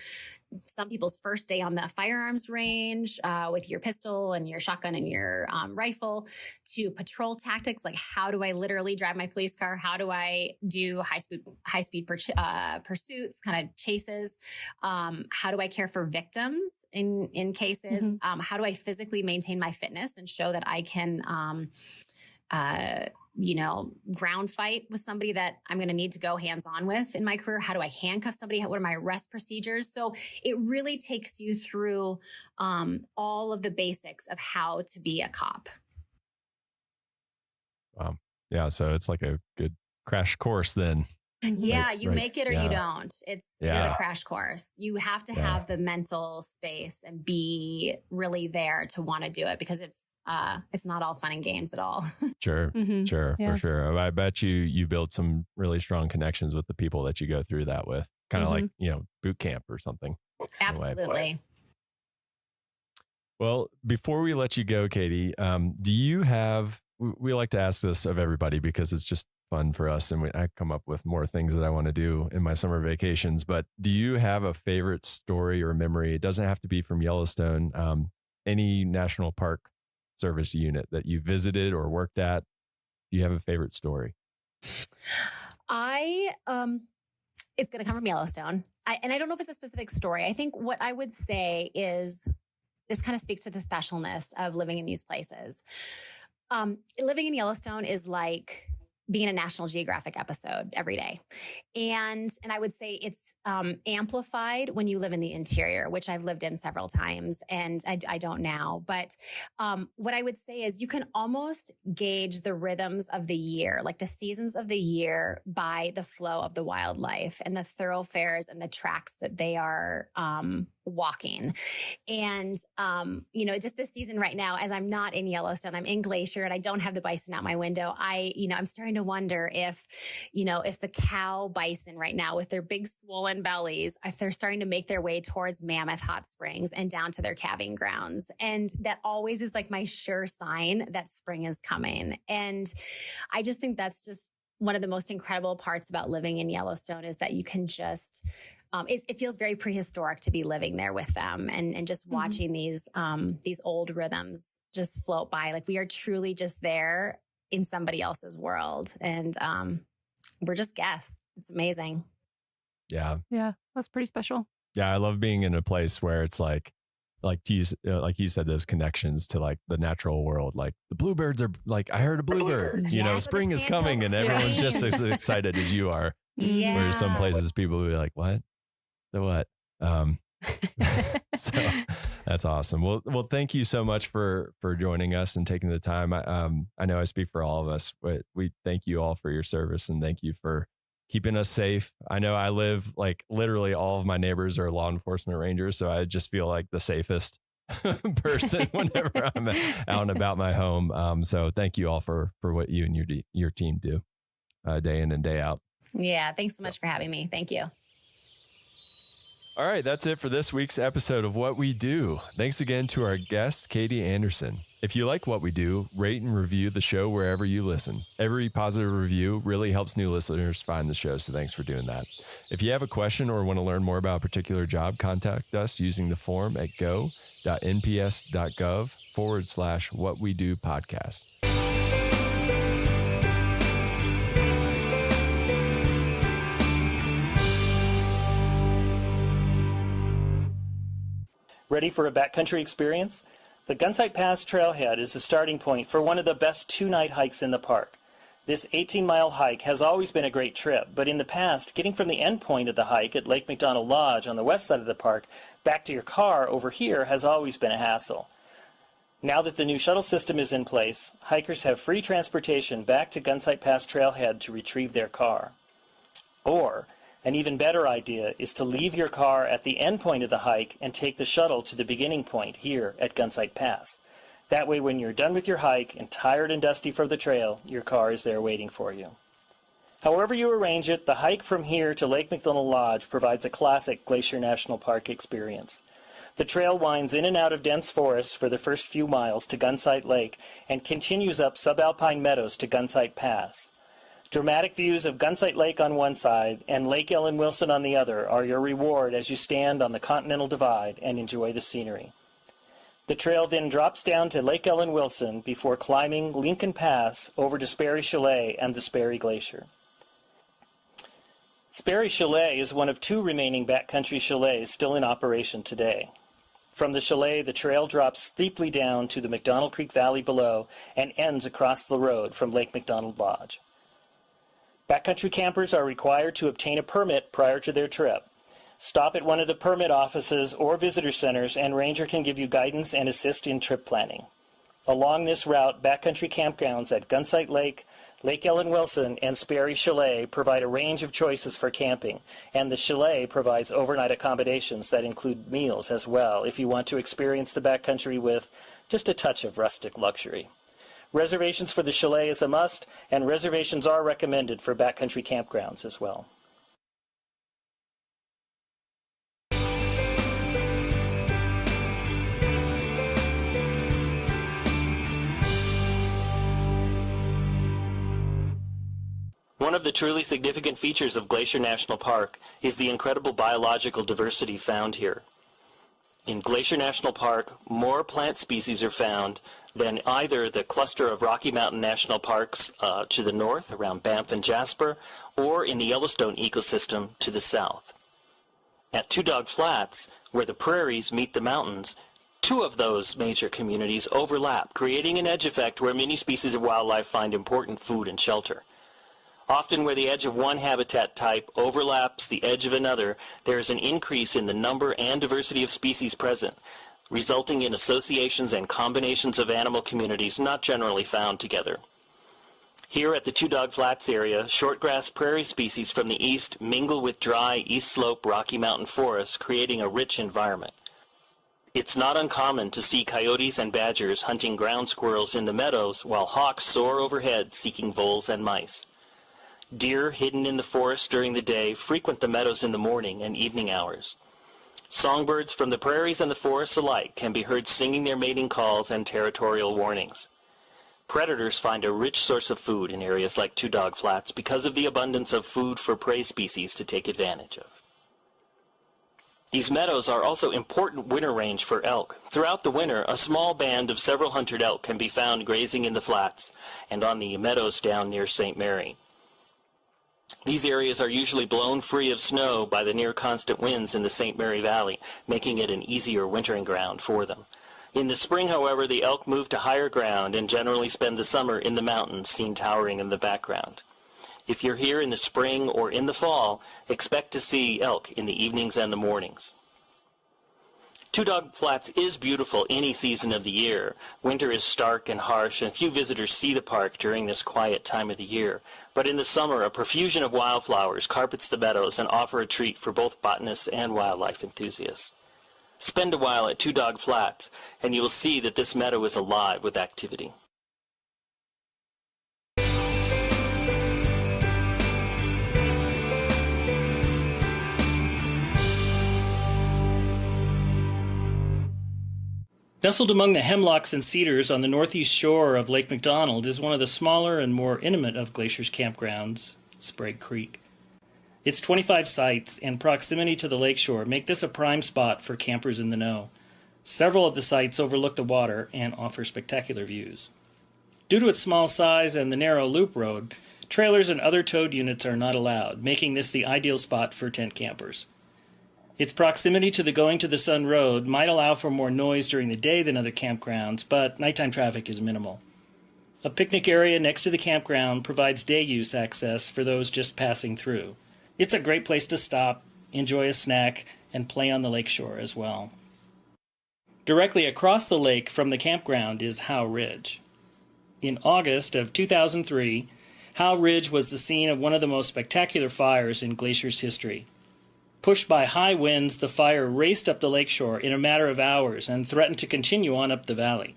some people's first day on the firearms range with your pistol and your shotgun and your rifle, to patrol tactics, like how do I literally drive my police car? How do I do high speed pursuits, kind of chases? How do I care for victims in cases? How do I physically maintain my fitness and show that I can ground fight with somebody that I'm going to need to go hands-on with in my career? How do I handcuff somebody? What are my arrest procedures? So it really takes you through all of the basics of how to be a cop. Yeah. So it's like a good crash course then. Yeah, you make it or you don't. It is a crash course. You have to have the mental space and be really there to want to do it, because it's not all fun and games at all. Sure, for sure. I bet you build some really strong connections with the people that you go through that with, kind of like, boot camp or something. Absolutely. Well, before we let you go, Katie, do you have, we like to ask this of everybody because it's just fun for us, and I come up with more things that I want to do in my summer vacations, but do you have a favorite story or memory? It doesn't have to be from Yellowstone, any national park service unit that you visited or worked at. Do you have a favorite story? It's going to come from Yellowstone. And I don't know if it's a specific story. I think what I would say is this kind of speaks to the specialness of living in these places. Living in Yellowstone is like being in a National Geographic episode every day. And I would say it's amplified when you live in the interior, which I've lived in several times, and I don't now. But what I would say is you can almost gauge the rhythms of the year, like the seasons of the year, by the flow of the wildlife and the thoroughfares and the tracks that they are walking. And, just this season right now, as I'm not in Yellowstone, I'm in Glacier and I don't have the bison out my window. I'm starting to wonder if the cow bison right now with their big swollen bellies, if they're starting to make their way towards Mammoth Hot Springs and down to their calving grounds. And that always is like my sure sign that spring is coming. And I just think that's just one of the most incredible parts about living in Yellowstone, is that you can just, it feels very prehistoric to be living there with them and just watching these old rhythms just float by. Like we are truly just there in somebody else's world. And we're just guests. It's amazing. Yeah. Yeah. That's pretty special. Yeah. I love being in a place where it's like you said, those connections to like the natural world. Like the bluebirds are like, I heard a bluebird, spring is coming and everyone's just as excited as you are. Yeah. Whereas some places people will be like, what? The what? So that's awesome. Well, thank you so much for joining us and taking the time. I know I speak for all of us, but we thank you all for your service and thank you for keeping us safe. I know I live like literally all of my neighbors are law enforcement rangers, so I just feel like the safest person whenever I'm out and about my home. So thank you all for what you and your team do day in and day out. Yeah. Thanks so much for having me. Thank you. All right, that's it for this week's episode of What We Do. Thanks again to our guest, Katie Anderson. If you like what we do, rate and review the show wherever you listen. Every positive review really helps new listeners find the show, so thanks for doing that. If you have a question or want to learn more about a particular job, contact us using the form at go.nps.gov/whatwedopodcast. Ready for a backcountry experience? The Gunsight Pass Trailhead is the starting point for one of the best two-night hikes in the park. This 18-mile hike has always been a great trip, but in the past, getting from the end point of the hike at Lake McDonald Lodge on the west side of the park back to your car over here has always been a hassle. Now that the new shuttle system is in place, hikers have free transportation back to Gunsight Pass Trailhead to retrieve their car. Or, an even better idea is to leave your car at the end point of the hike and take the shuttle to the beginning point here at Gunsight Pass. That way, when you're done with your hike and tired and dusty from the trail, your car is there waiting for you. However you arrange it, the hike from here to Lake McDonald Lodge provides a classic Glacier National Park experience. The trail winds in and out of dense forests for the first few miles to Gunsight Lake and continues up subalpine meadows to Gunsight Pass. Dramatic views of Gunsight Lake on one side and Lake Ellen Wilson on the other are your reward as you stand on the Continental Divide and enjoy the scenery. The trail then drops down to Lake Ellen Wilson before climbing Lincoln Pass over to Sperry Chalet and the Sperry Glacier. Sperry Chalet is one of 2 remaining backcountry chalets still in operation today. From the chalet, the trail drops steeply down to the McDonald Creek Valley below and ends across the road from Lake McDonald Lodge. Backcountry campers are required to obtain a permit prior to their trip. Stop at one of the permit offices or visitor centers and ranger can give you guidance and assist in trip planning. Along this route, backcountry campgrounds at Gunsight Lake, Lake Ellen Wilson, and Sperry Chalet provide a range of choices for camping, and the chalet provides overnight accommodations that include meals as well if you want to experience the backcountry with just a touch of rustic luxury. Reservations for the chalet is a must, and reservations are recommended for backcountry campgrounds as well. One of the truly significant features of Glacier National Park is the incredible biological diversity found here. In Glacier National Park, more plant species are found than either the cluster of Rocky Mountain National Parks to the north around Banff and Jasper, or in the Yellowstone ecosystem to the south. At Two Dog Flats, where the prairies meet the mountains, 2 of those major communities overlap, creating an edge effect where many species of wildlife find important food and shelter. Often where the edge of one habitat type overlaps the edge of another, there is an increase in the number and diversity of species present, resulting in associations and combinations of animal communities not generally found together. Here at the Two Dog Flats area, shortgrass prairie species from the east mingle with dry east slope Rocky Mountain forests, creating a rich environment. It's not uncommon to see coyotes and badgers hunting ground squirrels in the meadows while hawks soar overhead seeking voles and mice. Deer hidden in the forest during the day frequent the meadows in the morning and evening hours. Songbirds from the prairies and the forests alike can be heard singing their mating calls and territorial warnings. Predators find a rich source of food in areas like Two Dog Flats because of the abundance of food for prey species to take advantage of. These meadows are also important winter range for elk. Throughout the winter, a small band of several hundred elk can be found grazing in the flats and on the meadows down near St. Mary. These areas are usually blown free of snow by the near-constant winds in the St. Mary Valley, making it an easier wintering ground for them. In the spring, however, the elk move to higher ground and generally spend the summer in the mountains, seen towering in the background. If you're here in the spring or in the fall, expect to see elk in the evenings and the mornings. Two Dog Flats is beautiful any season of the year. Winter is stark and harsh, and few visitors see the park during this quiet time of the year. But in the summer, a profusion of wildflowers carpets the meadows and offer a treat for both botanists and wildlife enthusiasts. Spend a while at Two Dog Flats, and you will see that this meadow is alive with activity. Nestled among the hemlocks and cedars on the northeast shore of Lake McDonald is one of the smaller and more intimate of Glacier's campgrounds, Sprague Creek. Its 25 sites and proximity to the lakeshore make this a prime spot for campers in the know. Several of the sites overlook the water and offer spectacular views. Due to its small size and the narrow loop road, trailers and other towed units are not allowed, making this the ideal spot for tent campers. Its proximity to the Going to the Sun Road might allow for more noise during the day than other campgrounds, but nighttime traffic is minimal. A picnic area next to the campground provides day use access for those just passing through. It's a great place to stop, enjoy a snack, and play on the lakeshore as well. Directly across the lake from the campground is Howe Ridge. In August of 2003, Howe Ridge was the scene of one of the most spectacular fires in Glacier's history. Pushed by high winds, the fire raced up the lakeshore in a matter of hours and threatened to continue on up the valley.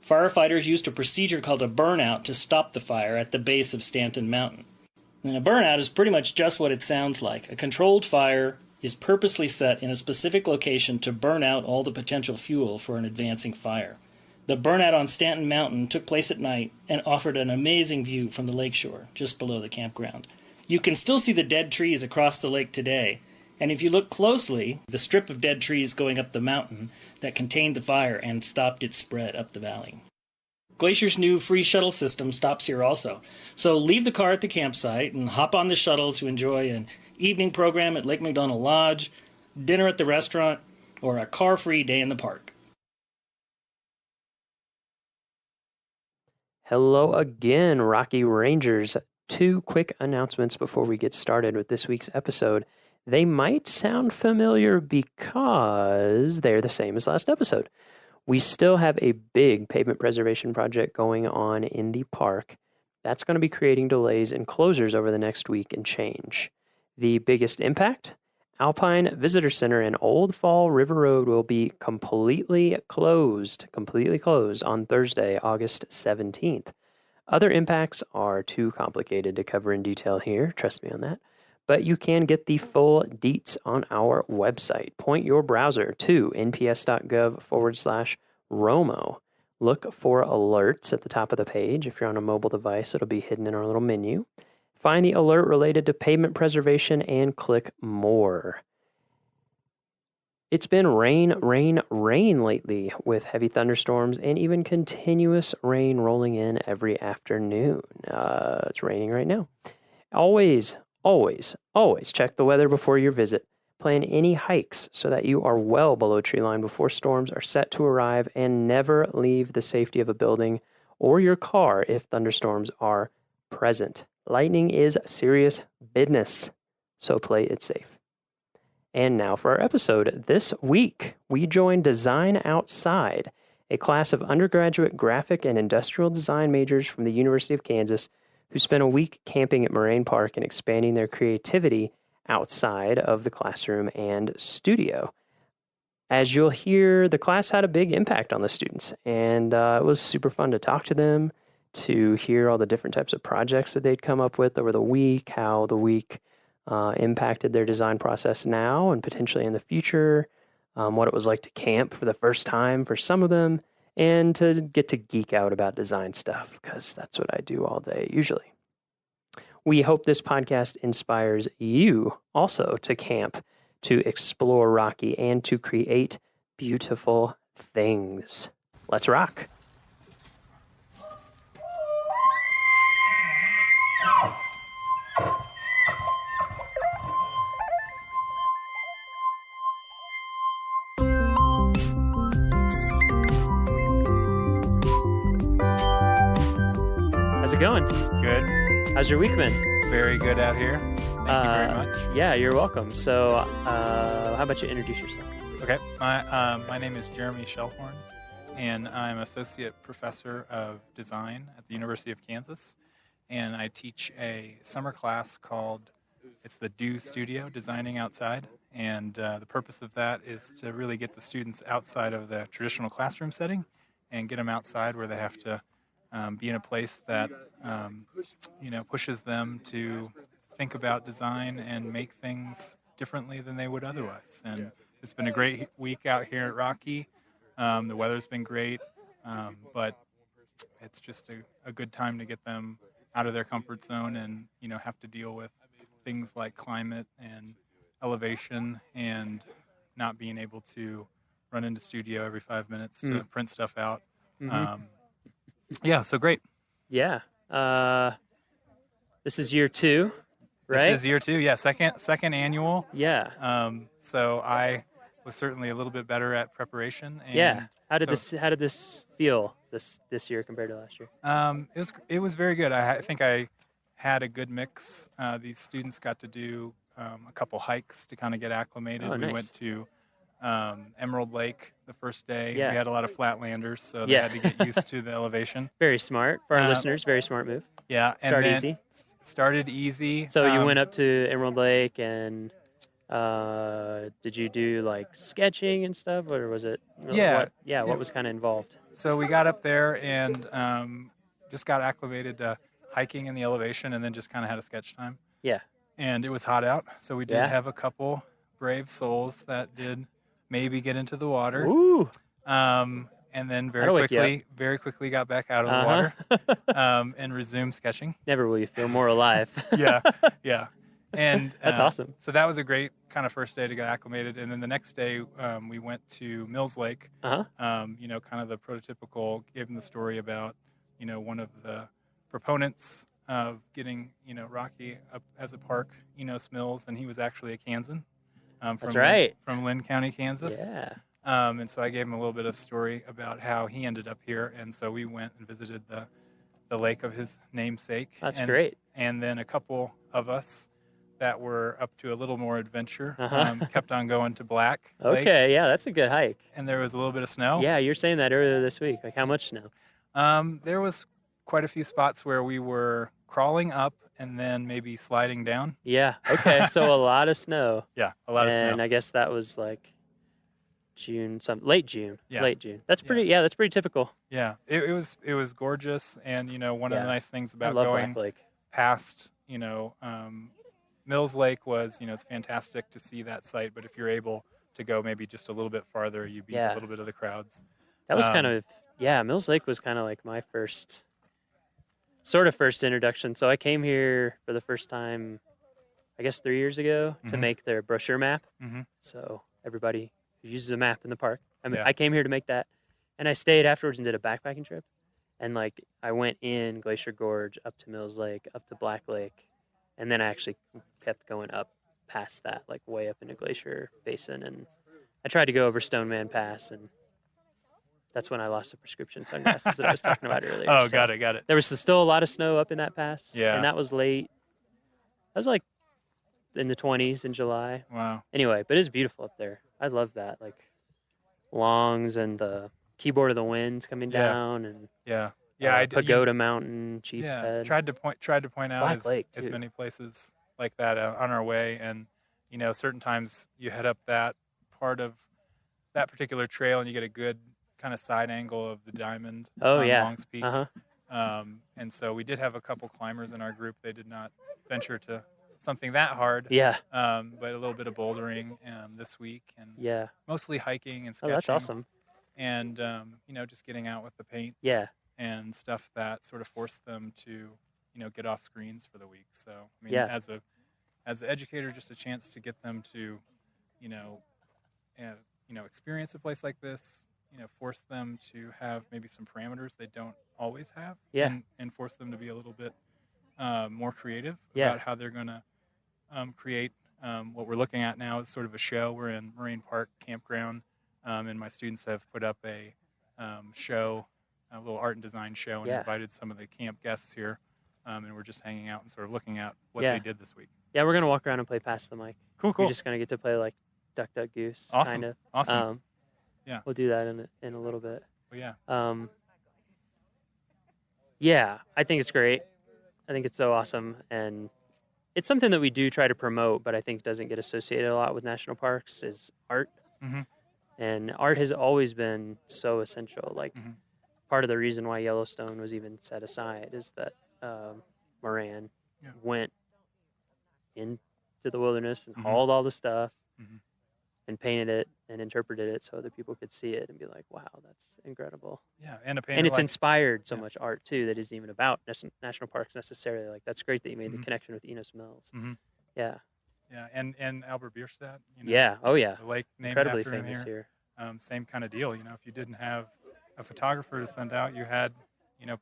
Firefighters used a procedure called a burnout to stop the fire at the base of Stanton Mountain. And a burnout is pretty much just what it sounds like. A controlled fire is purposely set in a specific location to burn out all the potential fuel for an advancing fire. The burnout on Stanton Mountain took place at night and offered an amazing view from the lakeshore just below the campground. You can still see the dead trees across the lake today, and if you look closely, the strip of dead trees going up the mountain that contained the fire and stopped its spread up the valley. Glacier's new free shuttle system stops here also, so leave the car at the campsite and hop on the shuttle to enjoy an evening program at Lake McDonald Lodge, dinner at the restaurant, or a car-free day in the park. Hello again, Rocky Rangers. 2 quick announcements before we get started with this week's episode. They might sound familiar because they're the same as last episode. We still have a big pavement preservation project going on in the park. That's going to be creating delays and closures over the next week and change. The biggest impact? Alpine Visitor Center and Old Fall River Road will be completely closed on Thursday, August 17th. Other impacts are too complicated to cover in detail here, trust me on that. But you can get the full deets on our website. Point your browser to nps.gov/Romo. Look for alerts at the top of the page. If you're on a mobile device, it'll be hidden in our little menu. Find the alert related to pavement preservation and click more. It's been rain lately with heavy thunderstorms and even continuous rain rolling in every afternoon. It's raining right now. Always check the weather before your visit. Plan any hikes so that you are well below tree line before storms are set to arrive, and never leave the safety of a building or your car if thunderstorms are present. Lightning is serious business, so play it safe. And now for our episode. This week, we join Design Outside, a class of undergraduate graphic and industrial design majors from the University of Kansas who spent a week camping at Moraine Park and expanding their creativity outside of the classroom and studio. As you'll hear, the class had a big impact on the students, and it was super fun to talk to them, to hear all the different types of projects that they'd come up with over the week, how the week impacted their design process now and potentially in the future, what it was like to camp for the first time for some of them, and to get to geek out about design stuff, because that's what I do all day usually. We hope this podcast inspires you also to camp, to explore Rocky, and to create beautiful things. Let's rock. How's it going? Good. How's your week been? Very good out here. Thank you very much. Yeah, you're welcome. So, how about you introduce yourself? Okay. My name is Jeremy Shellhorn, and I'm Associate Professor of Design at the University of Kansas. And I teach a summer class called, it's the Do Studio, Designing Outside. And the purpose of that is to really get the students outside of the traditional classroom setting and get them outside where they have to be in a place that pushes them to think about design and make things differently than they would otherwise. And it's been a great week out here at Rocky. The weather's been great, but it's just a good time to get them out of their comfort zone and have to deal with things like climate and elevation and not being able to run into studio every 5 minutes to print stuff out. Mm-hmm. Yeah, so great. Yeah. This is year 2, right? This is year 2, yeah, second annual. Yeah. So I was certainly a little bit better at preparation. And Yeah. How did so, how did this feel this year compared to last year? it was very good. I think I had a good mix. These students got to do a couple hikes to kind of get acclimated. Oh, We nice. went to Emerald Lake the first day. Yeah. We had a lot of flatlanders, so they Yeah. had to get used to the elevation. Very smart for our listeners. Very smart move. Yeah. and Start then easy. Started easy. So you went up to Emerald Lake and did you do like sketching and stuff, or was it? Yeah. What was kind of involved? So we got up there and just got acclimated to hiking in the elevation, and then just kind of had a sketch time. Yeah. And it was hot out, so we did Yeah. have a couple brave souls that did maybe get into the water. Ooh. And then That'll wake you up. very quickly got back out of the water and resumed sketching. Never will you feel more alive. Yeah. And That's awesome. So that was a great kind of first day to get acclimated. And then the next day, we went to Mills Lake. Uh-huh. Kind of the prototypical, gave them the story about, one of the proponents of getting, Rocky up as a park, Enos Mills, and he was actually a Kansan. That's right. From Lynn County, Kansas. Yeah. And so I gave him a little bit of story about how he ended up here. And so we went and visited the lake of his namesake. That's great. And then a couple of us that were up to a little more adventure Uh-huh. kept on going to Black Lake. Okay, yeah, that's a good hike. And there was a little bit of snow. Yeah, you were saying that earlier this week. Like how much snow? There was quite a few spots where we were crawling up and then maybe sliding down. Yeah. Okay. So a lot of snow. Yeah, a lot of snow. And I guess that was like late June. Yeah. Late June. That's pretty. Yeah, that's pretty typical. Yeah, it was gorgeous, and one of the nice things about love going Black Lake. past, Mills Lake was, it's fantastic to see that site, but if you're able to go maybe just a little bit farther, you beat a little bit of the crowds. That was kind of Mills Lake was kind of like my first introduction. So I came here for the first time, I guess 3 years ago, to Mhm. make their brochure map. Mhm. So everybody who uses a map in the park. I mean, Yeah. I came here to make that, and I stayed afterwards and did a backpacking trip. And like I went in Glacier Gorge, up to Mills Lake, up to Black Lake, and then I actually kept going up past that, like way up into Glacier Basin. And I tried to go over Stoneman Pass, and that's when I lost the prescription sunglasses that I was talking about earlier. Oh, So got it. there was still a lot of snow up in that pass. Yeah. And that was late. That was like in the 20s in July. Wow. Anyway, but it's beautiful up there. I love that. Like Longs and the Keyboard of the Winds coming Yeah. down, and Pagoda Mountain, Chief's Head. Tried to point out Black Lake, as too. many places like that on our way, and certain times you head up that part of that particular trail and you get a good kind of side angle of the diamond Oh, on yeah. Longs Peak. Uh-huh. And so we did have a couple climbers in our group. They did not venture to something that hard. Yeah. But a little bit of bouldering this week, and Yeah. mostly hiking and Oh, sketching. that's awesome. And just getting out with the paints. Yeah. And stuff that sort of forced them to get off screens for the week. So I mean, Yeah. as an educator, just a chance to get them to experience a place like this. Force them to have maybe some parameters they don't always have. Yeah. And force them to be a little bit more creative Yeah. about how they're going to create what we're looking at now is sort of a show. We're in Moraine Park Campground, and my students have put up a show, a little art and design show, and Yeah. invited some of the camp guests here, and we're just hanging out and sort of looking at what Yeah. they did this week. Yeah, we're gonna walk around and play Pass the Mic. Cool. We're just gonna get to play like Duck Duck Goose, Awesome. kind of. Awesome. Yeah. We'll do that in a little bit. Well, yeah. Yeah, I think it's great. I think it's so awesome, and it's something that we do try to promote, but I think doesn't get associated a lot with national parks is art. Mhm. And art has always been so essential. Like part of the reason why Yellowstone was even set aside is that Moran Yeah. went into the wilderness and Mhm. hauled all the stuff Mhm. and painted it and interpreted it so other people could see it and be like, wow, that's incredible. Yeah, and a painter And it's like- inspired so yeah. much art too that isn't even about national parks necessarily. Like that's great that you made the Mhm. connection with Enos Mills. Mhm. Yeah. Yeah, and Albert Bierstadt. Yeah. Oh, yeah. The lake named Incredibly after him famous here. Same kind of deal. If you didn't have a photographer to send out, you had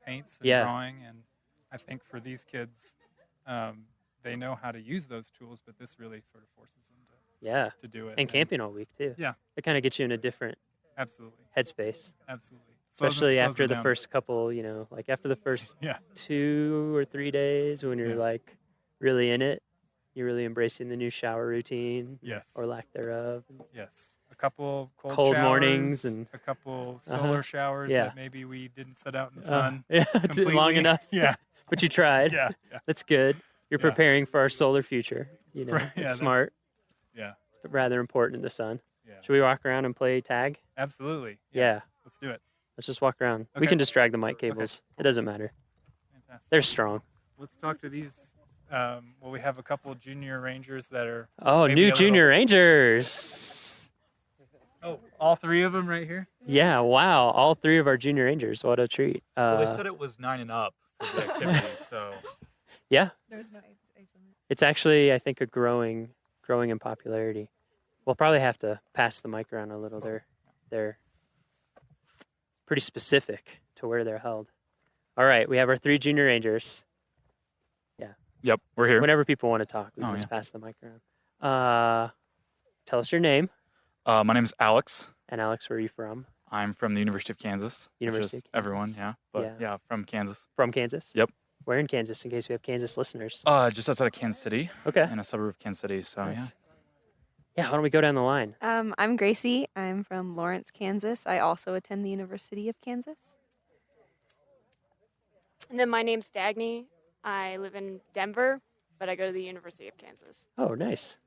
paints and Yeah. drawing. And I think for these kids, they know how to use those tools, but this really sort of forces them to Yeah. to do it. And camping all week too. Yeah. It kind of gets you in a different Absolutely. headspace. Absolutely. Especially Slows after them the down. first couple, like after the first Yeah. 2 or 3 days when you're like really in it, you're really embracing the new shower routine. Yes. Or lack thereof. Yes. A couple Cold showers, mornings and a couple solar showers Yeah. that maybe we didn't set out in the sun. Yeah, completely. long enough. Yeah. But you tried. Yeah. That's good. You're Yeah. preparing for our solar future. Right, yeah, It's that's- smart. Yeah. But rather important in the sun. Yeah. Should we walk around and play tag? Absolutely. Yeah. Let's do it. Let's just walk around. We Okay. can just drag the mic cables. It doesn't matter. Fantastic. They're strong. Let's talk to these. We have a couple of junior rangers that are. Oh, maybe new a little- junior rangers. Oh, all 3 of them right here? Yeah, wow. All 3 of our junior rangers. What a treat. Well, they said it was 9 and up for the activities, so. Yeah. There's no age limit. It's actually, I think, a growing in popularity. We'll probably have to pass the mic around a little. They're pretty specific to where they're held. All right, we have our 3 junior rangers. Yeah. Yep, we're here. Whenever people want to talk, we Oh, can just yeah. pass the mic around. Tell us your name. My name is Alex. And Alex, where are you from? I'm from the University of Kansas. University which is of Kansas. everyone, yeah. But yeah, from Kansas. From Kansas? Yep. Where in Kansas, in case we have Kansas listeners? Just outside of Kansas City. Okay. In a suburb of Kansas City, so Nice. yeah. Yeah, why don't we go down the line? I'm Gracie. I'm from Lawrence, Kansas. I also attend the University of Kansas. And then my name's Dagny. I live in Denver, but I go to the University of Kansas. Oh, nice.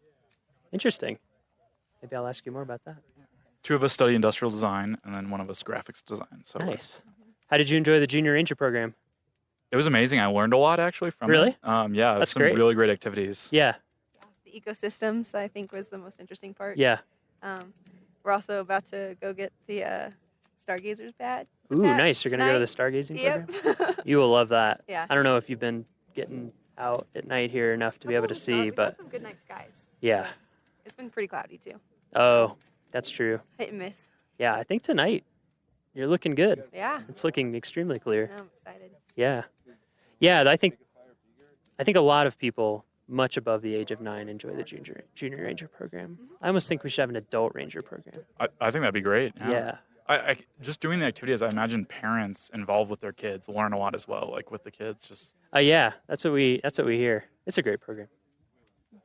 Interesting. Maybe I'll ask you more about that. 2 of us study industrial design, and then 1 of us graphics design. So Nice. How did you enjoy the Junior Ranger program? It was amazing. I learned a lot actually from Really? it. Yeah, That's some great. really great activities. Yeah. The ecosystems, I think, was the most interesting part. Yeah. We're also about to go get the Stargazers badge. Ooh, nice. You're going to go to the stargazing program? You will love that. Yeah. I don't know if you've been getting out at night here enough to be able to see, We've but had some good night skies. yeah. It's been pretty cloudy, too. Oh, that's true. Hit and miss. Yeah, I think tonight you're looking good. Yeah. It's looking extremely clear. I'm excited. Yeah. Yeah, I think a lot of people much above the age of 9 enjoy the junior ranger program. I almost think we should have an adult ranger program. I think that'd be great. Yeah. I just doing the activities, I imagine parents involved with their kids learn a lot as well, like with the kids. Just Yeah, that's what we hear. It's a great program.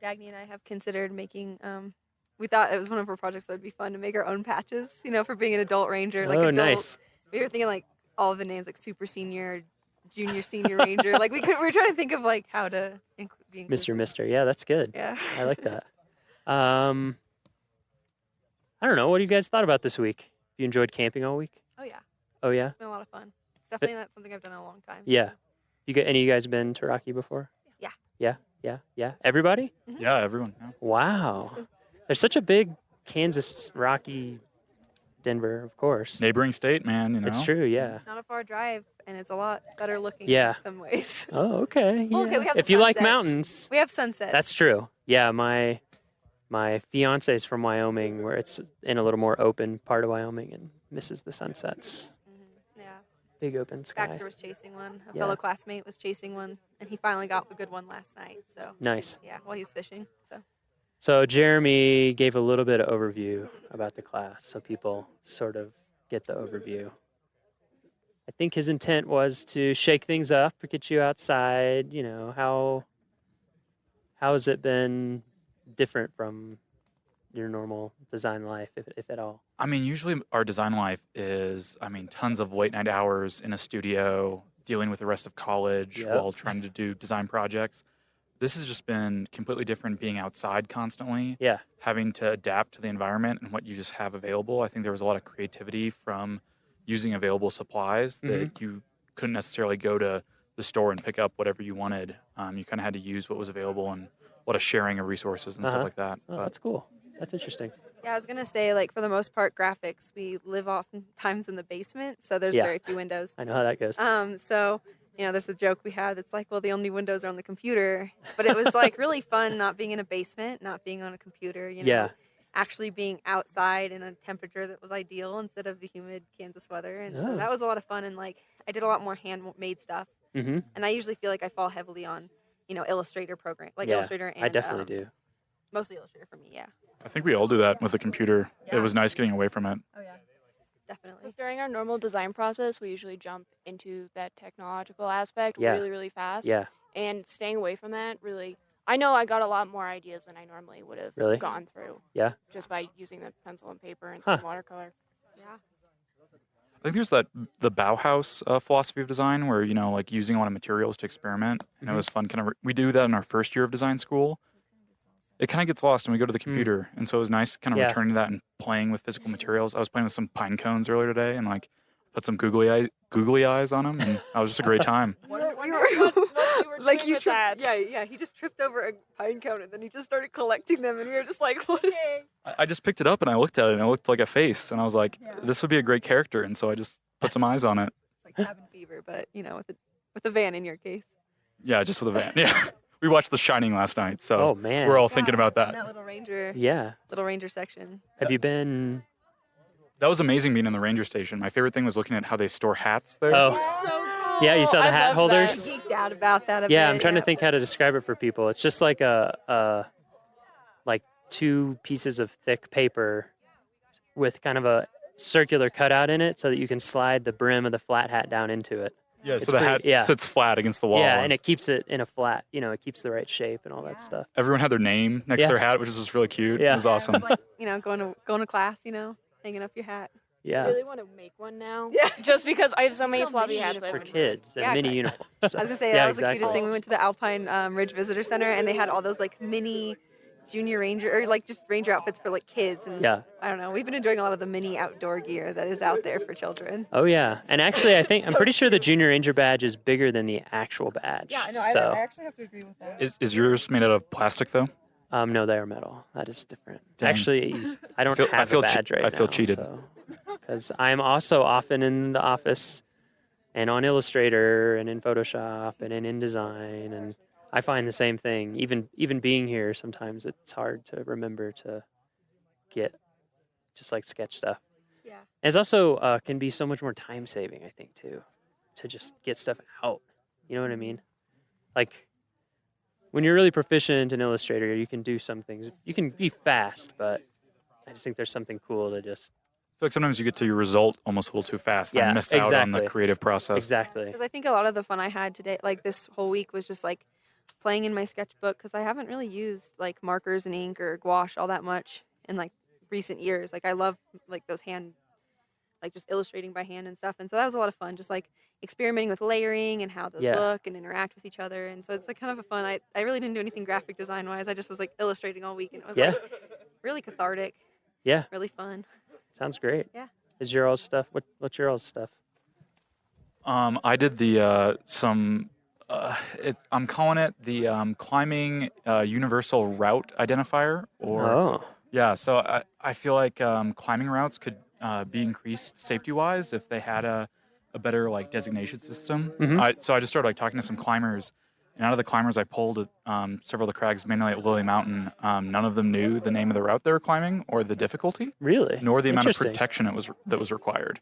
Dagny and I have considered making. We thought it was one of our projects that would be fun to make our own patches. For being an adult ranger. Like Oh, adult, nice. We were thinking like all of the names, like super senior, junior, senior ranger. Like we were trying to think of like how to be inclusive. Mister. Yeah, that's good. Yeah. I like that. I don't know. What have you guys thought about this week? You enjoyed camping all week? Oh yeah. Oh yeah. It's been a lot of fun. It's definitely not something I've done in a long time. Yeah. Any of you guys been to Rocky before? Yeah. Yeah. Everybody? Yeah, everyone. Yeah. Wow. There's such a big Kansas, Rocky, Denver, of course. Neighboring state, man. It's true. Yeah. It's not a far drive, and it's a lot better looking. Yeah. In some ways. Oh, okay. Well, okay, yeah. we have If the you like sunsets. mountains, We have sunsets. that's true. Yeah, my fiance is from Wyoming, where it's in a little more open part of Wyoming and misses the sunsets. Yeah. Big open sky. Baxter was chasing one. A Yeah. fellow classmate was chasing one, and he finally got a good one last night. So Nice. Yeah, while he was fishing. So So Jeremy gave a little bit of overview about the class, so people sort of get the overview. I think his intent was to shake things up, get you outside. How has it been different from your normal design life, if at all? I mean, usually our design life is, tons of late night hours in a studio, dealing with the rest of college Yep. while trying to do design projects. This has just been completely different, being outside constantly. Yeah. Having to adapt to the environment and what you just have available. I think there was a lot of creativity from using available supplies that you couldn't necessarily go to the store and pick up whatever you wanted. You kind of had to use what was available, and a lot of sharing of resources and stuff like that. Oh, But- that's cool. That's interesting. yeah, I was gonna say like for the most part, graphics we live oftentimes in the basement, so there's Yeah. very few windows. I know how that goes. So there's the joke we had. It's like, well, the only windows are on the computer, but it was like really fun not being in a basement, not being on a computer. Yeah. Actually being outside in a temperature that was ideal instead of the humid Kansas weather, and Oh. so that was a lot of fun. And like I did a lot more handmade stuff, Mhm. and I usually feel like I fall heavily on Illustrator program, like Yeah, Illustrator and I definitely do. Mostly Illustrator for me, yeah. I think we all do that with the computer. Yeah. It was nice getting away from it. Oh yeah, definitely. Because during our normal design process, we usually jump into that technological aspect Yeah. really, really fast. Yeah. And staying away from that really, I know I got a lot more ideas than I normally would have Really? gone through. Yeah. Just by using the pencil and paper and Huh. some watercolor. Yeah. I think there's the Bauhaus philosophy of design where, like using a lot of materials to experiment. And it was fun. We do that in our first year of design school. It kind of gets lost when we go to the computer. And so it was nice kind of Yeah. returning to that and playing with physical materials. I was playing with some pine cones earlier today and like put some googly eyes on them. And that was just a great time. Like you tripped, yeah. He just tripped over a pine cone and then he just started collecting them, and we were just like, "What is?" I just picked it up and I looked at it and it looked like a face. And I was like, this would be a great character. And so I just put some eyes on it. It's like cabin fever, but with a van in your case. Yeah, just with a van. Yeah. We watched The Shining last night. So Oh, man. we're all thinking about that. That little ranger. Yeah. Little ranger section. Have you been? That was amazing being in the ranger station. My favorite thing was looking at how they store hats there. Oh. Yeah, you saw the hat holders? I geeked out about that a bit. Yeah, I'm trying to think how to describe it for people. It's just like like 2 pieces of thick paper with kind of a circular cutout in it so that you can slide the brim of the flat hat down into it. Yeah, It's so the hat sits flat against the wall. Yeah, and it keeps it in a flat, it keeps the right shape and all that stuff. Everyone had their name next to their hat, which was just really cute. Yeah. It was awesome. It's like, going to class, hanging up your hat. Yeah. I really want to make one now. Yeah. Just because I have so many floppy hats. For kids and mini uniforms. I was gonna say that was the cutest thing. We went to the Alpine Ridge Visitor Center, and they had all those like mini junior ranger or like just ranger outfits for like kids. And Yeah. I don't know. We've been enjoying a lot of the mini outdoor gear that is out there for children. Oh yeah, and actually, I'm pretty sure the Junior Ranger badge is bigger than the actual badge. Yeah, no, so. I actually have to agree with that. Is yours made out of plastic though? No, they are metal. That is different. Dang. Actually, I don't I have feel a badge right now. I feel cheated. Because I'm also often in the office and on Illustrator and in Photoshop and in InDesign, and I find the same thing. Even being here, sometimes it's hard to remember to get just like sketch stuff. Yeah. It's also can be so much more time saving, I think, too, to just get stuff out. You know what I mean? Like when you're really proficient in Illustrator, you can do some things. You can be fast, but I just think there's something cool to just. I feel like sometimes you get to your result almost a little too fast and Yeah, miss out on the exactly. creative process. Exactly. Because I think a lot of the fun I had today, like this whole week, was just like playing in my sketchbook, because I haven't really used like markers and ink or gouache all that much in like recent years. Like I love like those like just illustrating by hand and stuff. And so that was a lot of fun, just like experimenting with layering and how those look and interact with each other. And so it's like kind of a fun. I really didn't do anything graphic design wise. I just was like illustrating all week, and it was like really cathartic. Yeah. Really fun. Sounds great. Yeah. Is your all's stuff? What's your all's stuff? I did the I'm calling it the climbing universal route identifier. Yeah. So I feel like climbing routes could be increased safety wise if they had a better like designation system. Mhm. So I just started like talking to some climbers. And out of the climbers I pulled at several of the crags, mainly at Lily Mountain, none of them knew the name of the route they were climbing or the difficulty. Really? Nor the amount of Interesting. protection that was required.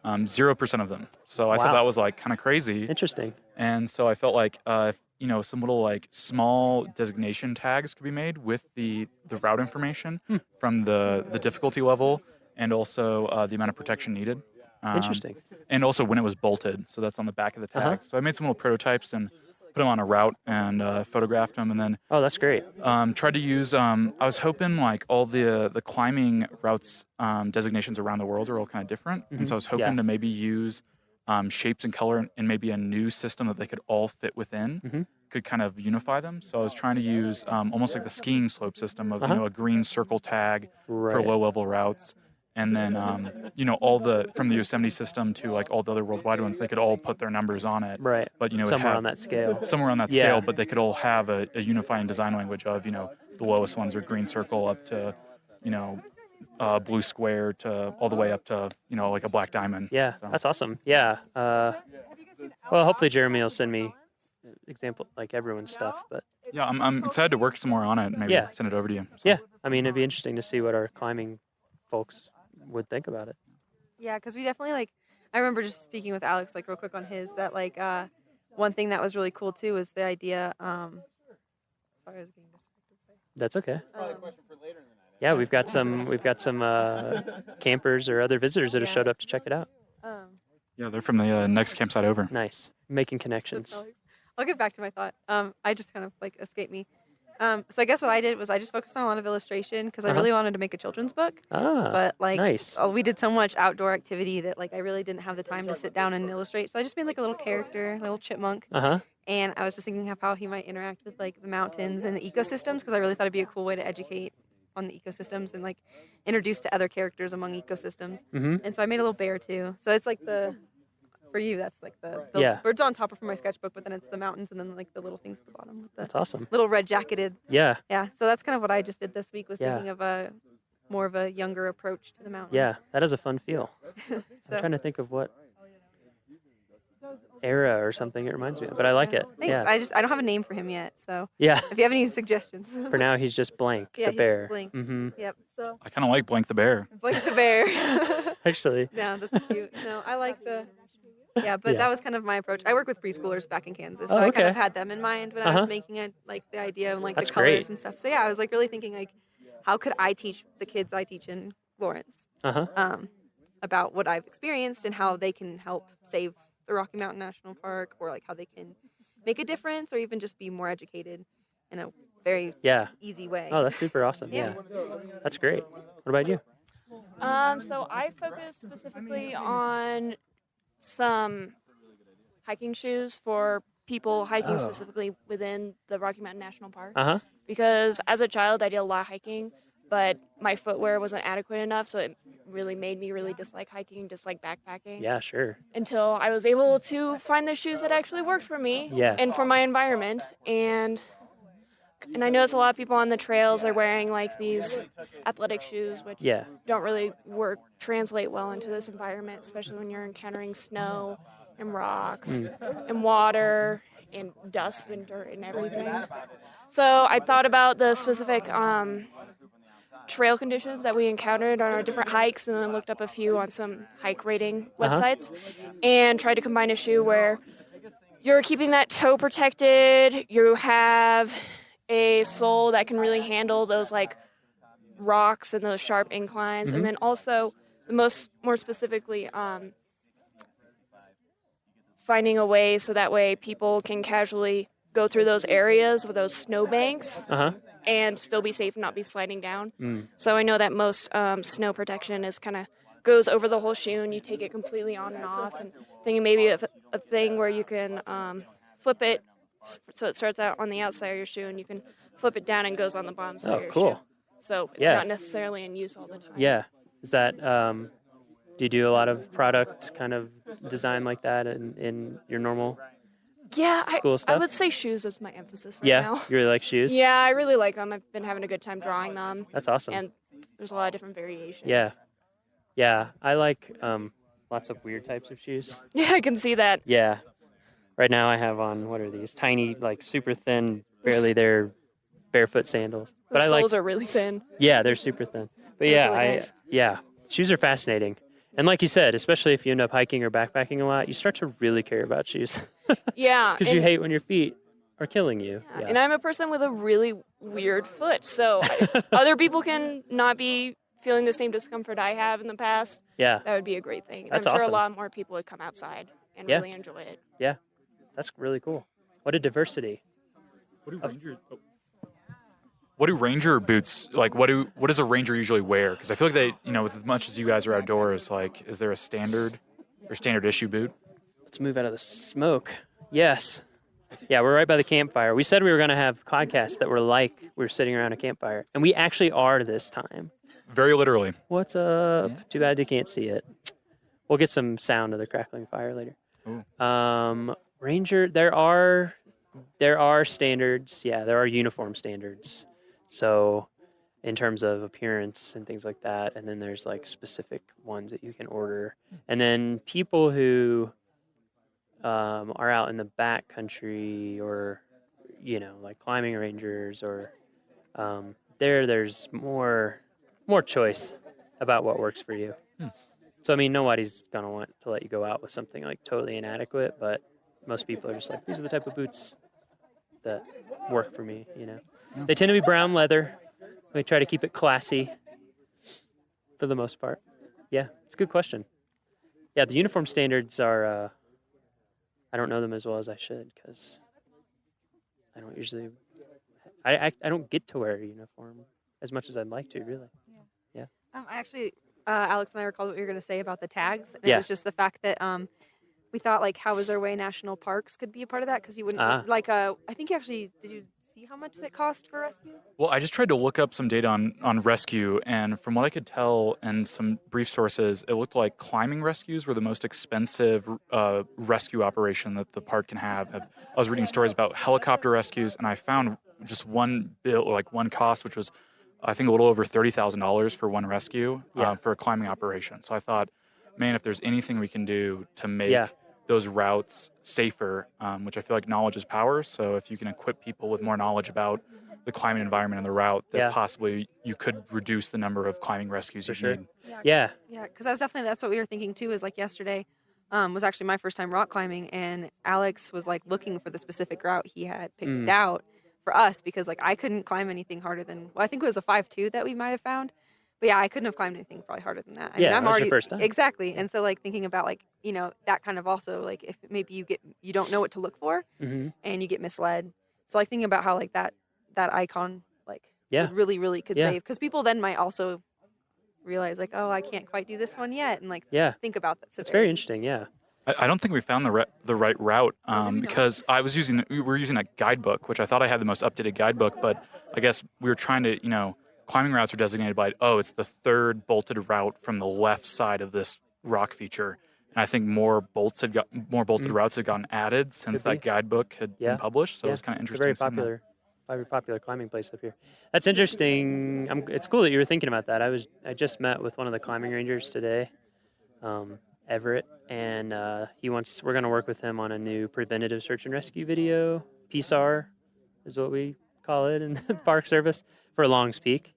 0% of them. So I thought Wow. that was like kind of crazy. Interesting. And so I felt like if, some little like small designation tags could be made with the route information from the difficulty level and also the amount of protection needed. Interesting. And also when it was bolted. So that's on the back of the tag. Uh-huh. So I made some little prototypes and put them on a route and photographed them, and then that's great. Tried to use. I was hoping like all the climbing routes designations around the world are all kind of different, and so I was hoping to maybe use shapes and color and maybe a new system that they could all fit within. Could kind of unify them. So I was trying to use almost like the skiing slope system of a green circle tag for Right. low level routes. And then, all from the Yosemite system to like all the other worldwide ones, they could all put their numbers on it. Right. But, it'd Somewhere have- on that scale. Somewhere on that Yeah. scale, but they could all have a unifying design language of, the lowest ones are green circle up to, blue square to all the way up to, like a black diamond. Yeah, So- that's awesome. Yeah. Well, hopefully Jeremy will send me example like everyone's stuff, but Yeah, I'm excited to work some more on it and maybe Yeah. send it over to you. yeah, I mean, it'd be interesting to see what our climbing folks would think about it. Yeah, because we definitely like. I remember just speaking with Alex like real quick on his that like one thing that was really cool too was the idea. Sorry, I was getting distracted That's okay. Yeah, we've got some campers or other visitors that have showed up to check it out. Yeah, they're from the next campsite over. Nice. Making connections. I'll get back to my thought. I just kind of like escaped me. So I guess what I did was I just focused on a lot of illustration because I really wanted to make a children's book. But like, nice. we did so much outdoor activity that like I really didn't have the time to sit down and illustrate. So I just made like a little character, a little chipmunk. And I was just thinking of how he might interact with like the mountains and the ecosystems because I really thought it'd be a cool way to educate on the ecosystems and like introduce to other characters among ecosystems. And so I made a little bear too. So it's like for you, that's like the birds on top of my sketchbook, but then it's the mountains and then like the little things at the bottom. With the That's awesome. Little red jacketed. Yeah. Yeah. So that's kind of what I just did this week was thinking of more of a younger approach to the mountain. Yeah, that is a fun feel. I'm trying to think of what era or something it reminds me of, but I like it. Thanks. Yeah. I don't have a name for him yet, so Yeah. if you have any suggestions. For now, he's just Blank, Yeah, the he's bear. just Blank. Mm-hmm. Yep. So I kind of like Blank the bear. Blank the bear. Actually. Yeah, that's cute. No, I like but that was kind of my approach. I work with preschoolers back in Kansas, so Oh, I kind of okay. had them in mind when I was making it, like the idea and like That's the colors great. and stuff. So yeah, I was like really thinking like, how could I teach the kids I teach in Lawrence about what I've experienced and how they can help save the Rocky Mountain National Park, or like how they can make a difference, or even just be more educated in a very easy way. Oh, that's super awesome. Yeah. That's great. What about you? So I focus specifically on some hiking shoes for people hiking specifically within the Rocky Mountain National Park. Because as a child, I did a lot of hiking, but my footwear wasn't adequate enough, so it really made me really dislike hiking, dislike backpacking. Yeah, sure. Until I was able to find the shoes that actually worked for me and for my environment. And I notice a lot of people on the trails are wearing like these athletic shoes, which don't really translate well into this environment, especially when you're encountering snow and rocks and water and dust and dirt and everything. So I thought about the specific trail conditions that we encountered on our different hikes, and then looked up a few on some hike rating websites and tried to combine a shoe where you're keeping that toe protected, you have a sole that can really handle those like rocks and those sharp inclines, and then also more specifically finding a way so that way people can casually go through those areas with those snowbanks and still be safe and not be sliding down. So I know that most snow protection is kind of goes over the whole shoe and you take it completely on and off, and thinking maybe of a thing where you can flip it so it starts out on the outside of your shoe and you can flip it down and goes on the bottom side of your shoe. So it's not necessarily in use all the time. Yeah. Is that, do you do a lot of product kind of design like that in your normal school stuff? I would say shoes is my emphasis right now. You really like shoes? Yeah, I really like them. I've been having a good time drawing them. That's awesome. And there's a lot of different variations. Yeah. Yeah. I like lots of weird types of shoes. Yeah, I can see that. Yeah. Right now I have on, what are these? Tiny, like super thin, barely there, barefoot sandals. The soles are really thin. Yeah, they're super thin. But They're really nice. Shoes are fascinating. And like you said, especially if you end up hiking or backpacking a lot, you start to really care about shoes. Yeah. Because you hate when your feet are killing you. Yeah. And I'm a person with a really weird foot. So if other people can not be feeling the same discomfort I have in the past, that would be a great thing. And That's I'm sure awesome. a lot more people would come outside and really enjoy it. Yeah. That's really cool. What a diversity. What do ranger boots like? What does a ranger usually wear? Because I feel like they, with as much as you guys are outdoors, like, is there a standard issue boot? Let's move out of the smoke. Yes. Yeah, we're right by the campfire. We said we were going to have podcasts that were like we were sitting around a campfire, and we actually are this time. Very literally. What's up? Yeah. Too bad you can't see it. We'll get some sound of the crackling fire later. Ranger, there are standards. Yeah, there are uniform standards. So in terms of appearance and things like that, and then there's like specific ones that you can order. And then people who are out in the back country or, like climbing rangers or there's more choice about what works for you. So, I mean, nobody's going to want to let you go out with something like totally inadequate, but most people are just like, these are the type of boots that work for me, They tend to be brown leather. We try to keep it classy for the most part. Yeah, it's a good question. Yeah, the uniform standards are, I don't know them as well as I should because I don't usually, I don't get to wear a uniform as much as I'd like to, really. Yeah. I actually, Alex and I recalled what you were going to say about the tags. And Yeah. It was just the fact that we thought, like, how is there a way national parks could be a part of that? Because you wouldn't, I think you actually, did you see how much that cost for rescue? Well, I just tried to look up some data on rescue, and from what I could tell and some brief sources, it looked like climbing rescues were the most expensive rescue operation that the park can have. I was reading stories about helicopter rescues, and I found just one bill, like one cost, which was, I think, a little over $30,000 for one rescue for a climbing operation. So I thought, man, if there's anything we can do to make those routes safer, which I feel like knowledge is power. So if you can equip people with more knowledge about the climbing environment and the route, that possibly you could reduce the number of climbing rescues you need. Yeah. Yeah, because that's what we were thinking too, is like yesterday was actually my first time rock climbing, and Alex was like looking for the specific route he had picked out for us, because like I couldn't climb anything harder than, well, I think it was a 5.2 that we might have found. But yeah, I couldn't have climbed anything probably harder than that. I mean, I'm that was already your first time. Exactly. And so like thinking about like, you know, that kind of also like if maybe you don't know what to look for and you get misled. So like thinking about how like that icon like would really could save, because people then might also realize like, oh, I can't quite do this one yet, and like think about that. It's very interesting. Yeah. I don't think we found the right route because we were using a guidebook, which I thought I had the most updated guidebook, but I guess we were trying to, you know, climbing routes are designated by, it's the third bolted route from the left side of this rock feature. And I think more bolted routes had gotten added since that guidebook had been published. So it was kind of interesting. It's a very popular climbing place up here. That's interesting. It's cool that you were thinking about that. I just met with one of the climbing rangers today, Everett, and we're going to work with him on a new preventative search and rescue video. PSAR is what we call it in the Park Service, for Longs Peak.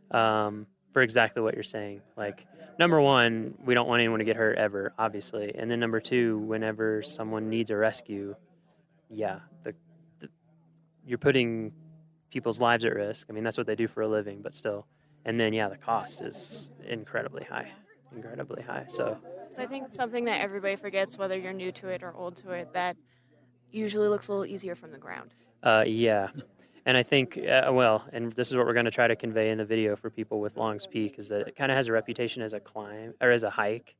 For exactly what you're saying. Like, number one, we don't want anyone to get hurt ever, obviously. And then number two, whenever someone needs a rescue, you're putting people's lives at risk. I mean, that's what they do for a living, but still. And then, the cost is incredibly high. So I think something that everybody forgets, whether you're new to it or old to it, that usually looks a little easier from the ground. And I think, and this is what we're going to try to convey in the video for people with Longs Peak, is that it kind of has a reputation as a climb or as a hike,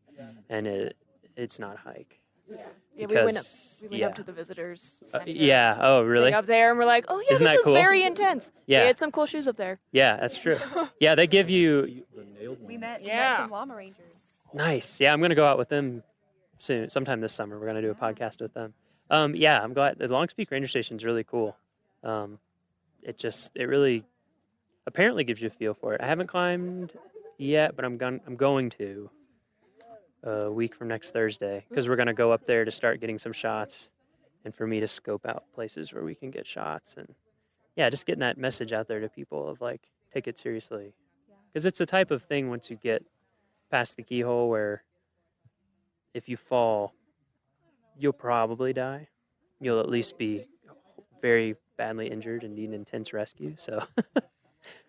and it's not a hike. Yeah, we went up to the visitors center. Oh, really? Up there, and we're like, oh yeah, Isn't this that is cool? very intense. Yeah. We had some cool shoes up there. Yeah, that's true. They give you. We met some llama rangers. Nice. Yeah, I'm going to go out with them soon, sometime this summer. We're going to do a podcast with them. I'm glad. The Longs Peak Ranger Station is really cool. It really apparently gives you a feel for it. I haven't climbed yet, but I'm going to a week from next Thursday, because we're going to go up there to start getting some shots, and for me to scope out places where we can get shots, and just getting that message out there to people of like, take it seriously, because it's a type of thing once you get past the keyhole where if you fall, you'll probably die. You'll at least be very badly injured and need intense rescue. So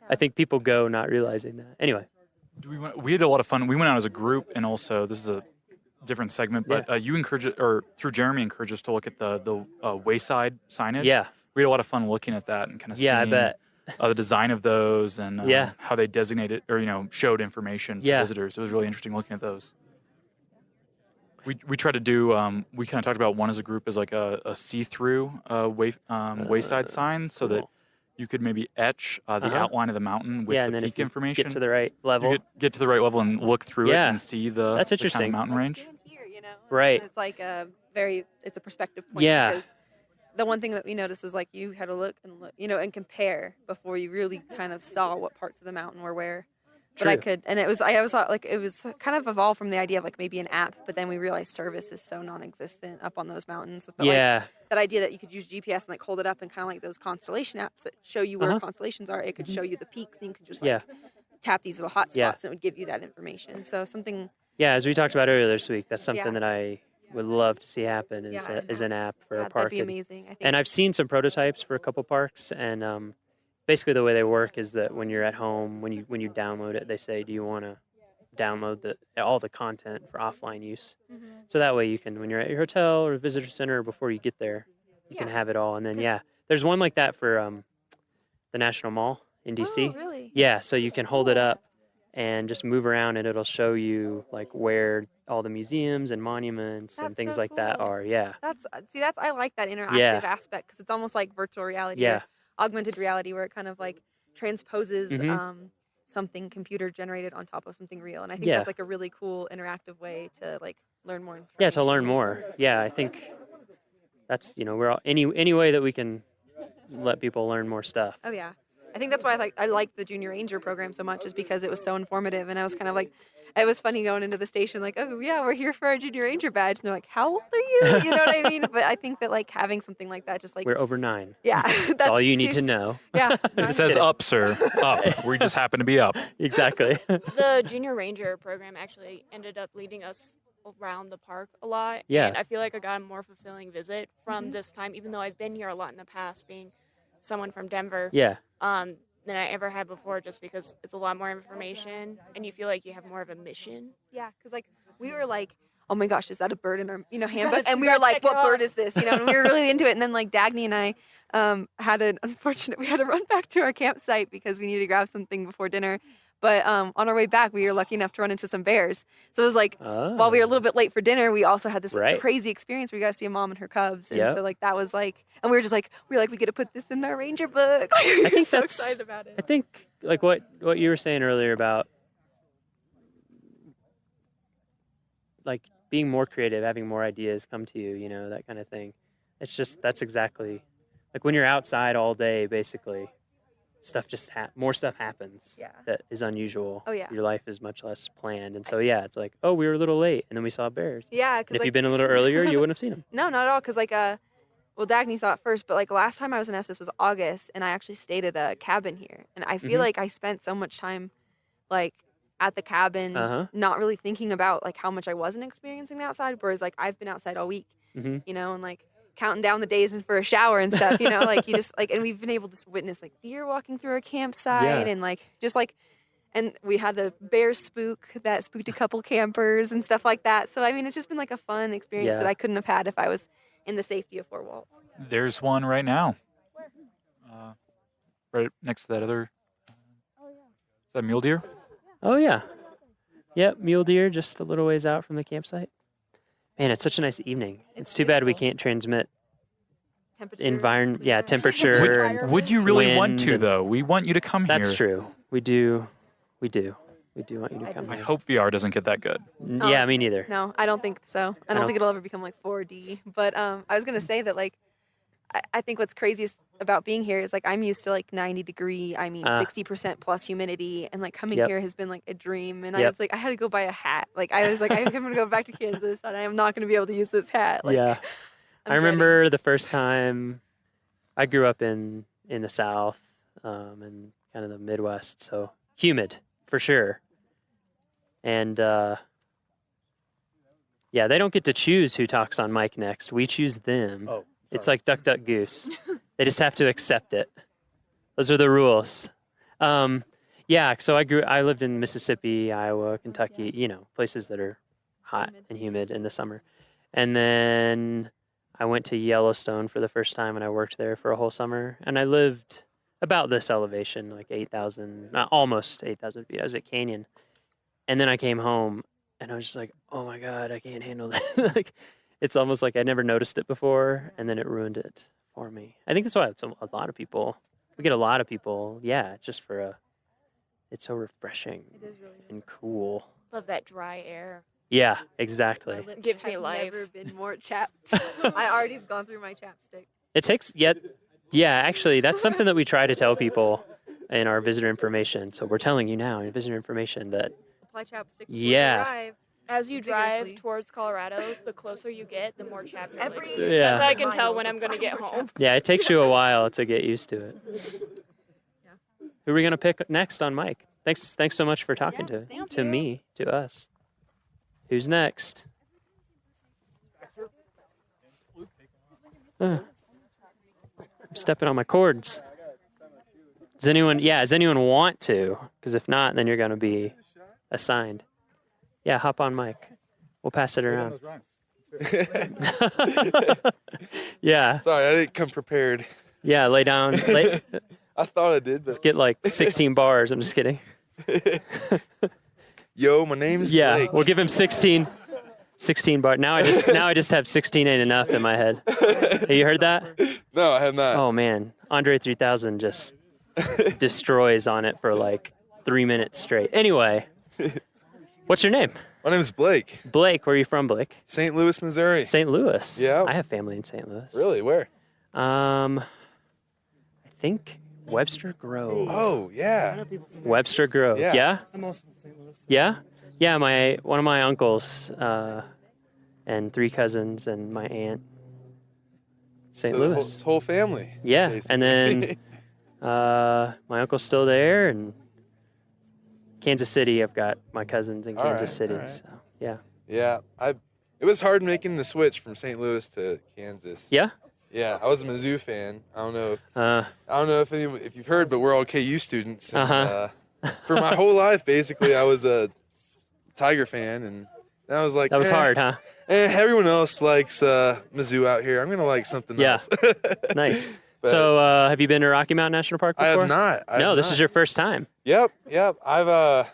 I think people go not realizing that. Anyway. We had a lot of fun. We went out as a group, and also, this is a different segment, but you through Jeremy encouraged us to look at the wayside signage. Yeah. We had a lot of fun looking at that and kind of seeing I bet. The design of those and how they designated or, showed information to visitors. It was really interesting looking at those. We tried to do, we kind of talked about one as a group as like a see-through wayside sign, so that you could maybe etch the outline of the mountain with and the then peak if you information. Get to the right level. You could get to the right level and look through it and see That's interesting. the kind of mountain range. Here, Right. It's like it's a perspective point. Yeah. Because the one thing that we noticed was like you had to look, and compare before you really kind of saw what parts of the mountain were where. But True. I could, and I always thought like it was kind of evolved from the idea of like maybe an app, but then we realized service is so non-existent up on those mountains. But like, that idea that you could use GPS and like hold it up and kind of like those constellation apps that show you where constellations are, it could show you the peaks, and you could just like tap these little hot spots and it would give you that information. So something. Yeah, as we talked about earlier this week, that's something that I would love to see happen is an app for a park. That'd be amazing. I think. And I've seen some prototypes for a couple parks, and basically the way they work is that when you're at home, when you download it, they say, do you want to download all the content for offline use? So that way you can, when you're at your hotel or visitor center, before you get there, you can have it all. And then, there's one like that for the National Mall in DC. Oh, really? Yeah, so you can hold it up and just move around, and it'll show you like where all the museums and monuments and things like that are. Yeah. I like that interactive aspect, because it's almost like virtual reality, or augmented reality, where it kind of like transposes something computer generated on top of something real. And I think that's like a really cool interactive way to like learn more information. Yeah, to learn more. Yeah, I think that's, we're all, any way that we can let people learn more stuff. Oh yeah. I think that's why I like the Junior Ranger program so much, is because it was so informative. And I was kind of like, it was funny going into the station like, oh yeah, we're here for our Junior Ranger badge. And they're like, how old are you? You know what I mean? But I think that like having something like that, just like, we're over 9. Yeah. That's all you need to know. Yeah. If it says up, sir, up. We just happen to be up. Exactly. The Junior Ranger program actually ended up leading us around the park a lot. Yeah. And I feel like I got a more fulfilling visit from this time, even though I've been here a lot in the past, being someone from Denver. Yeah. Than I ever had before, just because it's a lot more information and you feel like you have more of a mission. Yeah, because like we were like, oh my gosh, is that a bird in our handbook? gotta- And we you were gotta like, check it what bird off. is this? And we were really into it. And then like Dagny and I had an unfortunate, we had to run back to our campsite because we needed to grab something before dinner. But on our way back, we were lucky enough to run into some bears. So it was like, while we were a little bit late for dinner, we also had this crazy experience where we got to see a mom and her cubs. And so like that was like, and we were just like, we get to put this in our ranger book. We I think so that's excited about it. I think like what you were saying earlier about like being more creative, having more ideas come to you, that kind of thing. That's exactly like when you're outside all day, basically. Stuff just more stuff happens that is unusual. Oh, yeah. Your life is much less planned, and so it's like, oh, we were a little late, and then we saw bears. Yeah, and if you'd been a little earlier, you wouldn't have seen them. No, not at all. Because like well, Dagny saw it first, but like last time I was in Estes was August, and I actually stayed at a cabin here, and I feel like I spent so much time like at the cabin, not really thinking about like how much I wasn't experiencing the outside. Whereas like I've been outside all week, and like counting down the days for a shower and stuff, like you just like, and we've been able to witness like deer walking through our campsite and like just like, and we had a bear spook that spooked a couple campers and stuff like that. So I mean, it's just been like a fun experience that I couldn't have had if I was in the safety of 4 walls. There's one right now. Right next to that other. Is that mule deer? Oh yeah, yep, mule deer just a little ways out from the campsite. Man, it's such a nice evening. It's too bad we can't transmit temperature. Would you really want wind to, though? We want you to come here. That's true. We do want you to come I here. hope VR doesn't get that good. Yeah, me neither. No, I don't think so. I don't think it'll ever become like 4D. But I was gonna say that like I think what's craziest about being here is like I'm used to like 90-degree, 60% plus humidity, and like coming here has been like a dream. And I was like, I had to go buy a hat. Like I was like, I'm gonna go back to Kansas, and I am not gonna be able to use this hat. Like, yeah, I remember the first time I grew up in the South and kind of the Midwest, so humid for sure. And they don't get to choose who talks on mic next. We choose them. Oh. It's like Duck, Duck, Goose. They just have to accept it. Those are the rules. So I lived in Mississippi, Iowa, Kentucky, places that are hot and humid in the summer. And then I went to Yellowstone for the first time, and I worked there for a whole summer. And I lived about this elevation, like 8,000, almost 8,000 feet. I was at Canyon. And then I came home, and I was just like, oh my God, I can't handle that. Like, it's almost like I never noticed it before, and then it ruined it for me. I think that's why a lot of people, we get a lot of people, just for it's so refreshing and cool. Love that dry air. Yeah, exactly. My lips Gives me have life. never been more chapped. I already have gone through my chapstick. It takes, actually, that's something that we try to tell people in our visitor information. So we're telling you now in visitor information that, apply chapstick before you arrive. As you drive Vigorously. towards Colorado, the closer you get, the more chapped your lips. Yeah. That's how I can tell when I'm going to get home. yeah, it takes you a while to get used to it. Who are we going to pick next on mic? Thanks so much for talking to us. Who's next? I'm stepping on my cords. Does anyone want to? Because if not, then you're going to be assigned. Yeah, hop on mic. We'll pass it around. Yeah. Sorry, I didn't come prepared. Yeah, lay down. I thought I did, but let's get like 16 bars. I'm just kidding. Yo, my name's Blake. We'll give him 16 bars. Now I just have 16 ain't enough in my head. Have you heard that? No, I have not. Oh man, Andre 3000 just destroys on it for like 3 minutes straight. Anyway, what's your name? My name's Blake. Blake, where are you from, Blake? St. Louis, Missouri. St. Louis. Yeah. I have family in St. Louis. Really? Where? I think Webster Grove. Oh, yeah. Webster Grove. Yeah? I'm also from St. Louis. Yeah? Yeah, one of my uncles and 3 cousins and my aunt. St. So Louis. Whole family. Yeah, basically. and then my uncle's still there, and Kansas City, I've got my cousins in Kansas City. all right. So, yeah. Yeah, it was hard making the switch from St. Louis to Kansas. Yeah? Yeah, I was a Mizzou fan. I don't know if you've heard, but we're all KU students. And, for my whole life, basically, I was a Tiger fan, and I was like, that was hard, huh? Everyone else likes Mizzou out here. I'm gonna like something else. Nice. But- So, have you been to Rocky Mountain National Park before? I have not. No, this is your first time. Yep. I've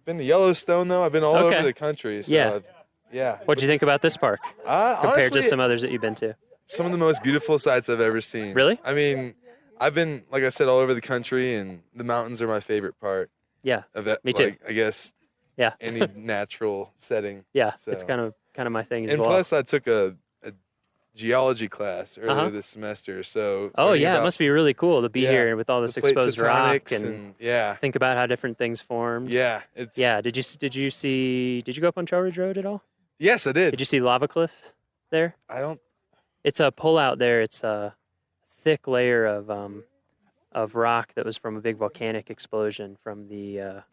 been to Yellowstone though. I've been all Okay. over the country. So Yeah. Yeah. What'd you think about this park compared Honestly, to some others that you've been to? Some of the most beautiful sights I've ever seen. Really? I mean, I've been, like I said, all over the country, and the mountains are my favorite part. Yeah. Of it. Me too. Like, I guess. Yeah. Any natural setting. Yeah, So. it's kind of my thing as And well. plus, I took a geology class earlier Uh-huh. this semester. So. Oh learning yeah, it about- must be really cool to be Yeah, here with all this the plate exposed rock tectonics and yeah. think about how different things formed. Yeah, yeah. Did you go up on Trail Ridge Road at all? Yes, I did. Did you see Lava Cliff there? I don't. It's a pullout there. It's a thick layer of rock that was from a big volcanic explosion from the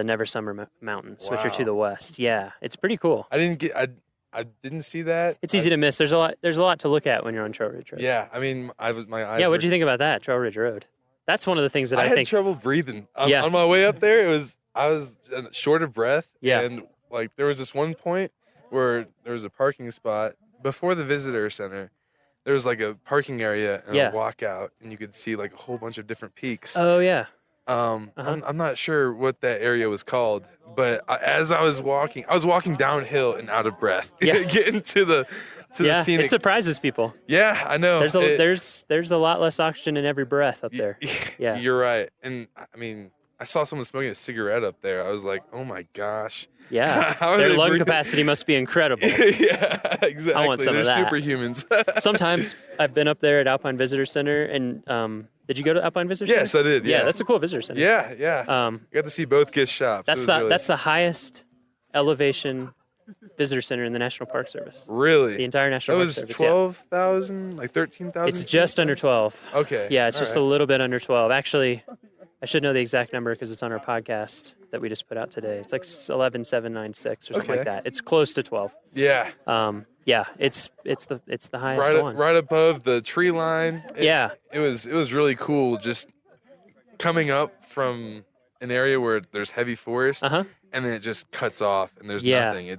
Never Summer Mountains, which are to Wow. the west. Yeah, it's pretty cool. I didn't see that. It's easy to miss. There's a lot to look at when you're on Trail Ridge Road. Yeah, I mean, my eyes. Yeah, were- what'd you think about that, Trail Ridge Road? That's one of the things that I had think. trouble breathing Yeah. on my way up there. I was short of breath. Yeah. And like there was this one point where there was a parking spot before the visitor center. There was like a parking area and Yeah. a walkout, and you could see like a whole bunch of different peaks. Oh yeah. I'm not sure what that area was called, but as I was walking downhill and out of breath. Yeah. Getting to the Yeah, scenic. it surprises people. Yeah, I know. There's a lot less oxygen in every breath up there. Yeah. You're right. And I mean, I saw someone smoking a cigarette up there. I was like, oh my gosh. Yeah. How are Their they lung breathing? capacity must be incredible. Yeah, exactly. I want some They're of that. superhumans. Sometimes I've been up there at Alpine Visitor Center, and did you go to Alpine Visitor Center? Yes, I did. Yeah, that's a cool visitor center. Yeah. I got to see both gift shops. It was really- That's the highest elevation visitor center in the National Park Service. Really? The entire National That Park was Service. yeah. 12,000, like 13,000. It's just under 12. Okay. Yeah, it's all just right. a little bit under 12. Actually, I should know the exact number because it's on our podcast that we just put out today. It's like 11,796 or something like Okay. that. It's close to 12. Yeah. Yeah, it's the highest one. Right above the tree line. Yeah. It was really cool just coming up from an area where there's heavy forest and then it just cuts off and there's Yeah. nothing.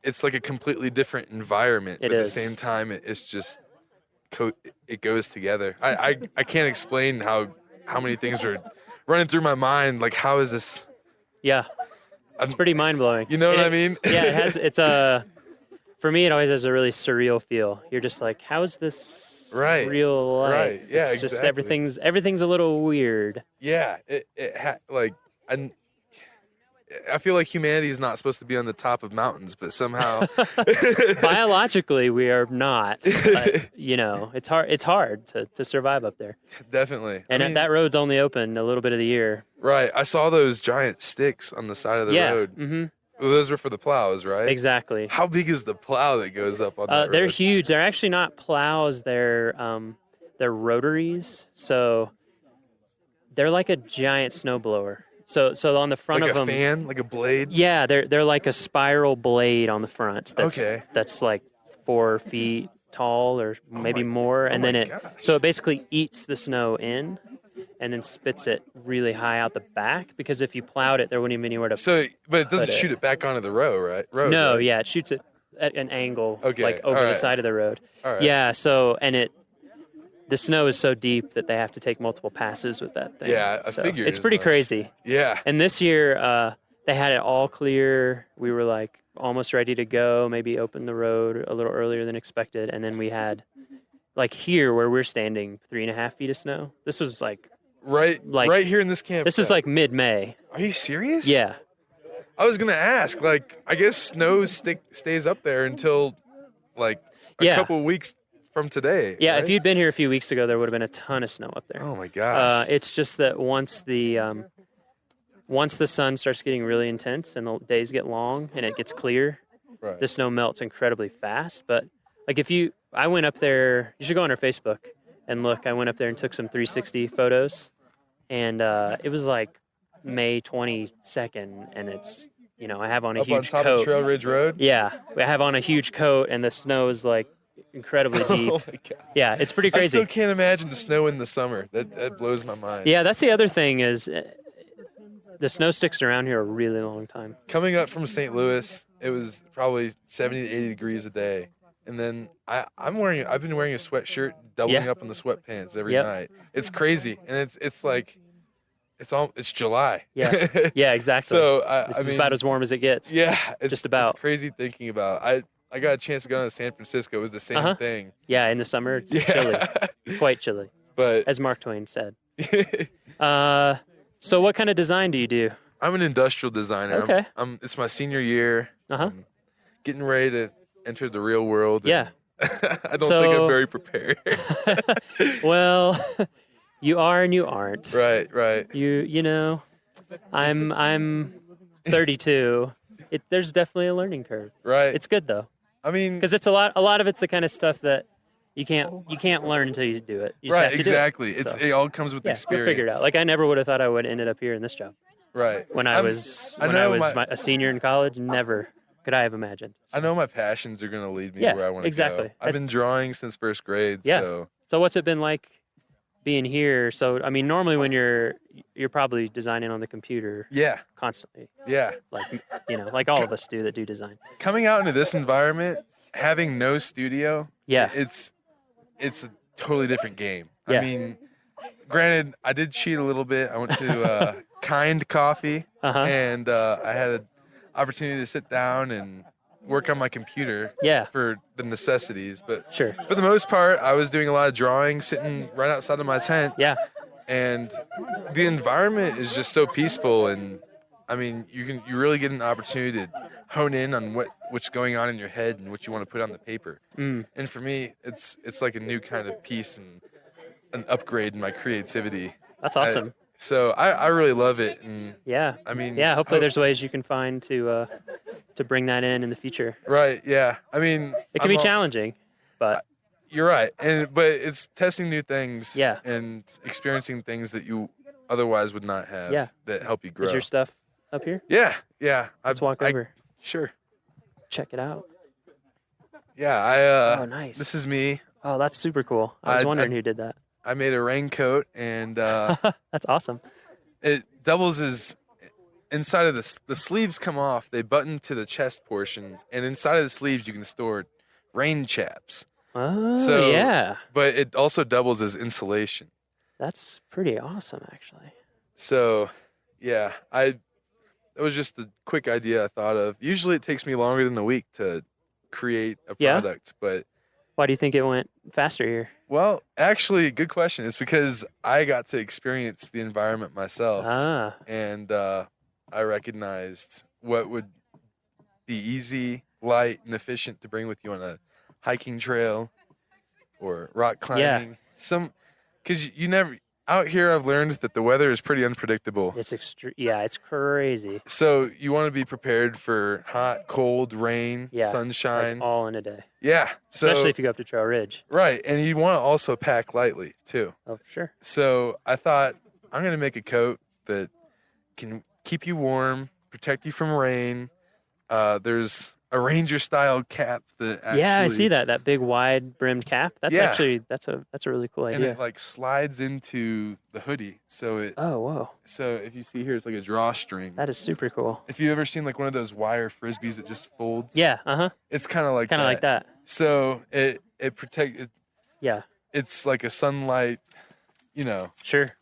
It's like a completely different environment, It but is. at the same time it's just it goes together. I can't explain how many things are running through my mind. Like, how is this? Yeah, it's pretty mind blowing. You know what I mean? Yeah, for me, it always has a really surreal feel. You're just like, how is this real life? Right. Yeah, it's just exactly. everything's a little weird. Yeah, I feel like humanity is not supposed to be on the top of mountains, but somehow Biologically, we are not. But, it's hard to survive up there. Definitely. And I mean, that road's only open a little bit of the year. right. I saw those giant sticks on the side of the Yeah, road. mhm. Well, those are for the plows, right? Exactly. How big is the plow that goes up on that road? They're huge. They're actually not plows. They're rotaries. So they're like a giant snowblower. So on the front like of a them, fan, like a blade. yeah, they're like a spiral blade on the front. That's like 4 feet tall or maybe more, and then it basically eats the snow in, and then spits it really high out the back, because if you plowed it, there wouldn't even be anywhere to but it doesn't shoot it back onto the road, No, right? yeah, it shoots it at an angle, Okay, like over all the right. side of the road. All right. Yeah, the snow is so deep that they have to take multiple passes with that thing. Yeah, I So figured it's as pretty much. crazy. Yeah. And this year, they had it all clear. We were like almost ready to go, maybe open the road a little earlier than expected. And then we had, like here where we're standing, 3.5 feet of snow. This was like right here in this camp. This is like mid-May. Are you serious? Yeah. I was gonna ask. Like, I guess snow stays up there until like a Yeah. couple weeks from today. Yeah, right? if you'd been here a few weeks ago, there would have been a ton of snow up there. Oh my gosh. It's just that once the sun starts getting really intense and the days get long and it gets clear, Right. the snow melts incredibly fast. But like I went up there, you should go on our Facebook and look. I went up there and took some 360 photos, and it was like May 22nd, and it's, I have on a Up huge on top coat. of Trail Ridge Road. Yeah, I have on a huge coat, and the snow is like incredibly deep. Oh my God. Yeah, it's pretty crazy. I still can't imagine the snow in the summer. That blows my mind. Yeah, that's the other thing is the snow sticks around here a really long time. Coming up from St. Louis, it was probably 70 to 80 degrees a day. And then I've been wearing a sweatshirt, doubling Yeah. up on the sweatpants every Yep. night. It's crazy. And it's like it's July. Yeah, yeah, exactly. So this I is mean, about as warm as it gets. Yeah, just about. It's crazy thinking about. I got a chance to go to San Francisco. It was the same thing. Yeah, in the summer it's chilly, quite chilly. But as Mark Twain said. So what kind of design do you do? I'm an industrial designer. Okay. It's my senior year. Uh-huh. I'm getting ready to enter the real world. and Yeah. I don't think I'm very prepared. Well, you are and you aren't. Right. I'm 32. There's definitely a learning curve. Right. It's good though. I mean, because it's a lot of it's the kind of stuff that you can't learn until you do it. You just Right, have to exactly. Do it. It all comes with You'll experience. figure it out. Like I never would have thought I would have ended up here in this job. Right. When I was a senior in college, never could I have imagined. I know my passions are going to lead me Yeah, where I want to exactly. go. I've been drawing since first grade. Yeah. So what's it been like being here? So I mean, normally when you're probably designing on the computer. Yeah. Constantly. Yeah. Like all of us do that do design. Coming out into this environment, having no studio. Yeah. It's a totally different game. Yeah. I mean, granted, I did cheat a little bit. I went to Kind Coffee, and I had an opportunity to sit down and work on my computer for the necessities. But for the most part, I was doing a lot of drawing, sitting right outside of my tent. Yeah. And the environment is just so peaceful, and I mean, you really get an opportunity to hone in on what's going on in your head and what you want to put on the paper. Mm. And for me, it's like a new kind of piece and an upgrade in my creativity. That's awesome. So I really love it. And Yeah. I mean, hopefully there's ways you can find to bring that in the future. Right. Yeah. I mean, It can be challenging, but you're right. But it's testing new things. Yeah. And experiencing things that you otherwise would not have. Yeah. That help you grow. Is your stuff up here? Yeah. Let's walk over. Sure. Check it out. Yeah. Oh, nice. This is me. Oh, that's super cool. I was wondering who did that. I made a raincoat, and that's awesome. It doubles as inside of the sleeves come off. They button to the chest portion, and inside of the sleeves you can store rain chaps. Oh, yeah. But it also doubles as insulation. That's pretty awesome, actually. So, yeah, it was just the quick idea I thought of. Usually it takes me longer than a week to create a product, but why do you think it went faster here? Well, actually, good question. It's because I got to experience the environment myself. And I recognized what would be easy, light, and efficient to bring with you on a hiking trail or rock climbing. Because you never, out here I've learned that the weather is pretty unpredictable. It's it's crazy. So you want to be prepared for hot, cold, rain, sunshine. Like all in a day. Yeah. So, especially if you go up to Trail Ridge. Right. And you want to also pack lightly too. Oh, sure. So I thought I'm going to make a coat that can keep you warm, protect you from rain. There's a ranger style cap that actually, yeah, I see that big wide brimmed cap. That's actually that's a really cool idea. And it like slides into the hoodie. So it Oh, whoa. So if you see here, it's like a drawstring. That is super cool. If you ever seen like one of those wire frisbees that just folds. Yeah, It's kind of like that. So it protect. Yeah. It's like a sunlight, Sure.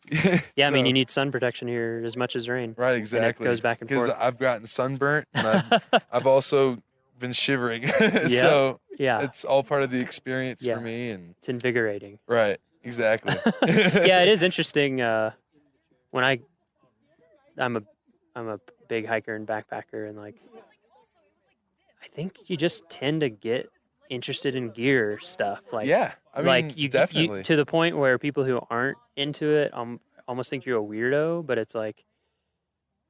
Yeah, I mean, So- you need sun protection here as much as rain. Right, And exactly. it goes back and Because forth. I've gotten sunburnt, and I've also been shivering. So Yeah. it's all part of the experience Yeah. for me, and It's invigorating. right, exactly. Yeah, it is interesting. When I'm a big hiker and backpacker, and like, I think you just tend to get interested in gear stuff. Like, Yeah, I mean, like you definitely. to the point where people who aren't into it almost think you're a weirdo. But it's like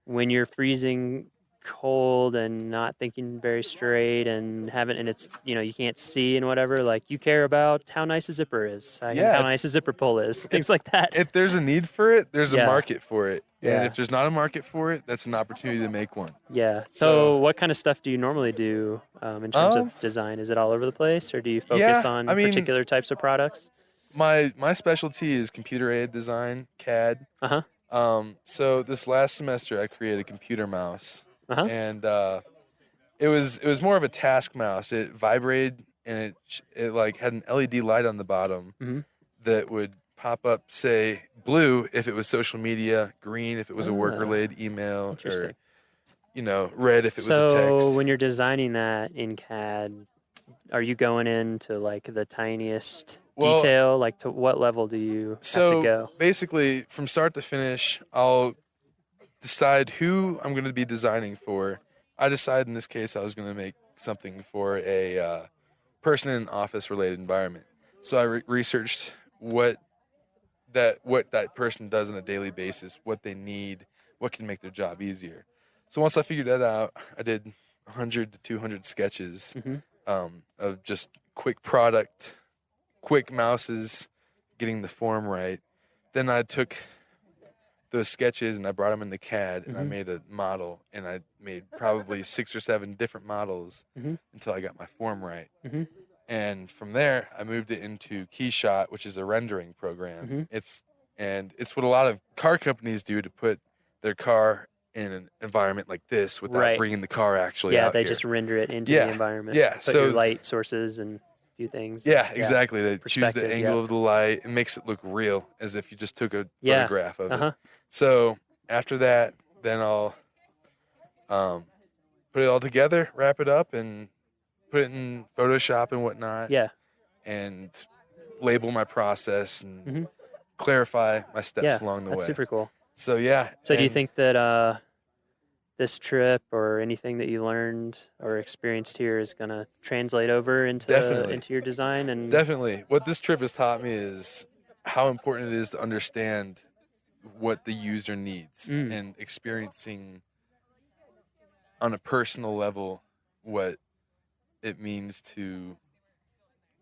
when you're freezing cold and not thinking very straight and it's you can't see and whatever, like you care about how nice a zipper is, how nice a zipper pull is, things like that. If there's a need for it, there's a Yeah. market for it. Yeah. And if there's not a market for it, that's an opportunity to make one. Yeah. So what kind of stuff do you normally do in terms of design? Is it all over the place, or do you focus on particular types of products? My specialty is computer-aided design, CAD. So this last semester, I created a computer mouse, and it was more of a task mouse. It vibrated, and it like had an LED light on the bottom that would pop up, say blue if it was social media, green if it was a work-related email, or red if it was a text. So when you're designing that in CAD, are you going into like the tiniest Well, detail? Like to what level do you have to go? Basically, from start to finish, I'll decide who I'm going to be designing for. I decided in this case I was going to make something for a person in an office-related environment. So I researched what that person does on a daily basis, what they need, what can make their job easier. So once I figured that out, I did 100 to 200 sketches of just quick product, quick mouses, getting the form right. Then I took those sketches and I brought them into CAD and I made a model, and I made probably 6 or 7 different models until I got my form right. And from there, I moved it into KeyShot, which is a rendering program. It's what a lot of car companies do to put their car in an environment like this without bringing the car actually out they here. just render it into the environment. Yeah, Put so your light sources and a few things. Yeah, exactly. They choose the Perspective, angle of the light. It makes it look real, as if you just took a Yeah. photograph of it. So after that, then I'll put it all together, wrap it up, and put it in Photoshop and whatnot. Yeah. And label my process and clarify my steps along the way. That's super cool. So yeah. So do you and- think that this trip or anything that you learned or experienced here is going to translate over into your design? And Definitely. What this trip has taught me is how important it is to understand what the user needs and experiencing on a personal level what it means to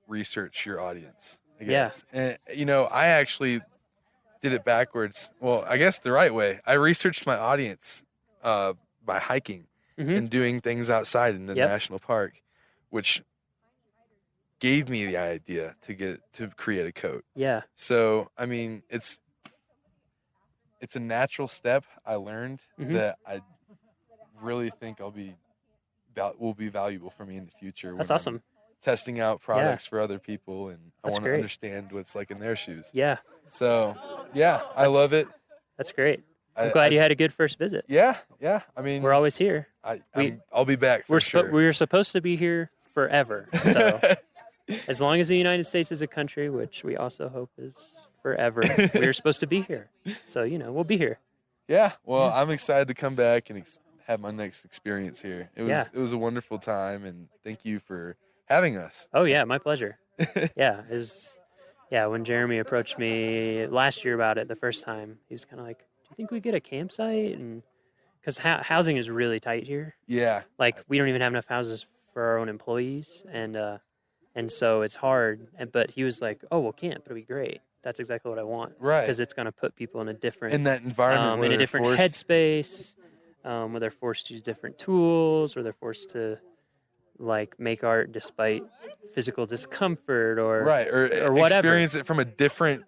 research your audience, I guess. And I actually did it backwards. Well, I guess the right way. I researched my audience by hiking and doing things outside in the national park, which gave me the idea to create a coat. Yeah. So, I mean, it's a natural step I learned that I really think will be valuable for me in the future. That's when I'm awesome. testing out products for other people, and I That's want to great. understand what it's like in their shoes. Yeah. So, yeah, I love it. That's great. I'm glad you had a good first visit. Yeah. I mean, we're always here. I'll be back for sure. We're supposed to be here forever. So as long as the United States is a country, which we also hope is forever, we're supposed to be here. So, we'll be here. Yeah. Well, I'm excited to come back and have my next experience here. It was a wonderful time, and thank you for having us. Oh yeah, my pleasure. When Jeremy approached me last year about it the first time, he was kind of like, "Do you think we get a campsite?" And because housing is really tight here. Yeah. Like we don't even have enough houses for our own employees, and so it's hard. But he was like, "Oh, we'll camp. It'll be great." That's exactly what I want. Right. Because it's going to put people in a different in that environment, where in a they're different forced- headspace, where they're forced to use different tools, or they're forced to like make art despite physical discomfort or or whatever. Experience it from a different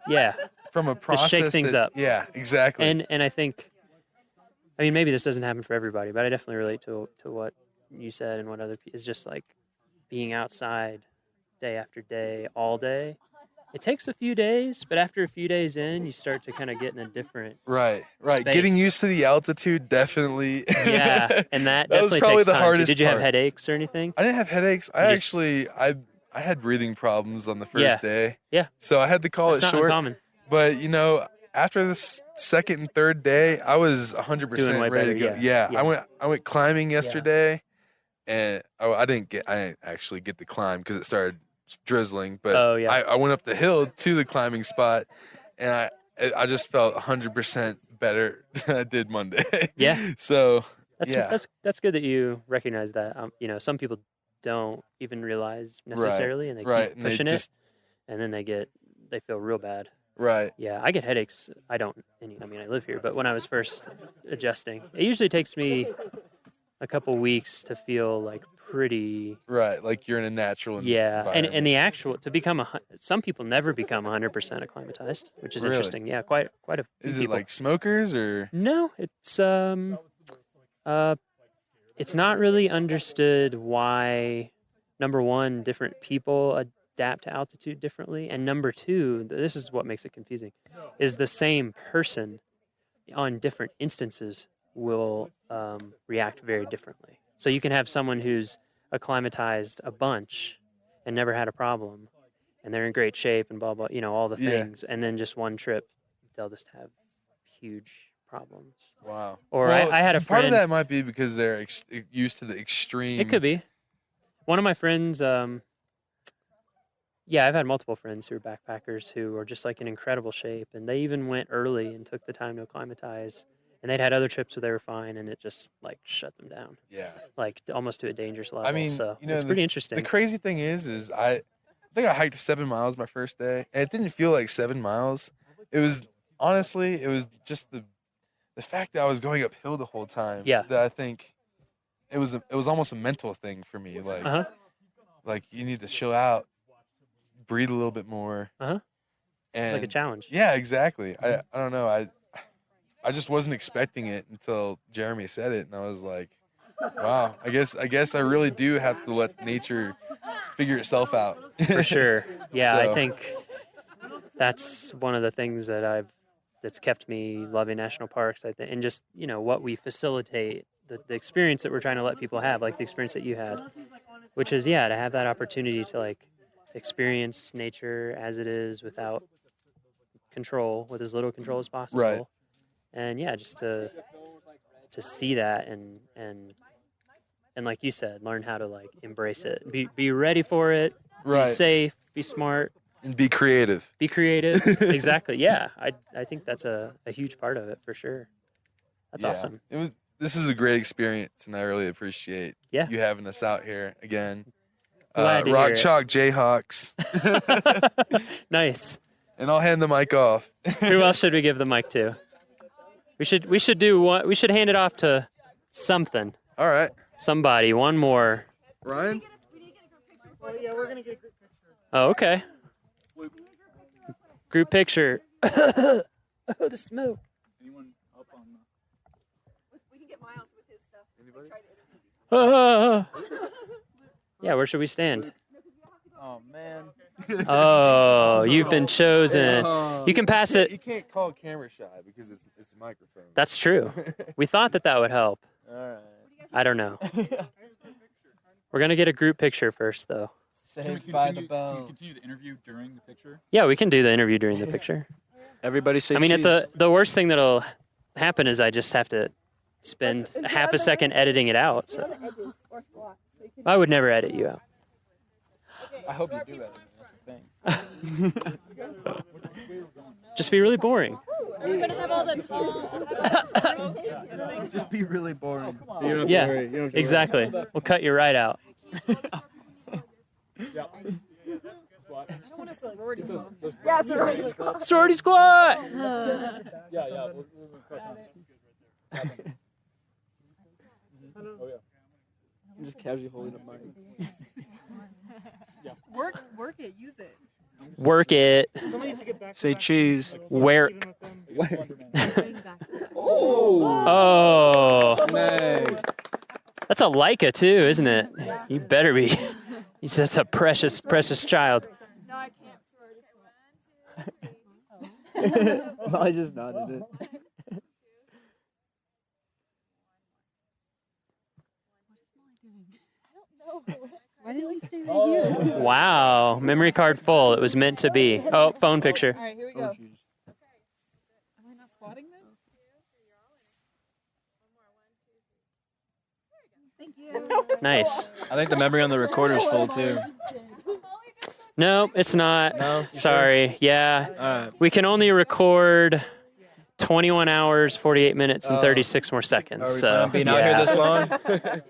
from a process to shake things up. Yeah, exactly. And I think, I mean, maybe this doesn't happen for everybody, but I definitely relate to what you said and what other people is just like being outside day after day, all day. It takes a few days, but after a few days in, you start to kind of get in a different Right. space. Getting used to the altitude, definitely. Yeah, and that was definitely probably takes the time. hardest Did you have part. headaches or anything? I didn't have headaches. I had breathing problems on the first day. Yeah. So I had to call That's it not short. uncommon. But after the second and third day, I was 100% Doing way ready to better, go. yeah. I went climbing yesterday, and I didn't actually get to climb because it started drizzling. But I went up the hill to the climbing spot, and I just felt 100% better than I did Monday. Yeah. So that's good that you recognize that. Some people don't even realize necessarily, and they keep pushing it, and then they feel real bad. Right. Yeah, I get headaches. I live here, but when I was first adjusting, it usually takes me a couple weeks to feel like pretty. Right, like you're in a natural environment. And the actual to become some people never become 100% acclimatized, which is Really? Interesting. Yeah, quite a few Is people. it like smokers or? No, it's not really understood why, number one, different people adapt to altitude differently, and number two, this is what makes it confusing, is the same person on different instances will react very differently. So you can have someone who's acclimatized a bunch and never had a problem, and they're in great shape and blah, blah, all the things, and then just one trip, they'll just have huge problems. Wow. Or I had a friend. Part of that might be because they're used to the extreme. It could be. One of my friends, I've had multiple friends who are backpackers who are just like in incredible shape, and they even went early and took the time to acclimatize, and they'd had other trips where they were fine, and it just like shut them down. Yeah. Like almost to a dangerous level. I mean, so it's pretty interesting. The crazy thing is I think I hiked 7 miles my first day, and it didn't feel like 7 miles. It was just the fact that I was going uphill the whole time. Yeah. That I think it was almost a mental thing for me. Like, like you need to chill out, breathe a little bit more. And it's like a challenge. Yeah, exactly. I don't know. I just wasn't expecting it until Jeremy said it, and I was like, wow. I guess I really do have to let nature figure itself out. For sure. Yeah, So- I think that's one of the things that's kept me loving national parks. I think, and just what we facilitate, the experience that we're trying to let people have, like the experience that you had, which is to have that opportunity to like experience nature as it is without control, with as little control as possible. Right. And just to see that and like you said, learn how to like embrace it, be ready for it, Right. be safe, be smart, and be creative. Be creative. Exactly. Yeah. I think that's a huge part of it for sure. That's awesome. This is a great experience, and I really appreciate you having us out here again. Glad to Rock hear it. Chalk Jayhawks. Nice. And I'll hand the mic off. Who else should we give the mic to? We should do one. We should hand it off to something. All right. Somebody. One more. Ryan? Oh, yeah, we're going to get a group picture. Oh, okay. Group picture. Oh, the smoke. Anyone up on We can get Miles with his stuff. Anybody? Yeah, where should we stand? Oh, man. Oh, you've been chosen. You can pass it. You can't call camera shy because it's a microphone. That's true. We thought that would help. All right. I don't know. We're going to get a group picture first, though. Can we continue the interview during the picture? Yeah, we can do the interview during the picture. Everybody say I mean, cheese. the worst thing that'll happen is I just have to spend half a second editing it out. So I would never edit you out. I hope you do edit. That's the thing. Just be really boring. We're going to have all the tall. Just be really boring. Yeah, exactly. We'll cut you right out. Yeah, sorority squad. Sorority squad! Yeah. I'm just casually holding up mine. Work it, use it. Work it. Say cheese. Where? Oh. Oh. That's a Leica too, isn't it? You better be. That's a precious, precious child. No, I can't. I just nodded it. Why did we stay right here? Wow. Memory card full. It was meant to be. Oh, phone picture. All right, here we go. Am I not spotting this? Thank you. Nice. I think the memory on the recorder's full too. No, it's not. No? Sorry. Sure? Yeah. We can only record 21 hours, 48 minutes, and 36 more seconds. Are we So, planning on being out here this long?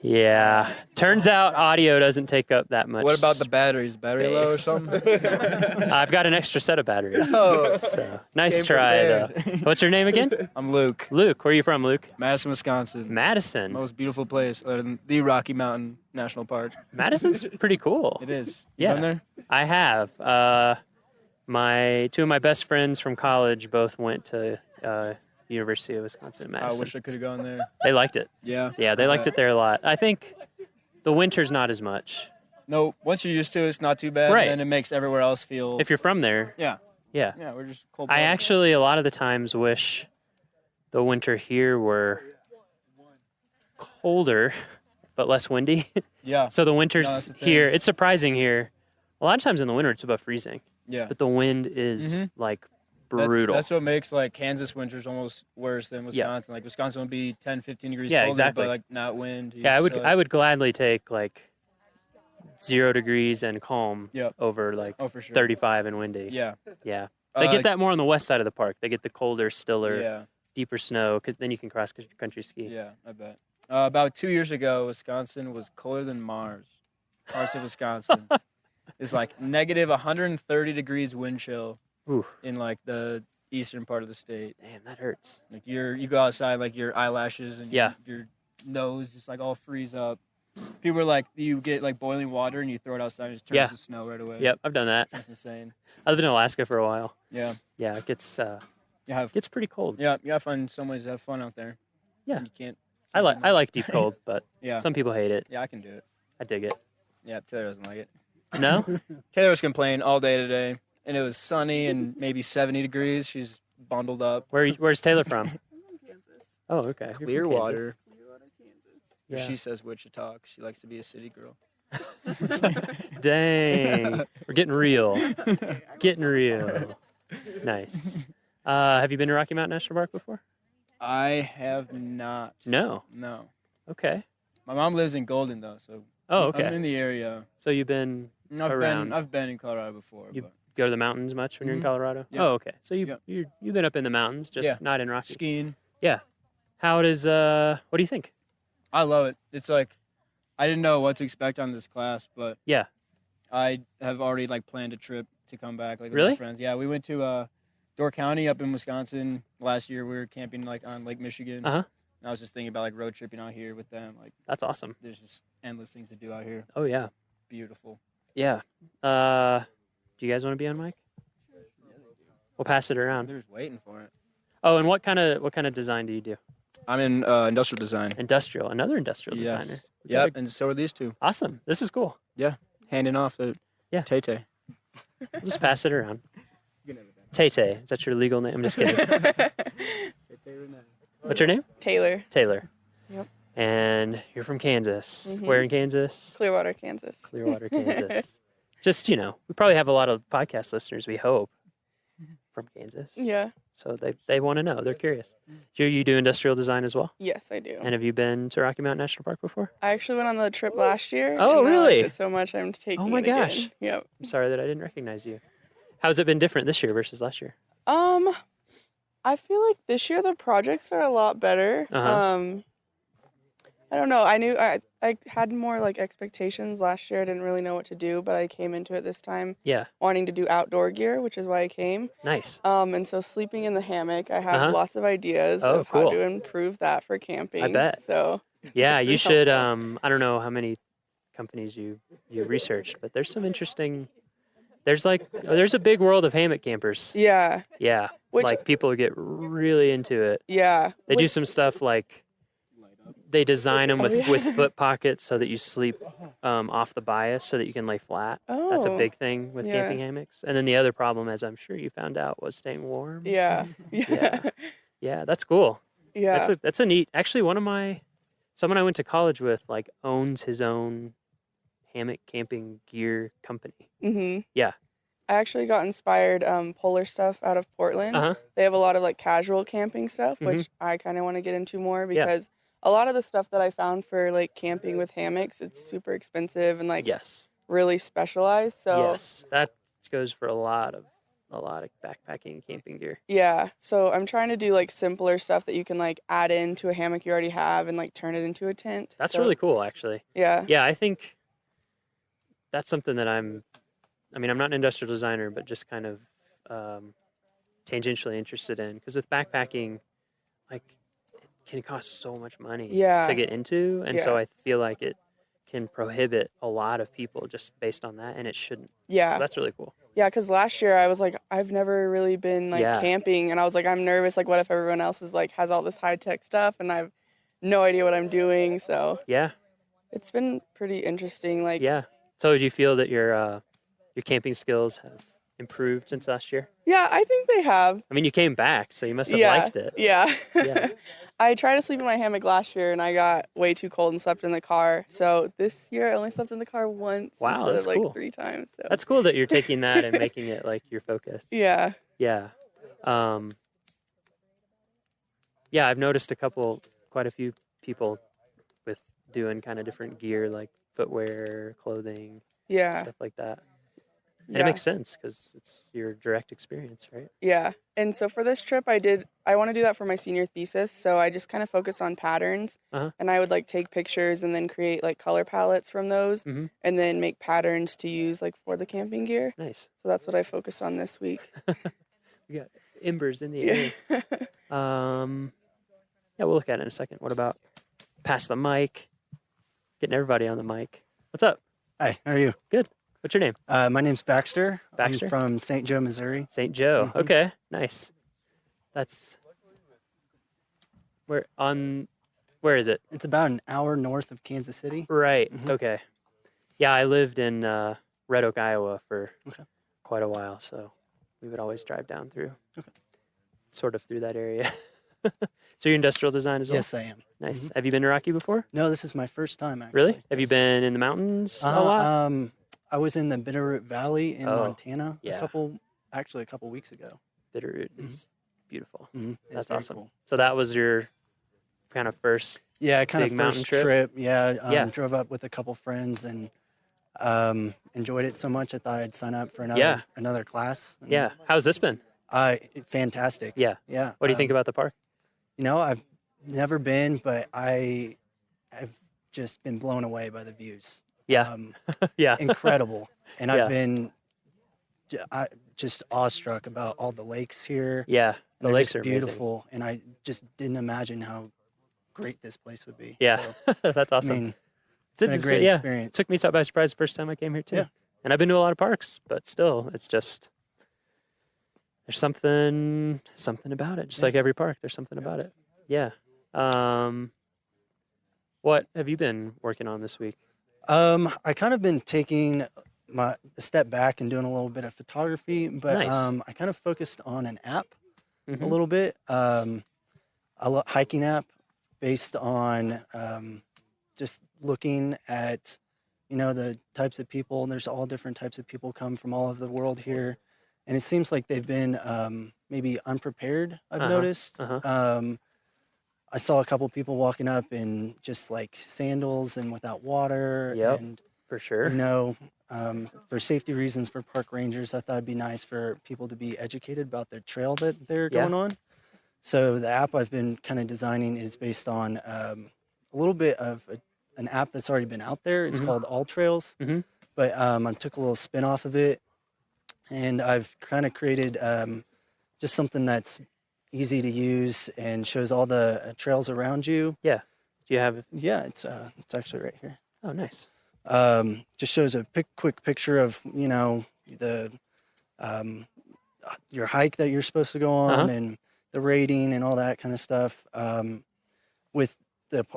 Yeah. Turns out audio doesn't take up that much. What about the batteries? Battery low or something? I've got an extra set of batteries. Oh. So, nice Came try, prepared. though. What's your name again? I'm Luke. Luke, where are you from, Luke? Madison, Wisconsin. Madison. Most beautiful place other than the Rocky Mountain National Park. Madison's pretty cool. It is. You Yeah. been there? I have. Two of my best friends from college both went to University of Wisconsin, I Madison. wish I could have gone there. They liked it. Yeah. Yeah, they liked it there a lot. I think the winter's not as much. No, once you're used to it, it's not too bad. Right. And it makes everywhere else feel. If you're from there. Yeah. Yeah. Yeah, we're just cold. I actually, a lot of the times, wish the winter here were colder, but less windy. Yeah. So the No, winters that's the thing. here, it's surprising here. A lot of times in the winter, it's above freezing. Yeah. But the wind is Mhm. like brutal. That's what makes like Kansas winters almost worse than Wisconsin. Like Wisconsin will be 10, 15 degrees Yeah, colder, exactly. but like not wind. Yeah, So, I would gladly take like 0 degrees and calm Yep. over like Oh, for sure. 35 and windy. Yeah. Yeah. They get Uh, that more on the west side of the park. They get the colder, stiller, Yeah. deeper snow, 'cause then you can cross country ski. Yeah, I bet. About 2 years ago, Wisconsin was colder than Mars. Parts of Wisconsin. It's like negative 130 degrees wind chill Oof. in like the eastern part of the state. Damn, that hurts. Like you go outside, like your eyelashes and Yeah. your nose just like all freeze up. People are like, you get like boiling water and you throw it outside and it just turns Yeah. to snow right away. Yep, I've done that. That's insane. I lived in Alaska for a while. Yeah. Yeah, it gets Yeah, gets pretty cold. yeah, you gotta find some ways to have fun out there. Yeah. You can't. I like deep cold, but Yeah. some people hate it. Yeah, I can do it. I dig it. Yeah, Taylor doesn't like it. No? Taylor was complaining all day today, and it was sunny and maybe 70 degrees. She's bundled up. Where's Taylor from? Oh, okay. You're from Clearwater. Yeah. She says Wichita. 'Cause she likes to be a city girl. Dang. We're getting real. Getting real. Nice. Have you been to Rocky Mountain National Park before? I have not. No. No. Okay. My mom lives in Golden though, so Oh, okay. I'm in the area. So you've been around. I've been in Colorado before. You but go to the mountains much when you're in Mhm. Colorado? Yeah. Oh, okay. So Yeah. you've been up in the mountains, just Yeah. not in Rocky. Skiing. Yeah. How does what do you think? I love it. It's like I didn't know what to expect on this class, but Yeah. I have already like planned a trip to come back like with Really? my friends. Yeah, we went to Door County up in Wisconsin last year. We were camping like on Lake Michigan. Uh-huh. And I was just thinking about like road tripping out here with them. Like That's awesome. there's just endless things to do out here. Oh yeah. Beautiful. Yeah. Do you guys want to be on mic? We'll pass it around. They're just waiting for it. Oh, and what kind of design do you do? I'm in industrial design. Industrial. Another industrial Yes. designer. We Yep, gotta- and so are these two. Awesome. This is cool. Yeah, handing off the Tay-Tay. We'll just pass it around. Tay-Tay. Is that your legal name? I'm just kidding. What's your name? Taylor. Taylor. Yep. And you're from Kansas. Mhm. Where in Kansas? Clearwater, Kansas. Clearwater, Kansas. Just, we probably have a lot of podcast listeners, we hope, from Kansas. Yeah. So they want to know. They're curious. Do you do industrial design as well? Yes, I do. And have you been to Rocky Mountain National Park before? I actually went on the trip last year. Oh, and I really? liked it so much, I'm taking Oh my it again. gosh. Yep. I'm sorry that I didn't recognize you. How's it been different this year versus last year? I feel like this year the projects are a lot better. Uh-huh. I don't know. I knew I had more like expectations last year. I didn't really know what to do, but I came into it this time Yeah. wanting to do outdoor gear, which is why I came. Nice. And so sleeping in the hammock, I have Uh-huh. lots of ideas Oh, of how cool. to improve that for camping. bet. So Yeah, It's you been should. helpful. I don't know how many companies you researched, but there's some interesting. There's a big world of hammock campers. Yeah. Yeah, Which- like people get really into it. Yeah. They do which- some stuff like they design them Oh, with yeah. with foot pockets so that you sleep off the bias so that you can lay flat. That's a Oh, big thing with yeah. camping hammocks. And then the other problem, as I'm sure you found out, was staying warm. Yeah. Yeah. Yeah, that's cool. Yeah. That's a neat. Actually, someone I went to college with like owns his own hammock camping gear company. Mm-hmm. Yeah. I actually got inspired polar stuff out of Portland. Uh-huh. They have a lot of like casual camping stuff, Mhm. which I kind of want to get into more Yeah. because a lot of the stuff that I found for like camping with hammocks, it's super expensive and like Yes. really specialized. So Yes, that goes for a lot of backpacking and camping gear. yeah, so I'm trying to do like simpler stuff that you can like add into a hammock you already have and like turn it into a tent. That's So- really cool, actually. Yeah. Yeah, I think that's something that I'm not an industrial designer, but just kind of tangentially interested in. Because with backpacking, like, it can cost so much money Yeah. to get into. And so Yeah. I feel like it can prohibit a lot of people just based on that, and it shouldn't. Yeah. So that's really cool. Yeah, because last year I was like, I've never really been like Yeah. camping, and I was like, I'm nervous. Like, what if everyone else is like has all this high tech stuff, and I've no idea what I'm doing. So Yeah. it's been pretty interesting. Like, Yeah. So do you feel that your camping skills have improved since last year? yeah, I think they have. I mean, you came back, so you must have Yeah, liked it. yeah. Yeah. I tried to sleep in my hammock last year, and I got way too cold and slept in the car. So this year I only slept in the car once Wow, instead that's of like cool. 3 times. So That's cool that you're taking that and making it like your focus. yeah. Yeah. Yeah, I've noticed quite a few people with doing kind of different gear like footwear, clothing, Yeah. stuff like that. And it Yeah. makes sense because it's your direct experience, right? Yeah. And so for this trip, I want to do that for my senior thesis. So I just kind of focus on patterns Uh-huh. and I would like take pictures and then create like color palettes from those Mhm. and then make patterns to use like for the camping gear. Nice. So that's what I focused on this week. We got embers in the Yeah. air. Yeah, we'll look at it in a second. What about pass the mic? Getting everybody on the mic. What's up? Hi, how are you? Good. What's your name? My name's Baxter. Baxter? I'm from St. Joe, Missouri. St. Joe. Mhm. Okay, nice. That's where is it? It's about an hour north of Kansas City. Right. Mhm. Okay. Yeah, I lived in Red Oak, Iowa for quite a while, so we would always drive down through. Sort of through that area. So you're industrial design as well? Yes, I am. Nice. Mhm. Have you been to Rocky before? No, this is my first time actually. Really? Have you been in the mountains a lot? I was in the Bitterroot Valley in Oh, Montana yeah. a couple weeks ago. Bitterroot is beautiful. Mhm. It's That's very awesome. cool. So that was your kind of first Yeah, kind big of mountain first trip. Yeah, Yeah. drove up with a couple friends and enjoyed it so much I thought I'd sign up for Yeah. another class. And, Yeah. How's this been? Fantastic. Yeah. Yeah. What do you think about the park? You know, I've never been, but I've just been blown away by the views. Yeah. Yeah. Incredible. And Yeah. I've been just awestruck about all the lakes here. Yeah, And the they're lakes just are amazing. beautiful. And I just didn't imagine how great this place would be. Yeah. So, That's awesome. I mean, it's Did been a this- great yeah, experience. Took me by surprise the first time I came here too. Yeah. And I've been to a lot of parks, but still, it's just there's something about it. Just like every park, there's something about it. Yeah. What have you been working on this week? I kind of been taking a step back and doing a little bit of photography, but Nice. I kind of focused on an app a Mhm. little bit, a hiking app based on just looking at the types of people. There's all different types of people come from all over the world here, and it seems like they've been maybe unprepared. I've Uh-huh, noticed. uh-huh. I saw a couple people walking up in just like sandals and without water. Yep, And for sure. for safety reasons for park rangers, I thought it'd be nice for people to be educated about their trail that they're Yeah. going on. So the app I've been kind of designing is based on a little bit of an app that's already been out there. It's Mhm. called All Trails, Mhm. but I took a little spin off of it, and I've kind of created just something that's easy to use and shows all the trails around you. Yeah. Do Do you have? Yeah, it's actually right here. Oh, nice. Just shows a quick picture of the your hike that you're supposed to go on and the rating and all that kind of stuff. With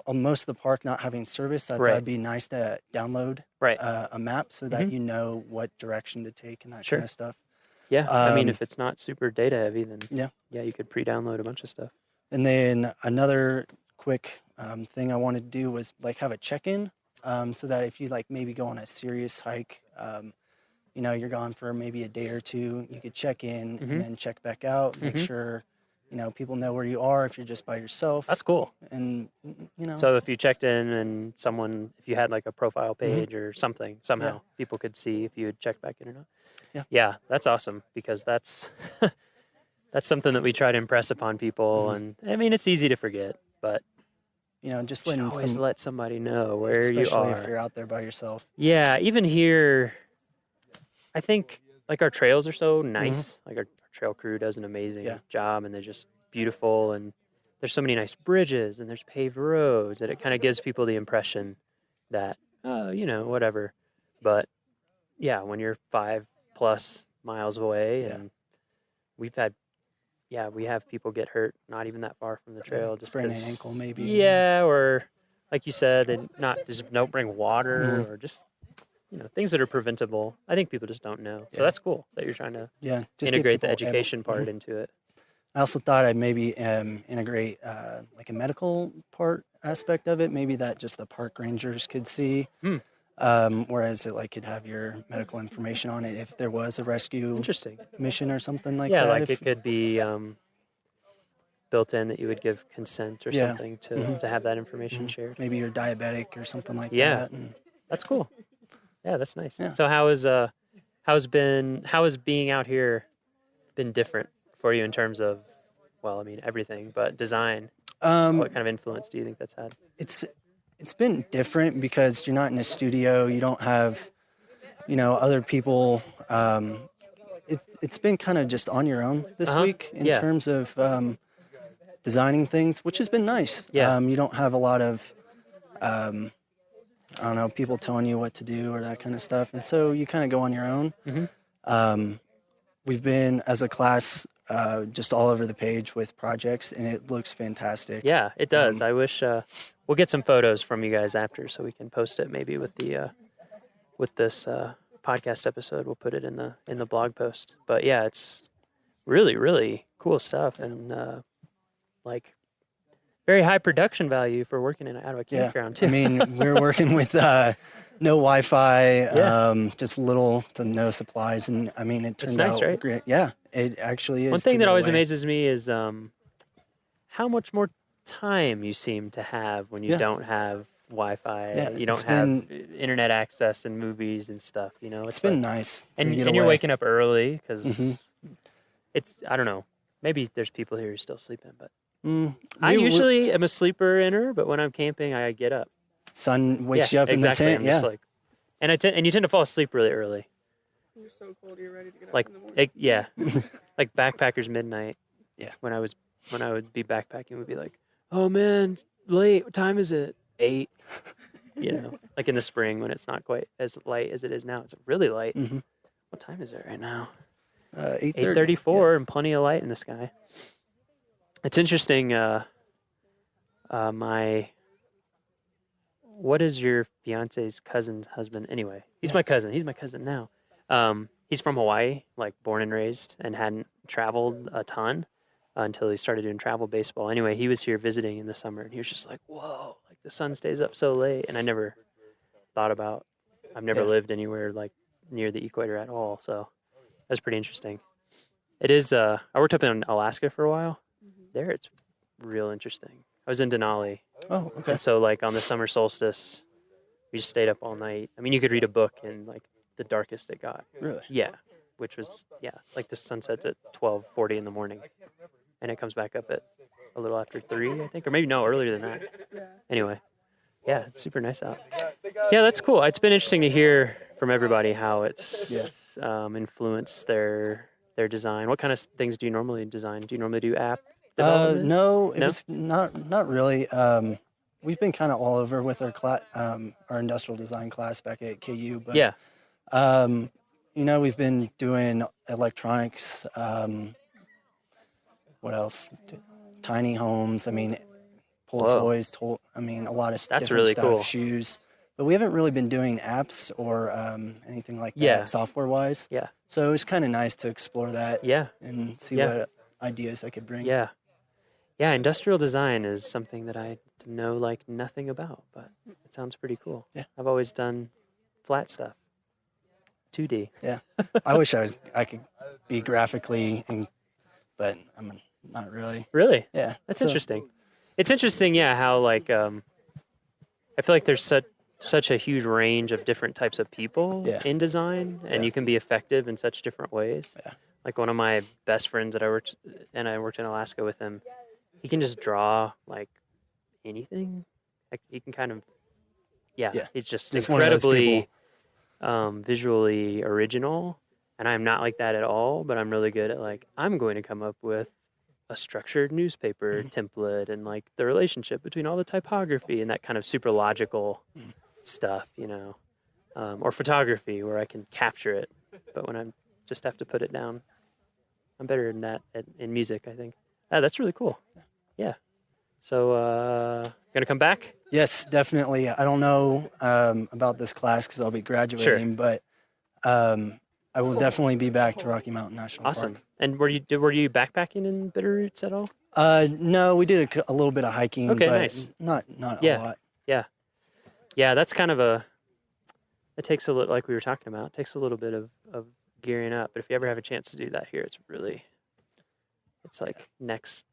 most of the park not having service, I thought it'd be nice to download a map so that you know what direction to take and that kind of stuff. Yeah, I mean, if it's not super data heavy, then yeah, you could pre-download a bunch of stuff. And then another quick thing I wanted to do was like have a check-in, so that if you like maybe go on a serious hike, you're gone for maybe a day or two, you could check in and then check back out, make sure people know where you are if you're just by yourself. That's cool. And So if you checked in and if you had like a profile page or something, somehow people could see if you had checked back in or not. Yeah, that's awesome, because that's something that we try to impress upon people. And I mean, it's easy to forget, but just always let somebody know where you especially are. if you're out there by yourself. Yeah, even here, I think like our trails are so nice. Like our trail crew does an amazing job, and they're just beautiful. And there's so many nice bridges, and there's paved roads, that it kind of gives people the impression that, whatever. But yeah, when you're 5+ miles away, and we have people get hurt not even that far from the trail, just sprain an ankle maybe. Yeah, or like you said, they just don't bring water, or just things that are preventable. I think people just don't know. So that's cool that you're trying to just integrate the education part into it. I also thought I'd maybe integrate like a medical part aspect of it, maybe that just the park rangers could see. Whereas it could have your medical information on it if there was a rescue mission or something like that. Yeah, like it could be built in that you would give consent or something to have that information shared. Maybe you're diabetic or something like that. Yeah, that's cool. Yeah, that's nice. So how's being out here been different for you in terms of, well, I mean everything, but design? What kind of influence do you think that's had? It's been different because you're not in a studio. You don't have, other people. It's been kind of just on your own this week in terms of designing things, which has been nice. Yeah. You don't have a lot of, people telling you what to do or that kind of stuff. And so you kind of go on your own. We've been, as a class, just all over the page with projects, and it looks fantastic. Yeah, it does. I wish we'll get some photos from you guys after, so we can post it maybe with the with this podcast episode. We'll put it in the blog post. But yeah, it's really, really cool stuff, and like very high production value for working out of a campground too. I mean, we're working with no Wi-Fi, just little to no supplies, and I mean, it turned out right? great. Yeah, it actually is. One thing that always amazes me is how much more time you seem to have when you don't have Wi-Fi. You don't have internet access and movies and stuff. It's been nice. And you're waking up early because it's, I don't know, maybe there's people here who still sleeping, but I usually am a sleeper inner, but when I'm camping, I get up. Sun wakes you up in the tent. I'm just like, and you tend to fall asleep really early. You're so cold, you're ready to get up like in the morning. like backpackers midnight. Yeah. When I would be backpacking, we'd be like, oh man, it's late. What time is it? 8. Like in the spring when it's not quite as light as it is now. It's really light. What time is it right now? 8:34, and plenty of light in the sky. It's interesting. What is your fiance's cousin's husband? Anyway, he's my cousin. He's my cousin now. He's from Hawaii, like born and raised, and hadn't traveled a ton until he started doing travel baseball. Anyway, he was here visiting in the summer, and he was just like, whoa, like the sun stays up so late. And I never thought about, I've never lived anywhere like near the equator at all. So that's pretty interesting. It is, I worked up in Alaska for a while. There it's real interesting. I was in Denali. Oh, okay. And so like on the summer solstice, we just stayed up all night. I mean, you could read a book in like the darkest it got. Really? Yeah. Which was, like the sunset's at 12:40 in the morning. And it comes back up at a little after 3, I think. Or maybe earlier than that. Anyway. Yeah, it's super nice out. Yeah, that's cool. It's been interesting to hear from everybody how it's influenced their design. What kind of things do you normally design? Do you normally do app development? No, it was not really. we've been kind of all over with our industrial design class back at KU. But Yeah. you know, we've been doing electronics. What else? Tiny homes. I mean, pull Whoa. toys. I mean, a lot of That's different really stuff. cool. Shoes. But we haven't really been doing apps or anything like that, Yeah. software-wise. Yeah. So it was kind of nice to explore that. Yeah. And see Yeah. what ideas I could bring. Yeah. Yeah, industrial design is something that I know like nothing about, but it sounds pretty cool. Yeah. I've always done flat stuff. 2D. Yeah. I wish I could be graphically, but I'm not really. Really? Yeah. That's So- interesting. It's interesting, yeah, how like I feel like there's such a huge range of different types of people Yeah. in design, and you can be effective in such different ways. Yeah. Like one of my best friends that I worked in Alaska with him, he can just draw like anything. Like he can kind of, yeah. He's just one of those incredibly people. visually original, and I'm not like that at all. But I'm really good at like I'm going to come up with a structured newspaper template and like the relationship between all the typography and that kind of super logical stuff, you know, or photography where I can capture it. But when I just have to put it down, I'm better than that in music, I think. That's really cool. Yeah. So, gonna come back? Yes, definitely. I don't know about this class because I'll be graduating, but I will definitely be back to Rocky Mountain National Awesome. Park. And were you backpacking in Bitterroots at all? No, we did a little bit of hiking, Okay, but nice. not Yeah. a lot. Yeah. Yeah, that's kind of it takes a little, like we were talking about, it takes a little bit of gearing up. But if you ever have a chance to do that here, it's like next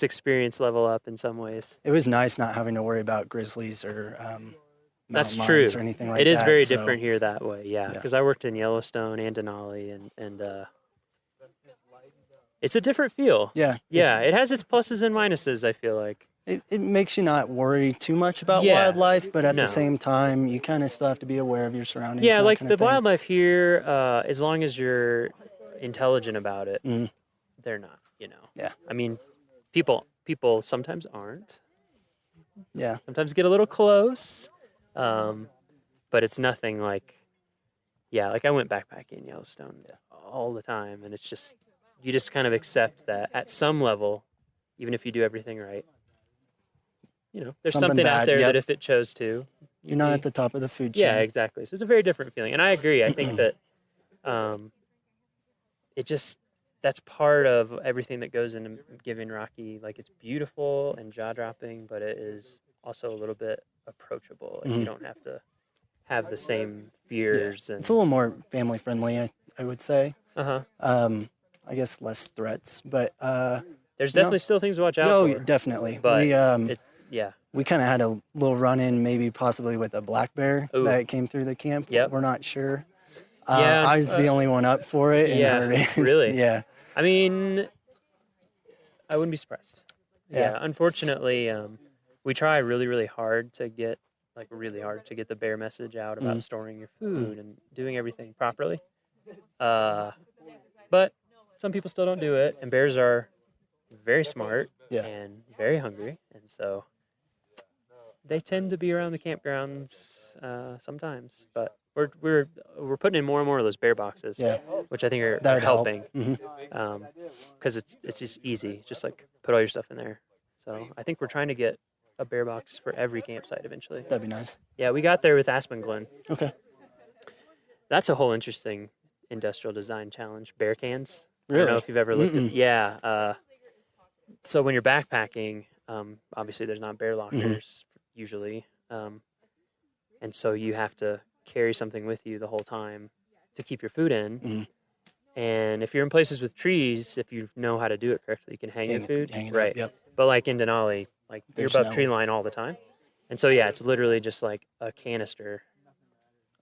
experience level up in some ways. It was nice not having to worry about grizzlies or That's mountain true. lions or anything like that. It is very so- different here that way, yeah. Because I worked in Yellowstone and Denali, and it's a different feel. Yeah. Yeah, it has its pluses and minuses, I feel like. It makes you not worry too much about Yeah. wildlife, but at No. the same time, you kind of still have to be aware of your surroundings. Yeah, and that like kind the of thing. wildlife here, as long as you're intelligent about it, they're not, you know. Yeah. I mean, people sometimes aren't. Yeah. Sometimes get a little close, but it's nothing like, yeah, like I went backpacking in Yellowstone all the time, and it's just, you just kind of accept that at some level, even if you do everything right, you know, there's something out bad, there yep. that if it chose to, You're not at the top of the food chain. yeah, exactly. So it's a very different feeling, and I agree. I think that that's part of everything that goes into giving Rocky. Like it's beautiful and jaw dropping, but it is also a little bit approachable. Like you don't have to have the same fears and It's a little more family friendly, I would say. Uh-huh. I guess less threats, but There's you know- definitely still things to watch out No, for. definitely. But we yeah. we kind of had a little run in, maybe possibly with a black bear Ooh. that came through the camp. Yep. We're not sure. Yeah, I was the only one up for it. And Yeah, heard it. really. Yeah. I mean, I wouldn't be surprised. Yeah. Yeah. Unfortunately, we try really, really hard to get the bear message out about storing your food and doing everything properly. But some people still don't do it, and bears are very smart and very hungry, and so they tend to be around the campgrounds sometimes. But we're putting in more and more of those bear boxes, Yeah. which I think are That would help. helping, because it's just easy, just like put all your stuff in there. So I think we're trying to get a bear box for every campsite eventually. That'd be nice. Yeah, we got there with Aspen Glen. Okay. That's a whole interesting industrial design challenge. Bear cans. I don't Really? know if you've ever looked Mm-mm. at. Yeah. So when you're backpacking, obviously there's not bear lockers usually, and so you have to carry something with you the whole time to keep your food in. And if you're in places with trees, if you know how to do it correctly, you can hang your food. hang it up, right. yep. But like in Denali, like There's you're above no- tree line all the time, and so yeah, it's literally just like a canister.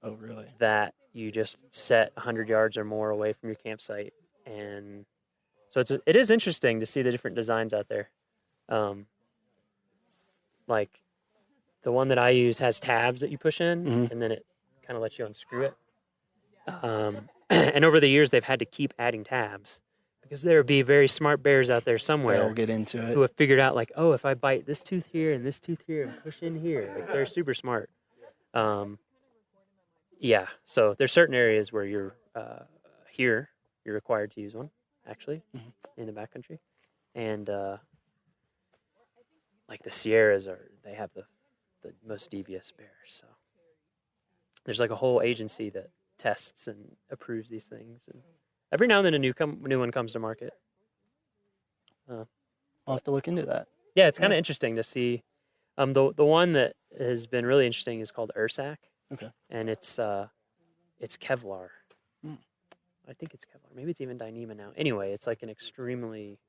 Oh, really? That you just set 100 yards or more away from your campsite, and so it is interesting to see the different designs out there. Like the one that I use has tabs that you push in, and then it kind of lets you unscrew it. And over the years, they've had to keep adding tabs because there would be very smart bears out there somewhere. They'll get into it. Who have figured out like, oh, if I bite this tooth here and this tooth here and push in here, like, they're super smart. Yeah. So there's certain areas where you're you're required to use one, actually, in the backcountry, and like the Sierras they have the most devious bears. So there's like a whole agency that tests and approves these things, and every now and then a new one comes to market. I'll have to look into that. Yeah, it's kind of interesting to see. The one that has been really interesting is called Ursac. Okay. And it's Kevlar. I think it's Kevlar. Maybe it's even Dyneema now. Anyway, it's like an extremely,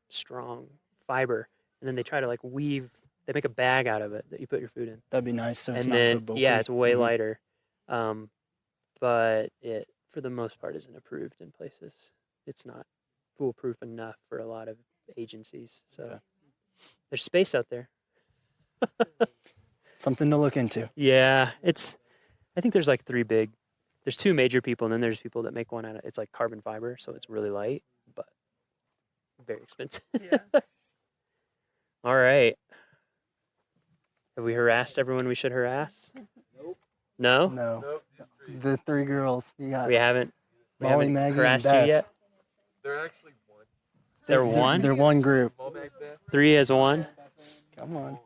strong fiber, and then they try to like weave. They make a bag out of it that you put your food in. That'd be nice. So it's and not then, so bulky. yeah, it's way lighter. But it, for the most part, isn't approved in places. It's not foolproof enough for a lot of agencies. So there's space out there. Something to look into. Yeah, I think there's like there's two major people, and then there's people that make one out of, it's like carbon fiber, so it's really light, but very expensive. Yeah. All right. Have we harassed everyone we should harass? Nope. No? No. Nope. The three girls. You got we haven't Molly, Maggie, harassed and you Beth. yet? They're actually one. They're one? They're one group. Three as one? Come on.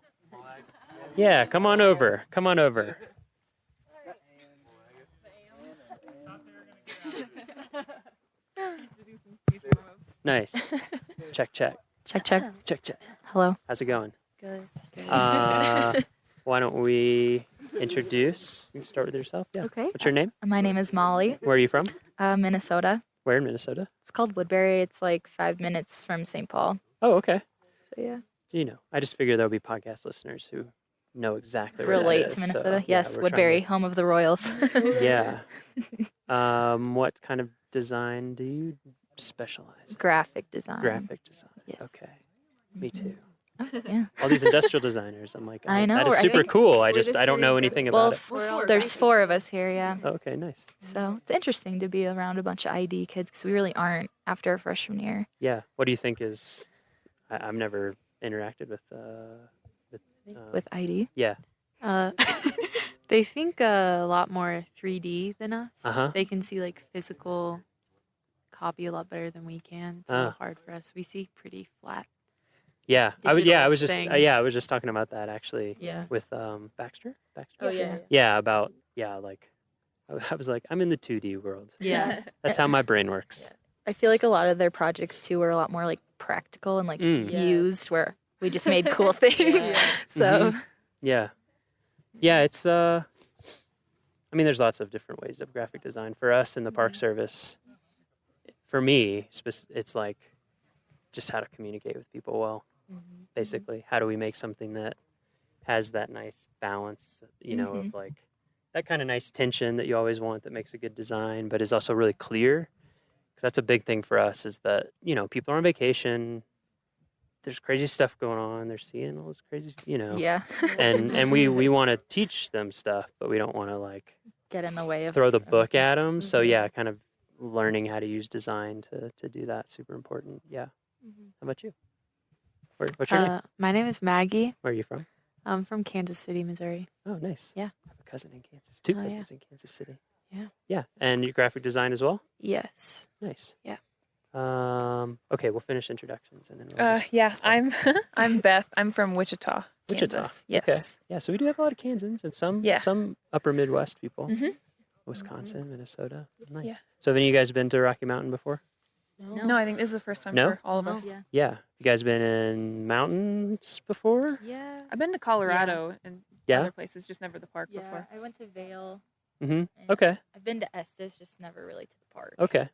Yeah, come on over. Come on over. Nice. Check, check. Check, check. Check, check. Hello. How's it going? Good. Why don't we introduce? You can start with yourself. Yeah. Okay. What's your name? My name is Molly. Where are you from? Minnesota. Where in Minnesota? It's called Woodbury. It's like 5 minutes from St. Paul. Oh, okay. So yeah. I just figured there'll be podcast listeners who know exactly where that Relate is, to Minnesota. so, yeah, Yes, we're trying Woodbury, home of the Royals. Yeah. What kind of design do you specialize in? Graphic design. Graphic design. Yes. Okay. Me too. Yeah. All these industrial designers. I'm like, I know. that is I super think cool. I don't know anything about it. There's 4 of us here, yeah. Okay, nice. So it's interesting to be around a bunch of ID kids because we really aren't after a freshman year. Yeah. What do you think is? I've never interacted with ID. Yeah. They think a lot more 3D than us. Uh-huh. They can see like physical copy a lot better than we can. It's a little hard for us. We see pretty flat. Yeah, I was just things. I was just talking about that actually. Yeah. With Baxter. Oh, yeah. Yeah, about like I was like I'm in the 2D world. Yeah. That's how my brain works. I feel like a lot of their projects too were a lot more like practical and like used, where we just made cool things. So Yeah. Yeah, it's I mean there's lots of different ways of graphic design for us in the Park Service. For me, it's like just how to communicate with people well. Basically, how do we make something that has that nice balance, of like that kind of nice tension that you always want that makes a good design, but is also really clear. Because that's a big thing for us is that, people are on vacation. There's crazy stuff going on. They're seeing all this crazy, Yeah. and we want to teach them stuff, but we don't want to like get in the way of throw the book at them. So yeah, kind of learning how to use design to do that, super important. Yeah. How about you? What's your name? My name is Maggie. Where are you from? I'm from Kansas City, Missouri. Oh, nice. Yeah. I have a cousin in Kansas. Two Oh, yeah. cousins in Kansas City. Yeah. Yeah. And you graphic design as well? Yes. Nice. Yeah. Okay, we'll finish introductions and then we'll Yeah, I'm Beth. I'm from Wichita, Wichita. Kansas. Yes. Okay. Yeah, so we do have a lot of Kansans and some upper Midwest people. Mhm. Wisconsin, Minnesota. Nice. Yeah. So have any of you guys been to Rocky Mountain before? No, I think this is the first time No? for all of us. Yeah. Yeah. You guys been in mountains before? Yeah. I've been to Colorado and Yeah? other places, just never the park Yeah, before. I went to Vail. Mm-hmm. and Okay. I've been to Estes, just never really to the park. Okay.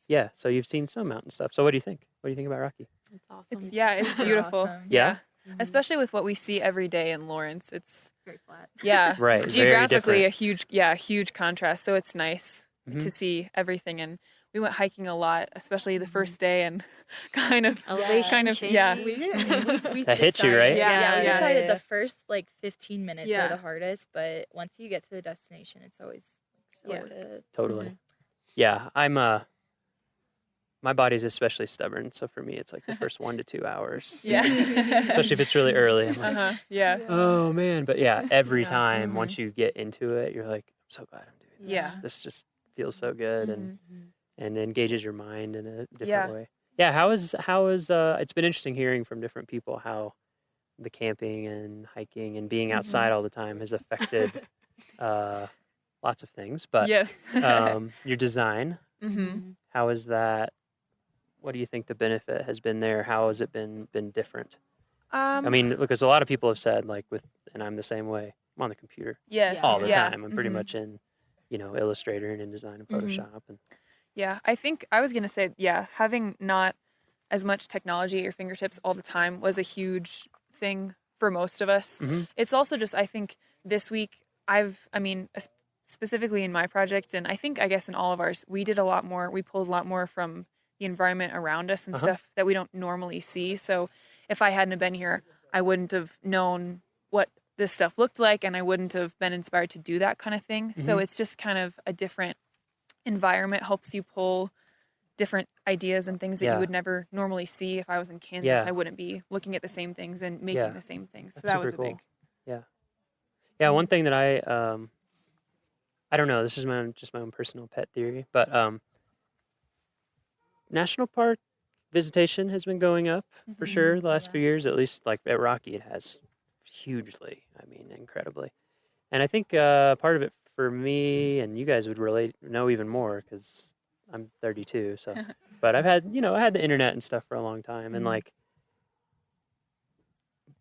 Yeah. So you've seen some mountain stuff. So what do you think? What do you think about Rocky? It's awesome. It's Super beautiful. awesome. Yeah? Especially with what we see every day in Lawrence. It's very flat. Yeah. Right, very Geographically different. a huge contrast. So it's nice Mhm. to see everything. And we went hiking a lot, especially the first day, and kind of Elevation yeah. We That hits you, right? Yeah, we Yeah. decided the first like 15 minutes Yeah. are the hardest, but once you get to the destination, it's always so Yeah. worth it. Totally. Yeah. I'm my body's especially stubborn, so for me, it's like the first 1 to 2 hours. Yeah. Especially if it's really early. I'm like, Yeah. oh man. But yeah, every Yeah. time once you get into it, you're like, I'm so glad I'm doing this. Yeah. This just feels so good and engages your mind in a different Yeah. way. Yeah. How is it's been interesting hearing from different people how the camping and hiking and being outside all the time has affected lots of things. But Yes. your design, how is that? What do you think the benefit has been there? How has it been different? I mean, because a lot of people have said and I'm the same way. I'm on the computer all the time. I'm pretty much in, Illustrator and InDesign and Photoshop. And Yeah, I think I was going to say, having not as much technology at your fingertips all the time was a huge thing for most of us. It's also just, I think this week specifically in my project, and I guess in all of ours, we pulled a lot more from the environment around us and stuff that we don't normally see. So if I hadn't have been here, I wouldn't have known what this stuff looked like, and I wouldn't have been inspired to do that kind of thing. So it's just kind of a different environment, helps you pull different ideas and things that you would never normally see. If I was in Kansas, I wouldn't be looking at the same things and making the same things. So that's that was super a big. cool. Yeah. One thing that I don't know, this is my own personal pet theory, but national park visitation has been going up for sure the last few years, at least like at Rocky it has hugely, incredibly. And I think part of it for me, and you guys would know even more because I'm 32, so but I've had I had the internet and stuff for a long time, and like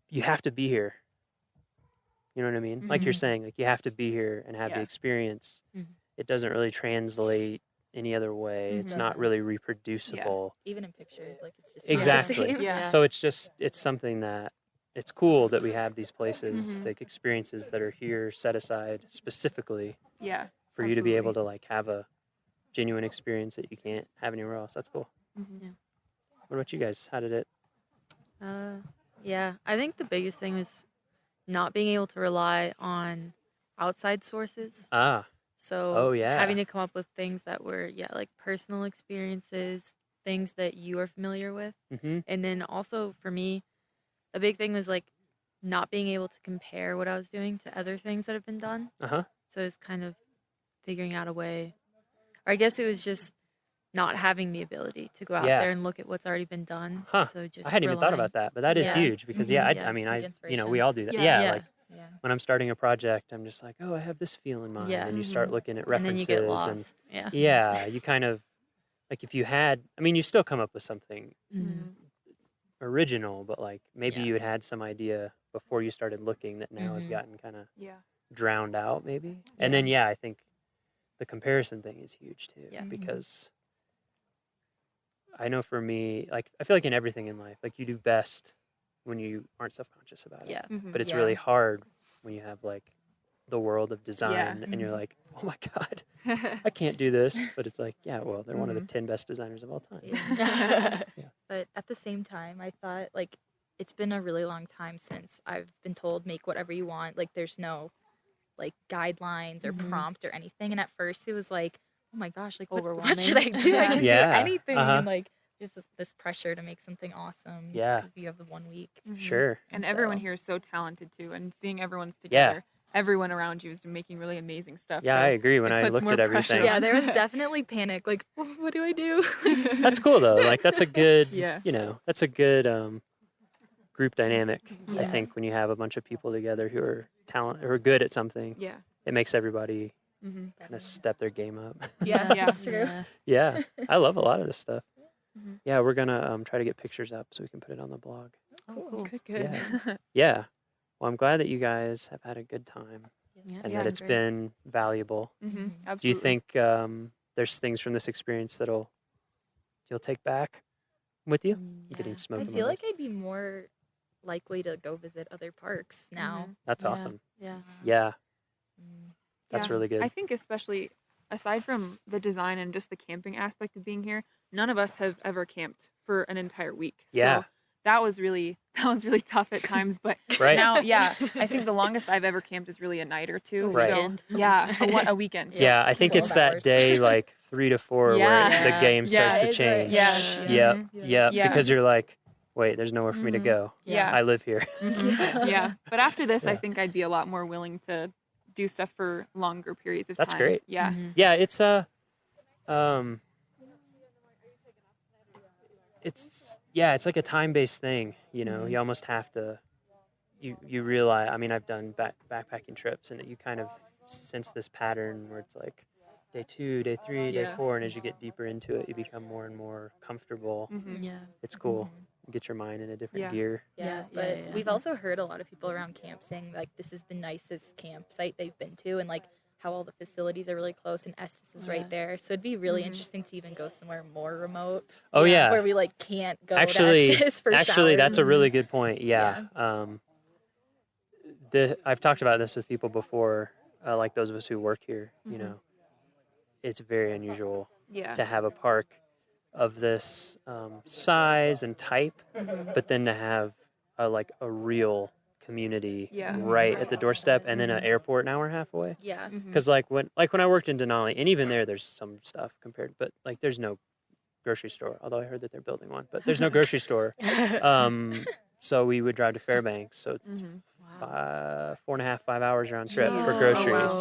you have to be here. You know what I mean? Like you're saying, like you have to be here and have the experience. It doesn't really translate any other way. It's not really reproducible. Even in pictures, like it's just exactly. Not the same. Yeah. So it's something that it's cool that we have these places, like experiences that are here set aside specifically for you to be able to like have a genuine experience that you can't have anywhere else. That's cool. Yeah. What about you guys? How did it? Yeah, I think the biggest thing was not being able to rely on outside sources. So having to come up with things that were like personal experiences, things that you are familiar with. And then also for me, a big thing was like not being able to compare what I was doing to other things that have been done. So it was kind of figuring out a way, or I guess it was just not having the ability to go out there and look at what's already been done. So just I hadn't even thought about that, but that is huge because we all do that. When I'm starting a project, I'm just like, oh, I have this feel in mind, and you start looking at references, and then you get lost. You kind of like if you had, you still come up with something original, but like maybe you had some idea before you started looking that now has gotten kind of drowned out, maybe. And then I think the comparison thing is huge too, because I know for me, like I feel like in everything in life, like you do best when you aren't self-conscious about it. But it's really hard when you have like the world of design and you're like, oh my God, I can't do this. But it's like, well, they're one of the 10 best designers of all time. But at the same time, I thought like it's been a really long time since I've been told make whatever you want. Like there's no like guidelines or prompt or anything. And at first it was like, oh my gosh, like what should I do? I can do anything. And like just this pressure to make something awesome. Because you have the 1 week. Sure. And everyone here is so talented too. And seeing everyone's together, everyone around you is making really amazing stuff. Yeah, I agree. When I looked at everything. Yeah, there was definitely panic. Like, what do I do? That's cool though. Like that's a good, that's a good group dynamic. I think when you have a bunch of people together who are good at something, it makes everybody kind of step their game up. That's true. Yeah, I love a lot of this stuff. Yeah, we're gonna try to get pictures up so we can put it on the blog. Oh, cool. Good. Yeah. Well, I'm glad that you guys have had a good time and that it's been valuable. Do you think there's things from this experience you'll take back with you? Getting smoked. I feel like I'd be more likely to go visit other parks now. That's awesome. Yeah. That's really good. I think especially aside from the design and just the camping aspect of being here, none of us have ever camped for an entire week. Yeah. So that was really tough at times. But Right. now, yeah, I think the longest I've ever camped is really a night or two. Right. So yeah, a weekend. Yeah, I think it's that day like 3 to 4 Yeah. where the game starts to change. Yeah. Yep. Mhm. Yep. Yeah. Because you're like, wait, there's nowhere for me to go. Yeah. I live here. Yeah. But after this, I think I'd be a lot more willing to do stuff for longer periods of That's time. great. Yeah. Yeah, it's it's like a time-based thing, you know. You almost have to you realize, I mean, I've done backpacking trips and you kind of sense this pattern where it's like day 2, day 3, day 4, and as you get deeper into it, you become more and more comfortable. Yeah. It's cool. Get your mind in a different gear. Yeah, but we've also heard a lot of people around camp saying like this is the nicest campsite they've been to, and like how all the facilities are really close and Estes is right there. So it'd be really interesting to even go somewhere more remote. Oh yeah, where we like can't go actually, to Estes for actually, showers. that's a really good point. Yeah. I've talked about this with people before, like those of us who work here. You know, it's very unusual to have a park of this size and type, but then to have a real community right at the doorstep, and then an airport an hour and a half away. Yeah. Because like when I worked in Denali, and even there's some stuff compared, but like there's no grocery store. Although I heard that they're building one, but there's no grocery store. So we would drive to Fairbanks. So it's 4.5, 5 hours round trip for groceries.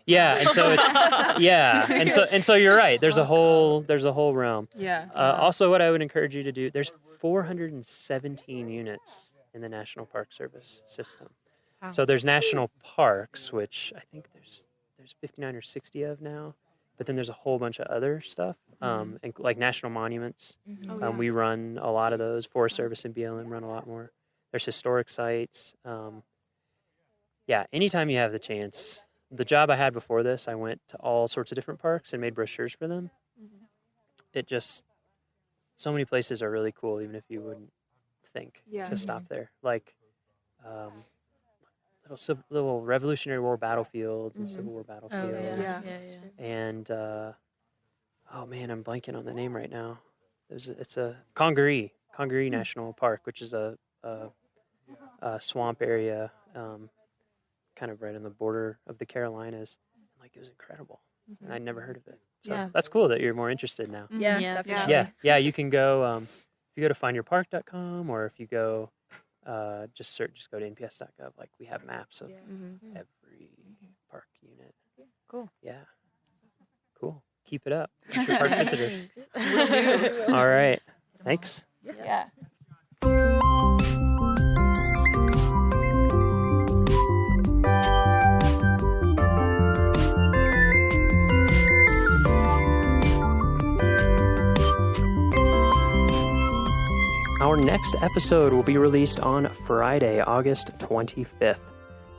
Yeah, and so it's and so you're right. There's a whole realm. Yeah. Also, what I would encourage you to do, there's 417 units in the National Park Service system. Wow. So there's national parks, which I think there's 59 or 60 of now, but then there's a whole bunch of other stuff, and like national monuments. We run a lot of those. Forest Service and BLM run a lot more. There's historic sites. Anytime you have the chance. The job I had before this, I went to all sorts of different parks and made brochures for them. It just, so many places are really cool, even if you wouldn't think to stop there. Like little Revolutionary War battlefields and Civil War battlefields. And oh man, I'm blanking on the name right now. It's a Congaree National Park, which is a swamp area, kind of right on the border of the Carolinas. Like, it was incredible, and I'd never heard of it. So that's cool that you're more interested now. Yeah, definitely. Yeah. You can go if you go to findyourpark.com, or if you go just go to nps.gov. Like, we have maps of every park unit. Cool. Yeah. Cool. Keep it up. Future park visitors. Will do. All right. Thanks. Yeah. Our next episode will be released on Friday, August 25th.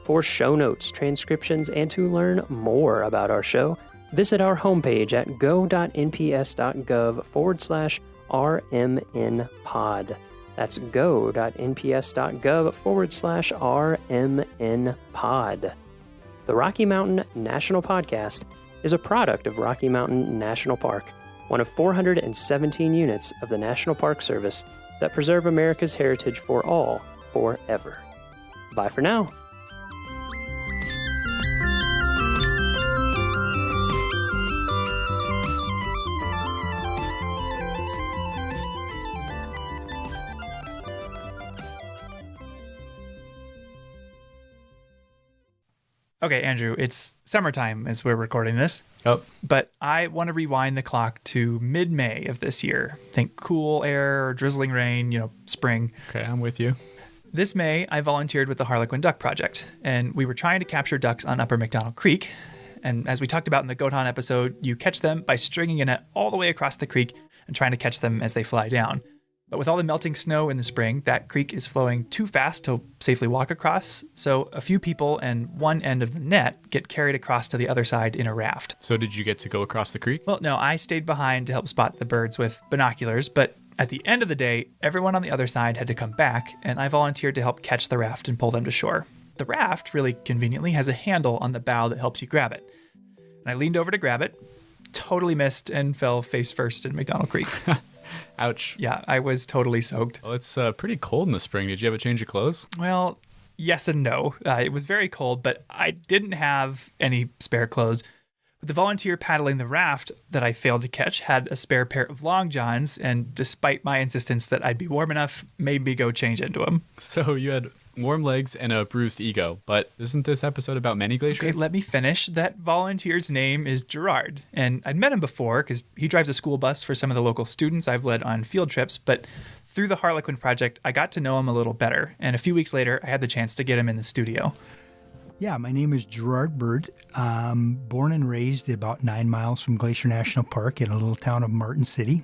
For show notes, transcriptions, and to learn more about our show, visit our homepage at go.nps.gov/RMNpod. That's go.nps.gov/RMNpod. The Rocky Mountain National Podcast is a product of Rocky Mountain National Park, one of 417 units of the National Park Service that preserve America's heritage for all, forever. Bye for now. Okay, Andrew, it's summertime as we're recording this. Oh. But I want to rewind the clock to mid-May of this year. Think cool air or drizzling rain, spring. Okay, I'm with you. This May, I volunteered with the Harlequin Duck Project, and we were trying to capture ducks on Upper McDonald Creek. And as we talked about in the Goat Hunt episode, you catch them by stringing a net all the way across the creek and trying to catch them as they fly down. But with all the melting snow in the spring, that creek is flowing too fast to safely walk across. So a few people and one end of the net get carried across to the other side in a raft. So did you get to go across the creek? Well, no, I stayed behind to help spot the birds with binoculars. But at the end of the day, everyone on the other side had to come back, and I volunteered to help catch the raft and pull them to shore. The raft, really conveniently, has a handle on the bow that helps you grab it. And I leaned over to grab it, totally missed, and fell face first in McDonald Creek. Ouch. Yeah, I was totally soaked. Well, it's pretty cold in the spring. Did you have a change of clothes? Well, yes and no. It was very cold, but I didn't have any spare clothes. But the volunteer paddling the raft that I failed to catch had a spare pair of long johns, and despite my insistence that I'd be warm enough, made me go change into them. So you had warm legs and a bruised ego, but isn't this episode about Many Glacier? Okay, let me finish. That volunteer's name is Gerard, and I'd met him before because he drives a school bus for some of the local students I've led on field trips, but through the Harlequin Project, I got to know him a little better, and a few weeks later, I had the chance to get him in the studio. Yeah, my name is Gerard Bird. Born and raised about 9 miles from Glacier National Park in a little town of Martin City.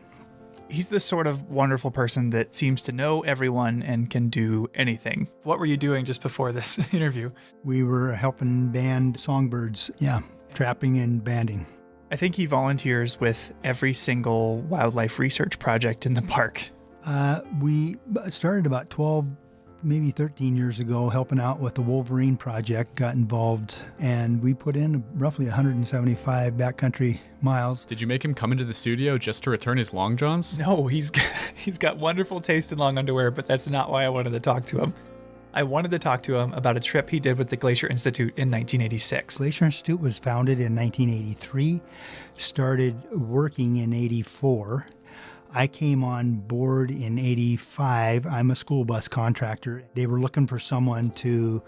He's the sort of wonderful person that seems to know everyone and can do anything. What were you doing just before this interview? We were helping band songbirds, trapping and banding. I think he volunteers with every single wildlife research project in the park. We started about 12, maybe 13 years ago, helping out with the Wolverine Project, got involved, and we put in roughly 175 backcountry miles. Did you make him come into the studio just to return his long johns? No, he's got wonderful taste in long underwear, but that's not why I wanted to talk to him. I wanted to talk to him about a trip he did with the Glacier Institute in 1986. Glacier Institute was founded in 1983, started working in 84. I came on board in 85. I'm a school bus contractor. They were looking for someone to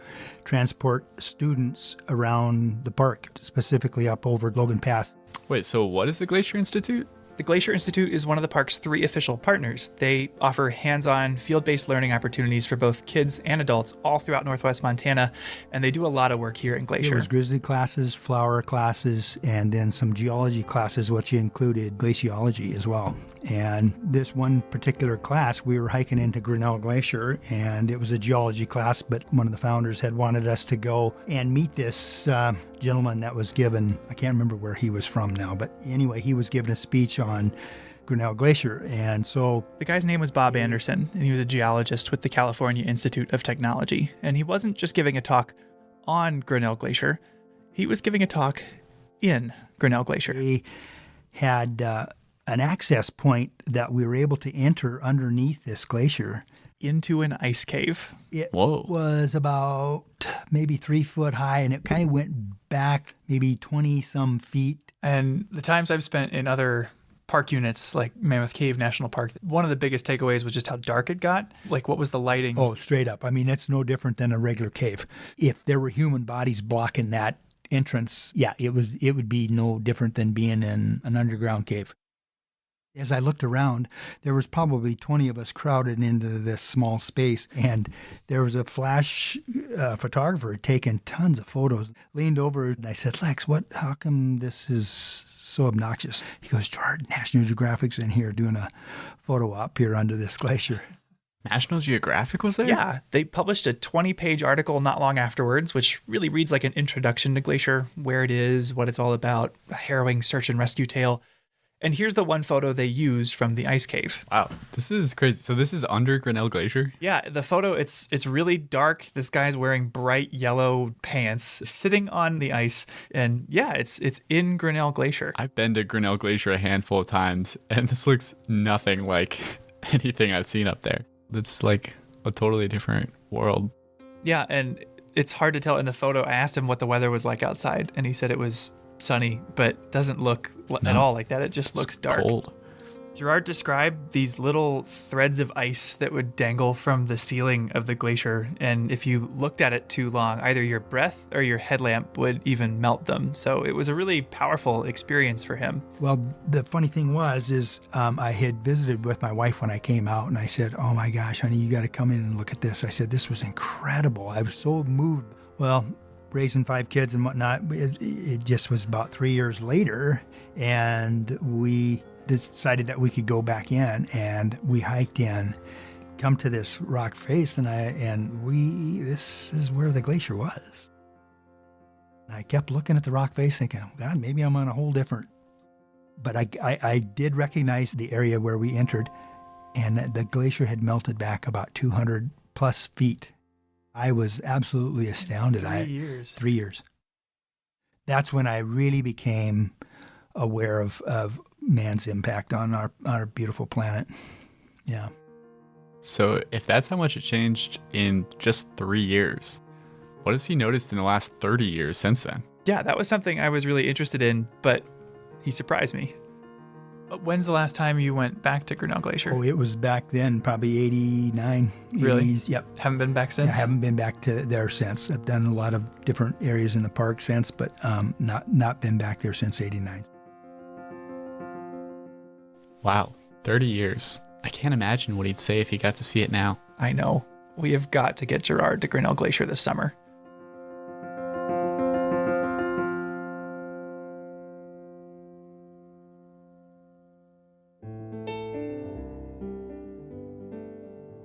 transport students around the park, specifically up over Logan Pass. Wait, so what is the Glacier Institute? The Glacier Institute is one of the park's 3 official partners. They offer hands-on, field-based learning opportunities for both kids and adults all throughout Northwest Montana, and they do a lot of work here in Glacier. There was grizzly classes, flower classes, and then some geology classes, which included glaciology as well. And this one particular class, we were hiking into Grinnell Glacier, and it was a geology class, but one of the founders had wanted us to go and meet this gentleman that was given, I can't remember where he was from now, but anyway, he was giving a speech on Grinnell Glacier. And so the guy's name was Bob Anderson, and he was a geologist with the California Institute of Technology. And he wasn't just giving a talk on Grinnell Glacier, he was giving a talk in Grinnell Glacier. He had an access point that we were able to enter underneath this glacier. Into an ice cave. It was about maybe 3 foot high, and it kind of went back maybe 20 some feet. And the times I've spent in other park units like Mammoth Cave National Park, one of the biggest takeaways was just how dark it got. Like, what was the lighting? Oh, straight up. I mean, it's no different than a regular cave. If there were human bodies blocking that entrance, it would be no different than being in an underground cave. As I looked around, there was probably 20 of us crowded into this small space, and there was a flash photographer taking tons of photos. Leaned over and I said, "Lex, how come this is so obnoxious?" He goes, "Gerard, National Geographic's in here doing a photo op here under this glacier." National Geographic was there? Yeah, they published a 20-page article not long afterwards, which really reads like an introduction to Glacier, where it is, what it's all about, a harrowing search and rescue tale. And here's the one photo they used from the ice cave. Wow, this is crazy. So this is under Grinnell Glacier? Yeah, the photo, it's really dark. This guy's wearing bright yellow pants, sitting on the ice. And yeah, it's in Grinnell Glacier. I've been to Grinnell Glacier a handful of times, and this looks nothing like anything I've seen up there. It's like a totally different world. Yeah, and it's hard to tell in the photo. I asked him what the weather was like outside, and he said it was sunny, but doesn't look at all like that. It just looks dark. Cold. Gerard described these little threads of ice that would dangle from the ceiling of the glacier, and if you looked at it too long, either your breath or your headlamp would even melt them. So it was a really powerful experience for him. Well, the funny thing is I had visited with my wife when I came out, and I said, "Oh my gosh, honey, you got to come in and look at this." I said, "This was incredible." I was so moved. Well, raising 5 kids and whatnot, it just was about 3 years later, and we decided that we could go back in, and we hiked in, come to this rock face, this is where the glacier was. And I kept looking at the rock face thinking, "Oh God, maybe I'm on a whole different," but I did recognize the area where we entered, and the glacier had melted back about 200 plus feet. I was absolutely astounded. 3 years. That's when I really became aware of man's impact on our beautiful planet. Yeah. So if that's how much it changed in just 3 years, what has he noticed in the last 30 years since then? Yeah, that was something I was really interested in, but he surprised me. When's the last time you went back to Grinnell Glacier? Oh, it was back then, probably 89. Really? 80s, yep. Haven't been back since? I haven't been back to there since. I've done a lot of different areas in the park since, but not been back there since 89. Wow, 30 years. I can't imagine what he'd say if he got to see it now. I know. We have got to get Gerard to Grinnell Glacier this summer.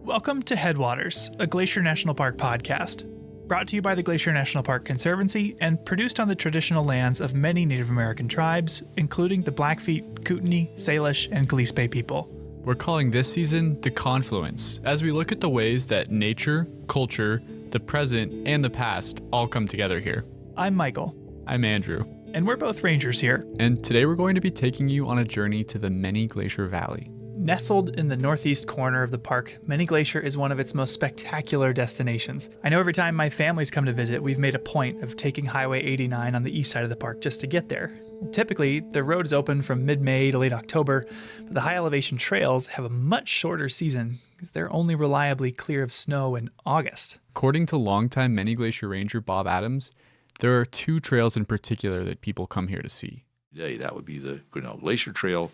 Welcome to Headwaters, a Glacier National Park podcast, brought to you by the Glacier National Park Conservancy and produced on the traditional lands of many Native American tribes, including the Blackfeet, Kootenai, Salish, and Kalispé people. We're calling this season The Confluence, as we look at the ways that nature, culture, the present, and the past all come together here. I'm Michael. I'm Andrew. And we're both rangers here. And today we're going to be taking you on a journey to the Many Glacier Valley. Nestled in the northeast corner of the park, Many Glacier is one of its most spectacular destinations. I know every time my family's come to visit, we've made a point of taking Highway 89 on the east side of the park just to get there. Typically, the road is open from mid-May to late October, but the high elevation trails have a much shorter season because they're only reliably clear of snow in August. According to longtime Many Glacier Ranger Bob Adams, there are 2 trails in particular that people come here to see. Today, that would be the Grinnell Glacier Trail,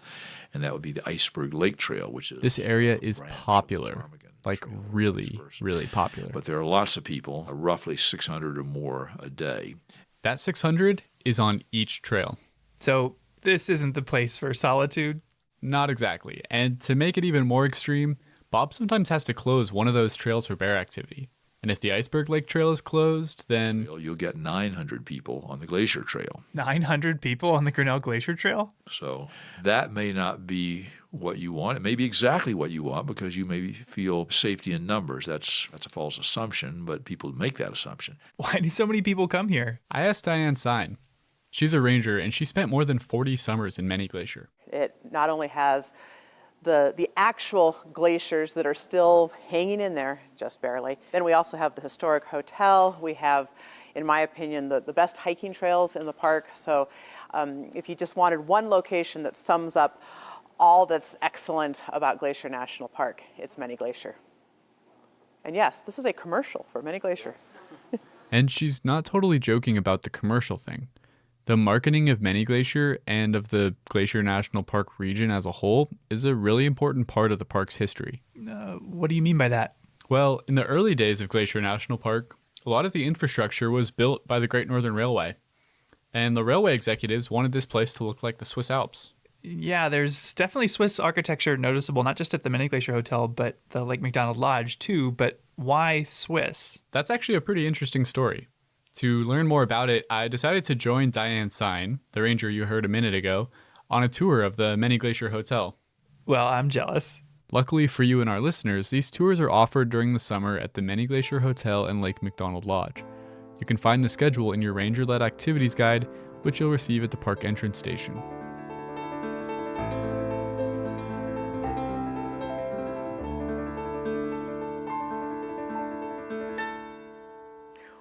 and that would be the Iceberg Lake Trail, which is... This area is popular, like really, really popular. But there are lots of people, roughly 600 or more a day. That 600 is on each trail. So this isn't the place for solitude? Not exactly. And to make it even more extreme, Bob sometimes has to close one of those trails for bear activity. And if the Iceberg Lake Trail is closed, then... You'll get 900 people on the Glacier Trail. 900 people on the Grinnell Glacier Trail? So that may not be what you want. It may be exactly what you want because you maybe feel safety in numbers. That's a false assumption, but people make that assumption. Why do so many people come here? I asked Diane Sine. She's a ranger, and she spent more than 40 summers in Many Glacier. It not only has the actual glaciers that are still hanging in there, just barely. Then we also have the historic hotel. We have, in my opinion, the best hiking trails in the park. So if you just wanted one location that sums up all that's excellent about Glacier National Park, it's Many Glacier. And yes, this is a commercial for Many Glacier. And she's not totally joking about the commercial thing. The marketing of Many Glacier and of the Glacier National Park region as a whole is a really important part of the park's history. What do you mean by that? Well, in the early days of Glacier National Park, a lot of the infrastructure was built by the Great Northern Railway. And the railway executives wanted this place to look like the Swiss Alps. Yeah, there's definitely Swiss architecture noticeable, not just at the Many Glacier Hotel, but the Lake McDonald Lodge too. But why Swiss? That's actually a pretty interesting story. To learn more about it, I decided to join Diane Sine, the ranger you heard a minute ago, on a tour of the Many Glacier Hotel. Well, I'm jealous. Luckily for you and our listeners, these tours are offered during the summer at the Many Glacier Hotel and Lake McDonald Lodge. You can find the schedule in your ranger-led activities guide, which you'll receive at the park entrance station.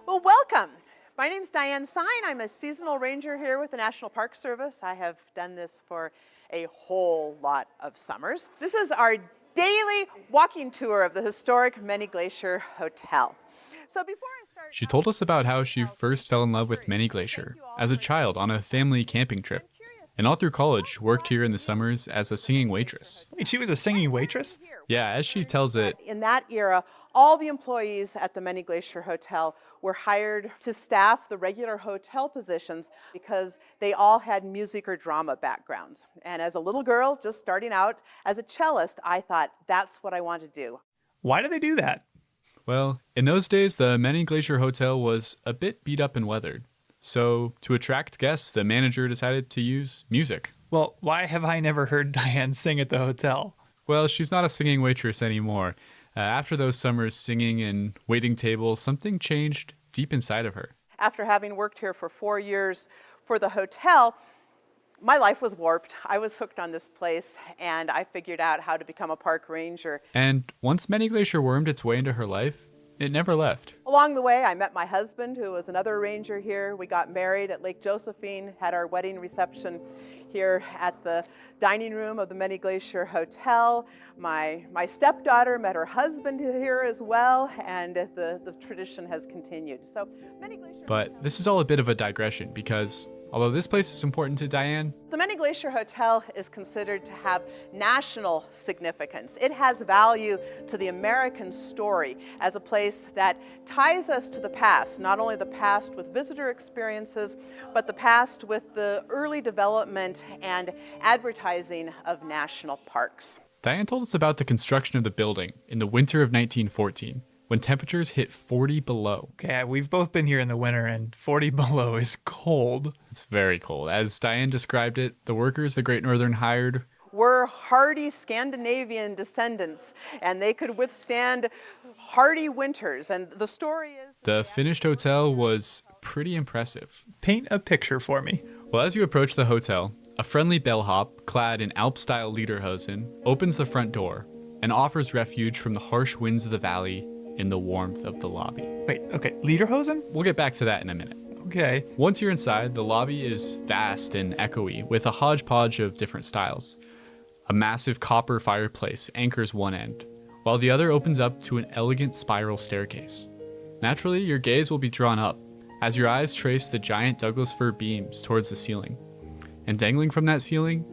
Well, welcome. My name's Diane Sine. I'm a seasonal ranger here with the National Park Service. I have done this for a whole lot of summers. This is our daily walking tour of the historic Many Glacier Hotel. So before I start... She told us about how she first fell in love with Many Glacier as a child on a family camping trip. And all through college, worked here in the summers as a singing waitress. Wait, she was a singing waitress? Yeah, as she tells it, In that era, all the employees at the Many Glacier Hotel were hired to staff the regular hotel positions because they all had music or drama backgrounds. And as a little girl, just starting out as a cellist, I thought that's what I want to do. Why did they do that? well, in those days, the Many Glacier Hotel was a bit beat up and weathered. So, to attract guests, the manager decided to use music. Well, why have I never heard Diane sing at the hotel? Well, she's not a singing waitress anymore. After those summers singing and waiting tables, something changed deep inside of her. After having worked here for 4 years for the hotel, My life was warped. I was hooked on this place, and I figured out how to become a park ranger. And once Many Glacier wormed its way into her life, it never left. Along the way, I met my husband, who was another ranger here. We got married at Lake Josephine, had our wedding reception here at the dining room of the Many Glacier Hotel. My stepdaughter met her husband here as well, and the tradition has continued. So Many Glacier. But this is all a bit of a digression because although this place is important to Diane, the Many Glacier Hotel is considered to have national significance. It has value to the American story as a place that ties us to the past, not only the past with visitor experiences, but the past with the early development and advertising of national parks. Diane told us about the construction of the building in the winter of 1914. When temperatures hit 40 below. Okay, we've both been here in the winter, and 40 below is cold. It's very cold. As Diane described it, the workers the Great Northern hired were hardy Scandinavian descendants, and they could withstand hardy winters. And the story is... The finished hotel was pretty impressive. Paint a picture for me. Well, as you approach the hotel, a friendly bellhop, clad in Alp-style lederhosen, opens the front door and offers refuge from the harsh winds of the valley in the warmth of the lobby. Wait, okay, lederhosen? We'll get back to that in a minute. Okay. Once you're inside, the lobby is vast and echoey with a hodgepodge of different styles. A massive copper fireplace anchors one end, while the other opens up to an elegant spiral staircase. Naturally, your gaze will be drawn up as your eyes trace the giant Douglas fir beams towards the ceiling. And dangling from that ceiling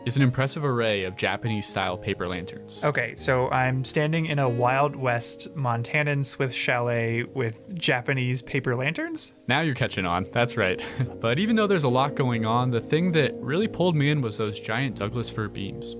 is an impressive array of Japanese-style paper lanterns. Okay, so I'm standing in a Wild West Montanan Swiss chalet with Japanese paper lanterns? Now you're catching on, that's right. But even though there's a lot going on, the thing that really pulled me in was those giant Douglas fir beams.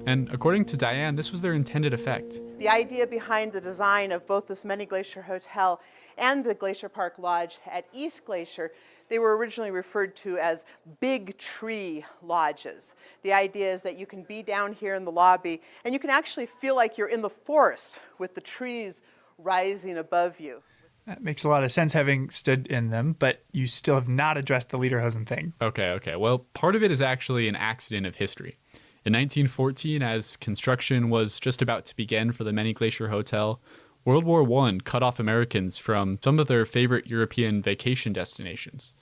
And according to Diane, this was their intended effect. The idea behind the design of both this Many Glacier Hotel and the Glacier Park Lodge at East Glacier, they were originally referred to as big tree lodges. The idea is that you can be down here in the lobby and you can actually feel like you're in the forest with the trees rising above you. That makes a lot of sense having stood in them, but you still have not addressed the lederhosen thing. Okay. Well, part of it is actually an accident of history. In 1914, as construction was just about to begin for the Many Glacier Hotel, World War I cut off Americans from some of their favorite European vacation destinations.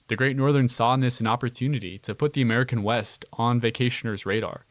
The Great Northern saw in this an opportunity to put the American West on vacationers' radar,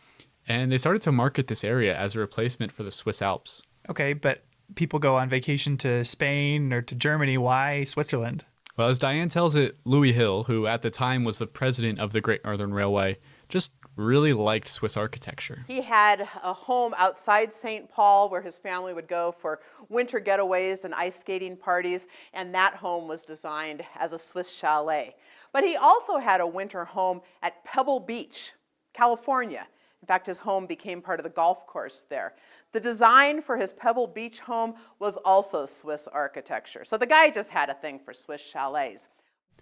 and they started to market this area as a replacement for the Swiss Alps. Okay, but people go on vacation to Spain or to Germany. Why Switzerland? Well, as Diane tells it, Louis Hill, who at the time was the president of the Great Northern Railway, just really liked Swiss architecture. He had a home outside St. Paul where his family would go for winter getaways and ice skating parties, and that home was designed as a Swiss chalet. But he also had a winter home at Pebble Beach, California. In fact, his home became part of the golf course there. The design for his Pebble Beach home was also Swiss architecture. So the guy just had a thing for Swiss chalets.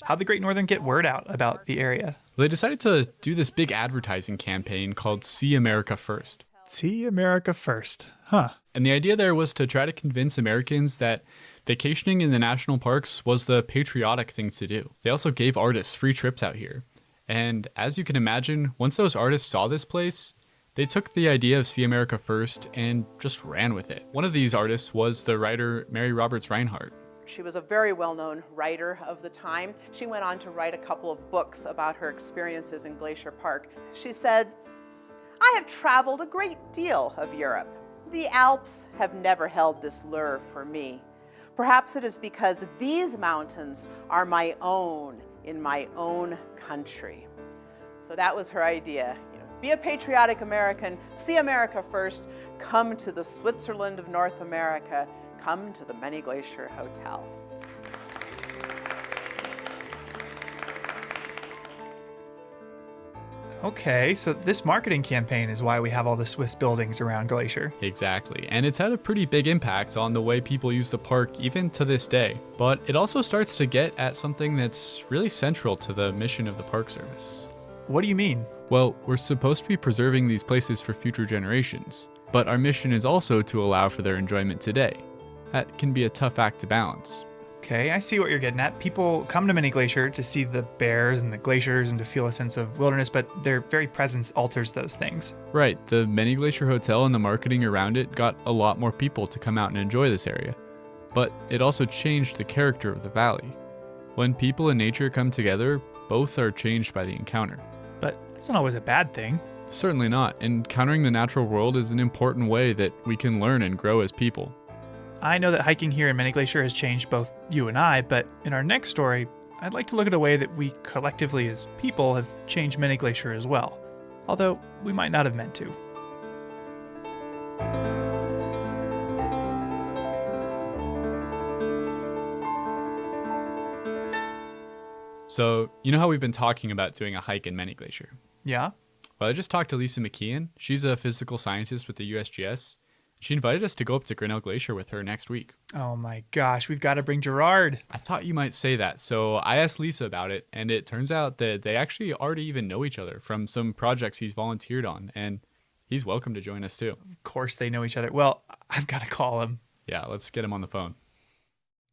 How'd the Great Northern get word out about the area? Well, they decided to do this big advertising campaign called See America First. See America First, huh? And the idea there was to try to convince Americans that vacationing in the national parks was the patriotic thing to do. They also gave artists free trips out here. And as you can imagine, once those artists saw this place, they took the idea of See America First and just ran with it. One of these artists was the writer Mary Roberts Rinehart. She was a very well-known writer of the time. She went on to write a couple of books about her experiences in Glacier Park. She said, "I have traveled a great deal of Europe. The Alps have never held this lure for me. Perhaps it is because these mountains are my own in my own country." So that was her idea. Be a patriotic American, see America first, come to the Switzerland of North America, come to the Many Glacier Hotel. Okay, so this marketing campaign is why we have all the Swiss buildings around Glacier. Exactly, and it's had a pretty big impact on the way people use the park even to this day. But it also starts to get at something that's really central to the mission of the Park Service. What do you mean? Well, we're supposed to be preserving these places for future generations, but our mission is also to allow for their enjoyment today. That can be a tough act to balance. Okay, I see what you're getting at. People come to Many Glacier to see the bears and the glaciers and to feel a sense of wilderness, but their very presence alters those things. Right, the Many Glacier Hotel and the marketing around it got a lot more people to come out and enjoy this area. But it also changed the character of the valley. When people and nature come together, both are changed by the encounter. But that's not always a bad thing. Certainly not. Encountering the natural world is an important way that we can learn and grow as people. I know that hiking here in Many Glacier has changed both you and I, but in our next story, I'd like to look at a way that we collectively as people have changed Many Glacier as well, although we might not have meant to. So, you know how we've been talking about doing a hike in Many Glacier? Yeah? Well, I just talked to Lisa McKeon. She's a physical scientist with the USGS. She invited us to go up to Grinnell Glacier with her next week. Oh my gosh, we've got to bring Gerard. I thought you might say that, so I asked Lisa about it, and it turns out that they actually already even know each other from some projects he's volunteered on, and he's welcome to join us too. Of course they know each other. Well, I've got to call him. Yeah, let's get him on the phone.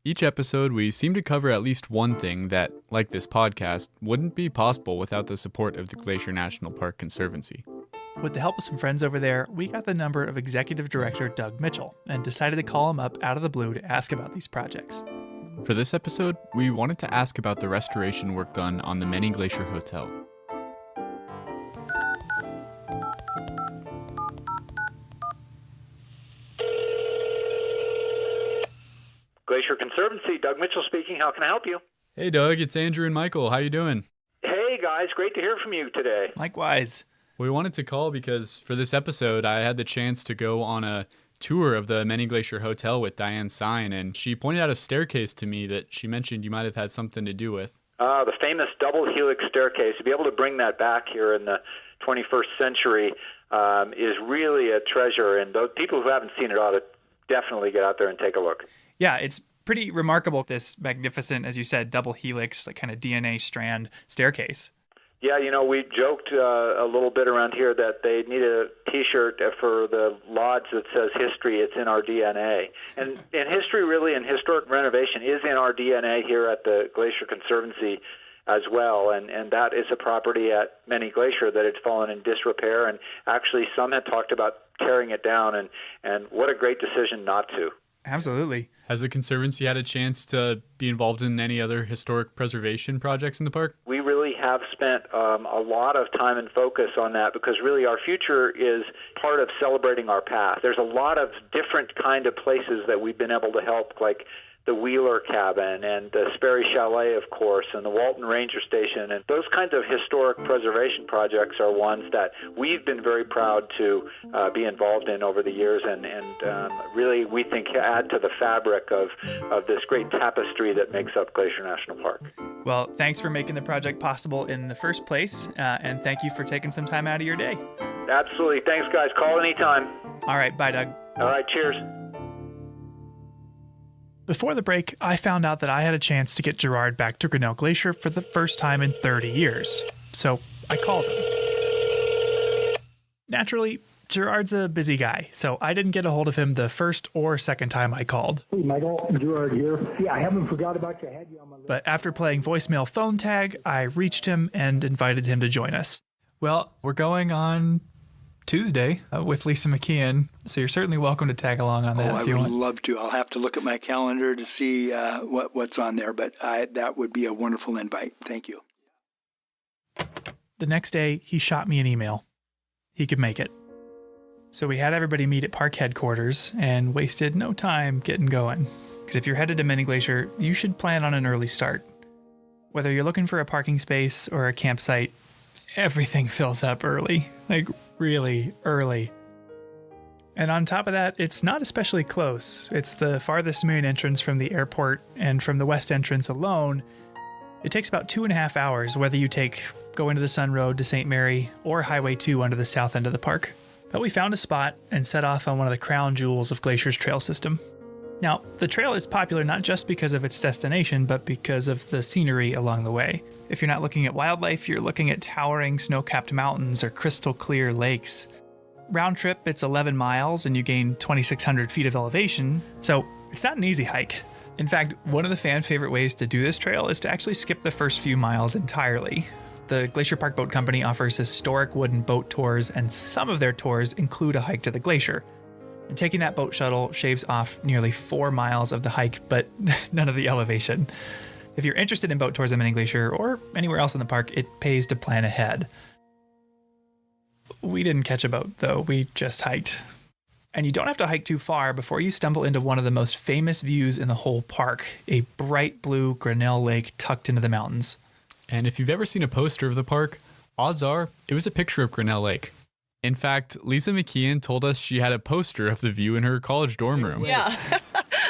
Each episode, we seem to cover at least one thing that, like this podcast, wouldn't be possible without the support of the Glacier National Park Conservancy. With the help of some friends over there, we got the number of Executive Director Doug Mitchell and decided to call him up out of the blue to ask about these projects. For this episode, we wanted to ask about the restoration work done on the Many Glacier Hotel. Glacier Conservancy, Doug Mitchell speaking. How can I help you? Hey Doug, it's Andrew and Michael. How you doing? Hey guys, great to hear from you today. Likewise. We wanted to call because for this episode, I had the chance to go on a tour of the Many Glacier Hotel with Diane Sine, and she pointed out a staircase to me that she mentioned you might have had something to do with. The famous double helix staircase. To be able to bring that back here in the 21st century is really a treasure, and those people who haven't seen it ought to definitely get out there and take a look. Yeah, it's pretty remarkable, this magnificent, as you said, double helix, like kind of DNA strand staircase. Yeah, you know, we joked a little bit around here that they need a T-shirt for the lodge that says history, it's in our DNA. And history really, and historic renovation is in our DNA here at the Glacier Conservancy as well. And that is a property at Many Glacier that had fallen in disrepair. And actually some had talked about tearing it down, and what a great decision not to. Absolutely. Has the Conservancy had a chance to be involved in any other historic preservation projects in the park? We really have spent a lot of time and focus on that because really our future is part of celebrating our past. There's a lot of different kind of places that we've been able to help, like the Wheeler Cabin and the Sperry Chalet, of course, and the Walton Ranger Station. And those kinds of historic preservation projects are ones that we've been very proud to be involved in over the years and really, we think, add to the fabric of this great tapestry that makes up Glacier National Park. Well, thanks for making the project possible in the first place, and thank you for taking some time out of your day. Absolutely. Thanks, guys. Call anytime. All right. Bye, Doug. All right. Cheers. Before the break, I found out that I had a chance to get Gerard back to Grinnell Glacier for the first time in 30 years. So I called him. Naturally, Gerard's a busy guy, so I didn't get a hold of him the first or second time I called. Hey, Michael, Gerard here. Yeah, I haven't forgot about you. I had you on my list. But after playing voicemail phone tag, I reached him and invited him to join us. Well, we're going on Tuesday with Lisa McKeon, so you're certainly welcome to tag along on that if you want. I would love to. I'll have to look at my calendar to see what's on there, but that would be a wonderful invite. Thank you. The next day, he shot me an email. He could make it. So we had everybody meet at park headquarters and wasted no time getting going. Because if you're headed to Many Glacier, you should plan on an early start. Whether you're looking for a parking space or a campsite, everything fills up early. Like, really early. And on top of that, it's not especially close. It's the farthest main entrance from the airport, and from the west entrance alone, it takes about 2.5 hours whether you take Going to the Sun Road to St. Mary or Highway 2 onto the south end of the park. But we found a spot and set off on one of the crown jewels of Glacier's trail system. Now, the trail is popular not just because of its destination, but because of the scenery along the way. If you're not looking at wildlife, you're looking at towering snow-capped mountains or crystal clear lakes. Round trip, it's 11 miles and you gain 2,600 feet of elevation, so it's not an easy hike. In fact, one of the fan favorite ways to do this trail is to actually skip the first few miles entirely. The Glacier Park Boat Company offers historic wooden boat tours, and some of their tours include a hike to the glacier. And taking that boat shuttle shaves off nearly 4 miles of the hike, but none of the elevation. If you're interested in boat tours on Many Glacier or anywhere else in the park, it pays to plan ahead. We didn't catch a boat, though. We just hiked. And you don't have to hike too far before you stumble into one of the most famous views in the whole park, a bright blue Grinnell Lake tucked into the mountains. And if you've ever seen a poster of the park, odds are it was a picture of Grinnell Lake. In fact, Lisa McKeon told us she had a poster of the view in her college dorm room. Yeah.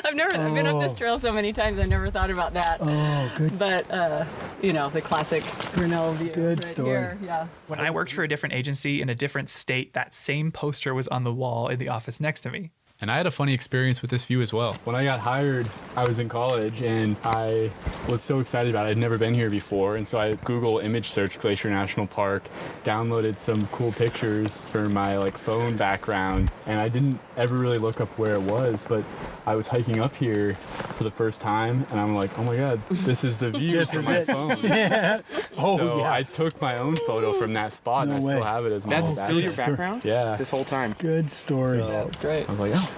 I've been up this trail so many times, I never thought about that. Oh, good. But, the classic Grinnell view. Good story. Here. Yeah. When I worked for a different agency in a different state, that same poster was on the wall in the office next to me. And I had a funny experience with this view as well. When I got hired, I was in college and I was so excited about it. I'd never been here before. And so I Google image search Glacier National Park, downloaded some cool pictures for my phone background. And I didn't ever really look up where it was, but I was hiking up here for the first time and I'm like, oh my God, this is the view from my phone. Yeah. So I took my own photo from that spot and I still have it as my That's still your background? Yeah. This whole time? Good story. So, that's great. I was like, oh,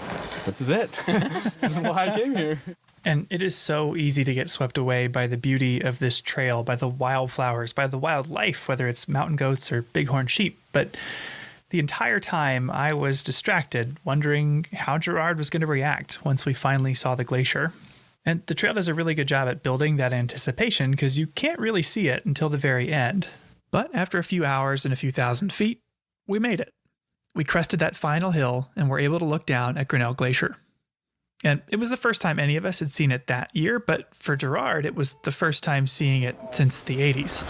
this is it. This is why I came here. And it is so easy to get swept away by the beauty of this trail, by the wildflowers, by the wildlife, whether it's mountain goats or bighorn sheep. But the entire time I was distracted, wondering how Gerard was going to react once we finally saw the glacier. And the trail does a really good job at building that anticipation because you can't really see it until the very end. But after a few hours and a few thousand feet, we made it. We crested that final hill and were able to look down at Grinnell Glacier. And it was the first time any of us had seen it that year, but for Gerard, it was the first time seeing it since the 80s.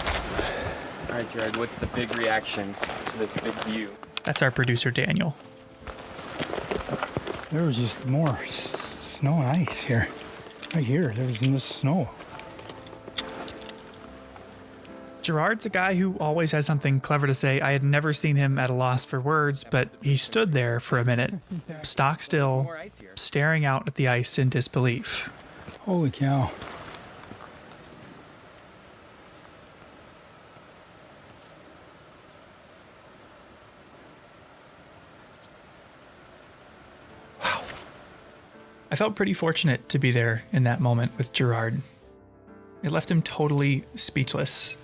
All right, Gerard, what's the big reaction to this big view? That's our producer, Daniel. There was just more snow and ice here. Right here, there was no snow. Gerard's a guy who always has something clever to say. I had never seen him at a loss for words, but he stood there for a minute, stock still, staring out at the ice in disbelief. Holy cow. Wow. I felt pretty fortunate to be there in that moment with Gerard. It left him totally speechless.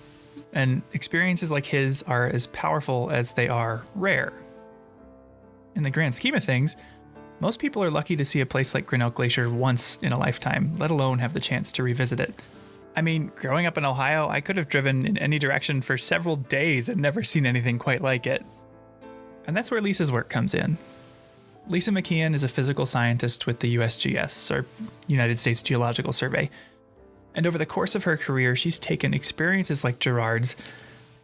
And experiences like his are as powerful as they are rare. In the grand scheme of things, most people are lucky to see a place like Grinnell Glacier once in a lifetime, let alone have the chance to revisit it. I mean, growing up in Ohio, I could have driven in any direction for several days and never seen anything quite like it. And that's where Lisa's work comes in. Lisa McKeon is a physical scientist with the USGS, or United States Geological Survey. And over the course of her career, she's taken experiences like Gerard's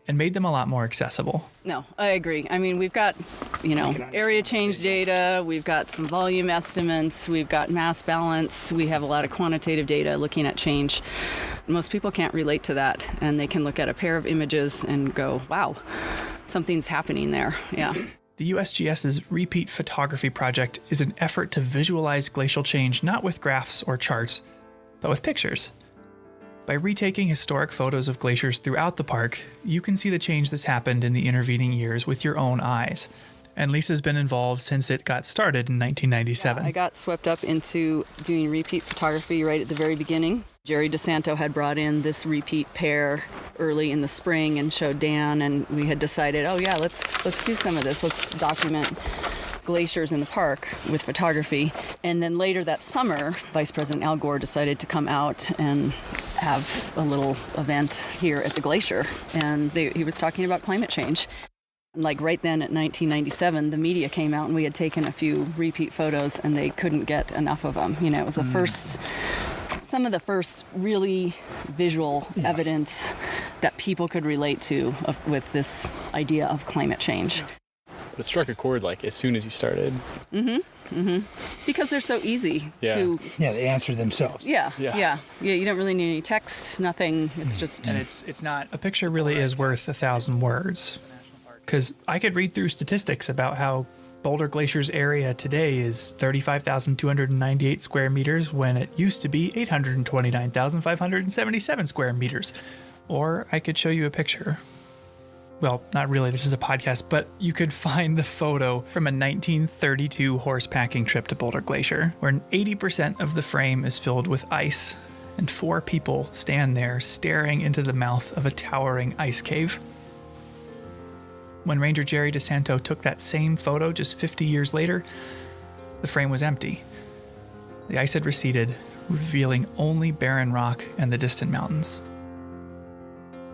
and made them a lot more accessible. No, I agree. I mean, we've got, area change data, we've got some volume estimates, we've got mass balance, we have a lot of quantitative data looking at change. Most people can't relate to that, and they can look at a pair of images and go, wow, something's happening there. Yeah. The USGS's Repeat Photography Project is an effort to visualize glacial change not with graphs or charts, but with pictures. By retaking historic photos of glaciers throughout the park, you can see the change that's happened in the intervening years with your own eyes. And Lisa's been involved since it got started in 1997. I got swept up into doing repeat photography right at the very beginning. Jerry DeSanto had brought in this repeat pair early in the spring and showed Dan, and we had decided, let's do some of this. Let's document glaciers in the park with photography. And then later that summer, Vice President Al Gore decided to come out and have a little event here at the glacier. And he was talking about climate change. Like right then at 1997, the media came out and we had taken a few repeat photos and they couldn't get enough of them. It was some of the first really visual evidence that people could relate to with this idea of climate change. It struck a chord as soon as you started. Because they're so easy to... Yeah, they answer themselves. Yeah. You don't really need any text, nothing. It's just... And it's not... A picture really is worth 1,000 words. Because I could read through statistics about how Boulder Glacier's area today is 35,298 square meters when it used to be 829,577 square meters. Or I could show you a picture. Well, not really, this is a podcast, but you could find the photo from a 1932 horse packing trip to Boulder Glacier, where 80% of the frame is filled with ice, and 4 people stand there staring into the mouth of a towering ice cave. When Ranger Jerry DeSanto took that same photo just 50 years later, the frame was empty. The ice had receded, revealing only barren rock and the distant mountains.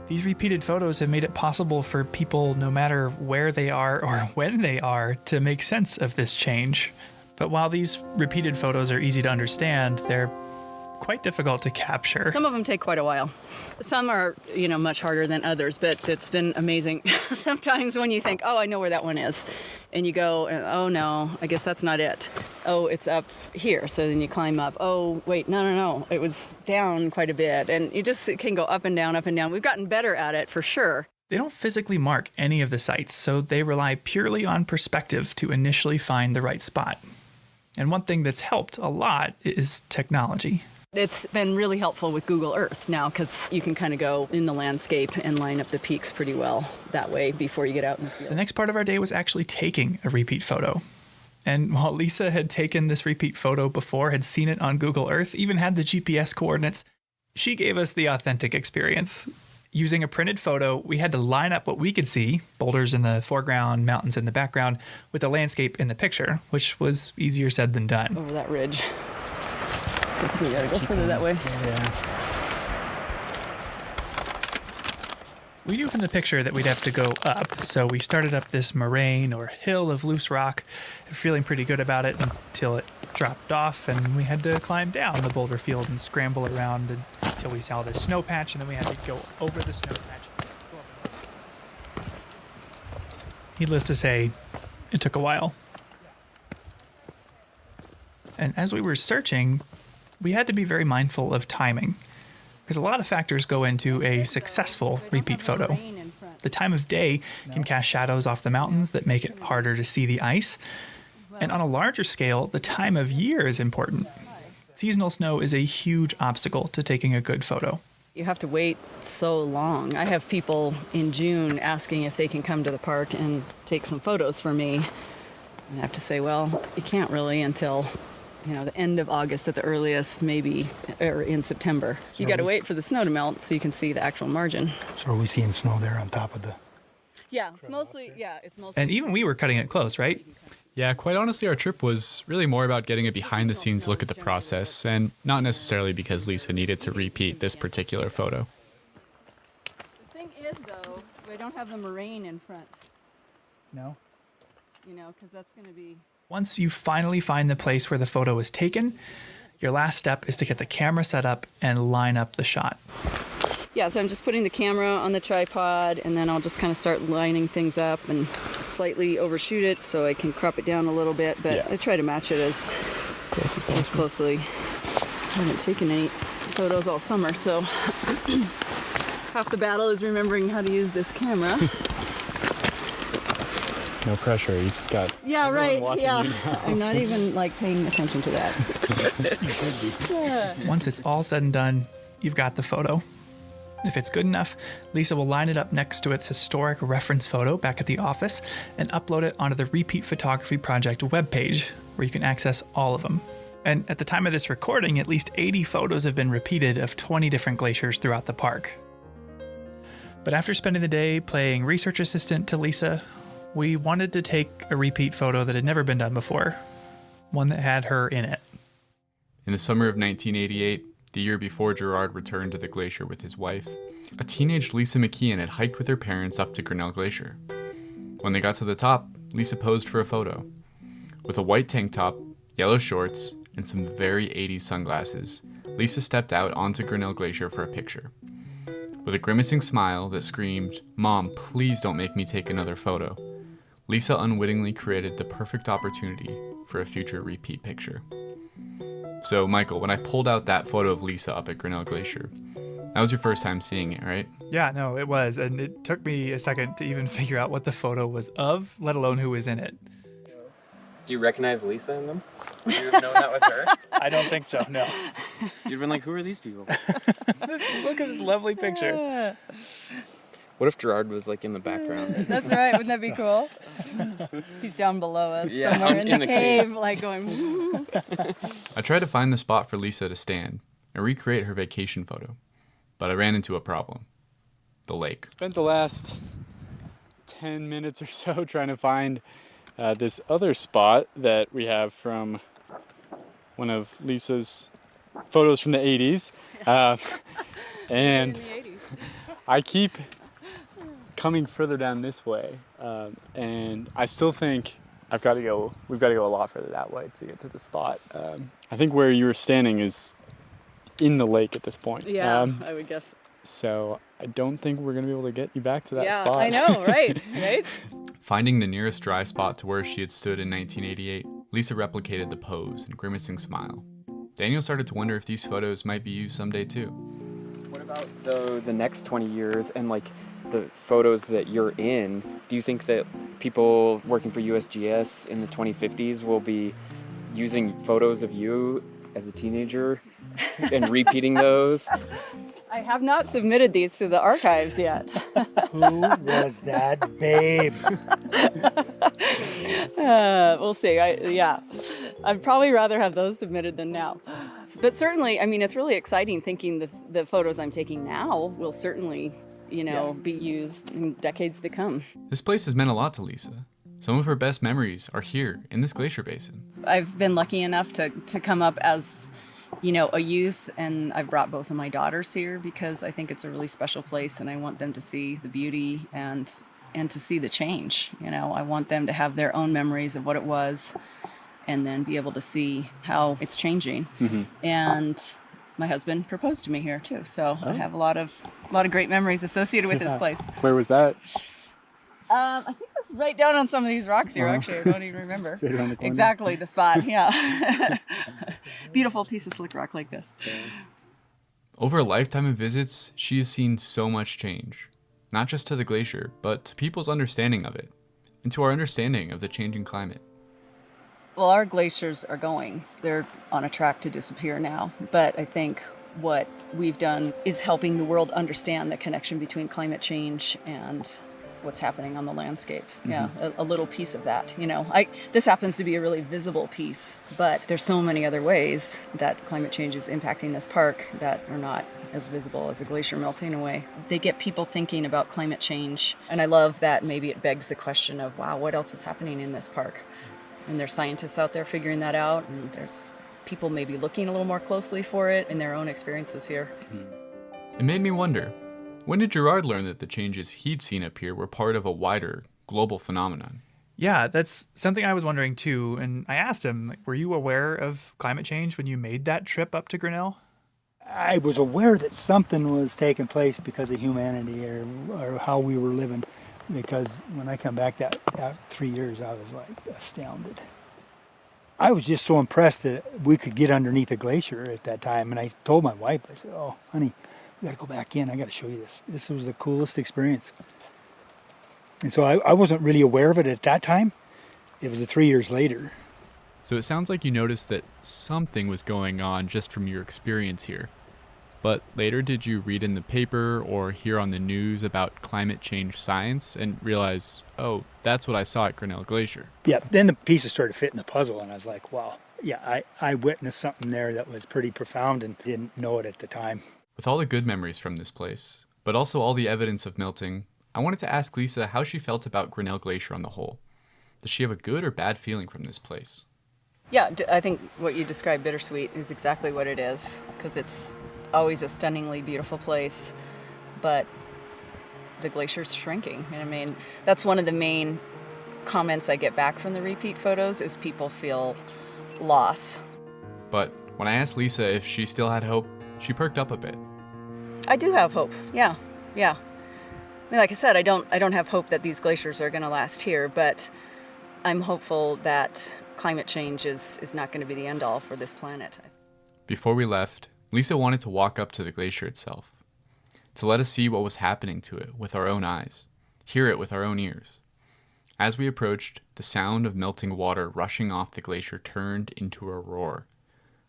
These repeated photos have made it possible for people, no matter where they are or when they are, to make sense of this change. But while these repeated photos are easy to understand, they're quite difficult to capture. Some of them take quite a while. Some are, much harder than others, but it's been amazing. Sometimes when you think, oh, I know where that one is, and you go, oh no, I guess that's not it. Oh, it's up here. So then you climb up. Oh, wait, no. It was down quite a bit. And it can go up and down, up and down. We've gotten better at it for sure. They don't physically mark any of the sites, so they rely purely on perspective to initially find the right spot. And one thing that's helped a lot is technology. It's been really helpful with Google Earth now because you can kind of go in the landscape and line up the peaks pretty well that way before you get out in the field. The next part of our day was actually taking a repeat photo. And while Lisa had taken this repeat photo before, had seen it on Google Earth, even had the GPS coordinates, she gave us the authentic experience. Using a printed photo, we had to line up what we could see, boulders in the foreground, mountains in the background, with the landscape in the picture, which was easier said than done. Over that ridge. So I think we gotta go further that way. Yeah. We knew from the picture that we'd have to go up, so we started up this moraine or hill of loose rock, feeling pretty good about it until it dropped off and we had to climb down the boulder field and scramble around until we saw this snow patch, and then we had to go over the snow patch. Needless to say, it took a while. And as we were searching, we had to be very mindful of timing, because a lot of factors go into a successful repeat photo. The time of day can cast shadows off the mountains that make it harder to see the ice. And on a larger scale, the time of year is important. Seasonal snow is a huge obstacle to taking a good photo. You have to wait so long. I have people in June asking if they can come to the park and take some photos for me. And I have to say, well, you can't really until the end of August at the earliest, maybe, or in September. You got to wait for the snow to melt so you can see the actual margin. So are we seeing snow there on top of the... Yeah, it's mostly. And even we were cutting it close, right? Yeah, quite honestly, our trip was really more about getting a behind-the-scenes look at the process, and not necessarily because Lisa needed to repeat this particular photo. The thing is, though, we don't have the moraine in front. No? Because that's going to be... Once you finally find the place where the photo was taken, your last step is to get the camera set up and line up the shot. Yeah, so I'm just putting the camera on the tripod, and then I'll just kind of start lining things up and slightly overshoot it so I can crop it down a little bit, but I try to match it as closely. I haven't taken any photos all summer, so half the battle is remembering how to use this camera. No pressure, you just got... Yeah, right, yeah. I'm not even, paying attention to that. Once it's all said and done, you've got the photo. If it's good enough, Lisa will line it up next to its historic reference photo back at the office and upload it onto the Repeat Photography Project webpage, where you can access all of them. And at the time of this recording, at least 80 photos have been repeated of 20 different glaciers throughout the park. But after spending the day playing research assistant to Lisa, we wanted to take a repeat photo that had never been done before, one that had her in it. In the summer of 1988, the year before Gerard returned to the glacier with his wife, a teenage Lisa McKeon had hiked with her parents up to Grinnell Glacier. When they got to the top, Lisa posed for a photo. With a white tank top, yellow shorts, and some very 80s sunglasses, Lisa stepped out onto Grinnell Glacier for a picture. With a grimacing smile that screamed, "Mom, please don't make me take another photo," Lisa unwittingly created the perfect opportunity for a future repeat picture. So, Michael, when I pulled out that photo of Lisa up at Grinnell Glacier, that was your first time seeing it, right? Yeah, no, it was. And it took me a second to even figure out what the photo was of, let alone who was in it. Do you recognize Lisa in them? Would you have known that was her? I don't think so, no. You'd have been like, who are these people? Look at this lovely picture. What if Gerard was like in the background? That's right. Wouldn't that be cool? He's down below us somewhere in the cave, like going. Woo. I tried to find the spot for Lisa to stand and recreate her vacation photo, but I ran into a problem. The lake. Spent the last 10 minutes or so trying to find this other spot that we have from one of Lisa's photos from the 80s. And I keep coming further down this way, and I still think we've got to go a lot further that way to get to the spot. I think where you were standing is in the lake at this point. Yeah, I would guess. So I don't think we're going to be able to get you back to that spot. I know, right? Right? Finding the nearest dry spot to where she had stood in 1988, Lisa replicated the pose and grimacing smile. Daniel started to wonder if these photos might be used someday too. What about the next 20 years and like the photos that you're in? Do you think that people working for USGS in the 2050s will be using photos of you as a teenager and repeating those? I have not submitted these to the archives yet. Who was that babe? We'll see. I'd probably rather have those submitted than now. But certainly, I mean, it's really exciting thinking the photos I'm taking now will certainly, be used in decades to come. This place has meant a lot to Lisa. Some of her best memories are here in this glacier basin. I've been lucky enough to come up as a youth, and I've brought both of my daughters here because I think it's a really special place and I want them to see the beauty and to see the change. I want them to have their own memories of what it was and then be able to see how it's changing. Mm-hmm. And my husband proposed to me here too, so I have a lot of great memories associated with this place. Where was that? I think it was right down on some of these rocks here, actually. I don't even remember. Right around the corner. Exactly, the spot, yeah. Beautiful piece of slick rock like this. Over a lifetime of visits, she has seen so much change. Not just to the glacier, but to people's understanding of it, and to our understanding of the changing climate. Well, our glaciers are going. They're on a track to disappear now, but I think what we've done is helping the world understand the connection between climate change and what's happening on the landscape. Mm-hmm. Yeah, a little piece of that. This happens to be a really visible piece, but there's so many other ways that climate change is impacting this park that are not as visible as a glacier melting away. They get people thinking about climate change, and I love that maybe it begs the question of, wow, what else is happening in this park? And there's scientists out there figuring that out, and there's people maybe looking a little more closely for it in their own experiences here. It made me wonder, when did Gerard learn that the changes he'd seen up here were part of a wider, global phenomenon? Yeah, that's something I was wondering too. And I asked him, were you aware of climate change when you made that trip up to Grinnell? I was aware that something was taking place because of humanity or how we were living. Because when I come back that 3 years, I was like astounded. I was just so impressed that we could get underneath a glacier at that time. And I told my wife, I said, oh, honey, we got to go back in. I got to show you this. This was the coolest experience. And so I wasn't really aware of it at that time. It was 3 years later. So it sounds like you noticed that something was going on just from your experience here. But later, did you read in the paper or hear on the news about climate change science and realize, oh, that's what I saw at Grinnell Glacier? Yeah, then the pieces started fitting the puzzle, and I was like, wow, yeah, I witnessed something there that was pretty profound and didn't know it at the time. With all the good memories from this place, but also all the evidence of melting, I wanted to ask Lisa how she felt about Grinnell Glacier on the whole. Does she have a good or bad feeling from this place? Yeah, I think what you described, bittersweet, is exactly what it is, because it's always a stunningly beautiful place, but the glacier's shrinking. I mean, that's one of the main comments I get back from the repeat photos is people feel loss. But when I asked Lisa if she still had hope, she perked up a bit. I do have hope. Yeah. I mean, like I said, I don't have hope that these glaciers are going to last here, but I'm hopeful that climate change is not going to be the end all for this planet. Before we left, Lisa wanted to walk up to the glacier itself, to let us see what was happening to it with our own eyes, hear it with our own ears. As we approached, the sound of melting water rushing off the glacier turned into a roar.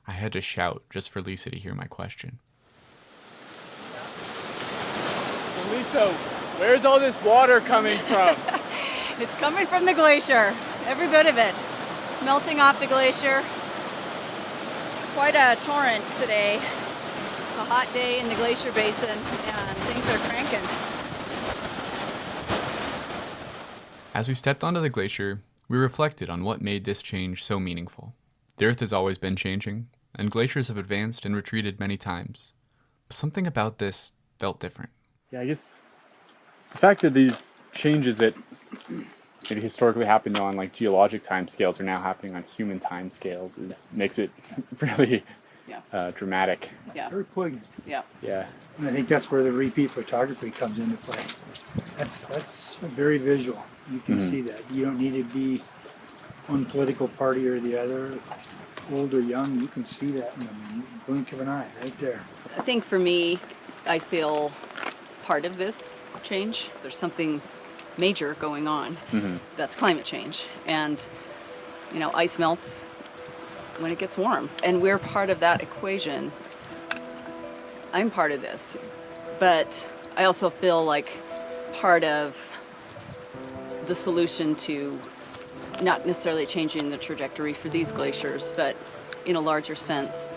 I had to shout just for Lisa to hear my question. Lisa, where's all this water coming from? It's coming from the glacier, every bit of it. It's melting off the glacier. It's quite a torrent today. It's a hot day in the Glacier Basin and things are cranking. As we stepped onto the glacier, we reflected on what made this change so meaningful. The Earth has always been changing, and glaciers have advanced and retreated many times. But something about this felt different. Yeah, I guess the fact that these changes that maybe historically happened on like geologic timescales are now happening on human timescales makes it really dramatic. Yeah. Very poignant. Yeah. Yeah. And I think that's where the repeat photography comes into play. That's very visual. You can see that. You don't need to be one political party or the other, old or young. You can see that in the blink of an eye right there. I think for me, I feel part of this change. There's something major going on. That's climate change. And, you know, ice melts when it gets warm. And we're part of that equation. I'm part of this. But I also feel like part of the solution to not necessarily changing the trajectory for these glaciers, but in a larger sense,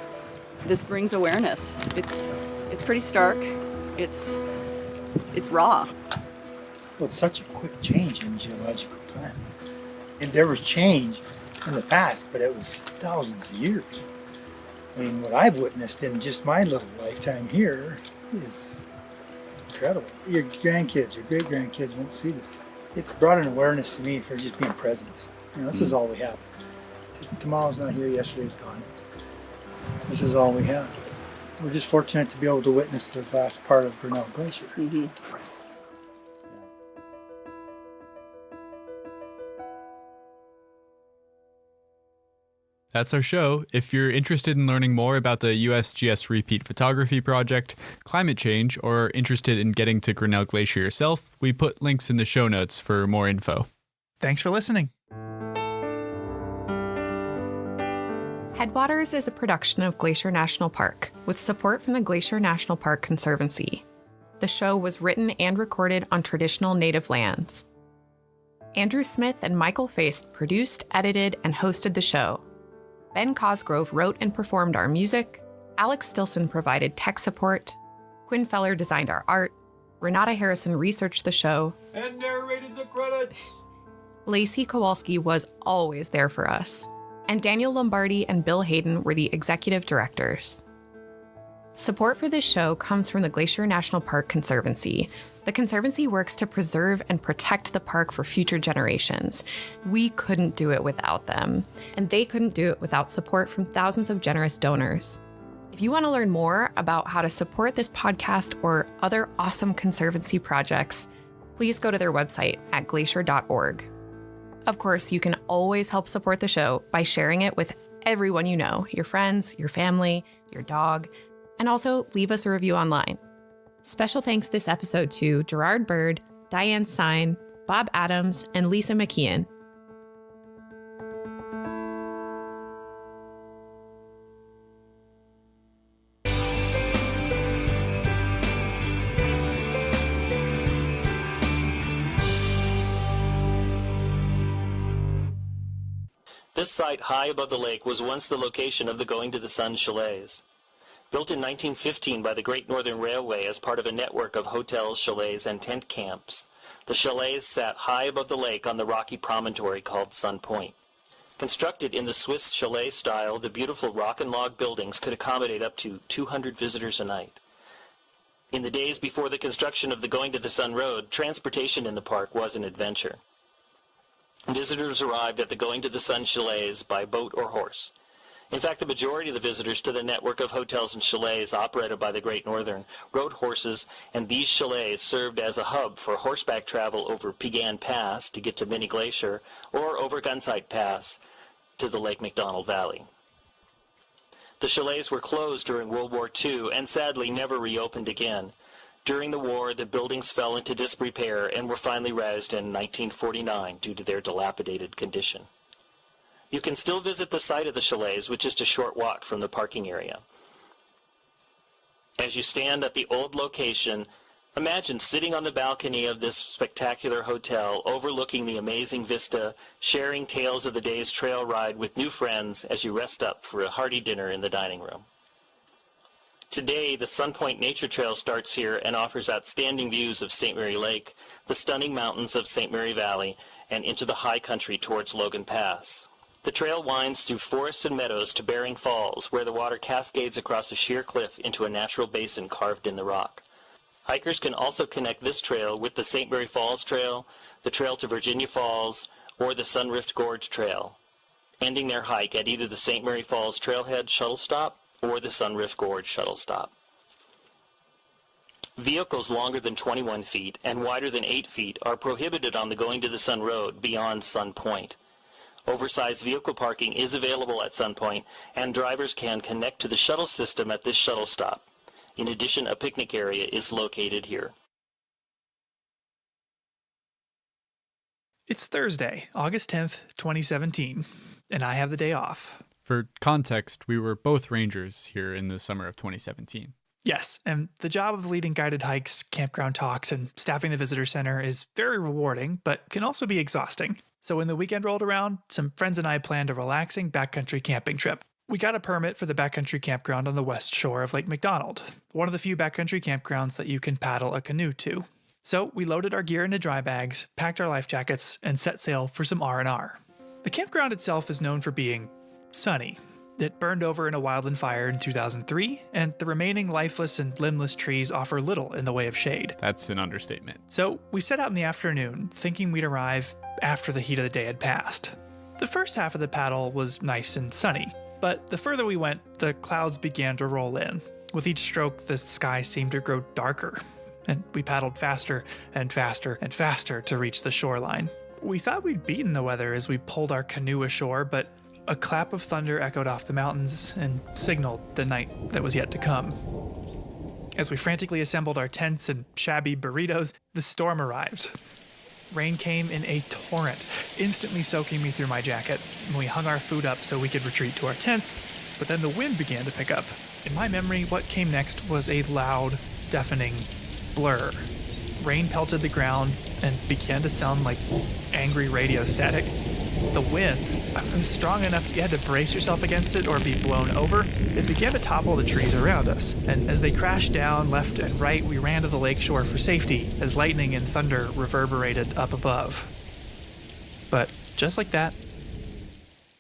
this brings awareness. It's pretty stark. It's raw. Well, it's such a quick change in geological time. And there was change in the past, but it was thousands of years. I mean, what I've witnessed in just my little lifetime here is incredible. Your grandkids, your great-grandkids won't see this. It's brought an awareness to me for just being present. You know, this is all we have. Tomorrow's not here, yesterday's gone. This is all we have. We're just fortunate to be able to witness the last part of Grinnell Glacier. That's our show. If you're interested in learning more about the USGS Repeat Photography Project, climate change, or interested in getting to Grinnell Glacier yourself, we put links in the show notes for more info. Thanks for listening. Headwaters is a production of Glacier National Park, with support from the Glacier National Park Conservancy. The show was written and recorded on traditional native lands. Andrew Smith and Michael Feist produced, edited, and hosted the show. Ben Cosgrove wrote and performed our music. Alex Stilson provided tech support. Quinn Feller designed our art. Renata Harrison researched the show. And narrated the credits. Lacey Kowalski was always there for us. And Daniel Lombardi and Bill Hayden were the executive directors. Support for this show comes from the Glacier National Park Conservancy. The Conservancy works to preserve and protect the park for future generations. We couldn't do it without them, and they couldn't do it without support from thousands of generous donors. If you want to learn more about how to support this podcast or other awesome Conservancy projects, please go to their website at glacier.org. Of course, you can always help support the show by sharing it with everyone you know, your friends, your family, your dog, and also leave us a review online. Special thanks this episode to Gerard Bird, Diane Sine, Bob Adams, and Lisa McKeon. This site high above the lake was once the location of the Going to the Sun chalets. Built in 1915 by the Great Northern Railway as part of a network of hotels, chalets, and tent camps, the chalets sat high above the lake on the rocky promontory called Sun Point. Constructed in the Swiss chalet style, the beautiful rock and log buildings could accommodate up to 200 visitors a night. In the days before the construction of the Going to the Sun Road, transportation in the park was an adventure. Visitors arrived at the Going to the Sun chalets by boat or horse. In fact, the majority of the visitors to the network of hotels and chalets operated by the Great Northern rode horses, and these chalets served as a hub for horseback travel over Pegan Pass to get to Mini Glacier or over Gunsight Pass to the Lake McDonald Valley. The chalets were closed during World War II and sadly never reopened again. During the war, the buildings fell into disrepair and were finally razed in 1949 due to their dilapidated condition. You can still visit the site of the chalets, which is just a short walk from the parking area. As you stand at the old location, imagine sitting on the balcony of this spectacular hotel, overlooking the amazing vista, sharing tales of the day's trail ride with new friends as you rest up for a hearty dinner in the dining room. Today, the Sun Point Nature Trail starts here and offers outstanding views of St. Mary Lake, the stunning mountains of St. Mary Valley, and into the high country towards Logan Pass. The trail winds through forests and meadows to Bering Falls, where the water cascades across a sheer cliff into a natural basin carved in the rock. Hikers can also connect this trail with the St. Mary Falls Trail, the Trail to Virginia Falls, or the Sunrift Gorge Trail, ending their hike at either the St. Mary Falls Trailhead shuttle stop or the Sunrift Gorge shuttle stop. Vehicles longer than 21 feet and wider than 8 feet are prohibited on the Going to the Sun Road beyond Sun Point. Oversized vehicle parking is available at Sun Point, and drivers can connect to the shuttle system at this shuttle stop. In addition, a picnic area is located here. It's Thursday, August 10th, 2017, and I have the day off. For context, we were both rangers here in the summer of 2017. Yes, and the job of leading guided hikes, campground talks, and staffing the visitor center is very rewarding, but can also be exhausting. So when the weekend rolled around, some friends and I planned a relaxing backcountry camping trip. We got a permit for the backcountry campground on the west shore of Lake McDonald, one of the few backcountry campgrounds that you can paddle a canoe to. So we loaded our gear into dry bags, packed our life jackets, and set sail for some R&R. The campground itself is known for being sunny. It burned over in a wildland fire in 2003, and the remaining lifeless and limbless trees offer little in the way of shade. That's an understatement. So we set out in the afternoon, thinking we'd arrive after the heat of the day had passed. The first half of the paddle was nice and sunny, but the further we went, the clouds began to roll in. With each stroke, the sky seemed to grow darker, and we paddled faster and faster and faster to reach the shoreline. We thought we'd beaten the weather as we pulled our canoe ashore, but a clap of thunder echoed off the mountains and signaled the night that was yet to come. As we frantically assembled our tents and shabby burritos, the storm arrived. Rain came in a torrent, instantly soaking me through my jacket, and we hung our food up so we could retreat to our tents, but then the wind began to pick up. In my memory, what came next was a loud, deafening blur. Rain pelted the ground and began to sound like angry radio static. The wind was strong enough you had to brace yourself against it or be blown over. It began to topple the trees around us, and as they crashed down left and right, we ran to the lakeshore for safety as lightning and thunder reverberated up above. But just like that,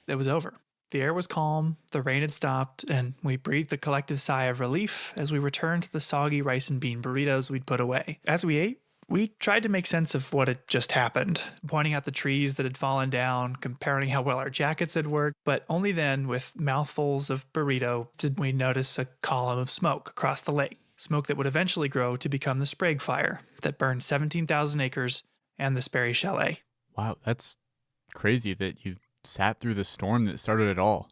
it was over. The air was calm, the rain had stopped, and we breathed a collective sigh of relief as we returned to the soggy rice and bean burritos we'd put away. As we ate, we tried to make sense of what had just happened, pointing out the trees that had fallen down, comparing how well our jackets had worked, but only then, with mouthfuls of burrito, did we notice a column of smoke across the lake. Smoke that would eventually grow to become the Sprague Fire that burned 17,000 acres and the Sperry Chalet. Wow, that's crazy that you sat through the storm that started it all.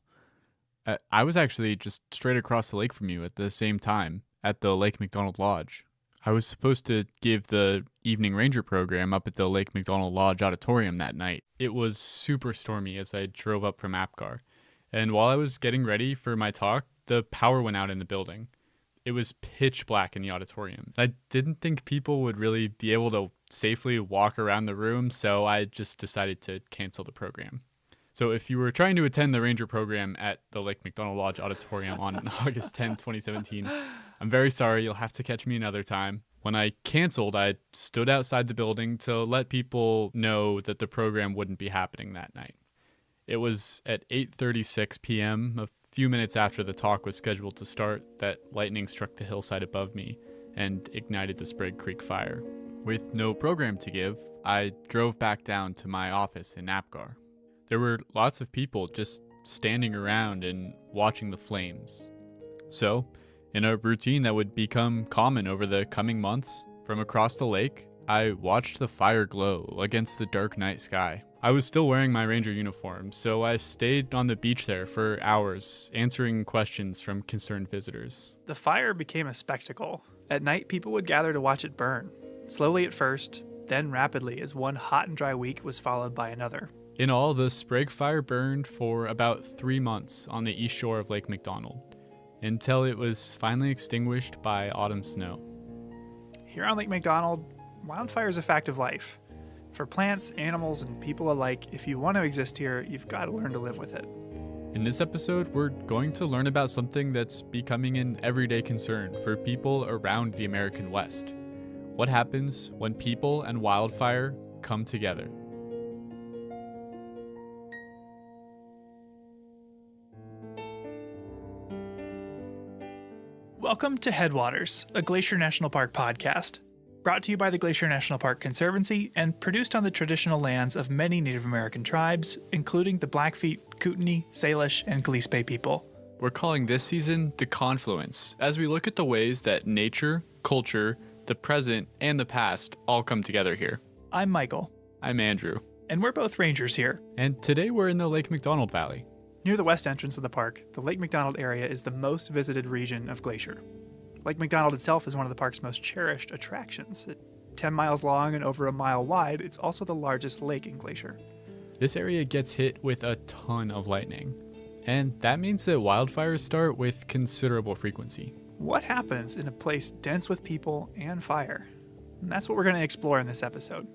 I was actually just straight across the lake from you at the same time at the Lake McDonald Lodge. I was supposed to give the evening ranger program up at the Lake McDonald Lodge auditorium that night. It was super stormy as I drove up from Apgar. And while I was getting ready for my talk, the power went out in the building. It was pitch black in the auditorium. I didn't think people would really be able to safely walk around the room, so I just decided to cancel the program. So if you were trying to attend the ranger program at the Lake McDonald Lodge auditorium on August 10, 2017, I'm very sorry. You'll have to catch me another time. When I canceled, I stood outside the building to let people know that the program wouldn't be happening that night. It was at 8:36 p.m., a few minutes after the talk was scheduled to start, that lightning struck the hillside above me and ignited the Sprague Creek fire. With no program to give, I drove back down to my office in Apgar. There were lots of people just standing around and watching the flames. So, in a routine that would become common over the coming months, from across the lake, I watched the fire glow against the dark night sky. I was still wearing my ranger uniform, so I stayed on the beach there for hours, answering questions from concerned visitors. The fire became a spectacle. At night, people would gather to watch it burn, slowly at first, then rapidly as one hot and dry week was followed by another. In all, the Sprague Fire burned for about 3 months on the east shore of Lake McDonald, until it was finally extinguished by autumn snow. Here on Lake McDonald, wildfire is a fact of life. For plants, animals, and people alike, if you want to exist here, you've got to learn to live with it. In this episode, we're going to learn about something that's becoming an everyday concern for people around the American West. What happens when people and wildfire come together? Welcome to Headwaters, a Glacier National Park podcast, brought to you by the Glacier National Park Conservancy and produced on the traditional lands of many Native American tribes, including the Blackfeet, Kootenai, Salish, and Gillespie people. We're calling this season The Confluence, as we look at the ways that nature, culture, the present, and the past all come together here. I'm Michael. I'm Andrew. And we're both rangers here. And today we're in the Lake McDonald Valley. Near the west entrance of the park, the Lake McDonald area is the most visited region of Glacier. Lake McDonald itself is one of the park's most cherished attractions. At 10 miles long and over a mile wide, it's also the largest lake in Glacier. This area gets hit with a ton of lightning, and that means that wildfires start with considerable frequency. What happens in a place dense with people and fire? And that's what we're going to explore in this episode.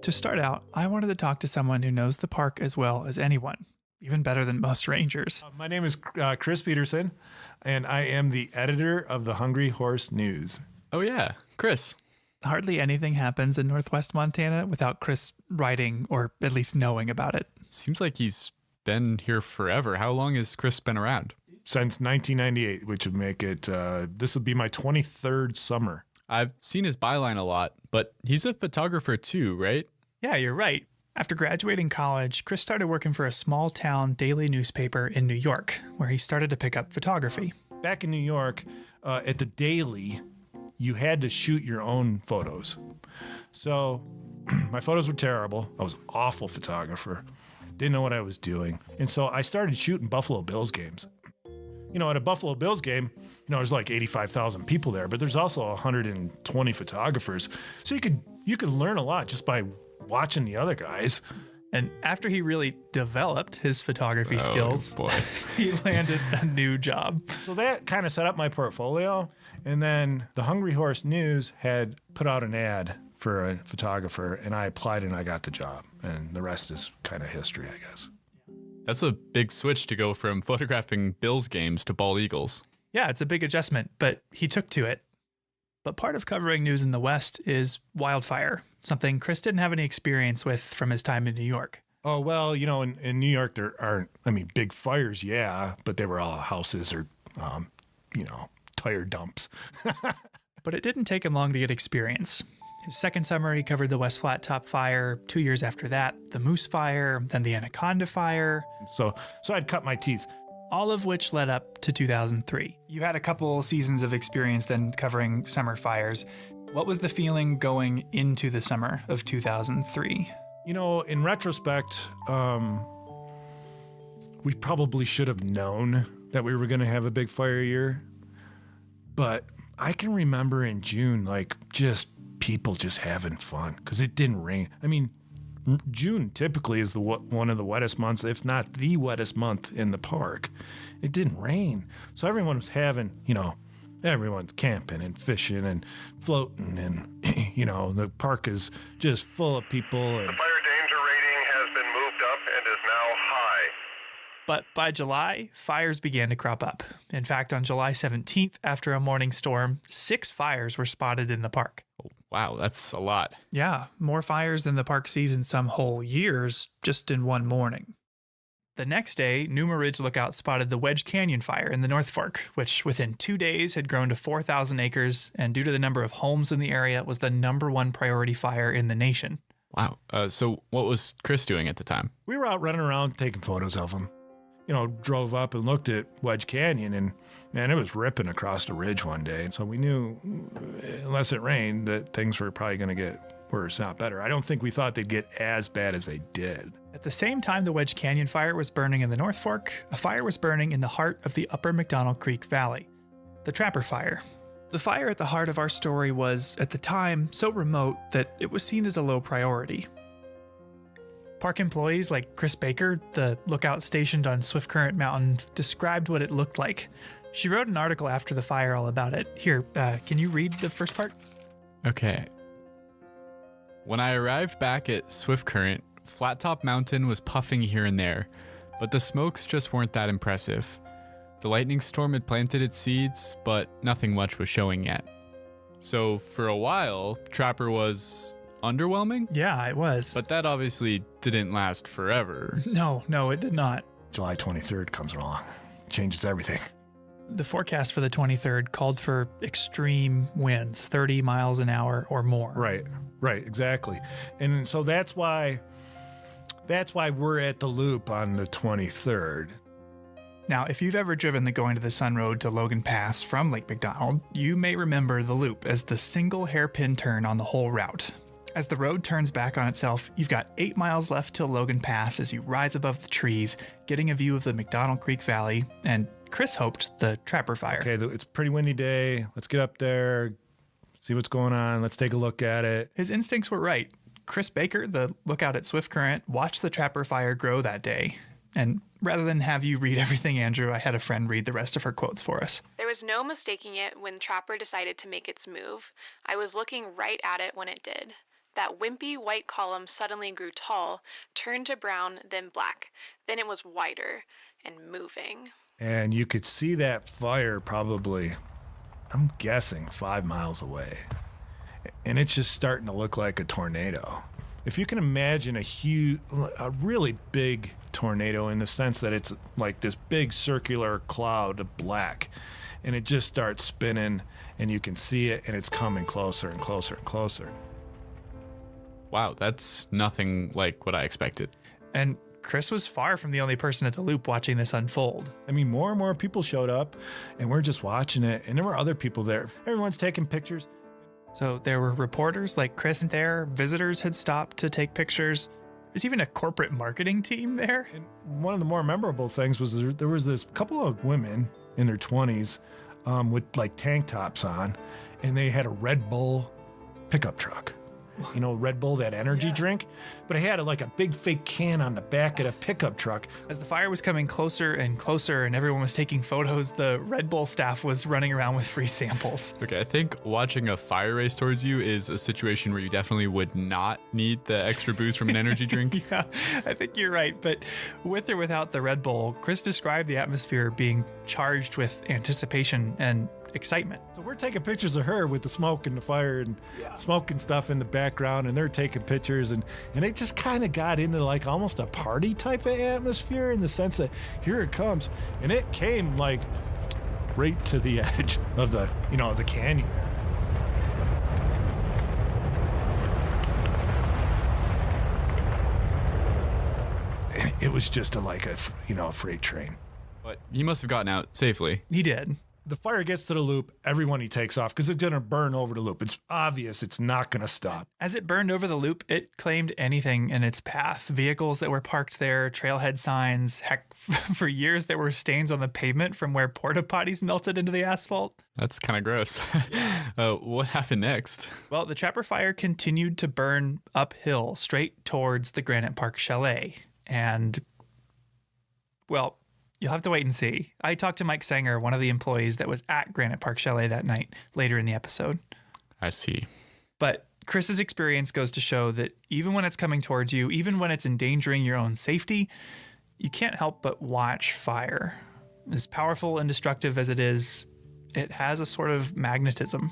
To start out, I wanted to talk to someone who knows the park as well as anyone, even better than most rangers. My name is Chris Peterson, and I am the editor of the Hungry Horse News. Oh yeah, Chris. Hardly anything happens in Northwest Montana without Chris writing or at least knowing about it. Seems like he's been here forever. How long has Chris been around? Since 1998, which would make it, this will be my 23rd summer. I've seen his byline a lot, but he's a photographer too, right? Yeah, you're right. After graduating college, Chris started working for a small town daily newspaper in New York, where he started to pick up photography. Back in New York, at the Daily, you had to shoot your own photos. So my photos were terrible. I was an awful photographer. Didn't know what I was doing. And so I started shooting Buffalo Bills games. You know, at a Buffalo Bills game, there's like 85,000 people there, but there's also 120 photographers. So you could learn a lot just by watching the other guys. And after he really developed his photography skills, he landed a new job. So that kind of set up my portfolio. And then the Hungry Horse News had put out an ad for a photographer, and I applied and I got the job. And the rest is kind of history, I guess. That's a big switch to go from photographing Bills games to bald eagles. Yeah, it's a big adjustment, but he took to it. But part of covering news in the West is wildfire, something Chris didn't have any experience with from his time in New York. Oh, well, in New York, there aren't, big fires, yeah, but they were all houses or, tire dumps. But it didn't take him long to get experience. His second summer, he covered the West Flat Top Fire. 2 years after that, the Moose Fire, then the Anaconda Fire. So I'd cut my teeth. All of which led up to 2003. You had a couple seasons of experience then covering summer fires. What was the feeling going into the summer of 2003? In retrospect, we probably should have known that we were going to have a big fire year. But I can remember in June, people just having fun because it didn't rain. June typically is one of the wettest months, if not the wettest month in the park. It didn't rain. So everyone was having, everyone's camping and fishing and floating and, the park is just full of people. And the fire danger rating has been moved up and is now high. But by July, fires began to crop up. In fact, on July 17th, after a morning storm, 6 fires were spotted in the park. Wow, that's a lot. Yeah, more fires than the park sees in some whole years, just in one morning. The next day, Numa Ridge Lookout spotted the Wedge Canyon fire in the North Fork, which within 2 days had grown to 4,000 acres, and due to the number of homes in the area, was the #1 priority fire in the nation. Wow. So what was Chris doing at the time? We were out running around taking photos of them. Drove up and looked at Wedge Canyon, and man, it was ripping across the ridge one day. So we knew, unless it rained, that things were probably going to get worse, not better. I don't think we thought they'd get as bad as they did. At the same time the Wedge Canyon fire was burning in the North Fork, a fire was burning in the heart of the Upper McDonald Creek Valley, the Trapper Fire. The fire at the heart of our story was, at the time, so remote that it was seen as a low priority. Park employees like Chris Baker, the lookout stationed on Swift Current Mountain, described what it looked like. She wrote an article after the fire all about it. Here, can you read the first part? Okay. When I arrived back at Swift Current, Flat Top Mountain was puffing here and there, but the smokes just weren't that impressive. The lightning storm had planted its seeds, but nothing much was showing yet. So for a while, Trapper was underwhelming? Yeah, it was. But that obviously didn't last forever. No, it did not. July 23rd comes along. Changes everything. The forecast for the 23rd called for extreme winds, 30 miles an hour or more. Right, exactly. And so that's why we're at the loop on the 23rd. Now, if you've ever driven the Going to the Sun Road to Logan Pass from Lake McDonald, you may remember the loop as the single hairpin turn on the whole route. As the road turns back on itself, you've got 8 miles left till Logan Pass as you rise above the trees, getting a view of the McDonald Creek Valley, and Chris hoped the Trapper Fire. Okay, it's a pretty windy day. Let's get up there, see what's going on. Let's take a look at it. His instincts were right. Chris Baker, the lookout at Swift Current, watched the Trapper Fire grow that day. And rather than have you read everything, Andrew, I had a friend read the rest of her quotes for us. There was no mistaking it when Trapper decided to make its move. I was looking right at it when it did. That wimpy white column suddenly grew tall, turned to brown, then black. Then it was wider and moving. And you could see that fire probably, I'm guessing, 5 miles away. And it's just starting to look like a tornado. If you can imagine a really big tornado in the sense that it's like this big circular cloud of black, and it just starts spinning, and you can see it, and it's coming closer and closer and closer. Wow, that's nothing like what I expected. And Chris was far from the only person at the loop watching this unfold. I mean, more and more people showed up, and we're just watching it, and there were other people there. Everyone's taking pictures. So there were reporters like Chris there, visitors had stopped to take pictures. There's even a corporate marketing team there. And one of the more memorable things was there was this couple of women in their 20s with like tank tops on, and they had a Red Bull pickup truck. You know, Red Bull, that energy drink, but it had like a big fake can on the back of the pickup truck. As the fire was coming closer and closer and everyone was taking photos, the Red Bull staff was running around with free samples. Okay, I think watching a fire race towards you is a situation where you definitely would not need the extra boost from an energy drink. Yeah, I think you're right. But with or without the Red Bull, Chris described the atmosphere being charged with anticipation and excitement. So we're taking pictures of her with the smoke and the fire and smoke and stuff in the background, and they're taking pictures, and it just kind of got into like almost a party type of atmosphere in the sense that here it comes, and it came like right to the edge of the the canyon. And it was just a freight train. But he must have gotten out safely. He did. The fire gets to the loop, everyone he takes off because it's going to burn over the loop. It's obvious it's not going to stop. As it burned over the loop, it claimed anything in its path. Vehicles that were parked there, trailhead signs. Heck, for years there were stains on the pavement from where porta potties melted into the asphalt. That's kind of gross. What happened next? Well, the Trapper Fire continued to burn uphill straight towards the Granite Park Chalet. And, well, you'll have to wait and see. I talked to Mike Sanger, one of the employees that was at Granite Park Chalet that night, later in the episode. I see. But Chris's experience goes to show that even when it's coming towards you, even when it's endangering your own safety, you can't help but watch fire. As powerful and destructive as it is, it has a sort of magnetism.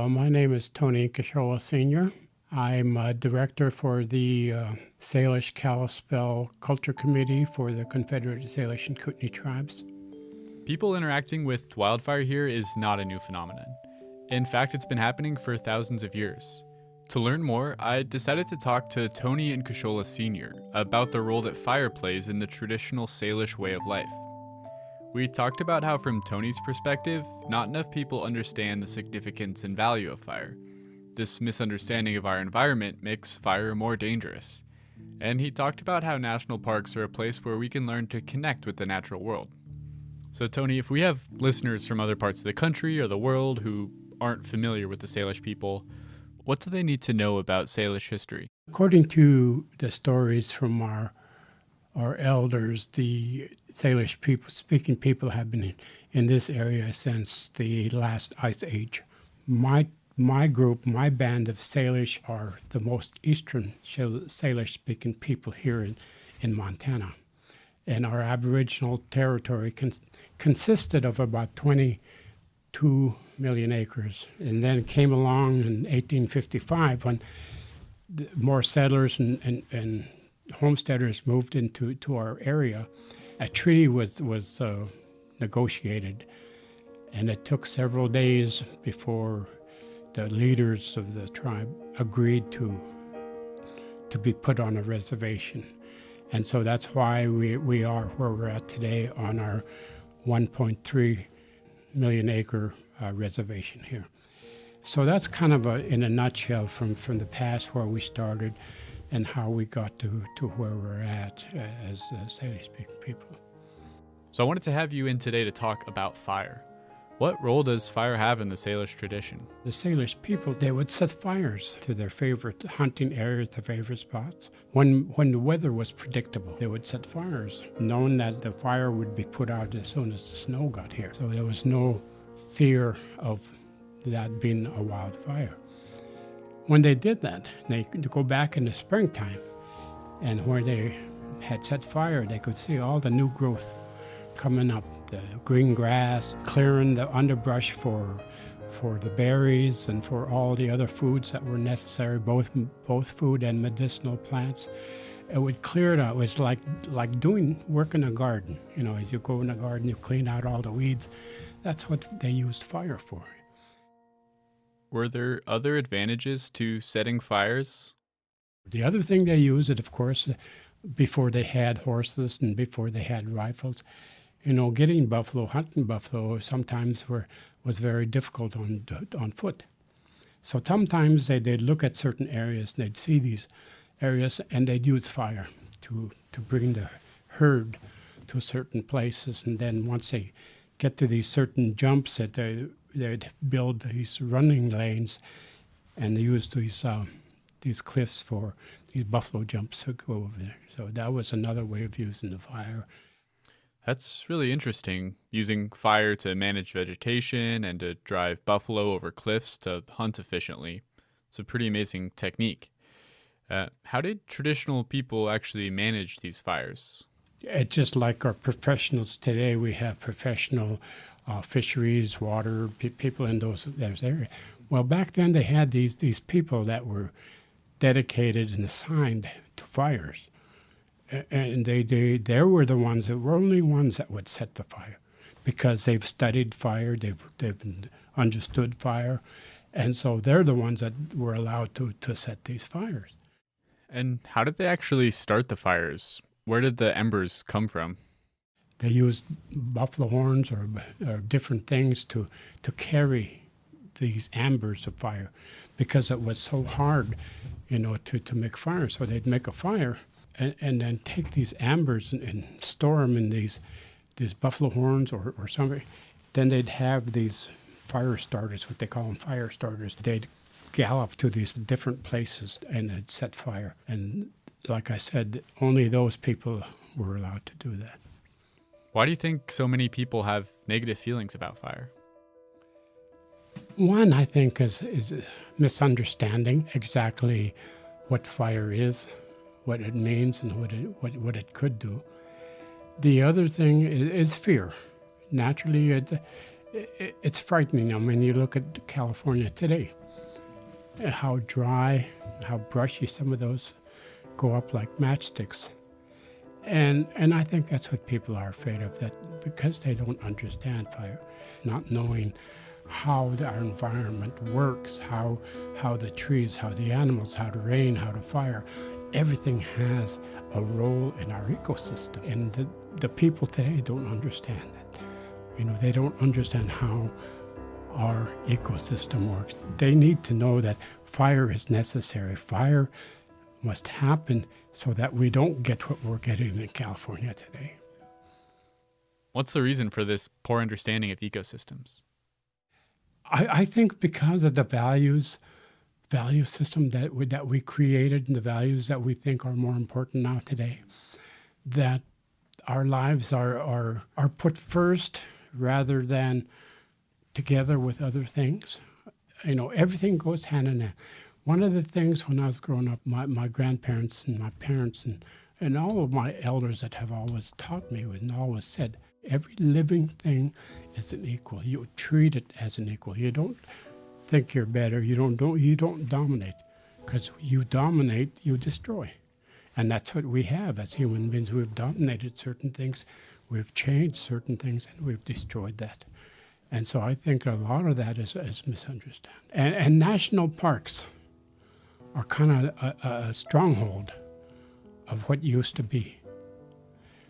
My name is Tony Kashola Sr. I'm a director for the Salish Kalispel Culture Committee for the Confederated Salish and Kootenai Tribes. People interacting with wildfire here is not a new phenomenon. In fact, it's been happening for thousands of years. To learn more, I decided to talk to Tony and Kashola Sr. about the role that fire plays in the traditional Salish way of life. We talked about how, from Tony's perspective, not enough people understand the significance and value of fire. This misunderstanding of our environment makes fire more dangerous. And he talked about how national parks are a place where we can learn to connect with the natural world. So Tony, if we have listeners from other parts of the country or the world who aren't familiar with the Salish people, what do they need to know about Salish history? According to the stories from our elders, the Salish speaking people have been in this area since the last ice age. My group, my band of Salish are the most eastern Salish speaking people here in Montana. And our Aboriginal territory consisted of about 22 million acres. And then came along in 1855 when more settlers and homesteaders moved into our area. A treaty was negotiated, and it took several days before the leaders of the tribe agreed to be put on a reservation. And so that's why we are where we're at today on our 1.3 million acre reservation here. So that's kind of in a nutshell from the past where we started and how we got to where we're at as Salish-speaking people. So I wanted to have you in today to talk about fire. What role does fire have in the Salish tradition? The Salish people, they would set fires to their favorite hunting areas, their favorite spots. When the weather was predictable, they would set fires, knowing that the fire would be put out as soon as the snow got here. So there was no fear of that being a wildfire. When they did that, they could go back in the springtime, and where they had set fire, they could see all the new growth coming up, the green grass, clearing the underbrush for the berries and for all the other foods that were necessary, both food and medicinal plants. It would clear it out. It was like doing work in a garden. You know, as you go in a garden, you clean out all the weeds. That's what they used fire for. Were there other advantages to setting fires? The other thing they used, of course, before they had horses and before they had rifles, you know, getting buffalo, hunting buffalo sometimes was very difficult on foot. So sometimes they'd look at certain areas and they'd see these areas and they'd use fire to bring the herd to certain places. And then once they get to these certain jumps, that they'd build these running lanes, and they used these cliffs for these buffalo jumps to go over there. So that was another way of using the fire. That's really interesting, using fire to manage vegetation and to drive buffalo over cliffs to hunt efficiently. It's a pretty amazing technique. How did traditional people actually manage these fires? It's just like our professionals today. We have professional fisheries, water, people in those areas. Well, back then they had these people that were dedicated and assigned to fires. And they were the ones that were only ones that would set the fire, because they've studied fire, they've understood fire, and so they're the ones that were allowed to set these fires. And how did they actually start the fires? Where did the embers come from? They used buffalo horns or different things to carry these embers of fire, because it was so hard, you know, to make fire. So they'd make a fire and then take these embers and store them in these buffalo horns or something. Then they'd have these fire starters, what they call them, fire starters. They'd gallop to these different places and they'd set fire. And like I said, only those people were allowed to do that. Why do you think so many people have negative feelings about fire? One, I think, is misunderstanding exactly what fire is, what it means, and what it could do. The other thing is fear. Naturally, it's frightening. I mean, you look at California today, how dry, how brushy some of those go up like matchsticks. And I think that's what people are afraid of, that because they don't understand fire, not knowing how our environment works, how the trees, how the animals, how the rain, how the fire, everything has a role in our ecosystem. And the people today don't understand that. You know, they don't understand how our ecosystem works. They need to know that fire is necessary. Fire must happen so that we don't get what we're getting in California today. What's the reason for this poor understanding of ecosystems? I think because of the value system that we created, and the values that we think are more important now today, that our lives are put first rather than together with other things. You know, everything goes hand in hand. One of the things when I was growing up, my grandparents and my parents and all of my elders that have always taught me and always said, every living thing is an equal. You treat it as an equal. You don't think you're better. You don't dominate, because you dominate, you destroy. And that's what we have as human beings. We've dominated certain things, we've changed certain things, and we've destroyed that. And so I think a lot of that is misunderstood. And national parks are kind of a stronghold of what used to be.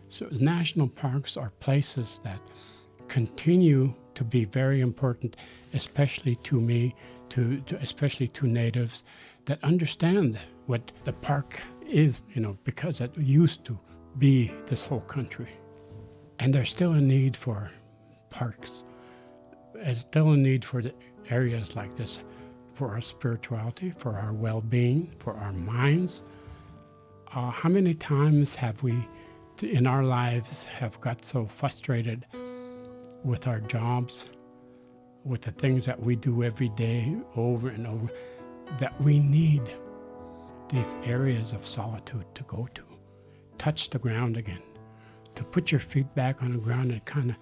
So national parks are places that continue to be very important, especially to me, especially to natives that understand what the park is, you know, because it used to be this whole country. And there's still a need for parks. There's still a need for the areas like this, for our spirituality, for our well-being, for our minds. How many times have we in our lives have got so frustrated with our jobs, with the things that we do every day over and over, that we need these areas of solitude to go to, touch the ground again, to put your feet back on the ground and kind of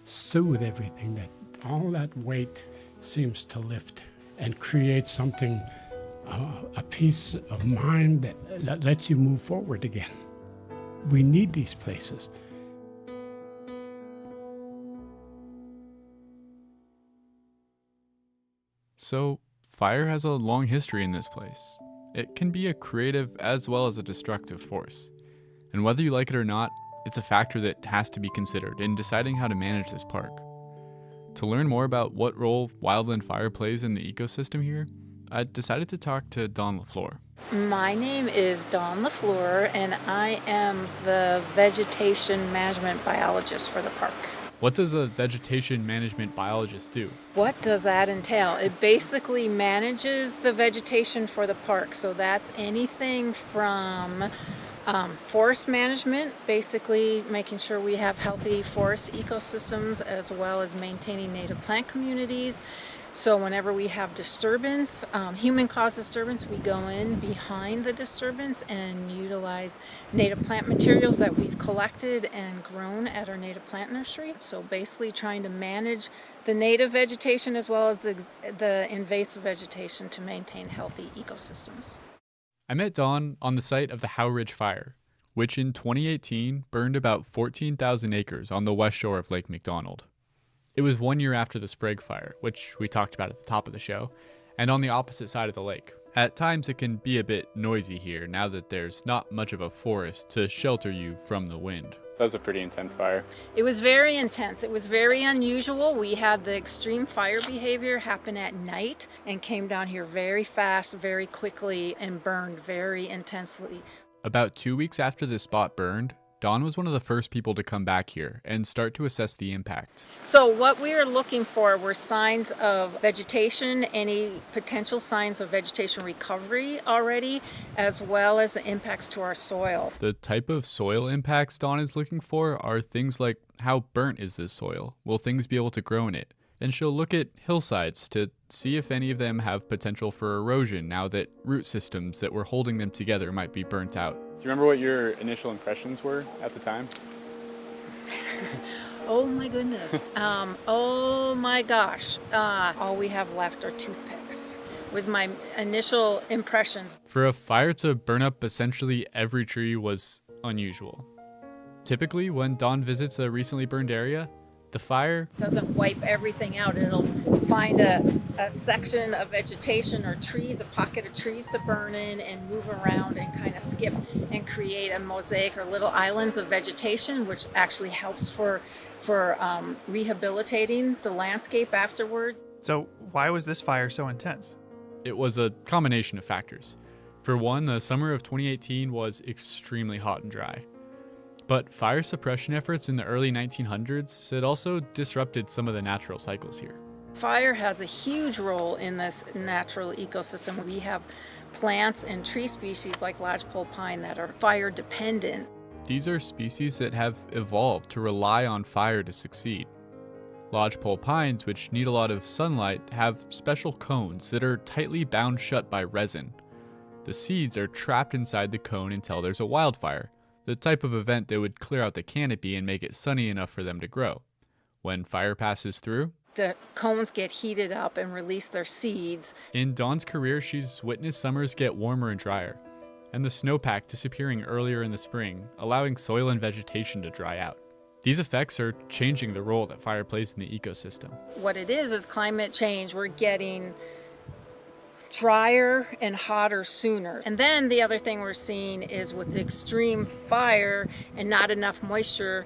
soothe everything, that all that weight seems to lift and create something, a peace of mind that lets you move forward again. We need these places. So, fire has a long history in this place. It can be a creative as well as a destructive force. And whether you like it or not, it's a factor that has to be considered in deciding how to manage this park. To learn more about what role wildland fire plays in the ecosystem here, I decided to talk to Dawn LaFleur. My name is Dawn LaFleur, and I am the vegetation management biologist for the park. What does a vegetation management biologist do? What does that entail? It basically manages the vegetation for the park. So that's anything from forest management, basically making sure we have healthy forest ecosystems, as well as maintaining native plant communities. So whenever we have disturbance, human-caused disturbance, we go in behind the disturbance and utilize native plant materials that we've collected and grown at our native plant nursery. So basically trying to manage the native vegetation as well as the invasive vegetation to maintain healthy ecosystems. I met Dawn on the site of the Howe Ridge Fire, which in 2018 burned about 14,000 acres on the west shore of Lake McDonald. It was 1 year after the Sprague Fire, which we talked about at the top of the show, and on the opposite side of the lake. At times it can be a bit noisy here now that there's not much of a forest to shelter you from the wind. That was a pretty intense fire. It was very intense. It was very unusual. We had the extreme fire behavior happen at night and came down here very fast, very quickly, and burned very intensely. About 2 weeks after this spot burned, Dawn was one of the first people to come back here and start to assess the impact. So what we were looking for were signs of vegetation, any potential signs of vegetation recovery already, as well as the impacts to our soil. The type of soil impacts Dawn is looking for are things like how burnt is this soil? Will things be able to grow in it? Then she'll look at hillsides to see if any of them have potential for erosion now that root systems that were holding them together might be burnt out. Do you remember what your initial impressions were at the time? Oh my goodness. Oh my gosh. All we have left are toothpicks. was my initial impressions. For a fire to burn up essentially every tree was unusual. Typically, when Dawn visits a recently burned area, the fire Doesn't wipe everything out. It'll find a section of vegetation or trees, a pocket of trees to burn in and move around and kind of skip and create a mosaic or little islands of vegetation, which actually helps for rehabilitating the landscape afterwards. So why was this fire so intense? It was a combination of factors. For one, the summer of 2018 was extremely hot and dry. But fire suppression efforts in the early 1900s had also disrupted some of the natural cycles here. Fire has a huge role in this natural ecosystem. We have plants and tree species like lodgepole pine that are fire dependent. These are species that have evolved to rely on fire to succeed. Lodgepole pines, which need a lot of sunlight, have special cones that are tightly bound shut by resin. The seeds are trapped inside the cone until there's a wildfire, the type of event that would clear out the canopy and make it sunny enough for them to grow. When fire passes through, The cones get heated up and release their seeds. in Dawn's career, she's witnessed summers get warmer and drier, and the snowpack disappearing earlier in the spring, allowing soil and vegetation to dry out. These effects are changing the role that fire plays in the ecosystem. What it is climate change. We're getting drier and hotter sooner. And then the other thing we're seeing is with the extreme fire and not enough moisture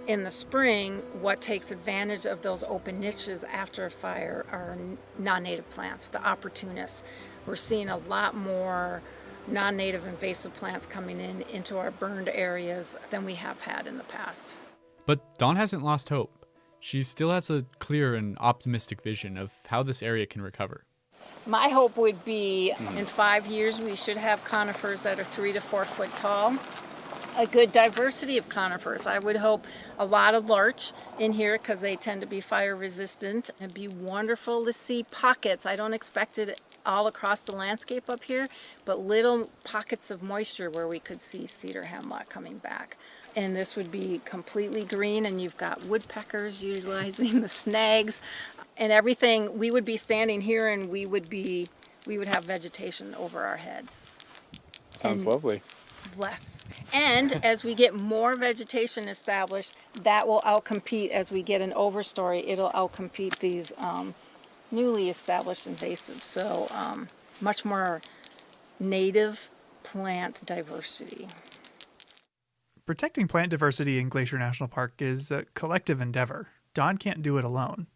in the spring, what takes advantage of those open niches after a fire are non-native plants, the opportunists. We're seeing a lot more non-native invasive plants coming into our burned areas than we have had in the past. But Dawn hasn't lost hope. She still has a clear and optimistic vision of how this area can recover. My hope would be in 5 years we should have conifers that are 3 to 4 foot tall. A good diversity of conifers. I would hope a lot of larch in here because they tend to be fire resistant. It'd be wonderful to see pockets. I don't expect it all across the landscape up here, but little pockets of moisture where we could see cedar hemlock coming back. And this would be completely green, and you've got woodpeckers utilizing the snags and everything. We would be standing here and we would have vegetation over our heads. Sounds lovely. Less. And as we get more vegetation established, that will outcompete, as we get an overstory, it'll outcompete these newly established invasives. So much more native plant diversity. Protecting plant diversity in Glacier National Park is a collective endeavor. Dawn can't do it alone.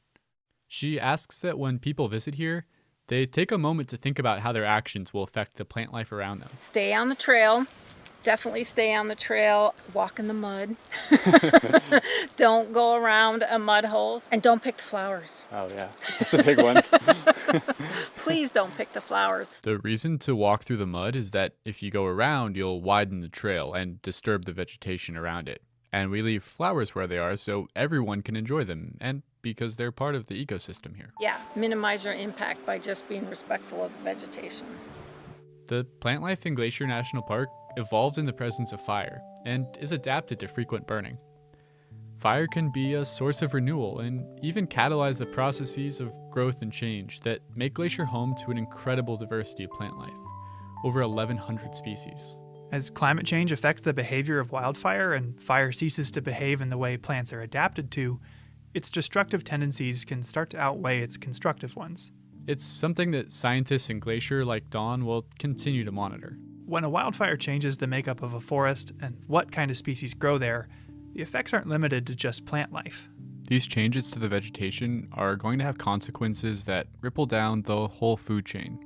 She asks that when people visit here, they take a moment to think about how their actions will affect the plant life around them. Stay on the trail. Definitely stay on the trail. Walk in the mud. Don't go around mud holes. And don't pick the flowers. Oh, yeah. That's a big one. Please don't pick the flowers. The reason to walk through the mud is that if you go around, you'll widen the trail and disturb the vegetation around it. And we leave flowers where they are so everyone can enjoy them, and because they're part of the ecosystem here. Yeah, minimize your impact by just being respectful of the vegetation. The plant life in Glacier National Park evolved in the presence of fire and is adapted to frequent burning. Fire can be a source of renewal and even catalyze the processes of growth and change that make Glacier home to an incredible diversity of plant life, over 1,100 species. As climate change affects the behavior of wildfire and fire ceases to behave in the way plants are adapted to, its destructive tendencies can start to outweigh its constructive ones. It's something that scientists in Glacier like Dawn will continue to monitor. When a wildfire changes the makeup of a forest and what kind of species grow there, the effects aren't limited to just plant life. These changes to the vegetation are going to have consequences that ripple down the whole food chain,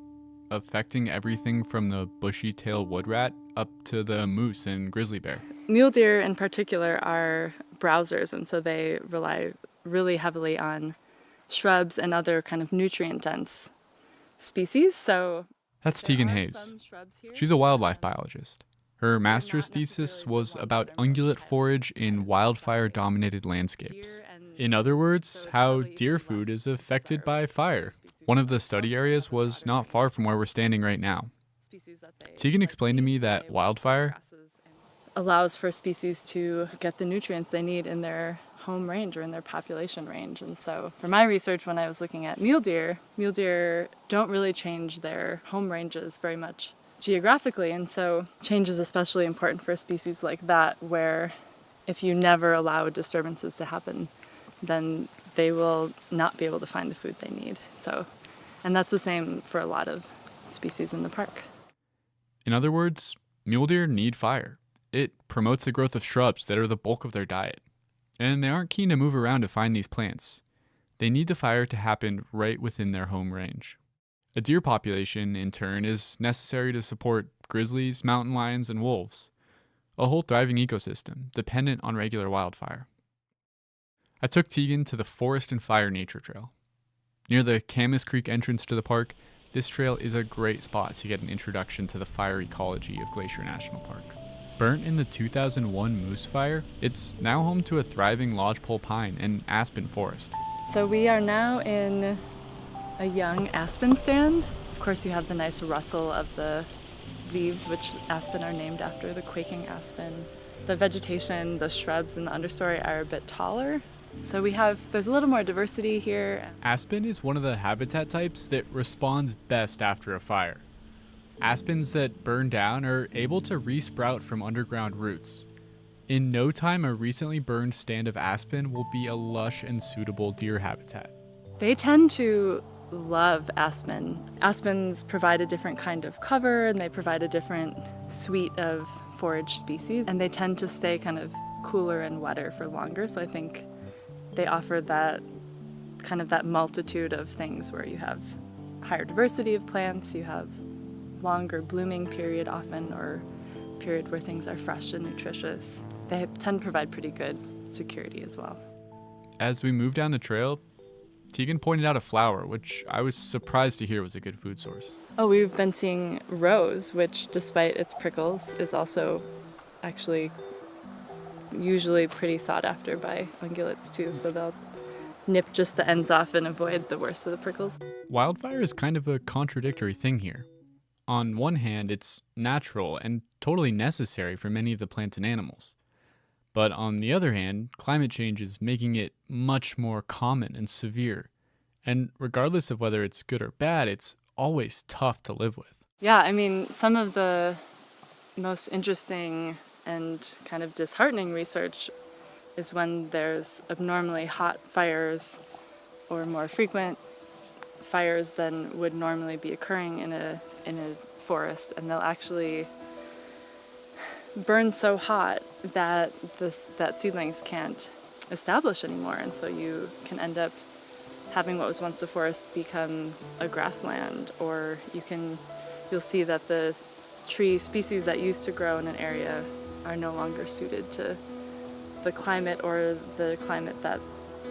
affecting everything from the bushy-tailed woodrat up to the moose and grizzly bear. Mule deer in particular are browsers, and so they rely really heavily on shrubs and other kind of nutrient-dense species. So that's Tegan Hayes. She's a wildlife biologist. Her master's thesis was about ungulate forage in wildfire-dominated landscapes. In other words, how deer food is affected by fire. One of the study areas was not far from where we're standing right now. Tegan explained to me that wildfire allows for species to get the nutrients they need in their home range or in their population range. And so for my research, when I was looking at mule deer don't really change their home ranges very much geographically. And so change is especially important for a species like that, where if you never allow disturbances to happen, then they will not be able to find the food they need. So, and that's the same for a lot of species in the park. In other words, mule deer need fire. It promotes the growth of shrubs that are the bulk of their diet. And they aren't keen to move around to find these plants. They need the fire to happen right within their home range. A deer population, in turn, is necessary to support grizzlies, mountain lions, and wolves. A whole thriving ecosystem, dependent on regular wildfire. I took Tegan to the Forest and Fire Nature Trail. Near the Camas Creek entrance to the park, this trail is a great spot to get an introduction to the fire ecology of Glacier National Park. Burnt in the 2001 Moose Fire, it's now home to a thriving lodgepole pine and aspen forest. So we are now in a young aspen stand. Of course, you have the nice rustle of the leaves, which aspen are named after, the quaking aspen. The vegetation, the shrubs in the understory are a bit taller. So there's a little more diversity here. Aspen is one of the habitat types that responds best after a fire. Aspens that burn down are able to resprout from underground roots. In no time, a recently burned stand of aspen will be a lush and suitable deer habitat. They tend to love aspen. Aspens provide a different kind of cover, and they provide a different suite of forage species, and they tend to stay kind of cooler and wetter for longer. So I think they offer that kind of that multitude of things where you have higher diversity of plants, you have longer blooming period often, or period where things are fresh and nutritious. They tend to provide pretty good security as well. As we moved down the trail, Tegan pointed out a flower, which I was surprised to hear was a good food source. Oh, we've been seeing rose, which despite its prickles is also actually usually pretty sought after by ungulates too, so they'll nip just the ends off and avoid the worst of the prickles. Wildfire is kind of a contradictory thing here. On one hand, it's natural and totally necessary for many of the plants and animals. But on the other hand, climate change is making it much more common and severe. And regardless of whether it's good or bad, it's always tough to live with. Yeah, I mean, some of the most interesting and kind of disheartening research is when there's abnormally hot fires or more frequent fires than would normally be occurring in a forest, and they'll actually burn so hot that seedlings can't establish anymore, and so you can end up having what was once a forest become a grassland, or you'll see that the tree species that used to grow in an area are no longer suited to the climate or the climate that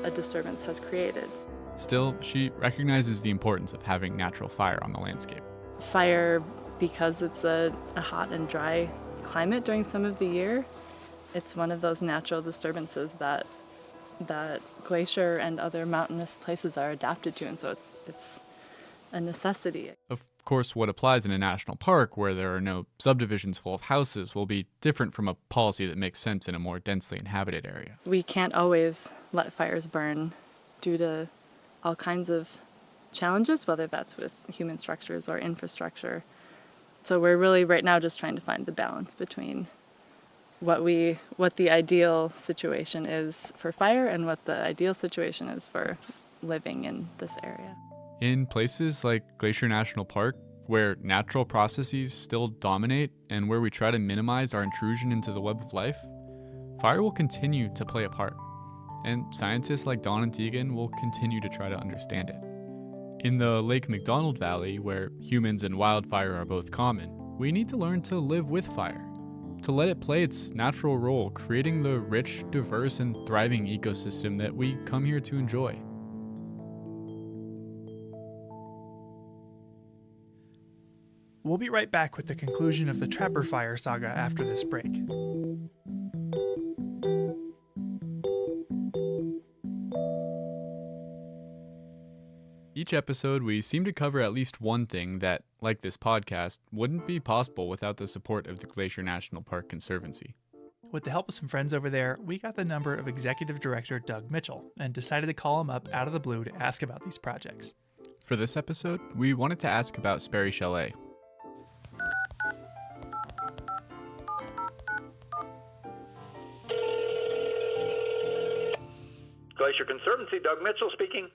a disturbance has created. Still, she recognizes the importance of having natural fire on the landscape. Fire, because it's a hot and dry climate during some of the year, it's one of those natural disturbances that glacier and other mountainous places are adapted to, and so it's a necessity. Of course, what applies in a national park where there are no subdivisions full of houses will be different from a policy that makes sense in a more densely inhabited area. We can't always let fires burn due to all kinds of challenges, whether that's with human structures or infrastructure. So we're really right now just trying to find the balance between what the ideal situation is for fire and what the ideal situation is for living in this area. In places like Glacier National Park, where natural processes still dominate and where we try to minimize our intrusion into the web of life, fire will continue to play a part. And scientists like Dawn and Tegan will continue to try to understand it. In the Lake McDonald Valley, where humans and wildfire are both common, we need to learn to live with fire, to let it play its natural role, creating the rich, diverse, and thriving ecosystem that we come here to enjoy. We'll be right back with the conclusion of the Trapper Fire saga after this break. Each episode, we seem to cover at least one thing that, like this podcast, wouldn't be possible without the support of the Glacier National Park Conservancy. With the help of some friends over there, we got the number of Executive Director Doug Mitchell and decided to call him up out of the blue to ask about these projects. For this episode, we wanted to ask about Sperry Chalet. Glacier Conservancy, Doug Mitchell speaking.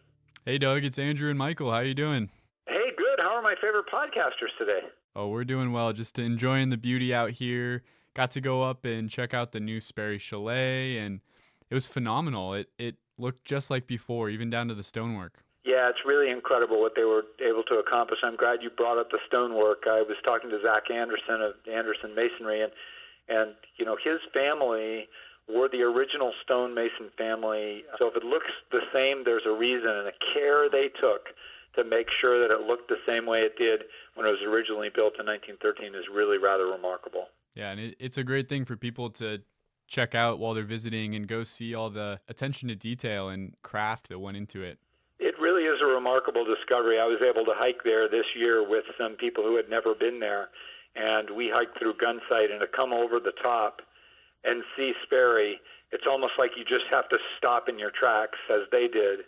Hey Doug, it's Andrew and Michael. How you doing? Hey, good. How are my favorite podcasters today? Oh, we're doing well. Just enjoying the beauty out here. Got to go up and check out the new Sperry Chalet, and it was phenomenal. It looked just like before, even down to the stonework. Yeah, it's really incredible what they were able to accomplish. I'm glad you brought up the stonework. I was talking to Zach Anderson of Anderson Masonry, and you know, his family were the original stonemason family. So if it looks the same, there's a reason, and the care they took to make sure that it looked the same way it did when it was originally built in 1913 is really rather remarkable. Yeah, and it's a great thing for people to check out while they're visiting and go see all the attention to detail and craft that went into it. It really is a remarkable discovery. I was able to hike there this year with some people who had never been there, and we hiked through Gunsight, and to come over the top and see Sperry, it's almost like you just have to stop in your tracks, as they did,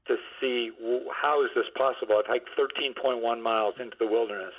to see how is this possible. I've hiked 13.1 miles into the wilderness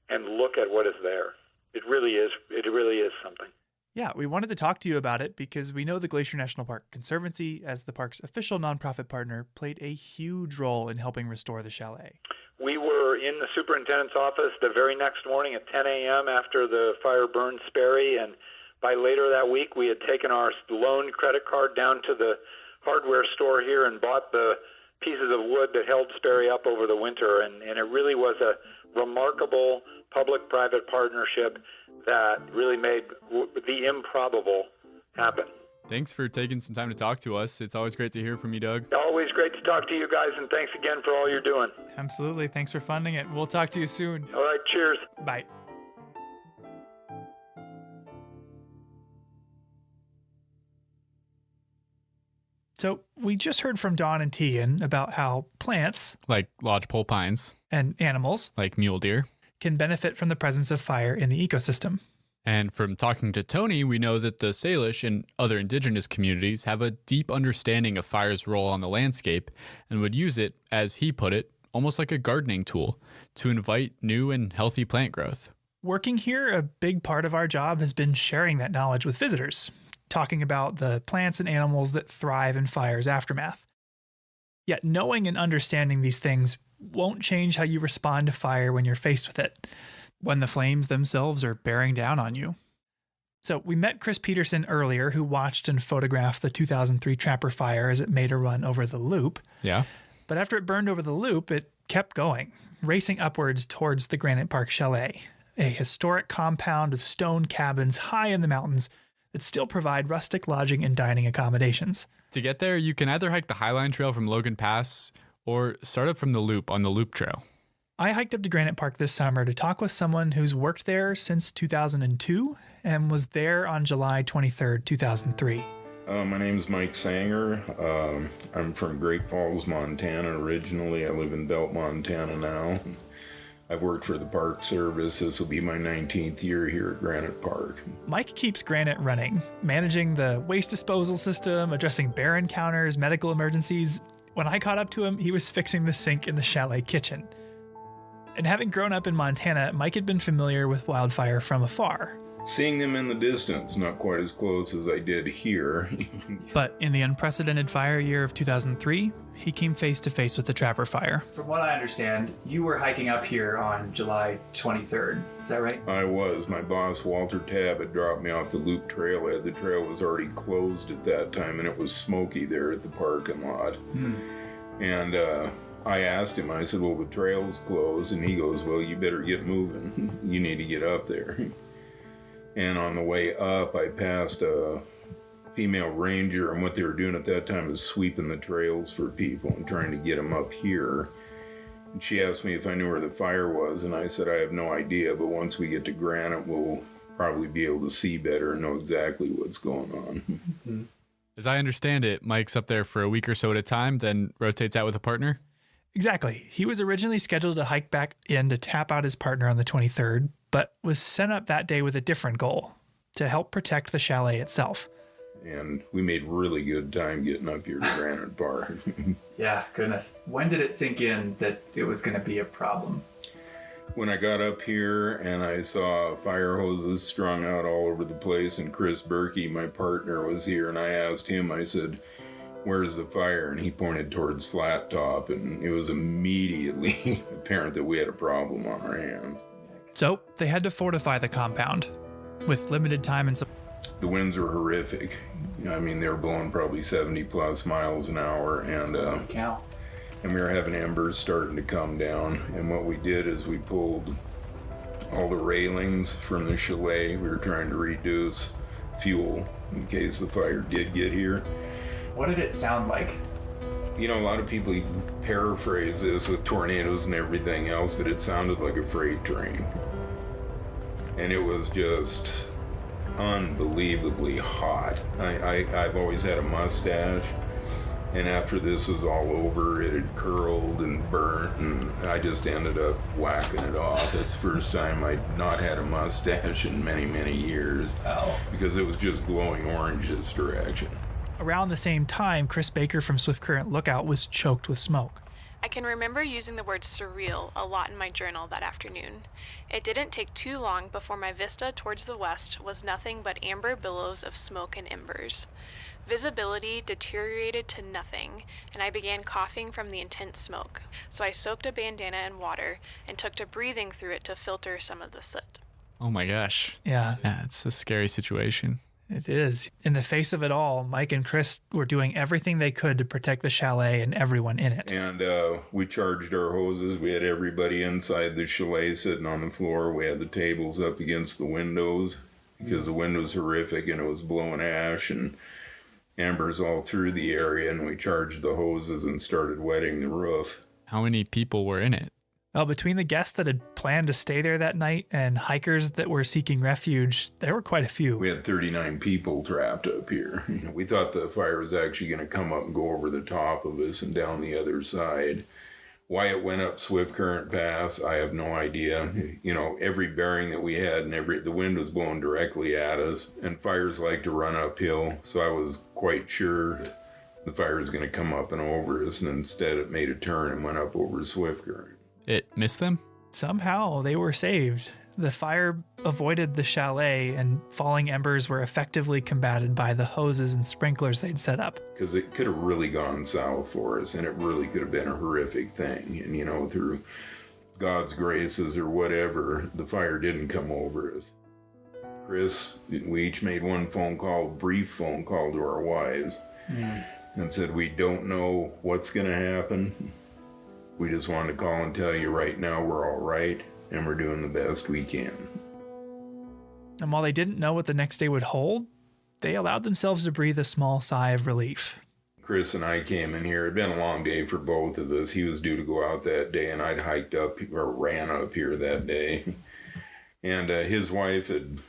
and look at what is there. It really is something. Yeah, we wanted to talk to you about it because we know the Glacier National Park Conservancy, as the park's official nonprofit partner, played a huge role in helping restore the chalet. We were in the superintendent's office the very next morning at 10 a.m. after the fire burned Sperry, and by later that week we had taken our loan credit card down to the hardware store here and bought the pieces of wood that held Sperry up over the winter, and it really was a remarkable public-private partnership that really made the improbable happen. Thanks for taking some time to talk to us. It's always great to hear from you, Doug. Always great to talk to you guys, and thanks again for all you're doing. Absolutely. Thanks for funding it. We'll talk to you soon. All right, cheers. Bye. So we just heard from Dawn and Tegan about how plants, like lodgepole pines, and animals, like mule deer, can benefit from the presence of fire in the ecosystem. And from talking to Tony, we know that the Salish and other indigenous communities have a deep understanding of fire's role on the landscape and would use it, as he put it, almost like a gardening tool to invite new and healthy plant growth. Working here, a big part of our job has been sharing that knowledge with visitors, talking about the plants and animals that thrive in fire's aftermath. Yet knowing and understanding these things won't change how you respond to fire when you're faced with it, when the flames themselves are bearing down on you. So we met Chris Peterson earlier, who watched and photographed the 2003 Trapper Fire as it made a run over the loop. Yeah. But after it burned over the loop, it kept going, racing upwards towards the Granite Park Chalet, a historic compound of stone cabins high in the mountains that still provide rustic lodging and dining accommodations. To get there, you can either hike the Highline Trail from Logan Pass or start up from the loop on the Loop Trail. I hiked up to Granite Park this summer to talk with someone who's worked there since 2002 and was there on July 23rd, 2003. My name's Mike Sanger. I'm from Great Falls, Montana originally. I live in Belt, Montana now. I've worked for the Park Service. This will be my 19th year here at Granite Park. Mike keeps Granite running, managing the waste disposal system, addressing bear encounters, medical emergencies. When I caught up to him, he was fixing the sink in the chalet kitchen. And having grown up in Montana, Mike had been familiar with wildfire from afar. Seeing them in the distance, not quite as close as I did here. But in the unprecedented fire year of 2003, he came face to face with the Trapper Fire. From what I understand, you were hiking up here on July 23rd. Is that right? I was. My boss, Walter Tabb, had dropped me off the Loop Trailhead. The trail was already closed at that time, and it was smoky there at the parking lot. And I asked him, I said, well, the trail's closed. And he goes, well, you better get moving. You need to get up there. And on the way up, I passed a female ranger, and what they were doing at that time is sweeping the trails for people and trying to get them up here. And she asked me if I knew where the fire was, and I said I have no idea, but once we get to Granite, we'll probably be able to see better and know exactly what's going on. As I understand it, Mike's up there for a week or so at a time, then rotates out with a partner? Exactly. He was originally scheduled to hike back in to tap out his partner on the 23rd, but was sent up that day with a different goal: to help protect the chalet itself. And we made really good time getting up here to Granite Park. Yeah, goodness. When did it sink in that it was going to be a problem? When I got up here and I saw fire hoses strung out all over the place, and Chris Berkey, my partner, was here, and I asked him, I said, "Where's the fire?" And he pointed towards Flat Top, and it was immediately apparent that we had a problem on our hands. So they had to fortify the compound with limited time and The winds were horrific. I mean, they were blowing probably 70 plus miles an hour, and we were having embers starting to come down. And what we did is we pulled all the railings from the chalet. We were trying to reduce fuel in case the fire did get here. What did it sound like? You know, a lot of people paraphrase this with tornadoes and everything else, but it sounded like a freight train. And it was just unbelievably hot. I've always had a mustache, and after this was all over, it had curled and burnt, and I just ended up whacking it off. It's the first time I'd not had a mustache in many, many years, because it was just glowing orange this direction. Around the same time, Chris Baker from Swift Current Lookout was choked with smoke. I can remember using the word surreal a lot in my journal that afternoon. It didn't take too long before my vista towards the west was nothing but amber billows of smoke and embers. Visibility deteriorated to nothing, and I began coughing from the intense smoke, so I soaked a bandana in water and took to breathing through it to filter some of the soot. Oh my gosh. Yeah. Yeah, it's a scary situation. It is. In the face of it all, Mike and Chris were doing everything they could to protect the chalet and everyone in it. And we charged our hoses. We had everybody inside the chalet sitting on the floor. We had the tables up against the windows because the wind was horrific and it was blowing ash and embers all through the area. And we charged the hoses and started wetting the roof. How many people were in it? Well, between the guests that had planned to stay there that night and hikers that were seeking refuge, there were quite a few. We had 39 people trapped up here. We thought the fire was actually going to come up and go over the top of us and down the other side. Why it went up Swift Current Pass, I have no idea. You know, every bearing that we had and the wind was blowing directly at us, and fires like to run uphill, so I was quite sure the fire was going to come up and over us, and instead it made a turn and went up over Swift Current. It missed them? Somehow they were saved. The fire avoided the chalet, and falling embers were effectively combated by the hoses and sprinklers they'd set up. Because it could have really gone south for us, and it really could have been a horrific thing. And, you know, through God's graces or whatever, the fire didn't come over us. Chris, we each made one phone call, brief phone call to our wives, and said, we don't know what's going to happen. We just wanted to call and tell you right now we're all right, and we're doing the best we can. And while they didn't know what the next day would hold, they allowed themselves to breathe a small sigh of relief. Chris and I came in here. It'd been a long day for both of us. He was due to go out that day, and I'd hiked up or ran up here that day. And his wife had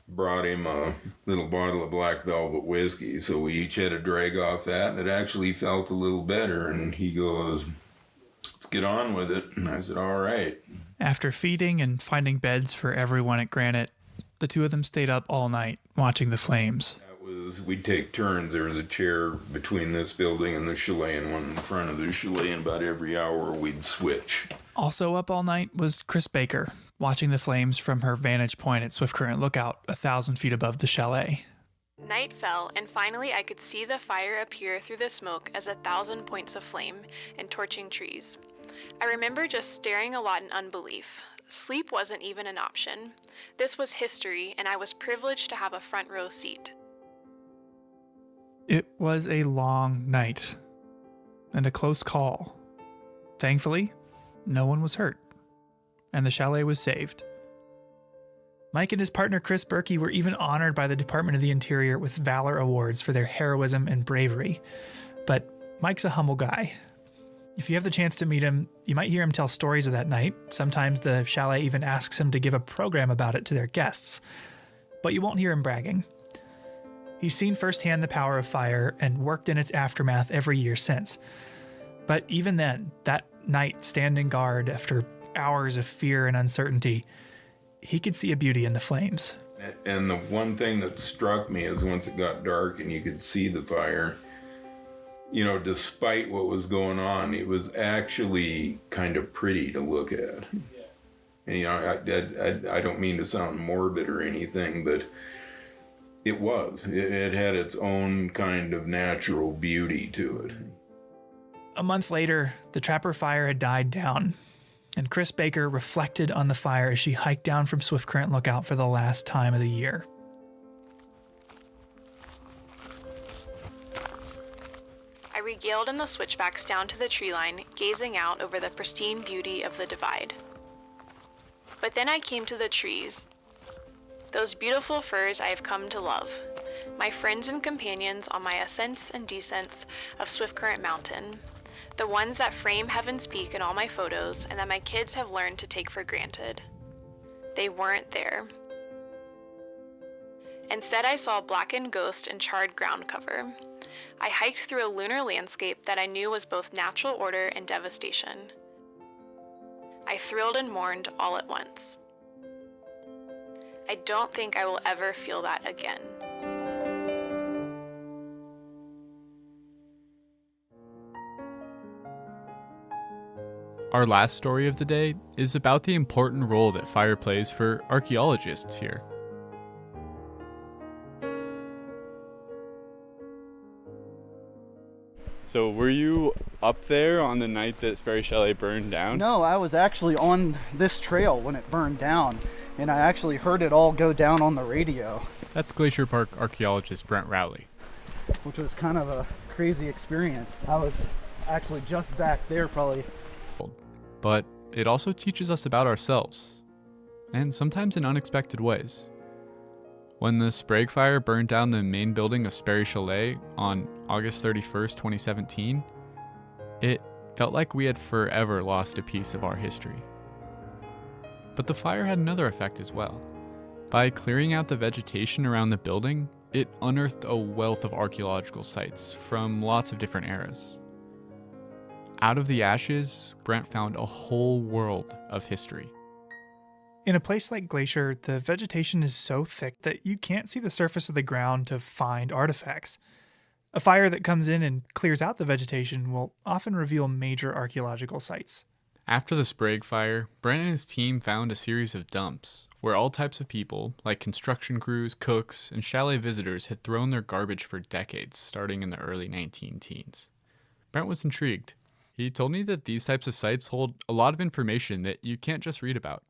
brought him a little bottle of black velvet whiskey, so we each had a drag off that, and it actually felt a little better. And he goes, "Let's get on with it." And I said, all right. After feeding and finding beds for everyone at Granite, the two of them stayed up all night watching the flames. We'd take turns. There was a chair between this building and the chalet and one in front of the chalet, and about every hour we'd switch. Also up all night was Chris Baker, watching the flames from her vantage point at Swift Current Lookout, 1,000 feet above the chalet. Night fell, and finally I could see the fire appear through the smoke as 1,000 points of flame and torching trees. I remember just staring a lot in unbelief. Sleep wasn't even an option. This was history, and I was privileged to have a front row seat. It was a long night and a close call. Thankfully, no one was hurt, and the chalet was saved. Mike and his partner Chris Berkey were even honored by the Department of the Interior with Valor Awards for their heroism and bravery. But Mike's a humble guy. If you have the chance to meet him, you might hear him tell stories of that night. Sometimes the chalet even asks him to give a program about it to their guests. But you won't hear him bragging. He's seen firsthand the power of fire and worked in its aftermath every year since. But even then, that night standing guard after hours of fear and uncertainty, he could see a beauty in the flames. And the one thing that struck me is once it got dark and you could see the fire, you know, despite what was going on, it was actually kind of pretty to look at. And, you know, I don't mean to sound morbid or anything, but it was. It had its own kind of natural beauty to it. A month later, the Trapper Fire had died down, and Chris Baker reflected on the fire as she hiked down from Swift Current Lookout for the last time of the year. I regaled in the switchbacks down to the tree line, gazing out over the pristine beauty of the divide. But then I came to the trees. Those beautiful firs I have come to love. My friends and companions on my ascents and descents of Swift Current Mountain. The ones that frame Heaven's Peak in all my photos and that my kids have learned to take for granted. They weren't there. Instead, I saw blackened ghost and charred ground cover. I hiked through a lunar landscape that I knew was both natural order and devastation. I thrilled and mourned all at once. I don't think I will ever feel that again. Our last story of the day is about the important role that fire plays for archaeologists here. So were you up there on the night that Sperry Chalet burned down? No, I was actually on this trail when it burned down, and I actually heard it all go down on the radio. That's Glacier Park archaeologist Brent Rowley. Which was kind of a crazy experience. I was actually just back there probably. But it also teaches us about ourselves, and sometimes in unexpected ways. When the Sprague Fire burned down the main building of Sperry Chalet on August 31st, 2017, it felt like we had forever lost a piece of our history. But the fire had another effect as well. By clearing out the vegetation around the building, it unearthed a wealth of archaeological sites from lots of different eras. Out of the ashes, Brent found a whole world of history. In a place like Glacier, the vegetation is so thick that you can't see the surface of the ground to find artifacts. A fire that comes in and clears out the vegetation will often reveal major archaeological sites. After the Sprague Fire, Brent and his team found a series of dumps where all types of people, like construction crews, cooks, and chalet visitors, had thrown their garbage for decades, starting in the early 19-teens. Brent was intrigued. He told me that these types of sites hold a lot of information that you can't just read about.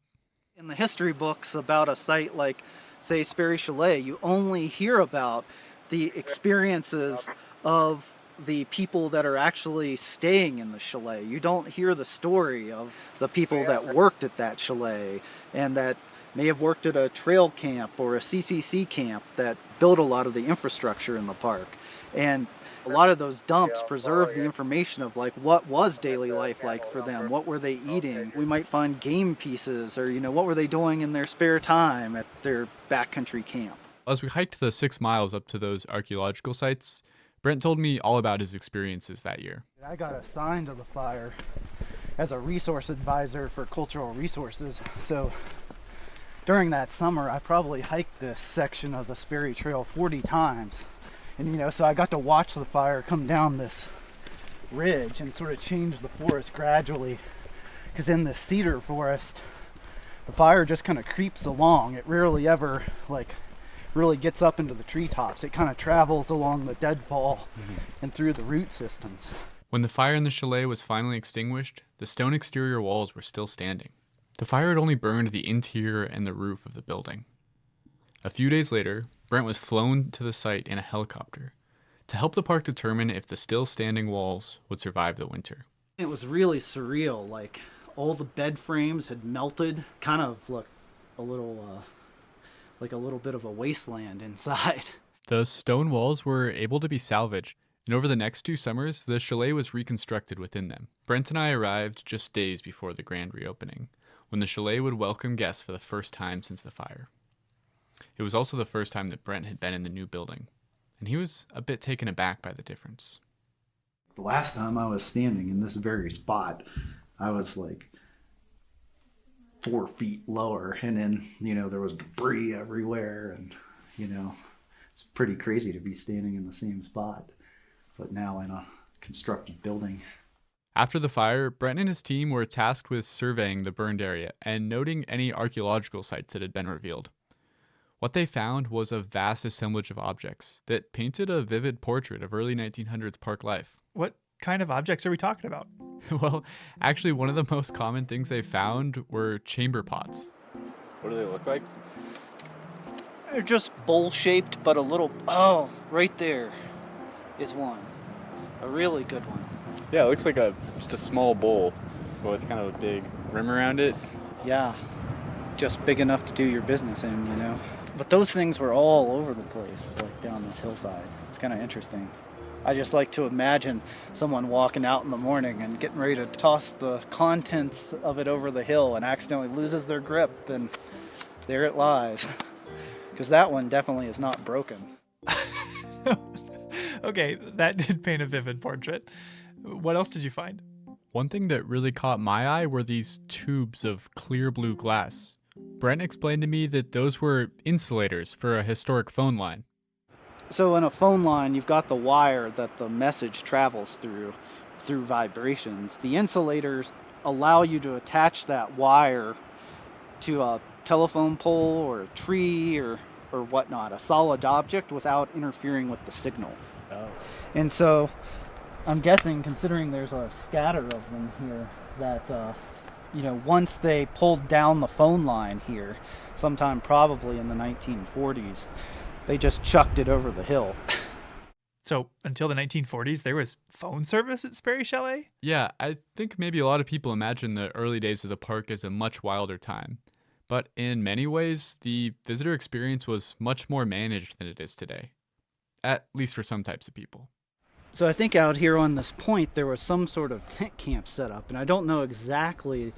In the history books about a site like, say, Sperry Chalet, you only hear about the experiences of the people that are actually staying in the chalet. You don't hear the story of the people that worked at that chalet and that may have worked at a trail camp or a CCC camp that built a lot of the infrastructure in the park. And a lot of those dumps preserve the information of like what was daily life like for them, what were they eating. We might find game pieces or, what were they doing in their spare time at their backcountry camp. As we hiked the 6 miles up to those archaeological sites, Brent told me all about his experiences that year. I got assigned to the fire as a resource advisor for cultural resources. So during that summer, I probably hiked this section of the Sperry Trail 40 times. And, so I got to watch the fire come down this ridge and sort of change the forest gradually. Because in the cedar forest, the fire just kind of creeps along. It rarely ever, really gets up into the treetops. It kind of travels along the deadfall and through the root systems. When the fire in the chalet was finally extinguished, the stone exterior walls were still standing. The fire had only burned the interior and the roof of the building. A few days later, Brent was flown to the site in a helicopter to help the park determine if the still standing walls would survive the winter. It was really surreal. Like all the bed frames had melted, kind of looked a little bit of a wasteland inside. The stone walls were able to be salvaged, and over the next 2 summers, the chalet was reconstructed within them. Brent and I arrived just days before the grand reopening, when the chalet would welcome guests for the first time since the fire. It was also the first time that Brent had been in the new building, and he was a bit taken aback by the difference. The last time I was standing in this very spot, I was 4 feet lower, and then, there was debris everywhere, and, it's pretty crazy to be standing in the same spot, but now in a constructed building. After the fire, Brent and his team were tasked with surveying the burned area and noting any archaeological sites that had been revealed. What they found was a vast assemblage of objects that painted a vivid portrait of early 1900s park life. What kind of objects are we talking about? Well, actually, one of the most common things they found were chamber pots. What do they look like? They're just bowl-shaped, but a little... Oh, right there is one. A really good one. Yeah, it looks like just a small bowl with kind of a big rim around it. Yeah, just big enough to do your business in, But those things were all over the place, like down this hillside. It's kind of interesting. I just like to imagine someone walking out in the morning and getting ready to toss the contents of it over the hill and accidentally loses their grip, and there it lies. Because that one definitely is not broken. Okay, that did paint a vivid portrait. What else did you find? One thing that really caught my eye were these tubes of clear blue glass. Brent explained to me that those were insulators for a historic phone line. So in a phone line, you've got the wire that the message travels through vibrations. The insulators allow you to attach that wire to a telephone pole or a tree or whatnot, a solid object, without interfering with the signal. Oh. And so I'm guessing, considering there's a scatter of them here, that once they pulled down the phone line here, sometime probably in the 1940s, they just chucked it over the hill. So until the 1940s, there was phone service at Sperry Chalet? Yeah, I think maybe a lot of people imagine the early days of the park as a much wilder time. But in many ways, the visitor experience was much more managed than it is today. At least for some types of people. So I think out here on this point, there was some sort of tent camp set up, and I don't know exactly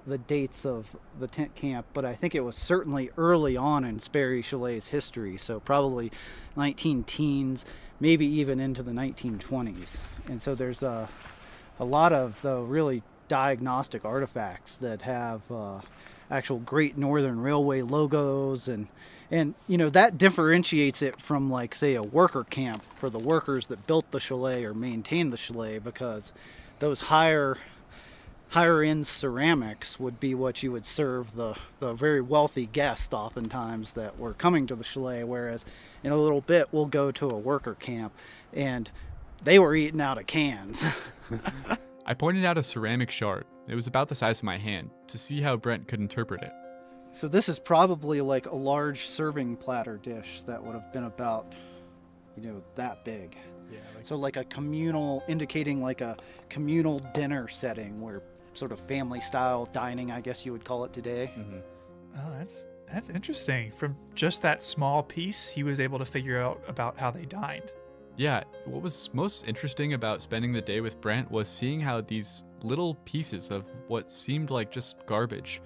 the dates of the tent camp, but I think it was certainly early on in Sperry Chalet's history, so probably 19-teens, maybe even into the 1920s. And so there's a lot of really diagnostic artifacts that have actual Great Northern Railway logos, and that differentiates it from, like, say, a worker camp for the workers that built the chalet or maintained the chalet, because those higher end ceramics would be what you would serve the very wealthy guests oftentimes that were coming to the chalet, whereas in a little bit we'll go to a worker camp and they were eating out of cans. I pointed out a ceramic shard. It was about the size of my hand, to see how Brent could interpret it. So this is probably like a large serving platter dish that would have been about, that big. Yeah. So like a communal, indicating like a communal dinner setting, where sort of family style dining, I guess you would call it today. Mm-hmm. Oh, that's interesting. From just that small piece, he was able to figure out about how they dined. Yeah, what was most interesting about spending the day with Brent was seeing how these little pieces of what seemed like just garbage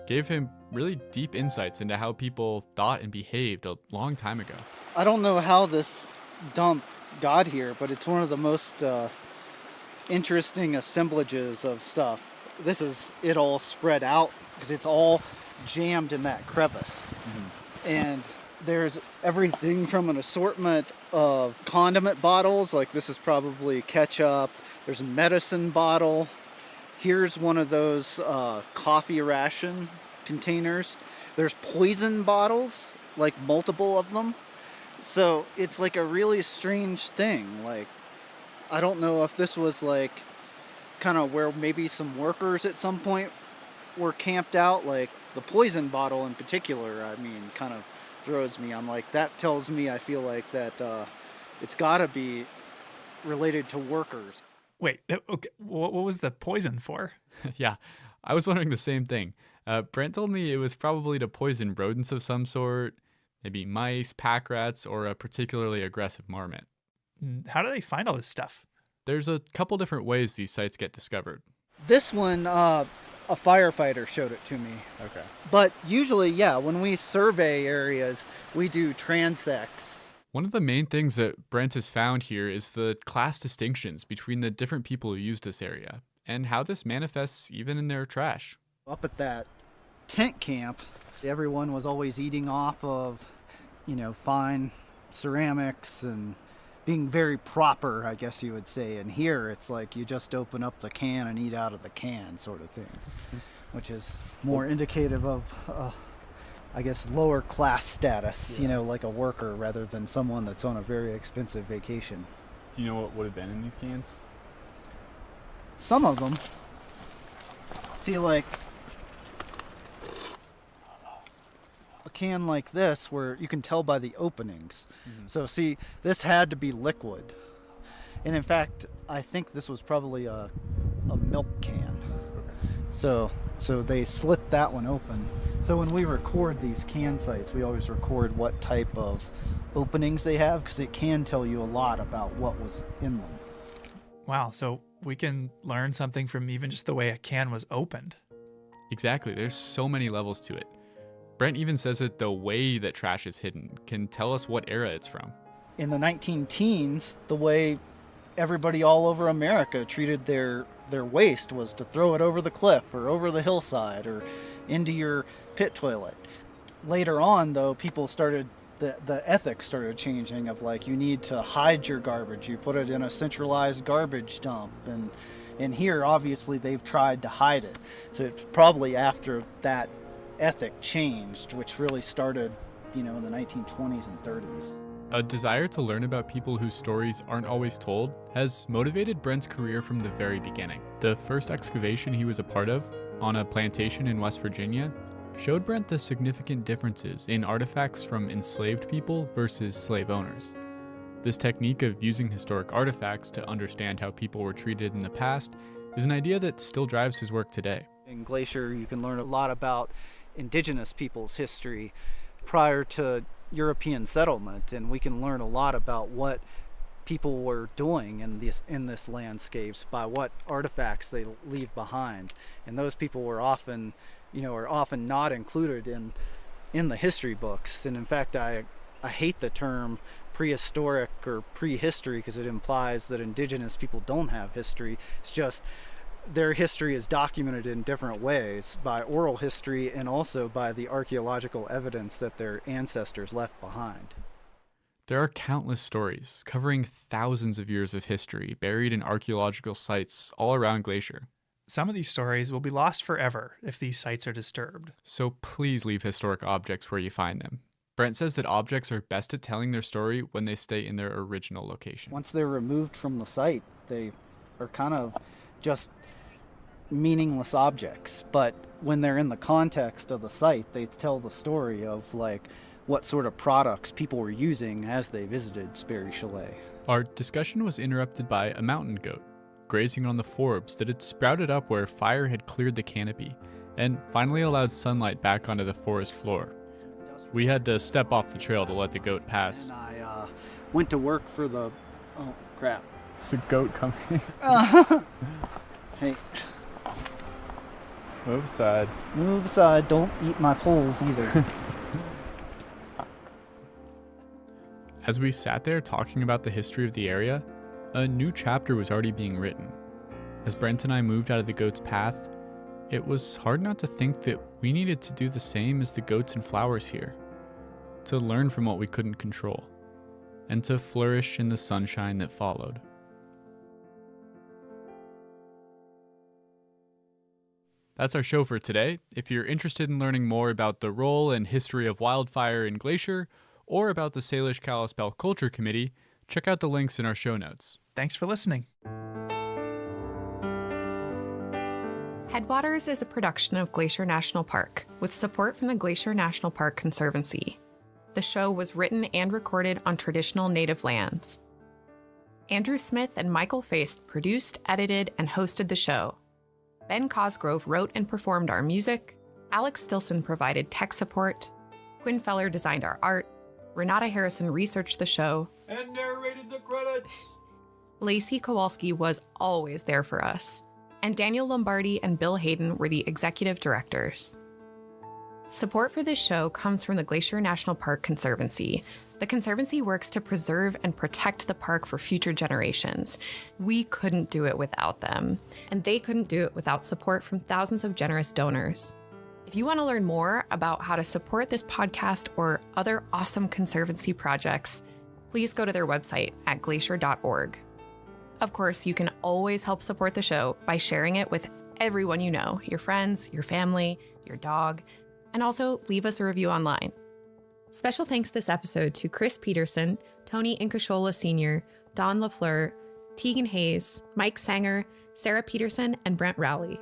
gave him really deep insights into how people thought and behaved a long time ago. I don't know how this dump got here, but it's one of the most interesting assemblages of stuff. This is it all spread out because it's all jammed in that crevice. Mm-hmm. And there's everything from an assortment of condiment bottles, like this is probably ketchup. There's a medicine bottle. Here's one of those coffee ration containers. There's poison bottles, like multiple of them. So it's like a really strange thing. Like, I don't know if this was like kind of where maybe some workers at some point were camped out. Like the poison bottle in particular, I mean, kind of throws me. I'm like, that tells me, I feel like that it's got to be related to workers. Wait, okay, what was the poison for? Yeah, I was wondering the same thing. Brent told me it was probably to poison rodents of some sort, maybe mice, pack rats, or a particularly aggressive marmot. How do they find all this stuff? There's a couple different ways these sites get discovered. This one, a firefighter showed it to me. Okay. But usually, yeah, when we survey areas, we do transects. One of the main things that Brent has found here is the class distinctions between the different people who use this area, and how this manifests even in their trash. Up at that tent camp, everyone was always eating off of, fine ceramics and being very proper, I guess you would say. And here it's like you just open up the can and eat out of the can sort of thing, which is more indicative of, I guess, lower class status, like a worker rather than someone that's on a very expensive vacation. Do you know what would have been in these cans? Some of them, see, like a can like this where you can tell by the openings. So see, this had to be liquid. And in fact, I think this was probably a milk can. So they slit that one open. So when we record these can sites, we always record what type of openings they have, because it can tell you a lot about what was in them. Wow, so we can learn something from even just the way a can was opened. Exactly, there's so many levels to it. Brent even says that the way that trash is hidden can tell us what era it's from. In the 19-teens, the way everybody all over America treated their waste was to throw it over the cliff or over the hillside or into your pit toilet. Later on, though, people started, the ethics started changing of like, you need to hide your garbage. You put it in a centralized garbage dump. And here, obviously, they've tried to hide it. So it's probably after that ethic changed, which really started, in the 1920s and 30s. A desire to learn about people whose stories aren't always told has motivated Brent's career from the very beginning. The first excavation he was a part of, on a plantation in West Virginia, showed Brent the significant differences in artifacts from enslaved people versus slave owners. This technique of using historic artifacts to understand how people were treated in the past is an idea that still drives his work today. In Glacier, you can learn a lot about indigenous people's history prior to European settlement, and we can learn a lot about what people were doing in this landscapes by what artifacts they leave behind. And those people were often not included in the history books. And in fact, I hate the term prehistoric or prehistory because it implies that indigenous people don't have history. It's just their history is documented in different ways by oral history and also by the archaeological evidence that their ancestors left behind. There are countless stories covering thousands of years of history buried in archaeological sites all around Glacier. Some of these stories will be lost forever if these sites are disturbed. So please leave historic objects where you find them. Brent says that objects are best at telling their story when they stay in their original location. Once they're removed from the site, they are kind of just meaningless objects. But when they're in the context of the site, they tell the story of like what sort of products people were using as they visited Sperry Chalet. Our discussion was interrupted by a mountain goat grazing on the forbs that had sprouted up where fire had cleared the canopy and finally allowed sunlight back onto the forest floor. We had to step off the trail to let the goat pass. And I went to work for the... Oh, crap. There's a goat coming. Hey. Move aside. Move aside. Don't eat my poles either. As we sat there talking about the history of the area, a new chapter was already being written. As Brent and I moved out of the goat's path, it was hard not to think that we needed to do the same as the goats and flowers here, to learn from what we couldn't control, and to flourish in the sunshine that followed. That's our show for today. If you're interested in learning more about the role and history of wildfire in Glacier, or about the Salish Kalispel Culture Committee, check out the links in our show notes. Thanks for listening. Headwaters is a production of Glacier National Park, with support from the Glacier National Park Conservancy. The show was written and recorded on traditional native lands. Andrew Smith and Michael Feist produced, edited, and hosted the show. Ben Cosgrove wrote and performed our music. Alex Stilson provided tech support. Quinn Feller designed our art. Renata Harrison researched the show. And narrated the credits. Lacey Kowalski was always there for us. And Daniel Lombardi and Bill Hayden were the executive directors. Support for this show comes from the Glacier National Park Conservancy. The Conservancy works to preserve and protect the park for future generations. We couldn't do it without them, and they couldn't do it without support from thousands of generous donors. If you want to learn more about how to support this podcast or other awesome conservancy projects, please go to their website at glacier.org. Of course, you can always help support the show by sharing it with everyone you know, your friends, your family, your dog, and also leave us a review online. Special thanks this episode to Chris Peterson, Tony Incashola Sr., Don LaFleur, Tegan Hayes, Mike Sanger, Sarah Peterson, and Brent Rowley.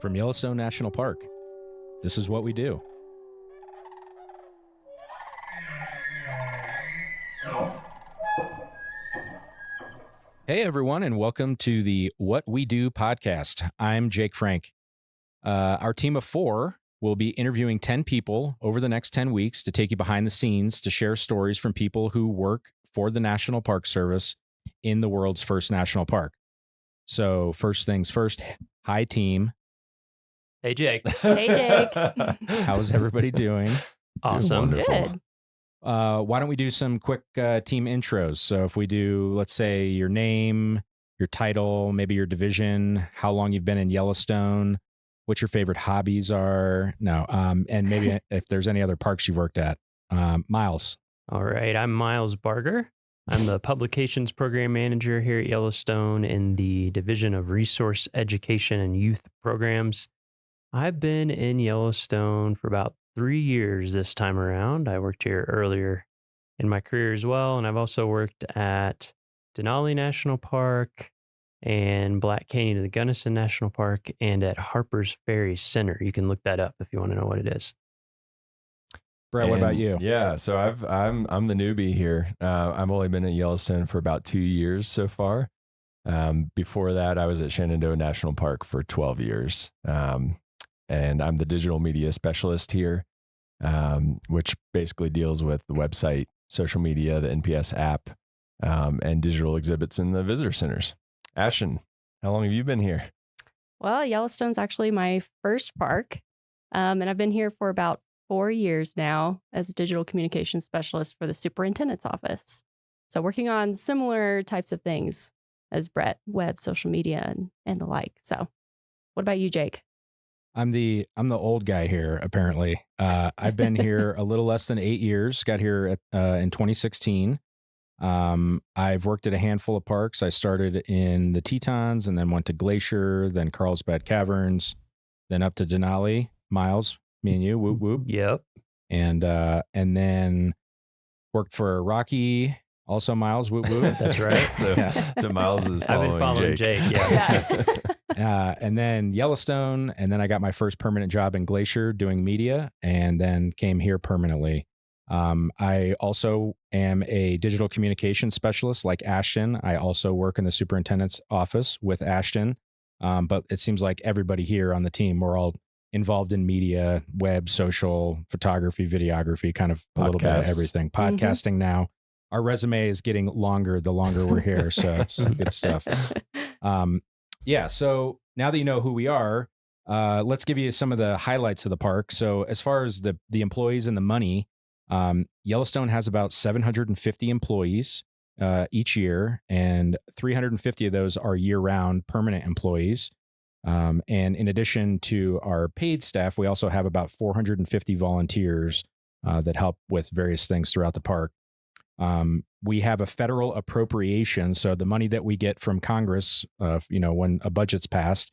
From Yellowstone National Park, this is what we do. Hey, everyone, and welcome to the What We Do podcast. I'm Jake Frank. Our team of 4 will be interviewing 10 people over the next 10 weeks to take you behind the scenes to share stories from people who work for the National Park Service in the world's first national park. So first things first, hi, team. Hey, Jake. Hey, Jake. How's everybody doing? Awesome. Good. Why don't we do some quick team intros? So if we do, let's say, your name, your title, maybe your division, how long you've been in Yellowstone, what your favorite hobbies are. And maybe if there's any other parks you've worked at. Miles. All right. I'm Miles Barger. I'm the Publications Program Manager here at Yellowstone in the Division of Resource Education and Youth Programs. I've been in Yellowstone for about 3 years this time around. I worked here earlier in my career as well, and I've also worked at Denali National Park and Black Canyon of the Gunnison National Park and at Harper's Ferry Center. You can look that up if you want to know what it is. Brett, what about you? Yeah, so I'm the newbie here. I've only been at Yellowstone for about 2 years so far. Before that, I was at Shenandoah National Park for 12 years. And I'm the digital media specialist here, which basically deals with the website, social media, the NPS app, and digital exhibits in the visitor centers. Ashton, how long have you been here? Well, Yellowstone's actually my first park, and I've been here for about 4 years now as a digital communications specialist for the superintendent's office. So working on similar types of things as Brett, web, social media, and the like. So what about you, Jake? I'm the old guy here, apparently. I've been here a little less than 8 years, got here in 2016. I've worked at a handful of parks. I started in the Tetons and then went to Glacier, then Carlsbad Caverns, then up to Denali. Miles, me and you, whoop, whoop. Yep. And then worked for Rocky, also Miles, whoop, whoop. That's right. So Miles is following I've been following Jake. Yeah. And then Yellowstone, and then I got my first permanent job in Glacier doing media, and then came here permanently. I also am a digital communication specialist like Ashton. I also work in the superintendent's office with Ashton, but it seems like everybody here on the team, we're all involved in media, web, social, photography, videography, kind of a little bit of everything. Podcasting now. Our resume is getting longer the longer we're here, so it's good stuff. Yeah, so now that you know who we are, let's give you some of the highlights of the park. So as far as the employees and the money, Yellowstone has about 750 employees each year, and 350 of those are year-round permanent employees. And in addition to our paid staff, we also have about 450 volunteers that help with various things throughout the park. We have a federal appropriation, so the money that we get from Congress, when a budget's passed,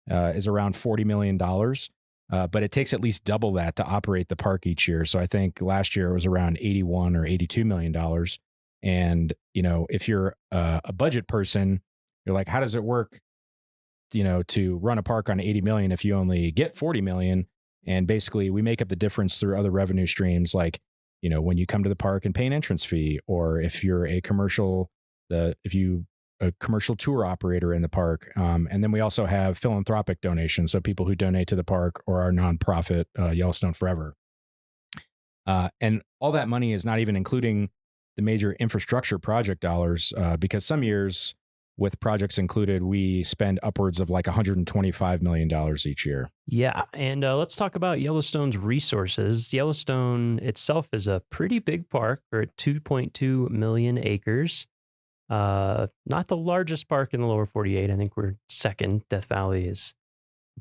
is around $40 million. But it takes at least double that to operate the park each year. So I think last year it was around $81 or $82 million. And, if you're a budget person, you're like, how does it work, to run a park on 80 million if you only get 40 million? And basically we make up the difference through other revenue streams, like, when you come to the park and pay an entrance fee, or if you're a commercial tour operator in the park. And then we also have philanthropic donations. So people who donate to the park or our nonprofit, Yellowstone Forever. And all that money is not even including the major infrastructure project dollars, because some years with projects included, we spend upwards of like $125 million each year. Yeah, and let's talk about Yellowstone's resources. Yellowstone itself is a pretty big park. We're at 2.2 million acres. Not the largest park in the lower 48. I think we're second. Death Valley is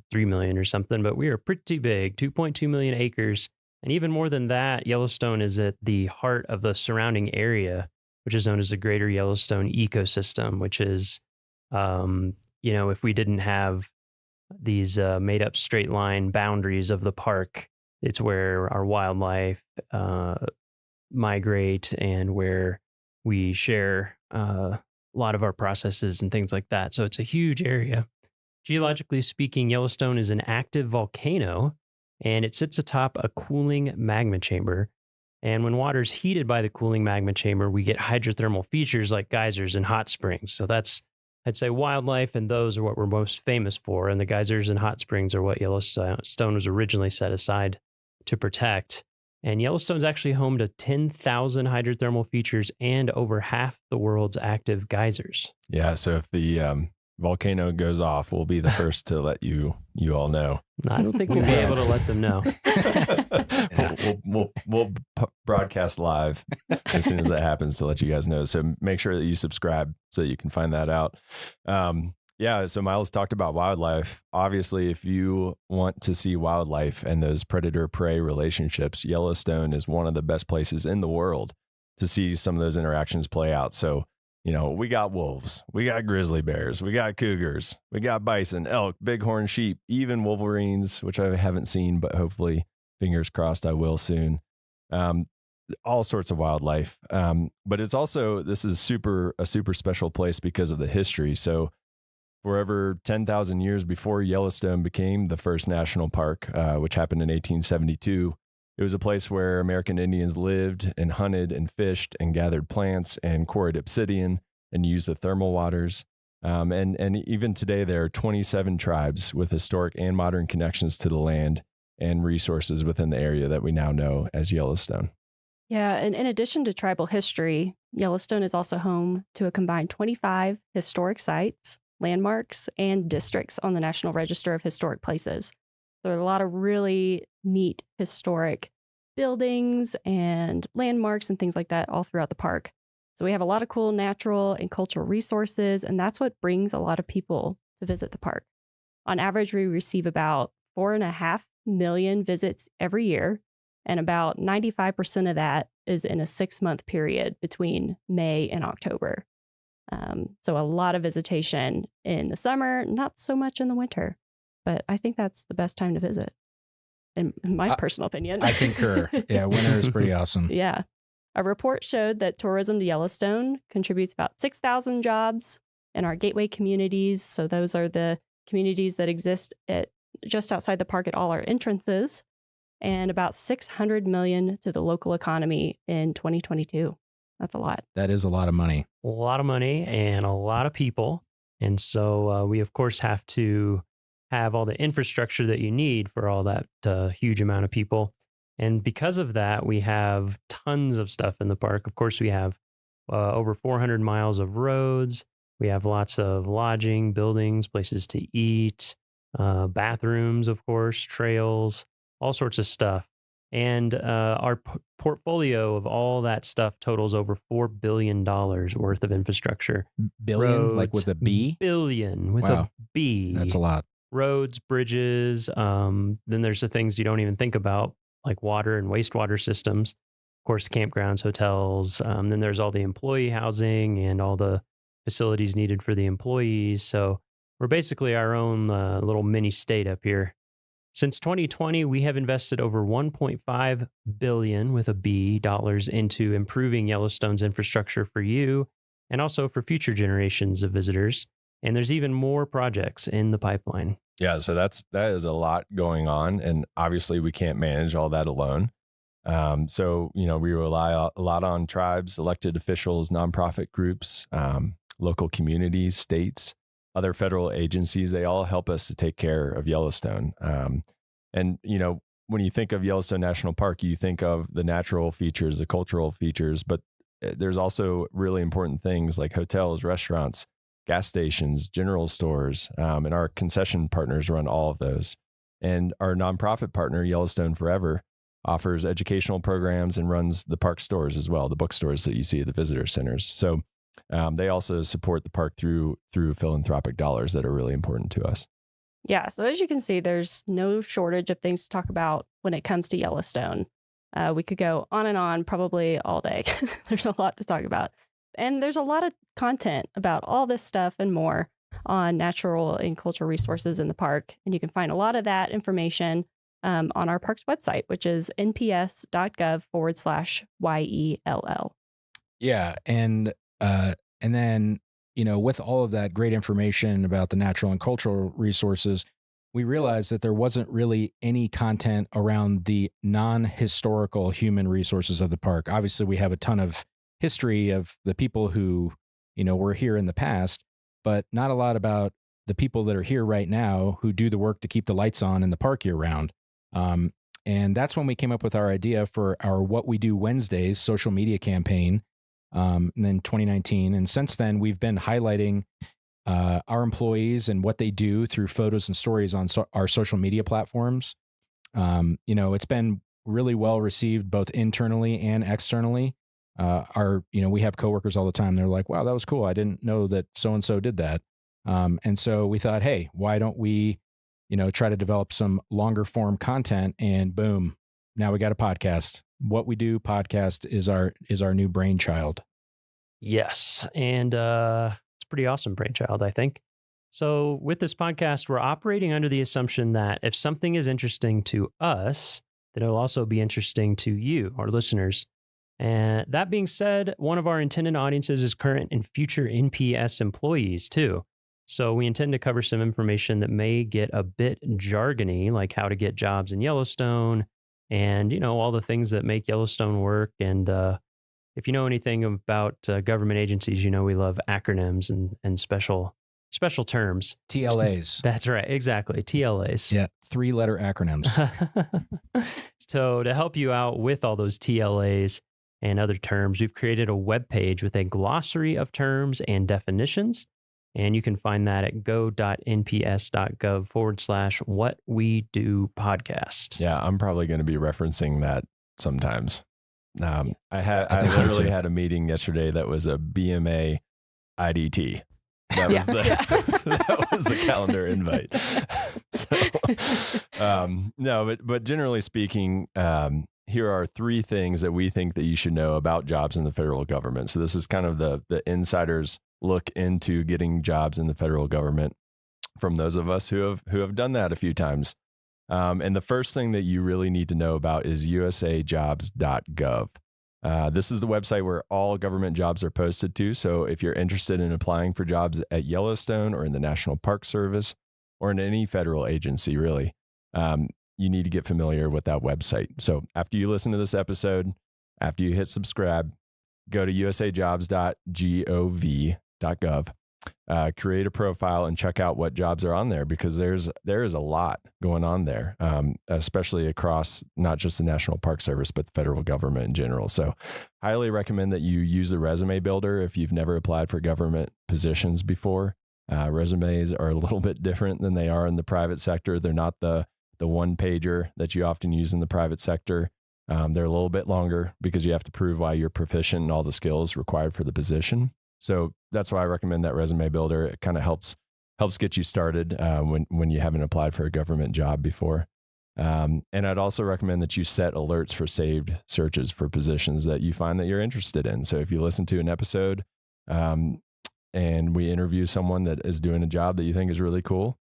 3 million or something, but we are pretty big, 2.2 million acres. And even more than that, Yellowstone is at the heart of the surrounding area, which is known as the Greater Yellowstone Ecosystem, which is, if we didn't have these made up straight line boundaries of the park, it's where our wildlife migrate and where we share a lot of our processes and things like that. So it's a huge area. Geologically speaking, Yellowstone is an active volcano, and it sits atop a cooling magma chamber. And when water is heated by the cooling magma chamber, we get hydrothermal features like geysers and hot springs. So that's, I'd say, wildlife, and those are what we're most famous for. And the geysers and hot springs are what Yellowstone was originally set aside to protect. And Yellowstone's actually home to 10,000 hydrothermal features and over half the world's active geysers. Yeah, so if the volcano goes off, we'll be the first to let you all know. I don't think we'll be able to let them know. We'll broadcast live as soon as that happens to let you guys know. So make sure that you subscribe so that you can find that out. So Miles talked about wildlife. Obviously, if you want to see wildlife and those predator-prey relationships, Yellowstone is one of the best places in the world to see some of those interactions play out. So, we got wolves, we got grizzly bears, we got cougars, we got bison, elk, bighorn sheep, even wolverines, which I haven't seen, but hopefully, fingers crossed, I will soon. All sorts of wildlife. But it's also, this is a super special place because of the history. So for over 10,000 years before Yellowstone became the first national park, which happened in 1872, it was a place where American Indians lived and hunted and fished and gathered plants and quarried obsidian and used the thermal waters. And even today, there are 27 tribes with historic and modern connections to the land and resources within the area that we now know as Yellowstone. Yeah, and in addition to tribal history, Yellowstone is also home to a combined 25 historic sites, landmarks, and districts on the National Register of Historic Places. There are a lot of really neat historic buildings and landmarks and things like that all throughout the park. So we have a lot of cool natural and cultural resources, and that's what brings a lot of people to visit the park. On average, we receive about 4.5 million visits every year, and about 95% of that is in a 6-month period between May and October. So a lot of visitation in the summer, not so much in the winter, but I think that's the best time to visit, in my personal opinion. I concur. Yeah, winter is pretty awesome. Yeah. A report showed that tourism to Yellowstone contributes about 6,000 jobs in our gateway communities. So those are the communities that exist just outside the park at all our entrances, and about $600 million to the local economy in 2022. That's a lot. That is a lot of money. A lot of money and a lot of people. And so we, of course, have to have all the infrastructure that you need for all that huge amount of people. And because of that, we have tons of stuff in the park. Of course, we have over 400 miles of roads. We have lots of lodging, buildings, places to eat, bathrooms, of course, trails, all sorts of stuff. And our portfolio of all that stuff totals over $4 billion worth of infrastructure. Billion? Roads, Like with a B? Billion with Wow. a B. That's a lot. Roads, bridges. Then there's the things you don't even think about, like water and wastewater systems. Of course, campgrounds, hotels. Then there's all the employee housing and all the facilities needed for the employees. So we're basically our own little mini state up here. Since 2020, we have invested over $1.5 billion with a B dollars into improving Yellowstone's infrastructure for you and also for future generations of visitors. And there's even more projects in the pipeline. Yeah, so that is a lot going on, and obviously we can't manage all that alone. So we rely a lot on tribes, elected officials, nonprofit groups, local communities, states, other federal agencies. They all help us to take care of Yellowstone. And when you think of Yellowstone National Park, you think of the natural features, the cultural features, but there's also really important things like hotels, restaurants, gas stations, general stores, and our concession partners run all of those. And our nonprofit partner, Yellowstone Forever, offers educational programs and runs the park stores as well, the bookstores that you see at the visitor centers. So they also support the park through philanthropic dollars that are really important to us. Yeah, so as you can see, there's no shortage of things to talk about when it comes to Yellowstone. We could go on and on probably all day. There's a lot to talk about. And there's a lot of content about all this stuff and more on natural and cultural resources in the park. And you can find a lot of that information on our park's website, which is nps.gov/YELL. Yeah. And then, with all of that great information about the natural and cultural resources, we realized that there wasn't really any content around the non-historical human resources of the park. Obviously, we have a ton of history of the people who, were here in the past, but not a lot about the people that are here right now who do the work to keep the lights on in the park year round. And that's when we came up with our idea for our What We Do Wednesdays social media campaign in 2019. And since then, we've been highlighting our employees and what they do through photos and stories on our social media platforms. It's been really well received both internally and externally. We have coworkers all the time. They're like, wow, that was cool. I didn't know that so-and-so did that. And so we thought, hey, why don't we, try to develop some longer form content, and boom, now we got a podcast. What We Do podcast is our new brainchild. Yes. And it's a pretty awesome brainchild, I think. So with this podcast, we're operating under the assumption that if something is interesting to us, then it'll also be interesting to you, our listeners. And that being said, one of our intended audiences is current and future NPS employees too. So we intend to cover some information that may get a bit jargony, like how to get jobs in Yellowstone and, all the things that make Yellowstone work. And if you know anything about government agencies, we love acronyms and special terms. TLAs. That's right. Exactly. TLAs. Yeah. 3-letter acronyms. So to help you out with all those TLAs and other terms, we've created a web page with a glossary of terms and definitions. And you can find that at go.nps.gov/What We Do podcast. Yeah, I'm probably going to be referencing that sometimes. I literally had a meeting yesterday that was a BMA IDT. That was that was the calendar invite. But generally speaking, here are 3 things that we think that you should know about jobs in the federal government. So this is kind of the insider's look into getting jobs in the federal government from those of us who have done that a few times. And the first thing that you really need to know about is usajobs.gov. This is the website where all government jobs are posted to. So if you're interested in applying for jobs at Yellowstone or in the National Park Service or in any federal agency, really, you need to get familiar with that website. So after you listen to this episode, after you hit subscribe, go to usajobs.gov, create a profile and check out what jobs are on there, because there is a lot going on there, especially across not just the National Park Service, but the federal government in general. So highly recommend that you use the resume builder if you've never applied for government positions before. Resumes are a little bit different than they are in the private sector. They're not the one pager that you often use in the private sector. They're a little bit longer because you have to prove why you're proficient in all the skills required for the position. So that's why I recommend that resume builder. It kind of helps get you started when you haven't applied for a government job before. And I'd also recommend that you set alerts for saved searches for positions that you find that you're interested in. So if you listen to an episode and we interview someone that is doing a job that you think is really cool,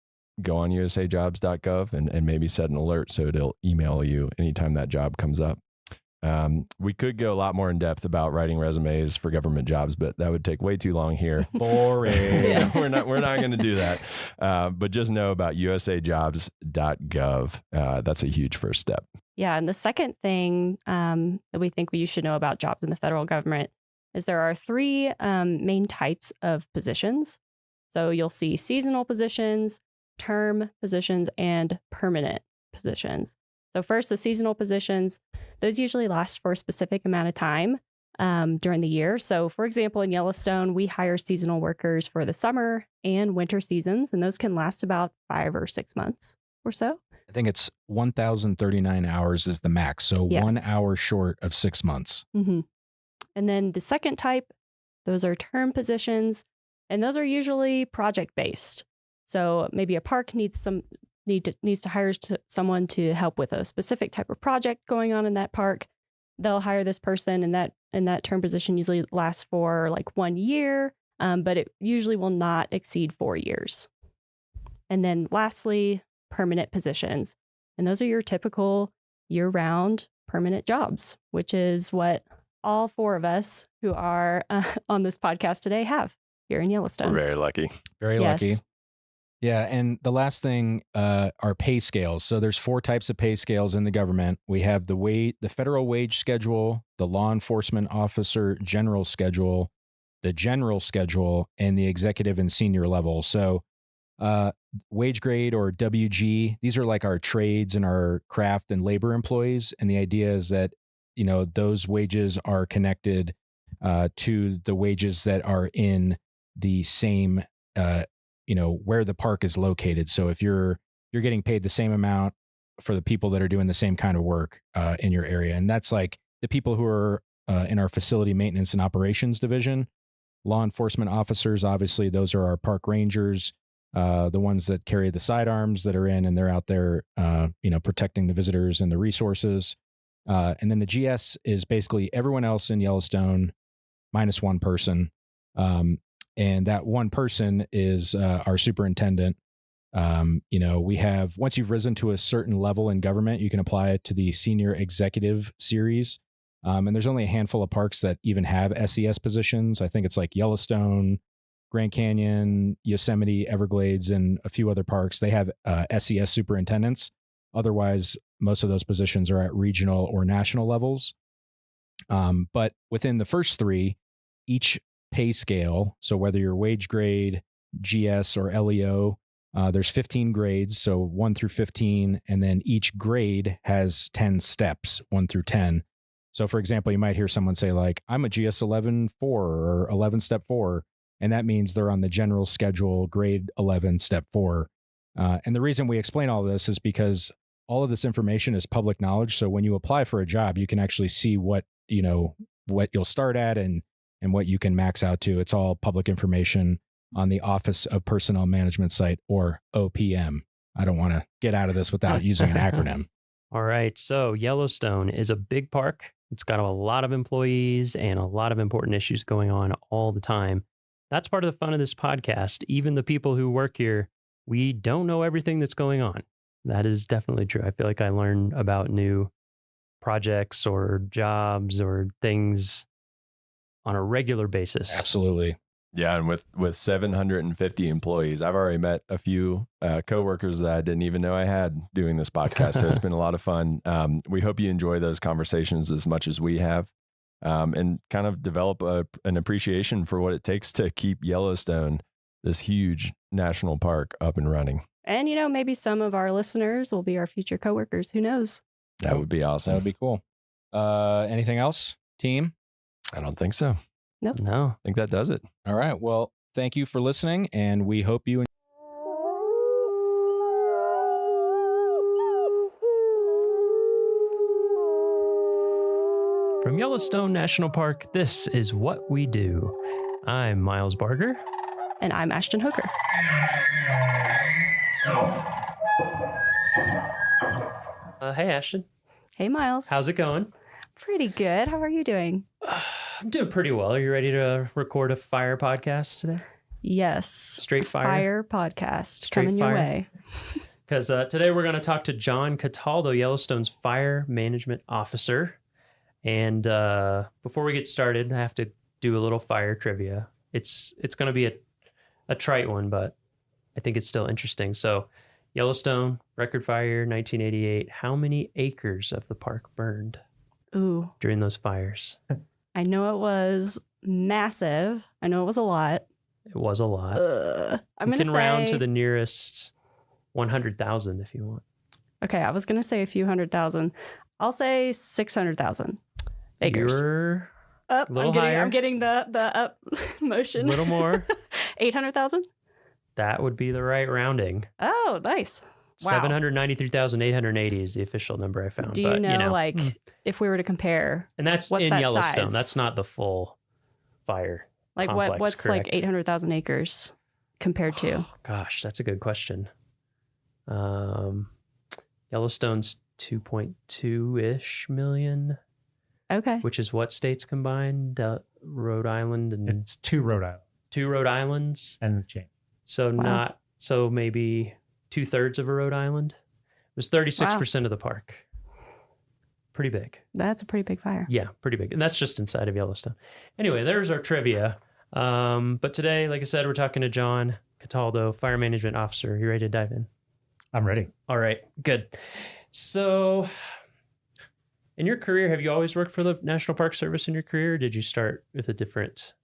go on usajobs.gov and maybe set an alert so it'll email you anytime that job comes up. We could go a lot more in depth about writing resumes for government jobs, but that would take way too long here. Boring. Yeah. We're not going to do that. But just know about usajobs.gov. That's a huge first step. Yeah. And the second thing that we think you should know about jobs in the federal government is there are 3 main types of positions. So you'll see seasonal positions, term positions, and permanent positions. So first, the seasonal positions, those usually last for a specific amount of time. during the year. So, for example, in Yellowstone, we hire seasonal workers for the summer and winter seasons, and those can last about 5 or 6 months or so. I think it's 1,039 hours is the max. So Yes. 1 hour short of 6 months. Mm-hmm. And then the second type, those are term positions, and those are usually project-based. So maybe a park needs to hire someone to help with a specific type of project going on in that park. They'll hire this person, and that term position usually lasts for like 1 year, but it usually will not exceed 4 years. And then lastly, permanent positions. And those are your typical year-round permanent jobs, which is what all 4 of us who are on this podcast today have here in Yellowstone. We're very lucky. Very Yes. lucky. Yeah, and the last thing are pay scales. So there's 4 types of pay scales in the government. We have the federal wage schedule, the law enforcement officer general schedule, the general schedule, and the executive and senior level. So wage grade or WG, these are like our trades and our craft and labor employees. And the idea is that, those wages are connected to the wages that are in the same, where the park is located. So if you're getting paid the same amount for the people that are doing the same kind of work in your area. And that's like the people who are in our facility maintenance and operations division, law enforcement officers, obviously those are our park rangers, the ones that carry the sidearms that are in and they're out there, protecting the visitors and the resources. And then the GS is basically everyone else in Yellowstone minus one person. And that one person is our superintendent. We have, once you've risen to a certain level in government, you can apply it to the senior executive series. And there's only a handful of parks that even have SES positions. I think it's like Yellowstone, Grand Canyon, Yosemite, Everglades, and a few other parks. They have SES superintendents. Otherwise, most of those positions are at regional or national levels. But within the first 3, each pay scale, so whether you're wage grade, GS, or LEO, there's 15 grades, so 1 through 15, and then each grade has 10 steps, 1 through 10. So for example, you might hear someone say like, I'm a GS 11-4 or 11 step 4, and that means they're on the general schedule, grade 11 step 4. And the reason we explain all this is because all of this information is public knowledge. So when you apply for a job, you can actually see what you'll start at and what you can max out to. It's all public information on the Office of Personnel Management site, or OPM. I don't want to get out of this without using an acronym. All right. So Yellowstone is a big park. It's got a lot of employees and a lot of important issues going on all the time. That's part of the fun of this podcast. Even the people who work here, we don't know everything that's going on. That is definitely true. I feel like I learn about new projects or jobs or things on a regular basis. Absolutely. Yeah, and with 750 employees, I've already met a few coworkers that I didn't even know I had doing this podcast. So it's been a lot of fun. We hope you enjoy those conversations as much as we have, and kind of develop an appreciation for what it takes to keep Yellowstone, this huge national park, up and running. And, maybe some of our listeners will be our future coworkers. Who knows? That would be awesome. That would be cool. Anything else, team? I don't think so. Nope. No. I think that does it. All right. Well, thank you for listening, and we hope you From Yellowstone National Park, this is What We Do. I'm Miles Barger. And I'm Ashton Hooker. Hey, Ashton. Hey, Miles. How's it going? Pretty good. How are you doing? I'm doing pretty well. Are you ready to record a fire podcast today? Yes. Straight fire? Fire podcast. Straight coming fire. your way. Because today we're going to talk to John Cataldo, Yellowstone's Fire Management Officer. And before we get started, I have to do a little fire trivia. It's going to be a trite one, but I think it's still interesting. So Yellowstone, record fire, 1988. How many acres of the park burned during those fires? I know it was massive. I know it was a lot. It was a lot. I'm you going to can say... round to the nearest 100,000 if you want. Okay, I was going to say a few 100,000. I'll say 600,000 acres. You're Up. Little I'm higher. getting the up motion. A little more. 800,000. That would be the right rounding. Oh, nice. Wow. 793,880 is the official number I found. Do but, you know, like, if we were to compare, and that's what's in that Yellowstone. size? That's not the full fire. Like complex, what's correct? like 800,000 acres compared to? Gosh, that's a good question. Yellowstone's 2.2-ish million. Okay. Which is what states combined? Rhode Island and It's 2 Rhode Island. 2 Rhode Islands. And the chain. So maybe 2/3 of a Rhode Island. It was 36% of the park. Pretty big. That's a pretty big fire. Yeah, pretty big. And that's just inside of Yellowstone. Anyway, there's our trivia. But today, like I said, we're talking to John Cataldo, Fire Management Officer. You ready to dive in? I'm ready. All right, good. So in your career, have you always worked for the National Park Service in your career? Or did you start with a different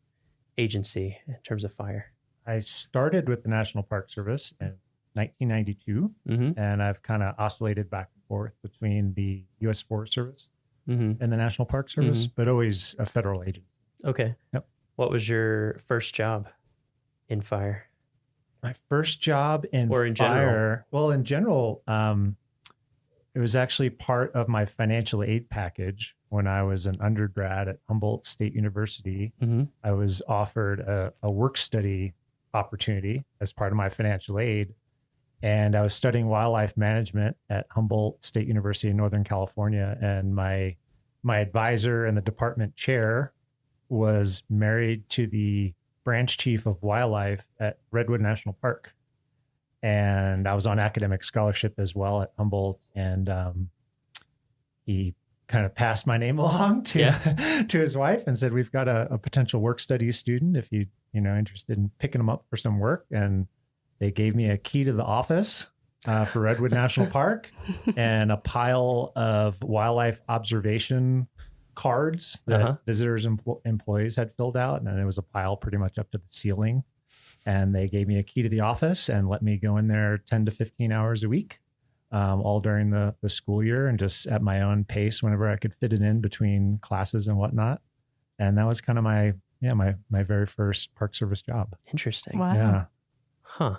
agency in terms of fire? I started with the National Park Service in 1992, and I've kind of oscillated back and forth between the U.S. Forest Service and the National Park Service, but always a federal agency. Okay. Yep. What was your first job in fire? My first job in Or in fire, general? well, in general, it was actually part of my financial aid package when I was an undergrad at Humboldt State University. I was offered a work study opportunity as part of my financial aid. And I was studying wildlife management at Humboldt State University in Northern California. And my advisor and the department chair was married to the branch chief of wildlife at Redwood National Park. And I was on academic scholarship as well at Humboldt. And he kind of passed my name along to to his wife and said, we've got a potential work study student if you interested in picking them up for some work. And they gave me a key to the office for Redwood National Park and a pile of wildlife observation cards that visitors and employees had filled out. And it was a pile pretty much up to the ceiling. And they gave me a key to the office and let me go in there 10 to 15 hours a week, all during the school year, and just at my own pace whenever I could fit it in between classes and whatnot. And that was kind of my very first Park Service job. Interesting. Wow. Yeah. Huh.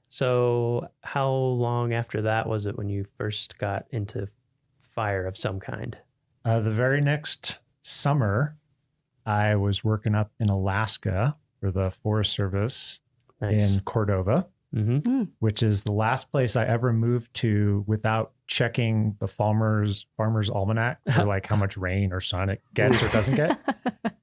So how long after that was it when you first got into fire of some kind? The very next summer, I was working up in Alaska for the Forest Service in Cordova, which is the last place I ever moved to without checking the Farmer's Almanac for like how much rain or sun it gets or doesn't get.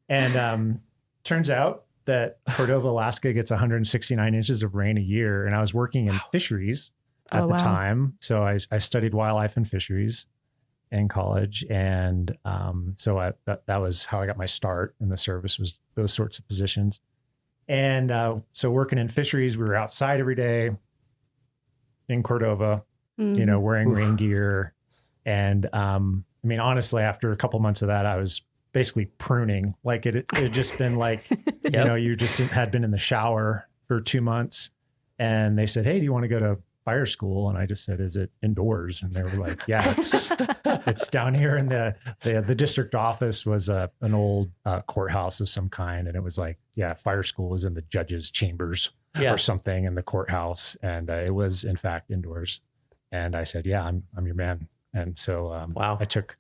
And turns out that Cordova, Alaska gets 169 inches of rain a year. And I was working in fisheries at the time. So I studied wildlife and fisheries in college. And so that was how I got my start in the service, was those sorts of positions. And so working in fisheries, we were outside every day in Cordova, wearing rain gear. And honestly, after a couple months of that, I was basically pruning. Like it had just been like, you just had been in the shower for 2 months. And they said, hey, do you want to go to fire school? And I just said, is it indoors? And they were like, yeah, it's down here in the district office was an old courthouse of some kind. And it was like, yeah, fire school was in the judge's chambers or something in the courthouse. And it was in fact indoors. And I said, yeah, I'm your man. And so I took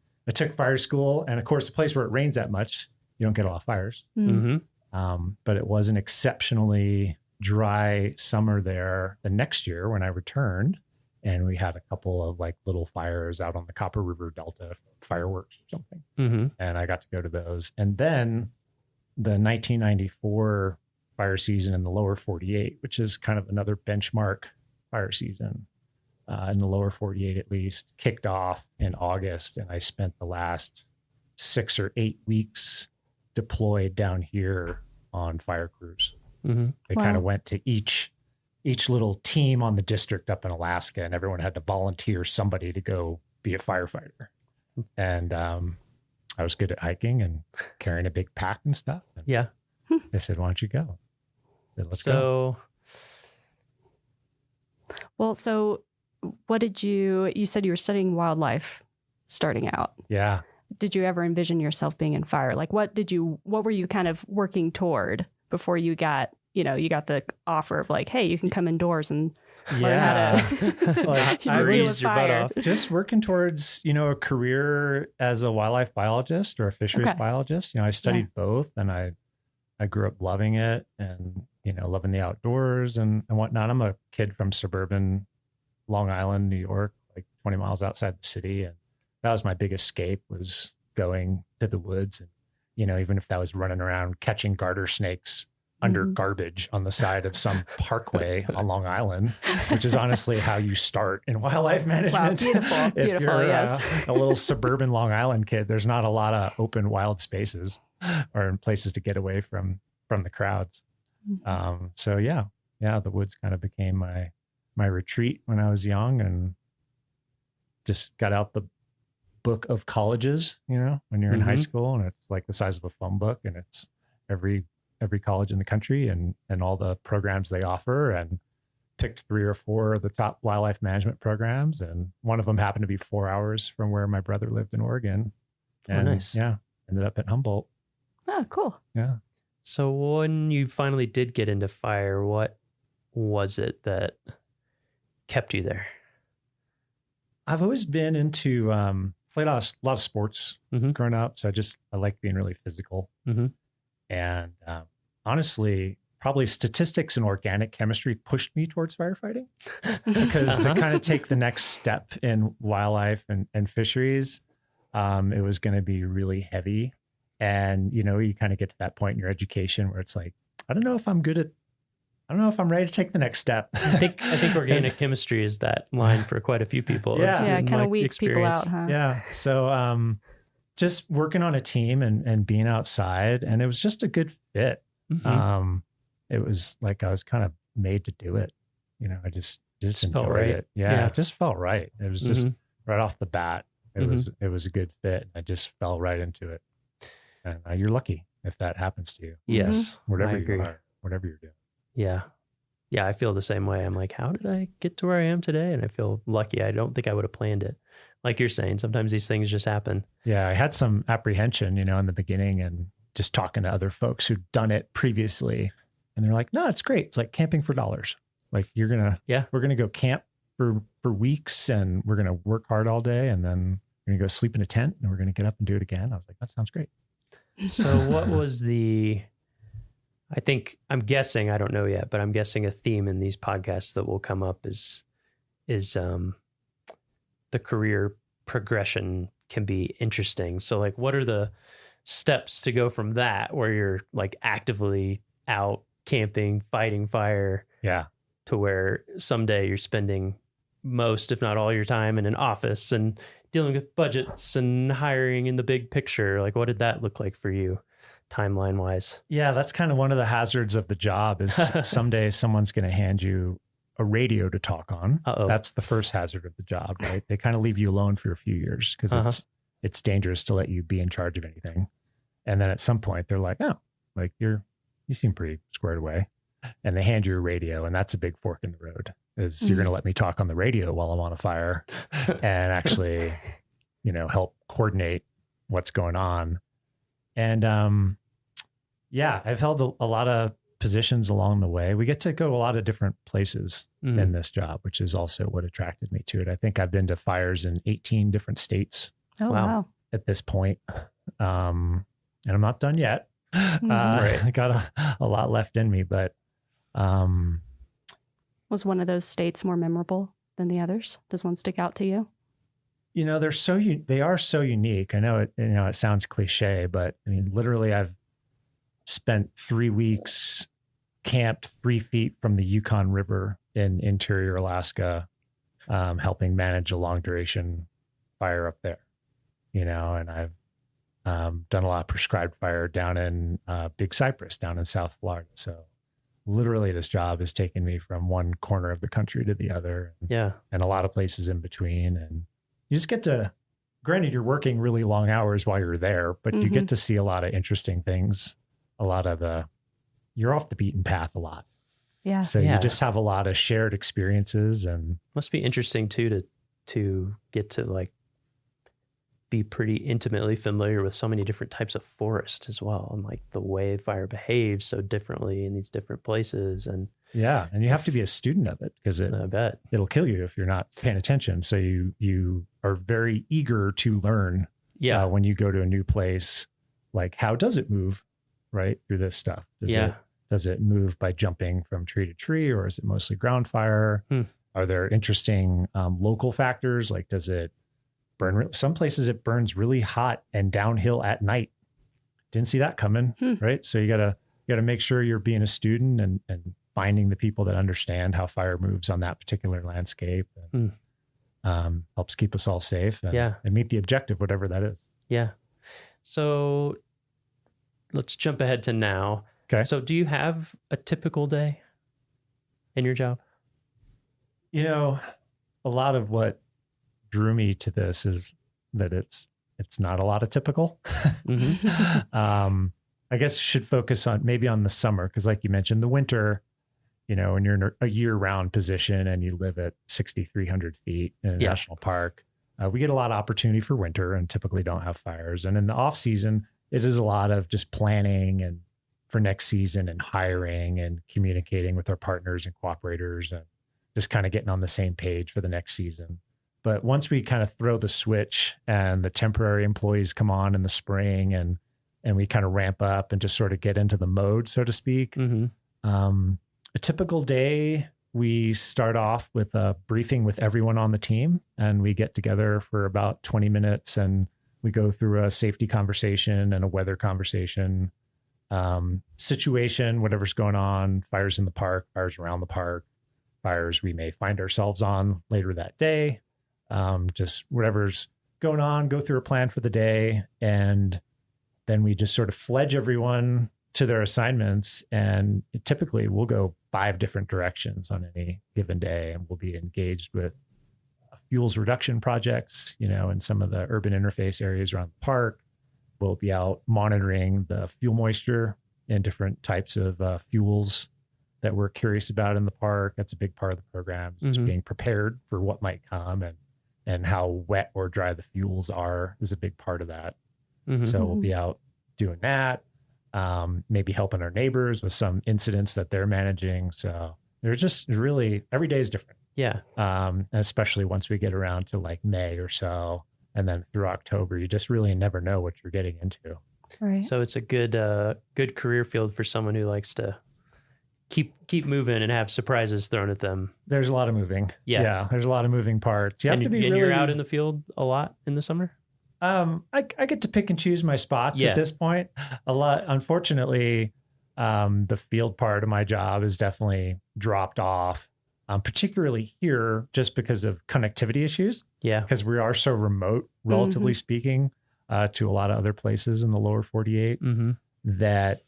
fire school, and of course, a place where it rains that much, you don't get a lot of fires. But it was an exceptionally dry summer there the next year when I returned, and we had a couple of like little fires out on the Copper River Delta, fireworks or something. And I got to go to those. And then the 1994 fire season in the lower 48, which is kind of another benchmark fire season in the lower 48 at least, kicked off in August. And I spent the last 6 or 8 weeks deployed down here on fire crews. They kind of went to each little team on the district up in Alaska, and everyone had to volunteer somebody to go be a firefighter. And I was good at hiking and carrying a big pack and stuff. And they said, why don't you go? I said, let's go. Well, so what did you said you were studying wildlife starting out. Yeah. did you ever envision yourself being in fire? Like, what were you kind of working toward before you got the offer of like, hey, you can come indoors and learn how to like, deal with fire? Just working towards, a career as a wildlife biologist or a fisheries biologist. I studied both, and I grew up loving it and, loving the outdoors and whatnot. I'm a kid from suburban Long Island, New York, like 20 miles outside the city. And that was my big escape, was going to the woods. And, even if that was running around catching garter snakes under garbage on the side of some parkway on Long Island, which is honestly how you start in wildlife management. Wow, beautiful, if you're yes. a little suburban Long Island kid, there's not a lot of open wild spaces or places to get away from the crowds. So the woods kind of became my retreat when I was young, and just got out the book of colleges, when you're in high school, and it's like the size of a phone book, and it's every college in the country and all the programs they offer, and picked 3 or 4 of the top wildlife management programs. And one of them happened to be 4 hours from where my brother lived in Oregon. And nice. Yeah, ended up at Humboldt. Oh, cool. Yeah. So when you finally did get into fire, what was it that kept you there? I've always been into, played a lot of sports growing up. So I like being really physical. And honestly, probably statistics and organic chemistry pushed me towards firefighting, because to kind of take the next step in wildlife and fisheries, it was going to be really heavy. And, you kind of get to that point in your education where it's like, I don't know if I'm ready to take the next step. I think organic chemistry is that line for quite a few people. Yeah, it kind of weeds people out, huh? Yeah. So just working on a team and being outside, and it was just a good fit. It was like I was kind of made to do it. I just enjoyed right. it. Yeah, it just felt right. It was just right off the bat. It was a good fit. I just fell right into it. And you're lucky if that happens to you. Yes, Whatever I agree. you are, whatever you're doing. Yeah. Yeah, I feel the same way. I'm like, how did I get to where I am today? And I feel lucky. I don't think I would have planned it. Like you're saying, sometimes these things just happen. Yeah, I had some apprehension, in the beginning, and just talking to other folks who'd done it previously. And they're like, no, it's great. It's like camping for dollars. Like we're going to go camp for weeks, and we're going to work hard all day, and then we're going to go sleep in a tent, and we're going to get up and do it again. I was like, that sounds great. So what was I'm guessing, I don't know yet, but I'm guessing a theme in these podcasts that will come up is the career progression can be interesting. So like, what are the steps to go from that, where you're like actively out camping, fighting fire, to where someday you're spending most, if not all, your time in an office and dealing with budgets and hiring in the big picture? Like, what did that look like for you, timeline wise? Yeah, that's kind of one of the hazards of the job, is someday someone's going to hand you a radio to talk on. That's the first hazard of the job, right? They kind of leave you alone for a few years, because it's dangerous to let you be in charge of anything. And then at some point they're like, oh, like you seem pretty squared away. And they hand you a radio, and that's a big fork in the road, is you're going to let me talk on the radio while I'm on a fire and actually, help coordinate what's going on. And I've held a lot of positions along the way. We get to go a lot of different places in this job, which is also what attracted me to it. I think I've been to fires in 18 different states. Oh, wow. At this point. And I'm not done yet. I got a lot left in me, but was one of those states more memorable than the others? Does one stick out to you? They are so unique. I know it, it sounds cliche, but I mean, literally I've spent 3 weeks camped 3 feet from the Yukon River in interior Alaska, helping manage a long duration fire up there, and I've done a lot of prescribed fire down in Big Cypress, down in South Florida. So literally this job has taken me from one corner of the country to the other. And a lot of places in between. And you just get to, granted, you're working really long hours while you're there, but you get to see a lot of interesting things. You're off the beaten path a lot. Yeah. So you just have a lot of shared experiences, and must be interesting too, to get to like be pretty intimately familiar with so many different types of forest as well, and like the way fire behaves so differently in these different places. And yeah, and you have to be a student of it because I bet it'll kill you if you're not paying attention. So you are very eager to learn. Yeah, when you go to a new place, like how does it move, right, through this stuff? Does it move by jumping from tree to tree, or is it mostly ground fire? Are there interesting local factors? Like, does it burn? Some places it burns really hot and downhill at night. Didn't see that coming, right? So you gotta make sure you're being a student and finding the people that understand how fire moves on that particular landscape. And, helps keep us all safe and meet the objective, whatever that is. Yeah. So let's jump ahead to now. Okay. So do you have a typical day in your job? You know, a lot of what drew me to this is that it's not a lot of typical. I guess should focus on maybe on the summer, because like you mentioned, the winter, you know, when you're in a year-round position and you live at 6,300 feet in a national park, we get a lot of opportunity for winter and typically don't have fires. And in the off season, it is a lot of just planning and for next season and hiring and communicating with our partners and cooperators and just kind of getting on the same page for the next season. But once we kind of throw the switch and the temporary employees come on in the spring and we kind of ramp up and just sort of get into the mode, so to speak. A typical day, we start off with a briefing with everyone on the team, and we get together for about 20 minutes and we go through a safety conversation and a weather conversation, situation, whatever's going on, fires in the park, fires around the park, fires we may find ourselves on later that day, just whatever's going on, go through a plan for the day. And then we just sort of fledge everyone to their assignments. And typically we'll go 5 different directions on any given day. And we'll be engaged with fuels reduction projects, you know, in some of the urban interface areas around the park. We'll be out monitoring the fuel moisture and different types of fuels that we're curious about in the park. That's a big part of the program, just being prepared for what might come, and how wet or dry the fuels are is a big part of that. So we'll be out doing that, maybe helping our neighbors with some incidents that they're managing. So they're just really, every day is different. Yeah. Especially once we get around to like May or so, and then through October, you just really never know what you're getting into. Right. So it's a good career field for someone who likes to keep moving and have surprises thrown at them. There's a lot of moving. Yeah. There's a lot of moving parts. You have to be really... you're out in the field a lot in the summer? I get to pick and choose my spots at this point. A lot, unfortunately, the field part of my job is definitely dropped off, particularly here just because of connectivity issues. Yeah. Because we are so remote, relatively speaking, to a lot of other places in the lower 48 that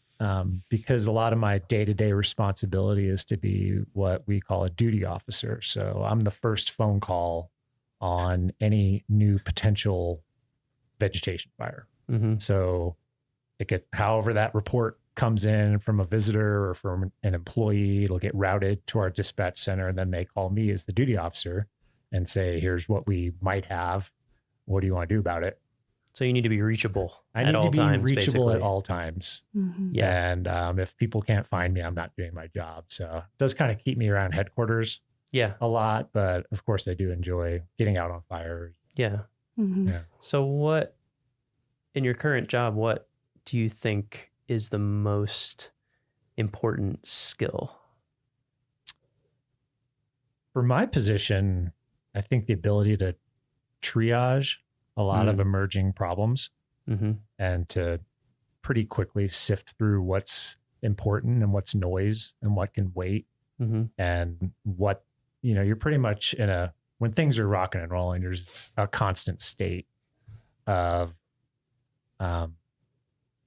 because a lot of my day-to-day responsibility is to be what we call a duty officer. So I'm the first phone call on any new potential vegetation fire. So it gets, however that report comes in from a visitor or from an employee, it'll get routed to our dispatch center, and then they call me as the duty officer and say, here's what we might have. What do you want to do about it? So you need to be reachable. I need to be reachable basically. at all times. Yeah. And if people can't find me, I'm not doing my job. So it does kind of keep me around headquarters a lot. But of course, I do enjoy getting out on fires. Yeah. So what, in your current job, what do you think is the most important skill? For my position, I think the ability to triage a lot of emerging problems and to pretty quickly sift through what's important and what's noise and what can wait and what, you know, you're pretty much in a, when things are rocking and rolling, there's a constant state of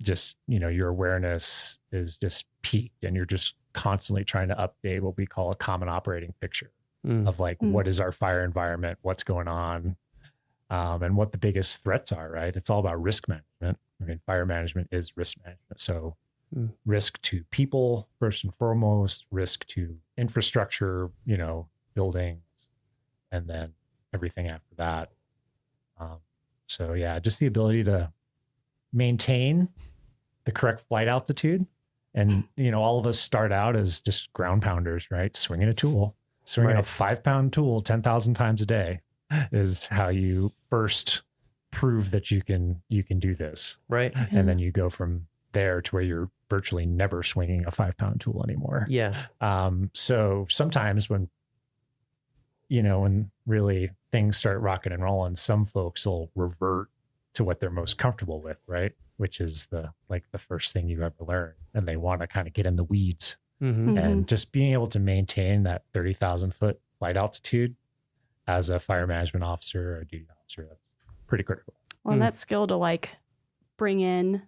just, you know, your awareness is just peaked and you're just constantly trying to update what we call a common operating picture of like, what is our fire environment? What's going on? And what the biggest threats are, right? It's all about risk management. I mean, fire management is risk management. So risk to people, first and foremost, risk to infrastructure, you know, buildings, and then everything after that. So yeah, just the ability to maintain the correct flight altitude. And, all of us start out as just ground pounders, right? Swinging a tool, swinging a 5-pound tool 10,000 times a day is how you first prove that you can do this. Right. And then you go from there to where you're virtually never swinging a 5-pound tool anymore. Yeah. So sometimes when really things start rocking and rolling, some folks will revert to what they're most comfortable with, right? Which is the first thing you ever learn. And they want to kind of get in the weeds. Mm-hmm. And just being able to maintain that 30,000 foot flight altitude as a fire management officer or a duty officer, that's pretty critical. Well, and that skill to bring in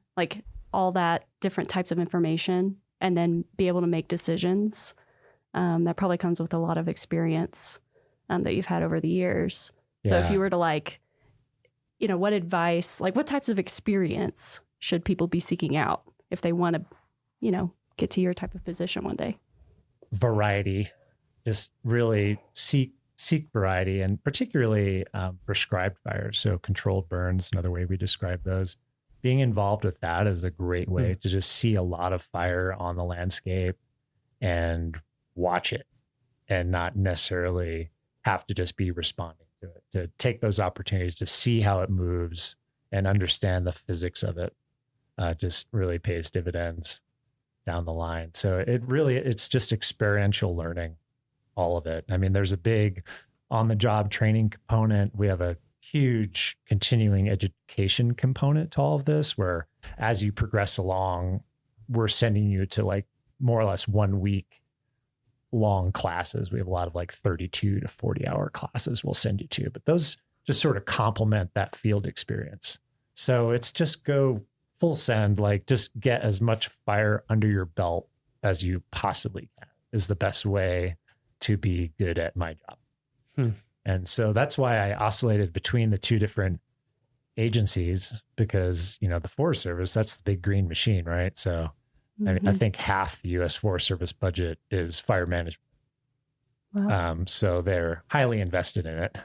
all that different types of information and then be able to make decisions, that probably comes with a lot of experience that you've had over the years. Yeah. So if you were to what advice, what types of experience should people be seeking out if they want to, get to your type of position one day? Variety, just really seek variety, and particularly prescribed fires. So controlled burns, another way we describe those. Being involved with that is a great way to just see a lot of fire on the landscape and watch it and not necessarily have to just be responding to it, to take those opportunities to see how it moves and understand the physics of it. Just really pays dividends down the line. So it's just experiential learning, all of it. I mean, there's a big on-the-job training component. We have a huge continuing education component to all of this, where as you progress along, we're sending you to more or less 1 week long classes. We have a lot of 32 to 40 hour classes we'll send you to, but those just sort of complement that field experience. So it's just go full send, just get as much fire under your belt as you possibly can is the best way to be good at my job. And so that's why I oscillated between the two different agencies, because, the Forest Service, that's the big green machine, right? So I think half the U.S. Forest Service budget is fire management. Wow. So they're highly invested in it.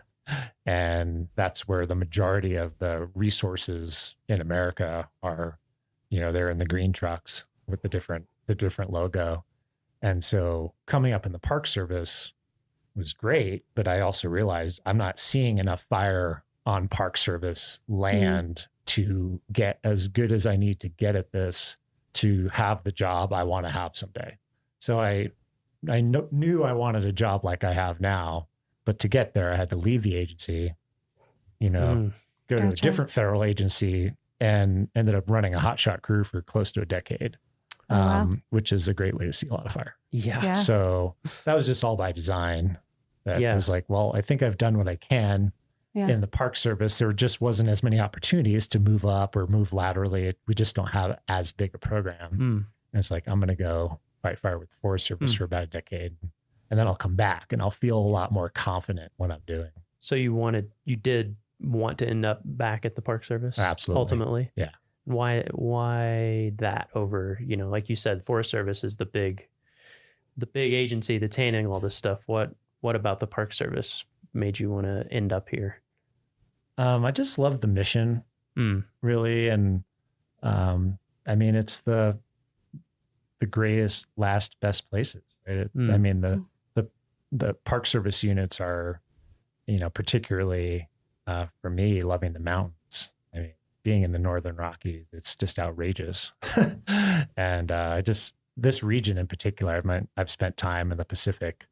And that's where the majority of the resources in America are, they're in the green trucks with the different logo. And so coming up in the Park Service was great, but I also realized I'm not seeing enough fire on Park Service land to get as good as I need to get at this to have the job I want to have someday. So I knew I wanted a job like I have now, but to get there, I had to leave the agency, go to a different federal agency, and ended up running a hotshot crew for close to a decade, which is a great way to see a lot of fire. Yeah. So that was just all by design. That was I think I've done what I can. Yeah. In the Park Service, there just wasn't as many opportunities to move up or move laterally. We just don't have as big a program. And it's I'm going to go fight fire with the Forest Service for about a decade, and then I'll come back and I'll feel a lot more confident what I'm doing. So you did want to end up back at the Park Service? Absolutely. Ultimately? Yeah. Why that over, like you said, Forest Service is the big agency that's handling all this stuff. What about the Park Service made you want to end up here? I just love the mission, really. And I mean, it's the greatest, last, best places. Right? I mean, the Park Service units are, particularly for me, loving the mountains. I mean, being in the Northern Rockies, it's just outrageous. And this region in particular, I've spent time in the Pacific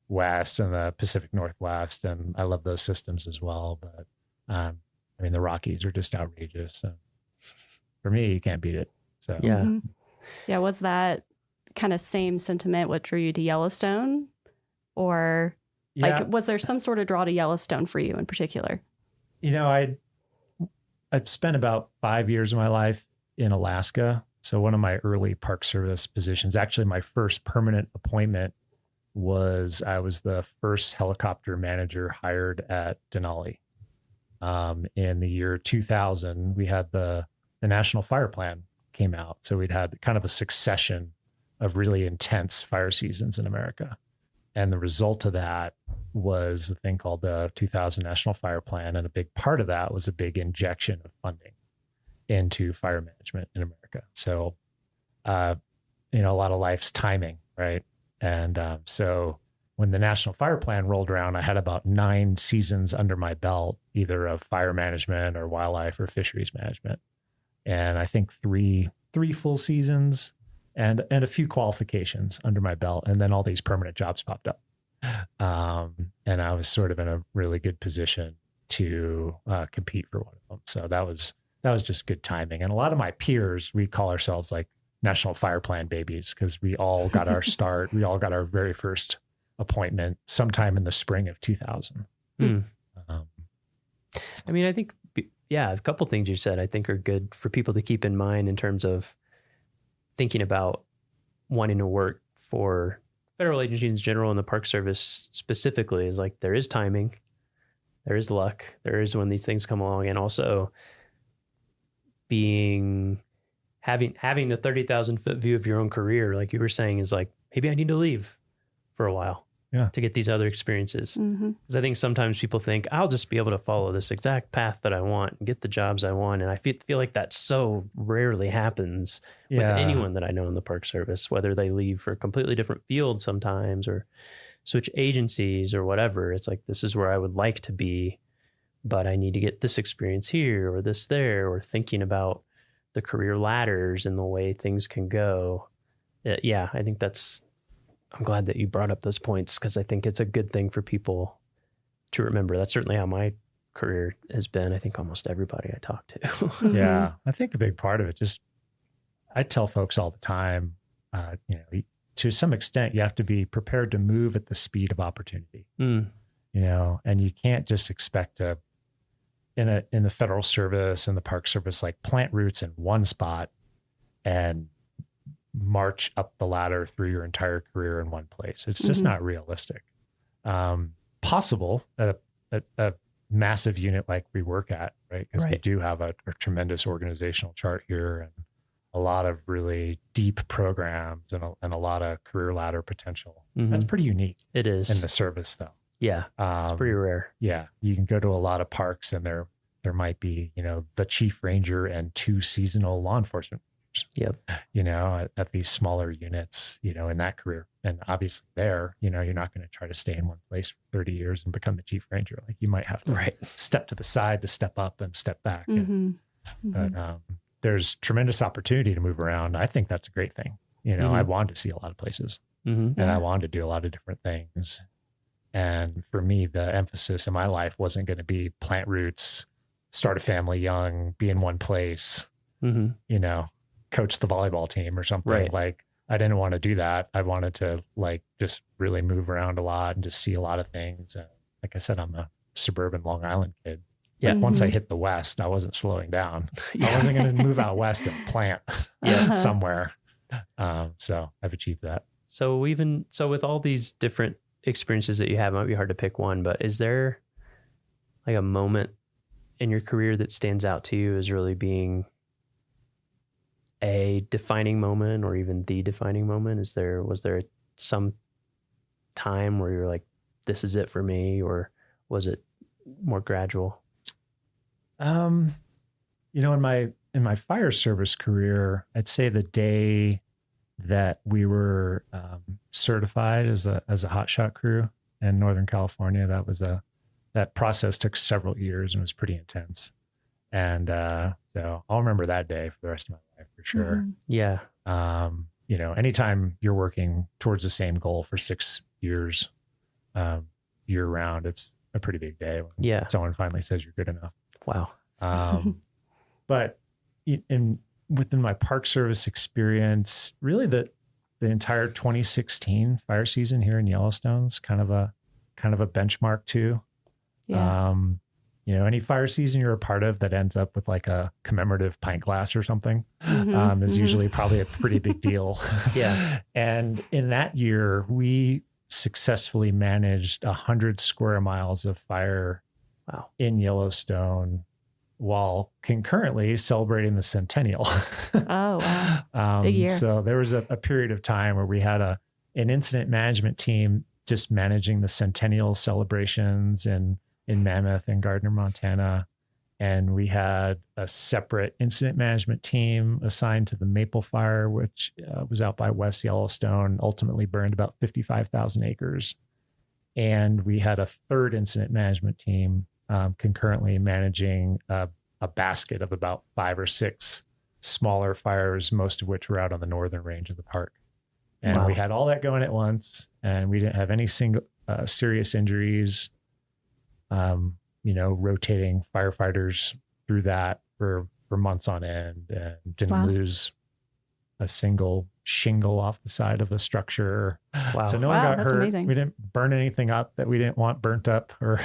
West and the Pacific Northwest, and I love those systems as well. But I mean, the Rockies are just outrageous. So for me, you can't beat it. So yeah. Was that kind of same sentiment what drew you to Yellowstone, or was there some sort of draw to Yellowstone for you in particular? I've spent about 5 years of my life in Alaska. So one of my early Park Service positions, actually my first permanent appointment, I was the first helicopter manager hired at Denali. In the year 2000, we had the National Fire Plan came out. So we'd had kind of a succession of really intense fire seasons in America. And the result of that was a thing called the 2000 National Fire Plan. And a big part of that was a big injection of funding into fire management in America. So, a lot of life's timing, right? And so when the National Fire Plan rolled around, I had about 9 seasons under my belt, either of fire management or wildlife or fisheries management. And I think three full seasons and a few qualifications under my belt. And then all these permanent jobs popped up. And I was sort of in a really good position to compete for one of them. So that was just good timing. And a lot of my peers, we call ourselves like National Fire Plan babies, because we all got our start. We all got our very first appointment sometime in the spring of 2000. I mean, I think, a couple things you said I think are good for people to keep in mind in terms of thinking about wanting to work for federal agencies in general and the Park Service specifically. Is like, there is timing, there is luck, there is when these things come along, and also having the 30,000 foot view of your own career, like you were saying, is like, maybe I need to leave for a while to get these other experiences. Because I think sometimes people think, I'll just be able to follow this exact path that I want and get the jobs I want. And I feel like that so rarely happens with anyone that I know in the Park Service, whether they leave for a completely different field sometimes or switch agencies or whatever. It's like, this is where I would like to be, but I need to get this experience here or this there, or thinking about the career ladders and the way things can go. I think I'm glad that you brought up those points, because I think it's a good thing for people to remember. That's certainly how my career has been. I think almost everybody I talk to. Yeah. I think a big part of it, I tell folks all the time, to some extent, you have to be prepared to move at the speed of opportunity, and you can't just expect to, in the federal service and the Park Service, like plant roots in one spot and march up the ladder through your entire career in one place. It's just not realistic. Possible at a massive unit like we work at, right? Because we do have a tremendous organizational chart here and a lot of really deep programs and a lot of career ladder potential. That's pretty unique. It is. In the service, though. Yeah, it's pretty rare. Yeah, you can go to a lot of parks and there might be, the chief ranger and 2 seasonal law enforcement. Yep. At these smaller units, in that career. And obviously there, you're not going to try to stay in one place for 30 years and become the chief ranger. Like, you might have to step to the side to step up and step back. But there's tremendous opportunity to move around. I think that's a great thing. I wanted to see a lot of places and I wanted to do a lot of different things. And for me, the emphasis in my life wasn't going to be plant roots, start a family young, be in one place, coach the volleyball team or something. Like, I didn't want to do that. I wanted to just really move around a lot and just see a lot of things. And like I said, I'm a suburban Long Island kid. Yeah. Once I hit the West, I wasn't slowing down. I wasn't going to move out West and plant somewhere. So I've achieved that. So with all these different experiences that you have, it might be hard to pick one, but is there like a moment in your career that stands out to you as really being a defining moment or even the defining moment? Was there some time where you're like, this is it for me, or was it more gradual? In my fire service career, I'd say the day that we were certified as a hotshot crew in Northern California, that process took several years and was pretty intense. And so I'll remember that day for the rest of my life for sure. Yeah. Anytime you're working towards the same goal for 6 years, year round, it's a pretty big day when someone finally says you're good enough. Wow. But within my Park Service experience, really the entire 2016 fire season here in Yellowstone is kind of a benchmark too. Yeah. Any fire season you're a part of that ends up with like a commemorative pint glass or something is usually probably a pretty big deal. Yeah. And in that year, we successfully managed 100 square miles of fire in Yellowstone while concurrently celebrating the centennial. Oh, wow. Big year. So there was a period of time where we had an incident management team just managing the centennial celebrations in Mammoth and Gardner, Montana. And we had a separate incident management team assigned to the Maple Fire, which was out by West Yellowstone, ultimately burned about 55,000 acres. And we had a third incident management team concurrently managing a basket of about 5 or 6 smaller fires, most of which were out on the northern range of the park. And we had all that going at once, and we didn't have any single serious injuries. Rotating firefighters through that for months on end, and didn't lose a single shingle off the side of a structure. Wow. So no one got hurt. Amazing. We didn't burn anything up that we didn't want burnt up or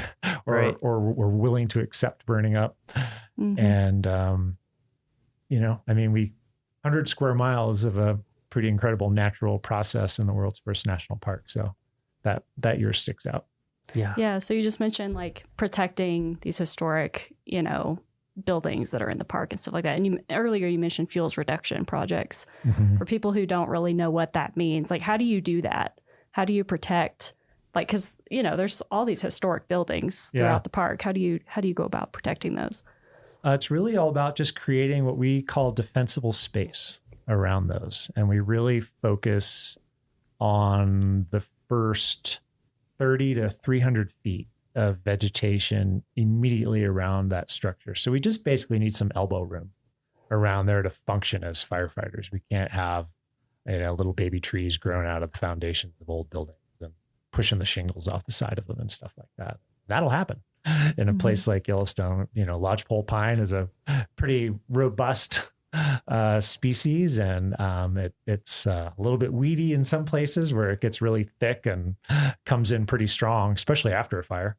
were willing to accept burning up. Mm-hmm. And, 100 square miles of a pretty incredible natural process in the world's first national park. So that year sticks out. Yeah. Yeah. So you just mentioned like protecting these historic, buildings that are in the park and stuff like that. And earlier you mentioned fuels reduction projects. Mm-hmm. For people who don't really know what that means. Like, how do you do that? How do you protect, because, there's all these historic buildings throughout the park. How do you go about protecting those? It's really all about just creating what we call defensible space around those. And we really focus on the first 30 to 300 feet of vegetation immediately around that structure. So we just basically need some elbow room around there to function as firefighters. We can't have little baby trees growing out of the foundations of old buildings and pushing the shingles off the side of them and stuff like that. That'll happen in a place like Yellowstone. Lodgepole pine is a pretty robust species, and it's a little bit weedy in some places where it gets really thick and comes in pretty strong, especially after a fire.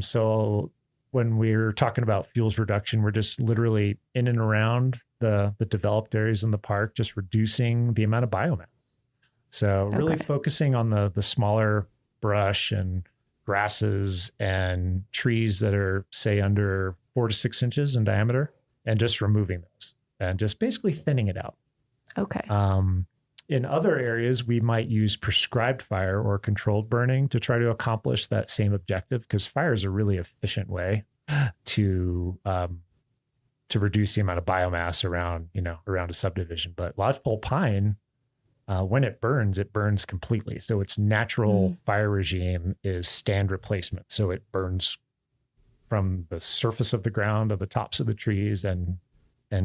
So when we're talking about fuels reduction, we're just literally in and around the developed areas in the park, just reducing the amount of biomass. So really focusing on the smaller brush and grasses and trees that are, say, under 4 to 6 inches in diameter, and just removing those and just basically thinning it out. Okay. In other areas, we might use prescribed fire or controlled burning to try to accomplish that same objective, because fire is a really efficient way to reduce the amount of biomass around a subdivision. But lodgepole pine, when it burns completely. So its natural fire regime is stand replacement. So it burns from the surface of the ground, of the tops of the trees, and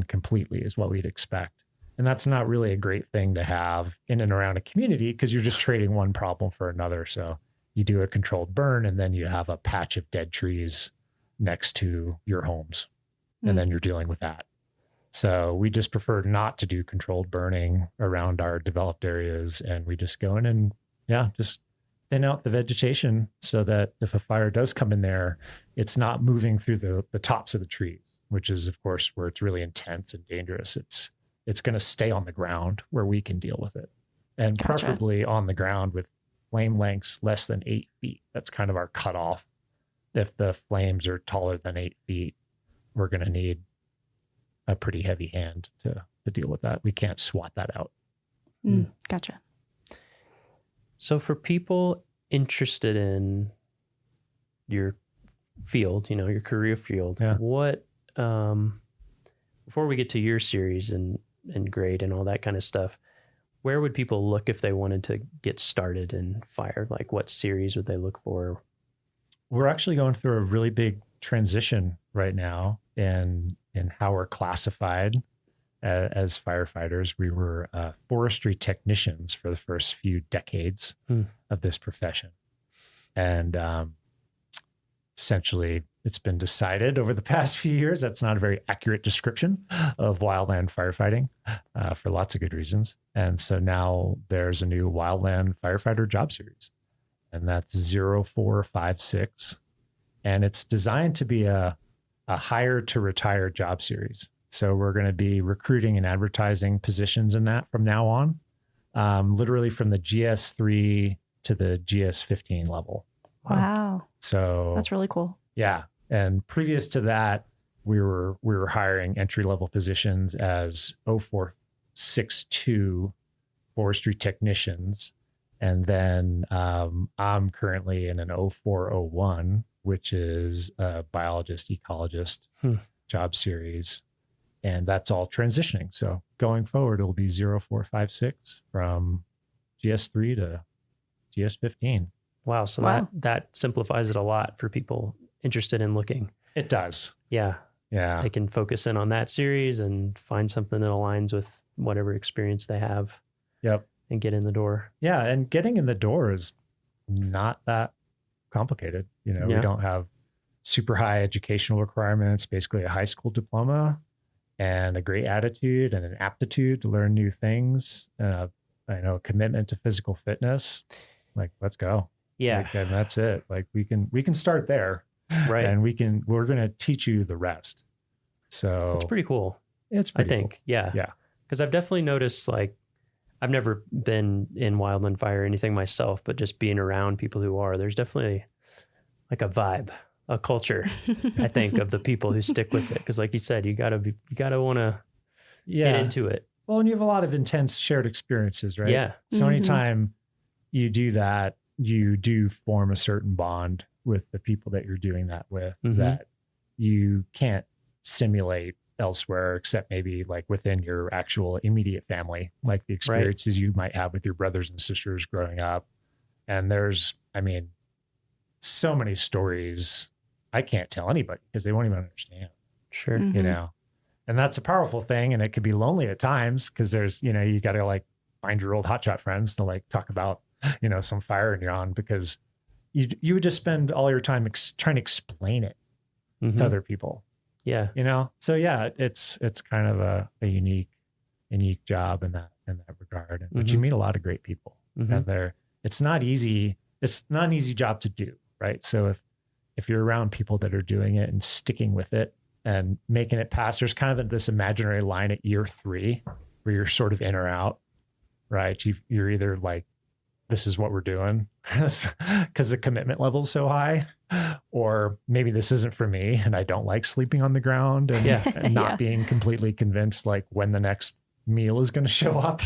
completely is what we'd expect. And that's not really a great thing to have in and around a community, because you're just trading one problem for another. So you do a controlled burn, and then you have a patch of dead trees next to your homes, and then you're dealing with that. So we just prefer not to do controlled burning around our developed areas, and we just go in and just thin out the vegetation so that if a fire does come in there, it's not moving through the tops of the trees, which is, of course, where it's really intense and dangerous. It's going to stay on the ground where we can deal with it, and preferably on the ground with flame lengths less than 8 feet. That's kind of our cutoff. If the flames are taller than 8 feet, we're going to need a pretty heavy hand to deal with that. We can't swat that out. Gotcha. So for people interested in your field, your career field, what, before we get to your series and grade and all that kind of stuff, where would people look if they wanted to get started in fire? Like, what series would they look for? We're actually going through a really big transition right now in how we're classified as firefighters. We were forestry technicians for the first few decades of this profession. And essentially, it's been decided over the past few years that's not a very accurate description of wildland firefighting for lots of good reasons. And so now there's a new wildland firefighter job series, and that's 0456. And it's designed to be a hire to retire job series. So we're going to be recruiting and advertising positions in that from now on, literally from the GS3 to the GS15 level. Wow. So that's really cool. Yeah. And previous to that, we were hiring entry-level positions as 0462 forestry technicians. And then I'm currently in an 0401, which is a biologist, ecologist job series. And that's all transitioning. So going forward, it'll be 0456 from GS3 to GS15. Wow. So that simplifies it a lot for people interested in looking. It does. Yeah. Yeah. They can focus in on that series and find something that aligns with whatever experience they have. Yep. And get in the door. Yeah. And getting in the door is not that complicated. We don't have super high educational requirements, basically a high school diploma and a great attitude and an aptitude to learn new things. A commitment to physical fitness. Like, let's go. Yeah. And that's it. Like we can start there. Right. And we're going to teach you the rest. So it's pretty cool. It's pretty cool. Yeah. Yeah. Because I've definitely noticed, like, I've never been in wildland fire or anything myself, but just being around people who are, there's definitely like a vibe, a culture, I think, of the people who stick with it. Because like you said, you gotta want to get into it. Well, and you have a lot of intense shared experiences, right? Yeah. So anytime you do that, you do form a certain bond with the people that you're doing that with that you can't simulate elsewhere, except maybe like within your actual immediate family, like the experiences you might have with your brothers and sisters growing up. And there's, so many stories I can't tell anybody because they won't even understand. Sure. And that's a powerful thing. And it could be lonely at times because there's, you got to like find your old hotshot friends to like talk about, some fire you're on, because you would just spend all your time trying to explain it to other people. Yeah. So yeah, it's kind of a unique job in that regard. But you meet a lot of great people and it's not easy. It's not an easy job to do. Right. So if you're around people that are doing it and sticking with it and making it past, there's kind of this imaginary line at year 3 where you're sort of in or out, right? You're either like, this is what we're doing because the commitment level is so high, or maybe this isn't for me and I don't like sleeping on the ground and not being completely convinced like when the next meal is going to show up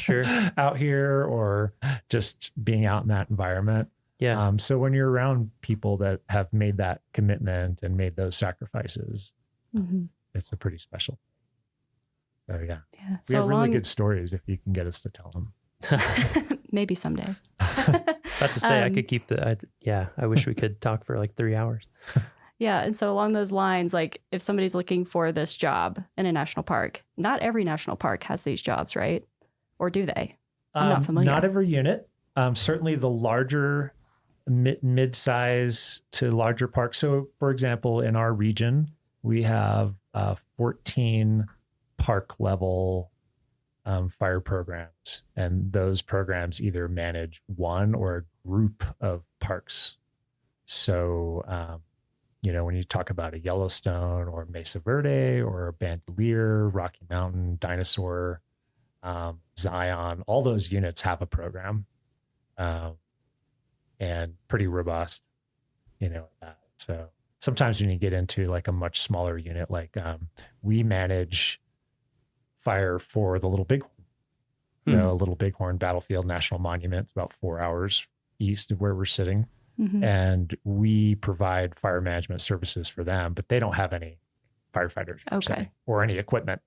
out here, or just being out in that environment. Yeah. So when you're around people that have made that commitment and made those sacrifices, it's a pretty special. So yeah. We have really good stories if you can get us to tell them. Maybe someday. About to say I could keep I wish we could talk for like 3 hours. Yeah. And so along those lines, like if somebody's looking for this job in a national park, not every national park has these jobs, right? Or do they? I'm not familiar. Not every unit. Certainly the larger mid-size to larger parks. So for example, in our region, we have 14 park level fire programs, and those programs either manage one or a group of parks. So, when you talk about a Yellowstone or Mesa Verde or Bandelier, Rocky Mountain, Dinosaur, Zion, all those units have a program, and pretty robust, So sometimes when you get into like a much smaller unit, like we manage fire for the Little Bighorn. So Little Bighorn Battlefield National Monument, it's about 4 hours east of where we're sitting. And we provide fire management services for them, but they don't have any firefighters per se, or any equipment.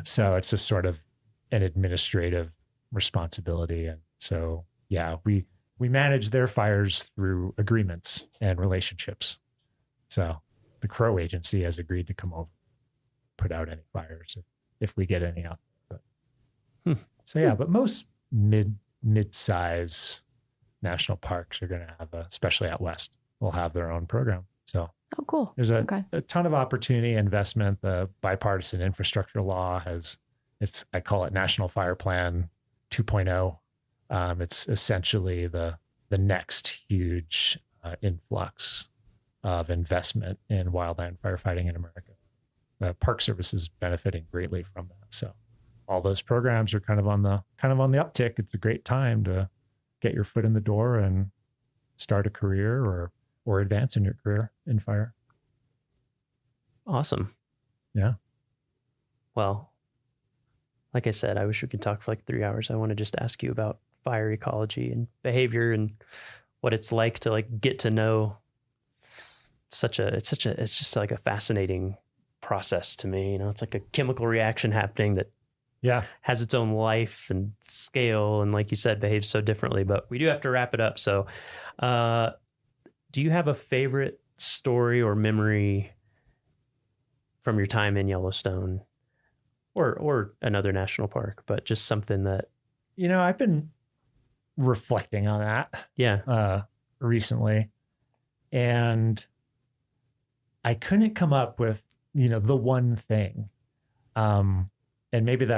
So it's just sort of an administrative responsibility. And so, yeah, we manage their fires through agreements and relationships. So the Crow Agency has agreed to come over, put out any fires if we get any out. So yeah, but most mid-size national parks are going to have especially out west, will have their own program. So cool. There's a ton of opportunity, investment. The bipartisan infrastructure law I call it National Fire Plan 2.0. It's essentially the next huge influx of investment in wildland firefighting in America. The Park Service is benefiting greatly from that. So all those programs are kind of on the uptick. It's a great time to get your foot in the door and start a career or advance in your career in fire. Awesome. Yeah. Well, like I said, I wish we could talk for like 3 hours. I want to just ask you about fire ecology and behavior and what it's like to like get to know it's just like a fascinating process to me. You know, it's like a chemical reaction happening that has its own life and scale, and like you said, behaves so differently. But we do have to wrap it up. So do you have a favorite story or memory from your time in Yellowstone or another national park, but just something that, you know, I've been reflecting on that recently, and I couldn't come up with, you know, the one thing. And maybe that